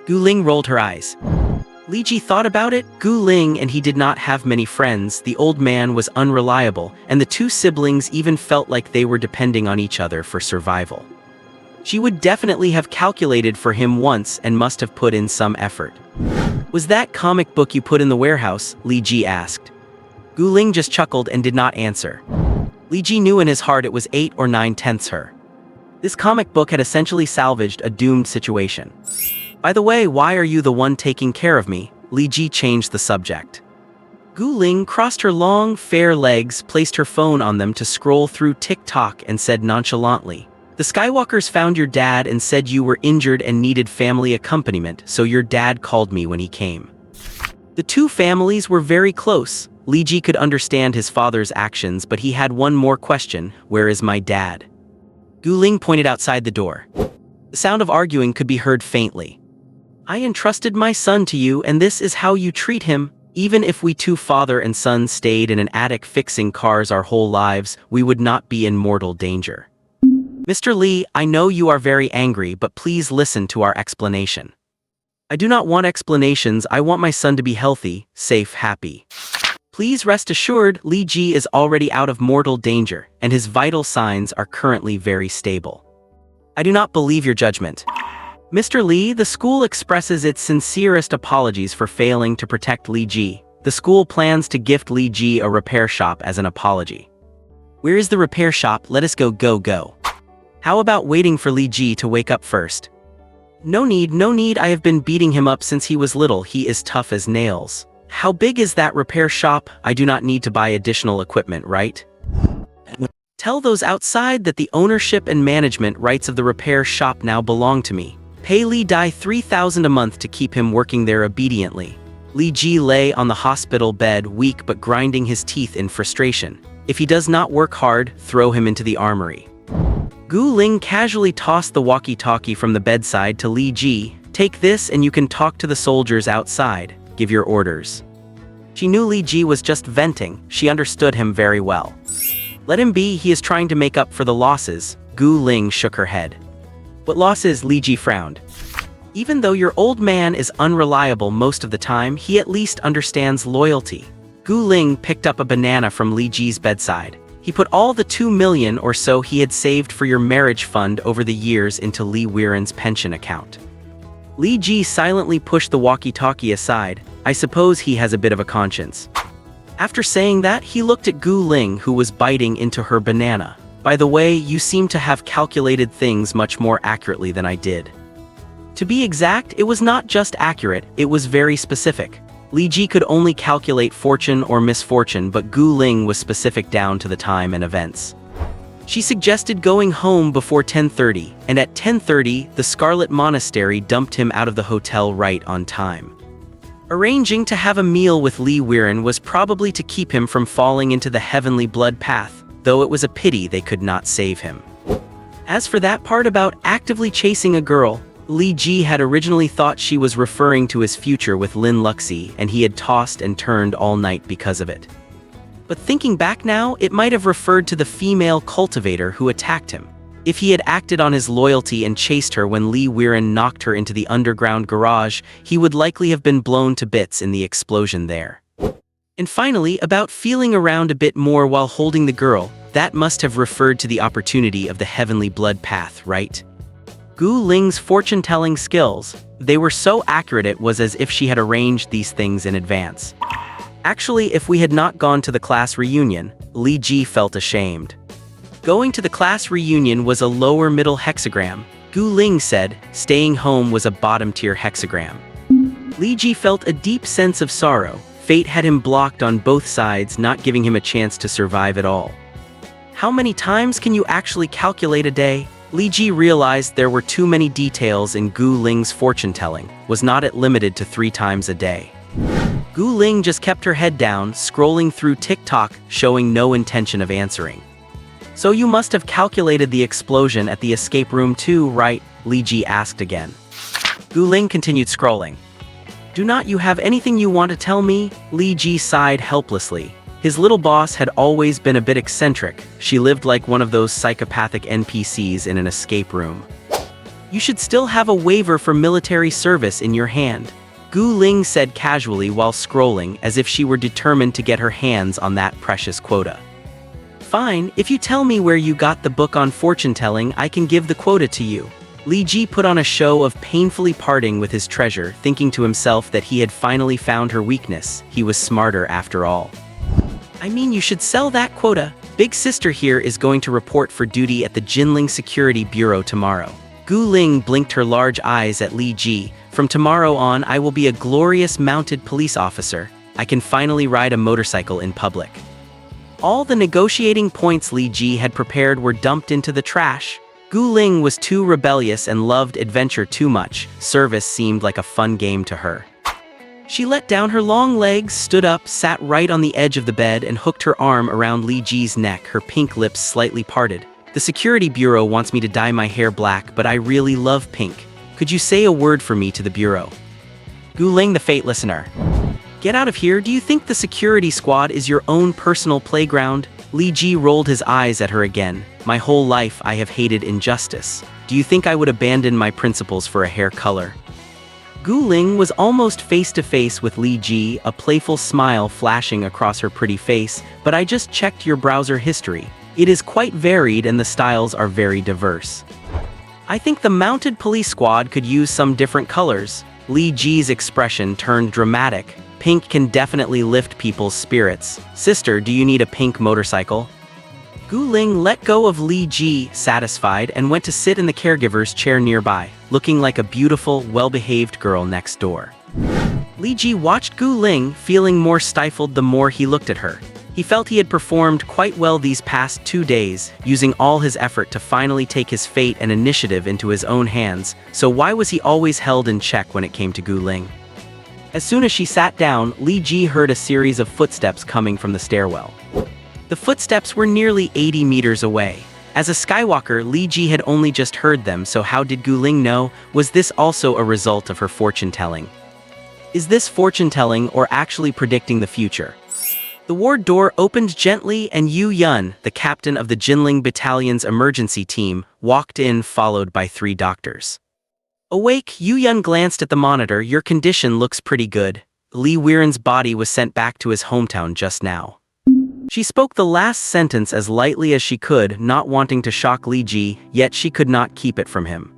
Gu Ling rolled her eyes. Li Ji thought about it. Gu Ling and he did not have many friends, the old man was unreliable, and the 2 siblings even felt like they were depending on each other for survival. She would definitely have calculated for him once and must have put in some effort. Was that comic book you put in the warehouse? Li Ji asked. Gu Ling just chuckled and did not answer. Li Ji knew in his heart it was 8 or 9/10 her. This comic book had essentially salvaged a doomed situation. By the way, why are you the one taking care of me? Li Ji changed the subject. Gu Ling crossed her long, fair legs, placed her phone on them to scroll through TikTok and said nonchalantly, the Skywalkers found your dad and said you were injured and needed family accompaniment, so your dad called me when he came. The 2 families were very close. Li Ji could understand his father's actions, but he had one more question, where is my dad? Gu Ling pointed outside the door. The sound of arguing could be heard faintly. I entrusted my son to you, and this is how you treat him. Even if we 2 father and son stayed in an attic fixing cars our whole lives, we would not be in mortal danger. Mr. Li, I know you are very angry, but please listen to our explanation. I do not want explanations, I want my son to be healthy, safe, happy. Please rest assured, Li Ji is already out of mortal danger, and his vital signs are currently very stable. I do not believe your judgment. Mr. Li, the school expresses its sincerest apologies for failing to protect Li Ji. The school plans to gift Li Ji a repair shop as an apology. Where is the repair shop? Let us go. How about waiting for Li Ji to wake up first? No need, I have been beating him up since he was little. He is tough as nails. How big is that repair shop? I do not need to buy additional equipment, right? Tell those outside that the ownership and management rights of the repair shop now belong to me. Pay Li Dai 3,000 a month to keep him working there obediently. Li Ji lay on the hospital bed, weak but grinding his teeth in frustration. If he does not work hard, throw him into the armory. Gu Ling casually tossed the walkie-talkie from the bedside to Li Ji. Take this and you can talk to the soldiers outside. Give your orders. She knew Li Ji was just venting. She understood him very well. Let him be, he is trying to make up for the losses. Gu Ling shook her head. What losses? Li Ji frowned. Even though your old man is unreliable most of the time, he at least understands loyalty. Gu Ling picked up a banana from Li Ji's bedside. He put all the 2 million or so he had saved for your marriage fund over the years into Li Wiren's pension account. Li Ji silently pushed the walkie-talkie aside. I suppose he has a bit of a conscience. After saying that, he looked at Gu Ling, who was biting into her banana. By the way, you seem to have calculated things much more accurately than I did. To be exact, it was not just accurate, it was very specific. Li Ji could only calculate fortune or misfortune, but Gu Ling was specific down to the time and events. She suggested going home before 10:30, and at 10:30, the Scarlet Monastery dumped him out of the hotel right on time. Arranging to have a meal with Li Wiren was probably to keep him from falling into the heavenly blood path, though it was a pity they could not save him. As for that part about actively chasing a girl, Li Ji had originally thought she was referring to his future with Lin Luxi, and he had tossed and turned all night because of it. But thinking back now, it might have referred to the female cultivator who attacked him. If he had acted on his loyalty and chased her when Li Wiren knocked her into the underground garage, he would likely have been blown to bits in the explosion there. And finally, about feeling around a bit more while holding the girl, that must have referred to the opportunity of the heavenly blood path, right? Gu Ling's fortune-telling skills, they were so accurate it was as if she had arranged these things in advance. Actually, if we had not gone to the class reunion, Li Ji felt ashamed. Going to the class reunion was a lower middle hexagram. Gu Ling said, staying home was a bottom-tier hexagram. Li Ji felt a deep sense of sorrow. Fate had him blocked on both sides, not giving him a chance to survive at all. How many times can you actually calculate a day? Li Ji realized there were too many details in Gu Ling's fortune-telling, was not it limited to 3 times a day. Gu Ling just kept her head down, scrolling through TikTok, showing no intention of answering. So you must have calculated the explosion at the escape room too, right? Li Ji asked again. Gu Ling continued scrolling. Do not you have anything you want to tell me? Li Ji sighed helplessly. His little boss had always been a bit eccentric. She lived like one of those psychopathic NPCs in an escape room. You should still have a waiver for military service in your hand, Gu Ling said casually while scrolling, as if she were determined to get her hands on that precious quota. Fine, if you tell me where you got the book on fortune-telling, I can give the quota to you. Li Ji put on a show of painfully parting with his treasure, thinking to himself that he had finally found her weakness. He was smarter after all. I mean, you should sell that quota. Big sister here is going to report for duty at the Jinling Security Bureau tomorrow. Gu Ling blinked her large eyes at Li Ji. From tomorrow on, I will be a glorious mounted police officer. I can finally ride a motorcycle in public. All the negotiating points Li Ji had prepared were dumped into the trash. Gu Ling was too rebellious and loved adventure too much. Service seemed like a fun game to her. She let down her long legs, stood up, sat right on the edge of the bed, and hooked her arm around Li Ji's neck, her pink lips slightly parted. The security bureau wants me to dye my hair black, but I really love pink. Could you say a word for me to the bureau? Gu Ling, the fate listener. Get out of here. Do you think the security squad is your own personal playground? Li Ji rolled his eyes at her again. My whole life I have hated injustice. Do you think I would abandon my principles for a hair color? Gu Ling was almost face-to-face with Li Ji, a playful smile flashing across her pretty face. "But I just checked your browser history. It is quite varied and the styles are very diverse. I think the mounted police squad could use some different colors." Li Ji's expression turned dramatic. "Pink can definitely lift people's spirits. Sister, do you need a pink motorcycle?" Gu Ling let go of Li Ji, satisfied, and went to sit in the caregiver's chair nearby, looking like a beautiful, well-behaved girl next door. Li Ji watched Gu Ling, feeling more stifled the more he looked at her. He felt he had performed quite well these past 2 days, using all his effort to finally take his fate and initiative into his own hands, so why was he always held in check when it came to Gu Ling? As soon as she sat down, Li Ji heard a series of footsteps coming from the stairwell. The footsteps were nearly 80 meters away. As a Skywalker, Li Ji had only just heard them, so how did Gu Ling know? Was this also a result of her fortune-telling? Is this fortune-telling or actually predicting the future? The ward door opened gently and Yu Yun, the captain of the Jinling Battalion's emergency team, walked in followed by 3 doctors. Awake, Yu Yun glanced at the monitor. "Your condition looks pretty good. Li Weiren's body was sent back to his hometown just now." She spoke the last sentence as lightly as she could, not wanting to shock Li Ji, yet she could not keep it from him.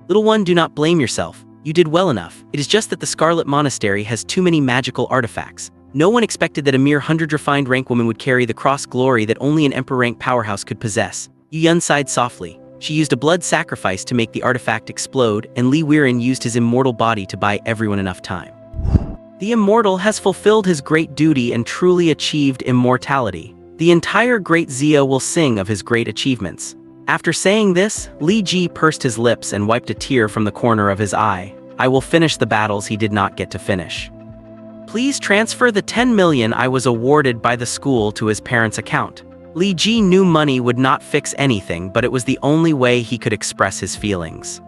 "Little one, do not blame yourself. You did well enough. It is just that the Scarlet Monastery has too many magical artifacts. No one expected that a mere 100 refined rank woman would carry the cross glory that only an emperor rank powerhouse could possess." Yu Yun sighed softly. She used a blood sacrifice to make the artifact explode, and Li Weiren used his immortal body to buy everyone enough time. The immortal has fulfilled his great duty and truly achieved immortality. The entire Great Xia will sing of his great achievements. After saying this, Li Ji pursed his lips and wiped a tear from the corner of his eye. "I will finish the battles he did not get to finish. Please transfer the 10 million I was awarded by the school to his parents' account." Li Ji knew money would not fix anything, but it was the only way he could express his feelings.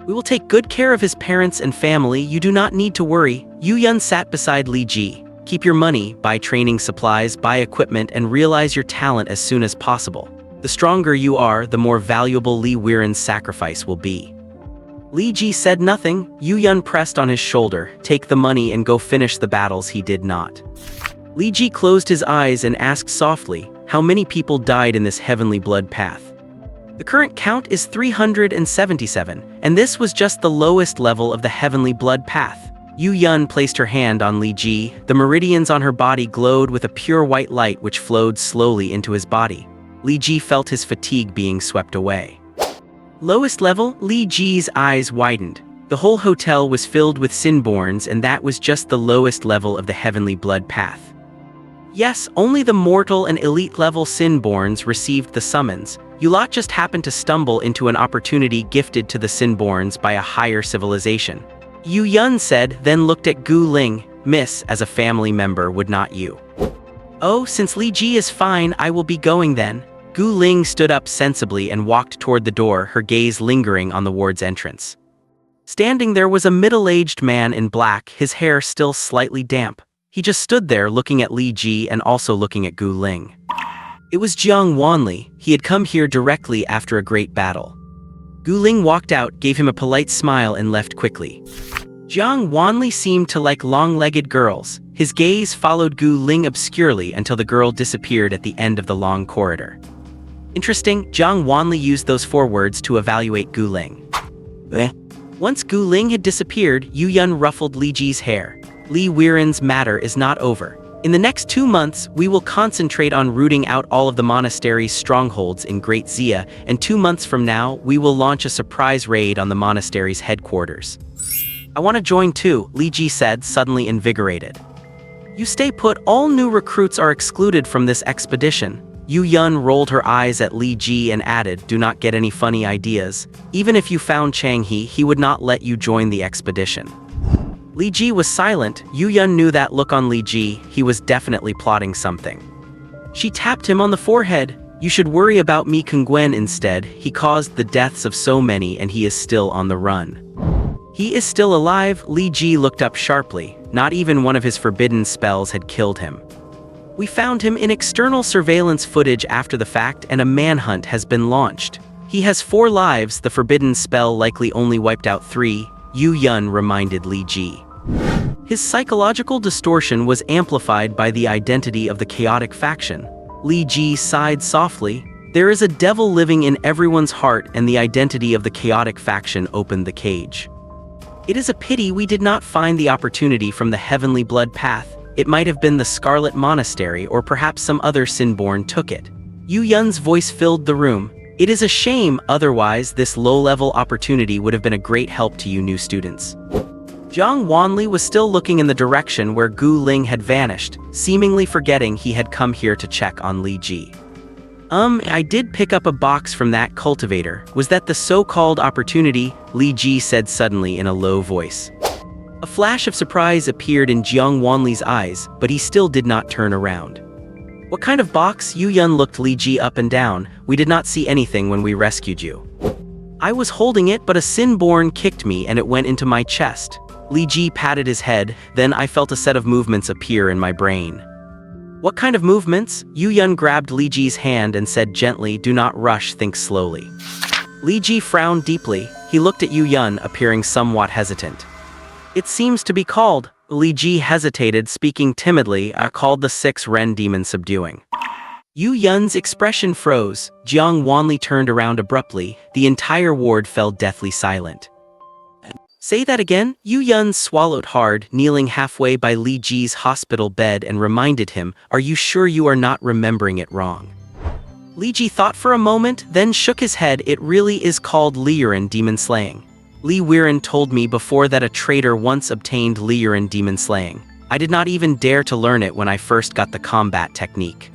"We will take good care of his parents and family. You do not need to worry." Yu Yun sat beside Li Ji. "Keep your money, buy training supplies, buy equipment, and realize your talent as soon as possible. The stronger you are, the more valuable Li Weiren's sacrifice will be." Li Ji said nothing. Yu Yun pressed on his shoulder. "Take the money and go finish the battles he did not." Li Ji closed his eyes and asked softly, "How many people died in this heavenly blood path?" The current count is 377, and this was just the lowest level of the heavenly blood path. Yu Yun placed her hand on Li Ji. The meridians on her body glowed with a pure white light which flowed slowly into his body. Li Ji felt his fatigue being swept away. Lowest level? Li Ji's eyes widened. The whole hotel was filled with Sinborns, and that was just the lowest level of the heavenly blood path. Yes, only the mortal and elite level Sinborns received the summons. You lot just happened to stumble into an opportunity gifted to the Sinborns by a higher civilization. Yu Yun said, then looked at Gu Ling. "Miss, as a family member, would not you?" "Oh, since Li Ji is fine, I will be going then." Gu Ling stood up sensibly and walked toward the door, her gaze lingering on the ward's entrance. Standing there was a middle-aged man in black, his hair still slightly damp. He just stood there looking at Li Ji and also looking at Gu Ling. It was Jiang Wanli. He had come here directly after a great battle. Gu Ling walked out, gave him a polite smile and left quickly. Jiang Wanli seemed to like long-legged girls. His gaze followed Gu Ling obscurely until the girl disappeared at the end of the long corridor. Interesting, Jiang Wanli used those 4 words to evaluate Gu Ling. Once Gu Ling had disappeared, Yu Yun ruffled Li Ji's hair. "Li Weiren's matter is not over. In the next 2 months, we will concentrate on rooting out all of the monastery's strongholds in Great Xia, and 2 months from now, we will launch a surprise raid on the monastery's headquarters." "I want to join too," Li Ji said, suddenly invigorated. "You stay put, all new recruits are excluded from this expedition." Yu Yun rolled her eyes at Li Ji and added, "Do not get any funny ideas. Even if you found Chang he would not let you join the expedition." Li Ji was silent. Yu Yun knew that look on Li Ji. He was definitely plotting something. She tapped him on the forehead. "You should worry about Mi Kongwen instead. He caused the deaths of so many and he is still on the run." "He is still alive?" Li Ji looked up sharply. Not even one of his forbidden spells had killed him. "We found him in external surveillance footage after the fact, and a manhunt has been launched. He has 4 lives. The forbidden spell likely only wiped out 3. Yu Yun reminded Li Ji. His psychological distortion was amplified by the identity of the chaotic faction. Li Ji sighed softly. There is a devil living in everyone's heart, and the identity of the chaotic faction opened the cage. It is a pity we did not find the opportunity from the heavenly blood path. It might have been the Scarlet Monastery, or perhaps some other Sinborn took it. Yu Yun's voice filled the room. It is a shame, otherwise this low-level opportunity would have been a great help to you new students. Jiang Wanli was still looking in the direction where Gu Ling had vanished, seemingly forgetting he had come here to check on Li Ji. I did pick up a box from that cultivator. Was that the so-called opportunity? Li Ji said suddenly in a low voice. A flash of surprise appeared in Jiang Wanli's eyes, but he still did not turn around. What kind of box? Yu Yun looked Li Ji up and down. We did not see anything when we rescued you. I was holding it, but a Sinborn kicked me and it went into my chest. Li Ji patted his head, then I felt a set of movements appear in my brain. What kind of movements? Yu Yun grabbed Li Ji's hand and said gently, do not rush, think slowly. Li Ji frowned deeply. He looked at Yu Yun, appearing somewhat hesitant. It seems to be called. Li Ji hesitated, speaking timidly. I called the 6 Ren demon subduing. Yu Yun's expression froze. Jiang Wanli turned around abruptly. The entire ward fell deathly silent. Say that again? Yu Yun swallowed hard, kneeling halfway by Li Ji's hospital bed and reminded him, are you sure you are not remembering it wrong? Li Ji thought for a moment, then shook his head. It really is called Liyuan demon slaying. Li Weiren told me before that a traitor once obtained Liyuan demon slaying. I did not even dare to learn it when I first got the combat technique.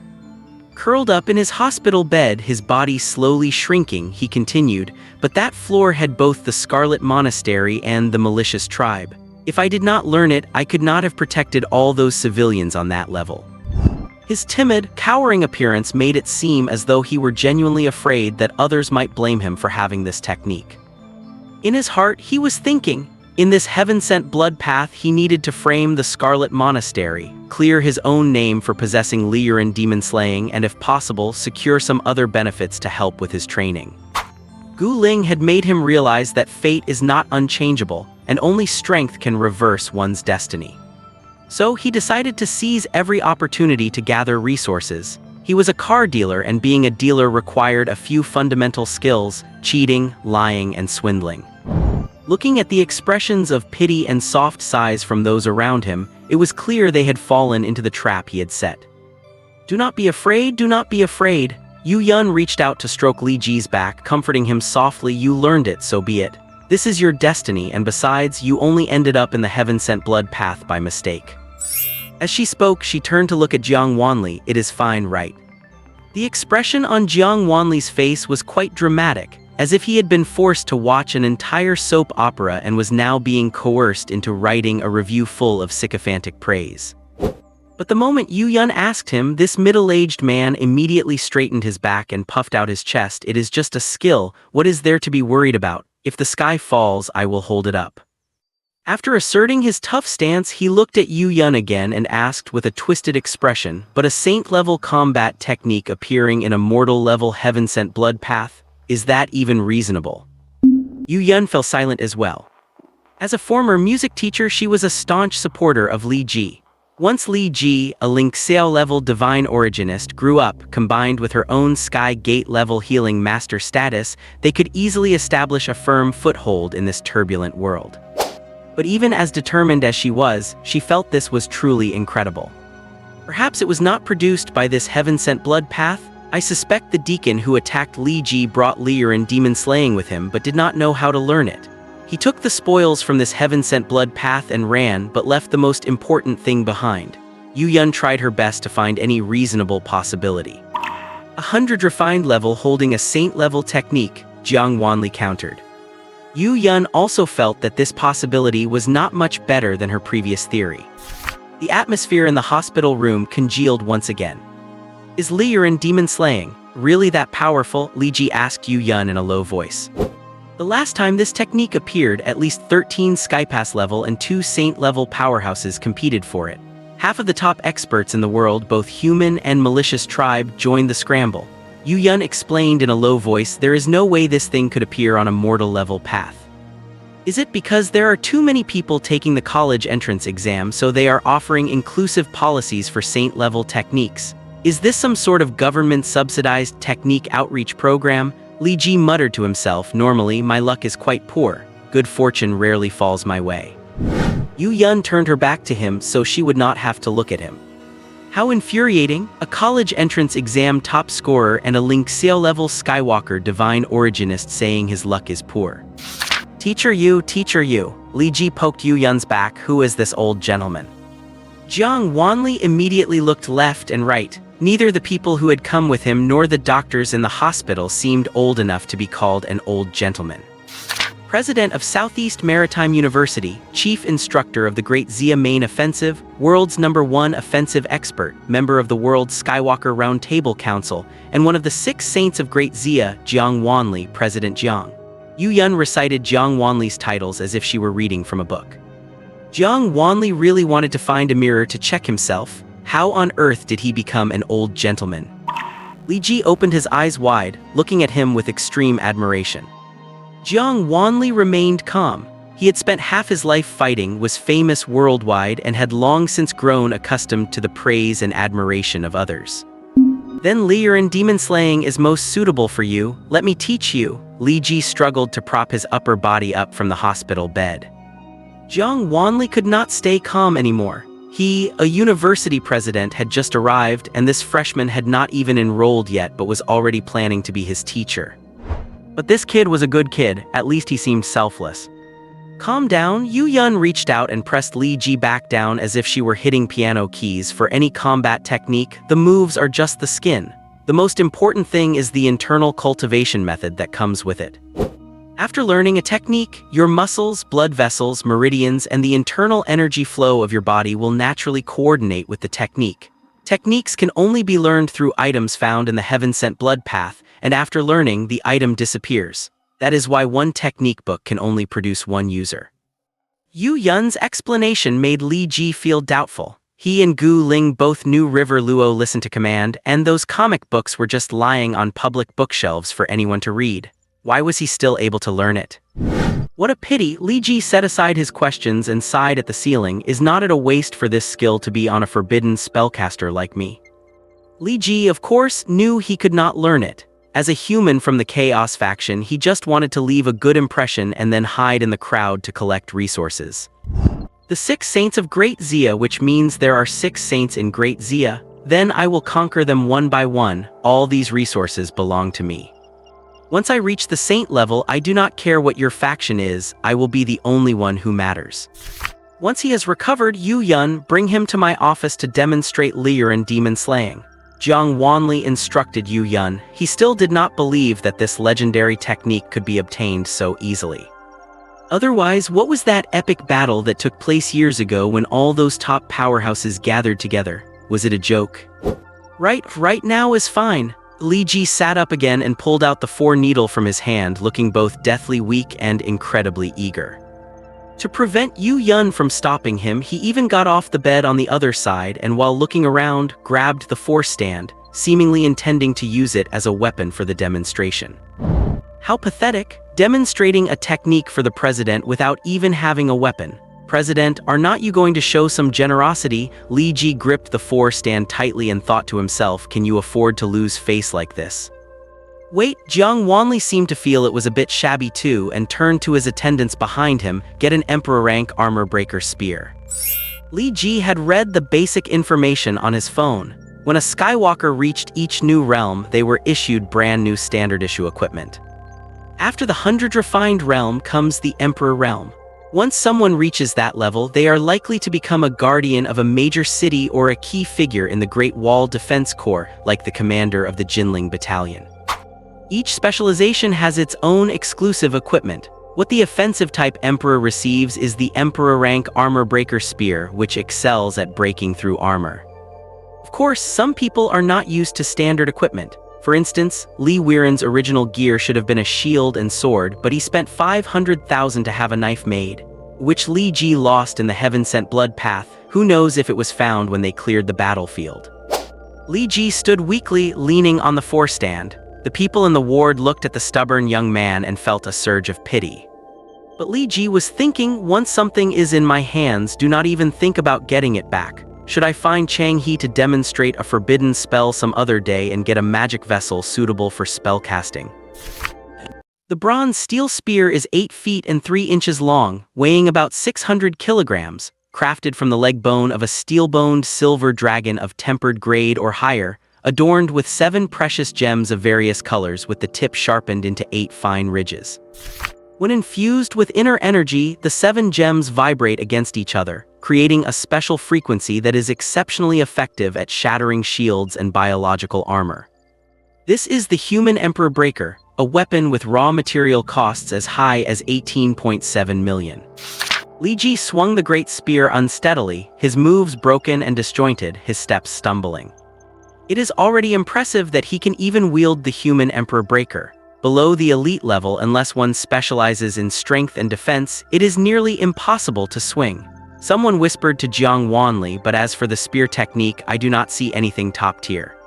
Curled up in his hospital bed, his body slowly shrinking, he continued, but that floor had both the Scarlet Monastery and the malicious tribe. If I did not learn it, I could not have protected all those civilians on that level. His timid, cowering appearance made it seem as though he were genuinely afraid that others might blame him for having this technique. In his heart, he was thinking, in this heaven-sent blood path he needed to frame the Scarlet Monastery, clear his own name for possessing Liyuan demon slaying, and if possible, secure some other benefits to help with his training. Gu Ling had made him realize that fate is not unchangeable, and only strength can reverse one's destiny. So he decided to seize every opportunity to gather resources. He was a car dealer, and being a dealer required a few fundamental skills: cheating, lying, and swindling. Looking at the expressions of pity and soft sighs from those around him, it was clear they had fallen into the trap he had set. Do not be afraid, do not be afraid. Yu Yun reached out to stroke Li Ji's back, comforting him softly. You learned it, so be it. This is your destiny, and besides, you only ended up in the heaven-sent blood path by mistake. As she spoke, she turned to look at Jiang Wanli. It is fine, right? The expression on Jiang Wanli's face was quite dramatic, as if he had been forced to watch an entire soap opera and was now being coerced into writing a review full of sycophantic praise. But the moment Yu Yun asked him, this middle-aged man immediately straightened his back and puffed out his chest. It is just a skill. What is there to be worried about? If the sky falls, I will hold it up. After asserting his tough stance, he looked at Yu Yun again and asked with a twisted expression, but a saint-level combat technique appearing in a mortal-level heaven-sent blood path? Is that even reasonable? Yu Yun fell silent as well. As a former music teacher, she was a staunch supporter of Li Ji. Once Li Ji, a Ling Xiao-level divine originist, grew up, combined with her own Sky Gate-level healing master status, they could easily establish a firm foothold in this turbulent world. But even as determined as she was, she felt this was truly incredible. Perhaps it was not produced by this heaven-sent blood path? I suspect the deacon who attacked Li Ji brought Liyuan demon slaying with him but did not know how to learn it. He took the spoils from this heaven-sent blood path and ran, but left the most important thing behind. Yu Yun tried her best to find any reasonable possibility. 100 refined level holding a saint-level technique, Jiang Wanli countered. Yu Yun also felt that this possibility was not much better than her previous theory. The atmosphere in the hospital room congealed once again. Is Liyuan demon slaying really that powerful? Li Ji asked Yu Yun in a low voice. The last time this technique appeared, at least 13 Skypass level and 2 Saint level powerhouses competed for it. Half of the top experts in the world, both human and malicious tribe, joined the scramble. Yu Yun explained in a low voice, there is no way this thing could appear on a mortal level path. Is it because there are too many people taking the college entrance exam, so they are offering inclusive policies for saint-level techniques? Is this some sort of government-subsidized technique outreach program? Li Ji muttered to himself, normally my luck is quite poor. Good fortune rarely falls my way. Yu Yun turned her back to him so she would not have to look at him. How infuriating, a college entrance exam top scorer and a Ling Xiao-level Skywalker divine originist saying his luck is poor. Teacher Yu, Li Ji poked Yu Yun's back. Who is this old gentleman? Jiang Wanli immediately looked left and right. Neither the people who had come with him nor the doctors in the hospital seemed old enough to be called an old gentleman. President of Southeast Maritime University, chief instructor of the Great Xia Main Offensive, world's #1 offensive expert, member of the World Skywalker Round Table Council, and one of the 6 saints of Great Xia, Jiang Wanli, President Jiang. Yu Yun recited Jiang Wanli's titles as if she were reading from a book. Jiang Wanli really wanted to find a mirror to check himself. How on earth did he become an old gentleman? Li Ji opened his eyes wide, looking at him with extreme admiration. Jiang Wanli remained calm. He had spent half his life fighting, was famous worldwide, and had long since grown accustomed to the praise and admiration of others. Then Liuran demon slaying is most suitable for you, let me teach you. Li Ji struggled to prop his upper body up from the hospital bed. Jiang Wanli could not stay calm anymore. He, a university president, had just arrived, and this freshman had not even enrolled yet but was already planning to be his teacher. But this kid was a good kid, at least he seemed selfless. Calm down, Yu Yun reached out and pressed Li Ji back down as if she were hitting piano keys. For any combat technique, the moves are just the skin. The most important thing is the internal cultivation method that comes with it. After learning a technique, your muscles, blood vessels, meridians, and the internal energy flow of your body will naturally coordinate with the technique. Techniques can only be learned through items found in the heaven-sent blood path, and after learning, the item disappears. That is why one technique book can only produce one user. Yu Yun's explanation made Li Ji feel doubtful. He and Gu Ling both knew River Luo listened to command, and those comic books were just lying on public bookshelves for anyone to read. Why was he still able to learn it? What a pity. Li Ji set aside his questions and sighed at the ceiling. Is not it a waste for this skill to be on a forbidden spellcaster like me? Li Ji, of course, knew he could not learn it. As a human from the Chaos faction, he just wanted to leave a good impression and then hide in the crowd to collect resources. The 6 saints of Great Xia, which means there are 6 saints in Great Xia. Then I will conquer them one by one. All these resources belong to me. Once I reach the saint level, I do not care what your faction is, I will be the only one who matters. Once he has recovered, Yu Yun, bring him to my office to demonstrate Liuran demon slaying. Jiang Wanli instructed Yu Yun. He still did not believe that this legendary technique could be obtained so easily. Otherwise, what was that epic battle that took place years ago when all those top powerhouses gathered together? Was it a joke? Right now is fine. Li Ji sat up again and pulled out the 4 needle from his hand, looking both deathly weak and incredibly eager. To prevent Yu Yun from stopping him, he even got off the bed on the other side and while looking around, grabbed the 4 stand, seemingly intending to use it as a weapon for the demonstration. How pathetic, demonstrating a technique for the president without even having a weapon. President, are not you going to show some generosity? Li Ji gripped the 4 stand tightly and thought to himself, can you afford to lose face like this? Wait, Jiang Wanli seemed to feel it was a bit shabby too and turned to his attendants behind him, get an Emperor rank armor breaker spear. Li Ji had read the basic information on his phone. When a Skywalker reached each new realm, they were issued brand new standard issue equipment. After the 100 refined realm comes the Emperor realm. Once someone reaches that level, they are likely to become a guardian of a major city or a key figure in the Great Wall Defense Corps, like the commander of the Jinling Battalion. Each specialization has its own exclusive equipment. What the offensive type Emperor receives is the Emperor rank armor breaker spear, which excels at breaking through armor. Of course, some people are not used to standard equipment. For instance, Li Weiren's original gear should have been a shield and sword, but he spent 500,000 to have a knife made, which Li Ji lost in the heaven-sent blood path. Who knows if it was found when they cleared the battlefield. Li Ji stood weakly, leaning on the 4 stand. The people in the ward looked at the stubborn young man and felt a surge of pity. But Li Ji was thinking, once something is in my hands, do not even think about getting it back. Should I find Chang He to demonstrate a forbidden spell some other day and get a magic vessel suitable for spell casting? The bronze steel spear is 8 feet and 3 inches long, weighing about 600 kilograms, crafted from the leg bone of a steel-boned silver dragon of tempered grade or higher, adorned with 7 precious gems of various colors with the tip sharpened into 8 fine ridges. When infused with inner energy, the 7 gems vibrate against each other, creating a special frequency that is exceptionally effective at shattering shields and biological armor. This is the Human Emperor Breaker, a weapon with raw material costs as high as 18.7 million. Li Ji swung the great spear unsteadily, his moves broken and disjointed, his steps stumbling. It is already impressive that he can even wield the Human Emperor Breaker. Below the elite level, unless one specializes in strength and defense, it is nearly impossible to swing. Someone whispered to Jiang Wanli, but as for the spear technique, I do not see anything top tier.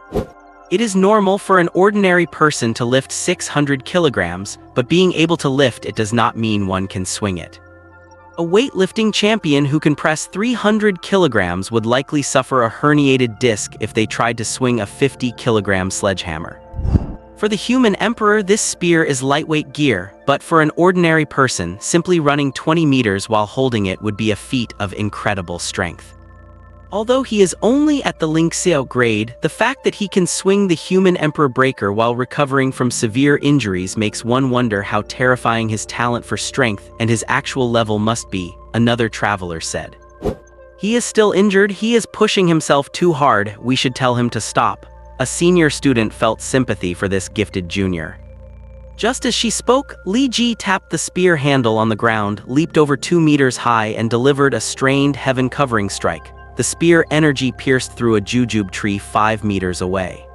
It is normal for an ordinary person to lift 600 kilograms, but being able to lift it does not mean one can swing it. A weightlifting champion who can press 300 kilograms would likely suffer a herniated disc if they tried to swing a 50-kilogram sledgehammer. For the Human Emperor, this spear is lightweight gear, but for an ordinary person, simply running 20 meters while holding it would be a feat of incredible strength. Although he is only at the Lingxiao grade, the fact that he can swing the Human Emperor Breaker while recovering from severe injuries makes one wonder how terrifying his talent for strength and his actual level must be, another traveler said. He is still injured, he is pushing himself too hard, we should tell him to stop. A senior student felt sympathy for this gifted junior. Just as she spoke, Li Ji tapped the spear handle on the ground, leaped over 2 meters high and delivered a strained heaven-covering strike. The spear energy pierced through a jujube tree 5 meters away.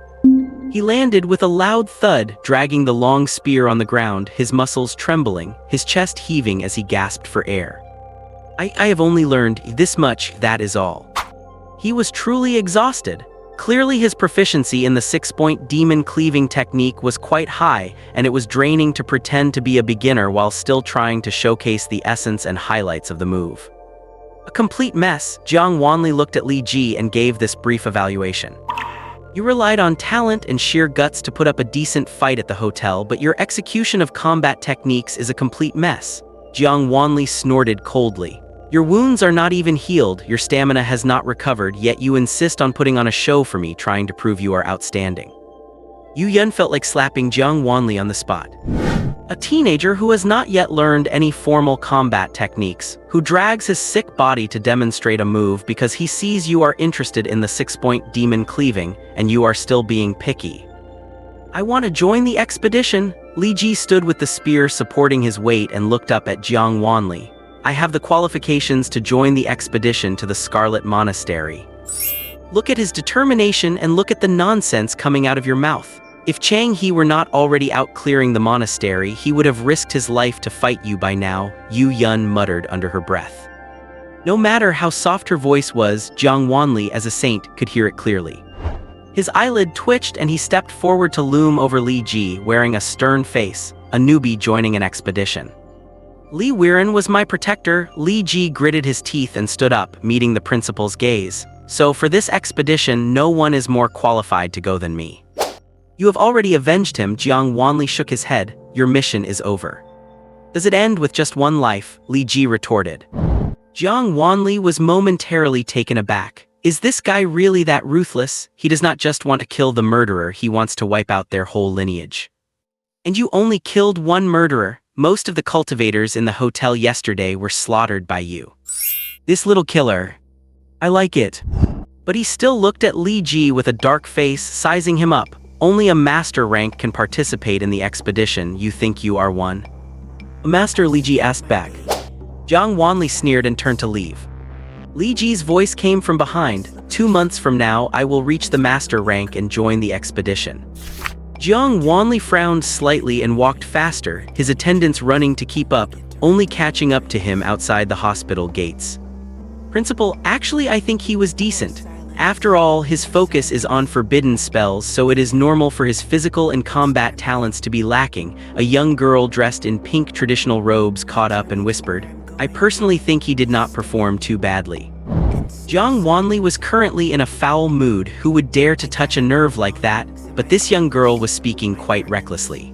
He landed with a loud thud, dragging the long spear on the ground, his muscles trembling, his chest heaving as he gasped for air. I have only learned this much, that is all. He was truly exhausted. Clearly his proficiency in the 6-point demon cleaving technique was quite high, and it was draining to pretend to be a beginner while still trying to showcase the essence and highlights of the move. A complete mess, Jiang Wanli looked at Li Ji and gave this brief evaluation. You relied on talent and sheer guts to put up a decent fight at the hotel, but your execution of combat techniques is a complete mess. Jiang Wanli snorted coldly. Your wounds are not even healed, your stamina has not recovered, yet you insist on putting on a show for me, trying to prove you are outstanding. Yu Yun felt like slapping Jiang Wanli on the spot. A teenager who has not yet learned any formal combat techniques, who drags his sick body to demonstrate a move because he sees you are interested in the 6-point demon cleaving, and you are still being picky. I want to join the expedition. Li Ji stood with the spear supporting his weight and looked up at Jiang Wanli. I have the qualifications to join the expedition to the Scarlet Monastery. Look at his determination and look at the nonsense coming out of your mouth. If Chang He were not already out clearing the monastery, he would have risked his life to fight you by now, Yu Yun muttered under her breath. No matter how soft her voice was, Jiang Wanli, as a saint, could hear it clearly. His eyelid twitched and he stepped forward to loom over Li Ji, wearing a stern face, a newbie joining an expedition. Li Weiren was my protector. Li Ji gritted his teeth and stood up, meeting the principal's gaze. So for this expedition, no one is more qualified to go than me. You have already avenged him, Jiang Wanli shook his head. Your mission is over. Does it end with just one life? Li Ji retorted. Jiang Wanli was momentarily taken aback. Is this guy really that ruthless? He does not just want to kill the murderer, he wants to wipe out their whole lineage. And you only killed one murderer. Most of the cultivators in the hotel yesterday were slaughtered by you. This little killer. I like it. But he still looked at Li Ji with a dark face, sizing him up. Only a master rank can participate in the expedition. You think you are one? A master, Li Ji asked back. Jiang Wanli sneered and turned to leave. Li Ji's voice came from behind. 2 months from now, I will reach the master rank and join the expedition. Jiang Wanli frowned slightly and walked faster, his attendants running to keep up, only catching up to him outside the hospital gates. Principal, actually I think he was decent. After all, his focus is on forbidden spells, so it is normal for his physical and combat talents to be lacking. A young girl dressed in pink traditional robes caught up and whispered, "I personally think he did not perform too badly." Jiang Wanli was currently in a foul mood. Who would dare to touch a nerve like that? But this young girl was speaking quite recklessly.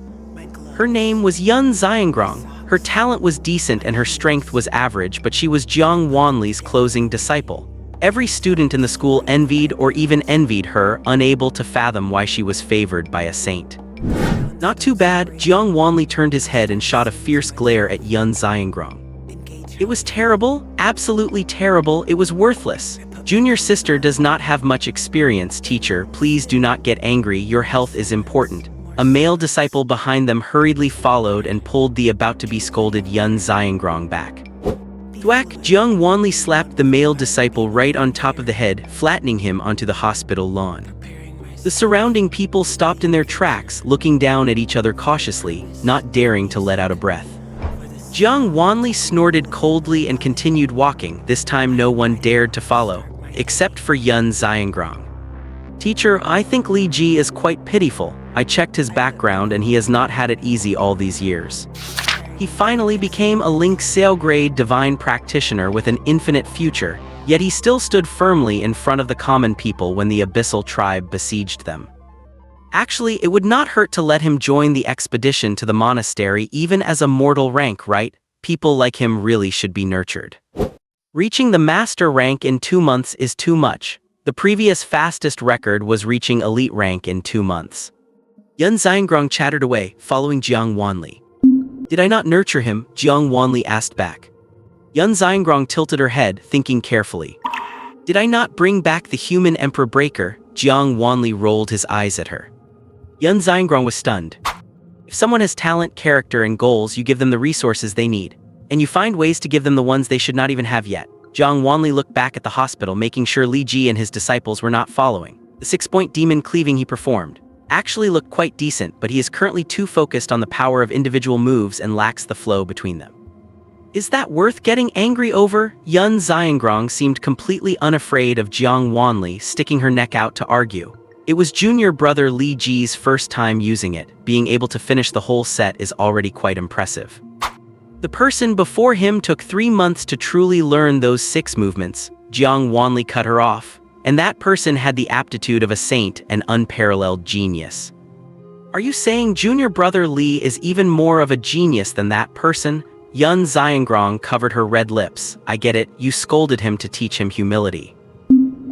Her name was Yun Xiangrong. Her talent was decent and her strength was average, but she was Jiang Wanli's closing disciple. Every student in the school envied or even envied her, unable to fathom why she was favored by a saint. Not too bad, Jiang Wanli turned his head and shot a fierce glare at Yun Xiangrong. It was terrible, absolutely terrible, it was worthless. Junior sister does not have much experience, teacher, please do not get angry, your health is important. A male disciple behind them hurriedly followed and pulled the about-to-be scolded Yun Xiangrong back. Thwack! Jiang Wanli slapped the male disciple right on top of the head, flattening him onto the hospital lawn. The surrounding people stopped in their tracks, looking down at each other cautiously, not daring to let out a breath. Jiang Wanli snorted coldly and continued walking. This time no one dared to follow, except for Yun Xiangrong. Teacher, I think Li Ji is quite pitiful. I checked his background and he has not had it easy all these years. He finally became a Ling Xiao grade divine practitioner with an infinite future, yet he still stood firmly in front of the common people when the abyssal tribe besieged them. Actually, it would not hurt to let him join the expedition to the monastery even as a mortal rank, right? People like him really should be nurtured. Reaching the master rank in 2 months is too much. The previous fastest record was reaching elite rank in 2 months. Yun Xiangrong chattered away, following Jiang Wanli. Did I not nurture him? Jiang Wanli asked back. Yun Xiangrong tilted her head, thinking carefully. Did I not bring back the human emperor breaker? Jiang Wanli rolled his eyes at her. Yun Xiangrong was stunned. If someone has talent, character, and goals, you give them the resources they need, and you find ways to give them the ones they should not even have yet. Jiang Wanli looked back at the hospital, making sure Li Ji and his disciples were not following. The 6-point demon cleaving he performed actually looked quite decent, but he is currently too focused on the power of individual moves and lacks the flow between them. Is that worth getting angry over? Yun Xiangrong seemed completely unafraid of Jiang Wanli, sticking her neck out to argue. It was junior brother Li Ji's first time using it. Being able to finish the whole set is already quite impressive. The person before him took 3 months to truly learn those 6 movements. Jiang Wanli cut her off. And that person had the aptitude of a saint, an unparalleled genius. Are you saying junior brother Li is even more of a genius than that person? Yun Xiangrong covered her red lips. I get it, you scolded him to teach him humility.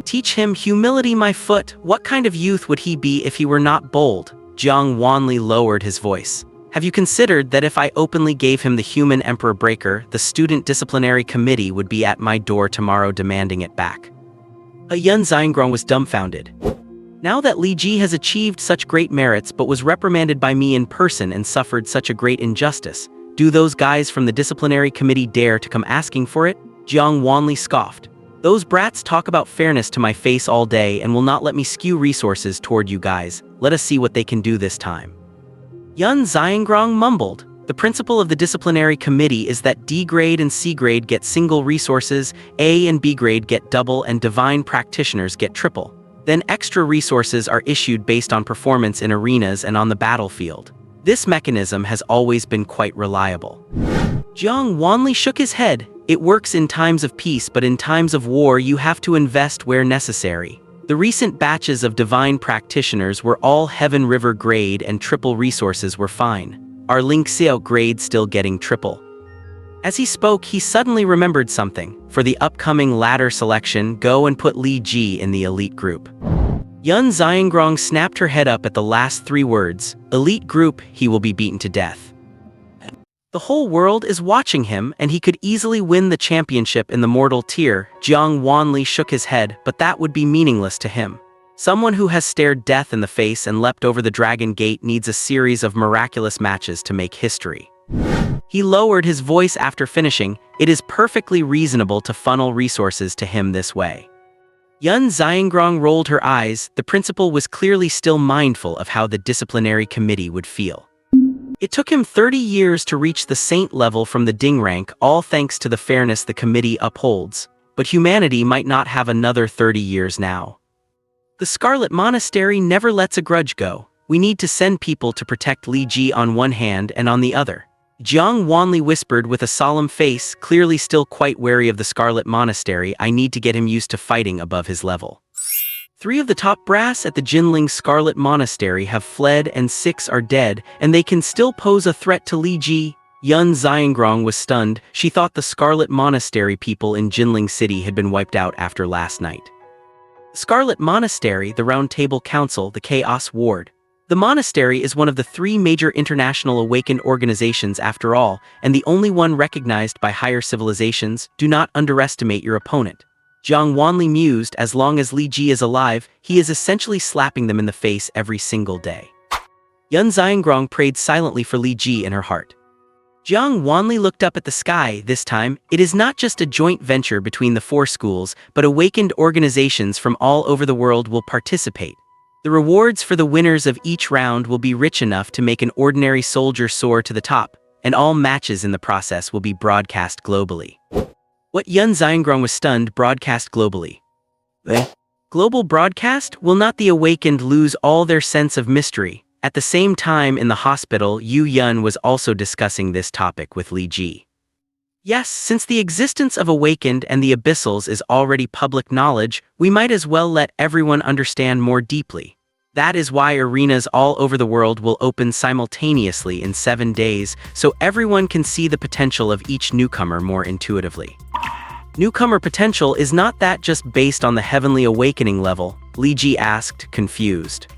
Teach him humility, my foot? What kind of youth would he be if he were not bold? Jiang Wanli lowered his voice. Have you considered that if I openly gave him the human emperor breaker, the student disciplinary committee would be at my door tomorrow demanding it back? Yun Xiangrong was dumbfounded. Now that Li Ji has achieved such great merits but was reprimanded by me in person and suffered such a great injustice, do those guys from the disciplinary committee dare to come asking for it? Jiang Wanli scoffed. Those brats talk about fairness to my face all day and will not let me skew resources toward you guys. Let us see what they can do this time. Yun Xiangrong mumbled. The principle of the disciplinary committee is that D grade and C grade get single resources, A and B grade get double, and divine practitioners get triple. Then extra resources are issued based on performance in arenas and on the battlefield. This mechanism has always been quite reliable. Jiang Wanli shook his head. It works in times of peace, but in times of war you have to invest where necessary. The recent batches of divine practitioners were all Heaven River grade and triple resources were fine. Our Ling Xiao grade still getting triple. As he spoke, he suddenly remembered something. For the upcoming ladder selection, go and put Li Ji in the elite group. Yun Xiangrong snapped her head up at the last 3 words. Elite group, he will be beaten to death. The whole world is watching him, and he could easily win the championship in the mortal tier. Jiang Wanli shook his head, but that would be meaningless to him. Someone who has stared death in the face and leapt over the Dragon Gate needs a series of miraculous matches to make history. He lowered his voice after finishing. It is perfectly reasonable to funnel resources to him this way. Yun Xiangrong rolled her eyes. The principal was clearly still mindful of how the disciplinary committee would feel. It took him 30 years to reach the saint level from the Ding rank, all thanks to the fairness the committee upholds. But humanity might not have another 30 years now. The Scarlet Monastery never lets a grudge go. We need to send people to protect Li Ji on one hand and on the other. Jiang Wanli whispered with a solemn face, clearly still quite wary of the Scarlet Monastery. I need to get him used to fighting above his level. 3 of the top brass at the Jinling Scarlet Monastery have fled and 6 are dead, and they can still pose a threat to Li Ji. Yun Xiangrong was stunned. She thought the Scarlet Monastery people in Jinling City had been wiped out after last night. Scarlet Monastery, the Round Table Council, the Chaos Ward. The monastery is one of the 3 major international awakened organizations after all, and the only one recognized by higher civilizations. Do not underestimate your opponent. Jiang Wanli mused, as long as Li Ji is alive, he is essentially slapping them in the face every single day. Yun Xiangrong prayed silently for Li Ji in her heart. Jiang Wanli looked up at the sky. This time, it is not just a joint venture between the 4 schools, but awakened organizations from all over the world will participate. The rewards for the winners of each round will be rich enough to make an ordinary soldier soar to the top, and all matches in the process will be broadcast globally. What Yun Xiangrong was stunned. Broadcast globally. Global broadcast? Will not the awakened lose all their sense of mystery? At the same time in the hospital, Yu Yun was also discussing this topic with Li Ji. Yes, since the existence of Awakened and the Abyssals is already public knowledge, we might as well let everyone understand more deeply. That is why arenas all over the world will open simultaneously in 7 days, so everyone can see the potential of each newcomer more intuitively. Newcomer potential is not that just based on the heavenly awakening level, Li Ji asked, confused.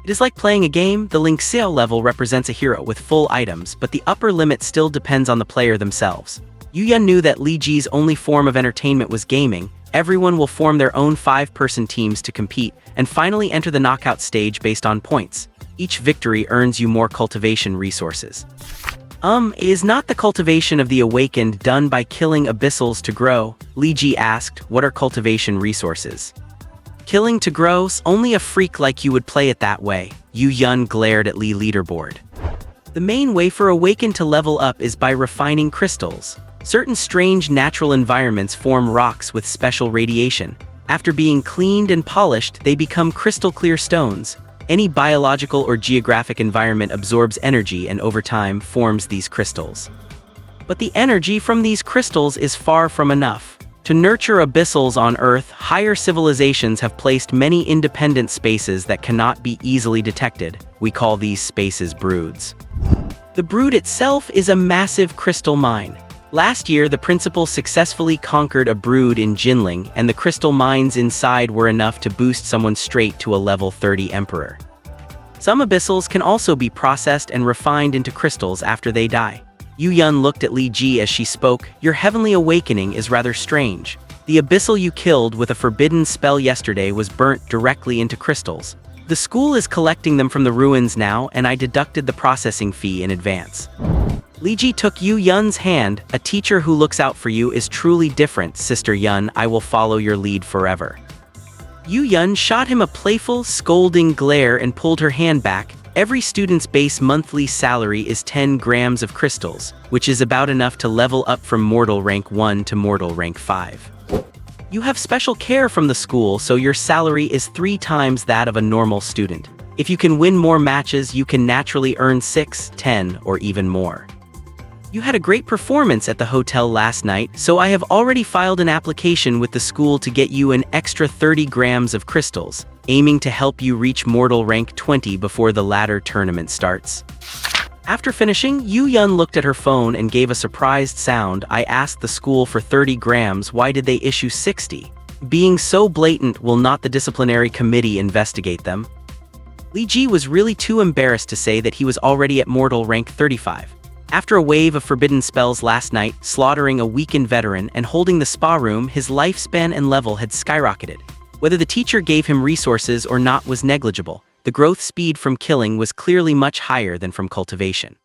It is like playing a game. The Ling Xiao level represents a hero with full items, but the upper limit still depends on the player themselves. Yu Yun knew that Li Ji's only form of entertainment was gaming. Everyone will form their own 5-person teams to compete, and finally enter the knockout stage based on points. Each victory earns you more cultivation resources. Is not the cultivation of the awakened done by killing abyssals to grow? Li Ji asked. What are cultivation resources? Killing to grow? Only a freak like you would play it that way. Yu Yun glared at Li leaderboard. The main way for awakened to level up is by refining crystals. Certain strange natural environments form rocks with special radiation. After being cleaned and polished, they become crystal clear stones. Any biological or geographic environment absorbs energy and over time forms these crystals. But the energy from these crystals is far from enough. To nurture abyssals on Earth, higher civilizations have placed many independent spaces that cannot be easily detected. We call these spaces broods. The brood itself is a massive crystal mine. Last year, the principal successfully conquered a brood in Jinling, and the crystal mines inside were enough to boost someone straight to a level 30 emperor. Some abyssals can also be processed and refined into crystals after they die. Yu Yun looked at Li Ji as she spoke. Your heavenly awakening is rather strange. The abyssal you killed with a forbidden spell yesterday was burnt directly into crystals. The school is collecting them from the ruins now, and I deducted the processing fee in advance. Li Ji took Yu Yun's hand. A teacher who looks out for you is truly different, Sister Yun. I will follow your lead forever. Yu Yun shot him a playful, scolding glare and pulled her hand back. Every student's base monthly salary is 10 grams of crystals, which is about enough to level up from mortal rank 1 to mortal rank 5. You have special care from the school, so your salary is 3 times that of a normal student. If you can win more matches, you can naturally earn 6, 10, or even more. You had a great performance at the hotel last night, so I have already filed an application with the school to get you an extra 30 grams of crystals, aiming to help you reach mortal rank 20 before the ladder tournament starts. After finishing, Yu Yun looked at her phone and gave a surprised sound. I asked the school for 30 grams, why did they issue 60? Being so blatant, will not the disciplinary committee investigate them? Li Ji was really too embarrassed to say that he was already at mortal rank 35. After a wave of forbidden spells last night, slaughtering a weakened veteran and holding the spa room, his lifespan and level had skyrocketed. Whether the teacher gave him resources or not was negligible. The growth speed from killing was clearly much higher than from cultivation.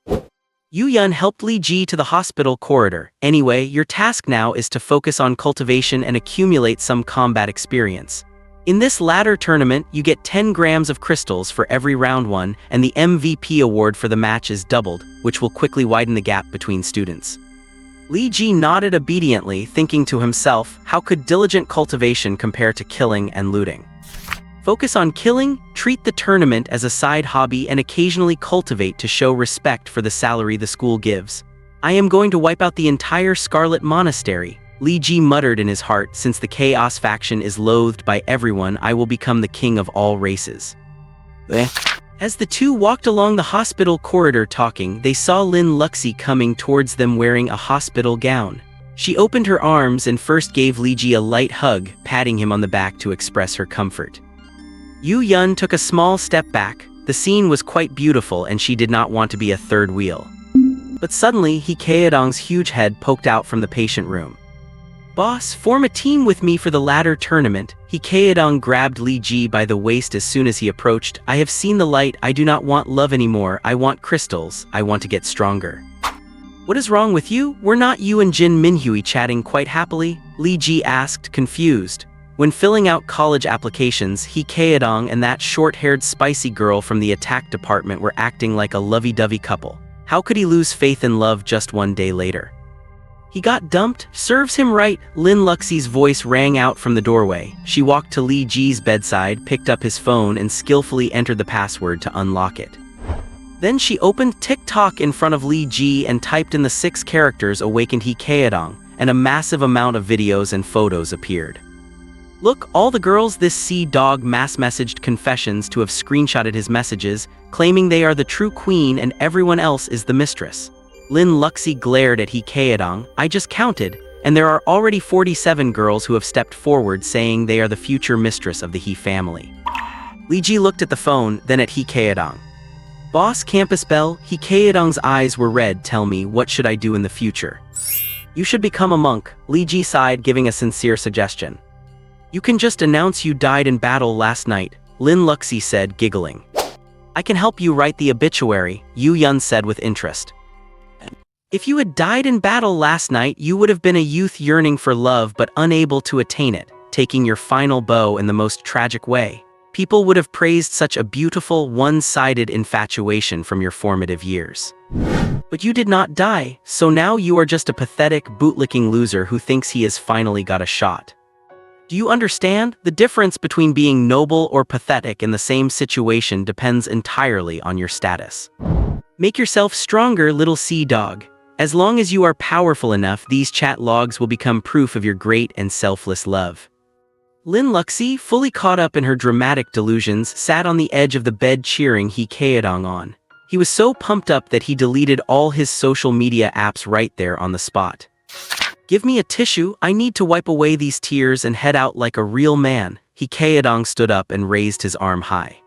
Yu Yun helped Li Ji to the hospital corridor. Anyway, your task now is to focus on cultivation and accumulate some combat experience. In this ladder tournament, you get 10 grams of crystals for every round won, and the MVP award for the match is doubled, which will quickly widen the gap between students. Li Ji nodded obediently, thinking to himself, how could diligent cultivation compare to killing and looting? Focus on killing, treat the tournament as a side hobby and occasionally cultivate to show respect for the salary the school gives. I am going to wipe out the entire Scarlet Monastery, Li Ji muttered in his heart. Since the Chaos faction is loathed by everyone, I will become the king of all races. As the two walked along the hospital corridor talking, they saw Lin Luxi coming towards them wearing a hospital gown. She opened her arms and first gave Li Ji a light hug, patting him on the back to express her comfort. Yu Yun took a small step back. The scene was quite beautiful and she did not want to be a third wheel. But suddenly, He Kaedong's huge head poked out from the patient room. Boss, form a team with me for the ladder tournament. He Kaedong grabbed Li Ji by the waist as soon as he approached. I have seen the light. I do not want love anymore. I want crystals. I want to get stronger. What is wrong with you? Were not you and Jin Minhui chatting quite happily? Li Ji asked, confused. When filling out college applications, He Kaedong and that short-haired spicy girl from the attack department were acting like a lovey-dovey couple. How could he lose faith in love just one day later? He got dumped? Serves him right. Lin Luxi's voice rang out from the doorway. She walked to Li Ji's bedside, picked up his phone, and skillfully entered the password to unlock it. Then she opened TikTok in front of Li Ji and typed in the 6 characters awakened He Kaedong, and a massive amount of videos and photos appeared. Look, all the girls. This Sea-Dog mass-messaged confessions to have screenshotted his messages, claiming they are the true queen and everyone else is the mistress. Lin Luxi glared at He Kaedong. I just counted, and there are already 47 girls who have stepped forward saying they are the future mistress of the He family. Li Ji looked at the phone, then at He Kaedong. Boss, campus bell. He Kaedong's eyes were red. Tell me, what should I do in the future? You should become a monk. Li Ji sighed, giving a sincere suggestion. You can just announce you died in battle last night, Lin Luxi said, giggling. I can help you write the obituary, Yu Yun said with interest. If you had died in battle last night, you would have been a youth yearning for love but unable to attain it, taking your final bow in the most tragic way. People would have praised such a beautiful, one-sided infatuation from your formative years. But you did not die, so now you are just a pathetic, bootlicking loser who thinks he has finally got a shot. Do you understand? The difference between being noble or pathetic in the same situation depends entirely on your status. Make yourself stronger, little Sea-Dog. As long as you are powerful enough, these chat logs will become proof of your great and selfless love. Lin Luxi, fully caught up in her dramatic delusions, sat on the edge of the bed cheering He Kaedong on. He was so pumped up that he deleted all his social media apps right there on the spot. Give me a tissue, I need to wipe away these tears and head out like a real man. He Kaedong stood up and raised his arm high.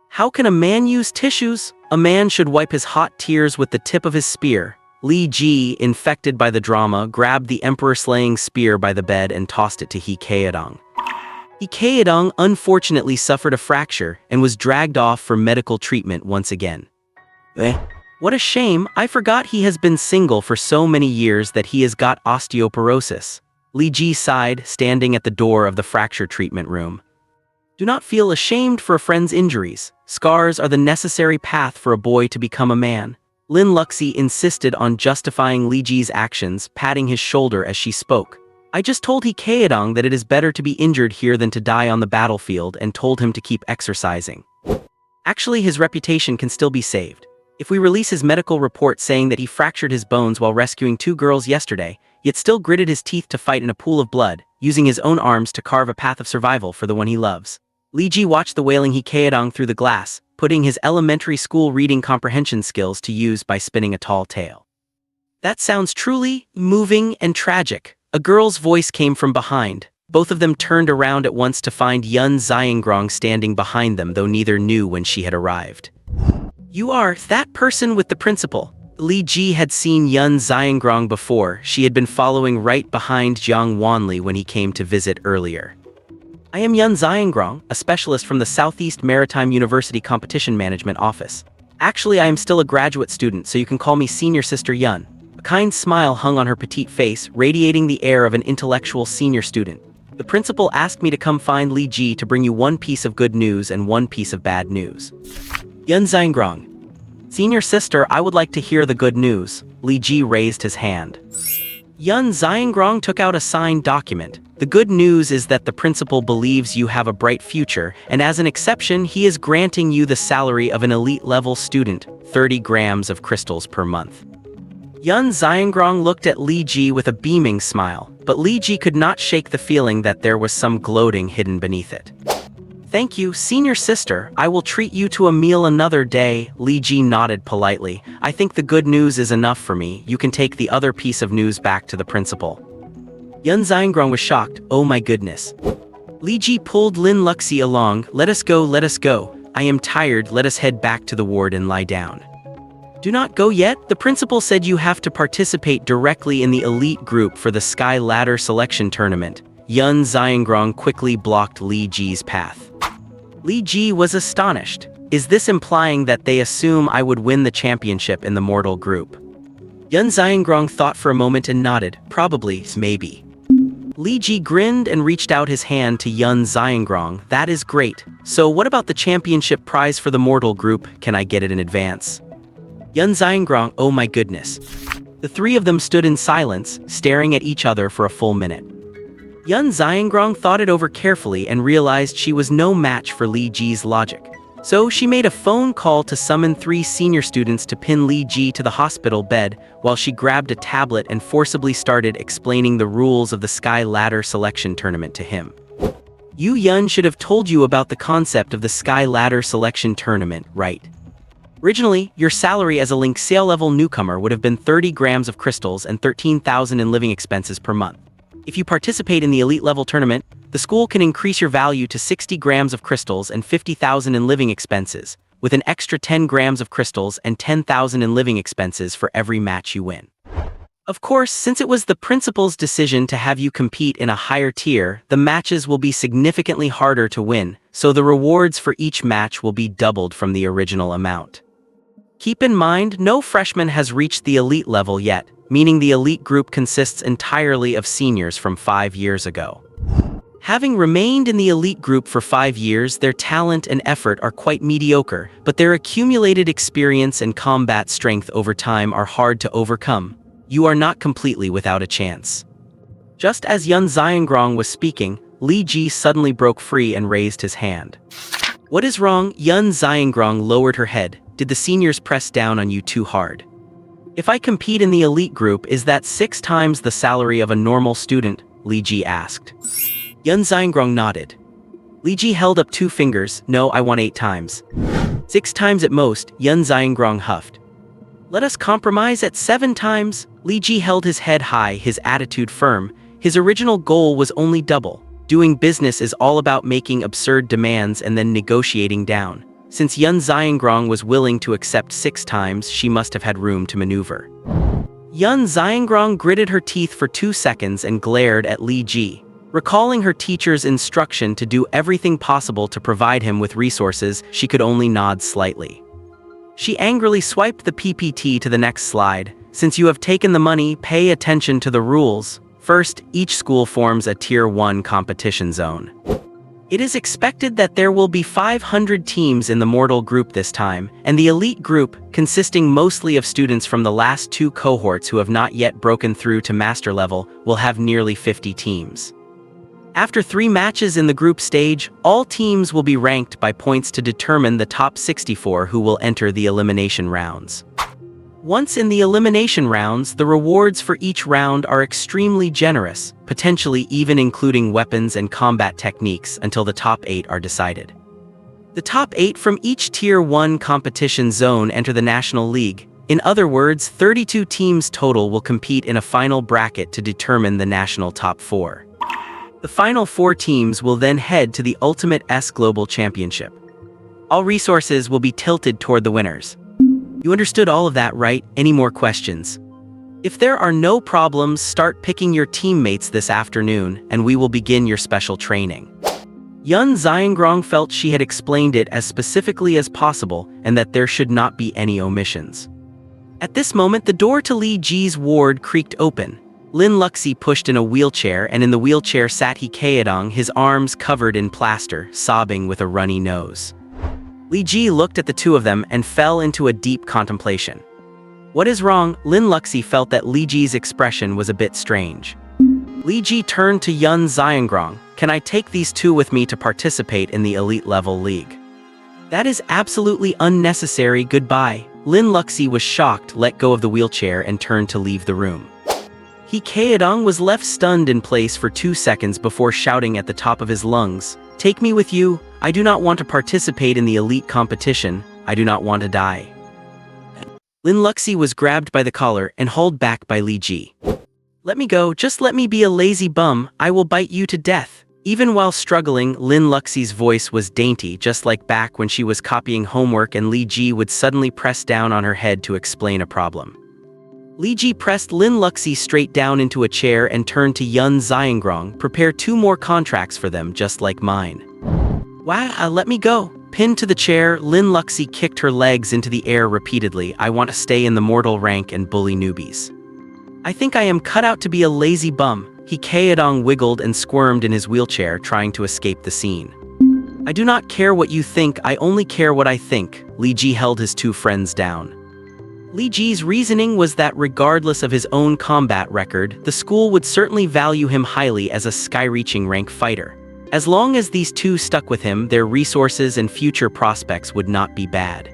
How can a man use tissues? A man should wipe his hot tears with the tip of his spear. Li Ji, infected by the drama, grabbed the emperor-slaying spear by the bed and tossed it to He Kaedong. He Kaedong unfortunately suffered a fracture and was dragged off for medical treatment once again. What a shame, I forgot he has been single for so many years that he has got osteoporosis. Li Ji sighed, standing at the door of the fracture treatment room. Do not feel ashamed for a friend's injuries. Scars are the necessary path for a boy to become a man. Lin Luxi insisted on justifying Li Ji's actions, patting his shoulder as she spoke. I just told He Kaedong that it is better to be injured here than to die on the battlefield and told him to keep exercising. Actually, his reputation can still be saved. If we release his medical report saying that he fractured his bones while rescuing 2 girls yesterday, yet still gritted his teeth to fight in a pool of blood, using his own arms to carve a path of survival for the one he loves. Li Ji watched the wailing He Kaedong through the glass, putting his elementary school reading comprehension skills to use by spinning a tall tale. That sounds truly moving and tragic. A girl's voice came from behind. Both of them turned around at once to find Yun Xiangrong standing behind them, though neither knew when she had arrived. You are that person with the principal. Li Ji had seen Yun Xiangrong before. She had been following right behind Jiang Wanli when he came to visit earlier. I am Yun Xiangrong, a specialist from the Southeast Maritime University Competition Management Office. Actually, I am still a graduate student, so you can call me Senior Sister Yun. A kind smile hung on her petite face, radiating the air of an intellectual senior student. The principal asked me to come find Li Ji to bring you one piece of good news and one piece of bad news. Yun Xiangrong. Senior sister, I would like to hear the good news. Li Ji raised his hand. Yun Xiangrong took out a signed document. The good news is that the principal believes you have a bright future, and as an exception, he is granting you the salary of an elite-level student, 30 grams of crystals per month. Yun Xiangrong looked at Li Ji with a beaming smile, but Li Ji could not shake the feeling that there was some gloating hidden beneath it. Thank you, senior sister. I will treat you to a meal another day. Li Ji nodded politely. I think the good news is enough for me. You can take the other piece of news back to the principal. Yun Xiangrong was shocked. Oh my goodness. Li Ji pulled Lin Luxi along. Let us go, let us go. I am tired. Let us head back to the ward and lie down. Do not go yet. The principal said you have to participate directly in the elite group for the Sky Ladder selection tournament. Yun Xiangrong quickly blocked Li Ji's path. Li Ji was astonished. Is this implying that they assume I would win the championship in the mortal group? Yun Xiangrong thought for a moment and nodded. Probably, maybe. Li Ji grinned and reached out his hand to Yun Xiangrong. That is great. So what about the championship prize for the mortal group? Can I get it in advance? Yun Xiangrong, oh my goodness. The three of them stood in silence, staring at each other for a full minute. Yun Xiangrong thought it over carefully and realized she was no match for Li Ji's logic. So she made a phone call to summon 3 senior students to pin Li Ji to the hospital bed while she grabbed a tablet and forcibly started explaining the rules of the Sky Ladder selection tournament to him. Yu Yun should have told you about the concept of the Sky Ladder selection tournament, right? Originally, your salary as a Link Sale level newcomer would have been 30 grams of crystals and 13,000 in living expenses per month. If you participate in the elite level tournament, the school can increase your value to 60 grams of crystals and 50,000 in living expenses, with an extra 10 grams of crystals and 10,000 in living expenses for every match you win. Of course, since it was the principal's decision to have you compete in a higher tier, the matches will be significantly harder to win, so the rewards for each match will be doubled from the original amount. Keep in mind, no freshman has reached the elite level yet, meaning the elite group consists entirely of seniors from 5 years ago. Having remained in the elite group for 5 years, their talent and effort are quite mediocre, but their accumulated experience and combat strength over time are hard to overcome. You are not completely without a chance. Just as Yun Xiangrong was speaking, Li Ji suddenly broke free and raised his hand. What is wrong? Yun Xiangrong lowered her head. Did the seniors press down on you too hard? If I compete in the elite group, is that 6 times the salary of a normal student? Li Ji asked. Yun Xiangrong nodded. Li Ji held up 2 fingers. No, I want 8 times. 6 times at most, Yun Xiangrong huffed. Let us compromise at 7 times. Li Ji held his head high, his attitude firm. His original goal was only double. Doing business is all about making absurd demands and then negotiating down. Since Yun Xiangrong was willing to accept 6 times, she must have had room to maneuver. Yun Xiangrong gritted her teeth for 2 seconds and glared at Li Ji. Recalling her teacher's instruction to do everything possible to provide him with resources, she could only nod slightly. She angrily swiped the PPT to the next slide. Since you have taken the money, pay attention to the rules. First, each school forms a Tier 1 competition zone. It is expected that there will be 500 teams in the mortal group this time, and the elite group, consisting mostly of students from the last 2 cohorts who have not yet broken through to master level, will have nearly 50 teams. After 3 matches in the group stage, all teams will be ranked by points to determine the top 64 who will enter the elimination rounds. Once in the elimination rounds, the rewards for each round are extremely generous, potentially even including weapons and combat techniques until the top 8 are decided. The top 8 from each Tier 1 competition zone enter the National League. In other words, 32 teams total will compete in a final bracket to determine the national top 4. The final 4 teams will then head to the Ultimate S Global Championship. All resources will be tilted toward the winners. You understood all of that, right? Any more questions? If there are no problems, start picking your teammates this afternoon, and we will begin your special training. Yun Xiangrong felt she had explained it as specifically as possible and that there should not be any omissions. At this moment, the door to Li Ji's ward creaked open. Lin Luxi pushed in a wheelchair, and in the wheelchair sat He Kaedong, his arms covered in plaster, sobbing with a runny nose. Li Ji looked at the 2 of them and fell into a deep contemplation. What is wrong? Lin Luxi felt that Li Ji's expression was a bit strange. Li Ji turned to Yun Xiangrong. Can I take these two with me to participate in the elite level league? That is absolutely unnecessary, goodbye. Lin Luxi was shocked, let go of the wheelchair and turned to leave the room. He Kaedong was left stunned in place for 2 seconds before shouting at the top of his lungs, "Take me with you, I do not want to participate in the elite competition, I do not want to die." Lin Luxi was grabbed by the collar and hauled back by Li Ji. "Let me go, just let me be a lazy bum, I will bite you to death." Even while struggling, Lin Luxi's voice was dainty, just like back when she was copying homework and Li Ji would suddenly press down on her head to explain a problem. Li Ji pressed Lin Luxi straight down into a chair and turned to Yun Xiangrong. "Prepare 2 more contracts for them, just like mine." "Wow, let me go." Pinned to the chair, Lin Luxi kicked her legs into the air repeatedly. "I want to stay in the mortal rank and bully newbies. I think I am cut out to be a lazy bum." He Kaedong wiggled and squirmed in his wheelchair, trying to escape the scene. "I do not care what you think, I only care what I think." Li Ji held his 2 friends down. Li Ji's reasoning was that regardless of his own combat record, the school would certainly value him highly as a sky-reaching rank fighter. As long as these 2 stuck with him, their resources and future prospects would not be bad.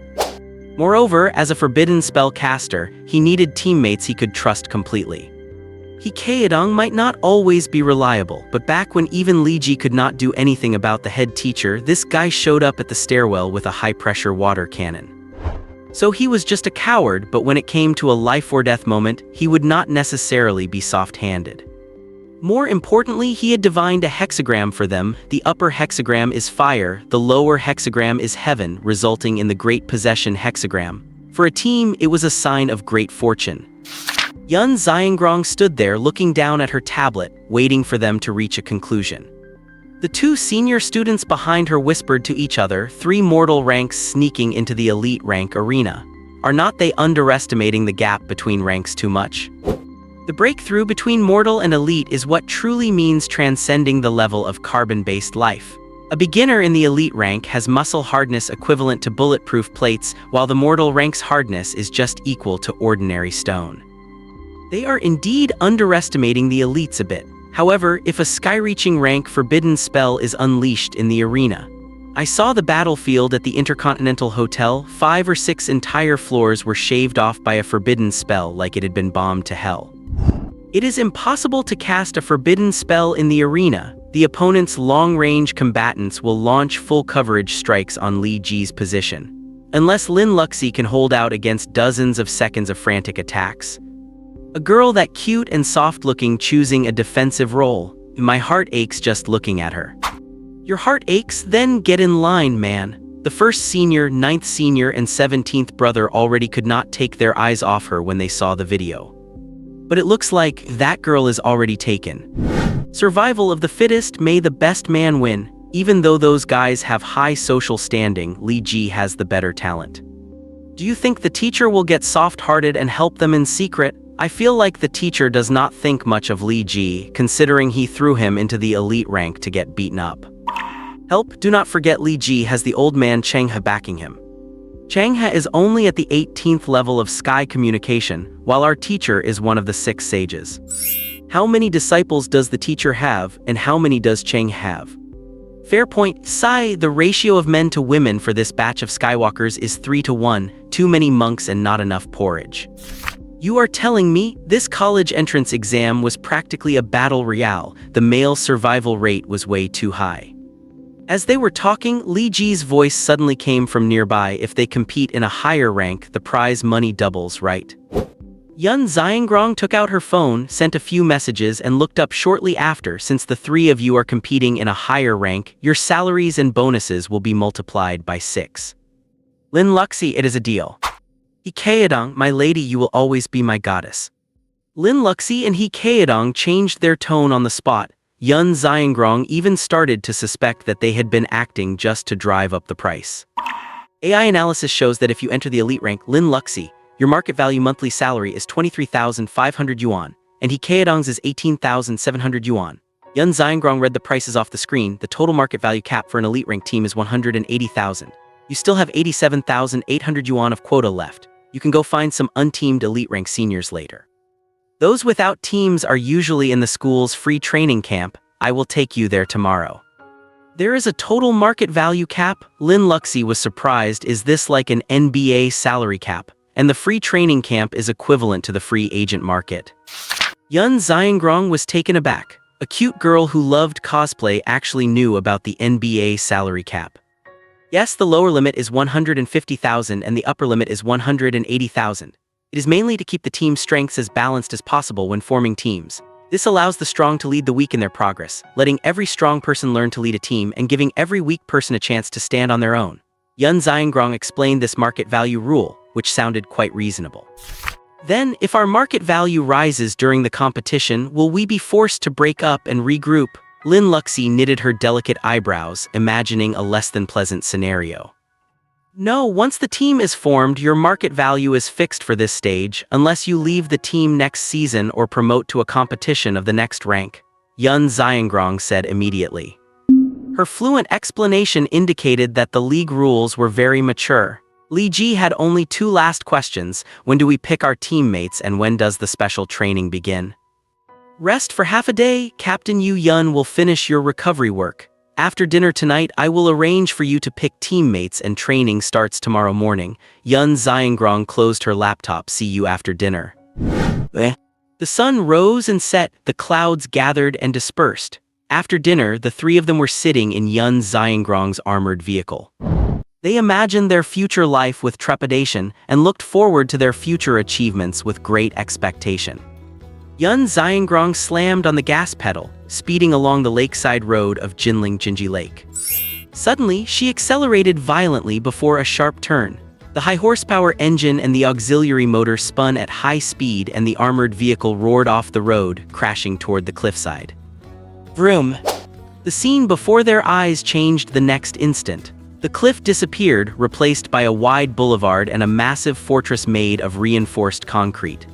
Moreover, as a forbidden spell caster, he needed teammates he could trust completely. He Kaedong might not always be reliable, but back when even Li Ji could not do anything about the head teacher, this guy showed up at the stairwell with a high-pressure water cannon. So he was just a coward, but when it came to a life-or-death moment, he would not necessarily be soft-handed. More importantly, he had divined a hexagram for them. The upper hexagram is fire, the lower hexagram is heaven, resulting in the Great Possession hexagram. For a team, it was a sign of great fortune. Yun Xiangrong stood there looking down at her tablet, waiting for them to reach a conclusion. The 2 senior students behind her whispered to each other, 3 mortal ranks sneaking into the elite rank arena. Are not they underestimating the gap between ranks too much? The breakthrough between mortal and elite is what truly means transcending the level of carbon-based life. A beginner in the elite rank has muscle hardness equivalent to bulletproof plates, while the mortal rank's hardness is just equal to ordinary stone. They are indeed underestimating the elites a bit. However, if a sky-reaching rank forbidden spell is unleashed in the arena. I saw the battlefield at the Intercontinental Hotel. 5 or 6 entire floors were shaved off by a forbidden spell like it had been bombed to hell. It is impossible to cast a forbidden spell in the arena. The opponent's long-range combatants will launch full coverage strikes on Li Ji's position. Unless Lin Luxi can hold out against dozens of seconds of frantic attacks. A girl that cute and soft-looking choosing a defensive role. My heart aches just looking at her. Your heart aches? Then get in line, man. The 1st senior, 9th senior, and 17th brother already could not take their eyes off her when they saw the video. But it looks like that girl is already taken. Survival of the fittest, may the best man win. Even though those guys have high social standing, Li Ji has the better talent. Do you think the teacher will get soft-hearted and help them in secret? I feel like the teacher does not think much of Li Ji, considering he threw him into the elite rank to get beaten up. Help, do not forget Li Ji has the old man Changhe backing him. Changhe is only at the 18th level of sky communication, while our teacher is one of the 6 sages. How many disciples does the teacher have, and how many does Changhe have? Fair point. Sigh, the ratio of men to women for this batch of Skywalkers is 3 to 1, too many monks and not enough porridge. You are telling me this college entrance exam was practically a battle royale. The male survival rate was way too high. As they were talking, Li Ji's voice suddenly came from nearby. If they compete in a higher rank, the prize money doubles, right? Yun Xiangrong took out her phone, sent a few messages, and looked up shortly after. Since the 3 of you are competing in a higher rank, your salaries and bonuses will be multiplied by 6. Lin Luxi, it is a deal. He Kaedong, my lady, you will always be my goddess. Lin Luxi and He Kaedong changed their tone on the spot. Yun Xiangrong even started to suspect that they had been acting just to drive up the price. AI analysis shows that if you enter the elite rank, Lin Luxi, your market value monthly salary is 23,500 yuan, and He Kaedong's is 18,700 yuan. Yun Xiangrong read the prices off the screen. The total market value cap for an elite rank team is 180,000. You still have 87,800 yuan of quota left. You can go find some unteamed elite rank seniors later. Those without teams are usually in the school's free training camp. I will take you there tomorrow. There is a total market value cap. Lin Luxi was surprised. Is this like an NBA salary cap? And the free training camp is equivalent to the free agent market. Yun Xiangrong was taken aback. A cute girl who loved cosplay actually knew about the NBA salary cap. Yes, the lower limit is 150,000 and the upper limit is 180,000. It is mainly to keep the team's strengths as balanced as possible when forming teams. This allows the strong to lead the weak in their progress, letting every strong person learn to lead a team and giving every weak person a chance to stand on their own. Yun Xiangrong explained this market value rule, which sounded quite reasonable. Then, if our market value rises during the competition, will we be forced to break up and regroup? Lin Luxi knitted her delicate eyebrows, imagining a less than pleasant scenario. No, once the team is formed, your market value is fixed for this stage, unless you leave the team next season or promote to a competition of the next rank, Yun Xiangrong said immediately. Her fluent explanation indicated that the league rules were very mature. Li Ji had only two last questions: when do we pick our teammates and when does the special training begin? Rest for half a day. Captain Yu Yun will finish your recovery work. After dinner tonight, I will arrange for you to pick teammates and training starts tomorrow morning. Yun Xiangrong closed her laptop. See you after dinner. The sun rose and set, the clouds gathered and dispersed. After dinner, the three of them were sitting in Yun Xiangrong's armored vehicle. They imagined their future life with trepidation and looked forward to their future achievements with great expectation. Yun Xiangrong slammed on the gas pedal, speeding along the lakeside road of Jinling Jinji Lake. Suddenly, she accelerated violently before a sharp turn. The high-horsepower engine and the auxiliary motor spun at high speed and the armored vehicle roared off the road, crashing toward the cliffside. Vroom! The scene before their eyes changed the next instant. The cliff disappeared, replaced by a wide boulevard and a massive fortress made of reinforced concrete.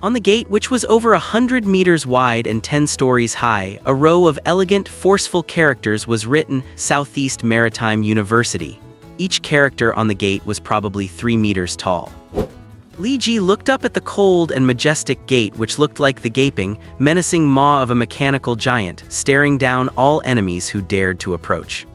On the gate, which was over 100 meters wide and 10 stories high, a row of elegant, forceful characters was written, Southeast Maritime University. Each character on the gate was probably 3 meters tall. Li Ji looked up at the cold and majestic gate, which looked like the gaping, menacing maw of a mechanical giant, staring down all enemies who dared to approach.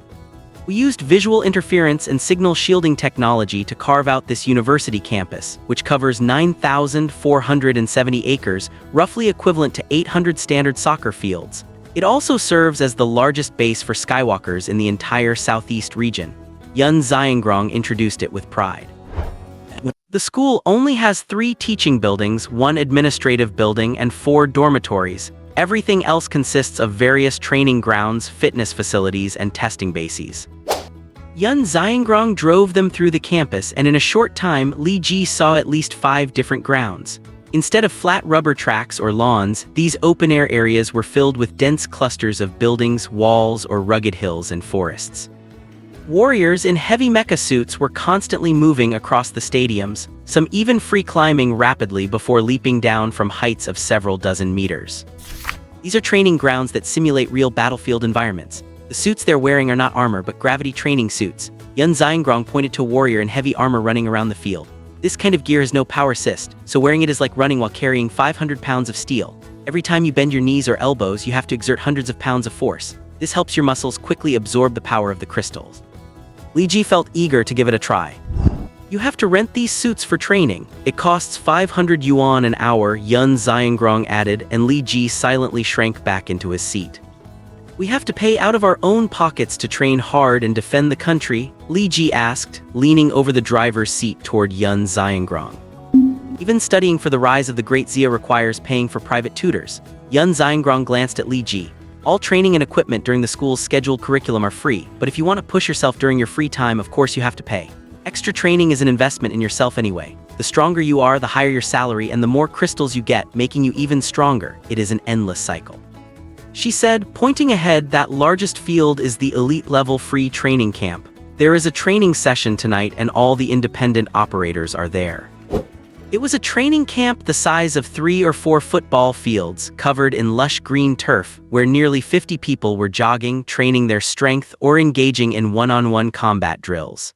We used visual interference and signal shielding technology to carve out this university campus, which covers 9,470 acres, roughly equivalent to 800 standard soccer fields. It also serves as the largest base for Skywalkers in the entire southeast region. Yun Xiangrong introduced it with pride. The school only has 3 teaching buildings, 1 administrative building, and 4 dormitories. Everything else consists of various training grounds, fitness facilities, and testing bases. Yun Xiangrong drove them through the campus, and in a short time, Li Ji saw at least 5 different grounds. Instead of flat rubber tracks or lawns, these open-air areas were filled with dense clusters of buildings, walls, or rugged hills and forests. Warriors in heavy mecha suits were constantly moving across the stadiums, some even free climbing rapidly before leaping down from heights of several dozen meters. These are training grounds that simulate real battlefield environments. The suits they're wearing are not armor but gravity training suits. Yun Xiangrong pointed to a warrior in heavy armor running around the field. This kind of gear has no power assist, so wearing it is like running while carrying 500 pounds of steel. Every time you bend your knees or elbows, you have to exert hundreds of pounds of force. This helps your muscles quickly absorb the power of the crystals. Li Ji felt eager to give it a try. You have to rent these suits for training. It costs 500 yuan an hour, Yun Xiangrong added, and Li Ji silently shrank back into his seat. We have to pay out of our own pockets to train hard and defend the country? Li Ji asked, leaning over the driver's seat toward Yun Xiangrong. Even studying for the rise of the Great Xia requires paying for private tutors. Yun Xiangrong glanced at Li Ji. All training and equipment during the school's scheduled curriculum are free, but if you want to push yourself during your free time, of course you have to pay. Extra training is an investment in yourself anyway. The stronger you are, the higher your salary, and the more crystals you get, making you even stronger. It is an endless cycle. She said, pointing ahead. That largest field is the elite-level free training camp. There is a training session tonight and all the independent operators are there. It was a training camp the size of 3 or 4 football fields, covered in lush green turf, where nearly 50 people were jogging, training their strength, or engaging in one-on-one combat drills.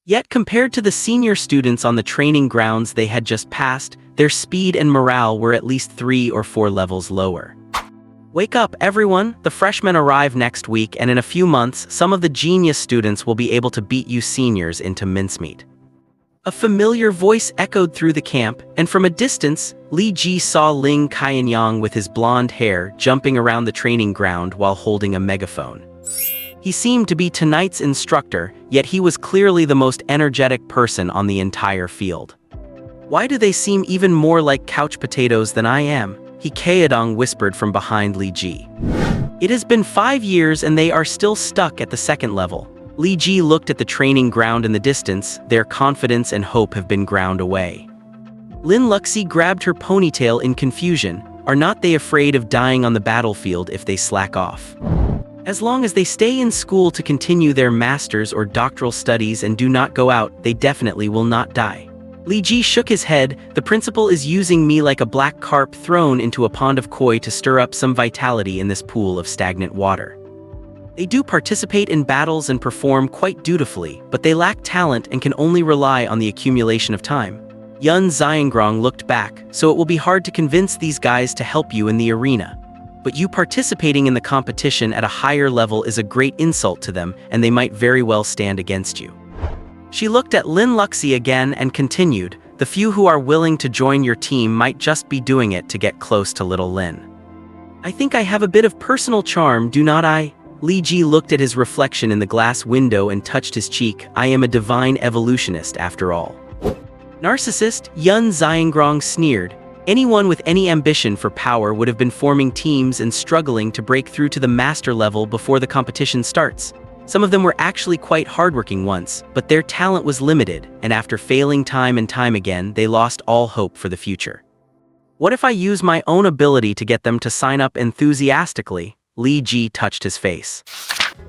Yet compared to the senior students on the training grounds they had just passed, their speed and morale were at least 3 or 4 levels lower. Wake up, everyone! The freshmen arrive next week, and in a few months, some of the genius students will be able to beat you seniors into mincemeat. A familiar voice echoed through the camp, and from a distance, Li Ji saw Ling Qianyang with his blonde hair jumping around the training ground while holding a megaphone. He seemed to be tonight's instructor, yet he was clearly the most energetic person on the entire field. Why do they seem even more like couch potatoes than I am? He Kaedong whispered from behind Li Ji. It has been 5 years and they are still stuck at the second level. Li Ji looked at the training ground in the distance, their confidence and hope have been ground away. Lin Luxi grabbed her ponytail in confusion. Are not they afraid of dying on the battlefield if they slack off? As long as they stay in school to continue their master's or doctoral studies and do not go out, they definitely will not die. Li Ji shook his head. The principal is using me like a black carp thrown into a pond of koi to stir up some vitality in this pool of stagnant water. They do participate in battles and perform quite dutifully, but they lack talent and can only rely on the accumulation of time. Yun Xiangrong looked back, so it will be hard to convince these guys to help you in the arena. But you participating in the competition at a higher level is a great insult to them, and they might very well stand against you. She looked at Lin Luxi again and continued, the few who are willing to join your team might just be doing it to get close to little Lin. I think I have a bit of personal charm, do not I? Li Ji looked at his reflection in the glass window and touched his cheek. I am a divine evolutionist after all. Narcissist, Yun Xiangrong sneered. Anyone with any ambition for power would have been forming teams and struggling to break through to the master level before the competition starts. Some of them were actually quite hardworking once, but their talent was limited, and after failing time and time again, they lost all hope for the future. What if I use my own ability to get them to sign up enthusiastically? Li Ji touched his face.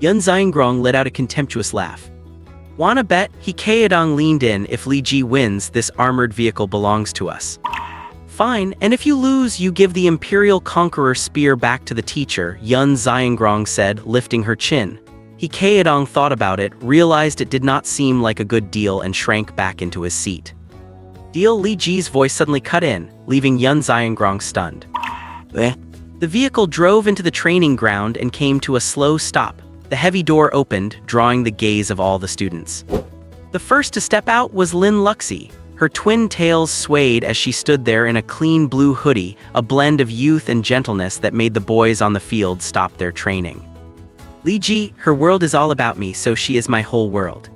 Yun Xiangrong let out a contemptuous laugh. Wanna bet? He Kaedong leaned in. If Li Ji wins, this armored vehicle belongs to us. Fine, and if you lose, you give the Imperial Conqueror spear back to the teacher, Yun Xiangrong said, lifting her chin. He Kaedong thought about it, realized it did not seem like a good deal and shrank back into his seat. Deal? Li Ji's voice suddenly cut in, leaving Yun Xiangrong stunned. The vehicle drove into the training ground and came to a slow stop. The heavy door opened, drawing the gaze of all the students. The first to step out was Lin Luxi. Her twin tails swayed as she stood there in a clean blue hoodie, a blend of youth and gentleness that made the boys on the field stop their training. Li Ji, her world is all about me, so she is my whole world.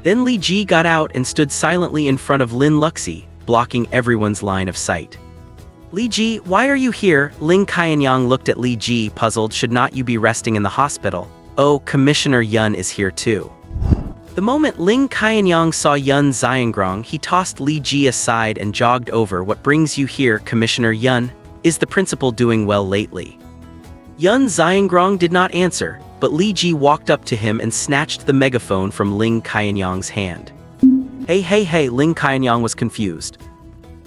Then Li Ji got out and stood silently in front of Lin Luxi, blocking everyone's line of sight. Li Ji, why are you here? Ling Qianyang looked at Li Ji, puzzled. Should not you be resting in the hospital? Oh, Commissioner Yun is here too. The moment Ling Qianyang saw Yun Xiangrong, he tossed Li Ji aside and jogged over. What brings you here, Commissioner Yun? Is the principal doing well lately? Yun Xiangrong did not answer, but Li Ji walked up to him and snatched the megaphone from Ling Qianyang's hand. Hey, Ling Qianyang was confused.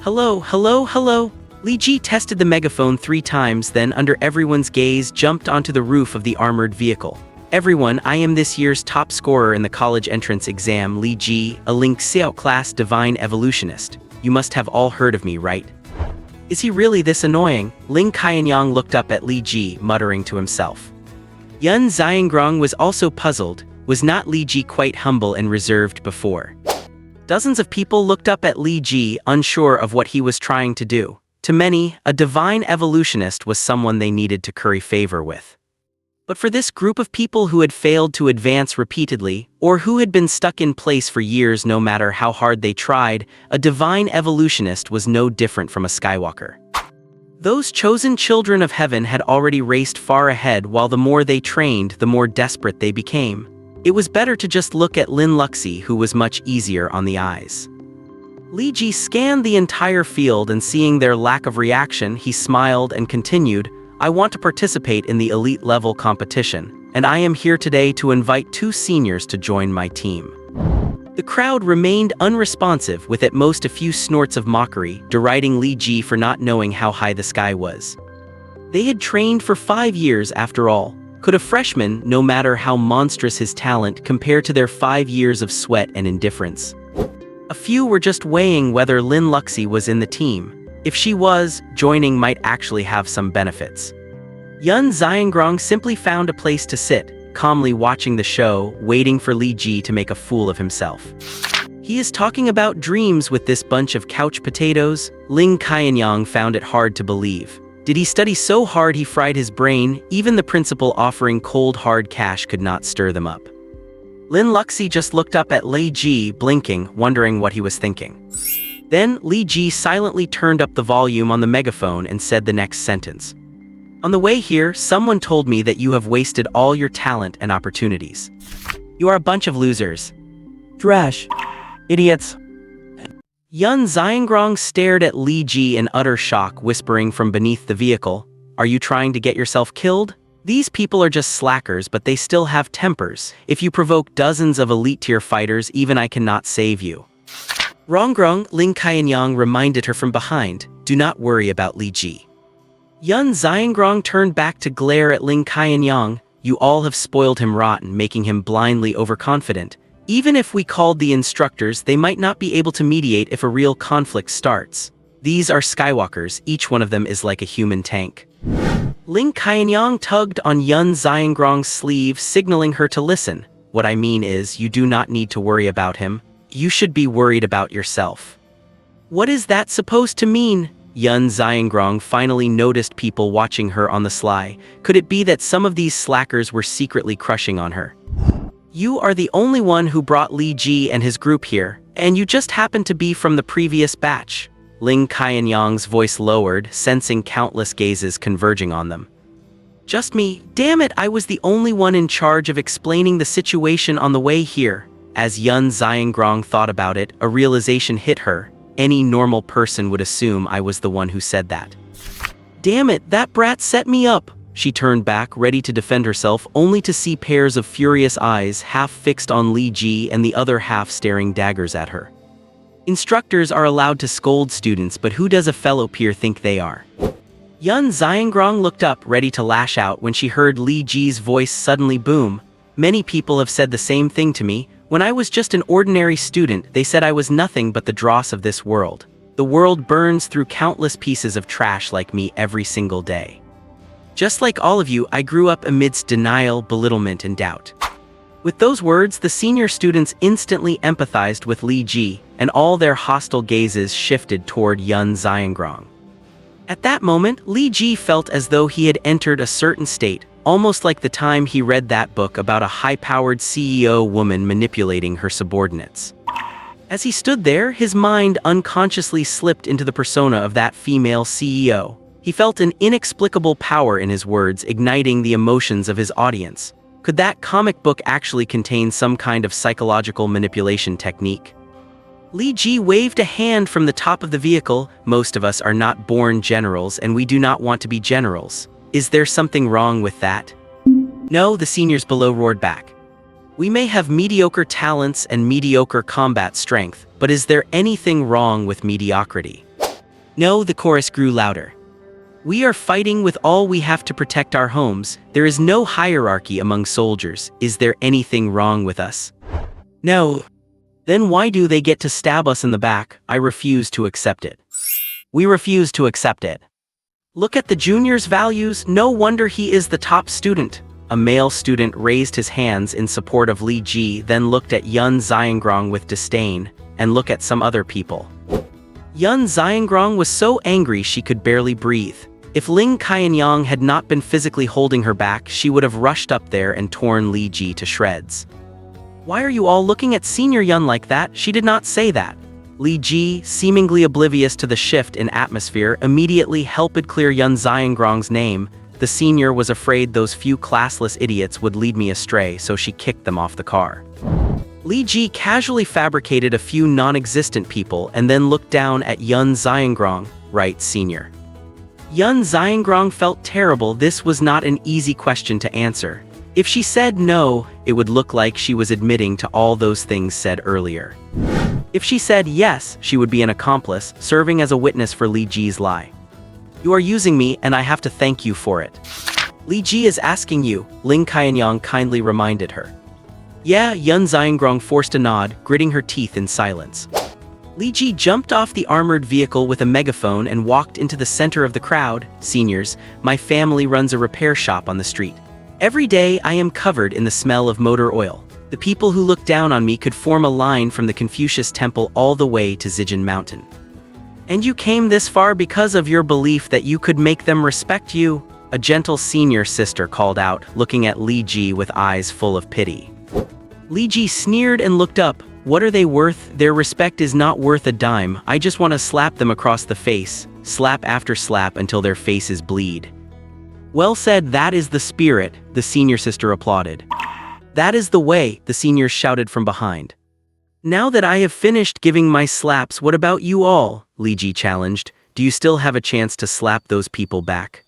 Hello. Li Ji tested the megaphone 3 times, then under everyone's gaze jumped onto the roof of the armored vehicle. Everyone, I am this year's top scorer in the college entrance exam, Li Ji, a Ling Xiao class divine evolutionist. You must have all heard of me, right? Is he really this annoying? Ling Qianyang looked up at Li Ji, muttering to himself. Yun Xiangrong was also puzzled. Was not Li Ji quite humble and reserved before? Dozens of people looked up at Li Ji, unsure of what he was trying to do. To many, a divine evolutionist was someone they needed to curry favor with. But for this group of people who had failed to advance repeatedly, or who had been stuck in place for years no matter how hard they tried, a divine evolutionist was no different from a Skywalker. Those chosen children of heaven had already raced far ahead, while the more they trained, the more desperate they became. It was better to just look at Lin Luxi, who was much easier on the eyes. Li Ji scanned the entire field, and seeing their lack of reaction, he smiled and continued, I want to participate in the elite level competition, and I am here today to invite 2 seniors to join my team. The crowd remained unresponsive, with at most a few snorts of mockery, deriding Li Ji for not knowing how high the sky was. They had trained for 5 years after all. Could a freshman, no matter how monstrous his talent, compare to their 5 years of sweat and indifference? A few were just weighing whether Lin Luxi was in the team. If she was, joining might actually have some benefits. Yun Xiangrong simply found a place to sit, calmly watching the show, waiting for Li Ji to make a fool of himself. He is talking about dreams with this bunch of couch potatoes? Ling Qianyang found it hard to believe. Did he study so hard he fried his brain? Even the principal offering cold hard cash could not stir them up. Lin Luxi just looked up at Li Ji, blinking, wondering what he was thinking. Then, Li Ji silently turned up the volume on the megaphone and said the next sentence. On the way here, someone told me that you have wasted all your talent and opportunities. You are a bunch of losers. Trash. Idiots. Yun Xiangrong stared at Li Ji in utter shock, whispering from beneath the vehicle, "Are you trying to get yourself killed? These people are just slackers, but they still have tempers. If you provoke dozens of elite-tier fighters, even I cannot save you." Rongrong, Ling Qianyang reminded her from behind, "Do not worry about Li Ji." Yun Xiangrong turned back to glare at Ling Qianyang. "You all have spoiled him rotten, making him blindly overconfident. Even if we called the instructors, they might not be able to mediate if a real conflict starts. These are Skywalkers, each one of them is like a human tank." Ling Qianyang tugged on Yun Xiangrong's sleeve, signaling her to listen. "What I mean is, you do not need to worry about him. You should be worried about yourself." "What is that supposed to mean?" Yun Xiangrong finally noticed people watching her on the sly. Could it be that some of these slackers were secretly crushing on her? "You are the only one who brought Li Ji and his group here, and you just happen to be from the previous batch." Ling Qianyang's voice lowered, sensing countless gazes converging on them. "Just me? Damn it, I was the only one in charge of explaining the situation on the way here." As Yun Xiangrong thought about it, a realization hit her. Any normal person would assume I was the one who said that. "Damn it, that brat set me up." She turned back, ready to defend herself, only to see pairs of furious eyes, half fixed on Li Ji and the other half staring daggers at her. Instructors are allowed to scold students, but who does a fellow peer think they are? Yun Xiangrong looked up, ready to lash out, when she heard Li Ji's voice suddenly boom. "Many people have said the same thing to me. When I was just an ordinary student, they said I was nothing but the dross of this world. The world burns through countless pieces of trash like me every single day. Just like all of you, I grew up amidst denial, belittlement, and doubt." With those words, the senior students instantly empathized with Li Ji, and all their hostile gazes shifted toward Yun Xiangrong. At that moment, Li Ji felt as though he had entered a certain state, almost like the time he read that book about a high-powered CEO woman manipulating her subordinates. As he stood there, his mind unconsciously slipped into the persona of that female CEO. He felt an inexplicable power in his words, igniting the emotions of his audience. Could that comic book actually contain some kind of psychological manipulation technique? Li Ji waved a hand from the top of the vehicle. "Most of us are not born generals, and we do not want to be generals. Is there something wrong with that?" "No," the seniors below roared back. "We may have mediocre talents and mediocre combat strength, but is there anything wrong with mediocrity?" "No," the chorus grew louder. "We are fighting with all we have to protect our homes. There is no hierarchy among soldiers. Is there anything wrong with us?" "No." "Then why do they get to stab us in the back?" "I refuse to accept it." "We refuse to accept it." "Look at the junior's values. No wonder he is the top student." A male student raised his hands in support of Li Ji, then looked at Yun Xiangrong with disdain, and looked at some other people. Yun Xiangrong was so angry she could barely breathe. If Ling Qianyang had not been physically holding her back, she would have rushed up there and torn Li Ji to shreds. "Why are you all looking at Senior Yun like that?" She did not say that. Li Ji, seemingly oblivious to the shift in atmosphere, immediately helped clear Yun Xiangrong's name. The senior was afraid those few classless idiots would lead me astray, so she kicked them off the car. Li Ji casually fabricated a few non-existent people and then looked down at Yun Xiangrong. "Right, senior." Yun Xiangrong felt terrible. This was not an easy question to answer. If she said no, it would look like she was admitting to all those things said earlier. If she said yes, she would be an accomplice, serving as a witness for Li Ji's lie. "You are using me, and I have to thank you for it." Li Ji is asking you, Ling Qianyang kindly reminded her. Yeah, Yun Xiangrong forced a nod, gritting her teeth in silence. Li Ji jumped off the armored vehicle with a megaphone and walked into the center of the crowd. Seniors, my family runs a repair shop on the street. Every day I am covered in the smell of motor oil. The people who look down on me could form a line from the Confucius Temple all the way to Zijin Mountain. And you came this far because of your belief that you could make them respect you? A gentle senior sister called out, looking at Li Ji with eyes full of pity. Li Ji sneered and looked up. What are they worth? Their respect is not worth a dime. I just want to slap them across the face, slap after slap until their faces bleed. Well said, that is the spirit, the senior sister applauded. That is the way, the seniors shouted from behind. Now that I have finished giving my slaps, what about you all? Li Ji challenged. Do you still have a chance to slap those people back?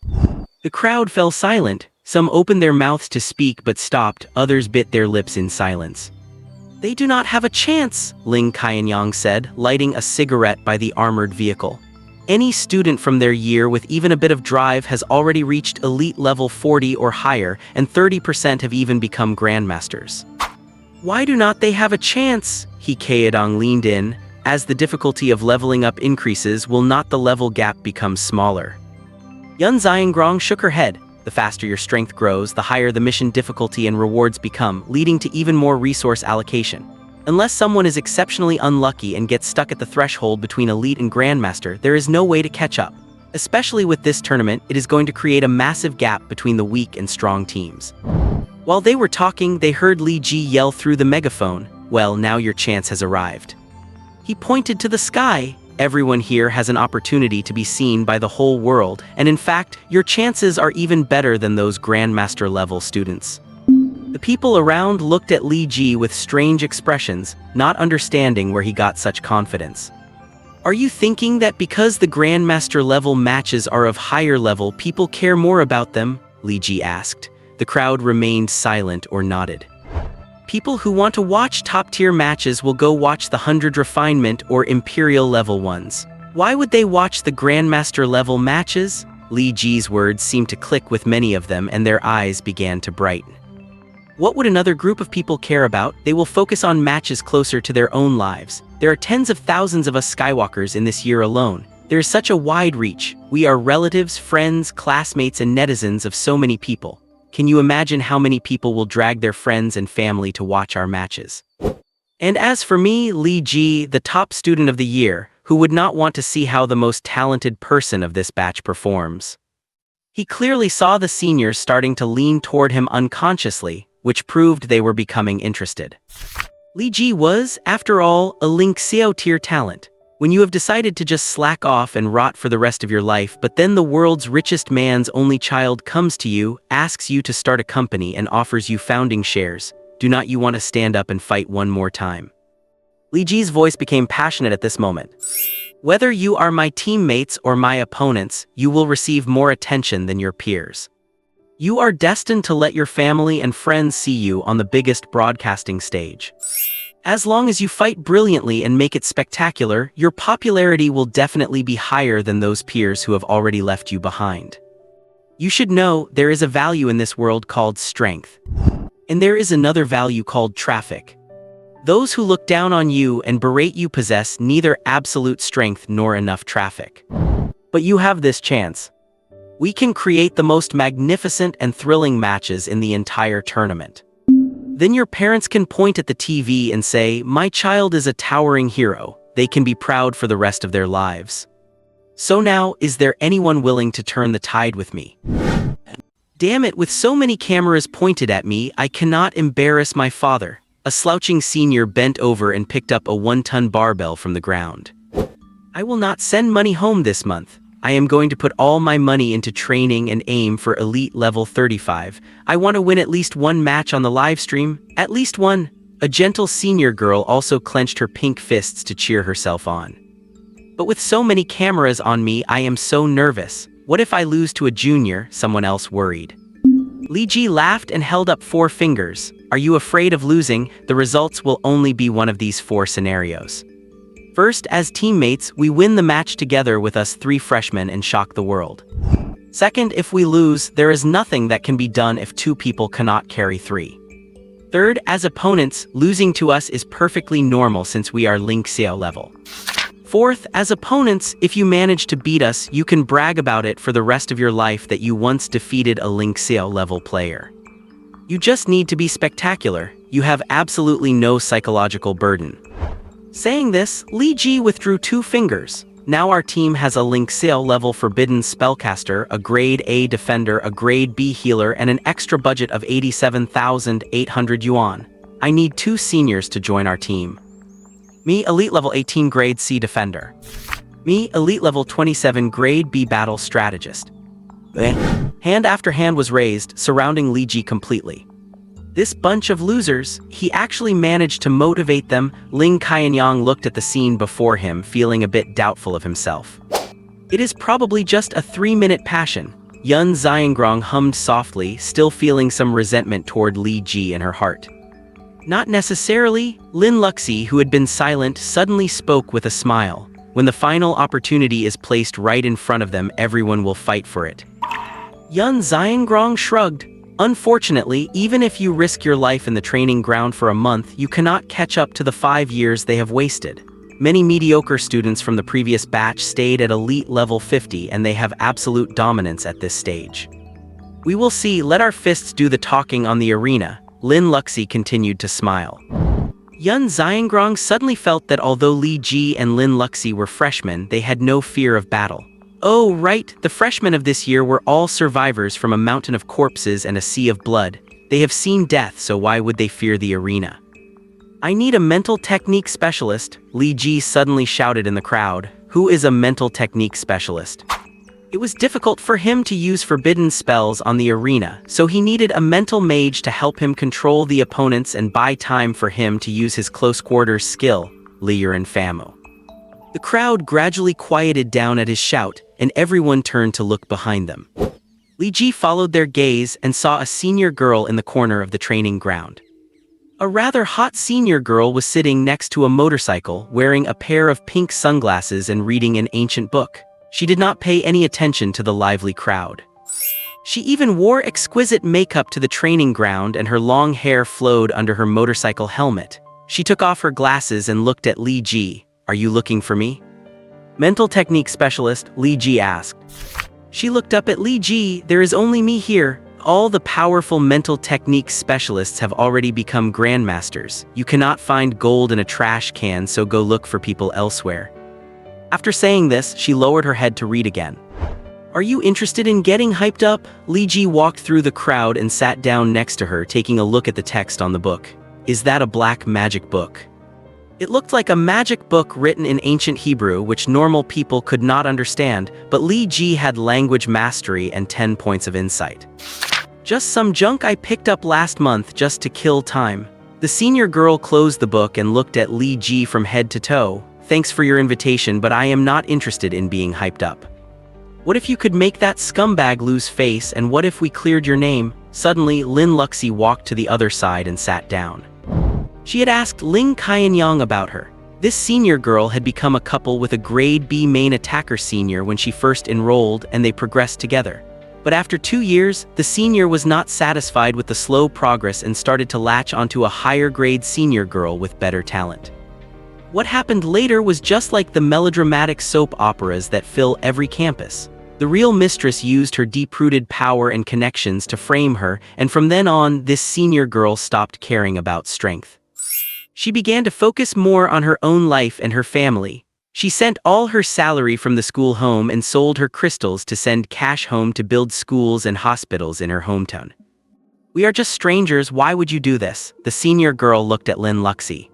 The crowd fell silent. Some opened their mouths to speak but stopped, others bit their lips in silence. They do not have a chance, Ling Qianyang said, lighting a cigarette by the armored vehicle. Any student from their year with even a bit of drive has already reached elite level 40 or higher, and 30% have even become grandmasters. Why do not they have a chance? He Kaedong leaned in. As the difficulty of leveling up increases, will not the level gap become smaller? Yun Xiangrong shook her head. The faster your strength grows, the higher the mission difficulty and rewards become, leading to even more resource allocation. Unless someone is exceptionally unlucky and gets stuck at the threshold between elite and grandmaster, there is no way to catch up. Especially with this tournament, it is going to create a massive gap between the weak and strong teams. While they were talking, they heard Li Ji yell through the megaphone, well, now your chance has arrived. He pointed to the sky. Everyone here has an opportunity to be seen by the whole world, and in fact, your chances are even better than those grandmaster level students. The people around looked at Li Ji with strange expressions, not understanding where he got such confidence. Are you thinking that because the grandmaster level matches are of higher level, people care more about them? Li Ji asked. The crowd remained silent or nodded. People who want to watch top-tier matches will go watch the 100 refinement or imperial level ones. Why would they watch the grandmaster level matches? Li Ji's words seemed to click with many of them, and their eyes began to brighten. What would another group of people care about? They will focus on matches closer to their own lives. There are tens of thousands of us Skywalkers in this year alone. There is such a wide reach. We are relatives, friends, classmates, and netizens of so many people. Can you imagine how many people will drag their friends and family to watch our matches? And as for me, Li Ji, the top student of the year, who would not want to see how the most talented person of this batch performs? He clearly saw the seniors starting to lean toward him unconsciously, which proved they were becoming interested. Li Ji was, after all, a Ling Xiao tier talent. When you have decided to just slack off and rot for the rest of your life, but then the world's richest man's only child comes to you, asks you to start a company and offers you founding shares, do not you want to stand up and fight one more time? Li Ji's voice became passionate at this moment. Whether you are my teammates or my opponents, you will receive more attention than your peers. You are destined to let your family and friends see you on the biggest broadcasting stage. As long as you fight brilliantly and make it spectacular, your popularity will definitely be higher than those peers who have already left you behind. You should know there is a value in this world called strength. And there is another value called traffic. Those who look down on you and berate you possess neither absolute strength nor enough traffic. But you have this chance. We can create the most magnificent and thrilling matches in the entire tournament. Then your parents can point at the TV and say, my child is a towering hero. They can be proud for the rest of their lives. So now, is there anyone willing to turn the tide with me? Damn it, with so many cameras pointed at me, I cannot embarrass my father. A slouching senior bent over and picked up a 1-ton barbell from the ground. I will not send money home this month. I am going to put all my money into training and aim for elite level 35. I want to win at least one match on the live stream. At least one. A gentle senior girl also clenched her pink fists to cheer herself on. But with so many cameras on me, I am so nervous. What if I lose to a junior? Someone else worried. Li Ji laughed and held up 4 fingers. Are you afraid of losing? The results will only be one of these 4 scenarios. First, as teammates, we win the match together with us 3 freshmen and shock the world. Second, if we lose, there is nothing that can be done if two people cannot carry three. Third, as opponents, losing to us is perfectly normal since we are Ling Xiao level. Fourth, as opponents, if you manage to beat us, you can brag about it for the rest of your life that you once defeated a Ling Xiao level player. You just need to be spectacular. You have absolutely no psychological burden. Saying this, Li Ji withdrew 2 fingers. Now our team has a Ling Xiao level forbidden spellcaster, a grade A defender, a grade B healer, and an extra budget of 87,800 yuan. I need 2 seniors to join our team. Me, elite level 18 grade C defender. Me, elite level 27 grade B battle strategist. Hand after hand was raised, surrounding Li Ji completely. This bunch of losers, he actually managed to motivate them. Ling Qianyang looked at the scene before him, feeling a bit doubtful of himself. It is probably just a 3-minute passion. Yun Xiangrong hummed softly, still feeling some resentment toward Li Ji in her heart. Not necessarily. Lin Luxi, who had been silent, suddenly spoke with a smile. When the final opportunity is placed right in front of them, everyone will fight for it. Yun Xiangrong shrugged. Unfortunately, even if you risk your life in the training ground for a month, you cannot catch up to the 5 years they have wasted. Many mediocre students from the previous batch stayed at elite level 50 and they have absolute dominance at this stage. We will see. Let our fists do the talking on the arena. Lin Luxi continued to smile. Yun Xiangrong suddenly felt that although Li Ji and Lin Luxi were freshmen, they had no fear of battle. Oh, right, the freshmen of this year were all survivors from a mountain of corpses and a sea of blood. They have seen death, so why would they fear the arena? I need a mental technique specialist, Li Ji suddenly shouted in the crowd. Who is a mental technique specialist? It was difficult for him to use forbidden spells on the arena, so he needed a mental mage to help him control the opponents and buy time for him to use his close quarters skill, Liuran Famu. The crowd gradually quieted down at his shout, and everyone turned to look behind them. Li Ji followed their gaze and saw a senior girl in the corner of the training ground. A rather hot senior girl was sitting next to a motorcycle, wearing a pair of pink sunglasses and reading an ancient book. She did not pay any attention to the lively crowd. She even wore exquisite makeup to the training ground and her long hair flowed under her motorcycle helmet. She took off her glasses and looked at Li Ji. Are you looking for me? Mental technique specialist, Li Ji asked. She looked up at Li Ji. There is only me here. All the powerful mental technique specialists have already become grandmasters. You cannot find gold in a trash can, so go look for people elsewhere. After saying this, she lowered her head to read again. Are you interested in getting hyped up? Li Ji walked through the crowd and sat down next to her, taking a look at the text on the book. Is that a black magic book? It looked like a magic book written in ancient Hebrew, which normal people could not understand, but Li Ji had language mastery and 10 points of insight. Just some junk I picked up last month just to kill time. The senior girl closed the book and looked at Li Ji from head to toe. Thanks for your invitation, but I am not interested in being hyped up. What if you could make that scumbag lose face, and what if we cleared your name? Suddenly, Lin Luxi walked to the other side and sat down. She had asked Ling Qianyang about her. This senior girl had become a couple with a grade B main attacker senior when she first enrolled, and they progressed together. But after 2 years, the senior was not satisfied with the slow progress and started to latch onto a higher grade senior girl with better talent. What happened later was just like the melodramatic soap operas that fill every campus. The real mistress used her deep-rooted power and connections to frame her, and from then on, this senior girl stopped caring about strength. She began to focus more on her own life and her family. She sent all her salary from the school home and sold her crystals to send cash home to build schools and hospitals in her hometown. We are just strangers, why would you do this? The senior girl looked at Lin Luxi.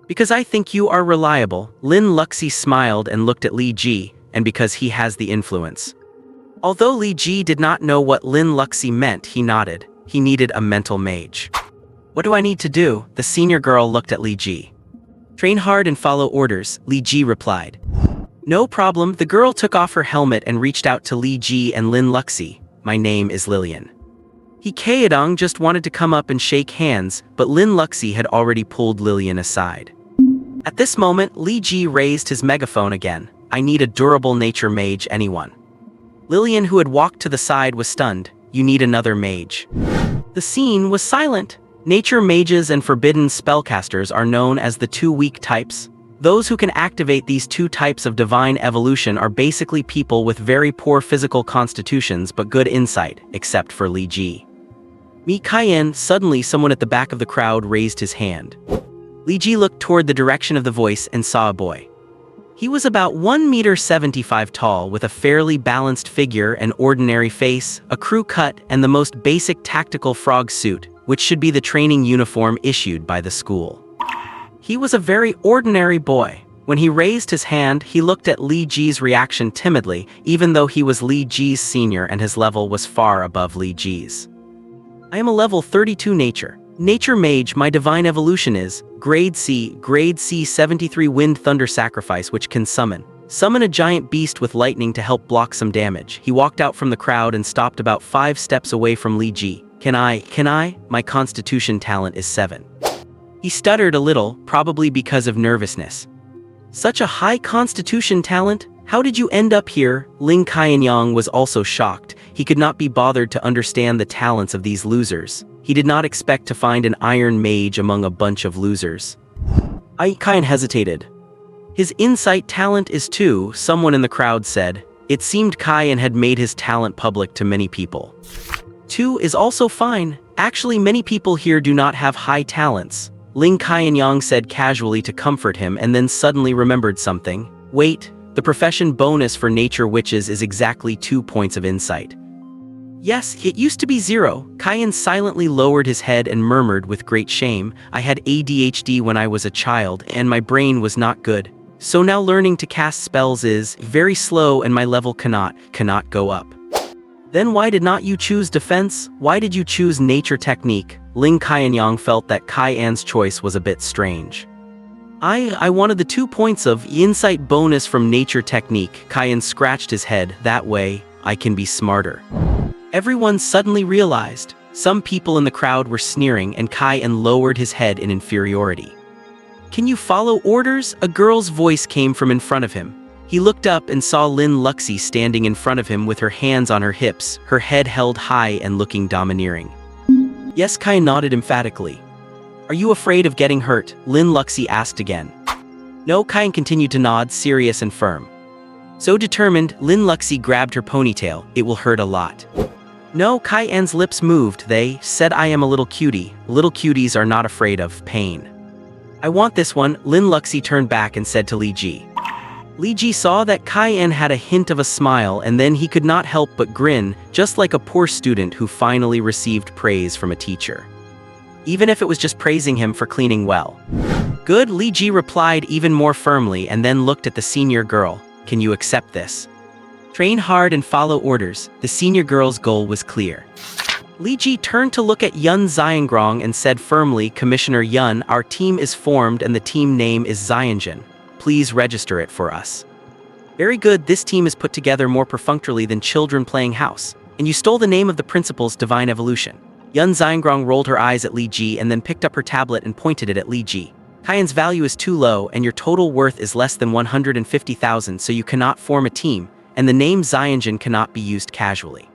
Because I think you are reliable, Lin Luxi smiled and looked at Li Ji, and because he has the influence. Although Li Ji did not know what Lin Luxi meant, he nodded. He needed a mental mage. What do I need to do? The senior girl looked at Li Ji. Train hard and follow orders, Li Ji replied. No problem. The girl took off her helmet and reached out to Li Ji and Lin Luxi. My name is Lilian. He Kaedong just wanted to come up and shake hands, but Lin Luxi had already pulled Lilian aside. At this moment, Li Ji raised his megaphone again. I need a durable nature mage, anyone. Lillian, who had walked to the side, was stunned. You need another mage. The scene was silent. Nature mages and forbidden spellcasters are known as the two weak types. Those who can activate these two types of divine evolution are basically people with very poor physical constitutions but good insight, except for Li Ji. Meet Kaiyan. Suddenly, someone at the back of the crowd raised his hand. Li Ji looked toward the direction of the voice and saw a boy. He was about 1.75 meters tall, with a fairly balanced figure, an ordinary face, a crew cut, and the most basic tactical frog suit, which should be the training uniform issued by the school. He was a very ordinary boy. When he raised his hand, he looked at Li Ji's reaction timidly, even though he was Li Ji's senior and his level was far above Li Ji's. I am a level 32 nature. Nature mage. My divine evolution is grade C 73 wind thunder sacrifice, which can summon a giant beast with lightning to help block some damage. He walked out from the crowd and stopped about 5 steps away from Li Ji. Can I? My constitution talent is 7. He stuttered a little, probably because of nervousness. Such a high constitution talent? How did you end up here? Ling Qianyang was also shocked. He could not be bothered to understand the talents of these losers. He did not expect to find an iron mage among a bunch of losers. Qian hesitated. His insight talent is 2, someone in the crowd said. It seemed Qian had made his talent public to many people. 2 is also fine. Actually, many people here do not have high talents. Ling Qianyang said casually to comfort him, and then suddenly remembered something. Wait, the profession bonus for nature witches is exactly 2 points of insight. Yes, it used to be 0. Qian silently lowered his head and murmured with great shame, I had ADHD when I was a child, and my brain was not good. So now learning to cast spells is very slow and my level cannot go up. Then why did not you choose defense? Why did you choose nature technique? Ling Qianyang felt that Qian's choice was a bit strange. I wanted the 2 points of insight bonus from nature technique. Qian scratched his head. That way, I can be smarter. Everyone suddenly realized. Some people in the crowd were sneering, and Qian lowered his head in inferiority. Can you follow orders? A girl's voice came from in front of him. He looked up and saw Lin Luxi standing in front of him with her hands on her hips, her head held high and looking domineering. Yes, Qian nodded emphatically. Are you afraid of getting hurt? Lin Luxi asked again. No, Qian continued to nod, serious and firm. So determined, Lin Luxi grabbed her ponytail. It will hurt a lot. No, Qian's lips moved. They said I am a little cutie. Little cuties are not afraid of pain. I want this one. Lin Luxi turned back and said to Li Ji. Li Ji saw that Qian had a hint of a smile, and then he could not help but grin, just like a poor student who finally received praise from a teacher. Even if it was just praising him for cleaning well. Good, Li Ji replied even more firmly and then looked at the senior girl. Can you accept this? Train hard and follow orders. The senior girl's goal was clear. Li Ji turned to look at Yun Xiangrong and said firmly, Commissioner Yun, our team is formed and the team name is Xianjin. Please register it for us. Very good, this team is put together more perfunctorily than children playing house. And you stole the name of the principal's divine evolution. Yun Xiangrong rolled her eyes at Li Ji and then picked up her tablet and pointed it at Li Ji. Qian's value is too low and your total worth is less than 150,000, so you cannot form a team, and the name Xianjin cannot be used casually.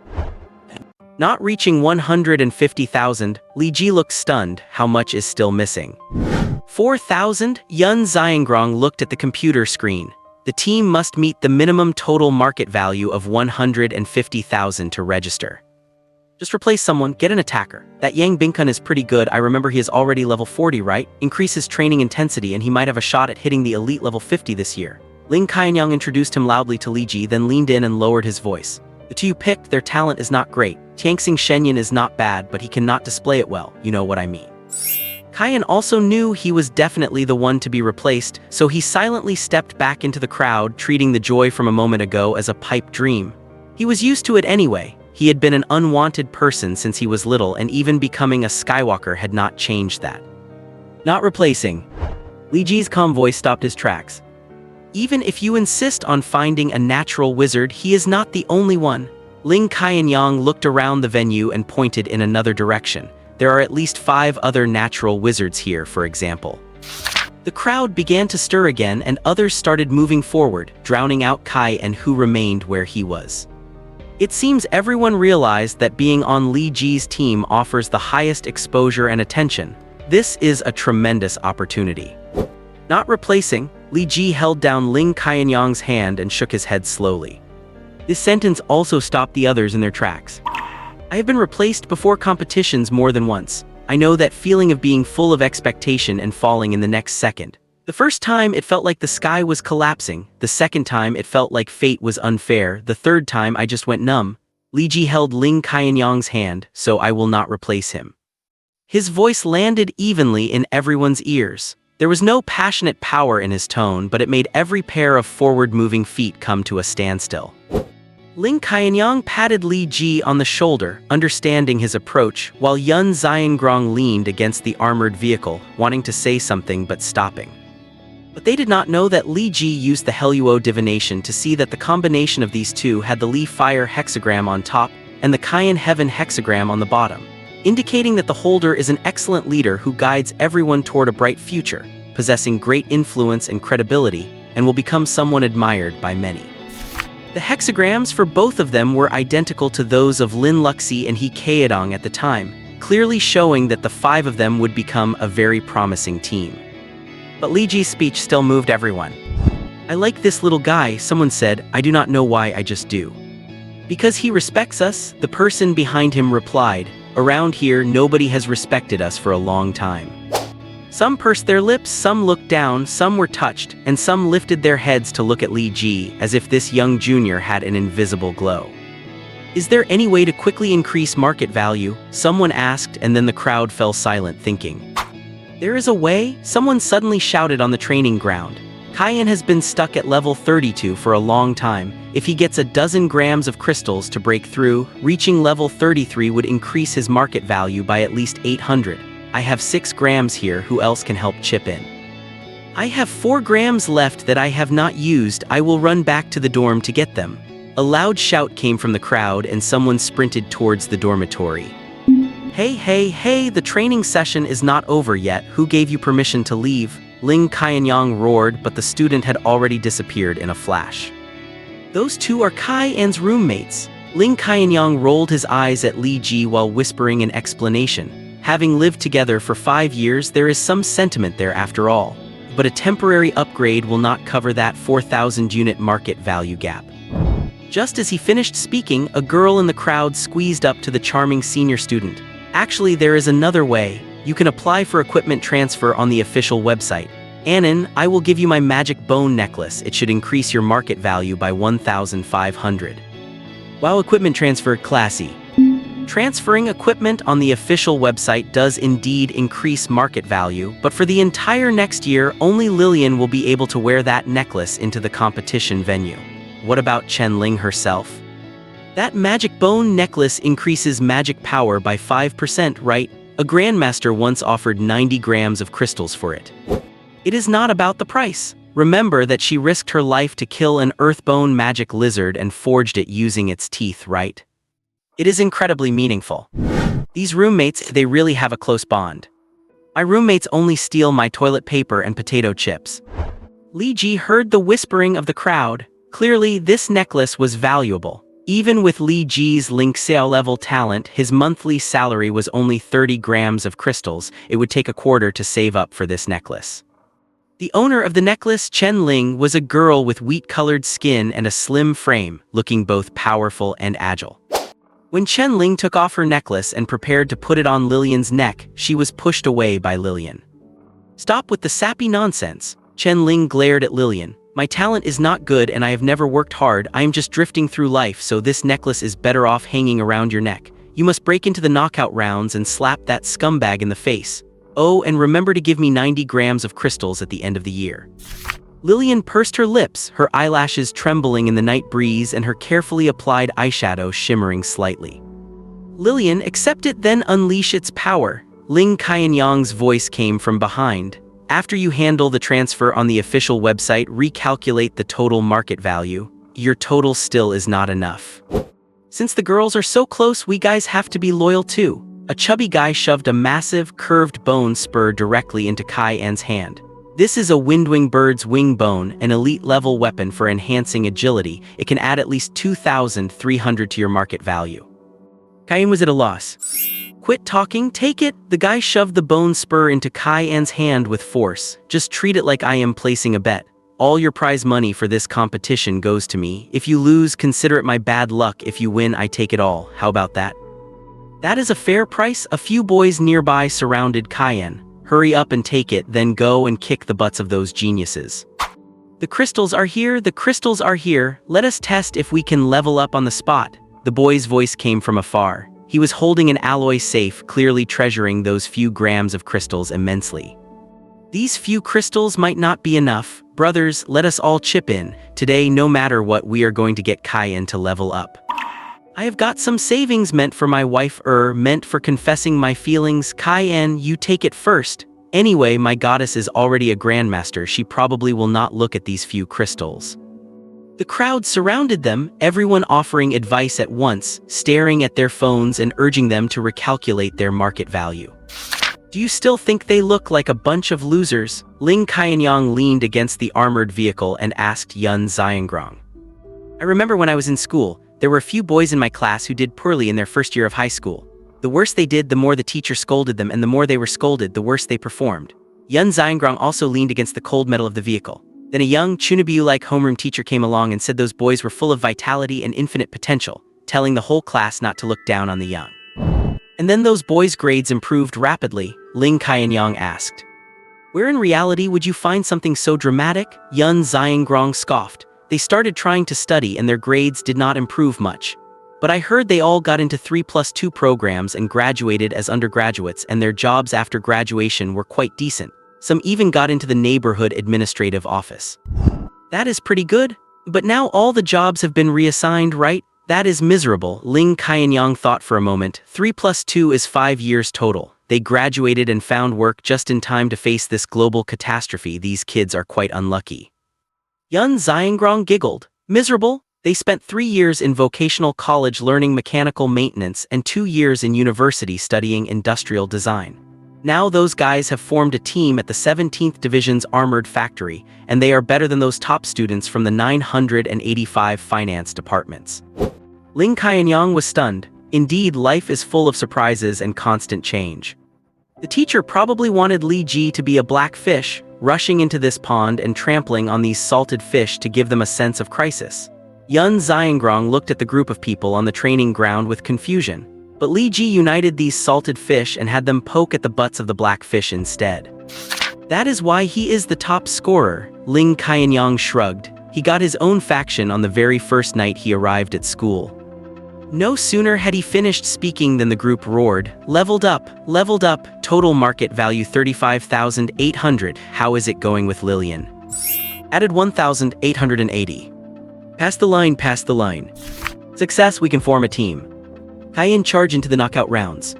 Not reaching 150,000, Li Ji looked stunned. How much is still missing? 4,000? Yun Xiangrong looked at the computer screen. The team must meet the minimum total market value of 150,000 to register. Just replace someone, get an attacker. That Yang Binkun is pretty good. I remember he is already level 40, right? Increase his training intensity and he might have a shot at hitting the elite level 50 this year. Ling Qianyang introduced him loudly to Li Ji, then leaned in and lowered his voice. The two you picked, their talent is not great. Tianxing Shenyan is not bad, but he cannot display it well, you know what I mean. Qian also knew he was definitely the one to be replaced, so he silently stepped back into the crowd, treating the joy from a moment ago as a pipe dream. He was used to it anyway. He had been an unwanted person since he was little, and even becoming a Skywalker had not changed that. Not replacing. Li Ji's calm voice stopped his tracks. Even if you insist on finding a natural wizard, he is not the only one. Ling Qianyang looked around the venue and pointed in another direction. There are at least 5 other natural wizards here, for example. The crowd began to stir again and others started moving forward, drowning out Qian, who remained where he was. It seems everyone realized that being on Li Ji's team offers the highest exposure and attention. This is a tremendous opportunity. Not replacing, Li Ji held down Ling Qianyang's hand and shook his head slowly. This sentence also stopped the others in their tracks. I have been replaced before competitions more than once. I know that feeling of being full of expectation and falling in the next second. The first time it felt like the sky was collapsing, the second time it felt like fate was unfair, the third time I just went numb. Li Ji held Ling Qianyang's hand, so I will not replace him. His voice landed evenly in everyone's ears. There was no passionate power in his tone, but it made every pair of forward-moving feet come to a standstill. Ling Qianyang patted Li Ji on the shoulder, understanding his approach, while Yun Xiangrong leaned against the armored vehicle, wanting to say something but stopping. But they did not know that Li Ji used the Heluo divination to see that the combination of these two had the Li Fire hexagram on top and the Qian Heaven hexagram on the bottom, indicating that the holder is an excellent leader who guides everyone toward a bright future, possessing great influence and credibility, and will become someone admired by many. The hexagrams for both of them were identical to those of Lin Luxi and He Kaedong at the time, clearly showing that the five of them would become a very promising team. But Li Ji's speech still moved everyone. I like this little guy, someone said. I do not know why, I just do. Because he respects us, the person behind him replied. Around here, nobody has respected us for a long time. Some pursed their lips, some looked down, some were touched, and some lifted their heads to look at Li Ji, as if this young junior had an invisible glow. Is there any way to quickly increase market value? Someone asked, and then the crowd fell silent, thinking. There is a way? Someone suddenly shouted on the training ground. Qian has been stuck at level 32 for a long time. If he gets a dozen grams of crystals to break through, reaching level 33 would increase his market value by at least 800. I have 6 grams here, who else can help chip in? I have 4 grams left that I have not used, I will run back to the dorm to get them. A loud shout came from the crowd and someone sprinted towards the dormitory. Hey, the training session is not over yet, who gave you permission to leave? Ling Qianyang roared, but the student had already disappeared in a flash. Those two are Qian's roommates. Ling Qianyang rolled his eyes at Li Ji while whispering an explanation. Having lived together for 5 years, there is some sentiment there after all. But a temporary upgrade will not cover that 4,000 unit market value gap. Just as he finished speaking, a girl in the crowd squeezed up to the charming senior student. Actually, there is another way. You can apply for equipment transfer on the official website. Anan, I will give you my magic bone necklace. It should increase your market value by 1,500. Wow, equipment transfer, classy. Transferring equipment on the official website does indeed increase market value, but for the entire next year, only Lillian will be able to wear that necklace into the competition venue. What about Chen Ling herself? That magic bone necklace increases magic power by 5%, right? A grandmaster once offered 90 grams of crystals for it. It is not about the price. Remember that she risked her life to kill an earthbone magic lizard and forged it using its teeth, right? It is incredibly meaningful. These roommates, they really have a close bond. My roommates only steal my toilet paper and potato chips. Li Ji heard the whispering of the crowd. Clearly, this necklace was valuable. Even with Li Ji's Link Xiao level talent, his monthly salary was only 30 grams of crystals. It would take a quarter to save up for this necklace. The owner of the necklace, Chen Ling, was a girl with wheat-colored skin and a slim frame, looking both powerful and agile. When Chen Ling took off her necklace and prepared to put it on Lillian's neck, she was pushed away by Lillian. Stop with the sappy nonsense. Chen Ling glared at Lillian. My talent is not good and I have never worked hard. I am just drifting through life, so this necklace is better off hanging around your neck. You must break into the knockout rounds and slap that scumbag in the face. Oh, and remember to give me 90 grams of crystals at the end of the year. Lillian pursed her lips, her eyelashes trembling in the night breeze and her carefully applied eyeshadow shimmering slightly. Lillian, accept it, then unleash its power. Ling Qianyang's voice came from behind. After you handle the transfer on the official website, recalculate the total market value. Your total still is not enough. Since the girls are so close, we guys have to be loyal too. A chubby guy shoved a massive, curved bone spur directly into Qian's hand. This is a windwing bird's wing bone, an elite level weapon for enhancing agility. It can add at least 2,300 to your market value. Cayenne was at a loss. Quit talking, take it. The guy shoved the bone spur into Cayenne's hand with force. Just treat it like I am placing a bet. All your prize money for this competition goes to me. If you lose, consider it my bad luck. If you win, I take it all. How about that? That is a fair price. A few boys nearby surrounded Cayenne. Hurry up and take it, then go and kick the butts of those geniuses. The crystals are here, the crystals are here. Let us test if we can level up on the spot. The boy's voice came from afar. He was holding an alloy safe, clearly treasuring those few grams of crystals immensely. These few crystals might not be enough. Brothers, let us all chip in. Today, no matter what, we are going to get Cayenne to level up. I have got some savings meant for my wife, meant for confessing my feelings. Cayenne, you take it first. Anyway, my goddess is already a grandmaster. She probably will not look at these few crystals. The crowd surrounded them, everyone offering advice at once, staring at their phones and urging them to recalculate their market value. Do you still think they look like a bunch of losers? Ling Qianyang leaned against the armored vehicle and asked Yun Xiangrong. I remember when I was in school, there were a few boys in my class who did poorly in their first year of high school. The worse they did, the more the teacher scolded them, and the more they were scolded, the worse they performed. Yun Xiangrong also leaned against the cold metal of the vehicle. Then a young, Chunabiu-like homeroom teacher came along and said those boys were full of vitality and infinite potential, telling the whole class not to look down on the young. And then those boys' grades improved rapidly, Ling Qianyang asked. Where in reality would you find something so dramatic? Yun Xiangrong scoffed. They started trying to study and their grades did not improve much. But I heard they all got into 3+2 programs and graduated as undergraduates, and their jobs after graduation were quite decent. Some even got into the neighborhood administrative office. That is pretty good. But now all the jobs have been reassigned, right? That is miserable. Ling Qianyang thought for a moment. 3+2 is 5 years total. They graduated and found work just in time to face this global catastrophe. These kids are quite unlucky. Yun Xiangrong giggled. Miserable? They spent 3 years in vocational college learning mechanical maintenance and 2 years in university studying industrial design. Now those guys have formed a team at the 17th Division's armored factory, and they are better than those top students from the 985 finance departments. Ling Qianyang was stunned. Indeed, life is full of surprises and constant change. The teacher probably wanted Li Ji to be a black fish, rushing into this pond and trampling on these salted fish to give them a sense of crisis. Yun Xiangrong looked at the group of people on the training ground with confusion. But Li Ji united these salted fish and had them poke at the butts of the black fish instead. That is why he is the top scorer, Ling Qianyang shrugged. He got his own faction on the very first night he arrived at school. No sooner had he finished speaking than the group roared, leveled up, total market value 35,800. How is it going with Lillian? Added 1,880. Pass the line. Success, we can form a team. Cayenne charge into the knockout rounds.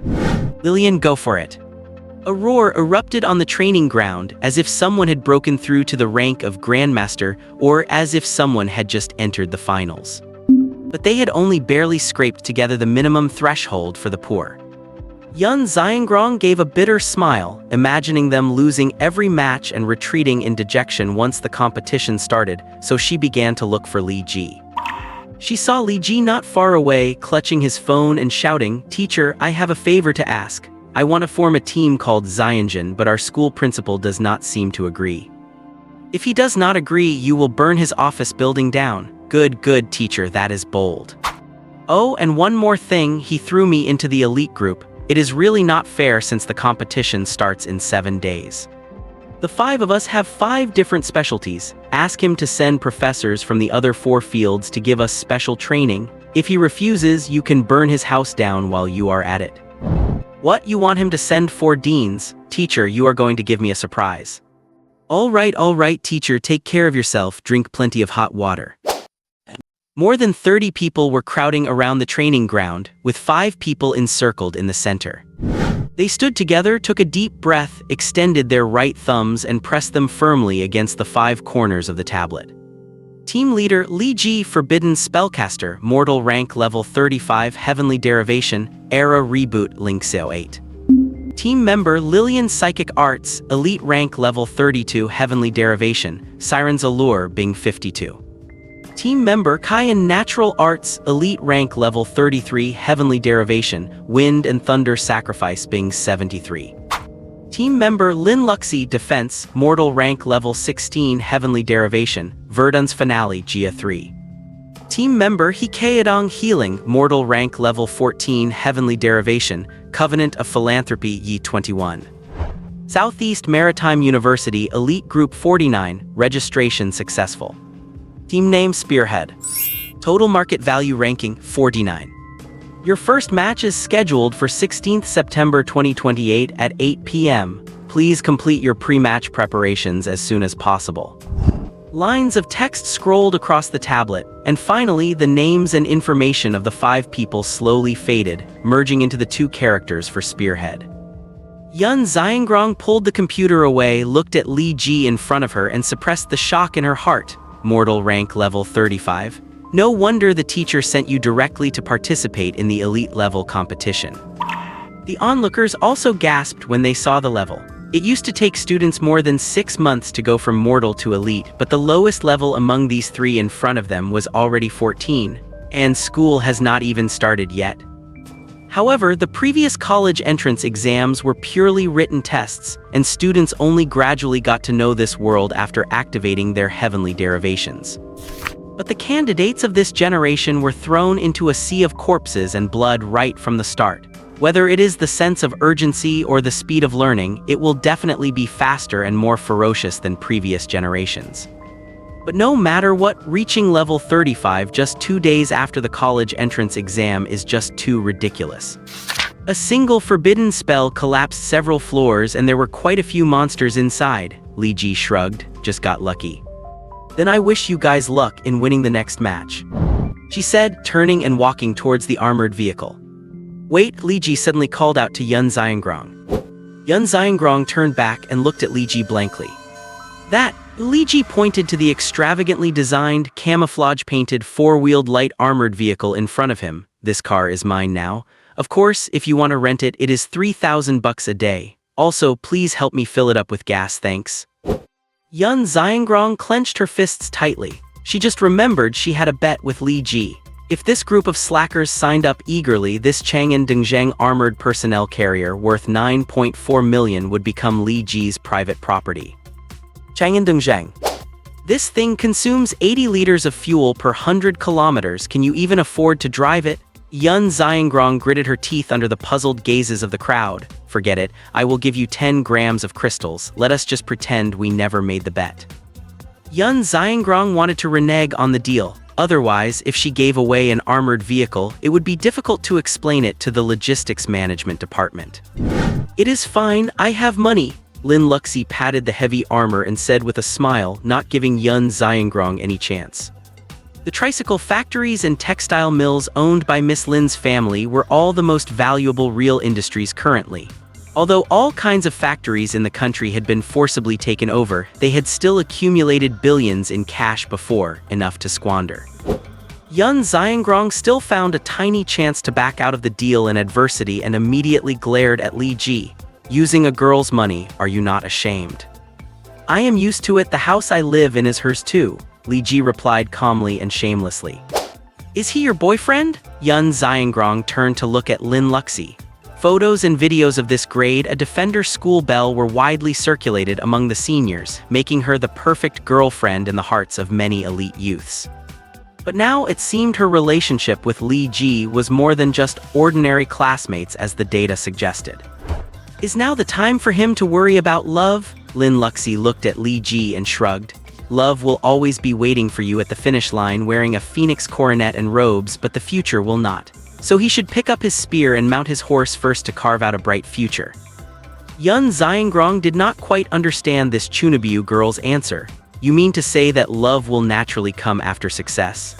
Lillian, go for it. A roar erupted on the training ground, as if someone had broken through to the rank of Grandmaster, or as if someone had just entered the finals. But they had only barely scraped together the minimum threshold for the poor. Yun Xiangrong gave a bitter smile, imagining them losing every match and retreating in dejection once the competition started, so she began to look for Li Ji. She saw Li Ji not far away, clutching his phone and shouting, "Teacher, I have a favor to ask. I want to form a team called Xianjin, but our school principal does not seem to agree. If he does not agree, you will burn his office building down." Good, teacher, that is bold. Oh, and one more thing, he threw me into the elite group. It is really not fair since the competition starts in 7 days. The 5 of us have 5 different specialties. Ask him to send professors from the other 4 fields to give us special training. If he refuses, you can burn his house down while you are at it. What, you want him to send 4 deans? Teacher, you are going to give me a surprise. All right, teacher, take care of yourself, drink plenty of hot water. More than 30 people were crowding around the training ground, with 5 people encircled in the center. They stood together, took a deep breath, extended their right thumbs and pressed them firmly against the 5 corners of the tablet. Team leader, Li Ji, forbidden spellcaster, mortal rank level 35, heavenly derivation, era reboot, Link 8. Team member Lillian Psychic Arts, Elite Rank Level 32 Heavenly Derivation, Siren's Allure Bing 52. Team member Kayan Natural Arts, Elite Rank Level 33 Heavenly Derivation, Wind and Thunder Sacrifice Bing 73. Team member Lin Luxi Defense, Mortal Rank Level 16 Heavenly Derivation, Verdun's Finale Gia 3. Team member Hikaedong Healing, Mortal Rank Level 14 Heavenly Derivation, Covenant of Philanthropy Yi 21. Southeast Maritime University Elite Group 49, Registration Successful. Team name Spearhead. Total market value ranking 49. Your first match is scheduled for 16th September 2028 at 8 p.m. Please complete your pre-match preparations as soon as possible. Lines of text scrolled across the tablet, and finally the names and information of the 5 people slowly faded, merging into the 2 characters for Spearhead. Yun Xiangrong pulled the computer away, looked at Li Ji in front of her, and suppressed the shock in her heart. Mortal Rank Level 35. No wonder the teacher sent you directly to participate in the elite level competition. The onlookers also gasped when they saw the level. It used to take students more than 6 months to go from mortal to elite, but the lowest level among these 3 in front of them was already 14, and school has not even started yet. However, the previous college entrance exams were purely written tests, and students only gradually got to know this world after activating their heavenly derivations. But the candidates of this generation were thrown into a sea of corpses and blood right from the start. Whether it is the sense of urgency or the speed of learning, it will definitely be faster and more ferocious than previous generations. But no matter what, reaching level 35 just 2 days after the college entrance exam is just too ridiculous. A single forbidden spell collapsed several floors and there were quite a few monsters inside. Li Ji shrugged, just got lucky. Then I wish you guys luck in winning the next match, she said, turning and walking towards the armored vehicle. Wait, Li Ji suddenly called out to Yun Xiangrong. Yun Xiangrong turned back and looked at Li Ji blankly. That, Li Ji pointed to the extravagantly designed, camouflage-painted, 4-wheeled light armored vehicle in front of him. This car is mine now. Of course, if you want to rent it, it is 3,000 bucks a day. Also, please help me fill it up with gas, thanks. Yun Xiangrong clenched her fists tightly. She just remembered she had a bet with Li Ji. If this group of slackers signed up eagerly, this Chang'an Dongzheng armored personnel carrier worth 9.4 million would become Li Ji's private property. Chang'an Dongzheng. This thing consumes 80 liters of fuel per 100 kilometers. Can you even afford to drive it? Yun Xiangrong gritted her teeth under the puzzled gazes of the crowd. Forget it, I will give you 10 grams of crystals. Let us just pretend we never made the bet. Yun Xiangrong wanted to renege on the deal. Otherwise, if she gave away an armored vehicle, it would be difficult to explain it to the logistics management department. It is fine, I have money. Lin Luxi patted the heavy armor and said with a smile, not giving Yun Xiangrong any chance. The tricycle factories and textile mills owned by Miss Lin's family were all the most valuable real industries currently. Although all kinds of factories in the country had been forcibly taken over, they had still accumulated billions in cash before, enough to squander. Yun Xiangrong still found a tiny chance to back out of the deal in adversity and immediately glared at Li Ji. Using a girl's money, are you not ashamed? I am used to it, the house I live in is hers too, Li Ji replied calmly and shamelessly. Is he your boyfriend? Yun Xiangrong turned to look at Lin Luxi. Photos and videos of this grade A Defender school belle were widely circulated among the seniors, making her the perfect girlfriend in the hearts of many elite youths. But now it seemed her relationship with Li Ji was more than just ordinary classmates as the data suggested. Is now the time for him to worry about love? Lin Luxi looked at Li Ji and shrugged. Love will always be waiting for you at the finish line wearing a phoenix coronet and robes, but the future will not. So he should pick up his spear and mount his horse first to carve out a bright future. Yun Xiangrong did not quite understand this Chunabiu girl's answer. You mean to say that love will naturally come after success?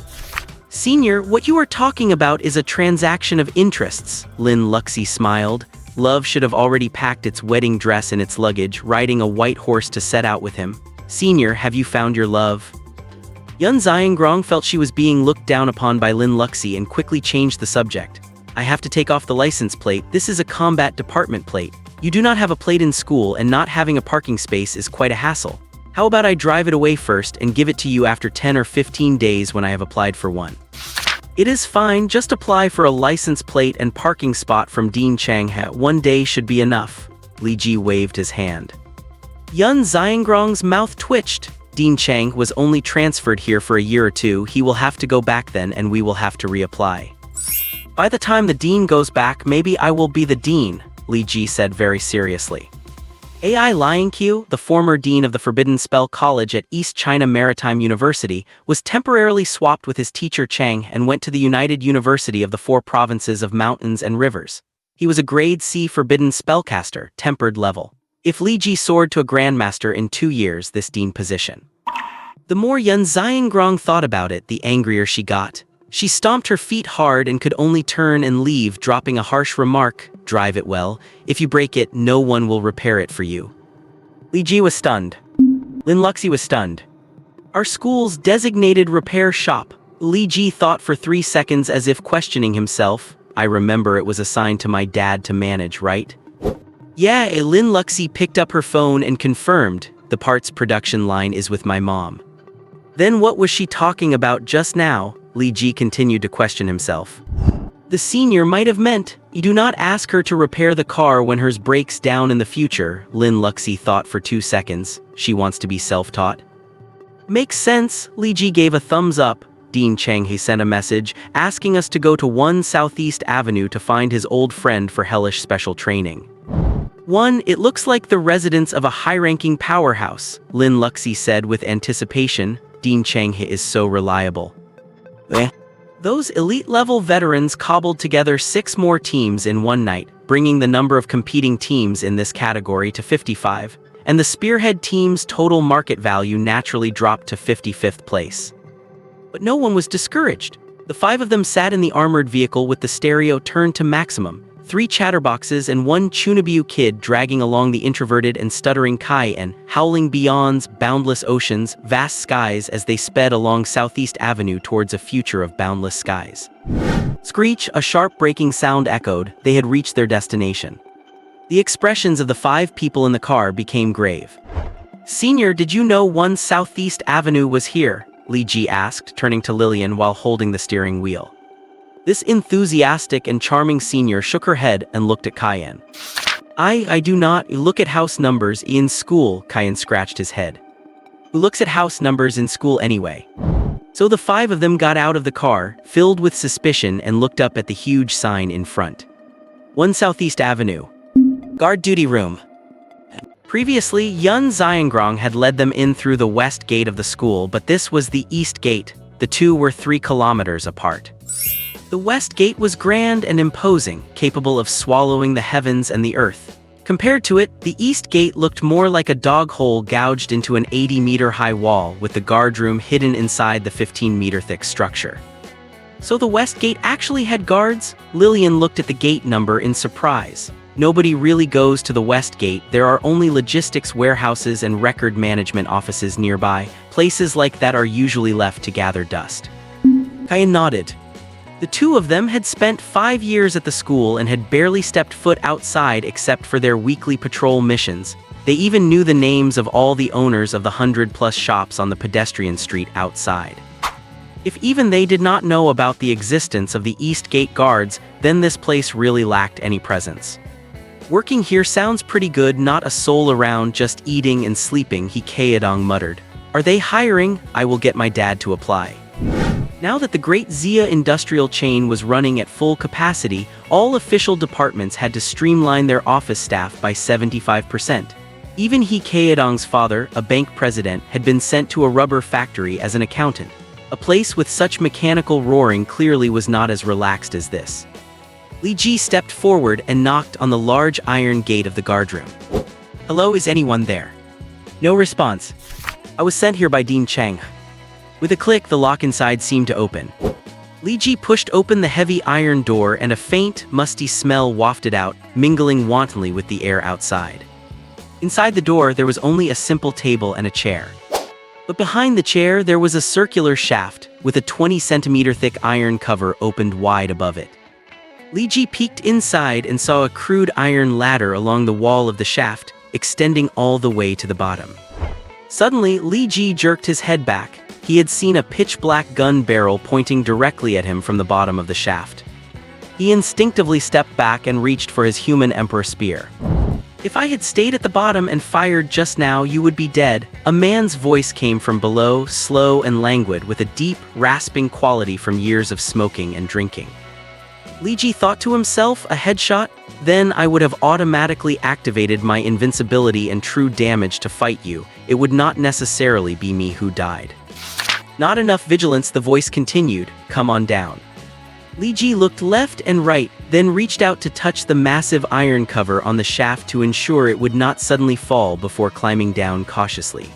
Senior, what you are talking about is a transaction of interests, Lin Luxi smiled. Love should have already packed its wedding dress in its luggage, riding a white horse to set out with him. Senior, have you found your love? Yun Xiangrong felt she was being looked down upon by Lin Luxi and quickly changed the subject. I have to take off the license plate, this is a combat department plate. You do not have a plate in school, and not having a parking space is quite a hassle. How about I drive it away first and give it to you after 10 or 15 days when I have applied for one? It is fine, just apply for a license plate and parking spot from Dean Chang. One day should be enough. Li Ji waved his hand. Yun Xiangrong's mouth twitched. Dean Chang was only transferred here for a year or two. He will have to go back then, and we will have to reapply. By the time the dean goes back, maybe I will be the dean, Li Ji said very seriously. Ai Liangqiu, the former dean of the Forbidden Spell College at East China Maritime University, was temporarily swapped with his teacher Chang and went to the United University of the Four Provinces of Mountains and Rivers. He was a grade C Forbidden Spellcaster, tempered level. If Li Ji soared to a Grandmaster in 2 years, this dean position. The more Yun Xiangrong thought about it, the angrier she got. She stomped her feet hard and could only turn and leave, dropping a harsh remark, "Drive it well. If you break it, no one will repair it for you." Li Ji was stunned. Lin Luxi was stunned. Our school's designated repair shop. Li Ji thought for 3 seconds as if questioning himself. I remember it was assigned to my dad to manage, right? Yeah, Lin Luxi picked up her phone and confirmed, the parts production line is with my mom. Then what was she talking about just now? Li Ji continued to question himself. The senior might have meant, you do not ask her to repair the car when hers breaks down in the future. Lin Luxi thought for 2 seconds. She wants to be self-taught. Makes sense. Li Ji gave a thumbs up. Dean Chang he sent a message asking us to go to 1 Southeast Avenue to find his old friend for hellish special training. 1. It looks like the residence of a high-ranking powerhouse, Lin Luxi said with anticipation. Dean Chang he is so reliable. Those elite-level veterans cobbled together 6 more teams in one night, bringing the number of competing teams in this category to 55, and the spearhead team's total market value naturally dropped to 55th place. But no one was discouraged. The 5 of them sat in the armored vehicle with the stereo turned to maximum, 3 chatterboxes and 1 Chunabu kid dragging along the introverted and stuttering Kai and howling beyonds, boundless oceans, vast skies as they sped along Southeast Avenue towards a future of boundless skies. Screech, a sharp braking sound echoed. They had reached their destination. The expressions of the 5 people in the car became grave. Senior, did you know 1 Southeast Avenue was here? Li Ji asked, turning to Lillian while holding the steering wheel. This enthusiastic and charming senior shook her head and looked at Cayenne. I do not look at house numbers in school, Cayenne scratched his head. Who looks at house numbers in school anyway? So the 5 of them got out of the car, filled with suspicion, and looked up at the huge sign in front. 1 Southeast Avenue. Guard duty room. Previously, Yun Xiangrong had led them in through the west gate of the school, but this was the east gate. The two were 3 kilometers apart. The west gate was grand and imposing, capable of swallowing the heavens and the earth. Compared to it, the east gate looked more like a dog hole gouged into an 80-meter-high wall, with the guard room hidden inside the 15-meter-thick structure. So the west gate actually had guards? Lillian looked at the gate number in surprise. Nobody really goes to the west gate. There are only logistics warehouses and record management offices nearby. Places like that are usually left to gather dust. Kaya nodded. The 2 of them had spent 5 years at the school and had barely stepped foot outside except for their weekly patrol missions. They even knew the names of all the owners of the 100-plus shops on the pedestrian street outside. If even they did not know about the existence of the East Gate guards, then this place really lacked any presence. Working here sounds pretty good, not a soul around, just eating and sleeping, He Kaedong muttered. Are they hiring? I will get my dad to apply. Now that the great Zia industrial chain was running at full capacity, all official departments had to streamline their office staff by 75%. Even He Kaedong's father, a bank president, had been sent to a rubber factory as an accountant. A place with such mechanical roaring clearly was not as relaxed as this. Li Ji stepped forward and knocked on the large iron gate of the guardroom. Hello, is anyone there? No response. I was sent here by Dean Chang. With a click, the lock inside seemed to open. Li Ji pushed open the heavy iron door and a faint, musty smell wafted out, mingling wantonly with the air outside. Inside the door, there was only a simple table and a chair. But behind the chair, there was a circular shaft with a 20-centimeter thick iron cover opened wide above it. Li Ji peeked inside and saw a crude iron ladder along the wall of the shaft, extending all the way to the bottom. Suddenly, Li Ji jerked his head back. He had seen a pitch-black gun barrel pointing directly at him from the bottom of the shaft. He instinctively stepped back and reached for his human emperor spear. "If I had stayed at the bottom and fired just now, you would be dead." A man's voice came from below, slow and languid, with a deep, rasping quality from years of smoking and drinking. Li Ji thought to himself, a headshot? Then I would have automatically activated my invincibility and true damage to fight you. It would not necessarily be me who died. Not enough vigilance, the voice continued. "Come on down." Li Ji looked left and right, then reached out to touch the massive iron cover on the shaft to ensure it would not suddenly fall before climbing down cautiously.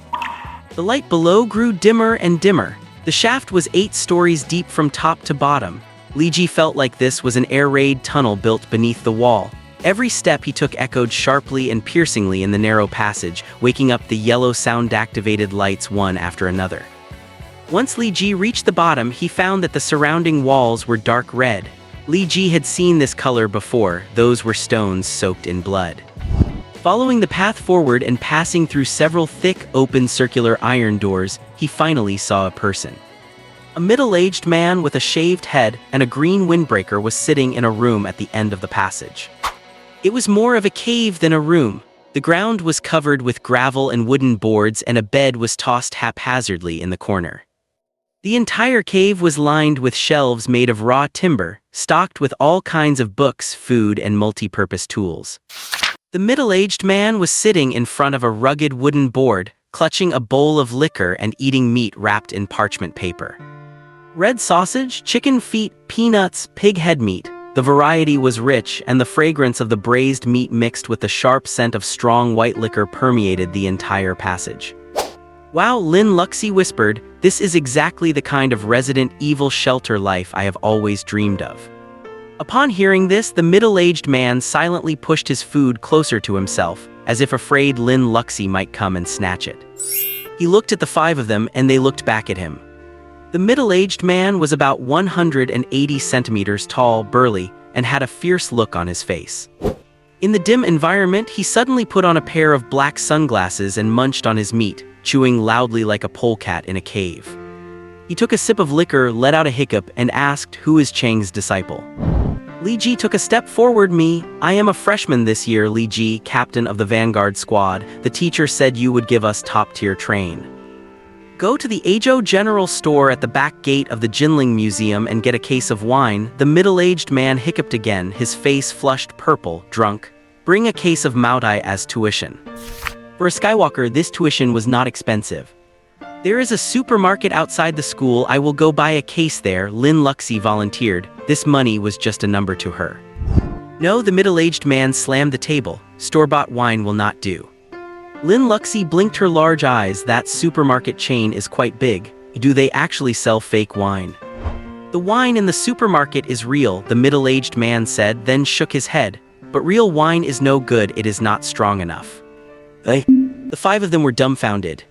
The light below grew dimmer and dimmer. The shaft was 8 stories deep from top to bottom. Li Ji felt like this was an air raid tunnel built beneath the wall. Every step he took echoed sharply and piercingly in the narrow passage, waking up the yellow sound-activated lights one after another. Once Li Ji reached the bottom, he found that the surrounding walls were dark red. Li Ji had seen this color before. Those were stones soaked in blood. Following the path forward and passing through several thick, open circular iron doors, he finally saw a person. A middle-aged man with a shaved head and a green windbreaker was sitting in a room at the end of the passage. It was more of a cave than a room. The ground was covered with gravel and wooden boards, and a bed was tossed haphazardly in the corner. The entire cave was lined with shelves made of raw timber, stocked with all kinds of books, food, and multi-purpose tools. The middle-aged man was sitting in front of a rugged wooden board, clutching a bowl of liquor and eating meat wrapped in parchment paper. Red sausage, chicken feet, peanuts, pig head meat. The variety was rich, and the fragrance of the braised meat mixed with the sharp scent of strong white liquor permeated the entire passage. "Wow," Lin Luxi whispered, "this is exactly the kind of Resident Evil shelter life I have always dreamed of." Upon hearing this, the middle-aged man silently pushed his food closer to himself, as if afraid Lin Luxi might come and snatch it. He looked at the 5 of them, and they looked back at him. The middle-aged man was about 180 centimeters tall, burly, and had a fierce look on his face. In the dim environment, he suddenly put on a pair of black sunglasses and munched on his meat, chewing loudly like a polecat in a cave. He took a sip of liquor, let out a hiccup, and asked, "Who is Chang's disciple?" Li Ji took a step forward. "Me. I am a freshman this year, Li Ji, captain of the Vanguard squad. The teacher said you would give us top-tier train. Go to the Ajo General Store at the back gate of the Jinling Museum and get a case of wine." The middle-aged man hiccuped again, his face flushed purple. "Drunk. Bring a case of mutate as tuition." For a Skywalker, this tuition was not expensive. "There is a supermarket outside the school. I will go buy a case there," Lin Luxi volunteered. This money was just a number to her. "No," the middle-aged man slammed the table. "Store-bought wine will not do." Lin Luxi blinked her large eyes. "That supermarket chain is quite big. Do they actually sell fake wine?" "The wine in the supermarket is real," the middle-aged man said, then shook his head. "But real wine is no good. It is not strong enough." The 5 of them were dumbfounded.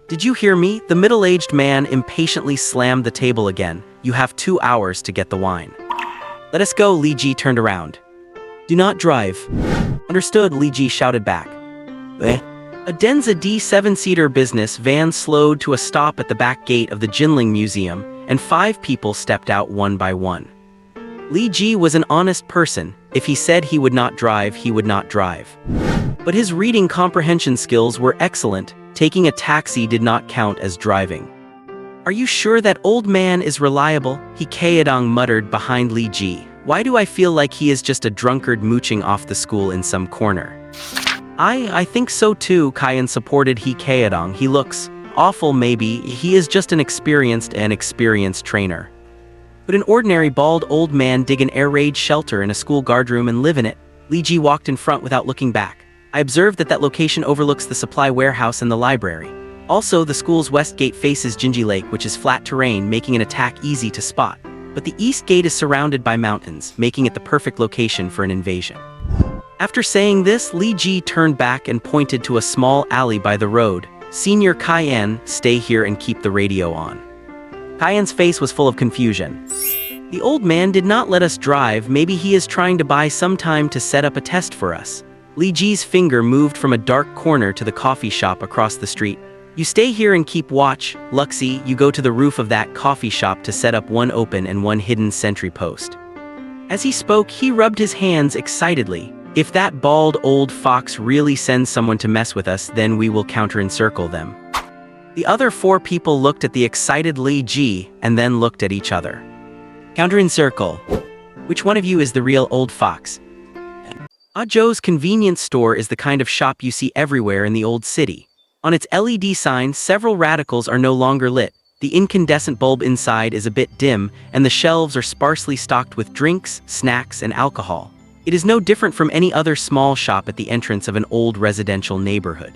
"Did you hear me?" The middle-aged man impatiently slammed the table again. "You have 2 hours to get the wine." "Let us go," Li Ji turned around. "Do not drive." "Understood," Li Ji shouted back. A Denza D 7-seater business van slowed to a stop at the back gate of the Jinling Museum, and 5 people stepped out one by one. Li Ji was an honest person. If he said he would not drive, he would not drive. But his reading comprehension skills were excellent. Taking a taxi did not count as driving. "Are you sure that old man is reliable?" He Kaedong muttered behind Li Ji. "Why do I feel like he is just a drunkard mooching off the school in some corner?" I think so too," Kayan supported He Kaedong. "He looks awful. Maybe he is just an experienced trainer. Would an ordinary bald old man dig an air raid shelter in a school guardroom and live in it?" Li Ji walked in front without looking back. "I observed that location overlooks the supply warehouse and the library. Also, the school's west gate faces Jinji Lake, which is flat terrain, making an attack easy to spot. But the east gate is surrounded by mountains, making it the perfect location for an invasion." After saying this, Li Ji turned back and pointed to a small alley by the road. "Senior Kayan, stay here and keep the radio on." Kayan's face was full of confusion. The old man did not let us drive. Maybe he is trying to buy some time to set up a test for us. Li Ji's finger moved from a dark corner to the coffee shop across the street. You stay here and keep watch. Luxi, you go to the roof of that coffee shop to set up one open and one hidden sentry post. As he spoke, he rubbed his hands excitedly. If that bald old fox really sends someone to mess with us, then we will counter-encircle them. The other 4 people looked at the excited Li Ji and then looked at each other. Counter-encircle. Which one of you is the real old fox? Joe's convenience store is the kind of shop you see everywhere in the old city. On its LED sign, several radicals are no longer lit. The incandescent bulb inside is a bit dim, and the shelves are sparsely stocked with drinks, snacks, and alcohol. It is no different from any other small shop at the entrance of an old residential neighborhood.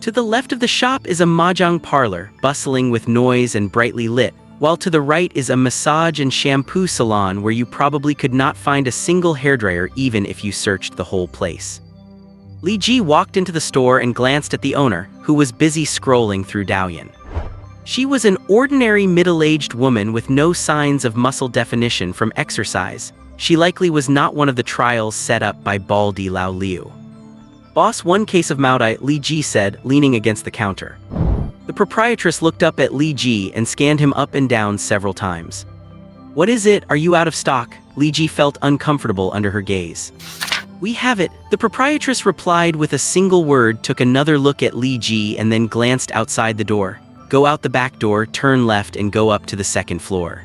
To the left of the shop is a mahjong parlor, bustling with noise and brightly lit, while to the right is a massage and shampoo salon where you probably could not find a single hairdryer even if you searched the whole place. Li Ji walked into the store and glanced at the owner, who was busy scrolling through Douyin. She was an ordinary middle-aged woman with no signs of muscle definition from exercise. She likely was not one of the trials set up by Baldi Lao Liu. Boss, 1 case of mutate, Li Ji said, leaning against the counter. The proprietress looked up at Li Ji and scanned him up and down several times. What is it? Are you out of stock? Li Ji felt uncomfortable under her gaze. We have it, the proprietress replied with a single word, took another look at Li Ji and then glanced outside the door. Go out the back door, turn left and go up to the 2nd floor.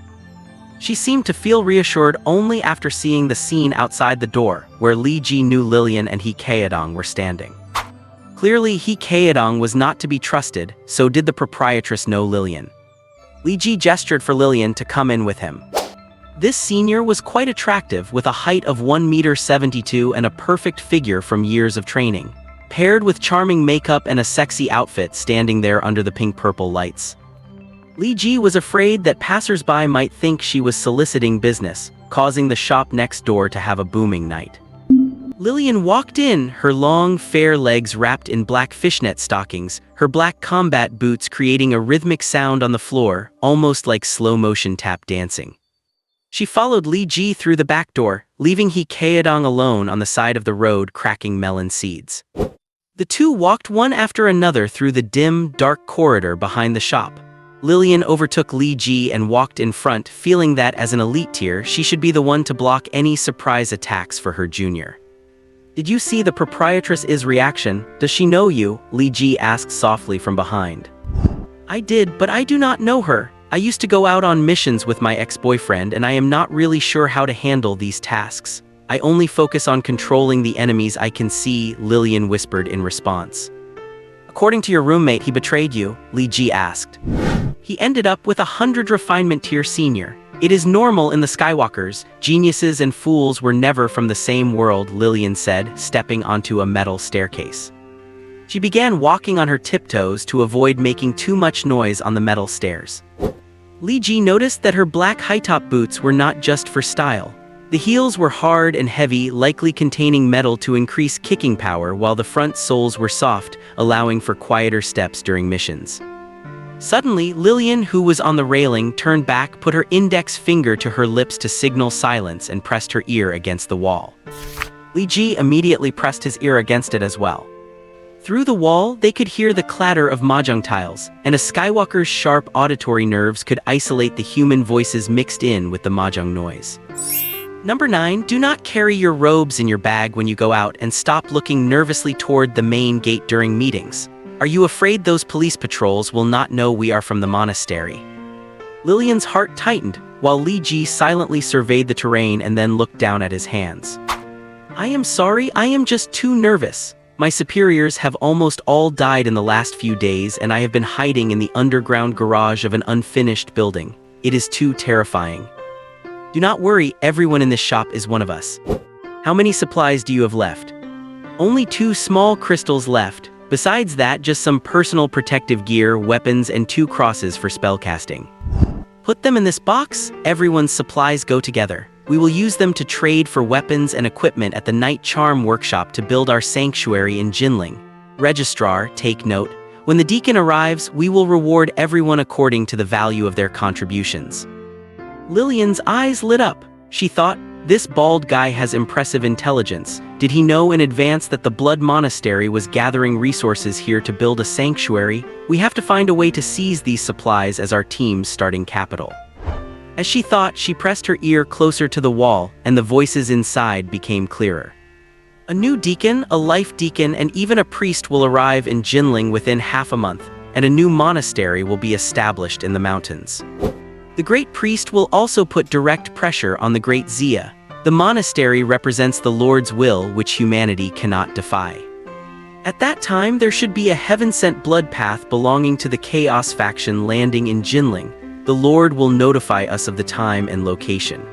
She seemed to feel reassured only after seeing the scene outside the door, where Li Ji knew Lilian and He Kaedong were standing. Clearly, He Kaedong was not to be trusted, so did the proprietress know Lilian. Li Ji gestured for Lilian to come in with him. This senior was quite attractive, with a height of 1.72 m and a perfect figure from years of training, paired with charming makeup and a sexy outfit standing there under the pink-purple lights. Li Ji was afraid that passers-by might think she was soliciting business, causing the shop next door to have a booming night. Lilian walked in, her long, fair legs wrapped in black fishnet stockings, her black combat boots creating a rhythmic sound on the floor, almost like slow-motion tap dancing. She followed Li Ji through the back door, leaving He Kaedong alone on the side of the road cracking melon seeds. The two walked one after another through the dim, dark corridor behind the shop. Lilian overtook Li Ji and walked in front, feeling that as an elite tier, she should be the one to block any surprise attacks for her junior. Did you see the proprietress's reaction? Does she know you? Li Ji asked softly from behind. I did, but I do not know her. I used to go out on missions with my ex-boyfriend and I am not really sure how to handle these tasks. I only focus on controlling the enemies I can see, Lilian whispered in response. According to your roommate, he betrayed you, Li Ji asked. He ended up with 100 refinement tier senior. It is normal in the Skywalkers. Geniuses and fools were never from the same world, Lilian said, stepping onto a metal staircase. She began walking on her tiptoes to avoid making too much noise on the metal stairs. Li Ji noticed that her black high-top boots were not just for style. The heels were hard and heavy, likely containing metal to increase kicking power, while the front soles were soft, allowing for quieter steps during missions. Suddenly, Lilian, who was on the railing, turned back, put her index finger to her lips to signal silence, and pressed her ear against the wall. Li Ji immediately pressed his ear against it as well. Through the wall, they could hear the clatter of mahjong tiles, and a Skywalker's sharp auditory nerves could isolate the human voices mixed in with the mahjong noise. Number 9, do not carry your robes in your bag when you go out and stop looking nervously toward the main gate during meetings. Are you afraid those police patrols will not know we are from the monastery? Lilian's heart tightened, while Li Ji silently surveyed the terrain and then looked down at his hands. I am sorry, I am just too nervous. My superiors have almost all died in the last few days and I have been hiding in the underground garage of an unfinished building. It is too terrifying. Do not worry, everyone in this shop is one of us. How many supplies do you have left? Only 2 small crystals left. Besides that, just some personal protective gear, weapons, and 2 crosses for spellcasting. Put them in this box. Everyone's supplies go together. We will use them to trade for weapons and equipment at the Night Charm Workshop to build our sanctuary in Jinling. Registrar, take note. When the deacon arrives, we will reward everyone according to the value of their contributions. Lillian's eyes lit up. She thought, this bald guy has impressive intelligence. Did he know in advance that the Blood Monastery was gathering resources here to build a sanctuary? We have to find a way to seize these supplies as our team's starting capital. As she thought, she pressed her ear closer to the wall, and the voices inside became clearer. A new deacon, a life deacon, and even a priest will arrive in Jinling within half a month, and a new monastery will be established in the mountains. The great priest will also put direct pressure on the great Zia. The monastery represents the Lord's will, which humanity cannot defy. At that time, there should be a heaven-sent blood path belonging to the Chaos faction landing in Jinling. The Lord will notify us of the time and location.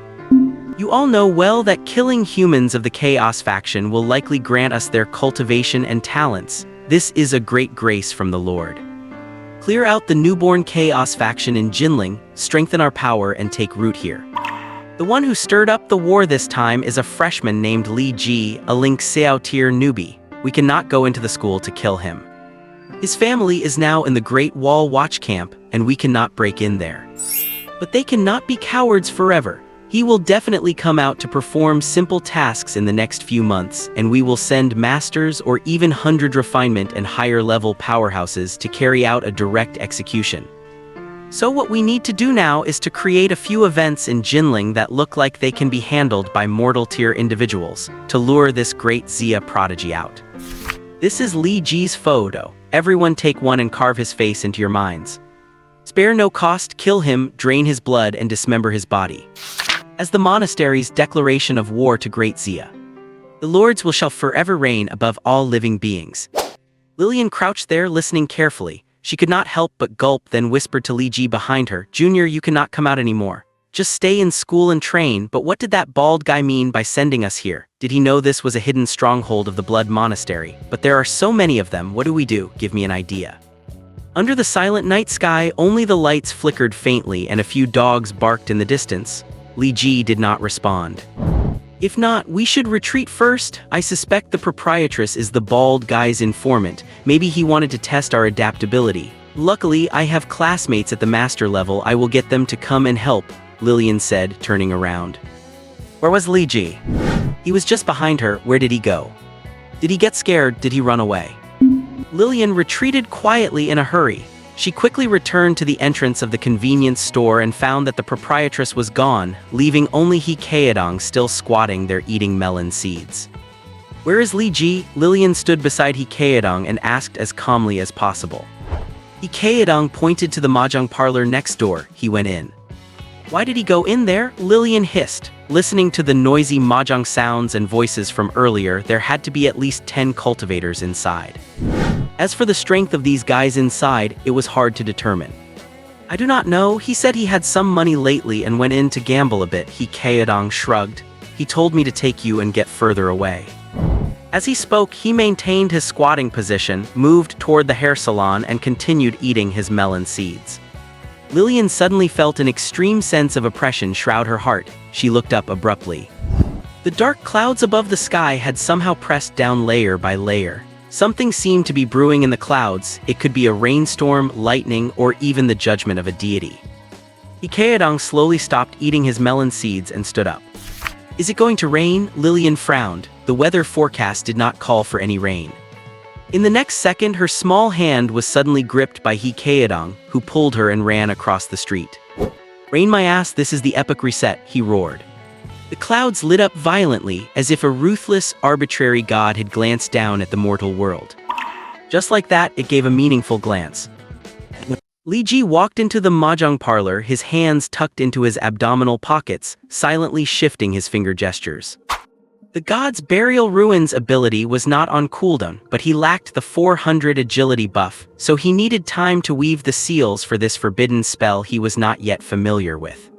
You all know well that killing humans of the Chaos faction will likely grant us their cultivation and talents. This is a great grace from the Lord. Clear out the newborn Chaos faction in Jinling, strengthen our power, and take root here. The one who stirred up the war this time is a freshman named Li Ji, a Ling Xiao tier newbie. We cannot go into the school to kill him. His family is now in the Great Wall Watch Camp, and we cannot break in there. But they cannot be cowards forever. He will definitely come out to perform simple tasks in the next few months, and we will send masters or even 100 refinement and higher-level powerhouses to carry out a direct execution. So what we need to do now is to create a few events in Jinling that look like they can be handled by mortal-tier individuals, to lure this great Zia prodigy out. This is Li Ji's photo. Everyone take one and carve his face into your minds. Spare no cost, kill him, drain his blood, and dismember his body. As the monastery's declaration of war to great Zia. The lords shall forever reign above all living beings. Lillian crouched there listening carefully. She could not help but gulp, then whispered to Li Ji behind her, Junior, you cannot come out anymore. Just stay in school and train. But what did that bald guy mean by sending us here? Did he know this was a hidden stronghold of the Blood Monastery? But there are so many of them, what do we do? Give me an idea. Under the silent night sky, only the lights flickered faintly and a few dogs barked in the distance. Li Ji did not respond. If not, we should retreat first. I suspect the proprietress is the bald guy's informant. Maybe he wanted to test our adaptability. Luckily, I have classmates at the master level. I will get them to come and help, Lillian said, turning around. Where was Li Ji? He was just behind her. Where did he go? Did he get scared? Did he run away? Lillian retreated quietly in a hurry. She quickly returned to the entrance of the convenience store and found that the proprietress was gone, leaving only He Kaedong still squatting there eating melon seeds. Where is Li Ji? Lillian stood beside He Kaedong and asked as calmly as possible. He Kaedong pointed to the mahjong parlor next door. He went in. Why did he go in there? Lillian hissed. Listening to the noisy mahjong sounds and voices from earlier, there had to be at least 10 cultivators inside. As for the strength of these guys inside, it was hard to determine. I do not know. He said he had some money lately and went in to gamble a bit. He Kaedong shrugged. He told me to take you and get further away. As he spoke, he maintained his squatting position, moved toward the hair salon, and continued eating his melon seeds. Lillian suddenly felt an extreme sense of oppression shroud her heart. She looked up abruptly. The dark clouds above the sky had somehow pressed down layer by layer. Something seemed to be brewing in the clouds. It could be a rainstorm, lightning, or even the judgment of a deity. Ikeadong slowly stopped eating his melon seeds and stood up. Is it going to rain? Lillian frowned. The weather forecast did not call for any rain. In the next second, her small hand was suddenly gripped by He Kaedong, who pulled her and ran across the street. Rain my ass, this is the epic reset, he roared. The clouds lit up violently, as if a ruthless, arbitrary god had glanced down at the mortal world. Just like that, it gave a meaningful glance. Li Ji walked into the mahjong parlor, his hands tucked into his abdominal pockets, silently shifting his finger gestures. The god's Burial Ruins ability was not on cooldown, but he lacked the 400 agility buff, so he needed time to weave the seals for this forbidden spell he was not yet familiar with.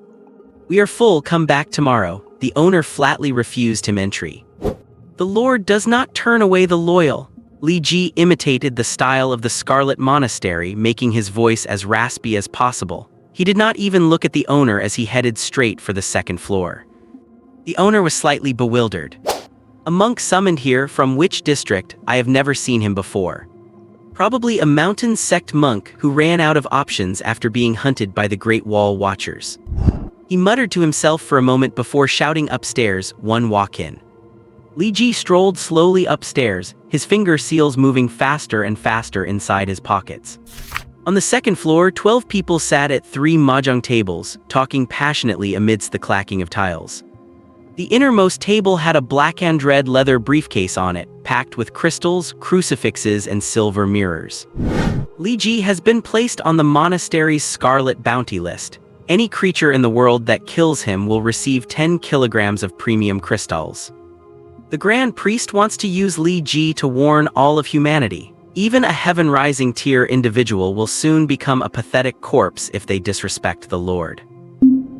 We are full, come back tomorrow. The owner flatly refused him entry. The Lord does not turn away the loyal. Li Ji imitated the style of the Scarlet Monastery, making his voice as raspy as possible. He did not even look at the owner as he headed straight for the second floor. The owner was slightly bewildered. A monk summoned here from which district? I have never seen him before. Probably a mountain sect monk who ran out of options after being hunted by the Great Wall Watchers. He muttered to himself for a moment before shouting upstairs, "One walk in." Li Ji strolled slowly upstairs, his finger seals moving faster and faster inside his pockets. On the second floor, 12 people sat at 3 mahjong tables, talking passionately amidst the clacking of tiles. The innermost table had a black and red leather briefcase on it, packed with crystals, crucifixes, and silver mirrors. Li Ji has been placed on the monastery's scarlet bounty list. Any creature in the world that kills him will receive 10 kilograms of premium crystals. The Grand Priest wants to use Li Ji to warn all of humanity. Even a heaven-rising tier individual will soon become a pathetic corpse if they disrespect the Lord.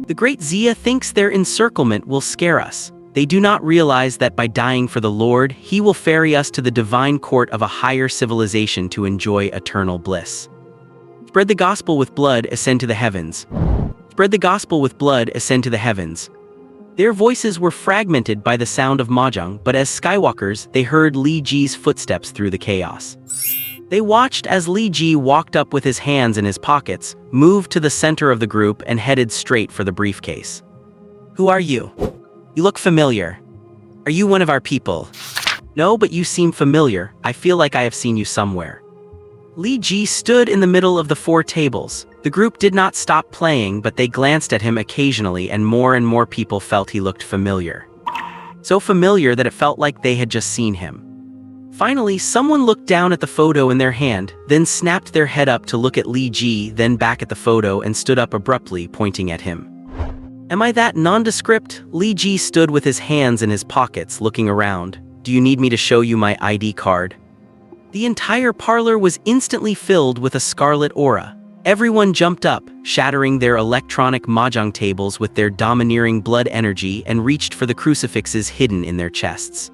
The Great Xia thinks their encirclement will scare us. They do not realize that by dying for the Lord, he will ferry us to the divine court of a higher civilization to enjoy eternal bliss. Spread the gospel with blood, ascend to the heavens. Spread the gospel with blood, ascend to the heavens. Their voices were fragmented by the sound of mahjong, but as Skywalkers, they heard Li Ji's footsteps through the chaos. They watched as Li Ji walked up with his hands in his pockets, moved to the center of the group, and headed straight for the briefcase. "Who are you? You look familiar. Are you one of our people?" "No, but you seem familiar. I feel like I have seen you somewhere." Li Ji stood in the middle of the 4 tables. The group did not stop playing, but they glanced at him occasionally, and more people felt he looked familiar. So familiar that it felt like they had just seen him. Finally, someone looked down at the photo in their hand, then snapped their head up to look at Li Ji, then back at the photo, and stood up abruptly, pointing at him. "Am I that nondescript?" Li Ji stood with his hands in his pockets, looking around. "Do you need me to show you my ID card?" The entire parlor was instantly filled with a scarlet aura. Everyone jumped up, shattering their electronic mahjong tables with their domineering blood energy, and reached for the crucifixes hidden in their chests.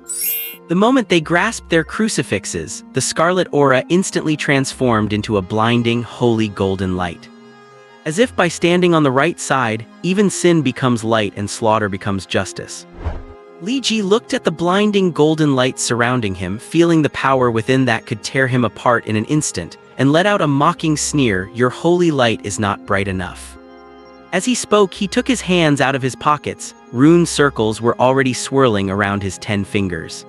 The moment they grasped their crucifixes, the scarlet aura instantly transformed into a blinding, holy golden light. As if by standing on the right side, even sin becomes light and slaughter becomes justice. Li Ji looked at the blinding golden light surrounding him, feeling the power within that could tear him apart in an instant, and let out a mocking sneer, "Your holy light is not bright enough." As he spoke, he took his hands out of his pockets. Rune circles were already swirling around his 10 fingers.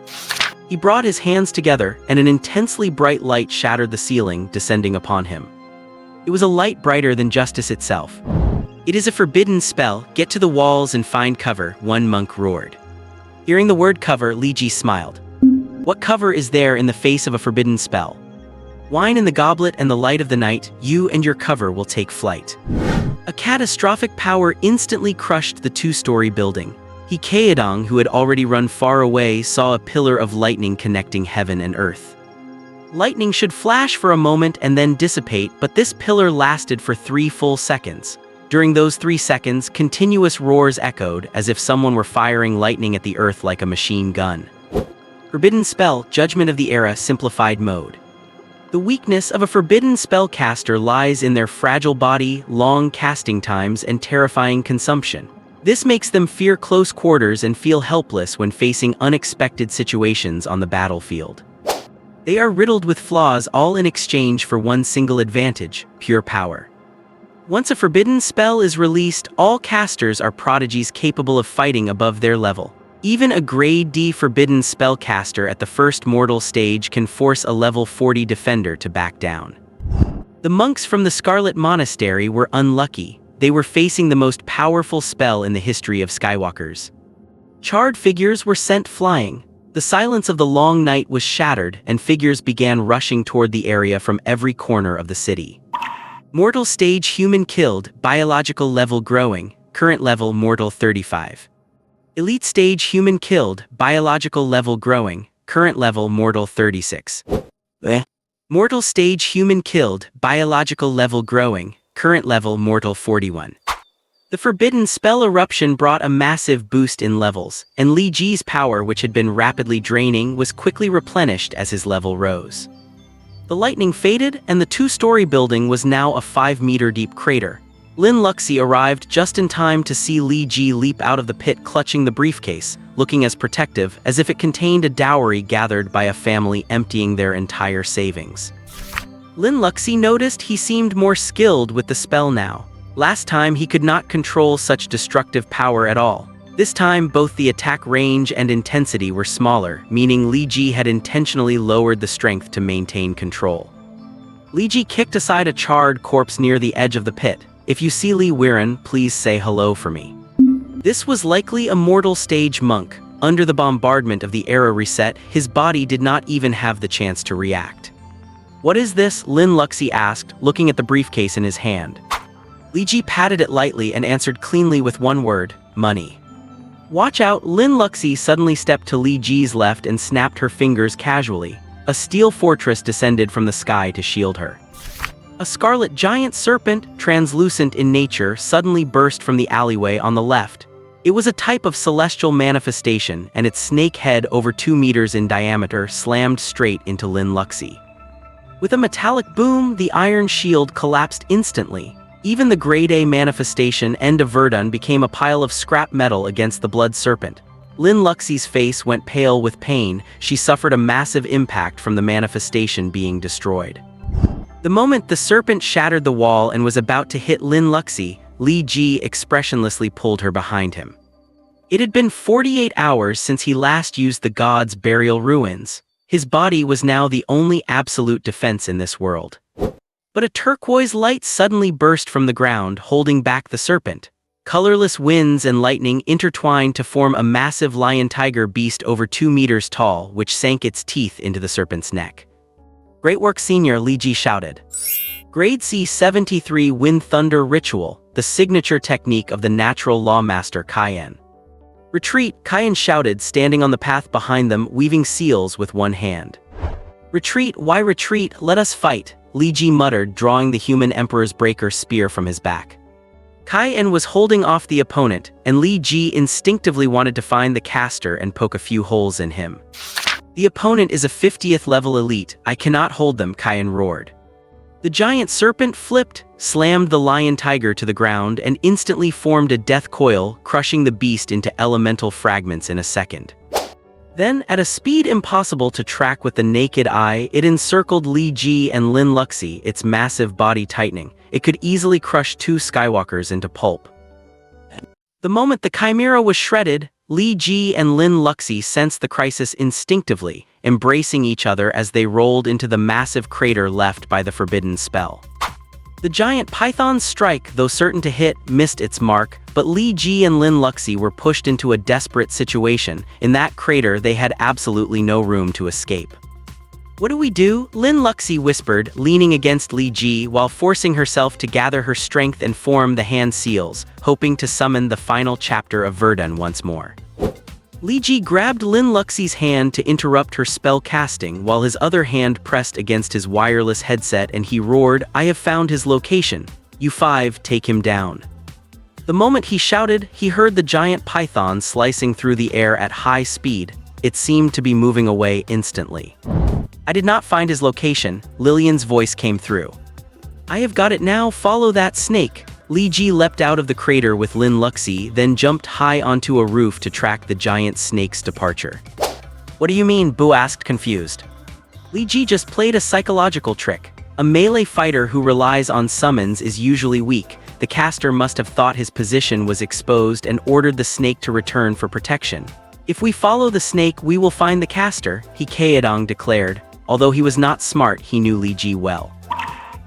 He brought his hands together, and an intensely bright light shattered the ceiling, descending upon him. It was a light brighter than justice itself. "It is a forbidden spell. Get to the walls and find cover," one monk roared. Hearing the word cover, Li Ji smiled. What cover is there in the face of a forbidden spell? Wine in the goblet and the light of the night, you and your cover will take flight. A catastrophic power instantly crushed the 2-story building. Hikaedong, who had already run far away, saw a pillar of lightning connecting heaven and earth. Lightning should flash for a moment and then dissipate, but this pillar lasted for 3 full seconds. During those 3 seconds, continuous roars echoed, as if someone were firing lightning at the earth like a machine gun. Forbidden spell, Judgment of the Era, simplified mode. The weakness of a forbidden spellcaster lies in their fragile body, long casting times, and terrifying consumption. This makes them fear close quarters and feel helpless when facing unexpected situations on the battlefield. They are riddled with flaws, all in exchange for one single advantage: pure power. Once a forbidden spell is released, all casters are prodigies capable of fighting above their level. Even a grade D forbidden spellcaster at the first mortal stage can force a level 40 defender to back down. The monks from the Scarlet Monastery were unlucky. They were facing the most powerful spell in the history of Skywalkers. Charred figures were sent flying. The silence of the long night was shattered, and figures began rushing toward the area from every corner of the city. Mortal stage human killed, biological level growing, current level mortal 35. Elite stage human killed, biological level growing, current level mortal 36. Mortal stage human killed, biological level growing, current level mortal 41. The forbidden spell eruption brought a massive boost in levels, and Li Ji's power, which had been rapidly draining, was quickly replenished as his level rose. The lightning faded, and the 2-story building was now a 5-meter-deep crater. Lin Luxi arrived just in time to see Li Ji leap out of the pit clutching the briefcase, looking as protective as if it contained a dowry gathered by a family emptying their entire savings. Lin Luxi noticed he seemed more skilled with the spell now. Last time he could not control such destructive power at all. This time both the attack range and intensity were smaller, meaning Li Ji had intentionally lowered the strength to maintain control. Li Ji kicked aside a charred corpse near the edge of the pit. If you see Li Weiren, please say hello for me. This was likely a mortal stage monk. Under the bombardment of the era reset, his body did not even have the chance to react. What is this? Lin Luxi asked, looking at the briefcase in his hand. Li Ji patted it lightly and answered cleanly with one word, money. Watch out! Lin Luxi suddenly stepped to Li Ji's left and snapped her fingers casually. A steel fortress descended from the sky to shield her. A scarlet giant serpent, translucent in nature, suddenly burst from the alleyway on the left. It was a type of celestial manifestation, and its snake head over 2 meters in diameter slammed straight into Lin Luxi. With a metallic boom, the iron shield collapsed instantly. Even the Grade A manifestation End of Verdun became a pile of scrap metal against the blood serpent. Lin Luxi's face went pale with pain. She suffered a massive impact from the manifestation being destroyed. The moment the serpent shattered the wall and was about to hit Lin Luxi, Li Ji expressionlessly pulled her behind him. It had been 48 hours since he last used the god's burial ruins. His body was now the only absolute defense in this world. But a turquoise light suddenly burst from the ground, holding back the serpent. Colorless winds and lightning intertwined to form a massive lion-tiger beast over 2 meters tall, which sank its teeth into the serpent's neck. Great work, Senior, Li Ji shouted. Grade C-73 Wind Thunder Ritual, the signature technique of the natural law master Cayenne. Retreat, Cayenne shouted, standing on the path behind them, weaving seals with one hand. Retreat, why retreat? Let us fight, Li Ji muttered, drawing the human emperor's breaker spear from his back. Cayenne was holding off the opponent, and Li Ji instinctively wanted to find the caster and poke a few holes in him. The opponent is a 50th level elite, I cannot hold them, Cayenne roared. The giant serpent flipped, slammed the lion-tiger to the ground, and instantly formed a death coil, crushing the beast into elemental fragments in a second. Then, at a speed impossible to track with the naked eye, it encircled Li Ji and Lin Luxi, its massive body tightening. It could easily crush 2 Skywalkers into pulp. The moment the chimera was shredded, Li Ji and Lin Luxi sensed the crisis instinctively, embracing each other as they rolled into the massive crater left by the forbidden spell. The giant python's strike, though certain to hit, missed its mark, but Li Ji and Lin Luxi were pushed into a desperate situation. In that crater, they had absolutely no room to escape. What do we do? Lin Luxi whispered, leaning against Li Ji while forcing herself to gather her strength and form the hand seals, hoping to summon the final chapter of Verdun once more. Li Ji grabbed Lin Luxi's hand to interrupt her spell casting while his other hand pressed against his wireless headset, and he roared, I have found his location. You 5, take him down. The moment he shouted, he heard the giant python slicing through the air at high speed. It seemed to be moving away instantly. I did not find his location, Lillian's voice came through. I have got it now, follow that snake. Li Ji leapt out of the crater with Lin Luxi, then jumped high onto a roof to track the giant snake's departure. What do you mean? Bu asked, confused. Li Ji just played a psychological trick. A melee fighter who relies on summons is usually weak. The caster must have thought his position was exposed and ordered the snake to return for protection. If we follow the snake, we will find the caster, Hikaedong declared. Although he was not smart, he knew Li Ji well.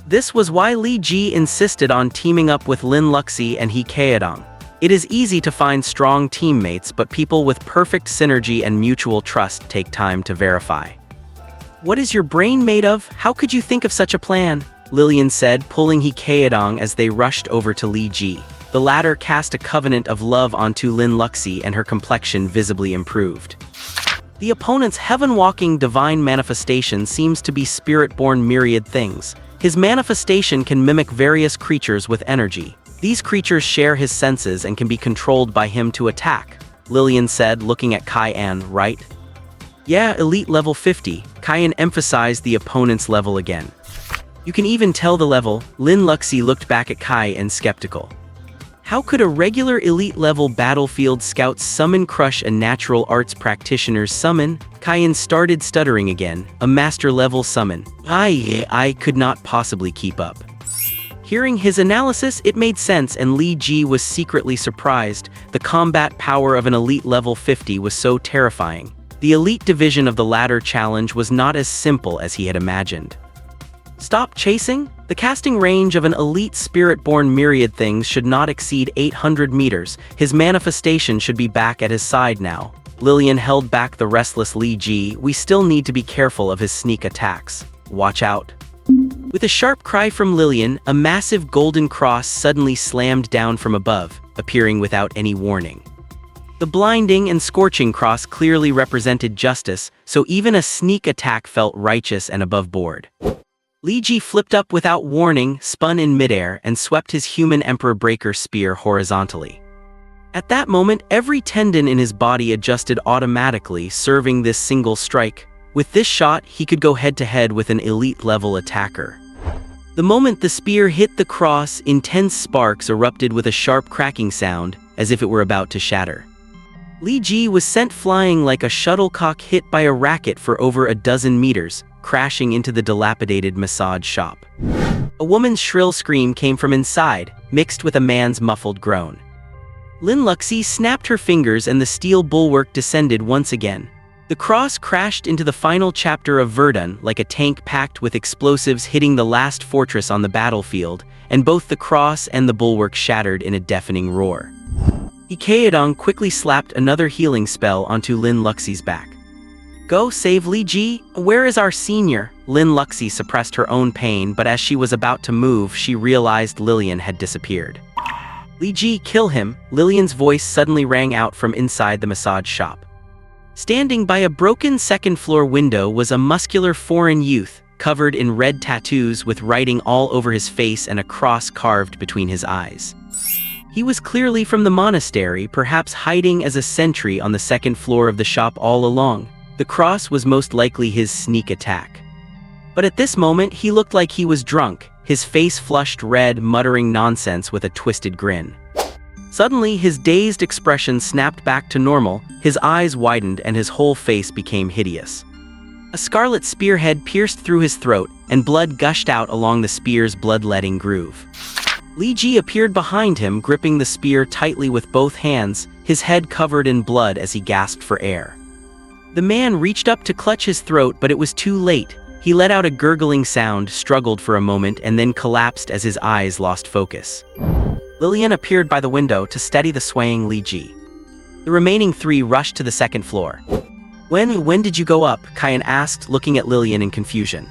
This was why Li Ji insisted on teaming up with Lin Luxi and Hikaedong. It is easy to find strong teammates, but people with perfect synergy and mutual trust take time to verify. What is your brain made of? How could you think of such a plan? Lillian said, pulling Hikaedong as they rushed over to Li Ji. The latter cast a covenant of love onto Lin Luxi, and her complexion visibly improved. The opponent's heaven-walking divine manifestation seems to be spirit-born myriad things. His manifestation can mimic various creatures with energy. These creatures share his senses and can be controlled by him to attack, Lillian said, looking at Cayenne, right? Yeah, elite level 50, Cayenne emphasized the opponent's level again. You can even tell the level. Lin Luxi looked back at Cayenne skeptical. How could a regular elite-level battlefield scout summon crush a natural arts practitioner's summon? Cayenne started stuttering again. A master-level summon. I could not possibly keep up. Hearing his analysis, it made sense, and Li Ji was secretly surprised. The combat power of an elite level 50 was so terrifying. The elite division of the ladder challenge was not as simple as he had imagined. Stop chasing? The casting range of an elite spirit-born myriad things should not exceed 800 meters. His manifestation should be back at his side now. Lillian held back the restless Li Ji. We still need to be careful of his sneak attacks. Watch out. With a sharp cry from Lillian, a massive golden cross suddenly slammed down from above, appearing without any warning. The blinding and scorching cross clearly represented justice, so even a sneak attack felt righteous and above board. Li Ji flipped up without warning, spun in midair, and swept his human Emperor Breaker spear horizontally. At that moment, every tendon in his body adjusted automatically, serving this single strike. With this shot, he could go head-to-head with an elite-level attacker. The moment the spear hit the cross, intense sparks erupted with a sharp cracking sound, as if it were about to shatter. Li Ji was sent flying like a shuttlecock hit by a racket for over a dozen meters, crashing into the dilapidated massage shop. A woman's shrill scream came from inside, mixed with a man's muffled groan. Lin Luxi snapped her fingers and the steel bulwark descended once again. The cross crashed into the final chapter of Verdun like a tank packed with explosives hitting the last fortress on the battlefield, and both the cross and the bulwark shattered in a deafening roar. Ikeodong quickly slapped another healing spell onto Lin Luxi's back. Go save Li Ji? Where is our senior? Lin Luxi suppressed her own pain, but as she was about to move, she realized Lillian had disappeared. Li Ji, kill him! Lillian's voice suddenly rang out from inside the massage shop. Standing by a broken second-floor window was a muscular foreign youth, covered in red tattoos with writing all over his face and a cross carved between his eyes. He was clearly from the monastery, perhaps hiding as a sentry on the second floor of the shop all along. The cross was most likely his sneak attack. But at this moment, he looked like he was drunk, his face flushed red, muttering nonsense with a twisted grin. Suddenly, his dazed expression snapped back to normal, his eyes widened and his whole face became hideous. A scarlet spearhead pierced through his throat, and blood gushed out along the spear's bloodletting groove. Li Ji appeared behind him, gripping the spear tightly with both hands, his head covered in blood as he gasped for air. The man reached up to clutch his throat, but it was too late. He let out a gurgling sound, struggled for a moment, and then collapsed as his eyes lost focus. Lillian appeared by the window to steady the swaying Li Ji. The remaining three rushed to the second floor. When did you go up? Kyan asked, looking at Lillian in confusion.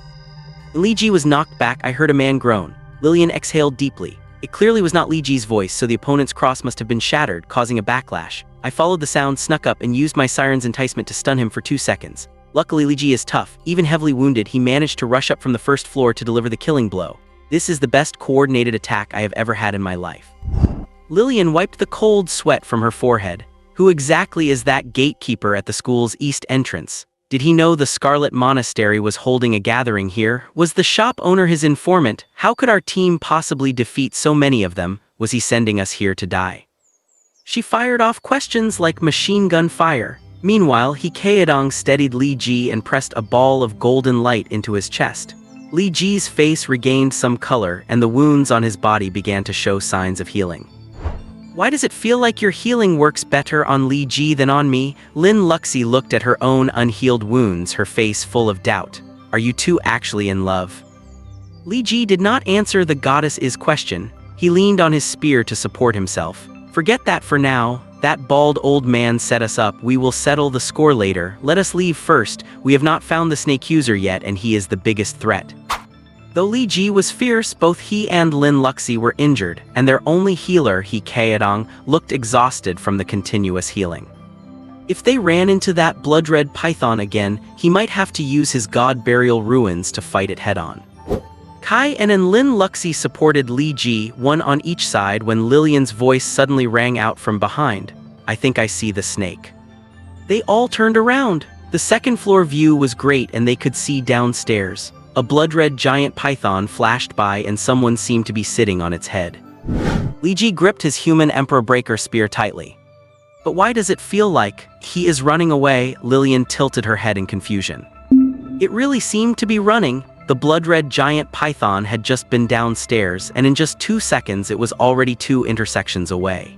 When Li Ji was knocked back, I heard a man groan. Lillian exhaled deeply. It clearly was not Li Ji's voice, so the opponent's cross must have been shattered, causing a backlash. I followed the sound, snuck up, and used my siren's enticement to stun him for 2 seconds. Luckily, Li Ji is tough. Even heavily wounded, he managed to rush up from the first floor to deliver the killing blow. This is the best coordinated attack I have ever had in my life. Lillian wiped the cold sweat from her forehead. Who exactly is that gatekeeper at the school's east entrance? Did he know the Scarlet Monastery was holding a gathering here? Was the shop owner his informant? How could our team possibly defeat so many of them? Was he sending us here to die? She fired off questions like machine gun fire. Meanwhile, Ikeodong steadied Li Ji and pressed a ball of golden light into his chest. Li Ji's face regained some color, and the wounds on his body began to show signs of healing. Why does it feel like your healing works better on Li Ji than on me? Lin Luxi looked at her own unhealed wounds, her face full of doubt. Are you two actually in love? Li Ji did not answer the goddess' question. He leaned on his spear to support himself. Forget that for now. That bald old man set us up. We will settle the score later. Let us leave first. We have not found the snake user yet, and he is the biggest threat. Though Li Ji was fierce, both he and Lin Luxi were injured, and their only healer, Ikeodong, looked exhausted from the continuous healing. If they ran into that blood-red python again, he might have to use his god burial ruins to fight it head-on. Kai and Lin Luxi supported Li Ji, one on each side, when Lillian's voice suddenly rang out from behind. I think I see the snake. They all turned around. The second-floor view was great, and they could see downstairs. A blood-red giant python flashed by, and someone seemed to be sitting on its head. Li Ji gripped his human Emperor Breaker spear tightly. But why does it feel like he is running away? Lillian tilted her head in confusion. It really seemed to be running. the blood-red giant python had just been downstairs, and in just 2 seconds it was already 2 intersections away.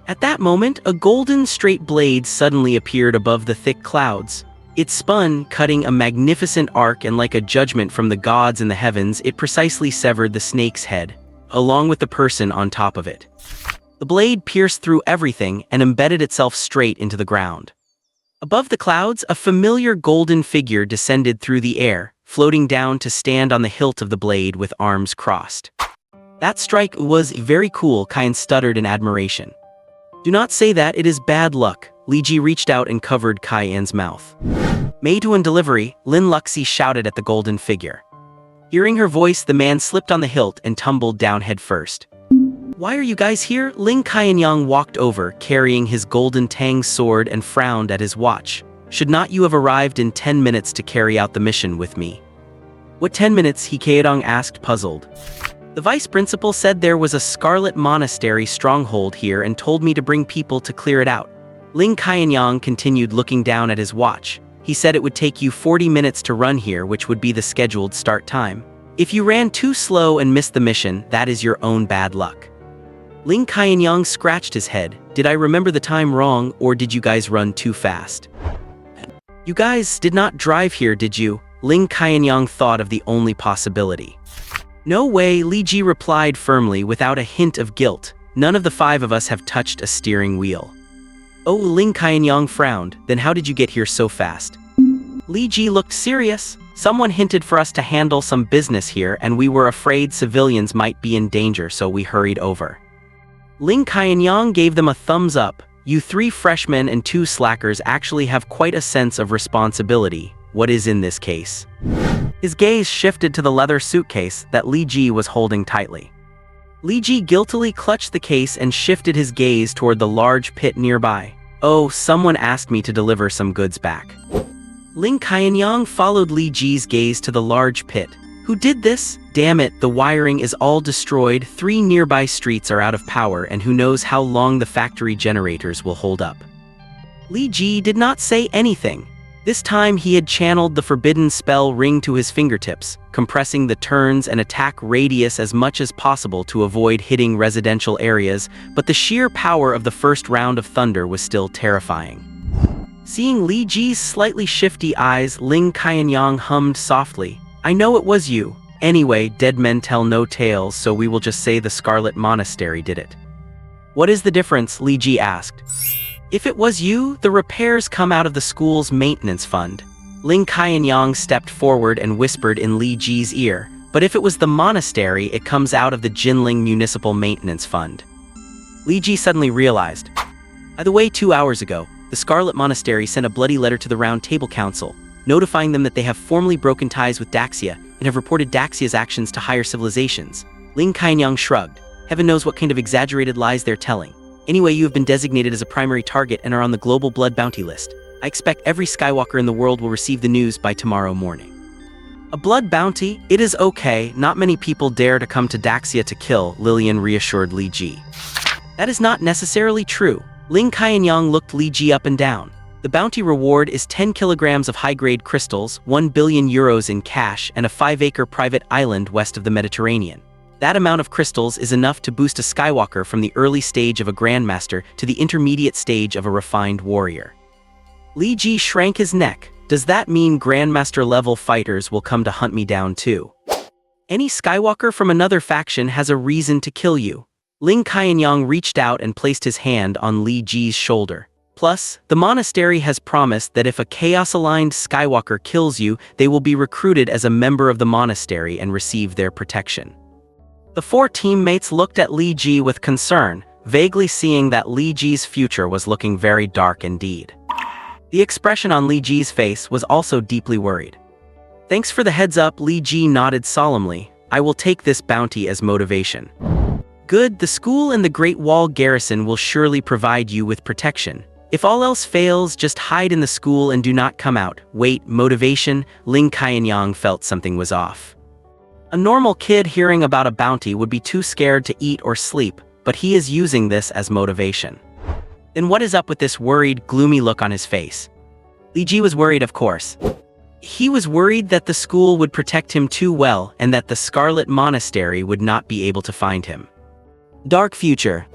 At that moment, a golden straight blade suddenly appeared above the thick clouds. It spun, cutting a magnificent arc, and like a judgment from the gods in the heavens, it precisely severed the snake's head, along with the person on top of it. The blade pierced through everything and embedded itself straight into the ground. Above the clouds, a familiar golden figure descended through the air, floating down to stand on the hilt of the blade with arms crossed. "That strike was very cool," Kain stuttered in admiration. "Do not say that, it is bad luck." Li Ji reached out and covered Kai-An's mouth. "Made to delivery," Lin Luxi shouted at the golden figure. Hearing her voice, the man slipped on the hilt and tumbled down headfirst. "Why are you guys here?" Ling Kainyang walked over, carrying his golden tang sword, and frowned at his watch. "Should not you have arrived in 10 minutes to carry out the mission with me?" "What 10 minutes?" He Kaedong asked, puzzled. "The vice principal said there was a Scarlet Monastery stronghold here and told me to bring people to clear it out." Ling Kainyang continued, looking down at his watch. "He said it would take you 40 minutes to run here, which would be the scheduled start time. If you ran too slow and missed the mission, that is your own bad luck." Ling Kainyang scratched his head. "Did I remember the time wrong, or did you guys run too fast?" "You guys did not drive here, did you?" Ling Kainyang thought of the only possibility. "No way," Li Ji replied firmly, without a hint of guilt. "None of the 5 of us have touched a steering wheel." "Oh," Ling Kainyang frowned. "Then how did you get here so fast?" Li Ji looked serious. "Someone hinted for us to handle some business here, and we were afraid civilians might be in danger, so we hurried over." Ling Kainyang gave them a thumbs up. "You 3 freshmen and 2 slackers actually have quite a sense of responsibility. What is in this case?" His gaze shifted to the leather suitcase that Li Ji was holding tightly. Li Ji guiltily clutched the case and shifted his gaze toward the large pit nearby. "Oh, someone asked me to deliver some goods back." Ling Kainyang followed Li Ji's gaze to the large pit. "Who did this? Damn it, the wiring is all destroyed, 3 nearby streets are out of power, and who knows how long the factory generators will hold up." Li Ji did not say anything. This time he had channeled the forbidden spell ring to his fingertips, compressing the turns and attack radius as much as possible to avoid hitting residential areas, but the sheer power of the first round of thunder was still terrifying. Seeing Li Ji's slightly shifty eyes, Ling Kainyang hummed softly. "I know it was you. Anyway, dead men tell no tales, so we will just say the Scarlet Monastery did it." "What is the difference?" Li Ji asked. "If it was you, the repairs come out of the school's maintenance fund." Ling Kainyang stepped forward and whispered in Li Ji's ear. "But if it was the monastery, it comes out of the Jinling Municipal Maintenance Fund." Li Ji suddenly realized. By the way, 2 hours ago, the Scarlet Monastery sent a bloody letter to the Round Table Council, notifying them that they have formally broken ties with Daxia and have reported Daxia's actions to higher civilizations. Ling Kainyang shrugged. Heaven knows what kind of exaggerated lies they're telling. Anyway, you have been designated as a primary target and are on the global blood bounty list. I expect every Skywalker in the world will receive the news by tomorrow morning. A blood bounty? It is okay, not many people dare to come to Daxia to kill, Lillian reassured Li Ji. That is not necessarily true. Ling Kainyang looked Li Ji up and down. The bounty reward is 10 kilograms of high-grade crystals, 1 billion euros in cash, and a 5-acre private island west of the Mediterranean. That amount of crystals is enough to boost a Skywalker from the early stage of a Grandmaster to the intermediate stage of a refined warrior. Li Ji shrank his neck. Does that mean Grandmaster-level fighters will come to hunt me down too? Any Skywalker from another faction has a reason to kill you. Ling Kainyang reached out and placed his hand on Li Ji's shoulder. Plus, the monastery has promised that if a Chaos-aligned Skywalker kills you, they will be recruited as a member of the monastery and receive their protection. The 4 teammates looked at Li Ji with concern, vaguely seeing that Li Ji's future was looking very dark indeed. The expression on Li Ji's face was also deeply worried. "Thanks for the heads up," Li Ji nodded solemnly. "I will take this bounty as motivation." "Good, the school and the Great Wall Garrison will surely provide you with protection. If all else fails, just hide in the school and do not come out." Wait, motivation? Ling Kainyang felt something was off. A normal kid hearing about a bounty would be too scared to eat or sleep, but he is using this as motivation. Then what is up with this worried, gloomy look on his face? Li Ji was worried, of course. He was worried that the school would protect him too well and that the Scarlet Monastery would not be able to find him. Dark future.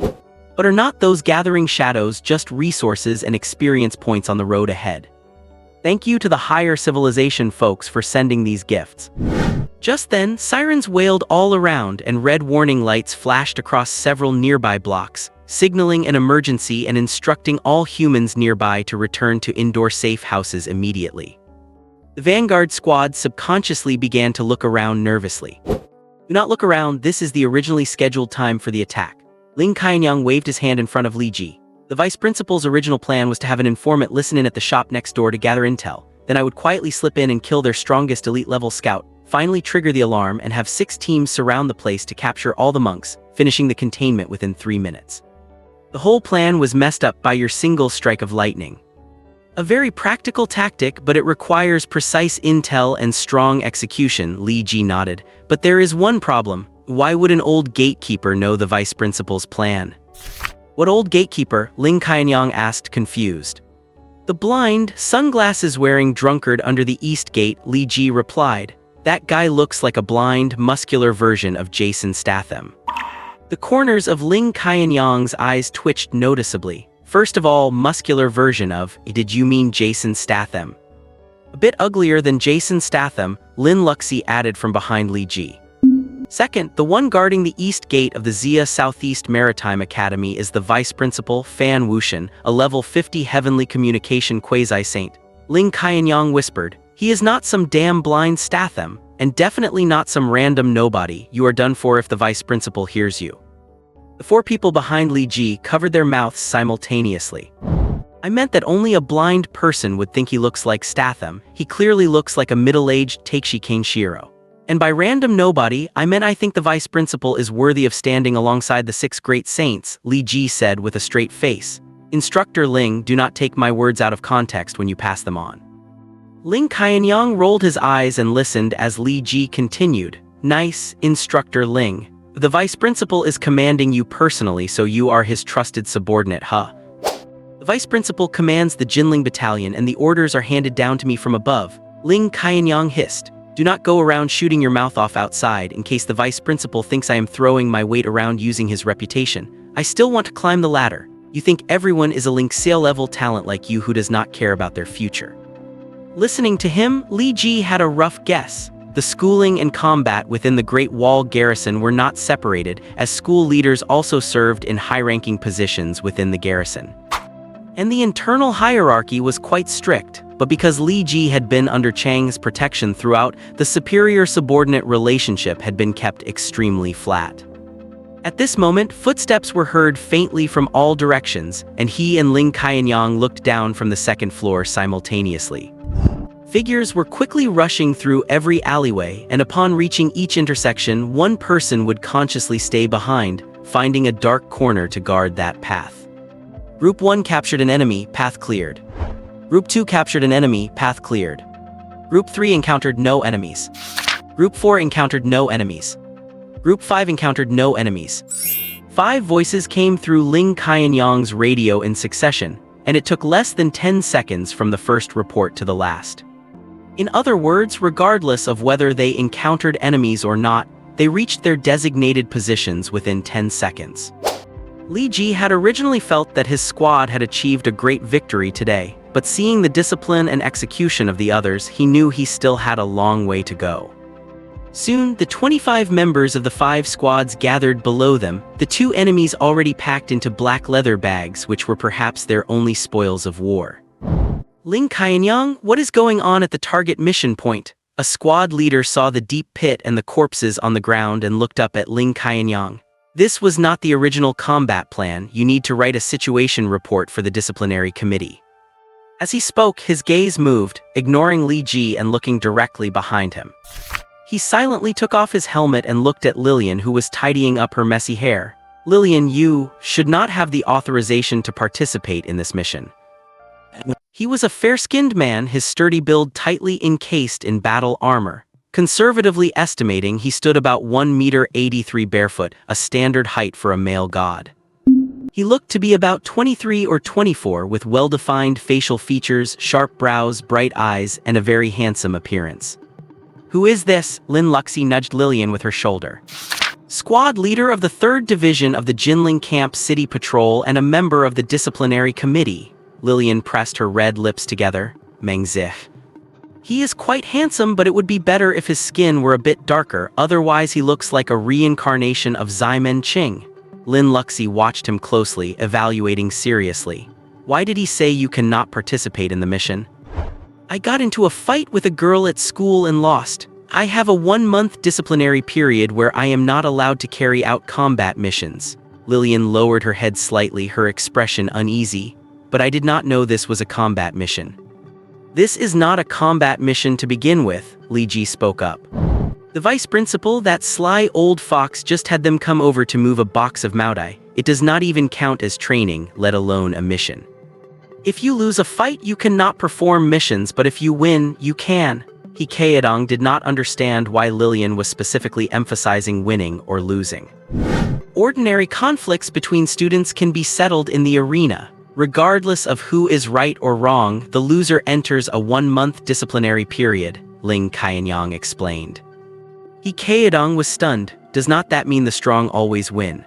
But are not those gathering shadows just resources and experience points on the road ahead? Thank you to the higher civilization folks for sending these gifts. Just then, sirens wailed all around and red warning lights flashed across several nearby blocks, signaling an emergency and instructing all humans nearby to return to indoor safe houses immediately. The Vanguard squad subconsciously began to look around nervously. Do not look around, this is the originally scheduled time for the attack. Ling Qianyang waved his hand in front of Li Ji. The vice principal's original plan was to have an informant listen in at the shop next door to gather intel. Then I would quietly slip in and kill their strongest elite-level scout, finally trigger the alarm and have 6 teams surround the place to capture all the monks, finishing the containment within 3 minutes. The whole plan was messed up by your single strike of lightning. A very practical tactic, but it requires precise intel and strong execution, Li Ji nodded. But there is one problem. Why would an old gatekeeper know the vice principal's plan? What old gatekeeper? Ling Qianyang asked, confused. The blind, sunglasses-wearing drunkard under the east gate, Li Ji replied. That guy looks like a blind, muscular version of Jason Statham. The corners of Ling Qianyang's eyes twitched noticeably. First of all, muscular version of, did you mean Jason Statham? A bit uglier than Jason Statham, Lin Luxi added from behind Li Ji. Second, the one guarding the east gate of the Xia Southeast Maritime Academy is the vice principal, Fan Wuxian, a level 50 heavenly communication quasi-saint. Ling Qianyang whispered, he is not some damn blind Statham, and definitely not some random nobody. You are done for if the vice principal hears you. The 4 people behind Li Ji covered their mouths simultaneously. I meant that only a blind person would think he looks like Statham. He clearly looks like a middle-aged Takeshi Kaneshiro. And by random nobody, I meant I think the vice principal is worthy of standing alongside the 6 great saints, Li Ji said with a straight face. Instructor Ling, do not take my words out of context when you pass them on. Ling Qianyang rolled his eyes and listened as Li Ji continued. Nice, Instructor Ling. The vice principal is commanding you personally, so you are his trusted subordinate, huh? The vice principal commands the Jinling battalion and the orders are handed down to me from above, Ling Qianyang hissed. Do not go around shooting your mouth off outside in case the vice principal thinks I am throwing my weight around using his reputation. I still want to climb the ladder. You think everyone is a Link Sale level talent like you who does not care about their future. Listening to him, Li Ji had a rough guess. The schooling and combat within the Great Wall garrison were not separated, as school leaders also served in high-ranking positions within the garrison. And the internal hierarchy was quite strict, but because Li Ji had been under Chang's protection throughout, the superior-subordinate relationship had been kept extremely flat. At this moment, footsteps were heard faintly from all directions, and he and Ling Qianyang looked down from the 2nd floor simultaneously. Figures were quickly rushing through every alleyway, and upon reaching each intersection, one person would consciously stay behind, finding a dark corner to guard that path. Group 1 captured an enemy, path cleared. Group 2 captured an enemy, path cleared. Group 3 encountered no enemies. Group 4 encountered no enemies. Group 5 encountered no enemies. 5 voices came through Ling Qianyang's radio in succession, and it took less than 10 seconds from the first report to the last. In other words, regardless of whether they encountered enemies or not, they reached their designated positions within 10 seconds. Li Ji had originally felt that his squad had achieved a great victory today, but seeing the discipline and execution of the others, he knew he still had a long way to go. Soon, the 25 members of the 5 squads gathered below them, the 2 enemies already packed into black leather bags which were perhaps their only spoils of war. Ling Qianyang, what is going on at the target mission point? A squad leader saw the deep pit and the corpses on the ground and looked up at Ling Qianyang. This was not the original combat plan. You need to write a situation report for the disciplinary committee. As he spoke, his gaze moved, ignoring Li Ji and looking directly behind him. He silently took off his helmet and looked at Lillian, who was tidying up her messy hair. Lillian, you should not have the authorization to participate in this mission. He was a fair-skinned man, his sturdy build tightly encased in battle armor. Conservatively estimating, he stood about 1 meter 83 barefoot, a standard height for a male god. He looked to be about 23 or 24 with well-defined facial features, sharp brows, bright eyes, and a very handsome appearance. "Who is this?" Lin Luxi nudged Lillian with her shoulder. "Squad leader of the 3rd Division of the Jinling Camp City Patrol and a member of the Disciplinary Committee." Lillian pressed her red lips together. "Meng Zih. He is quite handsome, but it would be better if his skin were a bit darker, otherwise he looks like a reincarnation of Ximen Qing." Lin Luxi watched him closely, evaluating seriously. "Why did he say you cannot participate in the mission?" "I got into a fight with a girl at school and lost. I have a 1-month disciplinary period where I am not allowed to carry out combat missions." Lillian lowered her head slightly, her expression uneasy. "But I did not know this was a combat mission." "This is not a combat mission to begin with," Li Ji spoke up. "The vice principal, that sly old fox, just had them come over to move a box of mutate. It does not even count as training, let alone a mission. If you lose a fight, you cannot perform missions, but if you win, you can." He Kaedong did not understand why Lillian was specifically emphasizing winning or losing. "Ordinary conflicts between students can be settled in the arena. Regardless of who is right or wrong, the loser enters a 1-month disciplinary period," Ling Qianyang explained. He Kaedong was stunned. "Does not that mean the strong always win?"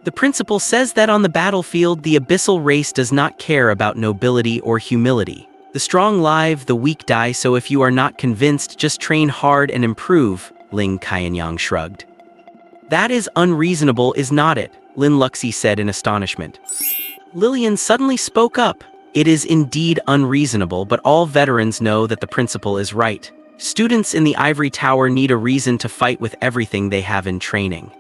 "The principal says that on the battlefield the abyssal race does not care about nobility or humility. The strong live, the weak die, so if you are not convinced, just train hard and improve," Ling Qianyang shrugged. "That is unreasonable, is not it?" Lin Luxi said in astonishment. Lillian suddenly spoke up. "It is indeed unreasonable, but all veterans know that the principal is right. Students in the Ivory Tower need a reason to fight with everything they have in training.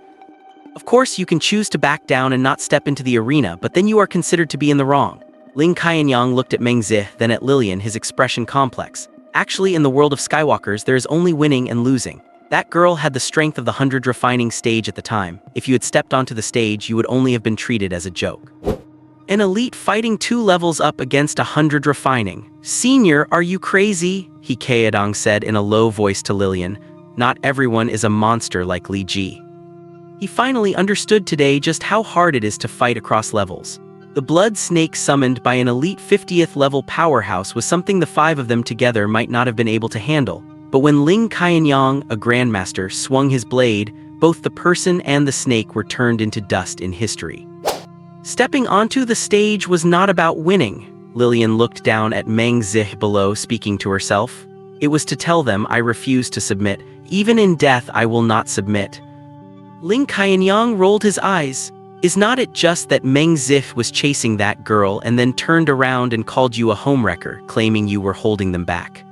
Of course, you can choose to back down and not step into the arena, but then you are considered to be in the wrong." Ling Qianyang looked at Meng Zih, then at Lillian, his expression complex. "Actually, in the world of Skywalkers, there is only winning and losing. That girl had the strength of the 100 refining stage at the time. If you had stepped onto the stage, you would only have been treated as a joke. An elite fighting 2 levels up against 100 refining. Senior, are you crazy?" He Kaedong said in a low voice to Lillian. "Not everyone is a monster like Li Ji." He finally understood today just how hard it is to fight across levels. The blood snake summoned by an elite 50th level powerhouse was something the 5 of them together might not have been able to handle. But when Ling Qianyang, a grandmaster, swung his blade, both the person and the snake were turned into dust in history. Stepping onto the stage was not about winning. Lillian looked down at Meng Zih below, speaking to herself. "It was to tell them I refuse to submit. Even in death I will not submit." Ling Qianyang rolled his eyes. "Is not it just that Meng Zih was chasing that girl and then turned around and called you a homewrecker, claiming you were holding them back?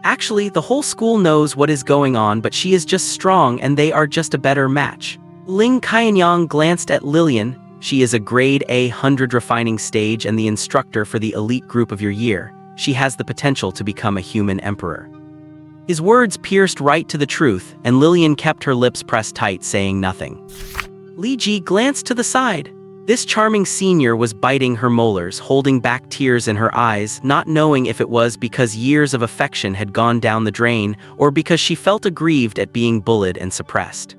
Actually, the whole school knows what is going on, but she is just strong and they are just a better match." Ling Qianyang glanced at Lillian. "She is a grade A 100 refining stage and the instructor for the elite group of your year. She has the potential to become a human emperor." His words pierced right to the truth, and Lillian kept her lips pressed tight, saying nothing. Li Ji glanced to the side. This charming senior was biting her molars, holding back tears in her eyes, not knowing if it was because years of affection had gone down the drain or because she felt aggrieved at being bullied and suppressed.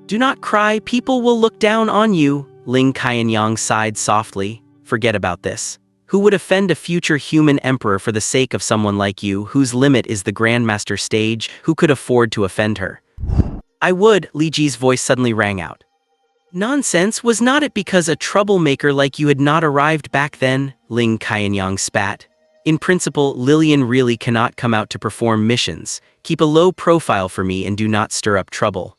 "Do not cry, people will look down on you," Ling Qianyang sighed softly. "Forget about this. Who would offend a future human emperor for the sake of someone like you, whose limit is the Grandmaster stage? Who could afford to offend her?" "I would," Li Ji's voice suddenly rang out. "Nonsense, was not it because a troublemaker like you had not arrived back then?" Ling Qianyang spat. "In principle, Lillian really cannot come out to perform missions. Keep a low profile for me and do not stir up trouble."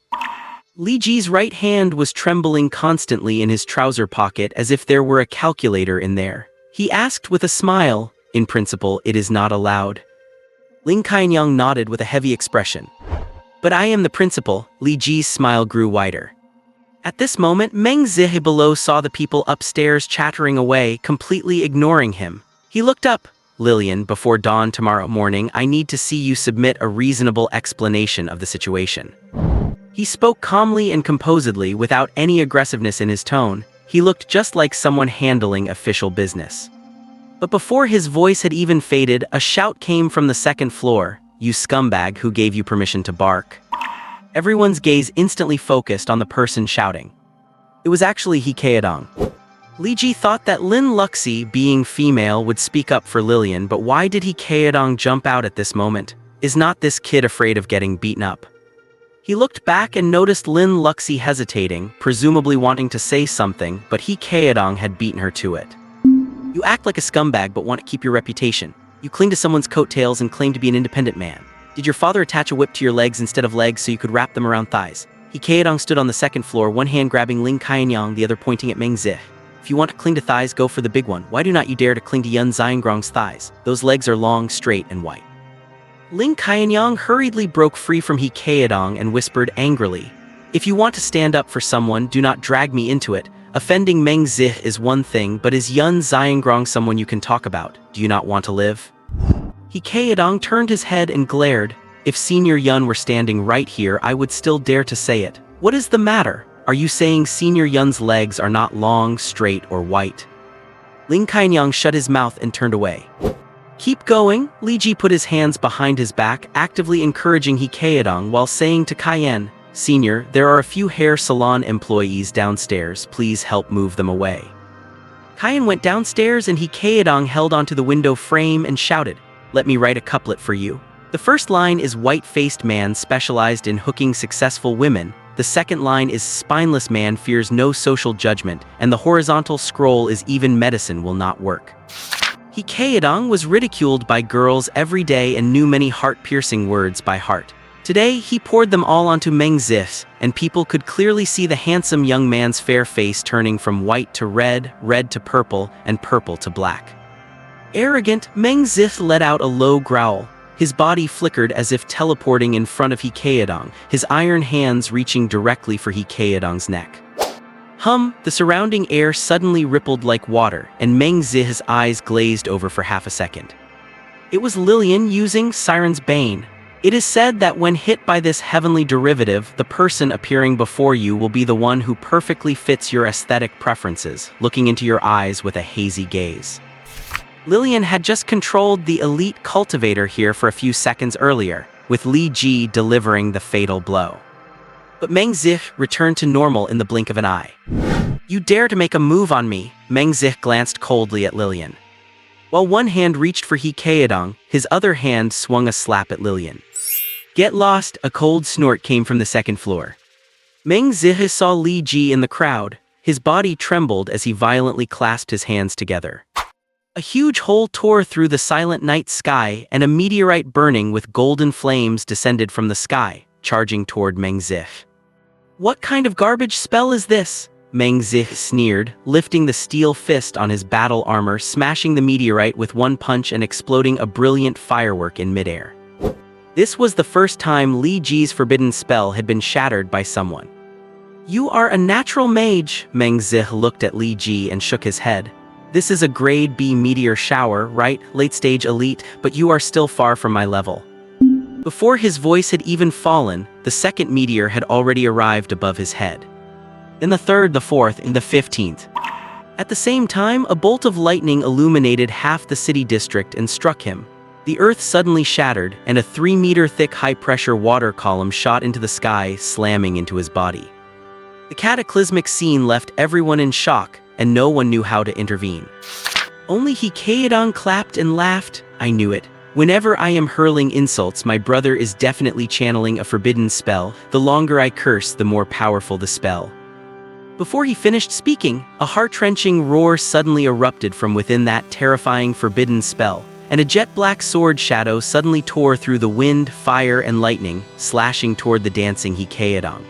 Li Ji's right hand was trembling constantly in his trouser pocket as if there were a calculator in there. He asked with a smile, "In principle, it is not allowed." Ling Qianyang nodded with a heavy expression. "But I am the principal." Li Ji's smile grew wider. At this moment, Meng Zih below saw the people upstairs chattering away, completely ignoring him. He looked up. "Lillian, before dawn tomorrow morning, I need to see you submit a reasonable explanation of the situation." He spoke calmly and composedly, without any aggressiveness in his tone. He looked just like someone handling official business. But before his voice had even faded, a shout came from the 2nd floor. "You scumbag, who gave you permission to bark?" Everyone's gaze instantly focused on the person shouting. It was actually He Kaedong. Li Ji thought that Lin Luxi, being female, would speak up for Lillian, but why did he Kaedong jump out at this moment? Is not this kid afraid of getting beaten up? He looked back and noticed Lin Luxi hesitating, presumably wanting to say something, but he Kaedong had beaten her to it. You act like a scumbag but want to keep your reputation. You cling to someone's coattails and claim to be an independent man. Did your father attach a whip to your legs instead of legs so you could wrap them around thighs? He Kaedong stood on the second floor, one hand grabbing Ling Qianyang, the other pointing at Meng Zi. If you want to cling to thighs, go for the big one. Why do not you dare to cling to Yun Xiangrong's thighs? Those legs are long, straight, and white. Ling Qianyang hurriedly broke free from He Kaedong and whispered angrily, "If you want to stand up for someone, do not drag me into it. Offending Meng Zi is one thing, but is Yun Xiangrong someone you can talk about? Do you not want to live?" He Kaedong turned his head and glared. If Senior Yun were standing right here, I would still dare to say it. What is the matter? Are you saying Senior Yun's legs are not long, straight, or white? Ling Qianyang shut his mouth and turned away. Keep going. Li Ji put his hands behind his back, actively encouraging He Kaedong while saying to Cayenne, "Senior, there are a few hair salon employees downstairs. Please help move them away." Cayenne went downstairs and He Kaedong held onto the window frame and shouted, "Let me write a couplet for you." The first line is white-faced man specialized in hooking successful women. The second line is spineless man fears no social judgment, and the horizontal scroll is even medicine will not work. He Kaedong was ridiculed by girls every day and knew many heart-piercing words by heart. Today, he poured them all onto Meng Zi, and people could clearly see the handsome young man's fair face turning from white to red, red to purple, and purple to black. Arrogant, Meng Zi let out a low growl. His body flickered as if teleporting in front of He Kaedong, his iron hands reaching directly for He Kaedong's neck. The surrounding air suddenly rippled like water, and Meng Zi's eyes glazed over for half a second. It was Lillian using Siren's Bane. It is said that when hit by this heavenly derivative, the person appearing before you will be the one who perfectly fits your aesthetic preferences, looking into your eyes with a hazy gaze. Lillian had just controlled the elite cultivator here for a few seconds earlier, with Li Ji delivering the fatal blow. But Meng Zi returned to normal in the blink of an eye. "You dare to make a move on me?" Meng Zi glanced coldly at Lillian. While one hand reached for He Kaedong, his other hand swung a slap at Lillian. "Get lost!" A cold snort came from the second floor. Meng Zi saw Li Ji in the crowd. His body trembled as he violently clasped his hands together. A huge hole tore through the silent night sky, and a meteorite burning with golden flames descended from the sky, charging toward Meng Zi. "What kind of garbage spell is this?" Meng Zi sneered, lifting the steel fist on his battle armor, smashing the meteorite with one punch and exploding a brilliant firework in midair. This was the first time Li Ji's forbidden spell had been shattered by someone. "You are a natural mage." Meng Zi looked at Li Ji and shook his head. "This is a grade B meteor shower, right? Late stage elite, but you are still far from my level." Before his voice had even fallen, the second meteor had already arrived above his head. Then the third, the fourth, and the 15th. At the same time, a bolt of lightning illuminated half the city district and struck him. The earth suddenly shattered, and a 3-meter-thick high-pressure water column shot into the sky, slamming into his body. The cataclysmic scene left everyone in shock, and no one knew how to intervene. Only He Kaedong clapped and laughed. "I knew it. Whenever I am hurling insults, my brother is definitely channeling a forbidden spell. The longer I curse, the more powerful the spell." Before he finished speaking, a heart-wrenching roar suddenly erupted from within that terrifying forbidden spell, and a jet-black sword shadow suddenly tore through the wind, fire, and lightning, slashing toward the dancing He Kaedong.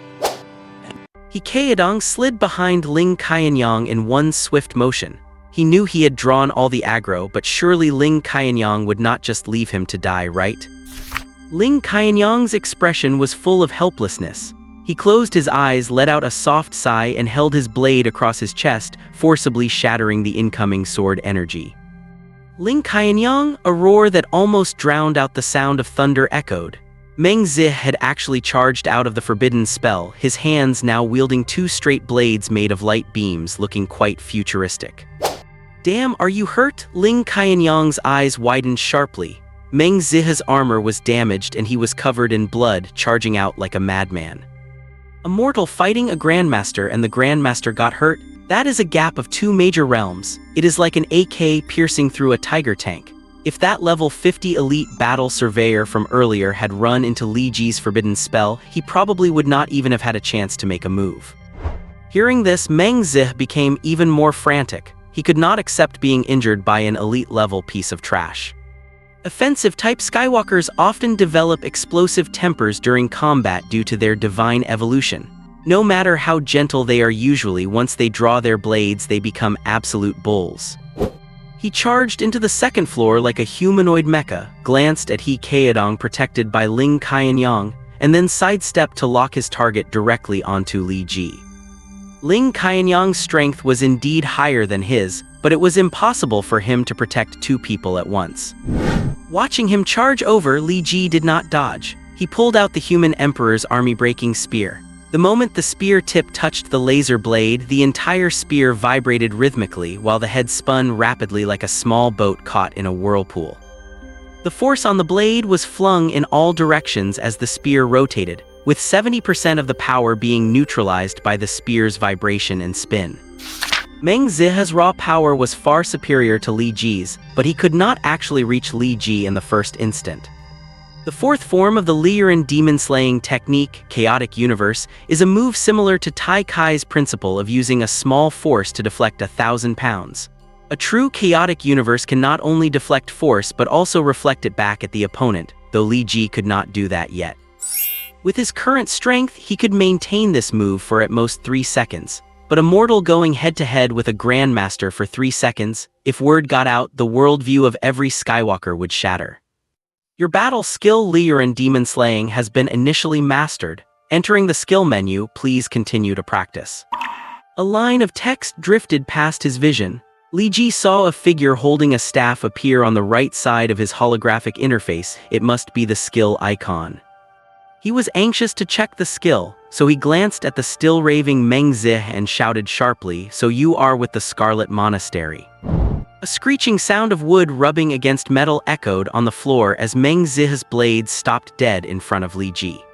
He Kaedong slid behind Ling Qianyang in one swift motion. He knew he had drawn all the aggro, but surely Ling Qianyang would not just leave him to die, right? Ling Qianyang's expression was full of helplessness. He closed his eyes, let out a soft sigh, and held his blade across his chest, forcibly shattering the incoming sword energy. Ling Qianyang, a roar that almost drowned out the sound of thunder, echoed. Meng Zi had actually charged out of the forbidden spell, his hands now wielding 2 straight blades made of light beams, looking quite futuristic. "Damn, are you hurt?" Ling Qianyang's eyes widened sharply. Meng Zi's armor was damaged and he was covered in blood, charging out like a madman. A mortal fighting a grandmaster and the grandmaster got hurt? That is a gap of 2 major realms. It is like an AK piercing through a tiger tank. If that level 50 elite battle surveyor from earlier had run into Li Ji's forbidden spell, he probably would not even have had a chance to make a move. Hearing this, Meng Zi became even more frantic. He could not accept being injured by an elite-level piece of trash. Offensive-type Skywalkers often develop explosive tempers during combat due to their divine evolution. No matter how gentle they are usually, once they draw their blades, they become absolute bulls. He charged into the second floor like a humanoid mecha, glanced at He Kaodong protected by Ling Qianyang, and then sidestepped to lock his target directly onto Li Ji. Ling Qianyang's strength was indeed higher than his, but it was impossible for him to protect 2 people at once. Watching him charge over, Li Ji did not dodge. He pulled out the human emperor's army-breaking spear. The moment the spear tip touched the laser blade, the entire spear vibrated rhythmically while the head spun rapidly like a small boat caught in a whirlpool. The force on the blade was flung in all directions as the spear rotated, with 70% of the power being neutralized by the spear's vibration and spin. Meng Zi's raw power was far superior to Li Ji's, but he could not actually reach Li Ji in the first instant. The fourth form of the Liuran demon-slaying technique, Chaotic Universe, is a move similar to Tai Kai's principle of using a small force to deflect 1,000 pounds. A true Chaotic Universe can not only deflect force but also reflect it back at the opponent, though Li Ji could not do that yet. With his current strength, he could maintain this move for at most 3 seconds. But a mortal going head-to-head with a Grandmaster for 3 seconds, if word got out, the worldview of every Skywalker would shatter. Your battle skill Liuran Demon Slaying has been initially mastered. Entering the skill menu, please continue to practice. A line of text drifted past his vision. Li Ji saw a figure holding a staff appear on the right side of his holographic interface. It must be the skill icon. He was anxious to check the skill, so he glanced at the still raving Meng Zi and shouted sharply, "So you are with the Scarlet Monastery." A screeching sound of wood rubbing against metal echoed on the floor as Meng Zi's blade stopped dead in front of Li Ji.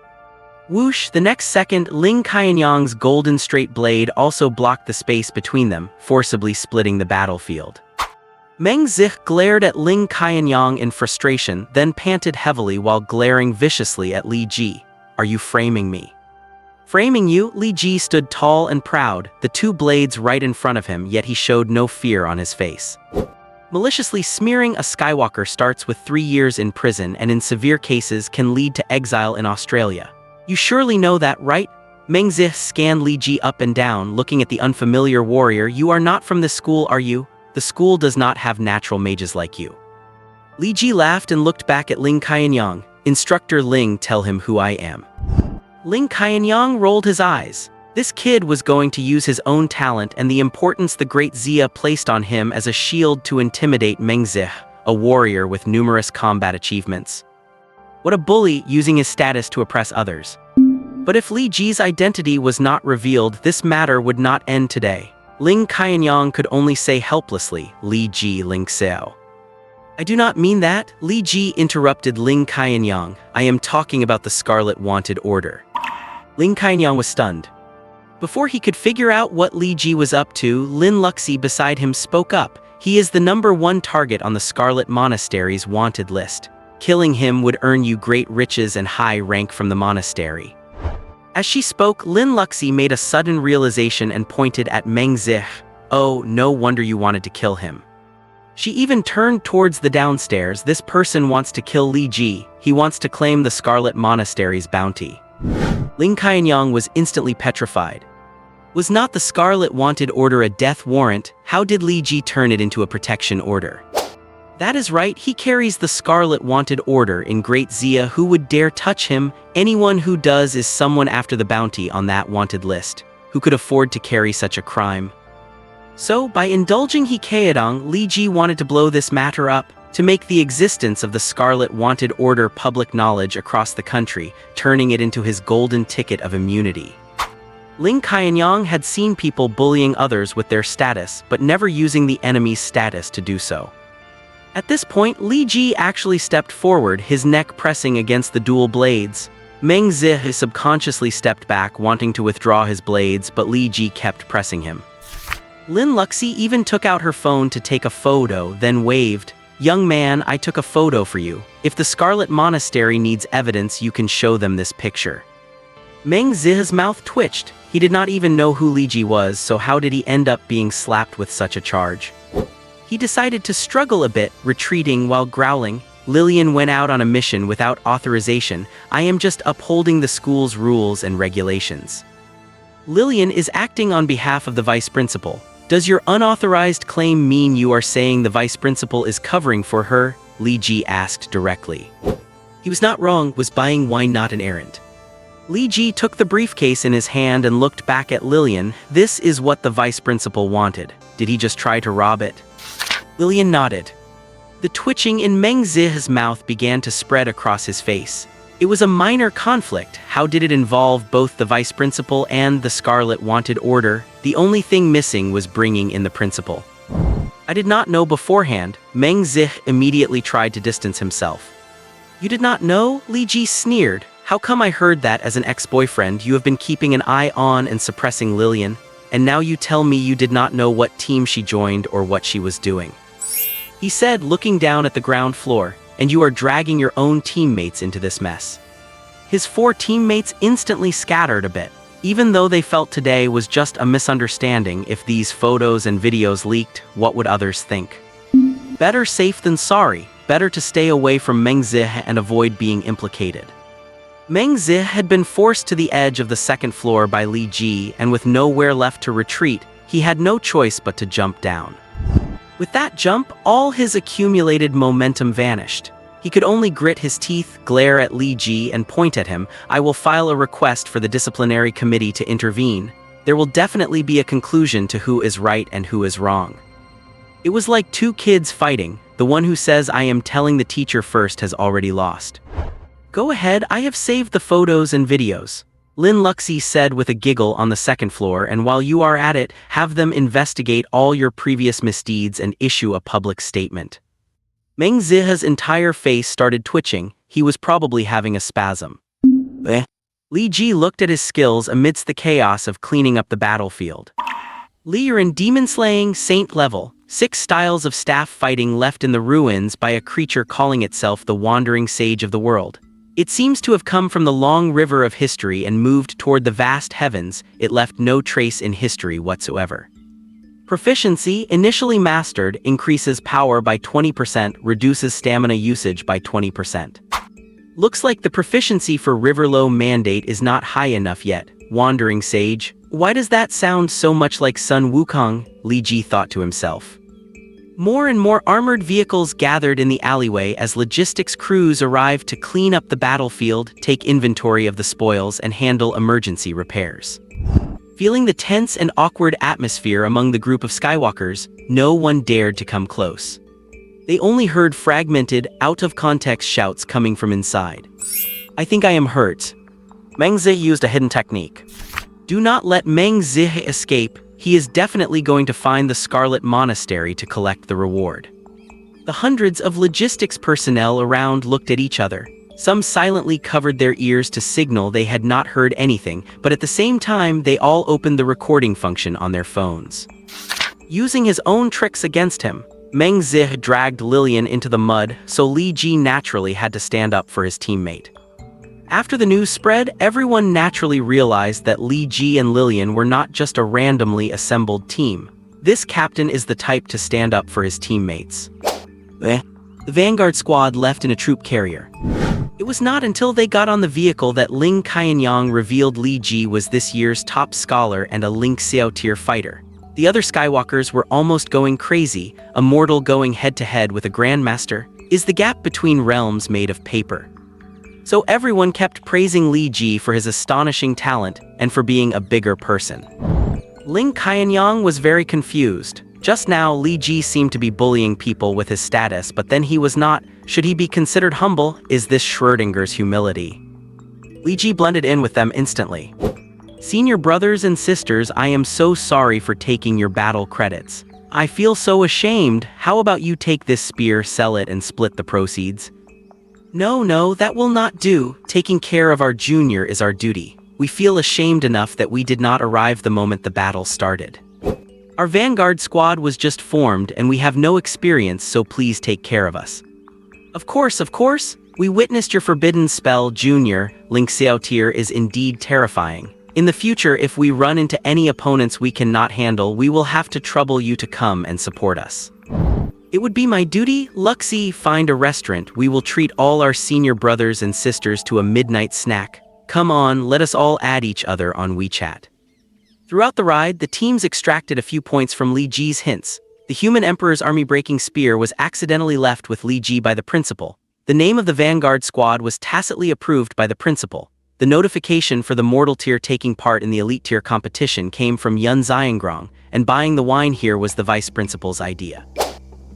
Whoosh! The next second, Ling Qianyang's golden straight blade also blocked the space between them, forcibly splitting the battlefield. Meng Zi glared at Ling Qianyang in frustration, then panted heavily while glaring viciously at Li Ji. "Are you framing me?" "Framing you?" Li Ji stood tall and proud, the 2 blades right in front of him, yet he showed no fear on his face. Maliciously smearing a Skywalker starts with 3 years in prison and in severe cases can lead to exile in Australia. You surely know that, right? Meng Zi scanned Li Ji up and down, looking at the unfamiliar warrior. "You are not from this school, are you? The school does not have natural mages like you." Li Ji laughed and looked back at Ling Qianyang. "Instructor Ling, tell him who I am." Ling Qianyang rolled his eyes. This kid was going to use his own talent and the importance the great Zia placed on him as a shield to intimidate Meng Zi, a warrior with numerous combat achievements. What a bully, using his status to oppress others. But if Li Ji's identity was not revealed, this matter would not end today. Ling Qianyang could only say helplessly, "Li Ji Ling Xiao." "I do not mean that," Li Ji interrupted Ling Qianyang. "I am talking about the Scarlet Wanted Order." Ling Qianyang was stunned. Before he could figure out what Li Ji was up to, Lin Luxi beside him spoke up. "He is the #1 target on the Scarlet Monastery's wanted list. Killing him would earn you great riches and high rank from the monastery." As she spoke, Lin Luxi made a sudden realization and pointed at Meng Zi. "Oh, no wonder you wanted to kill him." She even turned towards the downstairs. "This person wants to kill Li Ji. He wants to claim the Scarlet Monastery's bounty." Ling Qianyang was instantly petrified. Was not the Scarlet Wanted Order a death warrant? How did Li Ji turn it into a protection order? That is right, he carries the Scarlet Wanted Order in Great Zia. Who would dare touch him? Anyone who does is someone after the bounty on that wanted list. Who could afford to carry such a crime? So, by indulging He Kaodong, Li Ji wanted to blow this matter up, to make the existence of the Scarlet Wanted Order public knowledge across the country, turning it into his golden ticket of immunity. Ling Qianyang had seen people bullying others with their status, but never using the enemy's status to do so. At this point, Li Ji actually stepped forward, his neck pressing against the dual blades. Meng Zi subconsciously stepped back, wanting to withdraw his blades, but Li Ji kept pressing him. Lin Luxi even took out her phone to take a photo, then waved. "Young man, I took a photo for you. If the Scarlet Monastery needs evidence, you can show them this picture." Meng Zi's mouth twitched. He did not even know who Li Ji was, so how did he end up being slapped with such a charge? He decided to struggle a bit, retreating while growling. "Lillian went out on a mission without authorization. I am just upholding the school's rules and regulations." Lillian is acting on behalf of the vice principal. "Does your unauthorized claim mean you are saying the vice principal is covering for her?" Li Ji asked directly. He was not wrong, was buying wine not an errand. Li Ji took the briefcase in his hand and looked back at Lillian. "This is what the vice principal wanted. Did he just try to rob it?" Lillian nodded. The twitching in Meng Zi's mouth began to spread across his face. It was a minor conflict. How did it involve both the vice principal and the Scarlet Wanted Order? The only thing missing was bringing in the principal. "I did not know beforehand." Meng Zi immediately tried to distance himself. "You did not know?" Li Ji sneered. "How come I heard that as an ex-boyfriend you have been keeping an eye on and suppressing Lillian, and now you tell me you did not know what team she joined or what she was doing?" He said, looking down at the ground floor. "And you are dragging your own teammates into this mess." His 4 teammates instantly scattered a bit. Even though they felt today was just a misunderstanding, if these photos and videos leaked, what would others think? Better safe than sorry. Better to stay away from Meng Zi and avoid being implicated. Meng Zi had been forced to the edge of the 2nd floor by Li Ji, and with nowhere left to retreat, he had no choice but to jump down. With that jump, all his accumulated momentum vanished. He could only grit his teeth, glare at Li Ji, and point at him. "I will file a request for the disciplinary committee to intervene. There will definitely be a conclusion to who is right and who is wrong." It was like 2 kids fighting. The one who says "I am telling the teacher first" has already lost. "Go ahead, I have saved the photos and videos," Lin Luxi said with a giggle on the 2nd floor, "and while you are at it, have them investigate all your previous misdeeds and issue a public statement." Meng Zi's entire face started twitching. He was probably having a spasm. Li Ji looked at his skills amidst the chaos of cleaning up the battlefield. Li, you're in demon-slaying, saint level. 6 styles of staff fighting left in the ruins by a creature calling itself the Wandering Sage of the World. It seems to have come from the long river of history and moved toward the vast heavens. It left no trace in history whatsoever. Proficiency, initially mastered, increases power by 20%, reduces stamina usage by 20%. Looks like the proficiency for Riverlow Mandate is not high enough yet. Wandering Sage? Why does that sound so much like Sun Wukong? Li Ji thought to himself. More and more armored vehicles gathered in the alleyway as logistics crews arrived to clean up the battlefield, take inventory of the spoils, and handle emergency repairs. Feeling the tense and awkward atmosphere among the group of Skywalkers, no one dared to come close. They only heard fragmented, out-of-context shouts coming from inside. "I think I am hurt." Meng Zi used a hidden technique. "Do not let Meng Zi escape. He is definitely going to find the Scarlet Monastery to collect the reward." The hundreds of logistics personnel around looked at each other. Some silently covered their ears to signal they had not heard anything, but at the same time they all opened the recording function on their phones. Using his own tricks against him, Meng Zi dragged Lillian into the mud, so Li Ji naturally had to stand up for his teammate. After the news spread, everyone naturally realized that Li Ji and Lillian were not just a randomly assembled team. This captain is the type to stand up for his teammates. The Vanguard squad left in a troop carrier. It was not until they got on the vehicle that Ling Qianyang revealed Li Ji was this year's top scholar and a Ling Xiao tier fighter. The other Skywalkers were almost going crazy, a mortal going head-to-head with a Grandmaster. Is the gap between realms made of paper? So everyone kept praising Li Ji for his astonishing talent and for being a bigger person. Ling Qianyang was very confused. Just now, Li Ji seemed to be bullying people with his status, but then he was not. Should he be considered humble? Is this Schrödinger's humility? Li Ji blended in with them instantly. "Senior brothers and sisters, I am so sorry for taking your battle credits. I feel so ashamed. How about you take this spear, sell it, and split the proceeds?" No, that will not do. Taking care of our junior is our duty. We feel ashamed enough that we did not arrive the moment the battle started." Our vanguard squad was just formed and we have no experience, so please take care of us. Of course. We witnessed your forbidden spell, Junior. Link Xiaotier is indeed terrifying. In the future, if we run into any opponents we cannot handle, we will have to trouble you to come and support us. It would be my duty. Luxie, find a restaurant. We will treat all our senior brothers and sisters to a midnight snack. Come on, let us all add each other on WeChat. Throughout the ride, the teams extracted a few points from Li Ji's hints. The human emperor's army-breaking spear was accidentally left with Li Ji by the principal. The name of the vanguard squad was tacitly approved by the principal. The notification for the mortal tier taking part in the elite tier competition came from Yun Xiangrong, and buying the wine here was the vice principal's idea.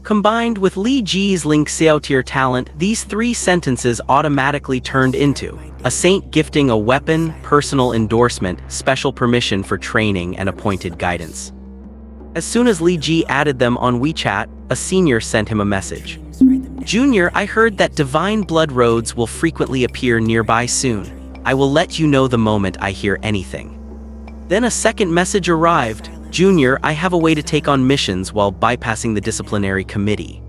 Combined with Li Ji's Link Xiaotier talent, these 3 sentences automatically turned into a saint gifting a weapon, personal endorsement, special permission for training, and appointed guidance. As soon as Li Ji added them on WeChat, a senior sent him a message. Junior, I heard that divine blood roads will frequently appear nearby soon. I will let you know the moment I hear anything. Then a second message arrived. Junior, I have a way to take on missions while bypassing the disciplinary committee.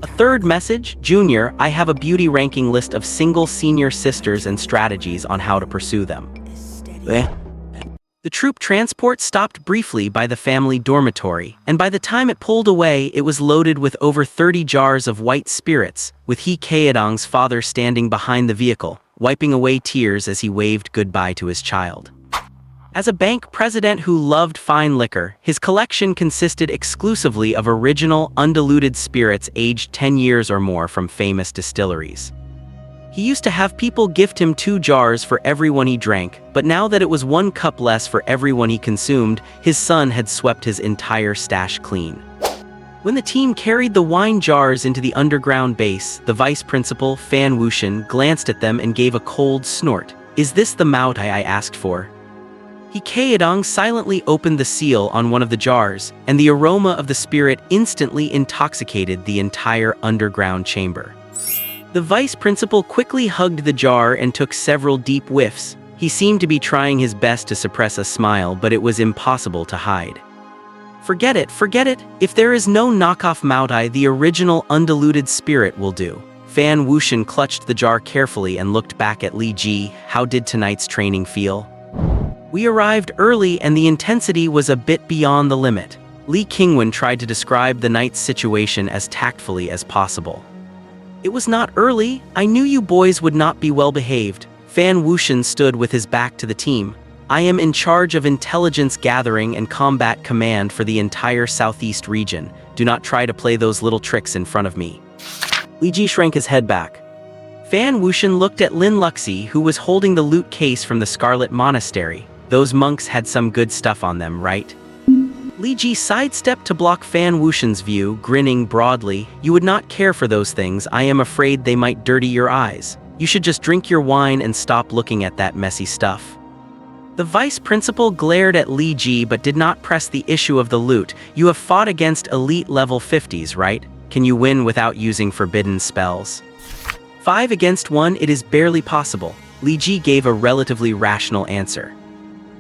A third message. Junior, I have a beauty ranking list of single senior sisters and strategies on how to pursue them. The troop transport stopped briefly by the family dormitory, and by the time it pulled away, it was loaded with over 30 jars of white spirits, with He Kaedong's father standing behind the vehicle, wiping away tears as he waved goodbye to his child. As a bank president who loved fine liquor, his collection consisted exclusively of original, undiluted spirits aged 10 years or more from famous distilleries. He used to have people gift him 2 jars for everyone he drank, but now that it was 1 cup less for everyone he consumed, his son had swept his entire stash clean. When the team carried the wine jars into the underground base, the vice principal, Fan Wuxian, glanced at them and gave a cold snort. Is this the mutate I asked for? He Kaedong silently opened the seal on one of the jars, and the aroma of the spirit instantly intoxicated the entire underground chamber. The vice principal quickly hugged the jar and took several deep whiffs. He seemed to be trying his best to suppress a smile, but it was impossible to hide. Forget it. If there is no knockoff mutate, the original undiluted spirit will do. Fan Wuxian clutched the jar carefully and looked back at Li Ji. How did tonight's training feel? We arrived early and the intensity was a bit beyond the limit. Li Qingwen tried to describe the night's situation as tactfully as possible. It was not early. I knew you boys would not be well behaved. Fan Wuxian stood with his back to the team. I am in charge of intelligence gathering and combat command for the entire southeast region. Do not try to play those little tricks in front of me. Li Ji shrank his head back. Fan Wuxian looked at Lin Luxie, who was holding the loot case from the Scarlet Monastery. Those monks had some good stuff on them, right? Li Ji sidestepped to block Fan Wuxian's view, grinning broadly. You would not care for those things. I am afraid they might dirty your eyes. You should just drink your wine and stop looking at that messy stuff. The vice principal glared at Li Ji but did not press the issue of the loot. You have fought against elite level 50s, right? Can you win without using forbidden spells? 5 against 1, it is barely possible. Li Ji gave a relatively rational answer.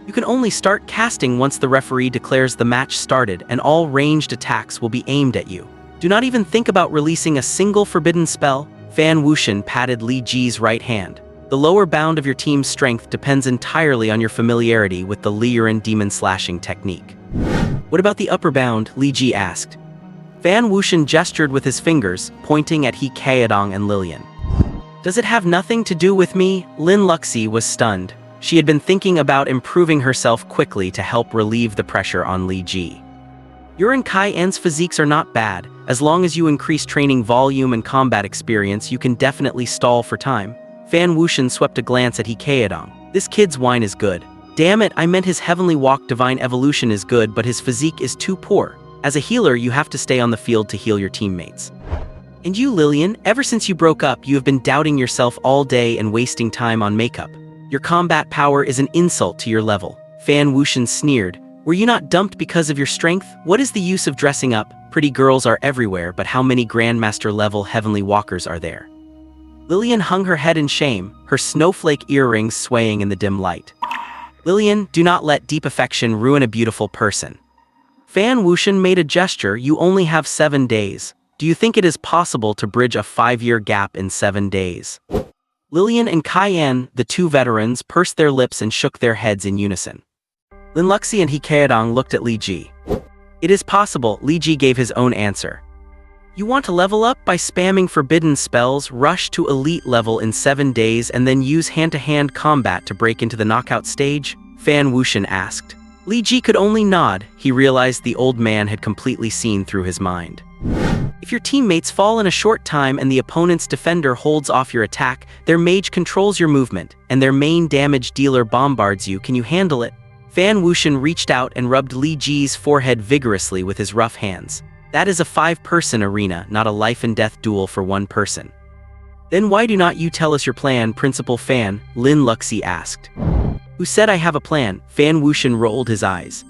You can only start casting once the referee declares the match started, and all ranged attacks will be aimed at you. Do not even think about releasing a single forbidden spell. Fan Wuxian patted Li Ji's right hand. The lower bound of your team's strength depends entirely on your familiarity with the Liuran demon slashing technique. What about the upper bound? Li Ji asked. Fan Wuxian gestured with his fingers, pointing at He Kaedong and Lilian. Does it have nothing to do with me? Lin Luxie was stunned. She had been thinking about improving herself quickly to help relieve the pressure on Li Ji. Your and Kai En's physiques are not bad. As long as you increase training volume and combat experience, you can definitely stall for time. Fan Wuxian swept a glance at He Kaedong. This kid's wine is good. Damn it, I meant his heavenly walk divine evolution is good, but his physique is too poor. As a healer, you have to stay on the field to heal your teammates. And you, Lilian, ever since you broke up, you have been doubting yourself all day and wasting time on makeup. Your combat power is an insult to your level. Fan Wuxian sneered. Were you not dumped because of your strength? What is the use of dressing up? Pretty girls are everywhere, but how many Grandmaster-level heavenly walkers are there? Lilian hung her head in shame, her snowflake earrings swaying in the dim light. Lilian, do not let deep affection ruin a beautiful person. Fan Wuxian made a gesture. You only have 7 days. Do you think it is possible to bridge a 5-year gap in 7 days? Lillian and Kaiyan, the two veterans, pursed their lips and shook their heads in unison. Lin Luxi and He Kaedong looked at Li Ji. It is possible, Li Ji gave his own answer. You want to level up by spamming forbidden spells, rush to elite level in 7 days, and then use hand-to-hand combat to break into the knockout stage? Fan Wuxian asked. Li Ji could only nod. He realized the old man had completely seen through his mind. If your teammates fall in a short time and the opponent's defender holds off your attack, their mage controls your movement, and their main damage dealer bombards you, can you handle it? Fan Wuxian reached out and rubbed Li Ji's forehead vigorously with his rough hands. That is a 5-person arena, not a life-and-death duel for 1 person. Then why do not you tell us your plan, Principal Fan? Lin Luxi asked. Who said I have a plan? Fan Wuxian rolled his eyes.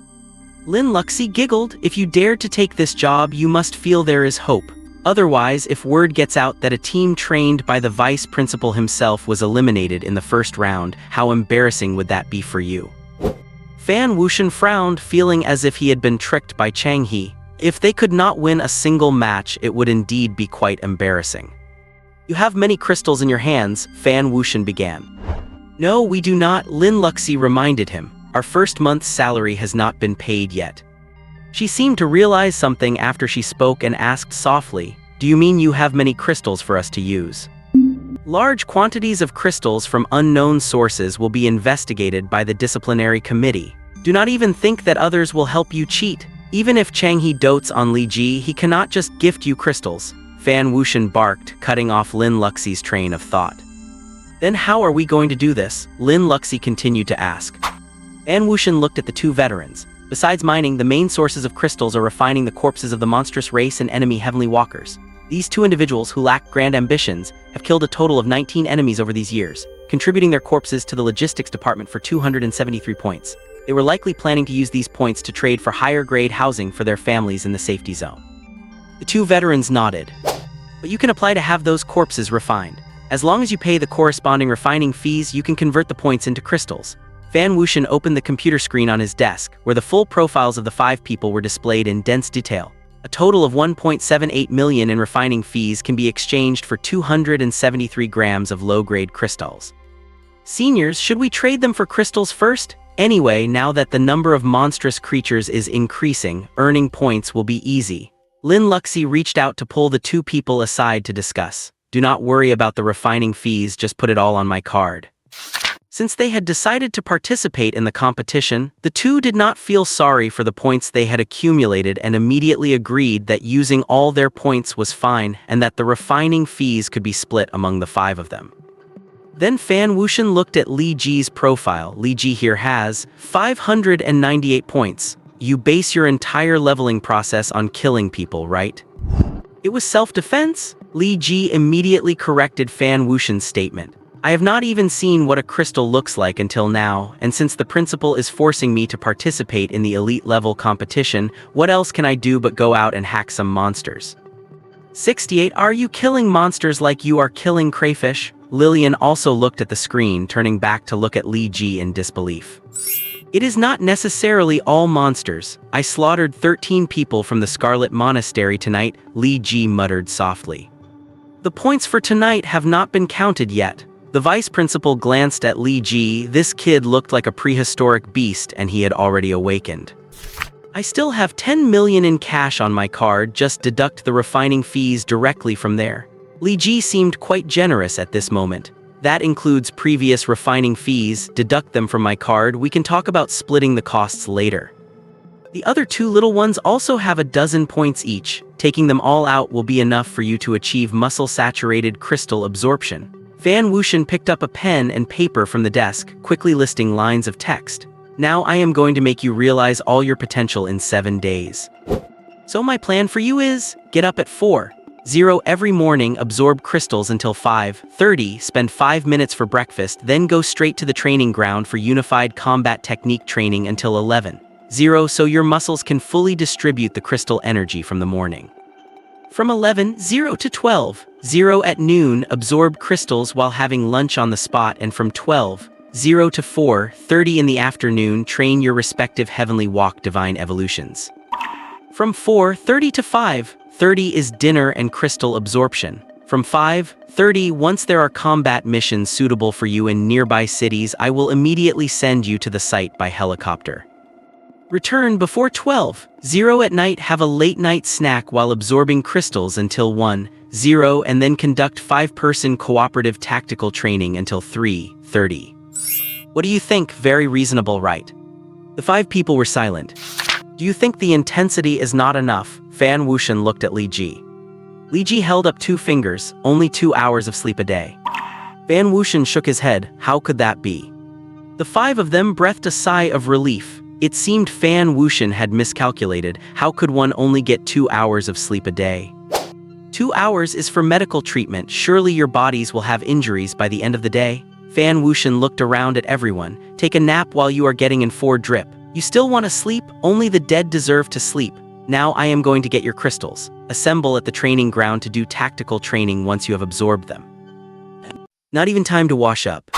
Lin Luxi giggled. If you dared to take this job, you must feel there is hope. Otherwise, if word gets out that a team trained by the vice principal himself was eliminated in the first round, how embarrassing would that be for you? Fan Wuxian frowned, feeling as if he had been tricked by Chang He. If they could not win a single match, it would indeed be quite embarrassing. You have many crystals in your hands, Fan Wuxian began. No, we do not, Lin Luxi reminded him. Our first month's salary has not been paid yet. She seemed to realize something after she spoke and asked softly, do you mean you have many crystals for us to use? Large quantities of crystals from unknown sources will be investigated by the disciplinary committee. Do not even think that others will help you cheat. Even if Chang He dotes on Li Ji, he cannot just gift you crystals. Fan Wuxian barked, cutting off Lin Luxi's train of thought. Then how are we going to do this? Lin Luxi continued to ask. Fan Wuxian looked at the two veterans. Besides mining, the main sources of crystals are refining the corpses of the monstrous race and enemy heavenly walkers. These two individuals who lack grand ambitions have killed a total of 19 enemies over these years, contributing their corpses to the logistics department for 273 points. They were likely planning to use these points to trade for higher-grade housing for their families in the safety zone. The two veterans nodded. But you can apply to have those corpses refined. As long as you pay the corresponding refining fees, you can convert the points into crystals. Fan Wuxian opened the computer screen on his desk, where the full profiles of the 5 people were displayed in dense detail. A total of 1.78 million in refining fees can be exchanged for 273 grams of low-grade crystals. Seniors, should we trade them for crystals first? Anyway, now that the number of monstrous creatures is increasing, earning points will be easy. Lin Luxi reached out to pull the two people aside to discuss. Do not worry about the refining fees, just put it all on my card. Since they had decided to participate in the competition, the two did not feel sorry for the points they had accumulated and immediately agreed that using all their points was fine and that the refining fees could be split among the 5 of them. Then Fan Wuxian looked at Li Ji's profile. Li Ji here has 598 points. You base your entire leveling process on killing people, right? It was self-defense? Li Ji immediately corrected Fan Wuxian's statement. I have not even seen what a crystal looks like until now, and since the principal is forcing me to participate in the elite level competition, what else can I do but go out and hack some monsters? 68. Are you killing monsters like you are killing crayfish? Lillian also looked at the screen, turning back to look at Li Ji in disbelief. It is not necessarily all monsters. I slaughtered 13 people from the Scarlet Monastery tonight, Li Ji muttered softly. The points for tonight have not been counted yet. The vice principal glanced at Li Ji. This kid looked like a prehistoric beast and he had already awakened. I still have 10 million in cash on my card, just deduct the refining fees directly from there. Li Ji seemed quite generous at this moment. That includes previous refining fees, deduct them from my card, we can talk about splitting the costs later. The other 2 little ones also have a dozen points each. Taking them all out will be enough for you to achieve muscle-saturated crystal absorption. Fan Wuxian picked up a pen and paper from the desk, quickly listing lines of text. Now I am going to make you realize all your potential in 7 days. So my plan for you is, get up at 4:00 every morning, absorb crystals until 5:30, spend 5 minutes for breakfast, then go straight to the training ground for unified combat technique training until 11:00 so your muscles can fully distribute the crystal energy from the morning. From 11:00 to 12:00 at noon, absorb crystals while having lunch on the spot, and from 12:00 to 4:30 in the afternoon, train your respective heavenly walk divine evolutions. From 4:30 to 5:30 is dinner and crystal absorption. From 5:30, once there are combat missions suitable for you in nearby cities, I will immediately send you to the site by helicopter. Return before 12:00 at night, have a late-night snack while absorbing crystals until 1:00, and then conduct 5-person cooperative tactical training until 3:30. What do you think? Very reasonable, right? The 5 people were silent. Do you think the intensity is not enough? Fan Wuxian looked at Li Ji. Li Ji held up 2 fingers, only 2 hours of sleep a day. Fan Wuxian shook his head. How could that be? The 5 of them breathed a sigh of relief. It seemed Fan Wuxian had miscalculated. How could one only get 2 hours of sleep a day? 2 hours is for medical treatment. Surely your bodies will have injuries by the end of the day. Fan Wuxian looked around at everyone. Take a nap while you are getting in 4 drip. You still want to sleep? Only the dead deserve to sleep. Now I am going to get your crystals. Assemble at the training ground to do tactical training once you have absorbed them. Not even time to wash up.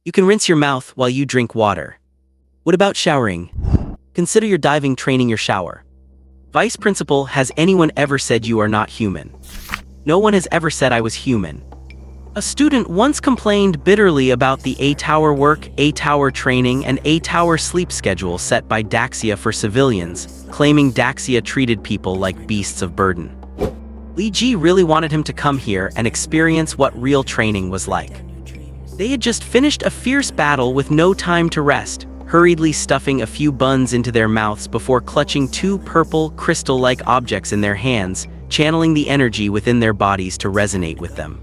You can rinse your mouth while you drink water. What about showering? Consider your diving training your shower. Vice Principal, has anyone ever said you are not human? No one has ever said I was human. A student once complained bitterly about the A-Tower work, A-Tower training, and A-Tower sleep schedule set by Daxia for civilians, claiming Daxia treated people like beasts of burden. Li Ji really wanted him to come here and experience what real training was like. They had just finished a fierce battle with no time to rest, hurriedly stuffing a few buns into their mouths before clutching 2 purple, crystal-like objects in their hands, channeling the energy within their bodies to resonate with them.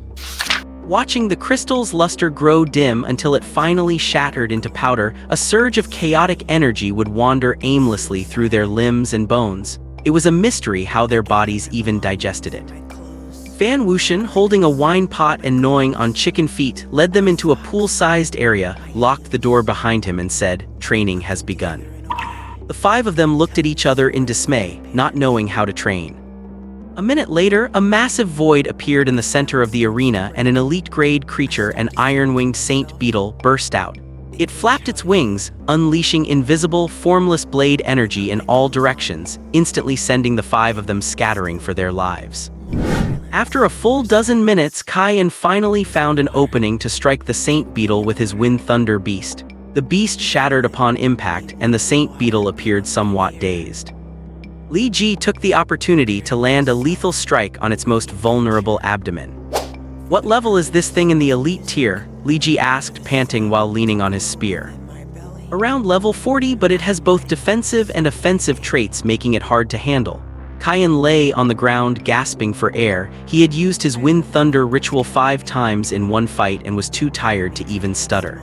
Watching the crystal's luster grow dim until it finally shattered into powder, a surge of chaotic energy would wander aimlessly through their limbs and bones. It was a mystery how their bodies even digested it. Fan Wuxian, holding a wine pot and gnawing on chicken feet, led them into a pool-sized area, locked the door behind him and said, "Training has begun." The 5 of them looked at each other in dismay, not knowing how to train. A minute later, a massive void appeared in the center of the arena and an elite-grade creature, an iron-winged saint beetle, burst out. It flapped its wings, unleashing invisible, formless blade energy in all directions, instantly sending the 5 of them scattering for their lives. After a full dozen minutes, Kaiyan finally found an opening to strike the saint beetle with his wind thunder beast. The beast shattered upon impact, and the saint beetle appeared somewhat dazed. Li Ji took the opportunity to land a lethal strike on its most vulnerable abdomen. "What level is this thing in the elite tier?" Li Ji asked, panting while leaning on his spear. "Around level 40, but it has both defensive and offensive traits, making it hard to handle." Kaiyan lay on the ground, gasping for air. He had used his wind thunder ritual 5 times in one fight and was too tired to even stutter.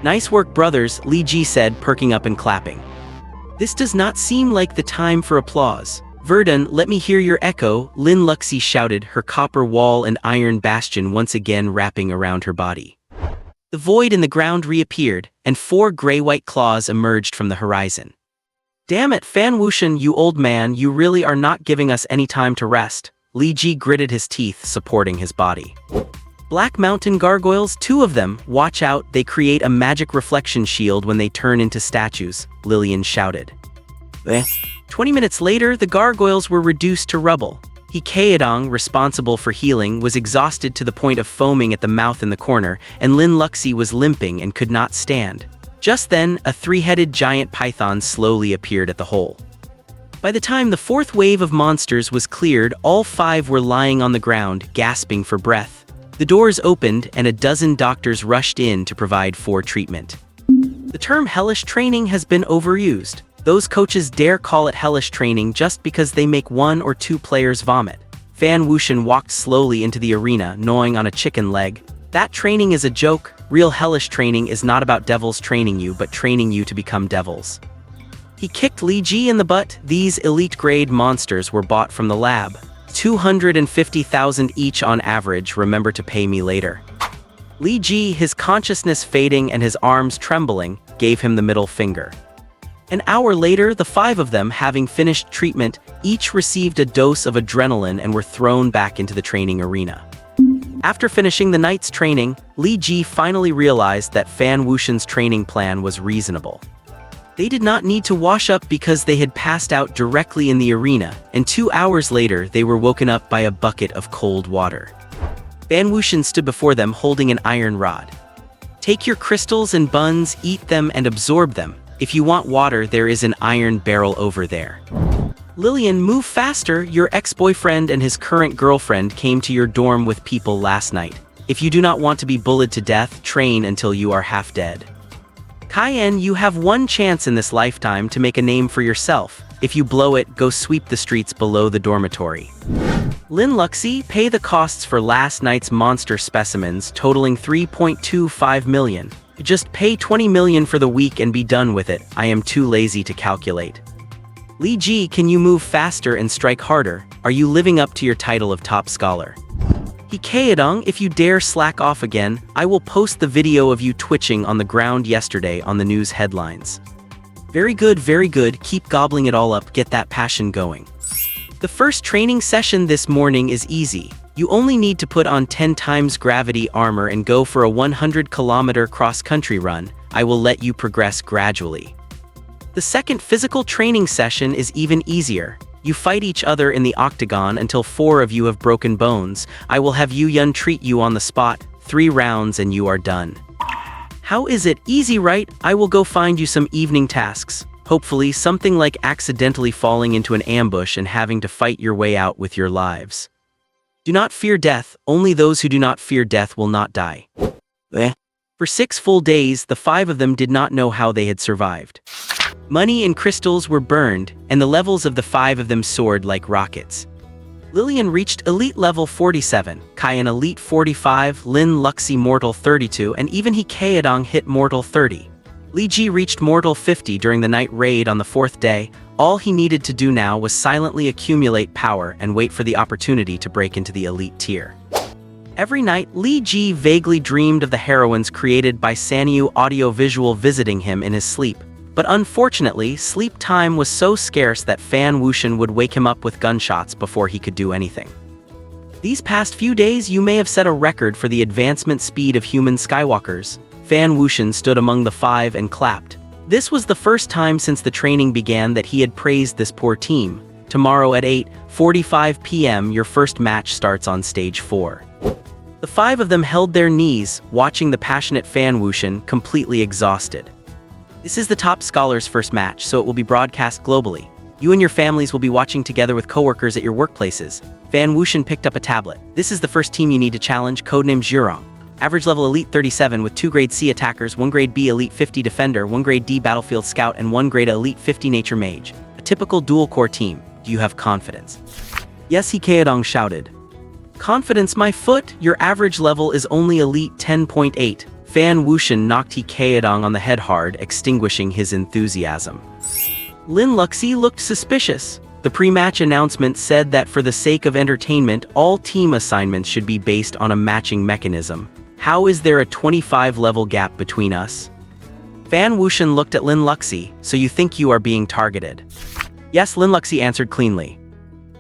"Nice work, brothers," Li Ji said, perking up and clapping. "This does not seem like the time for applause. Verdun, let me hear your echo," Lin Luxi shouted, her copper wall and iron bastion once again wrapping around her body. The void in the ground reappeared, and 4 gray-white claws emerged from the horizon. "Damn it, Fan Wuxian, you old man, you really are not giving us any time to rest." Li Ji gritted his teeth, supporting his body. "Black mountain gargoyles, 2 of them, watch out, they create a magic reflection shield when they turn into statues," Lillian shouted. 20 minutes later, the gargoyles were reduced to rubble. Hikaedong, responsible for healing, was exhausted to the point of foaming at the mouth in the corner, and Lin Luxi was limping and could not stand. Just then, a 3-headed giant python slowly appeared at the hole. By the time the 4th wave of monsters was cleared, all 5 were lying on the ground, gasping for breath. The doors opened, and a dozen doctors rushed in to provide treatment. The term hellish training has been overused. Those coaches dare call it hellish training just because they make 1 or 2 players vomit. Fan Wuxian walked slowly into the arena, gnawing on a chicken leg. "That training is a joke. Real hellish training is not about devils training you, but training you to become devils." He kicked Li Ji in the butt. "These elite-grade monsters were bought from the lab. 250,000 each on average, remember to pay me later." Li Ji, his consciousness fading and his arms trembling, gave him the middle finger. An hour later, the 5 of them, having finished treatment, each received a dose of adrenaline and were thrown back into the training arena. After finishing the night's training, Li Ji finally realized that Fan Wuxian's training plan was reasonable. They did not need to wash up because they had passed out directly in the arena, and 2 hours later they were woken up by a bucket of cold water. Fan Wuxian stood before them holding an iron rod. Take your crystals and buns, eat them and absorb them. If you want water, there is an iron barrel over there. Lillian, move faster. Your ex-boyfriend and his current girlfriend came to your dorm with people last night. If you do not want to be bullied to death, train until you are half dead. Cayenne, you have one chance in this lifetime to make a name for yourself. If you blow it, go sweep the streets below the dormitory. Lin Luxi, pay the costs for last night's monster specimens totaling 3.25 million. Just pay 20 million for the week and be done with it. I am too lazy to calculate. Li Ji, can you move faster and strike harder? Are you living up to your title of top scholar? Hikaedong, if you dare slack off again, I will post the video of you twitching on the ground yesterday on the news headlines. Very good, keep gobbling it all up, get that passion going. The first training session this morning is easy. You only need to put on 10 times gravity armor and go for a 100-kilometer cross-country run. I will let you progress gradually. The second physical training session is even easier. You fight each other in the octagon until 4 of you have broken bones. I will have Yu Yun treat you on the spot. 3 rounds and you are done. How is it? Easy, right? I will go find you some evening tasks. Hopefully something like accidentally falling into an ambush and having to fight your way out with your lives. Do not fear death. Only those who do not fear death will not die. For 6 full days, the 5 of them did not know how they had survived. Money and crystals were burned, and the levels of the 5 of them soared like rockets. Lillian reached Elite Level 47, Cayenne Elite 45, Lin Luxi Mortal 32, and even Hikaedong hit Mortal 30. Li Ji reached Mortal 50 during the night raid on the 4th day. All he needed to do now was silently accumulate power and wait for the opportunity to break into the elite tier. Every night, Li Ji vaguely dreamed of the heroines created by Sanyu Audiovisual visiting him in his sleep. But unfortunately, sleep time was so scarce that Fan Wuxian would wake him up with gunshots before he could do anything. These past few days, you may have set a record for the advancement speed of human skywalkers. Fan Wuxian stood among the 5 and clapped. This was the first time since the training began that he had praised this poor team. Tomorrow at 8:45 p.m. your first match starts on stage 4. The 5 of them held their knees, watching the passionate Fan Wuxian, completely exhausted. This is the top scholar's first match, so it will be broadcast globally. You and your families will be watching together with coworkers at your workplaces. Fan Wuxian picked up a tablet. This is the first team you need to challenge, codename Zhurong. Average level Elite 37 with 2 Grade C attackers, 1 Grade B Elite 50 defender, 1 Grade D battlefield scout, and 1 Grade Elite 50 nature mage. A typical dual-core team. Do you have confidence? Yes, Hikaedong shouted. Confidence, my foot? Your average level is only Elite 10.8. Fan Wuxian knocked Hikaedong on the head hard, extinguishing his enthusiasm. Lin Luxi looked suspicious. The pre-match announcement said that for the sake of entertainment, all team assignments should be based on a matching mechanism. How is there a 25-level gap between us? Fan Wuxian looked at Lin Luxi. So you think you are being targeted? Yes, Lin Luxi answered cleanly.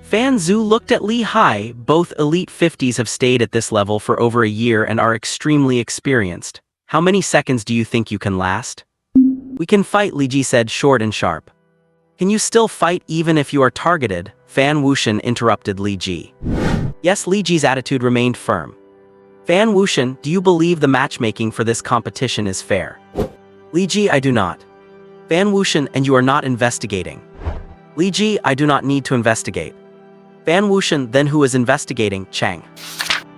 Fan Zhu looked at Li Hai. Both Elite 50s have stayed at this level for over a year and are extremely experienced. How many seconds do you think you can last? We can fight, Li Ji said, short and sharp. Can you still fight even if you are targeted? Fan Wuxian interrupted Li Ji. Yes, Li Ji's attitude remained firm. Fan Wuxian, do you believe the matchmaking for this competition is fair? Li Ji, I do not. Fan Wuxian, and you are not investigating. Li Ji, I do not need to investigate. Fan Wuxian, then who is investigating? Chang.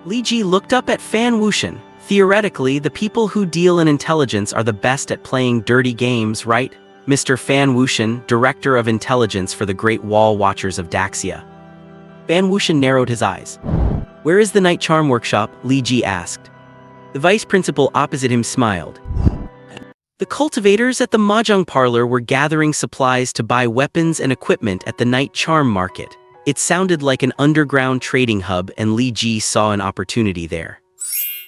Li Ji looked up at Fan Wuxian. Theoretically, the people who deal in intelligence are the best at playing dirty games, right? Mr. Fan Wuxian, Director of Intelligence for the Great Wall Watchers of Daxia. Fan Wuxian narrowed his eyes. Where is the night charm workshop? Li Ji asked. The vice principal opposite him smiled. The cultivators at the mahjong parlor were gathering supplies to buy weapons and equipment at the night charm market. It sounded like an underground trading hub, and Li Ji saw an opportunity there.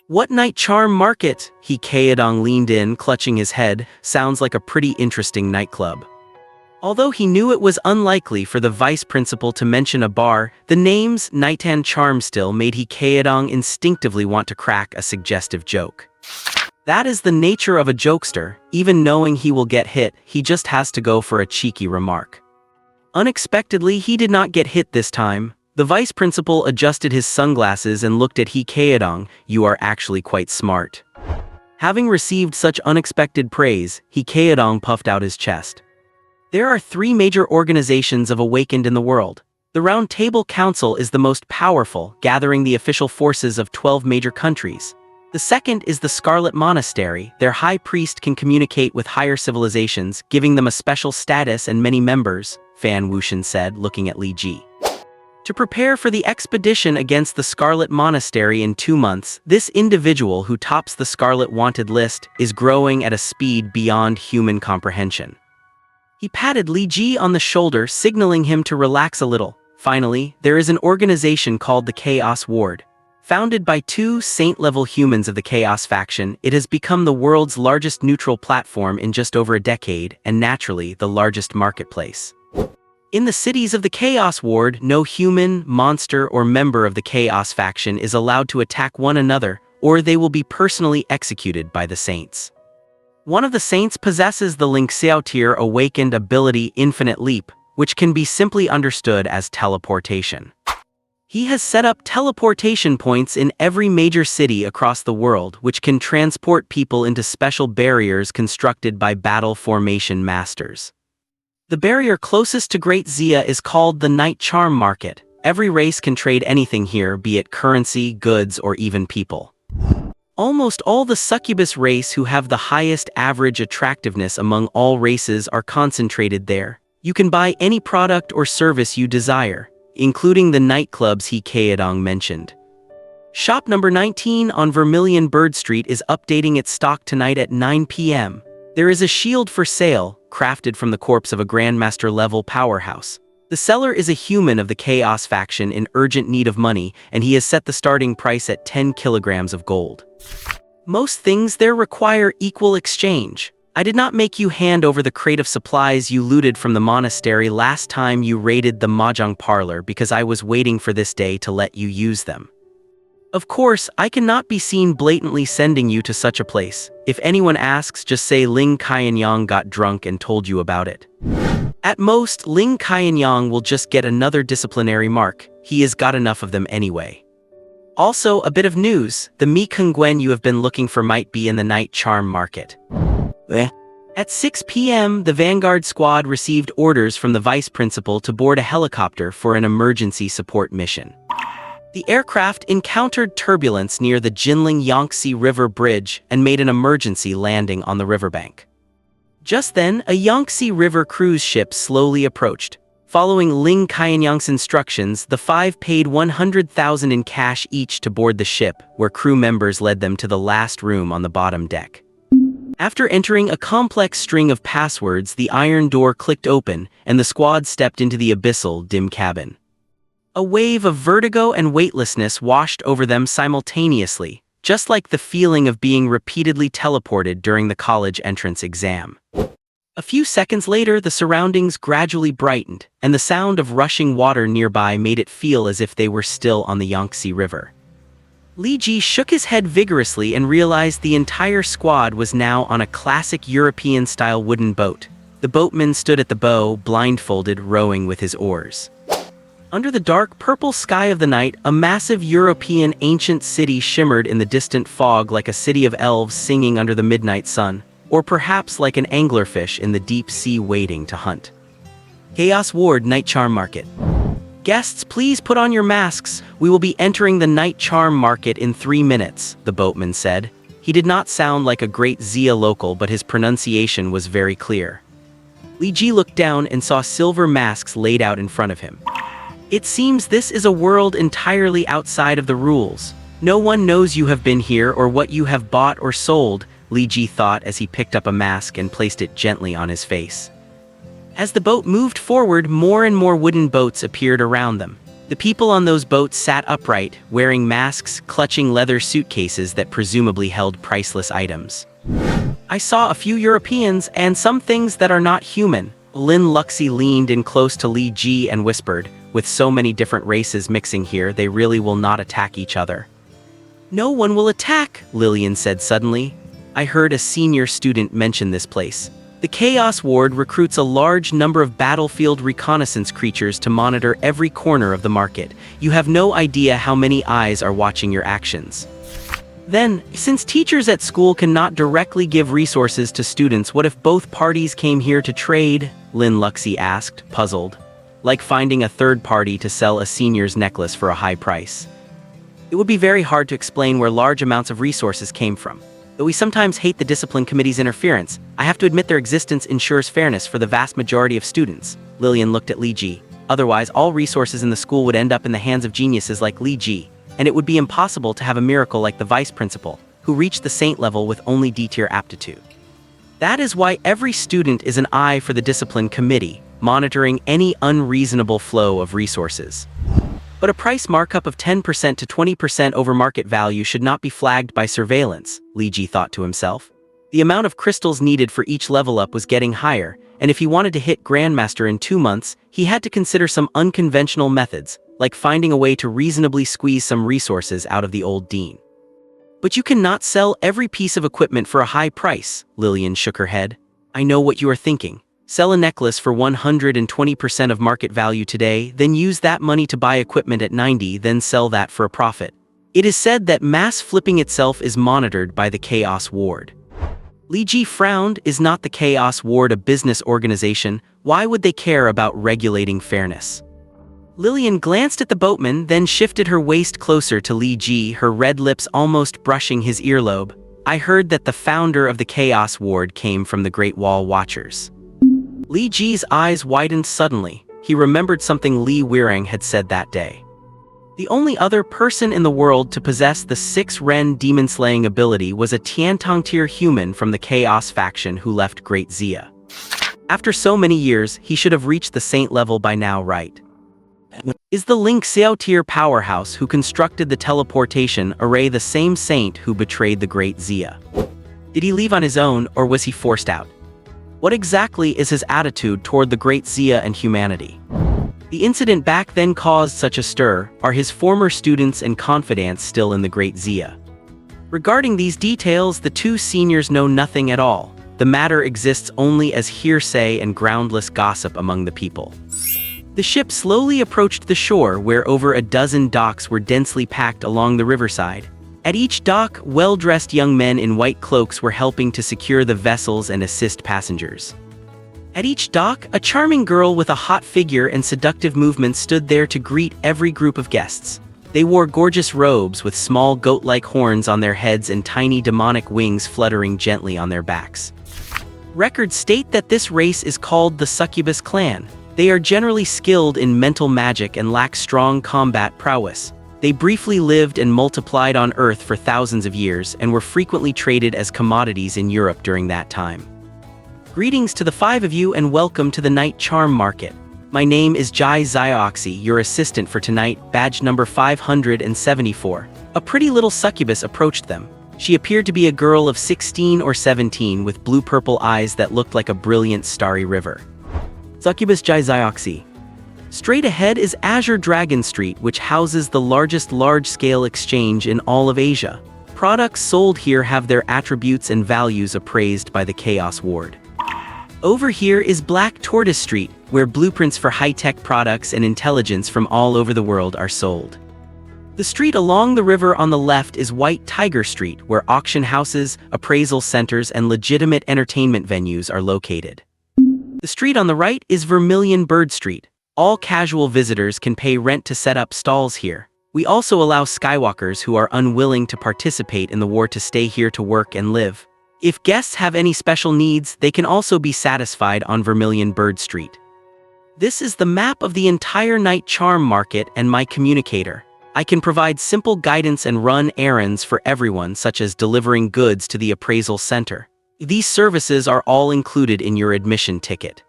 What night charm market? Hikaedong leaned in, clutching his head. Sounds like a pretty interesting nightclub. Although he knew it was unlikely for the vice principal to mention a bar, the name's Nightan Charm still made Hikaedong instinctively want to crack a suggestive joke. That is the nature of a jokester, even knowing he will get hit, he just has to go for a cheeky remark. Unexpectedly, he did not get hit this time. The vice principal adjusted his sunglasses and looked at He Kaedong. You are actually quite smart. Having received such unexpected praise, He Kaedong puffed out his chest. There are 3 major organizations of awakened in the world. The Round Table Council is the most powerful, gathering the official forces of 12 major countries. The second is the Scarlet Monastery. Their high priest can communicate with higher civilizations, giving them a special status and many members, Fan Wuxian said, looking at Li Ji. To prepare for the expedition against the Scarlet Monastery in 2 months, this individual who tops the Scarlet Wanted list is growing at a speed beyond human comprehension. He patted Li Ji on the shoulder, signaling him to relax a little. Finally, there is an organization called the Chaos Ward. Founded by 2 saint-level humans of the Chaos faction, it has become the world's largest neutral platform in just over a decade, and naturally, the largest marketplace. In the cities of the Chaos Ward, no human, monster, or member of the Chaos faction is allowed to attack one another, or they will be personally executed by the saints. One of the saints possesses the Ling Xiao tier awakened ability Infinite Leap, which can be simply understood as teleportation. He has set up teleportation points in every major city across the world, which can transport people into special barriers constructed by battle formation masters. The barrier closest to Great Xia is called the Night Charm Market. Every race can trade anything here, be it currency, goods, or even people. Almost all the succubus race who have the highest average attractiveness among all races are concentrated there. You can buy any product or service you desire, including the nightclubs He Kaedong mentioned. Shop number 19 on Vermilion Bird Street is updating its stock tonight at 9 p.m. There is a shield for sale, crafted from the corpse of a Grandmaster-level powerhouse. The seller is a human of the Chaos faction in urgent need of money, and he has set the starting price at 10 kilograms of gold. Most things there require equal exchange. I did not make you hand over the crate of supplies you looted from the monastery last time you raided the mahjong parlor because I was waiting for this day to let you use them. Of course, I cannot be seen blatantly sending you to such a place. If anyone asks, just say Ling Qianyang got drunk and told you about it. At most, Ling Qianyang will just get another disciplinary mark. He has got enough of them anyway. Also, a bit of news, the Mi Kungwen you have been looking for might be in the Night Charm Market. At 6 p.m., the Vanguard squad received orders from the vice principal to board a helicopter for an emergency support mission. The aircraft encountered turbulence near the Jinling Yangtze River Bridge and made an emergency landing on the riverbank. Just then, a Yangtze River cruise ship slowly approached. Following Ling Qianyang's instructions, the 5 paid 100,000 in cash each to board the ship, where crew members led them to the last room on the bottom deck. After entering a complex string of passwords, the iron door clicked open, and the squad stepped into the abyssal, dim cabin. A wave of vertigo and weightlessness washed over them simultaneously, just like the feeling of being repeatedly teleported during the college entrance exam. A few seconds later, the surroundings gradually brightened, and the sound of rushing water nearby made it feel as if they were still on the Yangtze River. Li Ji shook his head vigorously and realized the entire squad was now on a classic European-style wooden boat. The boatman stood at the bow, blindfolded, rowing with his oars. Under the dark purple sky of the night, a massive European ancient city shimmered in the distant fog like a city of elves singing under the midnight sun, or perhaps like an anglerfish in the deep sea waiting to hunt. Chaos Ward Night Charm Market. Guests, please put on your masks. We will be entering the Night Charm Market in 3 minutes, the boatman said. He did not sound like a great Xia local, but his pronunciation was very clear. Li Ji looked down and saw silver masks laid out in front of him. It seems this is a world entirely outside of the rules. No one knows you have been here or what you have bought or sold, Li Ji thought as he picked up a mask and placed it gently on his face. As the boat moved forward, more and more wooden boats appeared around them. The people on those boats sat upright, wearing masks, clutching leather suitcases that presumably held priceless items. I saw a few Europeans and some things that are not human. Lin Luxi leaned in close to Li Ji and whispered, with so many different races mixing here, they really will not attack each other. No one will attack, Lillian said suddenly. I heard a senior student mention this place. The Chaos Ward recruits a large number of battlefield reconnaissance creatures to monitor every corner of the market. You have no idea how many eyes are watching your actions. Then, since teachers at school cannot directly give resources to students, what if both parties came here to trade? Lin Luxi asked, puzzled. Like finding a third party to sell a senior's necklace for a high price. It would be very hard to explain where large amounts of resources came from. Though we sometimes hate the discipline committee's interference, I have to admit their existence ensures fairness for the vast majority of students. Lillian looked at Li Ji. Otherwise, all resources in the school would end up in the hands of geniuses like Li Ji, and it would be impossible to have a miracle like the vice principal, who reached the saint level with only D-tier aptitude. That is why every student is an eye for the discipline committee, monitoring any unreasonable flow of resources. But a price markup of 10% to 20% over market value should not be flagged by surveillance, Li Ji thought to himself. The amount of crystals needed for each level up was getting higher, and if he wanted to hit Grandmaster in 2 months, he had to consider some unconventional methods, like finding a way to reasonably squeeze some resources out of the old dean. But you cannot sell every piece of equipment for a high price, Lillian shook her head. I know what you are thinking. Sell a necklace for 120% of market value today, then use that money to buy equipment at 90, then sell that for a profit. It is said that mass flipping itself is monitored by the Chaos Ward. Li Ji frowned. Is not the Chaos Ward a business organization? Why would they care about regulating fairness? Lillian glanced at the boatman, then shifted her waist closer to Li Ji, her red lips almost brushing his earlobe. I heard that the founder of the Chaos Ward came from the Great Wall Watchers. Li Ji's eyes widened suddenly. He remembered something Li Weirang had said that day. The only other person in the world to possess the 6 Ren demon-slaying ability was a Tiantong-tier human from the Chaos faction who left Great Xia. After so many years, he should have reached the saint level by now, right? Is the Ling Xiao-tier powerhouse who constructed the teleportation array the same saint who betrayed the Great Xia? Did he leave on his own, or was he forced out? What exactly is his attitude toward the Great Xia and humanity? The incident back then caused such a stir. Are his former students and confidants still in the Great Xia? Regarding these details, the 2 seniors know nothing at all. The matter exists only as hearsay and groundless gossip among the people. The ship slowly approached the shore, where over a dozen docks were densely packed along the riverside. At each dock, well-dressed young men in white cloaks were helping to secure the vessels and assist passengers. At each dock, a charming girl with a hot figure and seductive movements stood there to greet every group of guests. They wore gorgeous robes with small goat-like horns on their heads and tiny demonic wings fluttering gently on their backs. Records state that this race is called the Succubus clan. They are generally skilled in mental magic and lack strong combat prowess. They briefly lived and multiplied on Earth for thousands of years and were frequently traded as commodities in Europe during that time. Greetings to the 5 of you and welcome to the Night Charm Market. My name is Jai Zioxy, your assistant for tonight, badge number 574. A pretty little succubus approached them. She appeared to be a girl of 16 or 17 with blue-purple eyes that looked like a brilliant starry river. Succubus Jai Zioxy. Straight ahead is Azure Dragon Street, which houses the largest large-scale exchange in all of Asia. Products sold here have their attributes and values appraised by the Chaos Ward. Over here is Black Tortoise Street, where blueprints for high-tech products and intelligence from all over the world are sold. The street along the river on the left is White Tiger Street, where auction houses, appraisal centers, and legitimate entertainment venues are located. The street on the right is Vermilion Bird Street. All casual visitors can pay rent to set up stalls here. We also allow Skywalkers who are unwilling to participate in the war to stay here to work and live. If guests have any special needs, they can also be satisfied on Vermilion Bird Street. This is the map of the entire Night Charm Market and my communicator. I can provide simple guidance and run errands for everyone, such as delivering goods to the appraisal center. These services are all included in your admission ticket.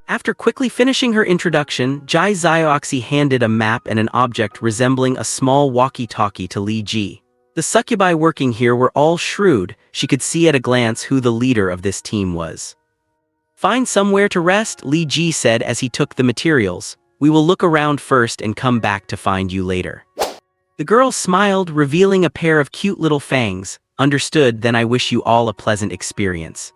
After quickly finishing her introduction, Jai Zioxy handed a map and an object resembling a small walkie-talkie to Li Ji. The succubi working here were all shrewd. She could see at a glance who the leader of this team was. Find somewhere to rest, Li Ji said as he took the materials. We will look around first and come back to find you later. The girl smiled, revealing a pair of cute little fangs. Understood, then I wish you all a pleasant experience.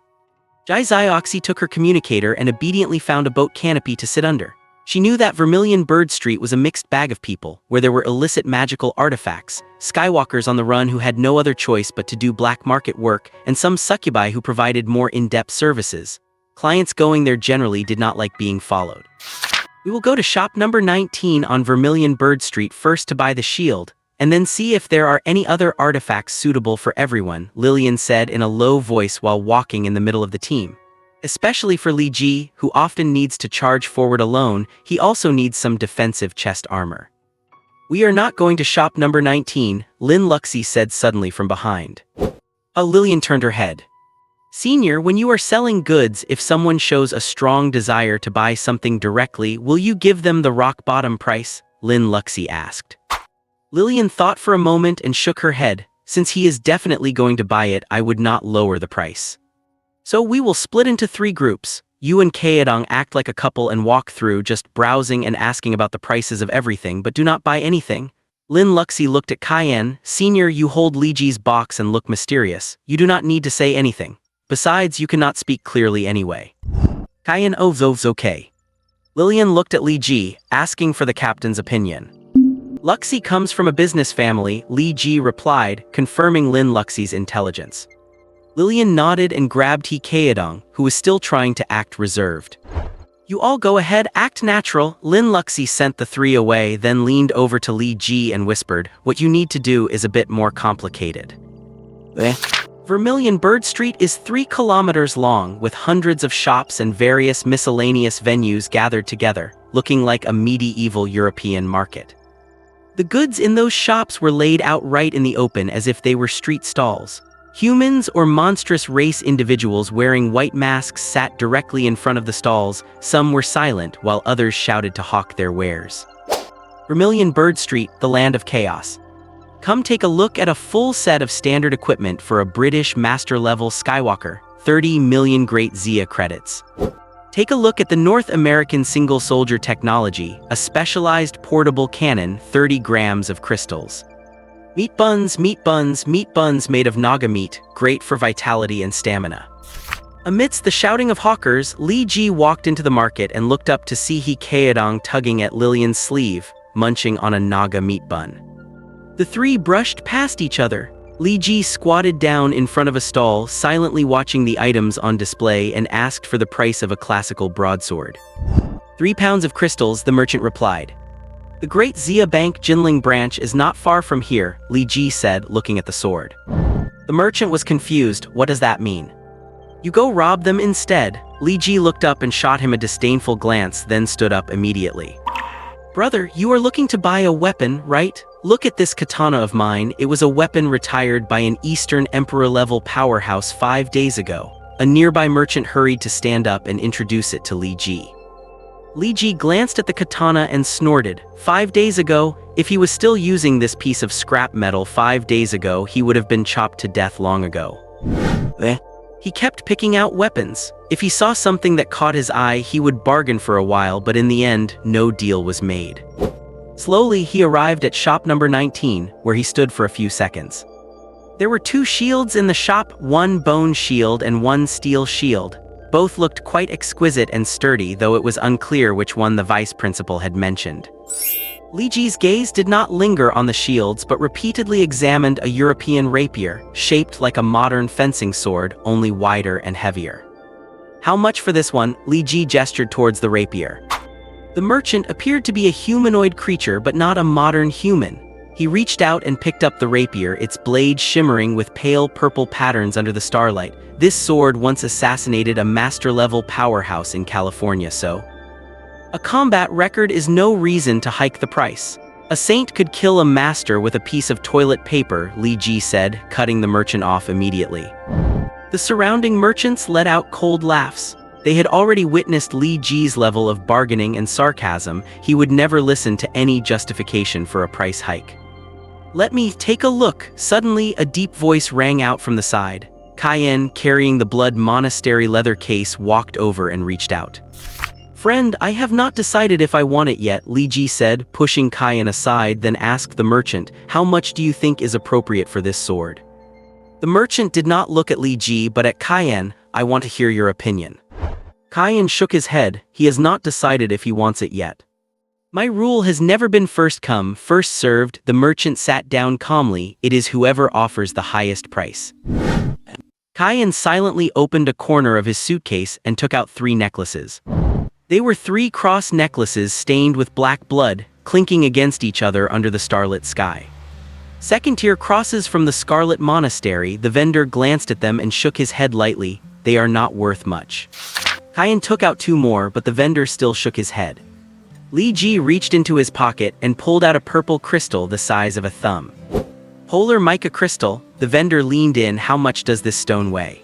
Jai Zioxy took her communicator and obediently found a boat canopy to sit under. She knew that Vermilion Bird Street was a mixed bag of people, where there were illicit magical artifacts, skywalkers on the run who had no other choice but to do black market work, and some succubi who provided more in-depth services. Clients going there generally did not like being followed. We will go to shop number 19 on Vermilion Bird Street first to buy the shield, and then see if there are any other artifacts suitable for everyone, Lillian said in a low voice while walking in the middle of the team. Especially for Li Ji, who often needs to charge forward alone, he also needs some defensive chest armor. We are not going to shop number 19, Lin Luxi said suddenly from behind. Lillian turned her head. Senior, when you are selling goods, if someone shows a strong desire to buy something directly, will you give them the rock bottom price? Lin Luxi asked. Lillian thought for a moment and shook her head. Since he is definitely going to buy it, I would not lower the price. So we will split into 3 groups. You and Kaedong act like a couple and walk through, just browsing and asking about the prices of everything, but do not buy anything. Lin Luxi looked at Cayenne. Senior, you hold Li Ji's box and look mysterious. You do not need to say anything. Besides, you cannot speak clearly anyway. Cayenne, oh, okay. Lillian looked at Li Ji, asking for the captain's opinion. Luxi comes from a business family, Li Ji replied, confirming Lin Luxi's intelligence. Lillian nodded and grabbed He Kaedong, who was still trying to act reserved. You all go ahead, act natural. Lin Luxi sent the 3 away, then leaned over to Li Ji and whispered, what you need to do is a bit more complicated. Vermilion Bird Street is 3 kilometers long, with hundreds of shops and various miscellaneous venues gathered together, looking like a medieval European market. The goods in those shops were laid out right in the open as if they were street stalls. Humans or monstrous race individuals wearing white masks sat directly in front of the stalls. Some were silent, while others shouted to hawk their wares. Vermilion Bird Street, the land of chaos. Come take a look at a full set of standard equipment for a British master-level Skywalker, 30 million Great Zia credits. Take a look at the North American Single Soldier technology, a specialized portable cannon, 30 grams of crystals. Meat buns made of naga meat, great for vitality and stamina. Amidst the shouting of hawkers, Li Ji walked into the market and looked up to see He Kaedong tugging at Lillian's sleeve, munching on a naga meat bun. The 3 brushed past each other. Li Ji squatted down in front of a stall, silently watching the items on display, and asked for the price of a classical broadsword. 3 pounds of crystals, the merchant replied. The Great Zia Bank Jinling branch is not far from here, Li Ji said, looking at the sword. The merchant was confused. What does that mean? You go rob them instead. Li Ji looked up and shot him a disdainful glance, then stood up immediately. Brother, you are looking to buy a weapon, right? Look at this katana of mine. It was a weapon retired by an Eastern Emperor-level powerhouse 5 days ago. A nearby merchant hurried to stand up and introduce it to Li Ji. Li Ji glanced at the katana and snorted. 5 days ago? If he was still using this piece of scrap metal 5 days ago, he would have been chopped to death long ago. He kept picking out weapons. If he saw something that caught his eye, he would bargain for a while, but in the end, no deal was made. Slowly, he arrived at shop number 19, where he stood for a few seconds. There were 2 shields in the shop, 1 bone shield and 1 steel shield. Both looked quite exquisite and sturdy, though it was unclear which one the vice principal had mentioned. Li Ji's gaze did not linger on the shields, but repeatedly examined a European rapier, shaped like a modern fencing sword, only wider and heavier. How much for this one? Li Ji gestured towards the rapier. The merchant appeared to be a humanoid creature, but not a modern human. He reached out and picked up the rapier, its blade shimmering with pale purple patterns under the starlight. This sword once assassinated a master-level powerhouse in California, so... A combat record is no reason to hike the price. A saint could kill a master with a piece of toilet paper, Li Ji said, cutting the merchant off immediately. The surrounding merchants let out cold laughs. They had already witnessed Li Ji's level of bargaining and sarcasm. He would never listen to any justification for a price hike. Let me take a look. Suddenly, a deep voice rang out from the side. Cayenne, carrying the blood monastery leather case, walked over and reached out. Friend, I have not decided if I want it yet, Li Ji said, pushing Cayenne aside, then asked the merchant, how much do you think is appropriate for this sword? The merchant did not look at Li Ji but at Cayenne. "I want to hear your opinion." Cayenne shook his head. He has not decided if he wants it yet. "My rule has never been first come, first served." The merchant sat down calmly. "It is whoever offers the highest price." Cayenne silently opened a corner of his suitcase and took out 3 necklaces. They were 3 cross necklaces stained with black blood, clinking against each other under the starlit sky. Second-tier crosses from the Scarlet Monastery. The vendor glanced at them and shook his head lightly. "They are not worth much." Cayenne took out 2 more, but the vendor still shook his head. Li Ji reached into his pocket and pulled out a purple crystal the size of a thumb. "Polar mica crystal." The vendor leaned in. "How much does this stone weigh?"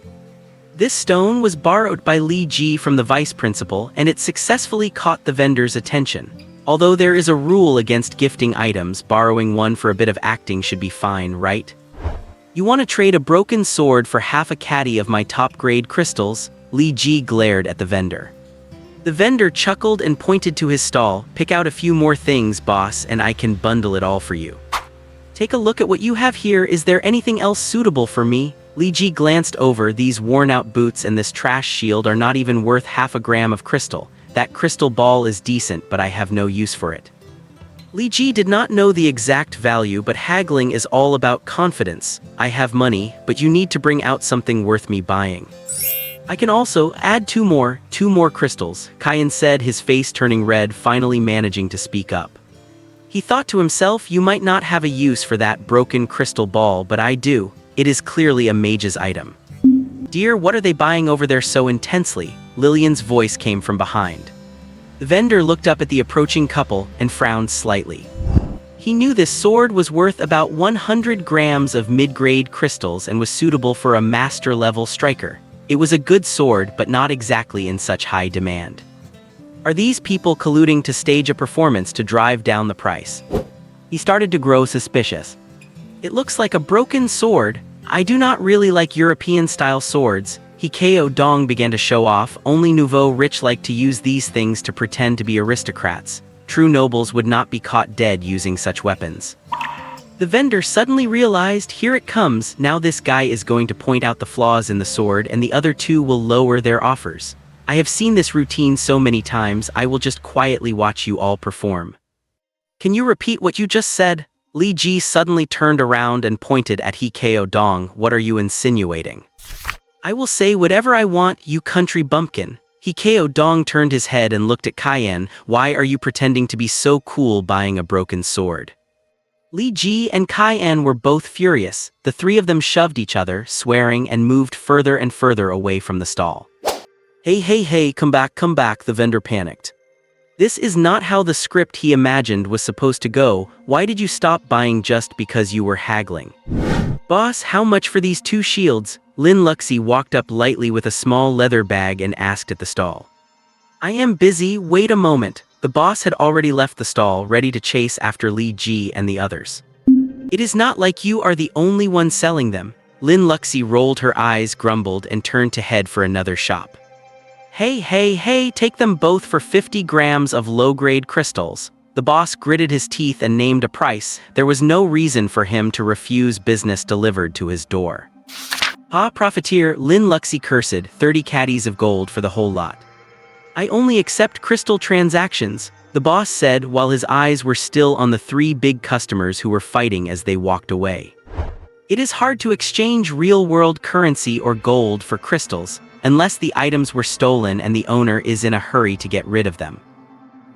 This stone was borrowed by Li Ji from the vice principal, and it successfully caught the vendor's attention. Although there is a rule against gifting items, borrowing one for a bit of acting should be fine, right? "You want to trade a broken sword for half a caddy of my top-grade crystals?" Li Ji glared at the vendor. The vendor chuckled and pointed to his stall. "Pick out a few more things, boss, and I can bundle it all for you." "Take a look at what you have here. Is there anything else suitable for me?" Li Ji glanced over. "These worn-out boots and this trash shield are not even worth half a gram of crystal. That crystal ball is decent, but I have no use for it." Li Ji did not know the exact value, but haggling is all about confidence. "I have money, but you need to bring out something worth me buying." "I can also add 2 more crystals," Cayenne said, his face turning red, finally managing to speak up. He thought to himself, "You might not have a use for that broken crystal ball, but I do. It is clearly a mage's item." "Dear, what are they buying over there so intensely?" Lillian's voice came from behind. The vendor looked up at the approaching couple and frowned slightly. He knew this sword was worth about 100 grams of mid-grade crystals and was suitable for a master-level striker. It was a good sword, but not exactly in such high demand. Are these people colluding to stage a performance to drive down the price? He started to grow suspicious. "It looks like a broken sword. I do not really like European-style swords." Hikeo Dong began to show off. "Only nouveau rich like to use these things to pretend to be aristocrats. True nobles would not be caught dead using such weapons." The vendor suddenly realized, here it comes. Now this guy is going to point out the flaws in the sword, and the other 2 will lower their offers. I have seen this routine so many times. I will just quietly watch you all perform. "Can you repeat what you just said?" Li Ji suddenly turned around and pointed at Hikeo Dong. "What are you insinuating?" "I will say whatever I want, you country bumpkin." Hikeo Dong turned his head and looked at Cayenne. "Why are you pretending to be so cool buying a broken sword?" Li Ji and Cayenne were both furious. The 3 of them shoved each other, swearing, and moved further and further away from the stall. Hey, come back, the vendor panicked. This is not how the script he imagined was supposed to go. Why did you stop buying just because you were haggling? "Boss, how much for these 2 shields?" Lin Luxi walked up lightly with a small leather bag and asked at the stall. "I am busy, wait a moment." The boss had already left the stall, ready to chase after Li Ji and the others. "It is not like you are the only one selling them." Lin Luxi rolled her eyes, grumbled, and turned to head for another shop. Hey, take them both for 50 grams of low-grade crystals." The boss gritted his teeth and named a price. There was no reason for him to refuse business delivered to his door. "Ah, profiteer," Lin Luxi cursed, 30 caddies of gold for the whole lot. "I only accept crystal transactions," the boss said, while his eyes were still on the 3 big customers who were fighting as they walked away. It is hard to exchange real-world currency or gold for crystals, unless the items were stolen and the owner is in a hurry to get rid of them.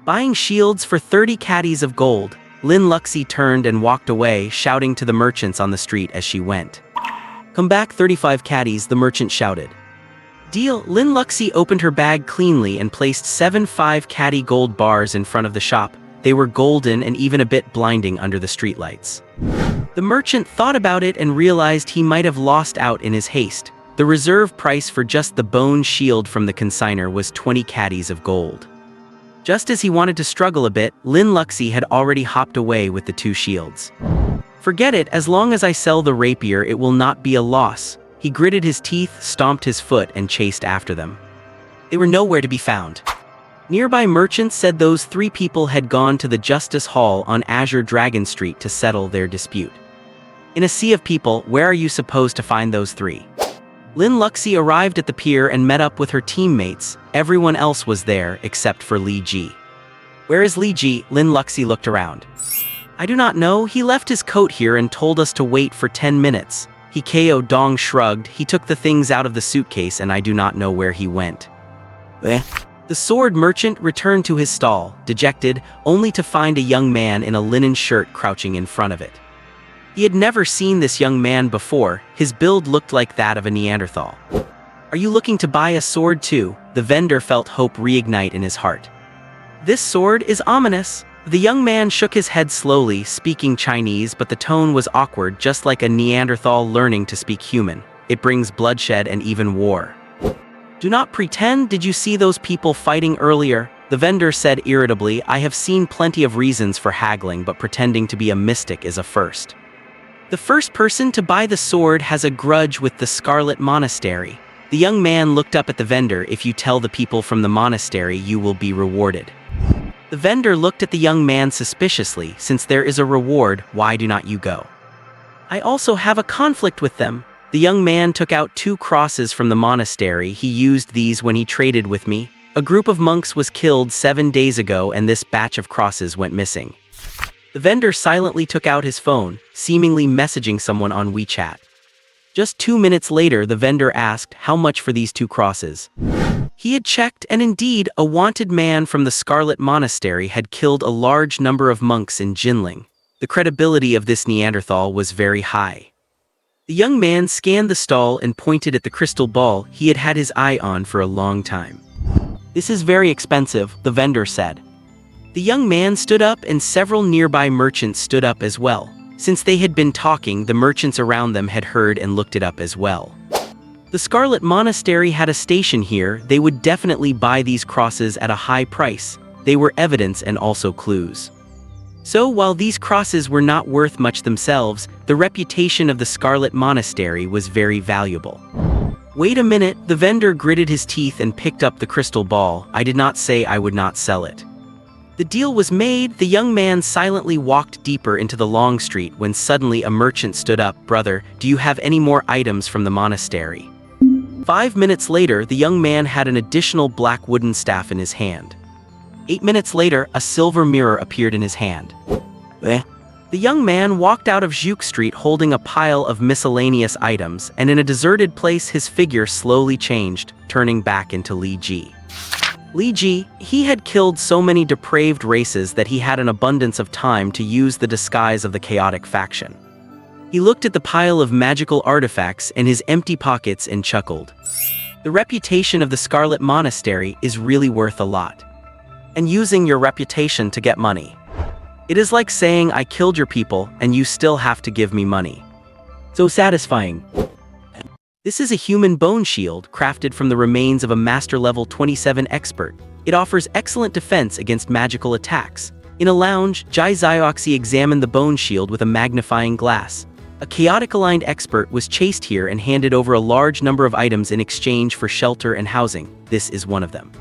Buying shields for 30 caddies of gold, Lin Luxi turned and walked away, shouting to the merchants on the street as she went. "Come back, 35 caddies," the merchant shouted. "Deal." Lin Luxi opened her bag cleanly and placed 7 5-caddy gold bars in front of the shop. They were golden and even a bit blinding under the streetlights. The merchant thought about it and realized he might have lost out in his haste. The reserve price for just the bone shield from the consignor was 20 caddies of gold. Just as he wanted to struggle a bit, Lin Luxi had already hopped away with the 2 shields. "Forget it, as long as I sell the rapier it will not be a loss." He gritted his teeth, stomped his foot, and chased after them. They were nowhere to be found. Nearby merchants said those 3 people had gone to the Justice Hall on Azure Dragon Street to settle their dispute. In a sea of people, where are you supposed to find those three? Lin Luxi arrived at the pier and met up with her teammates. Everyone else was there except for Li Ji. Where is Li Ji? Lin Luxi looked around. I do not know, he left his coat here and told us to wait for 10 minutes. Ko Dong shrugged, he took the things out of the suitcase and I do not know where he went. The sword merchant returned to his stall, dejected, only to find a young man in a linen shirt crouching in front of it. He had never seen this young man before, his build looked like that of a Neanderthal. Are you looking to buy a sword too? The vendor felt hope reignite in his heart. This sword is ominous. The young man shook his head slowly, speaking Chinese, but the tone was awkward, just like a Neanderthal learning to speak human. It brings bloodshed and even war. Do not pretend, did you see those people fighting earlier? The vendor said irritably, I have seen plenty of reasons for haggling, but pretending to be a mystic is a first. The first person to buy the sword has a grudge with the Scarlet Monastery. The young man looked up at the vendor. If you tell the people from the monastery, you will be rewarded. The vendor looked at the young man suspiciously. Since there is a reward, why do not you go? I also have a conflict with them. The young man took out 2 crosses from the monastery. He used these when he traded with me. A group of monks was killed 7 days ago and this batch of crosses went missing. The vendor silently took out his phone, seemingly messaging someone on WeChat. Just 2 minutes later, the vendor asked, how much for these 2 crosses? He had checked, and indeed, a wanted man from the Scarlet Monastery had killed a large number of monks in Jinling. The credibility of this Neanderthal was very high. The young man scanned the stall and pointed at the crystal ball he had had his eye on for a long time. This is very expensive, the vendor said. The young man stood up and several nearby merchants stood up as well. Since they had been talking, the merchants around them had heard and looked it up as well. The Scarlet Monastery had a station here. They would definitely buy these crosses at a high price. They were evidence and also clues. So while these crosses were not worth much themselves, the reputation of the Scarlet Monastery was very valuable. Wait a minute, the vendor gritted his teeth and picked up the crystal ball. I did not say I would not sell it. The deal was made. The young man silently walked deeper into the long street when suddenly a merchant stood up. Brother, do you have any more items from the monastery? 5 minutes later, the young man had an additional black wooden staff in his hand. 8 minutes later, a silver mirror appeared in his hand. The young man walked out of Zhuke Street holding a pile of miscellaneous items, and in a deserted place his figure slowly changed, turning back into Li Ji. Li Ji, he had killed so many depraved races that he had an abundance of time to use the disguise of the chaotic faction. He looked at the pile of magical artifacts and his empty pockets and chuckled. The reputation of the Scarlet Monastery is really worth a lot. And using your reputation to get money. It is like saying I killed your people and you still have to give me money. So satisfying. This is a human bone shield crafted from the remains of a master level 27 expert. It offers excellent defense against magical attacks. In a lounge, Jai Zioxi examined the bone shield with a magnifying glass. A chaotic-aligned expert was chased here and handed over a large number of items in exchange for shelter and housing. This is one of them.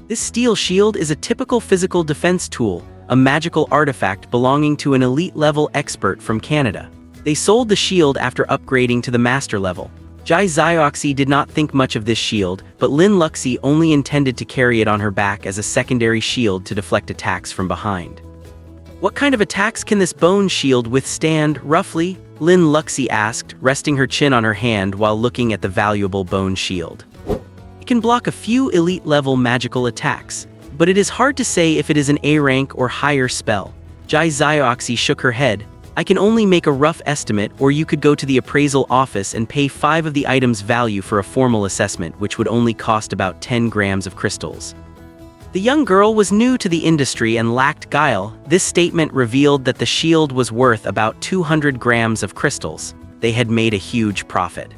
This steel shield is a typical physical defense tool, a magical artifact belonging to an elite-level expert from Canada. They sold the shield after upgrading to the master level. Jai Zioxi did not think much of this shield, but Lin Luxi only intended to carry it on her back as a secondary shield to deflect attacks from behind. What kind of attacks can this bone shield withstand, roughly? Lin Luxi asked, resting her chin on her hand while looking at the valuable bone shield. It can block a few elite-level magical attacks, but it is hard to say if it is an A-rank or higher spell. Jai Zioxi shook her head. I can only make a rough estimate, or you could go to the appraisal office and pay 5 of the item's value for a formal assessment, which would only cost about 10 grams of crystals. The young girl was new to the industry and lacked guile. This statement revealed that the shield was worth about 200 grams of crystals. They had made a huge profit.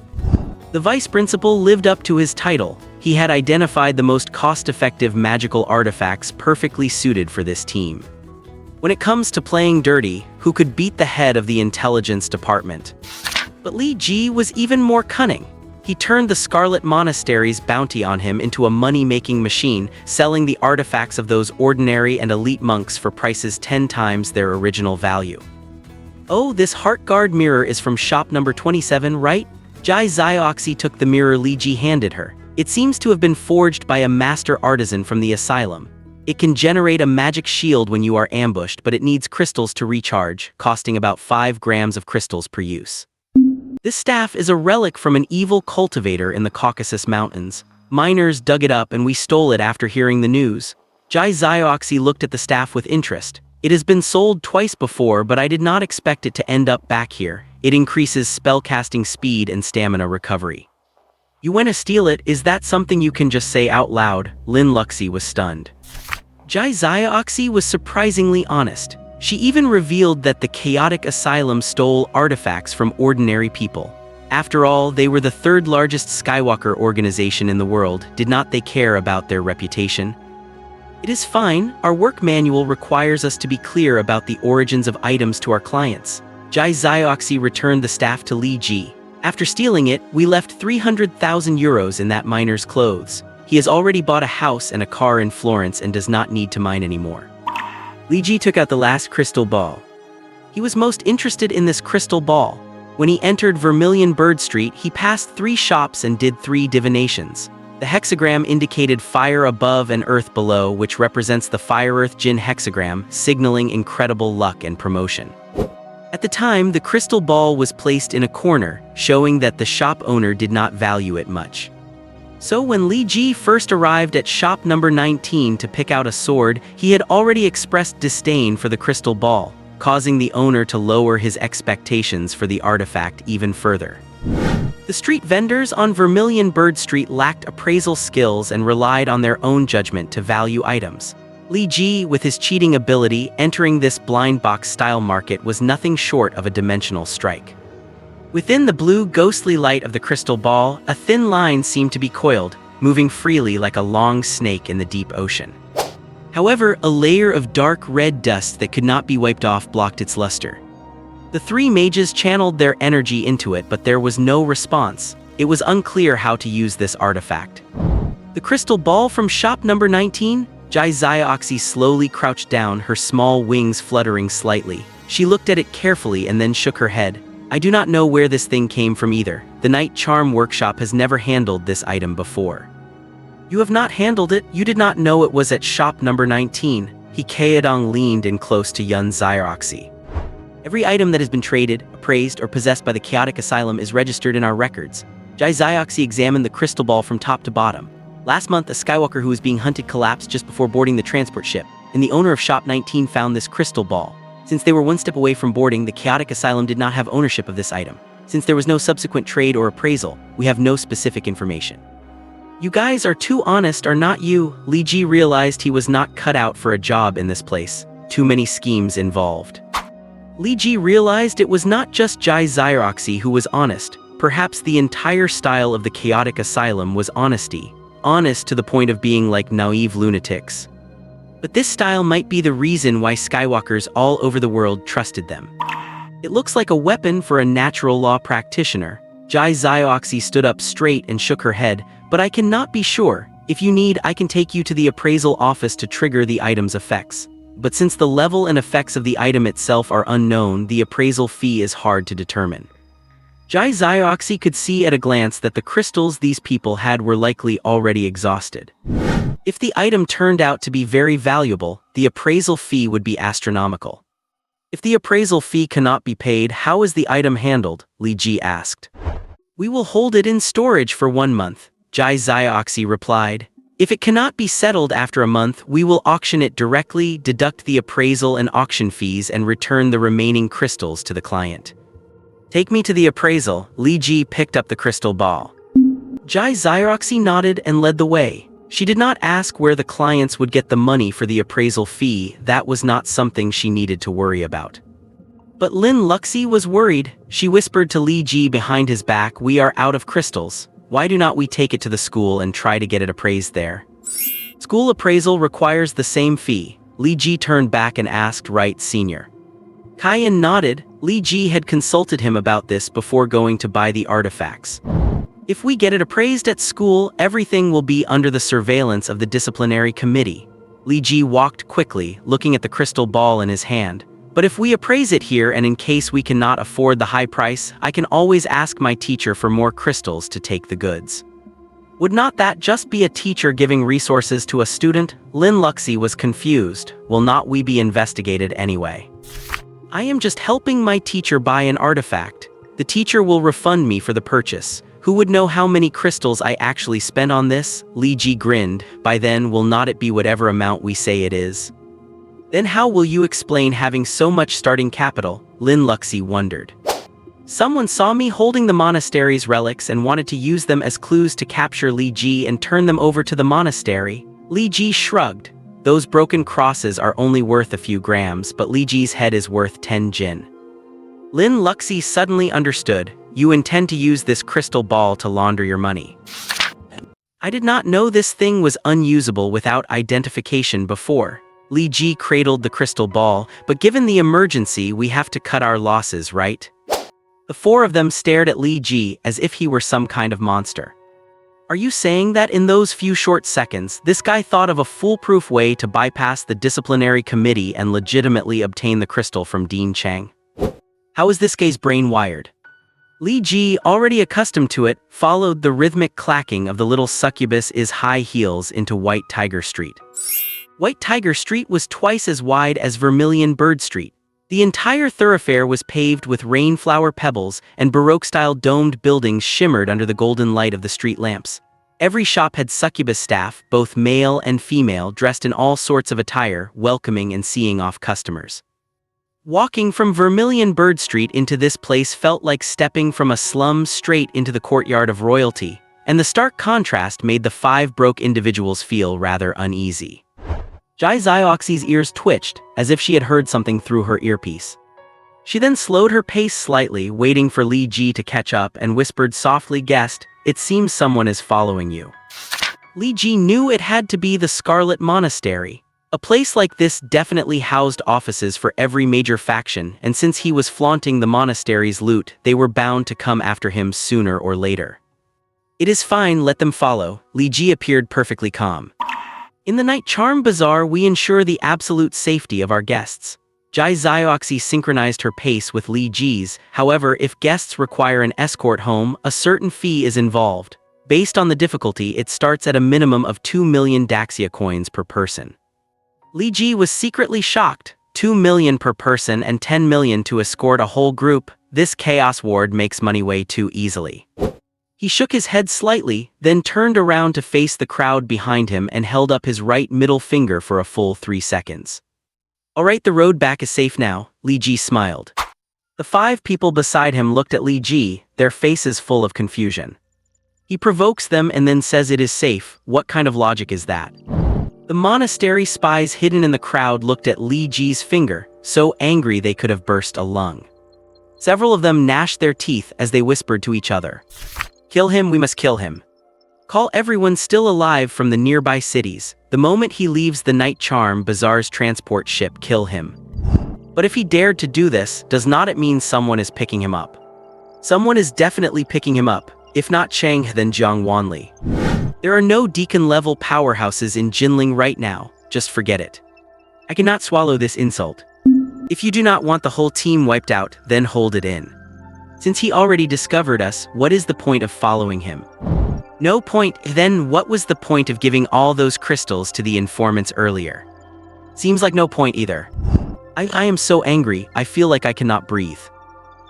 The vice principal lived up to his title. He had identified the most cost-effective magical artifacts perfectly suited for this team. When it comes to playing dirty, who could beat the head of the intelligence department? But Li Ji was even more cunning. He turned the Scarlet Monastery's bounty on him into a money-making machine, selling the artifacts of those ordinary and elite monks for prices 10 times their original value. "Oh, this heart guard mirror is from shop number 27, right?" Jai Zioxi took the mirror Li Ji handed her. It seems to have been forged by a master artisan from the asylum. It can generate a magic shield when you are ambushed, but it needs crystals to recharge, costing about 5 grams of crystals per use. This staff is a relic from an evil cultivator in the Caucasus Mountains. Miners dug it up and we stole it after hearing the news. Jai Zioxi looked at the staff with interest. "It has been sold twice before, but I did not expect it to end up back here. It increases spellcasting speed and stamina recovery." "You went to steal it, is that something you can just say out loud?" Lin Luxi was stunned. Jai Zioxi was surprisingly honest. She even revealed that the chaotic asylum stole artifacts from ordinary people. After all, they were the third largest Skywalker organization in the world. Did not they care about their reputation? "It is fine. Our work manual requires us to be clear about the origins of items to our clients." Jai Zioxi returned the staff to Li Ji. "After stealing it, we left 300,000 euros in that miner's clothes. He has already bought a house and a car in Florence and does not need to mine anymore." Li Ji took out the last crystal ball. He was most interested in this crystal ball. When he entered Vermilion Bird Street, he passed 3 shops and did 3 divinations. The hexagram indicated fire above and earth below, which represents the Fire-Earth Jin hexagram, signaling incredible luck and promotion. At the time, the crystal ball was placed in a corner, showing that the shop owner did not value it much. So when Li Ji first arrived at shop number 19 to pick out a sword, he had already expressed disdain for the crystal ball, causing the owner to lower his expectations for the artifact even further. The street vendors on Vermilion Bird Street lacked appraisal skills and relied on their own judgment to value items. Li Ji, with his cheating ability, entering this blind box-style market was nothing short of a dimensional strike. Within the blue, ghostly light of the crystal ball, a thin line seemed to be coiled, moving freely like a long snake in the deep ocean. However, a layer of dark red dust that could not be wiped off blocked its luster. The 3 mages channeled their energy into it, but there was no response. It was unclear how to use this artifact. "The crystal ball from shop number 19? Jai Zioxi slowly crouched down, her small wings fluttering slightly. She looked at it carefully and then shook her head. "I do not know where this thing came from either. The Night Charm Workshop has never handled this item before." "You have not handled it? You did not know it was at shop number 19. He Kaedong leaned in close to Yun Zioxi. "Every item that has been traded, appraised, or possessed by the Chaotic Asylum is registered in our records." Jai Zioxi examined the crystal ball from top to bottom. "Last month, a Skywalker who was being hunted collapsed just before boarding the transport ship, and the owner of shop 19 found this crystal ball. Since they were one step away from boarding, the Chaotic Asylum did not have ownership of this item. Since there was no subsequent trade or appraisal, we have no specific information." "You guys are too honest, are not you?" Li Ji realized he was not cut out for a job in this place. Too many schemes involved. Li Ji realized it was not just Jai Zioxi who was honest. Perhaps the entire style of the Chaotic Asylum was honesty. Honest to the point of being like naive lunatics. But this style might be the reason why Skywalkers all over the world trusted them. "It looks like a weapon for a natural law practitioner." Jai Zioxi stood up straight and shook her head. "But I cannot be sure. If you need, I can take you to the appraisal office to trigger the item's effects. But since the level and effects of the item itself are unknown, the appraisal fee is hard to determine." Jai Zioxi could see at a glance that the crystals these people had were likely already exhausted. If the item turned out to be very valuable, the appraisal fee would be astronomical. "If the appraisal fee cannot be paid, how is the item handled?" Li Ji asked. "We will hold it in storage for 1 month," Jai Zioxi replied. "If it cannot be settled after a month, we will auction it directly, deduct the appraisal and auction fees, and return the remaining crystals to the client." "Take me to the appraisal." Li Ji picked up the crystal ball. Jai Zioxi nodded and led the way. She did not ask where the clients would get the money for the appraisal fee. That was not something she needed to worry about. But Lin Luxi was worried. She whispered to Li Ji behind his back, "We are out of crystals. Why do not we take it to the school and try to get it appraised there?" "School appraisal requires the same fee." Li Ji turned back and asked, "Right, senior?" Kaiyan nodded. Li Ji had consulted him about this before going to buy the artifacts. "If we get it appraised at school, everything will be under the surveillance of the disciplinary committee." Li Ji walked quickly, looking at the crystal ball in his hand. But if we appraise it here and in case we cannot afford the high price, I can always ask my teacher for more crystals to take the goods. Would not that just be a teacher giving resources to a student? Lin Luxi was confused. Will not we be investigated anyway? I am just helping my teacher buy an artifact. The teacher will refund me for the purchase. Who would know how many crystals I actually spent on this? Li Ji grinned. By then, will not it be whatever amount we say it is? Then how will you explain having so much starting capital? Lin Luxi wondered. Someone saw me holding the monastery's relics and wanted to use them as clues to capture Li Ji and turn them over to the monastery. Li Ji shrugged. Those broken crosses are only worth a few grams, but Li Ji's head is worth 10 jin. Lin Luxi suddenly understood. You intend to use this crystal ball to launder your money. I did not know this thing was unusable without identification before. Li Ji cradled the crystal ball, but given the emergency, we have to cut our losses, right? The four of them stared at Li Ji as if he were some kind of monster. Are you saying that in those few short seconds, this guy thought of a foolproof way to bypass the disciplinary committee and legitimately obtain the crystal from Dean Chang? How is this guy's brain wired? Li Ji, already accustomed to it, followed the rhythmic clacking of the little succubus' high heels into White Tiger Street. White Tiger Street was twice as wide as Vermilion Bird Street. The entire thoroughfare was paved with rainflower pebbles, and Baroque-style domed buildings shimmered under the golden light of the street lamps. Every shop had succubus staff, both male and female, dressed in all sorts of attire, welcoming and seeing off customers. Walking from Vermilion Bird Street into this place felt like stepping from a slum straight into the courtyard of royalty, and the stark contrast made the five broke individuals feel rather uneasy. Jai Zioxi's ears twitched, as if she had heard something through her earpiece. She then slowed her pace slightly, waiting for Li Ji to catch up, and whispered softly, "Guest, it seems someone is following you." Li Ji knew it had to be the Scarlet Monastery. A place like this definitely housed offices for every major faction, and since he was flaunting the monastery's loot, they were bound to come after him sooner or later. It is fine, let them follow. Li Ji appeared perfectly calm. In the Night Charm Bazaar, we ensure the absolute safety of our guests. Jai Zioxi synchronized her pace with Li Ji's. However, if guests require an escort home, a certain fee is involved. Based on the difficulty, it starts at a minimum of 2 million Daxia coins per person. Li Ji was secretly shocked. 2 million per person and 10 million to escort a whole group. This chaos ward makes money way too easily. He shook his head slightly, then turned around to face the crowd behind him and held up his right middle finger for a full 3 seconds. Alright, the road back is safe now, Li Ji smiled. The 5 people beside him looked at Li Ji, their faces full of confusion. He provokes them and then says it is safe. What kind of logic is that? The monastery spies hidden in the crowd looked at Li Ji's finger, so angry they could have burst a lung. Several of them gnashed their teeth as they whispered to each other. Kill him, we must kill him. Call everyone still alive from the nearby cities. The moment he leaves the Night Charm Bazaar's transport ship, kill him. But if he dared to do this, does not it mean someone is picking him up? Someone is definitely picking him up. If not Chang, then Jiang Wanli. There are no deacon-level powerhouses in Jinling right now, just forget it. I cannot swallow this insult. If you do not want the whole team wiped out, then hold it in. Since he already discovered us, what is the point of following him? No point, then what was the point of giving all those crystals to the informants earlier? Seems like no point either. I am so angry, I feel like I cannot breathe.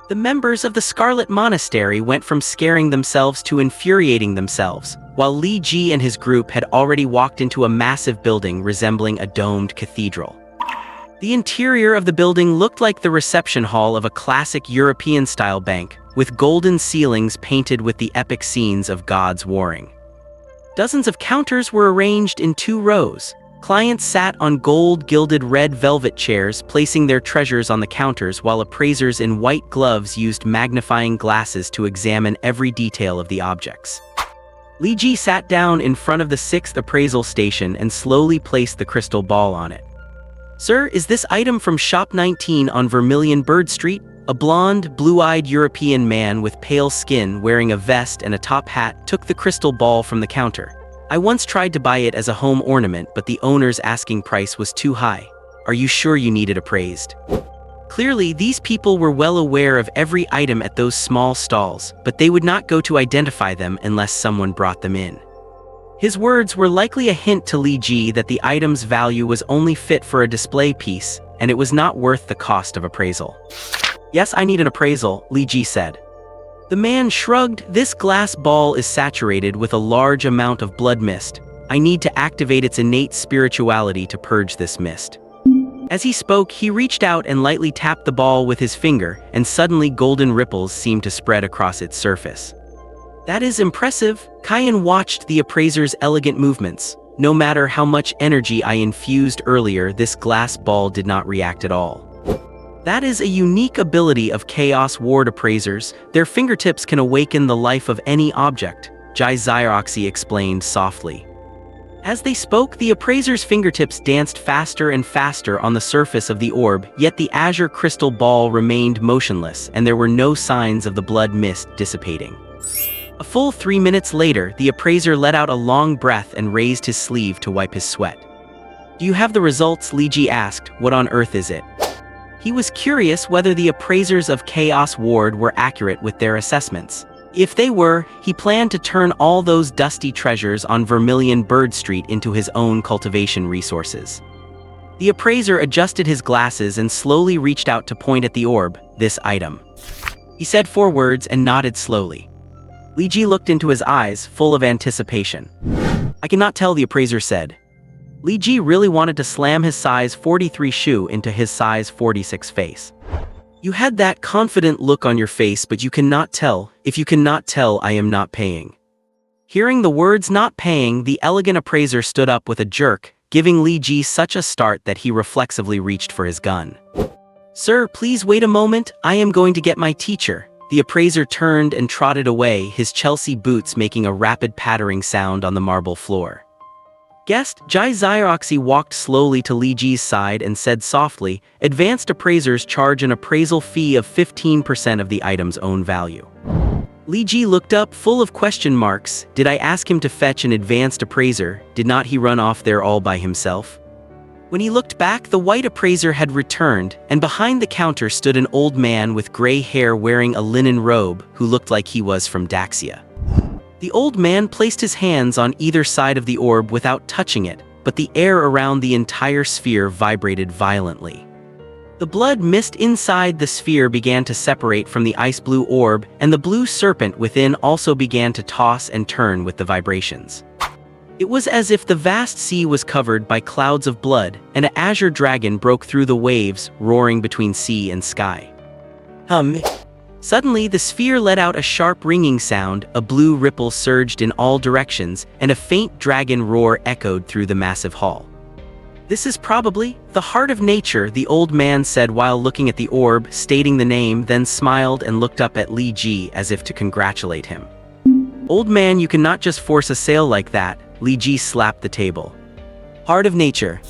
The members of the Scarlet Monastery went from scaring themselves to infuriating themselves, while Li Ji and his group had already walked into a massive building resembling a domed cathedral. The interior of the building looked like the reception hall of a classic European-style bank, with golden ceilings painted with the epic scenes of gods warring. Dozens of counters were arranged in 2 rows. Clients sat on gold-gilded red velvet chairs, placing their treasures on the counters, while appraisers in white gloves used magnifying glasses to examine every detail of the objects. Li Ji sat down in front of the 6th appraisal station and slowly placed the crystal ball on it. Sir, is this item from Shop 19 on Vermilion Bird Street? A blonde, blue-eyed European man with pale skin wearing a vest and a top hat took the crystal ball from the counter. I once tried to buy it as a home ornament, but the owner's asking price was too high. Are you sure you need it appraised? Clearly, these people were well aware of every item at those small stalls, but they would not go to identify them unless someone brought them in. His words were likely a hint to Li Ji that the item's value was only fit for a display piece, and it was not worth the cost of appraisal. "Yes, I need an appraisal," Li Ji said. The man shrugged. "This glass ball is saturated with a large amount of blood mist. I need to activate its innate spirituality to purge this mist." As he spoke, he reached out and lightly tapped the ball with his finger, and suddenly golden ripples seemed to spread across its surface. "That is impressive." Kayan watched the appraiser's elegant movements. No matter how much energy I infused earlier, this glass ball did not react at all. "That is a unique ability of Chaos Ward appraisers. Their fingertips can awaken the life of any object," Jai Xeroxy explained softly. As they spoke, the appraiser's fingertips danced faster and faster on the surface of the orb, yet the azure crystal ball remained motionless, and there were no signs of the blood mist dissipating. A full 3 minutes later, the appraiser let out a long breath and raised his sleeve to wipe his sweat. "Do you have the results?" Li Ji asked. "What on earth is it?" He was curious whether the appraisers of Chaos Ward were accurate with their assessments. If they were, he planned to turn all those dusty treasures on Vermilion Bird Street into his own cultivation resources. The appraiser adjusted his glasses and slowly reached out to point at the orb. "This item." He said 4 words and nodded slowly. Li Ji looked into his eyes, full of anticipation. "I cannot tell," the appraiser said. Li Ji really wanted to slam his size 43 shoe into his size 46 face. "You had that confident look on your face, but you cannot tell. If you cannot tell, I am not paying." Hearing the words "not paying," the elegant appraiser stood up with a jerk, giving Li Ji such a start that he reflexively reached for his gun. "Sir, please wait a moment. I am going to get my teacher." The appraiser turned and trotted away, his Chelsea boots making a rapid pattering sound on the marble floor. Guest, Jai Xeroxy walked slowly to Li Ji's side and said softly, "Advanced appraisers charge an appraisal fee of 15% of the item's own value." Li Ji looked up, full of question marks. Did I ask him to fetch an advanced appraiser? Did not he run off there all by himself? When he looked back, the white appraiser had returned, and behind the counter stood an old man with gray hair wearing a linen robe, who looked like he was from Daxia. The old man placed his hands on either side of the orb without touching it, but the air around the entire sphere vibrated violently. The blood mist inside the sphere began to separate from the ice blue orb, and the blue serpent within also began to toss and turn with the vibrations. It was as if the vast sea was covered by clouds of blood, and an azure dragon broke through the waves, roaring between sea and sky. Suddenly, the sphere let out a sharp ringing sound, a blue ripple surged in all directions, and a faint dragon roar echoed through the massive hall. "This is probably the heart of nature," the old man said while looking at the orb, stating the name, then smiled and looked up at Li Ji as if to congratulate him. "Old man, you cannot just force a sale like that." Li Ji slapped the table. "Heart of nature.